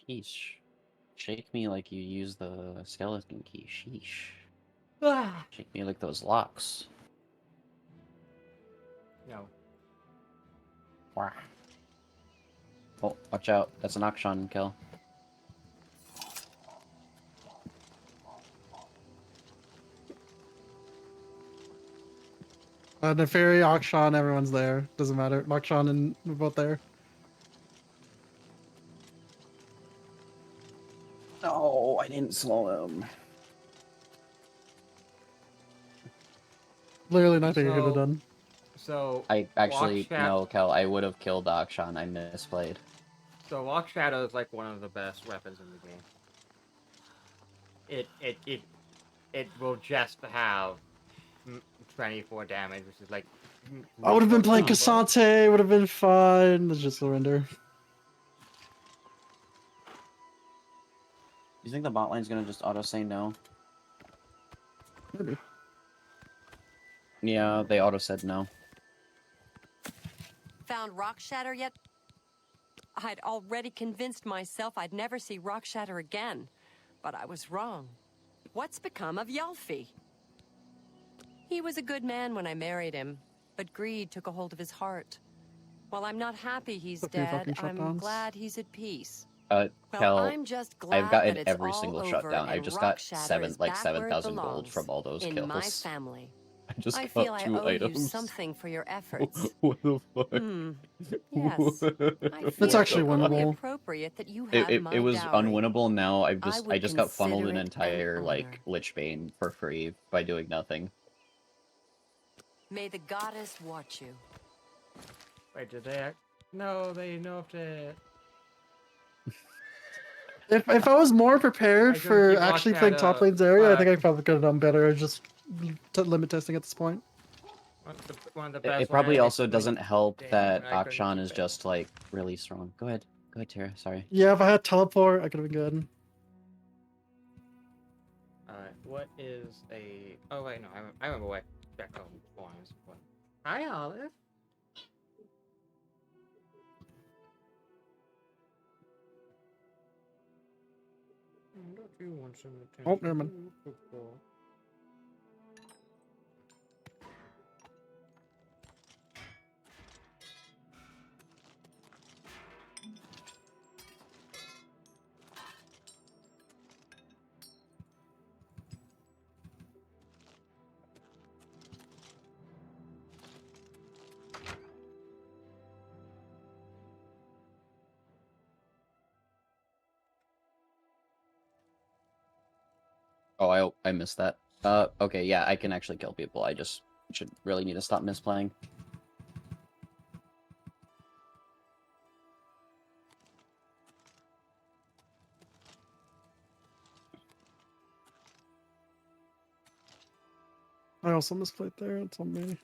Sheesh. Shake me like you use the skeleton key. Sheesh. Ah. Shake me like those locks. No. Wah. Oh, watch out. That's an Akshan kill. Neferi, Akshan, everyone's there. Doesn't matter. Akshan and we're both there. No, I didn't slow him. Literally nothing I could have So- done. So I actually, Walk no, Kel, I would have killed Akshan. I misplayed. So Walk Shadow is like one of the best weapons in the game. It will just have 24 damage, which is like. I would have been playing combo. Cassante, would have been fine. Let's just surrender. You think the bot lane's gonna just auto say no? Maybe. Yeah, they auto said no. Found Rock Shatter yet? I'd already convinced myself I'd never see Rock Shatter again, but I was wrong. What's become of Yalfi? He was a good man when I married him, but greed took a hold of his heart. While I'm not happy he's A few fucking dead, I'm shutdowns. glad he's at peace. Well, Well, I'm just glad I've gotten that it's every all single over shutdown. I and just Rock got Shatter is back where it 7,000 gold belongs, from all those in kills. my family. I just I got feel I 2 owe items. you something for your efforts. What the fuck? Yes. I feel It's actually it's only winnable. appropriate that you have It my was dowry. unwinnable. Now I would just got funneled consider an it an entire honor. like Lich Bane for free by doing nothing. May the goddess watch you. Wait, did they? No, they nerfed it. If I was more prepared I couldn't for keep actually Walk playing Shadow, top lanes area, I think but- I probably could have done better. Just limit testing at this point. One of the best It probably ways also to doesn't help game, that and I couldn't Akshan keep is it. just like really strong. Go ahead, Tara. Sorry. Yeah, if I had teleport, I could have been good. Alright, what is a? Oh wait, no, I remember what Becco forms. Hi, Olive. Don't you want some attention? Oh, never mind. Oh, I missed that. Okay, yeah, I can actually kill people. I just should really need to stop misplaying. I also misplayed there. It's on me.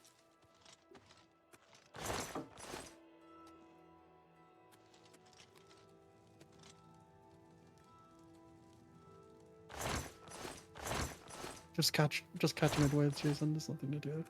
Just catch midway. It's Jason. There's nothing to do.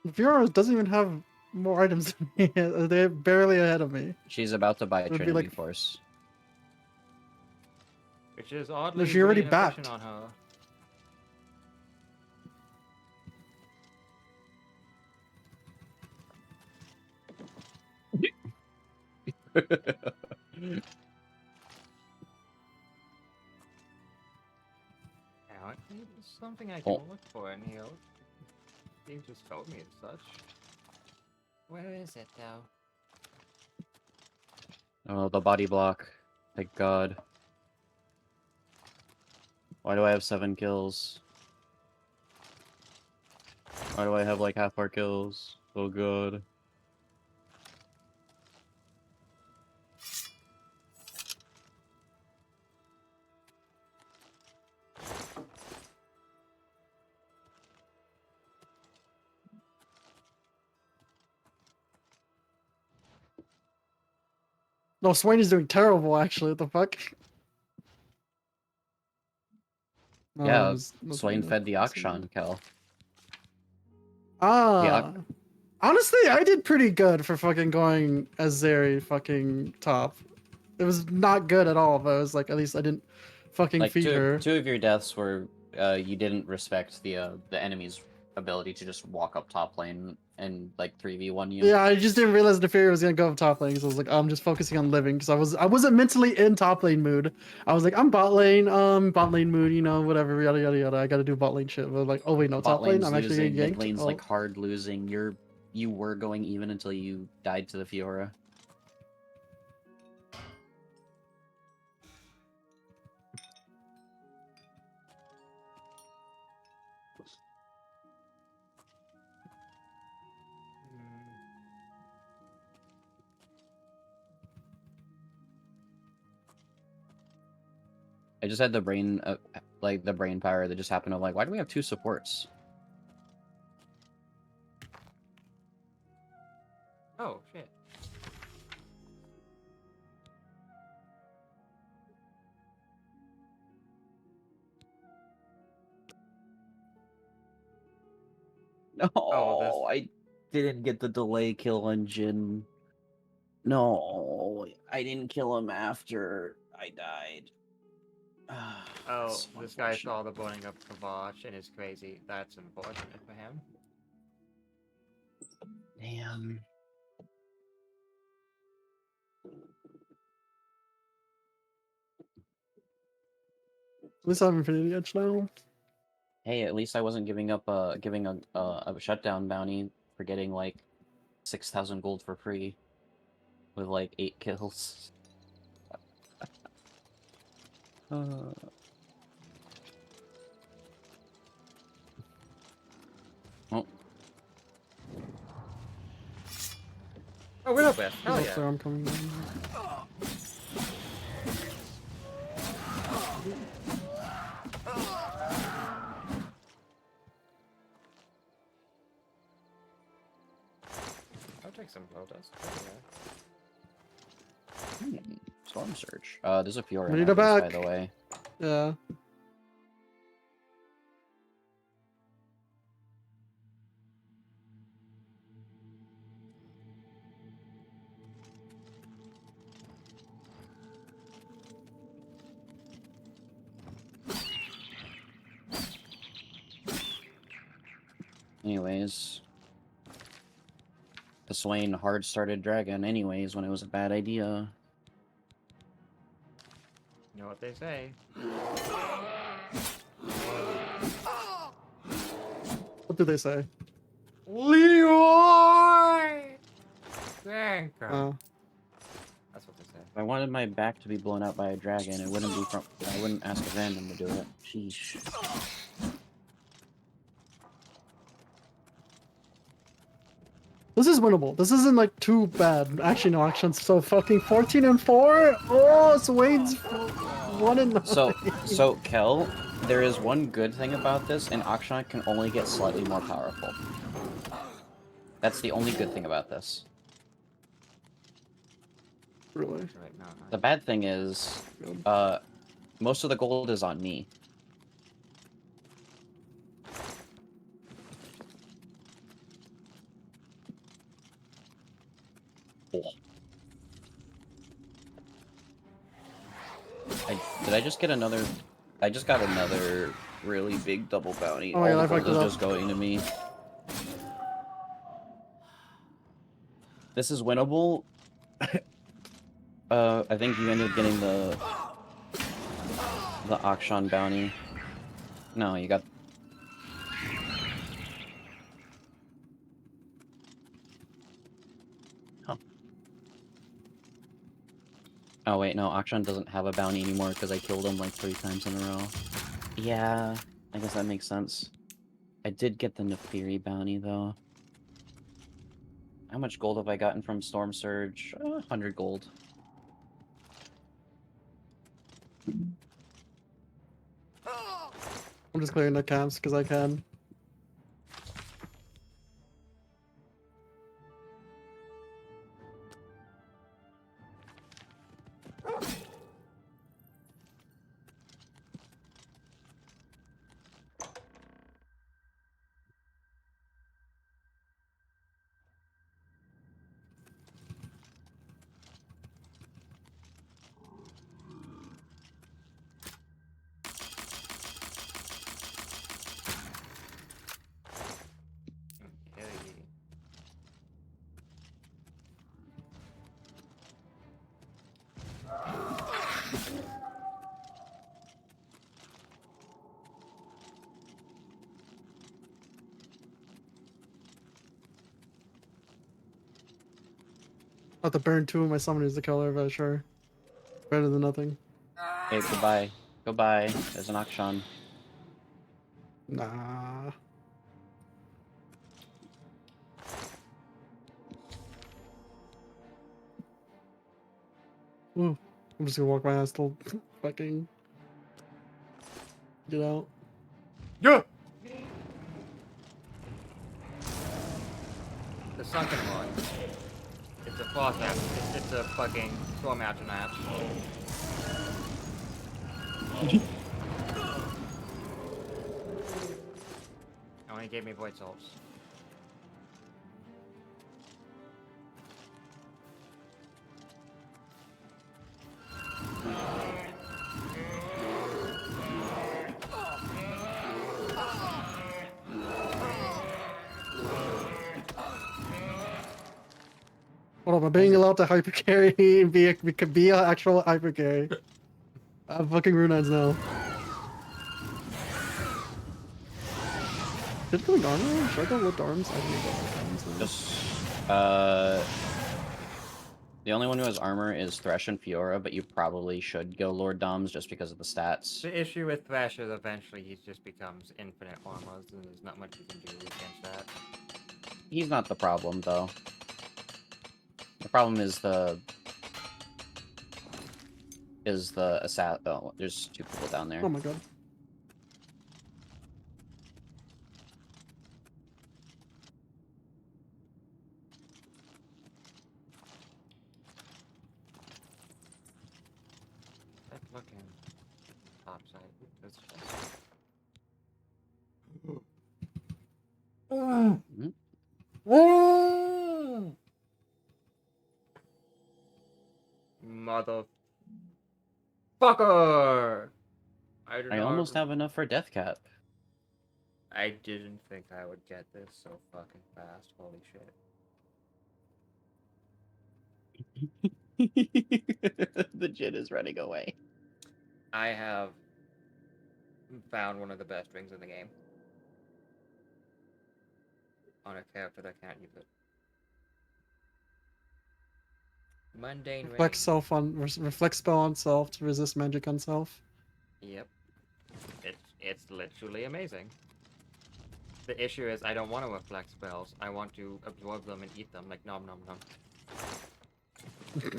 Vera doesn't even have more items than me. They're barely ahead of me. She's about to buy a It would be Trinity like- Force. Which is oddly she already really inefficient backed. on her. Now, it's something I can Oh. look for in here. You just told me as such. Where is it, though? Oh, the body block. Thank God. Why do I have 7 kills? Why do I have like half our kills? Oh God. No, Swain is doing terrible. Actually, what the fuck? No, Yeah, was Swain really fed the awesome. Akshan, Kel. Ah. Honestly, I did pretty good for fucking going as Zeri fucking top. It was not good at all, but it was like at least I didn't fucking Like feed her. two of your deaths were you didn't respect the enemy's ability to just walk up top lane and like 3v1 you. Yeah, I just didn't realize the Fury was gonna go up top lane because I was like, I'm just focusing on living because I wasn't mentally in top lane mood. I was like, I'm bot lane mood, you know, whatever, yada yada yada. I gotta do bot lane shit. But like, oh wait, no, Bot top lane, lane's I'm actually losing, getting mid yanked. lane's Oh. like hard losing. You were going even until you died to the Fiora. I just had the brain, like the brain power that just happened to like, why do we have two supports? Oh shit. No, I didn't get the delay kill on Jin. No, I didn't kill him after I died. Oh, So this guy saw the blowing up Kavach and is crazy. That's unfortunate for him. Damn. At least I have Infinity Edge now. Hey, at least I wasn't giving up giving a shutdown bounty for getting like 6,000 gold for free with like 8 kills. Oh, Oh, Widow Breath. Hell He's yeah. up there, I'm coming down. I'll take some blow dust. Storm Surge. There's a Fiora We need in a our base, by back. the way. Yeah. Anyways. The Swain hard started dragon anyways when it was a bad idea. You know what they say. What do they say? Leroy! Thank God. That's what they say. If I wanted my back to be blown out by a dragon, it wouldn't be from. I wouldn't ask a random to do it. Sheesh. This is winnable. This isn't like too bad. Actually, no, action's so fucking 14-4. Oh, Swain's 1-9. So Kel, there is one good thing about this, and Akshan can only get slightly more powerful. That's the only good thing about this. Really? The bad thing is, most of the gold is on me. Did I just get another? I just got another really big double bounty. Oh my God, All I the gold fucked it is up. just going to me. This is winnable. I think you ended up getting the Akshan bounty. No, you got. Huh. Oh wait, no, Akshan doesn't have a bounty anymore because I killed him like 3 times in a row. Yeah, I guess that makes sense. I did get the Nefiri bounty though. How much gold have I gotten from Storm Surge? 100 gold. I'm just clearing the camps because I can. have to burn 2 of my summoners to kill her, but sure. Better than nothing. Hey, goodbye. Goodbye. There's an Akshan. Nah. Ooh, I'm just gonna walk my ass till fucking get out. Yeah. The sunken one. It's a frost match. It's a fucking storm match match. Only gave me void souls. Hold on, I'm being allowed to hyper carry and be an actual hyper carry. I have fucking Runines now. Did it go in armor? Should I go with arms? I think I go with arms. Just, the only one who has armor is Thresh and Fiora, but you probably should go Lord Doms just because of the stats. The issue with Thresh is eventually he just becomes infinite armor, and there's not much you can do against that. He's not the problem, though. The problem is the assassin. Oh, there's 2 people down there. Oh my god. That fucking topside. That's Motherfucker! I almost have enough for Death Cap. I didn't think I would get this so fucking fast. Holy shit. The Jin is running away. I have found one of the best rings in the game. On a character that can't use it. Mundane Reflect ring. self on reflect spell on self to resist magic on self. Yep. It's literally amazing. The issue is I don't want to reflect spells. I want to absorb them and eat them like nom nom nom.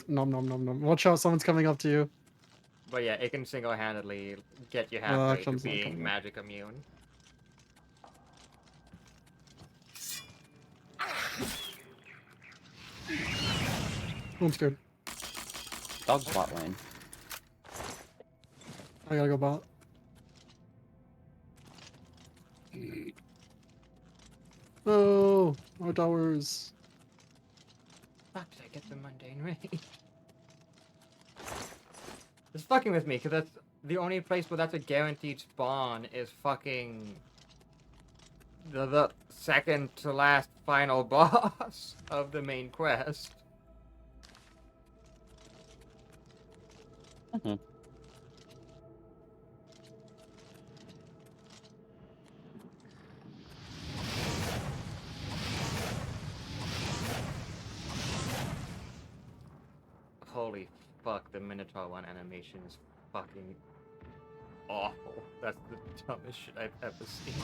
Nom nom nom nom. Watch out, someone's coming up to you. But yeah, it can single-handedly get you Well, halfway to Action's not being coming up. magic immune. I'm scared. Dog's bot lane. I gotta go bot. No, our towers. Fuck, did I get the mundane ring? It's fucking with me, because that's the only place where that's a guaranteed spawn is fucking the second to last final boss of the main quest. Holy fuck, the Minotaur one animation is fucking awful. That's the dumbest shit I've ever seen.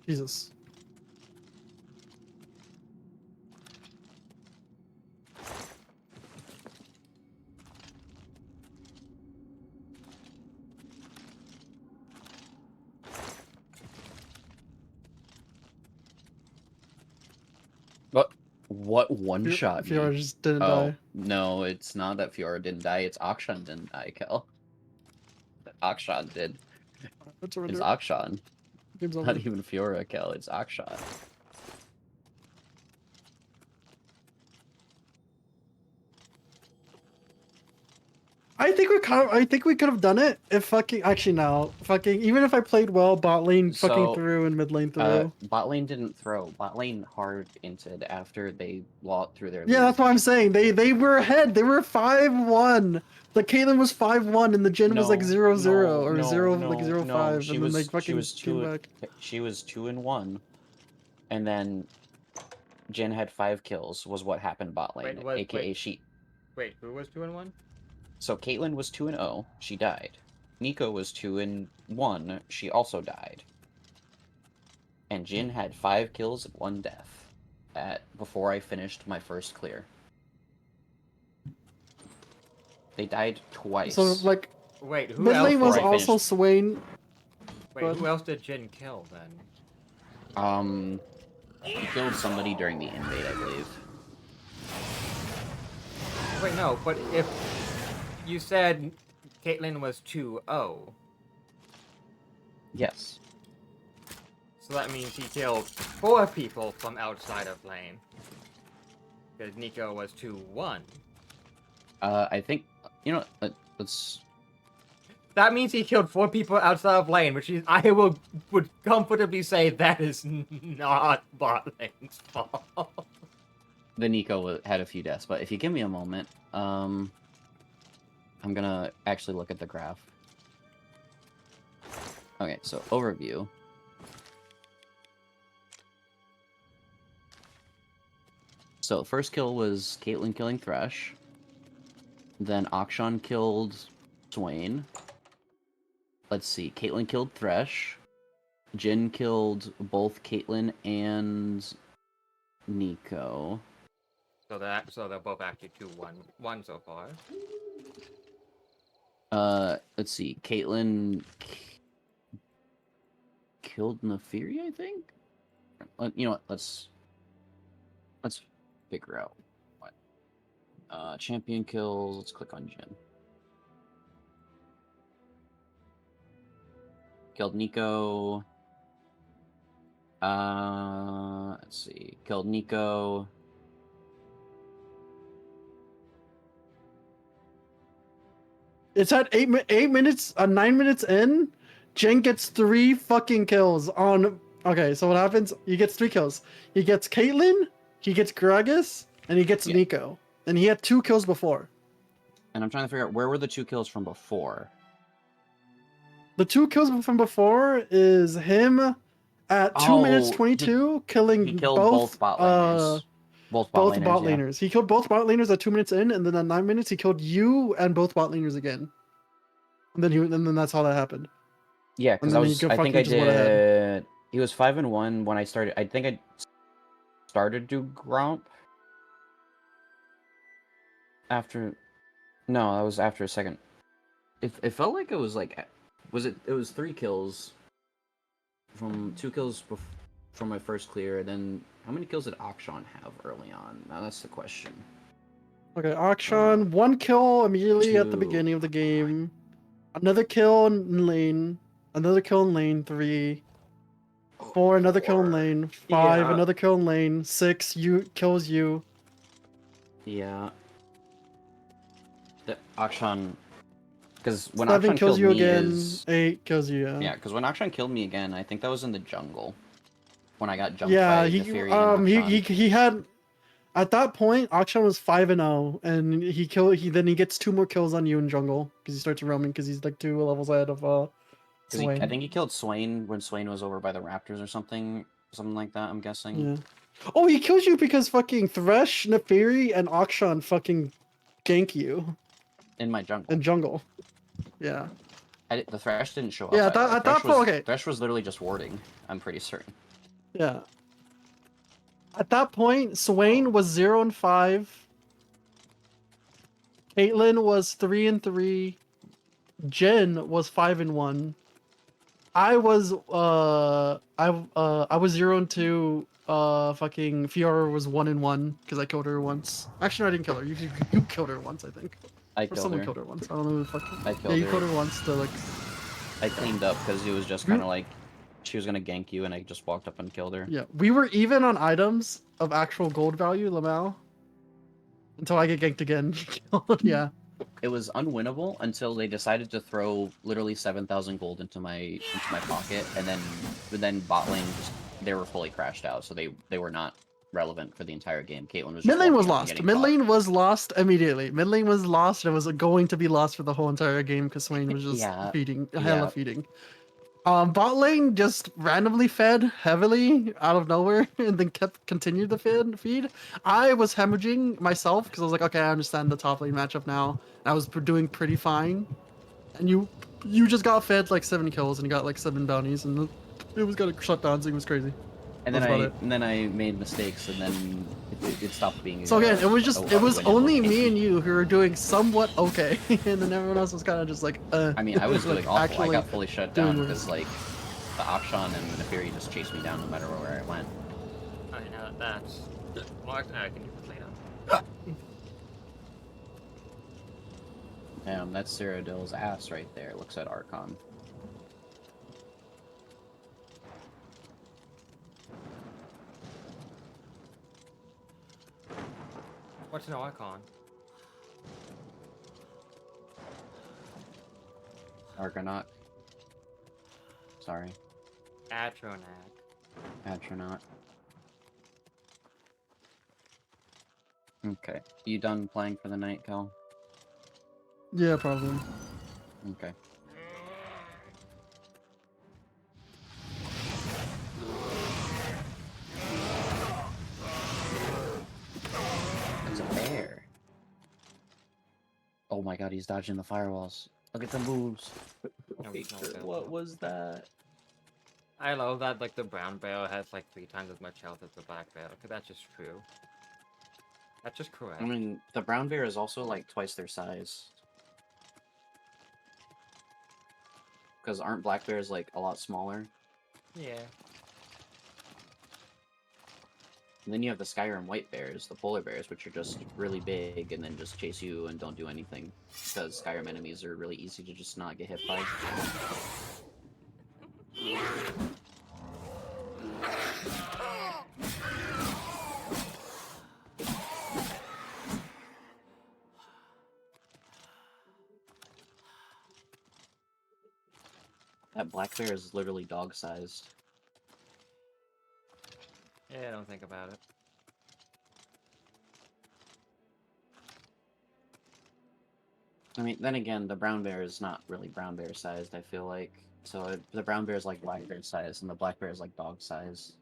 Jesus. What one shot me? Fiora just didn't Oh, die. no, it's not that Fiora didn't die. It's Akshan didn't die, Kel. Akshan did. It's over It's there. Akshan. Game's Not over. even Fiora, Kel. It's Akshan. I think we could have done it if actually no. Even if I played well, bot lane So, through and mid lane through. Bot lane didn't throw. Bot lane hard inted after they lost through their Yeah, lead. that's what I'm saying. They were ahead. They were 5-1. The Caitlyn was 5-1, and the Jin was like 0-0 or 0-5, She and then was they fucking came 2 back. she was 2-1, and then Jin had 5 kills. Was what happened bot lane, aka she. Wait, who was 2-1? So Caitlyn was 2-0. She died. Nico was 2-1. She also died. And Jin had 5 kills and 1 death before I finished my first clear. They died twice. So like, wait, who mid else? lane was also Swain. Wait, who else did Jin kill then? He killed somebody during the invade, I believe. Wait, no, but if you said Caitlyn was 2-0. Yes. So that means he killed 4 people from outside of lane. Because Nico was 2-1. I think, let's... That means he killed 4 people outside of lane, which is, would comfortably say that is not bot lane's fault. The Nico had a few deaths, but if you give me a moment, I'm gonna actually look at the graph. Okay, so overview. So first kill was Caitlyn killing Thresh. Then Akshan killed Swain. Let's see, Caitlyn killed Thresh. Jin killed both Caitlyn and Nico. So they're both actually 2-1 so far. Let's see, Caitlyn killed Nefiri, I think? You know what, let's figure out what. Champion kills, let's click on Jin. Killed Nico. Let's see, killed Nico. It's at 9 minutes in. Jen gets 3 fucking kills on. Okay, so what happens? He gets 3 kills. He gets Caitlyn, he gets Gragas, and he gets Nico. And he had 2 kills before. And I'm trying to figure out where were the 2 kills from before. The 2 kills from before is him at 2 minutes 22 killing he killed both bot laners. Both bot laners. He killed both bot laners at 2 minutes in, and then at 9 minutes he killed you and both bot laners again. And then that's how that happened. Yeah, because I think I did. He was 5-1 when I started. I think I started to Gromp after. No, that was after a second. It felt like it was like, it was 3 kills from 2 kills from my first clear. Then how many kills did Akshan have early on? Now that's the question. Okay, Akshan, 1 kill immediately at the beginning of the game. Another kill in lane. Another kill in lane 3. 4, another kill in lane. 5, another kill in lane. 6, kills you. Yeah. The Akshan, because when 7 Akshan kills killed you me again. 8 kills you. Yeah, because when Akshan killed me again, I think that was in the jungle. When I got jumped Yeah, by Nefiri and Akshan. he had. At that point, Akshan was 5-0, and he gets 2 more kills on you in jungle because he starts roaming because he's like 2 levels ahead of Swain. I think he killed Swain when Swain was over by the Raptors or something like that. I'm guessing. Yeah. Oh, he kills you because fucking Thresh, Nefiri, and Akshan fucking gank you. In my jungle. In jungle. Yeah. The Thresh didn't show up. Yeah, either. okay. Thresh was literally just warding. I'm pretty certain. Yeah. At that point, Swain was 0-5. Caitlyn was 3-3. Jen was 5-1. I was 0-2. Fucking Fiora was 1-1 because I killed her once. Actually, no, I didn't kill her. You killed her once, I think. Someone killed her once. I don't know who the fuck. I killed you her. killed her once to like. I cleaned up because it was just kind of like she was gonna gank you, and I just walked up and killed her. Yeah, we were even on items of actual gold value, Lamau. Until I get ganked again. Yeah. it was unwinnable until they decided to throw literally 7,000 gold into my pocket, and then bot lane just they were fully crashed out, so they were not relevant for the entire game. Caitlyn was just Mid lane was walking up and lost. getting Mid caught. lane was lost immediately. Mid lane was lost. It was going to be lost for the whole entire game because Swain was just Yeah, feeding, yeah. hella feeding. Bot lane just randomly fed heavily out of nowhere and then continued the feed. I was hemorrhaging myself because I was like, okay, I understand the top lane matchup now. I was doing pretty fine, and you just got fed like 7 kills and you got like 7 bounties and it was gonna shut down. So it was crazy. And then I made mistakes, and then it stopped being. So again, it was winnable only game. me and you who were doing somewhat okay, and then everyone else was kind of just like, I mean, I was like, doing awful. I actually got fully shut doing down worse. because like the Akshan and the Neferi just chased me down no matter where I went. I know that's Mark. I can do this later. Damn, that's Cyrodiil's ass right there. Looks at Archon. What's an Archon? Argonaut. Sorry. Atronac. Astronaut. Okay. You done playing for the night, Cal? Yeah, probably. Okay. It's a bear. Oh my god, he's dodging the firewalls. Look at the moves. What was that? I love that like the brown bear has like 3 times as much health as the black bear. Cause that's just true. That's just correct. I mean, the brown bear is also like twice their size. Because aren't black bears like a lot smaller? Yeah. And then you have the Skyrim white bears, the polar bears, which are just really big and then just chase you and don't do anything. Because Skyrim enemies are really easy to just not get hit by. That black bear is literally dog-sized. Yeah, don't think about it. I mean, then again, the brown bear is not really brown bear sized, I feel like. So the brown bear is like black bear size, and the black bear is like dog size.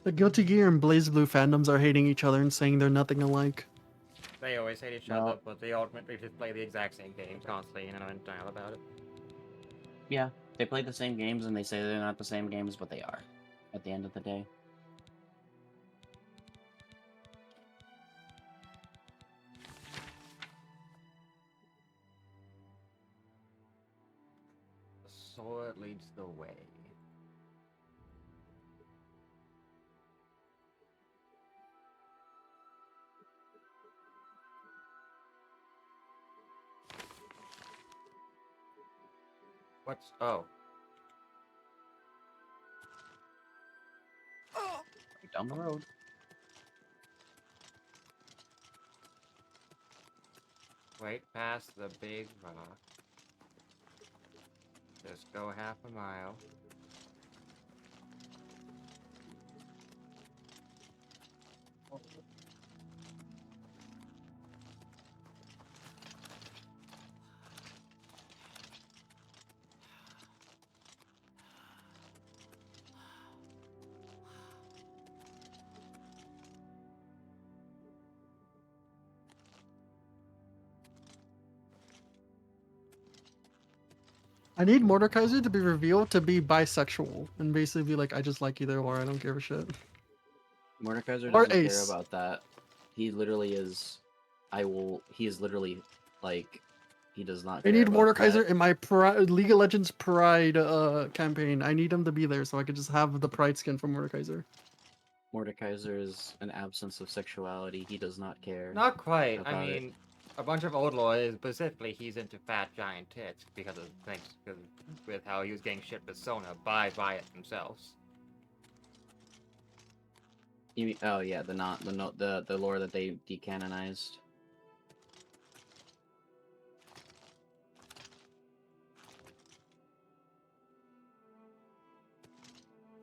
The Guilty Gear and BlazBlue fandoms are hating each other and saying they're nothing alike. They always hate each other, but they ultimately just play the exact same game constantly and are in denial about it. Yeah, they play the same games and they say they're not the same games, but they are. At the end of the day. The sword leads the way. What's... oh. Down the road. Right past the big rock. Just go half a mile. I need Mordekaiser to be revealed to be bisexual and basically be like, I just like either or, I don't give a shit. Mordekaiser Or doesn't care Ace. about that. He literally is... He is literally, like... He does not I care need about Mordekaiser that. in my League of Legends Pride campaign. I need him to be there so I could just have the Pride skin from Mordekaiser. Mordekaiser is an absence of sexuality. He does not care. Not quite. I about it. mean, a bunch of old lawyers, specifically he's into fat giant tits because of things, because with how he was getting shipped to Sona by Riot themselves. You mean, oh yeah, the lore that they decanonized.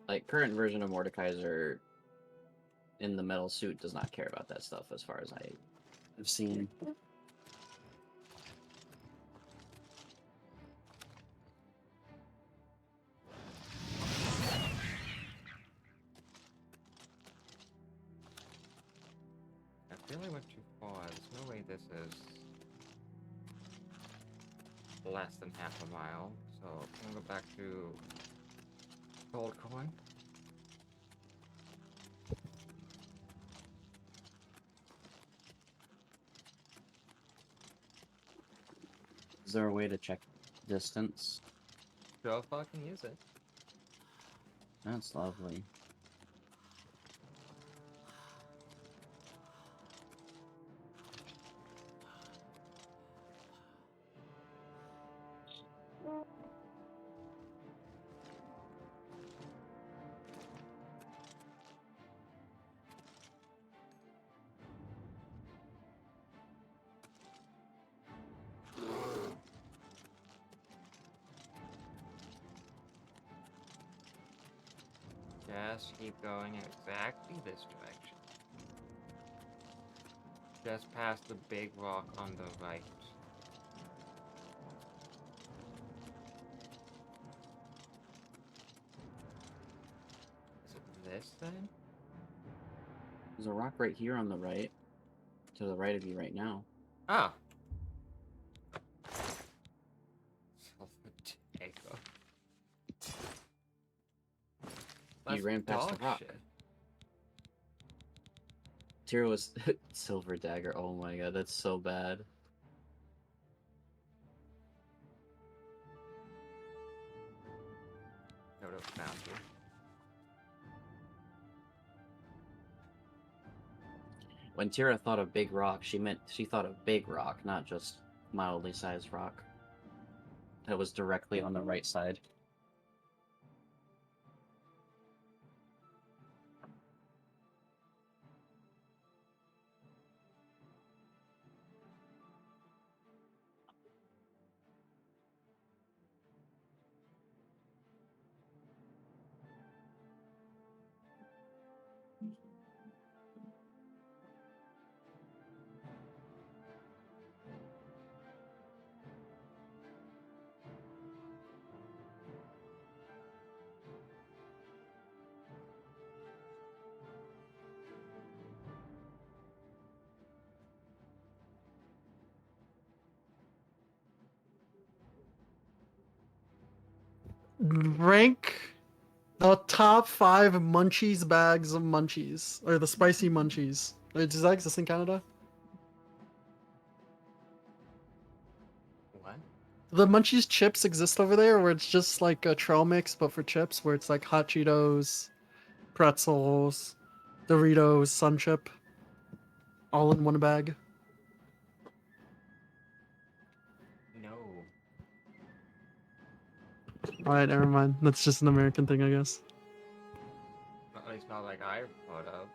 Like current version of Mordekaiser in the metal suit does not care about that stuff as far as I have seen. I feel I went too far. There's no way this is less than half a mile. So I'm gonna go back to Gold Coin. Is there a way to check distance? Go fucking use it. That's lovely. Just keep going in exactly this direction. Just past the big rock on the right. Is it this then? There's a rock right here on the right. To the right of you right now. Ah! Echo. You ran past the rock. Tira was silver dagger. Oh my god, that's so bad. No, found you. When Tira thought of big rock, she thought of big rock, not just mildly sized rock. That was directly on the right side. Rank the top 5 munchies bags of munchies, or the spicy munchies. Does that exist in Canada? What? The munchies chips exist over there, where it's just like a trail mix, but for chips, where it's like hot Cheetos, pretzels, Doritos, Sun Chip, all in one bag. No. Alright, never mind. That's just an American thing, I guess. At least not like I thought of.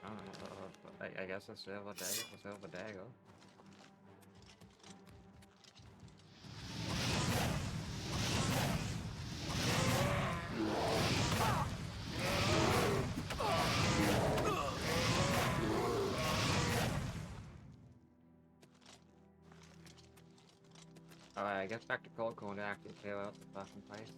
I don't know. I guess a silver dago. Alright, I guess back to Cold Cone to actually clear out the fucking place.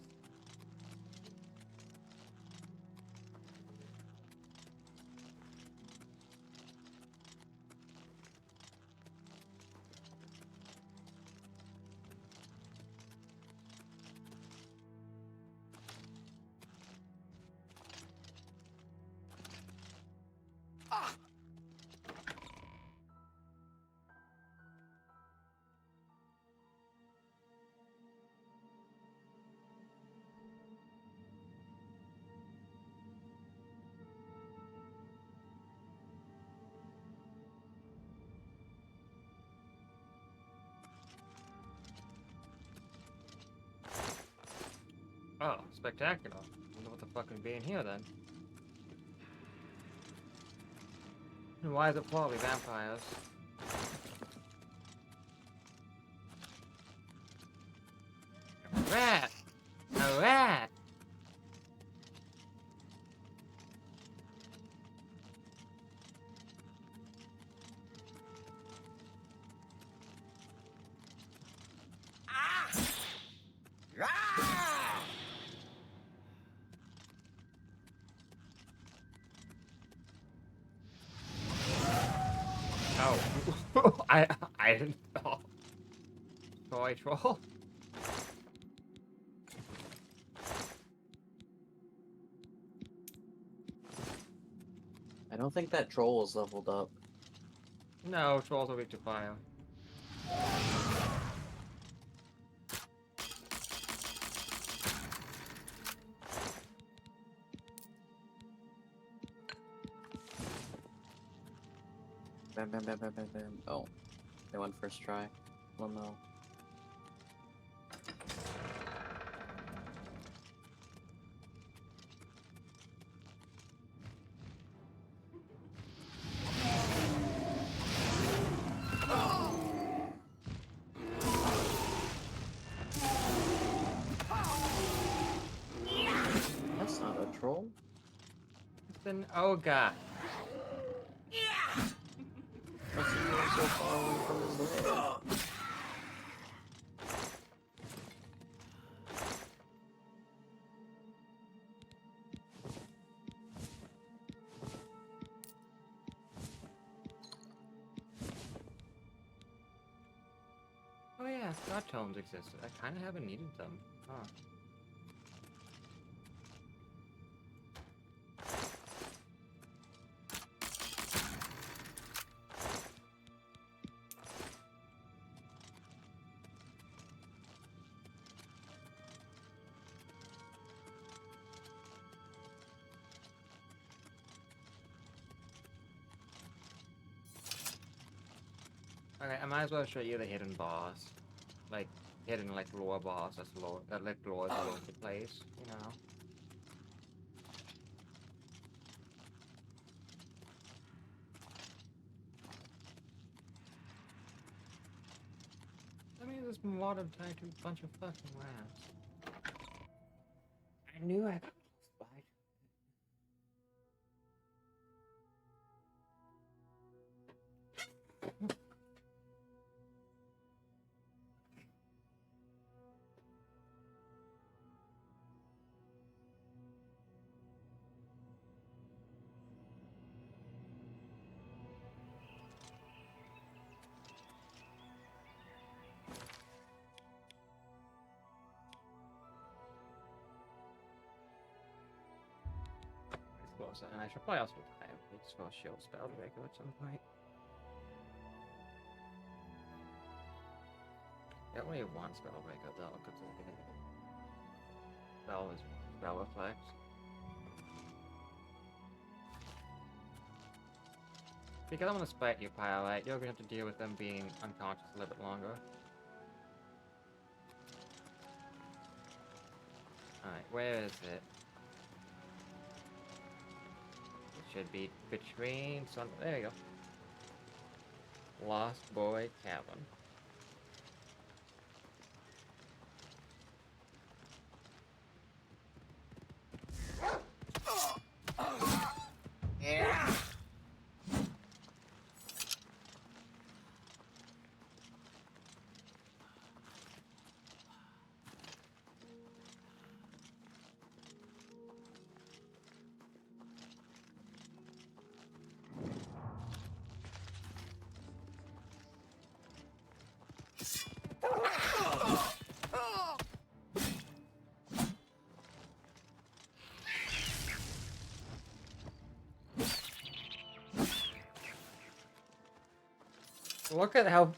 spectacular. Wonder what the fuck would be in here then. And why is it probably vampires? A rat! A rat! Oh, I didn't know. Toy troll. I don't think that troll is leveled up. No, trolls are weak to fire. Bam, bam, bam, bam, bam, bam. Oh, they went first try. Well, no. That's not a troll. It's an ogre. What's he doing so far away from his lair? Oh yeah, star tones existed. I kind of haven't needed them. Huh. Okay, I might as well show you the hidden boss. Like, hidden, like, lore boss that's lore, like, lore is all over the place, you know? I mean, this water tied to a bunch of fucking rats. I knew I got close by. And I should probably also just go shield spell breaker at some point. I only have one spell breaker though, because spell is spell reflect. Because I'm gonna spite you, Pyrite, you're gonna have to deal with them being unconscious a little bit longer. Alright, where is it? Should be between some. There you go. Lost Boy Cabin. Yeah.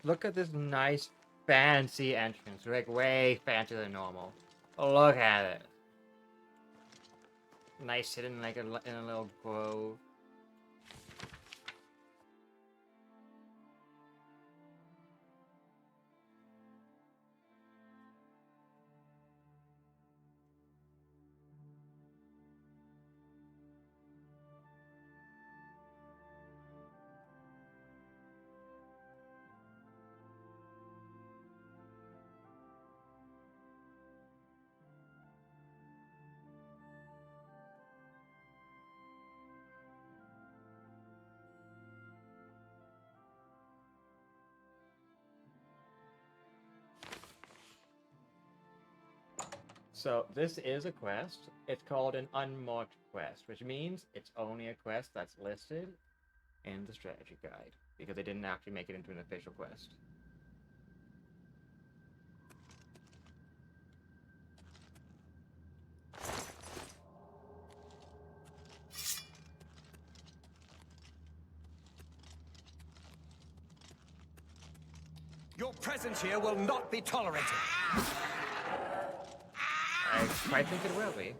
Look at this nice fancy entrance, like way fancier than normal. Look at it. Nice hidden like in a little grove. So this is a quest. It's called an unmarked quest, which means it's only a quest that's listed in the strategy guide, because they didn't actually make it into an official quest. Your presence here will not be tolerated. I quite think it will be.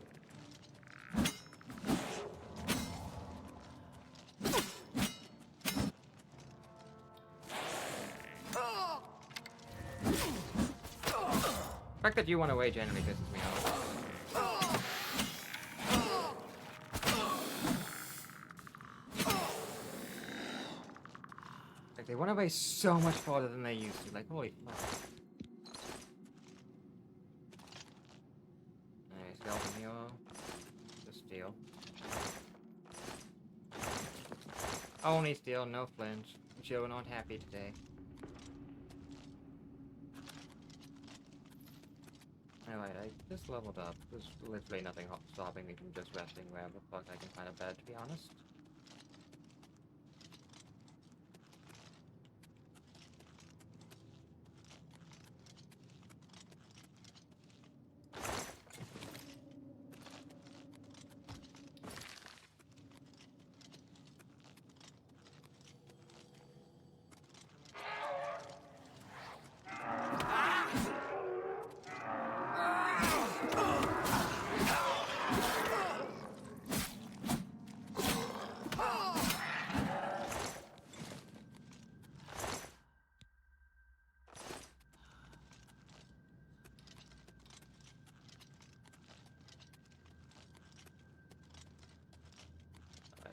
The fact that you went away generally pisses me off. Like, they went away so much farther than they used to. Like, holy fuck. Alright, skeleton heal. Just steal. Only steal, no flinch. Joe not happy today. Alright, I just leveled up. There's literally nothing stopping me from just resting wherever the fuck I can find a bed, to be honest.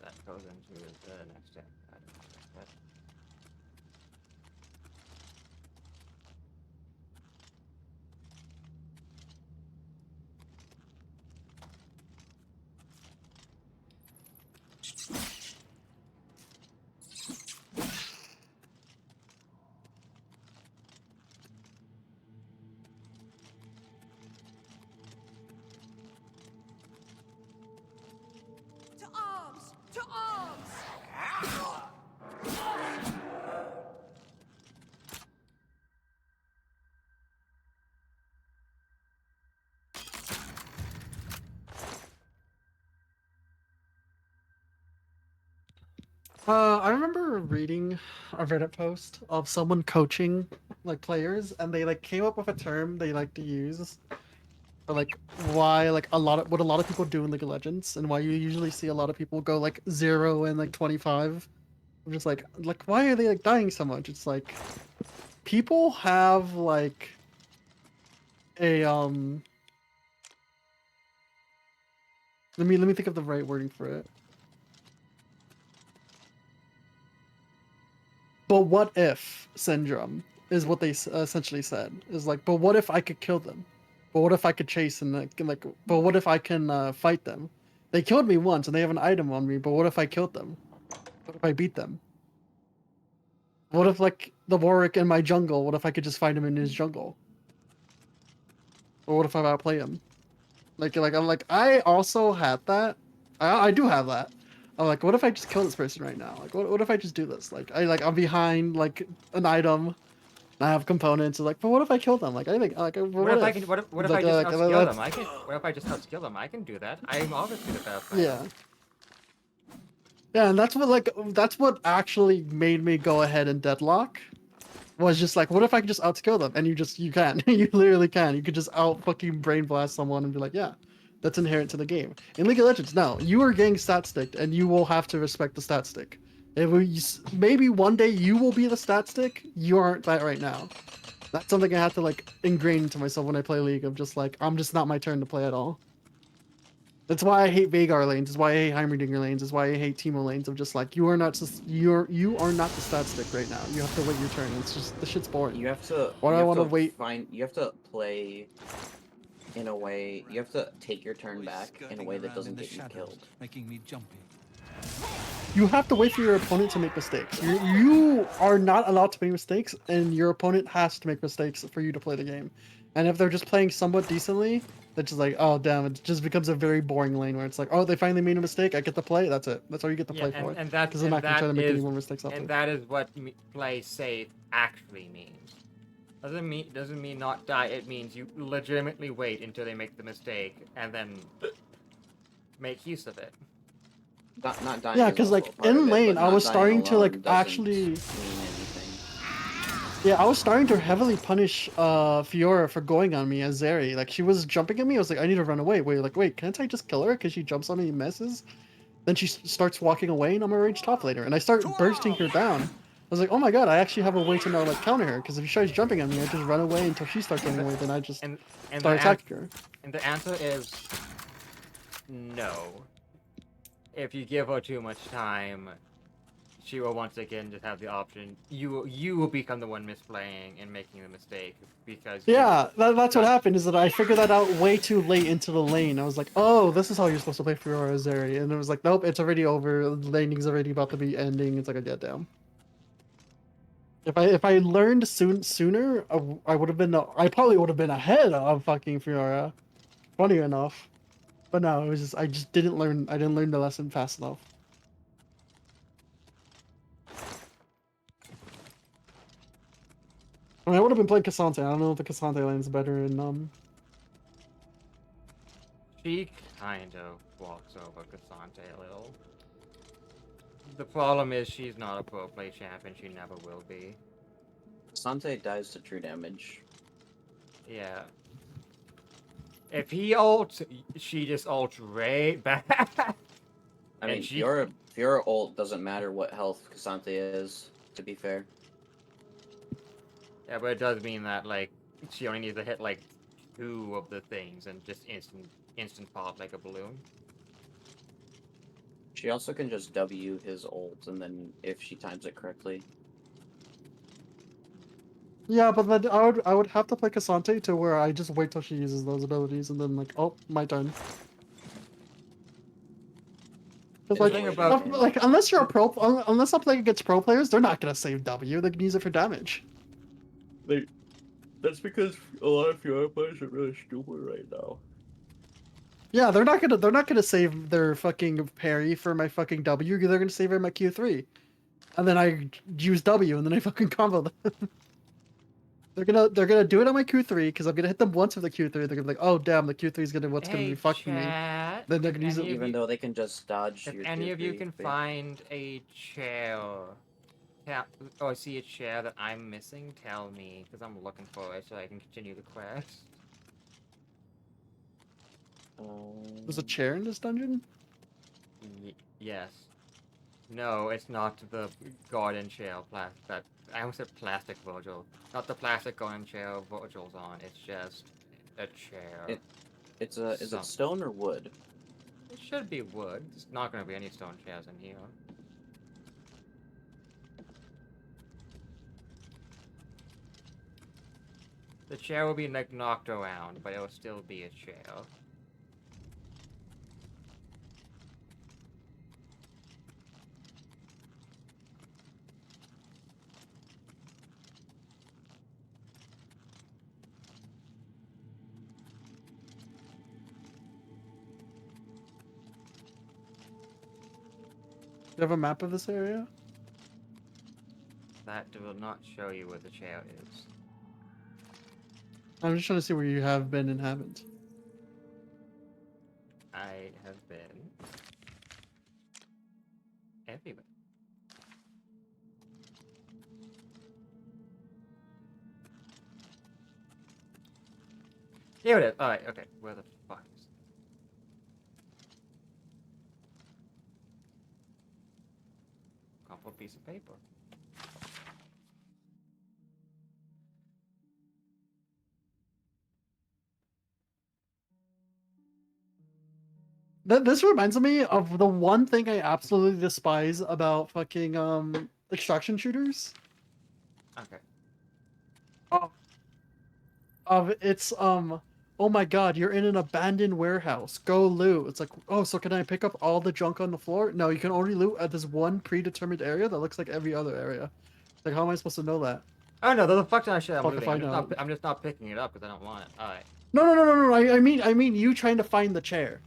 That goes into the next step. I don't know, but To arms! To arms! I remember reading a Reddit post of someone coaching like players, and they like came up with a term they like to use for like why like what a lot of people do in League of Legends, and why you usually see a lot of people go like 0 and like 25. I'm just like why are they like dying so much? It's like people have like a let me think of the right wording for it. But what if syndrome is what they essentially said. Is like, but what if I could kill them? But what if I could chase and like, but what if I can fight them? They killed me once and they have an item on me, but what if I killed them? What if I beat them? What if like the Warwick in my jungle, what if I could just find him in his jungle? Or what if I outplay him? I'm like, I also had that. I do have that. I'm like, what if I just kill this person right now? Like, what if I just do this? I'm behind like an item. And I have components. Like, but what if I kill them? Like, I think like what if I can? What if I just outskill them? I can. What if I just outskill them? I can do that. I'm obviously the best player. Yeah. Yeah, and that's what actually made me go ahead and deadlock. Was just like, what if I could just outskill them? And you can. You literally can. You could just out fucking brain blast someone and be like, yeah, that's inherent to the game. In League of Legends, no, you are getting stat sticked, and you will have to respect the stat stick. Maybe one day you will be the stat stick. You aren't that right now. That's something I have to like ingrain into myself when I play League. Of just like, I'm just not my turn to play at all. That's why I hate Veigar lanes. That's why I hate Heimerdinger lanes. That's why I hate Teemo lanes. Of just like, you are not the stat stick right now. You have to wait your turn. It's just the shit's boring. You have to. Why do I want to wait? You have to play in a way. You have to take your turn back in a way that doesn't get you killed. Making me jumpy. You have to wait for your opponent to make mistakes. You are not allowed to make mistakes, and your opponent has to make mistakes for you to play the game. And if they're just playing somewhat decently, It's just like, oh damn, it just becomes a very boring lane where it's like, oh, they finally made a mistake. I get to play. That's it. That's all you get to play for. and that because they're not gonna try to make any more mistakes and after. that is what play safe actually means. Doesn't mean not die. It means you legitimately wait until they make the mistake and then make use of it. Not dying. Yeah, because like in lane, I was starting to like actually. Yeah, I was starting to heavily punish Fiora for going on me as Zeri. Like she was jumping at me, I was like, I need to run away. Wait, can't I just kill her because she jumps on me and misses? Then she starts walking away, and I'm a ranged top laner, and I start bursting her down. I was like, oh my god, I actually have a way to now like counter her because if she starts jumping at me, I just run away until she starts running away. Then I just start attacking her. And the answer is no. If you give her too much time, she will once again just have the option. You will become the one misplaying and making the mistake because yeah, that's what happened. Is that I figured that out way too late into the lane. I was like, oh, this is how you're supposed to play Fiora Zeri, and it was like, nope, it's already over. The laning's already about to be ending. It's like a get down. If I learned sooner, I would have been. I probably would have been ahead of fucking Fiora. Funny enough, but no, it was just I just didn't learn. I didn't learn the lesson fast enough. I mean, I would have been playing Cassante. I don't know if the Cassante lane's better in She kind of walks over Cassante a little. The problem is she's not a pro play champion. She never will be. Cassante dies to true damage. Yeah. If he ults, she just ults right back. I mean, Fiora ult doesn't matter what health Cassante is, to be fair. Yeah, but it does mean that, like, she only needs to hit, like, 2 of the things and just instant pop like a balloon. She also can just W his ult, and then if she times it correctly. Yeah, but then I would have to play Cassante to where I just wait till she uses those abilities and then like, oh, my turn. Like unless you're a pro, unless I'm playing against pro players, they're not gonna save W. They can use it for damage. That's because a lot of Fiora players are really stupid right now. Yeah, they're not gonna save their fucking parry for my fucking W. They're gonna save it my Q3, and then I use W, and then I fucking combo them. They're gonna do it on my Q3 because I'm gonna hit them once with the Q3. They're gonna be like, oh damn, the Q3 is gonna be fucking me. Then they're gonna use it. Even though they can just dodge. If your any of you Q3, can find a chair, or see a chair that I'm missing, tell me, because I'm looking for it so I can continue the quest. There's a chair in this dungeon? Yes. No, it's not the garden chair. That I almost said plastic Virgil. Not the plastic garden chair Virgil's on. It's just a chair. Is it stone or wood? It should be wood. There's not going to be any stone chairs in here. The chair will be like knocked around, but it will still be a chair. Do you have a map of this area? That will not show you where the chair is. I'm just trying to see where you have been and haven't. I have been everywhere. Here it is. Alright, okay. Where the fuck is it? Crumpled piece of paper. This reminds me of the one thing I absolutely despise about fucking extraction shooters. Okay. It's oh my god, you're in an abandoned warehouse. Go loot. It's like, oh, so can I pick up all the junk on the floor? No, you can only loot at this one predetermined area that looks like every other area. It's like, how am I supposed to know that? Oh no, the fuck did I share? I'm Fuck looting. if I know. I'm just not picking it up because I don't want it. Alright. No. I mean you trying to find the chair.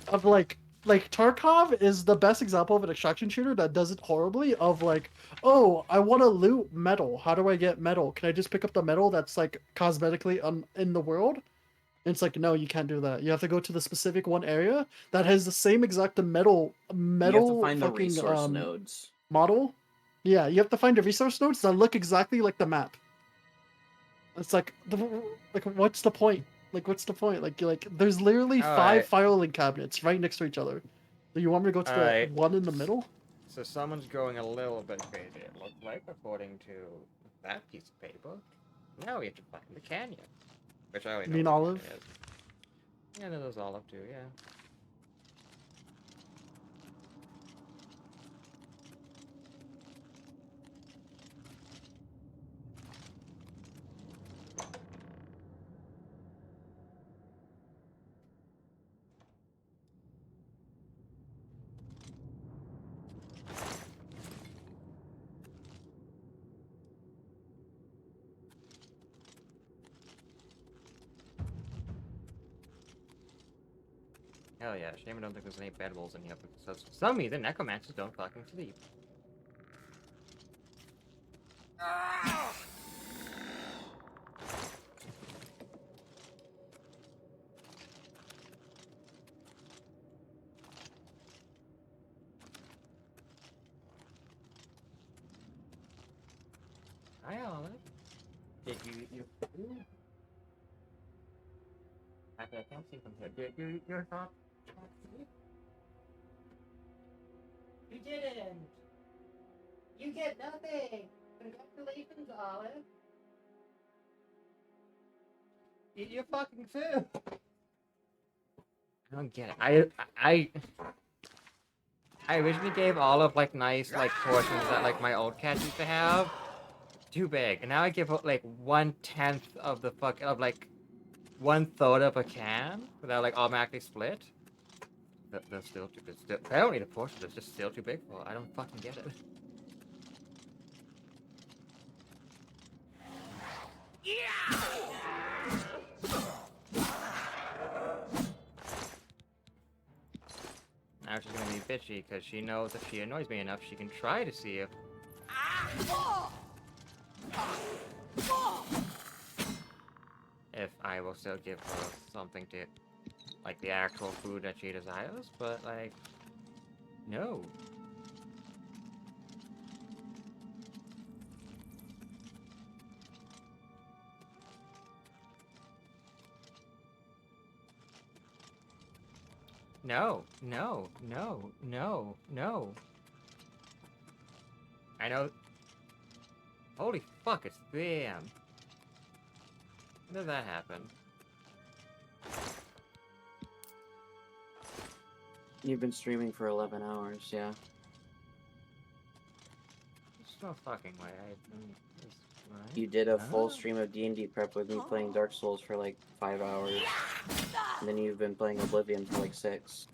Of like Tarkov is the best example of an extraction shooter that does it horribly. Of like, oh, I want to loot metal. How do I get metal? Can I just pick up the metal that's like cosmetically in the world? And it's like, no, you can't do that. You have to go to the specific one area that has the same exact metal You have to find the fucking resource nodes. model. Yeah, you have to find the resource nodes that look exactly like the map. It's like, what's the point? Like, what's the point? Like, there's literally five Alright. filing cabinets right next to each other. Do you want me to go to the Alright. one in the middle? So someone's going a little bit crazy, it looks like, according to that piece of paper. Now we have to find the canyon. Which I already know You mean what the Olive? canyon is. Yeah, there's Olive too, yeah. Hell yeah, shame I don't think there's any bedrolls in here, because for some reason, necromancers don't fucking sleep. Hi, Olive. Did you food? Actually, I can't see from here. Did your thought? You didn't! You get nothing! Congratulations, Olive! Eat your fucking food! I don't get it. I originally gave Olive, like, nice, like, portions that, like, my old cat used to have. Too big. And now I give her, like, 1/10 of the of, like, 1/3 of a can without, like, automatically split. They're still too big. I don't need a portion, it's just still too big for her. I don't fucking get it. Now she's gonna be bitchy because she knows if she annoys me enough, she can try to see if I will still give her something to, like, the actual food that she desires, but, like, no. No. I know. Holy fuck, it's 3 AM. When did that happen? You've been streaming for 11 hours, yeah. There's no fucking way. You did a full stream of D&D prep with me playing Dark Souls for like 5 hours. And then you've been playing Oblivion for like 6.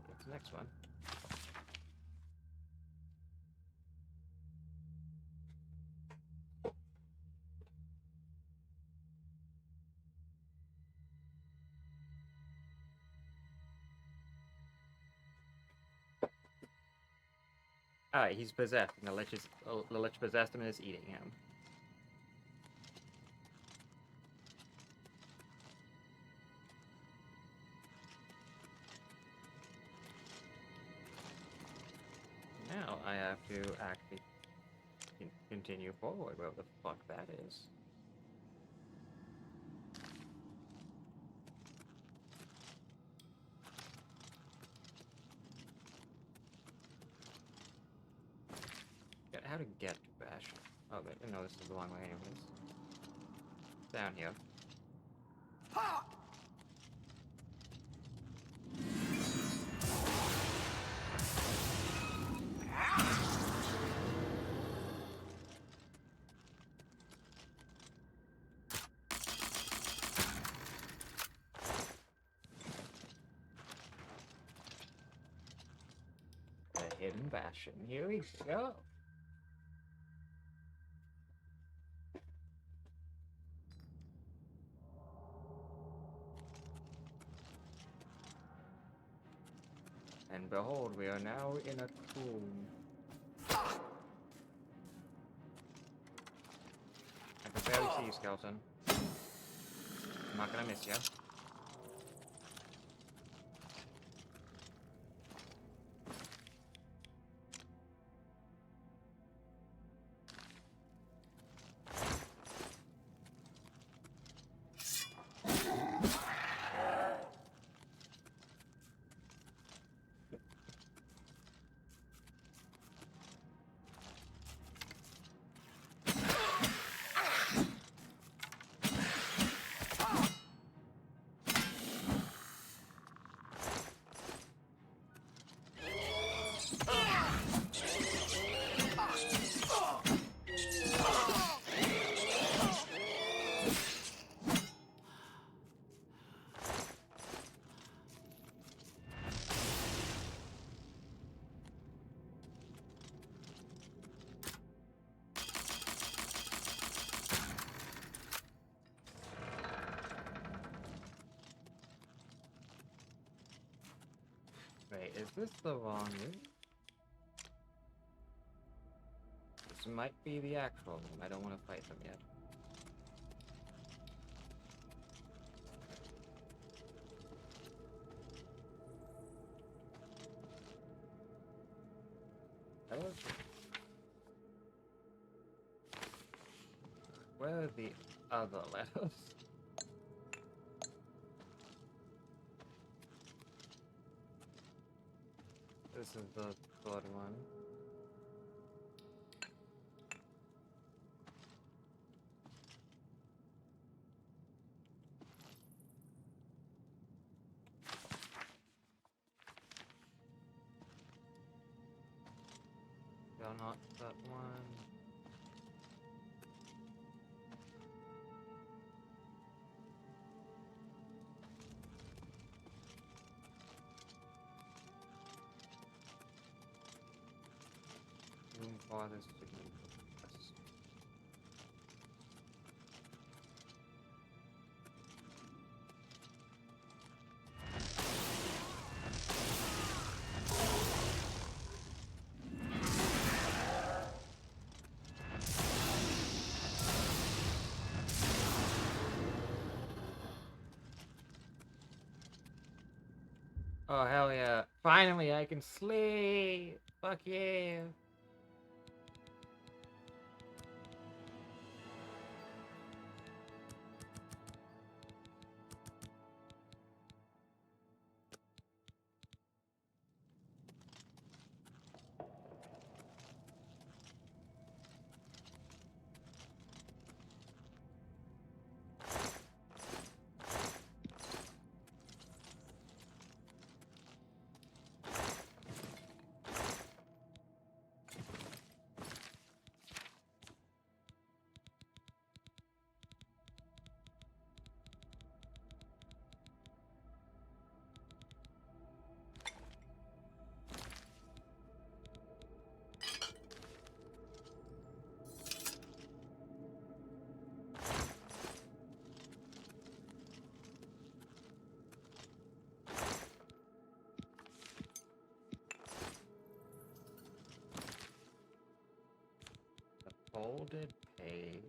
What's the next one? Alright, he's possessed, and the lich possessed him and is eating him. Now I have to actually continue forward, wherever the fuck that is. how to get to Bash. Oh, wait, no, this is the wrong way anyways. Down here. The hidden Bastion. Here we go. And behold, we are now in a tomb. I can barely see you, skeleton. I'm not gonna miss you. Wait, is this the wrong room? This might be the actual room. I don't want to fight them yet. That was... Where are the other letters? This is the third one. No, not that one. Room farthest to the west. Oh, hell yeah. Finally, I can sleep! Fuck yeah! Folded page.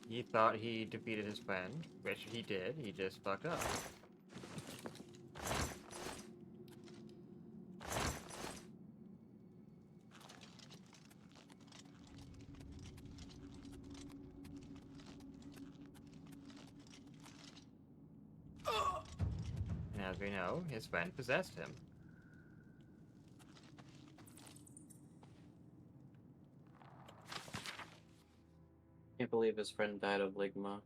He thought he defeated his friend, which he did. He just fucked up. as we know, his friend possessed him. Can't believe his friend died of ligma.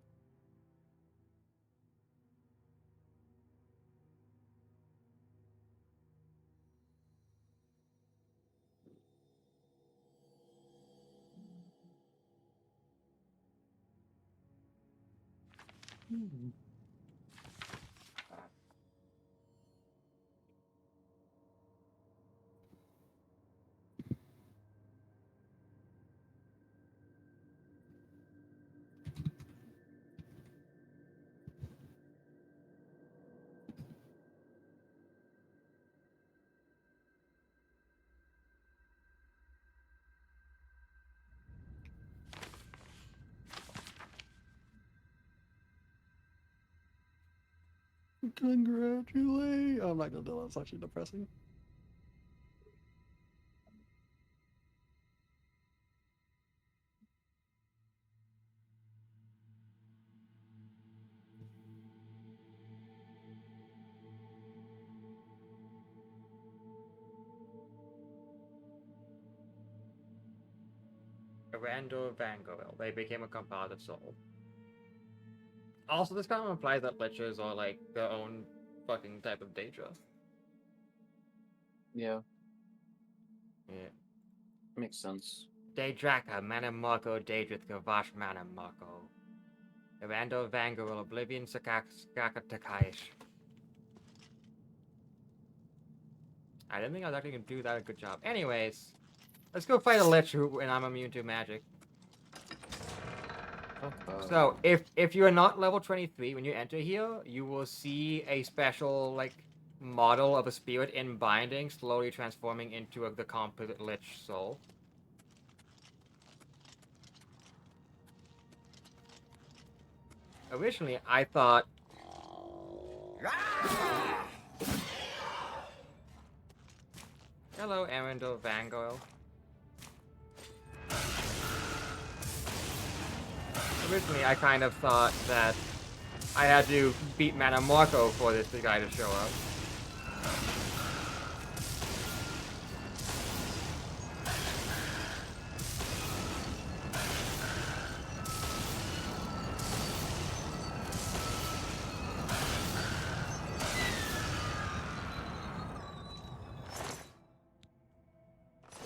Congratulate. Oh, I'm not gonna do that. It's actually depressing. Randall Vangoil. They became a composite soul. Also, this kind of implies that liches are like their own fucking type of Daedra. Yeah. Yeah. Makes sense. Daedraka, Manamako, Daedrith, Gavash, Manamako. Randall Vangoil, Oblivion, Sakaka, Takaish. I didn't think I was actually gonna do that a good job. Anyways, let's go fight a lich and I'm immune to magic. So, if you are not level 23 when you enter here, you will see a special, like, model of a spirit in binding slowly transforming into the composite lich soul. Originally, I thought... Hello, Arundel Vangoil. Originally, I kind of thought that I had to beat Manamorco for this guy to show up.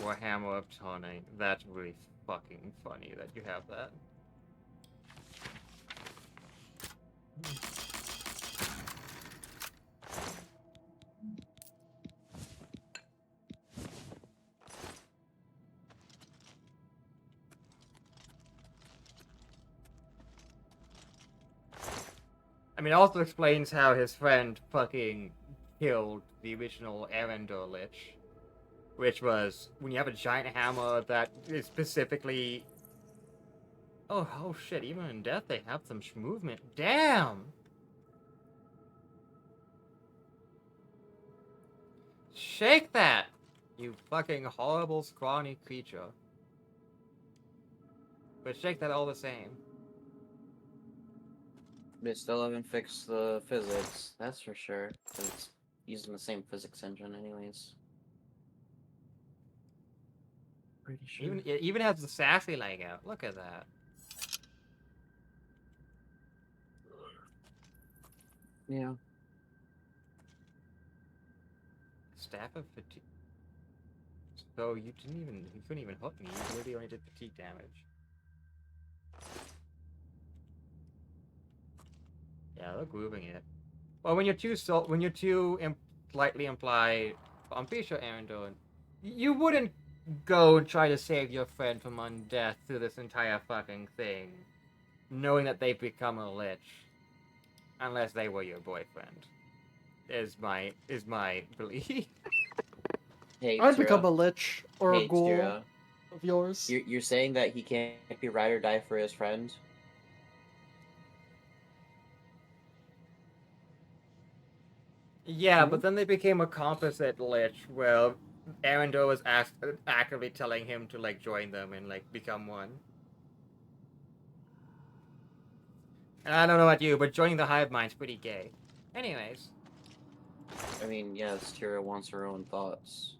Warhammer of Tawny. That's really fucking funny that you have that. I mean, it also explains how his friend fucking killed the original Arendor Lich. Which was, when you have a giant hammer that is specifically... Oh shit, even in death they have some movement. Damn! Shake that! You fucking horrible, scrawny creature. But shake that all the same. They still haven't fixed the physics, that's for sure. 'Cause it's using the same physics engine anyways. Pretty sure. It even has the sassy leg out. Look at that. Yeah. Staff of fatigue. So you couldn't even hook me. You literally only did fatigue damage. Yeah, they're grooving it. Well, when you're too slightly implied, I'm pretty sure Arendelle, you wouldn't go and try to save your friend from undeath through this entire fucking thing, knowing that they've become a lich, unless they were your boyfriend. Is my belief. Hey, I'd become Tira. a lich or a Hey, ghoul Tira. of yours. You're saying that he can't be ride or die for his friend? Yeah, but then they became a composite lich, where Arendelle was actively telling him to like join them and like become one. And I don't know about you, but joining the hive mind's pretty gay. Anyways. I mean, yes, Tira wants her own thoughts.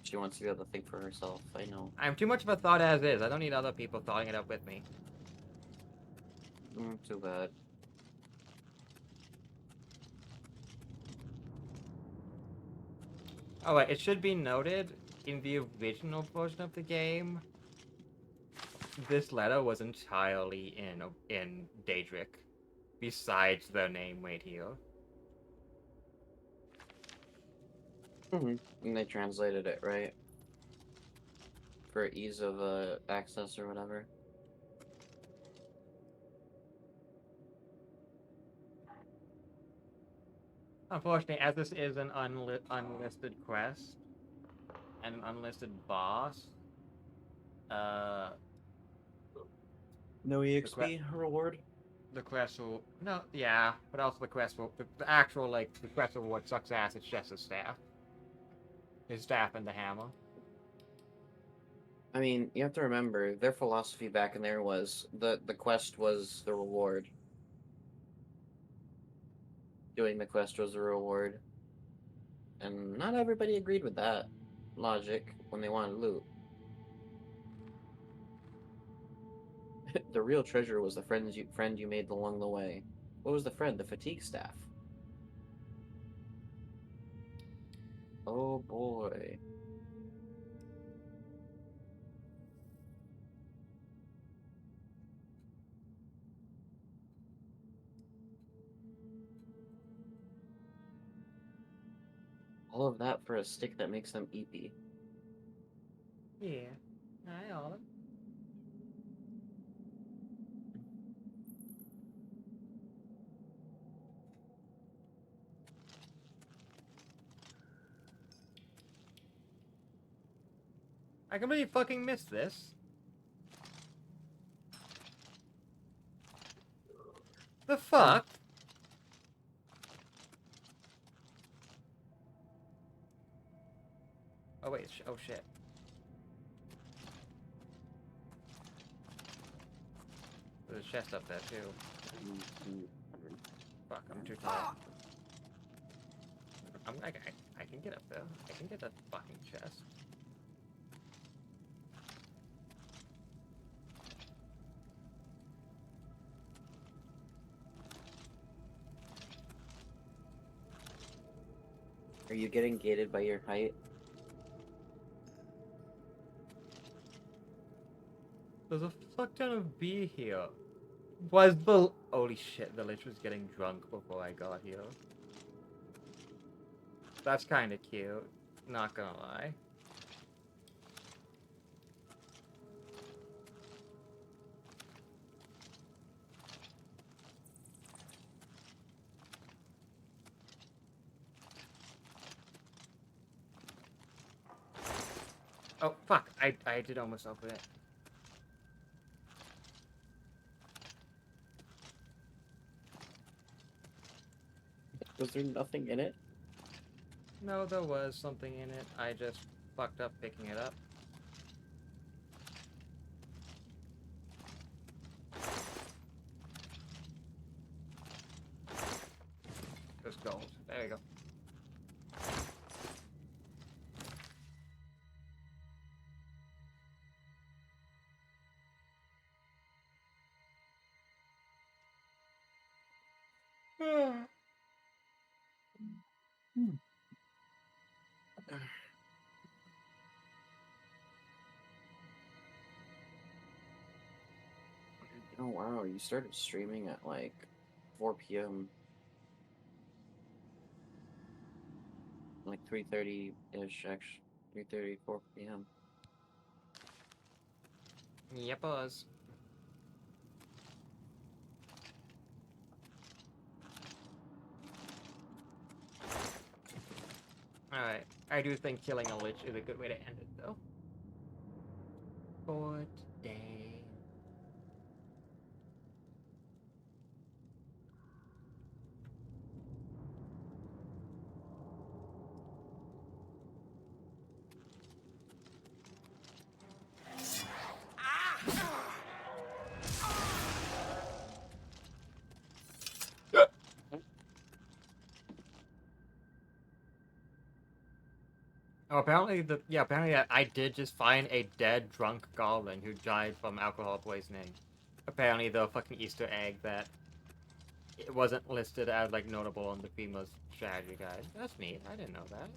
She wants to be able to think for herself, I know. I'm too much of a thought as is. I don't need other people thoughting it up with me. Too bad. Oh, wait, it should be noted, in the original version of the game, this letter was entirely in Daedric, besides the name right here. And they translated it, right? For ease of access or whatever. Unfortunately, as this is an unlisted quest, and an unlisted boss, no EXP reward? The quest will... No, yeah, but also the quest will... The actual, like, the quest reward sucks ass, it's just his staff. His staff and the hammer. I mean, you have to remember, their philosophy back in there was the quest was the reward. Doing the quest was the reward. And not everybody agreed with that logic when they wanted loot. The real treasure was the friend you made along the way. What was the friend? The fatigue staff. Oh boy. All of that for a stick that makes them eepy. Yeah, I all it. I completely fucking missed this. The fuck? Oh wait, oh shit. There's a chest up there too. Fuck, I'm too tall. I can get up there. I can get that fucking chest. Are you getting gated by your height? There's a fuck ton of bee here. Was the... Holy shit, the lich was getting drunk before I got here. That's kinda cute. Not gonna lie. Oh, fuck. I did almost open it. Was there nothing in it? No, there was something in it. I just fucked up picking it up. There's gold. There you go. Oh wow, you started streaming at like 4 p.m. Like 3:30-ish, actually. 3:30, 4 p.m. Yep, buzz. Alright. I do think killing a lich is a good way to end it, though. For today. Oh, apparently apparently I did just find a dead drunk goblin who died from alcohol poisoning. Apparently the fucking Easter egg that it wasn't listed as like notable on the FEMA's strategy guide. That's neat. I didn't know that.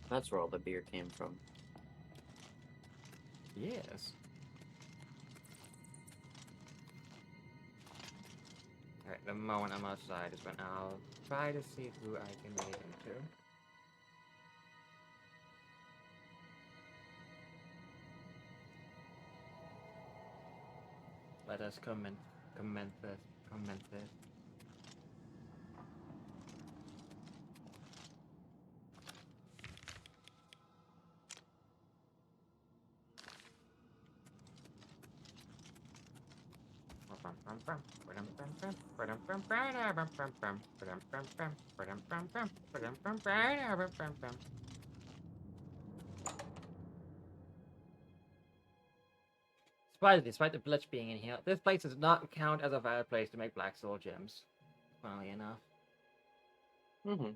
That's where all the beer came from. Yes. Alright, the moment I'm outside is when I'll try to see who I can make it into. Let us comment this. Despite the glitch being in here, this place does not count as a valid place to make black soul gems. Funnily enough. Mm-hmm.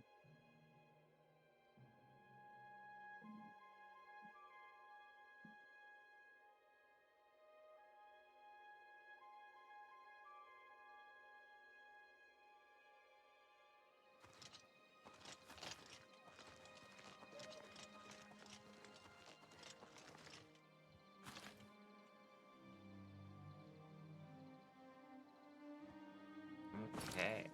Okay.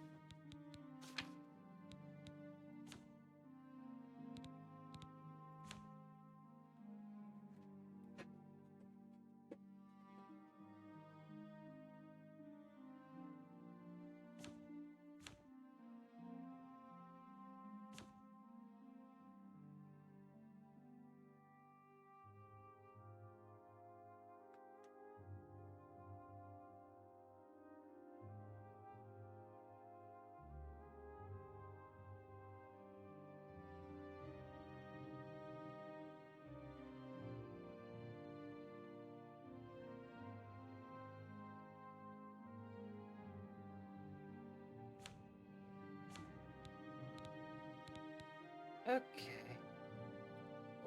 Okay.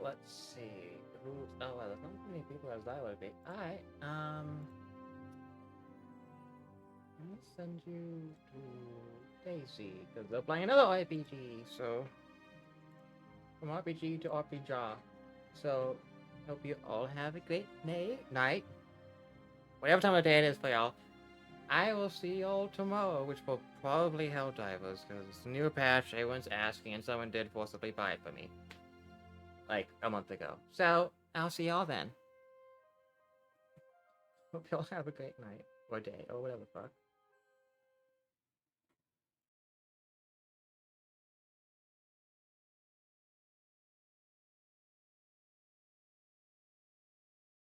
Let's see. Who's oh well, there's not many people as I would be. Alright, let me send you to Daisy, because they're playing another RPG, so from RPG to RPG. So hope you all have a great night. Whatever time of day it is for y'all. I will see y'all tomorrow, which will probably Helldivers, because it's a new patch, everyone's asking, and someone did forcibly buy it for me. Like, a month ago. So, I'll see y'all then. Hope y'all have a great night, or day, or whatever the fuck.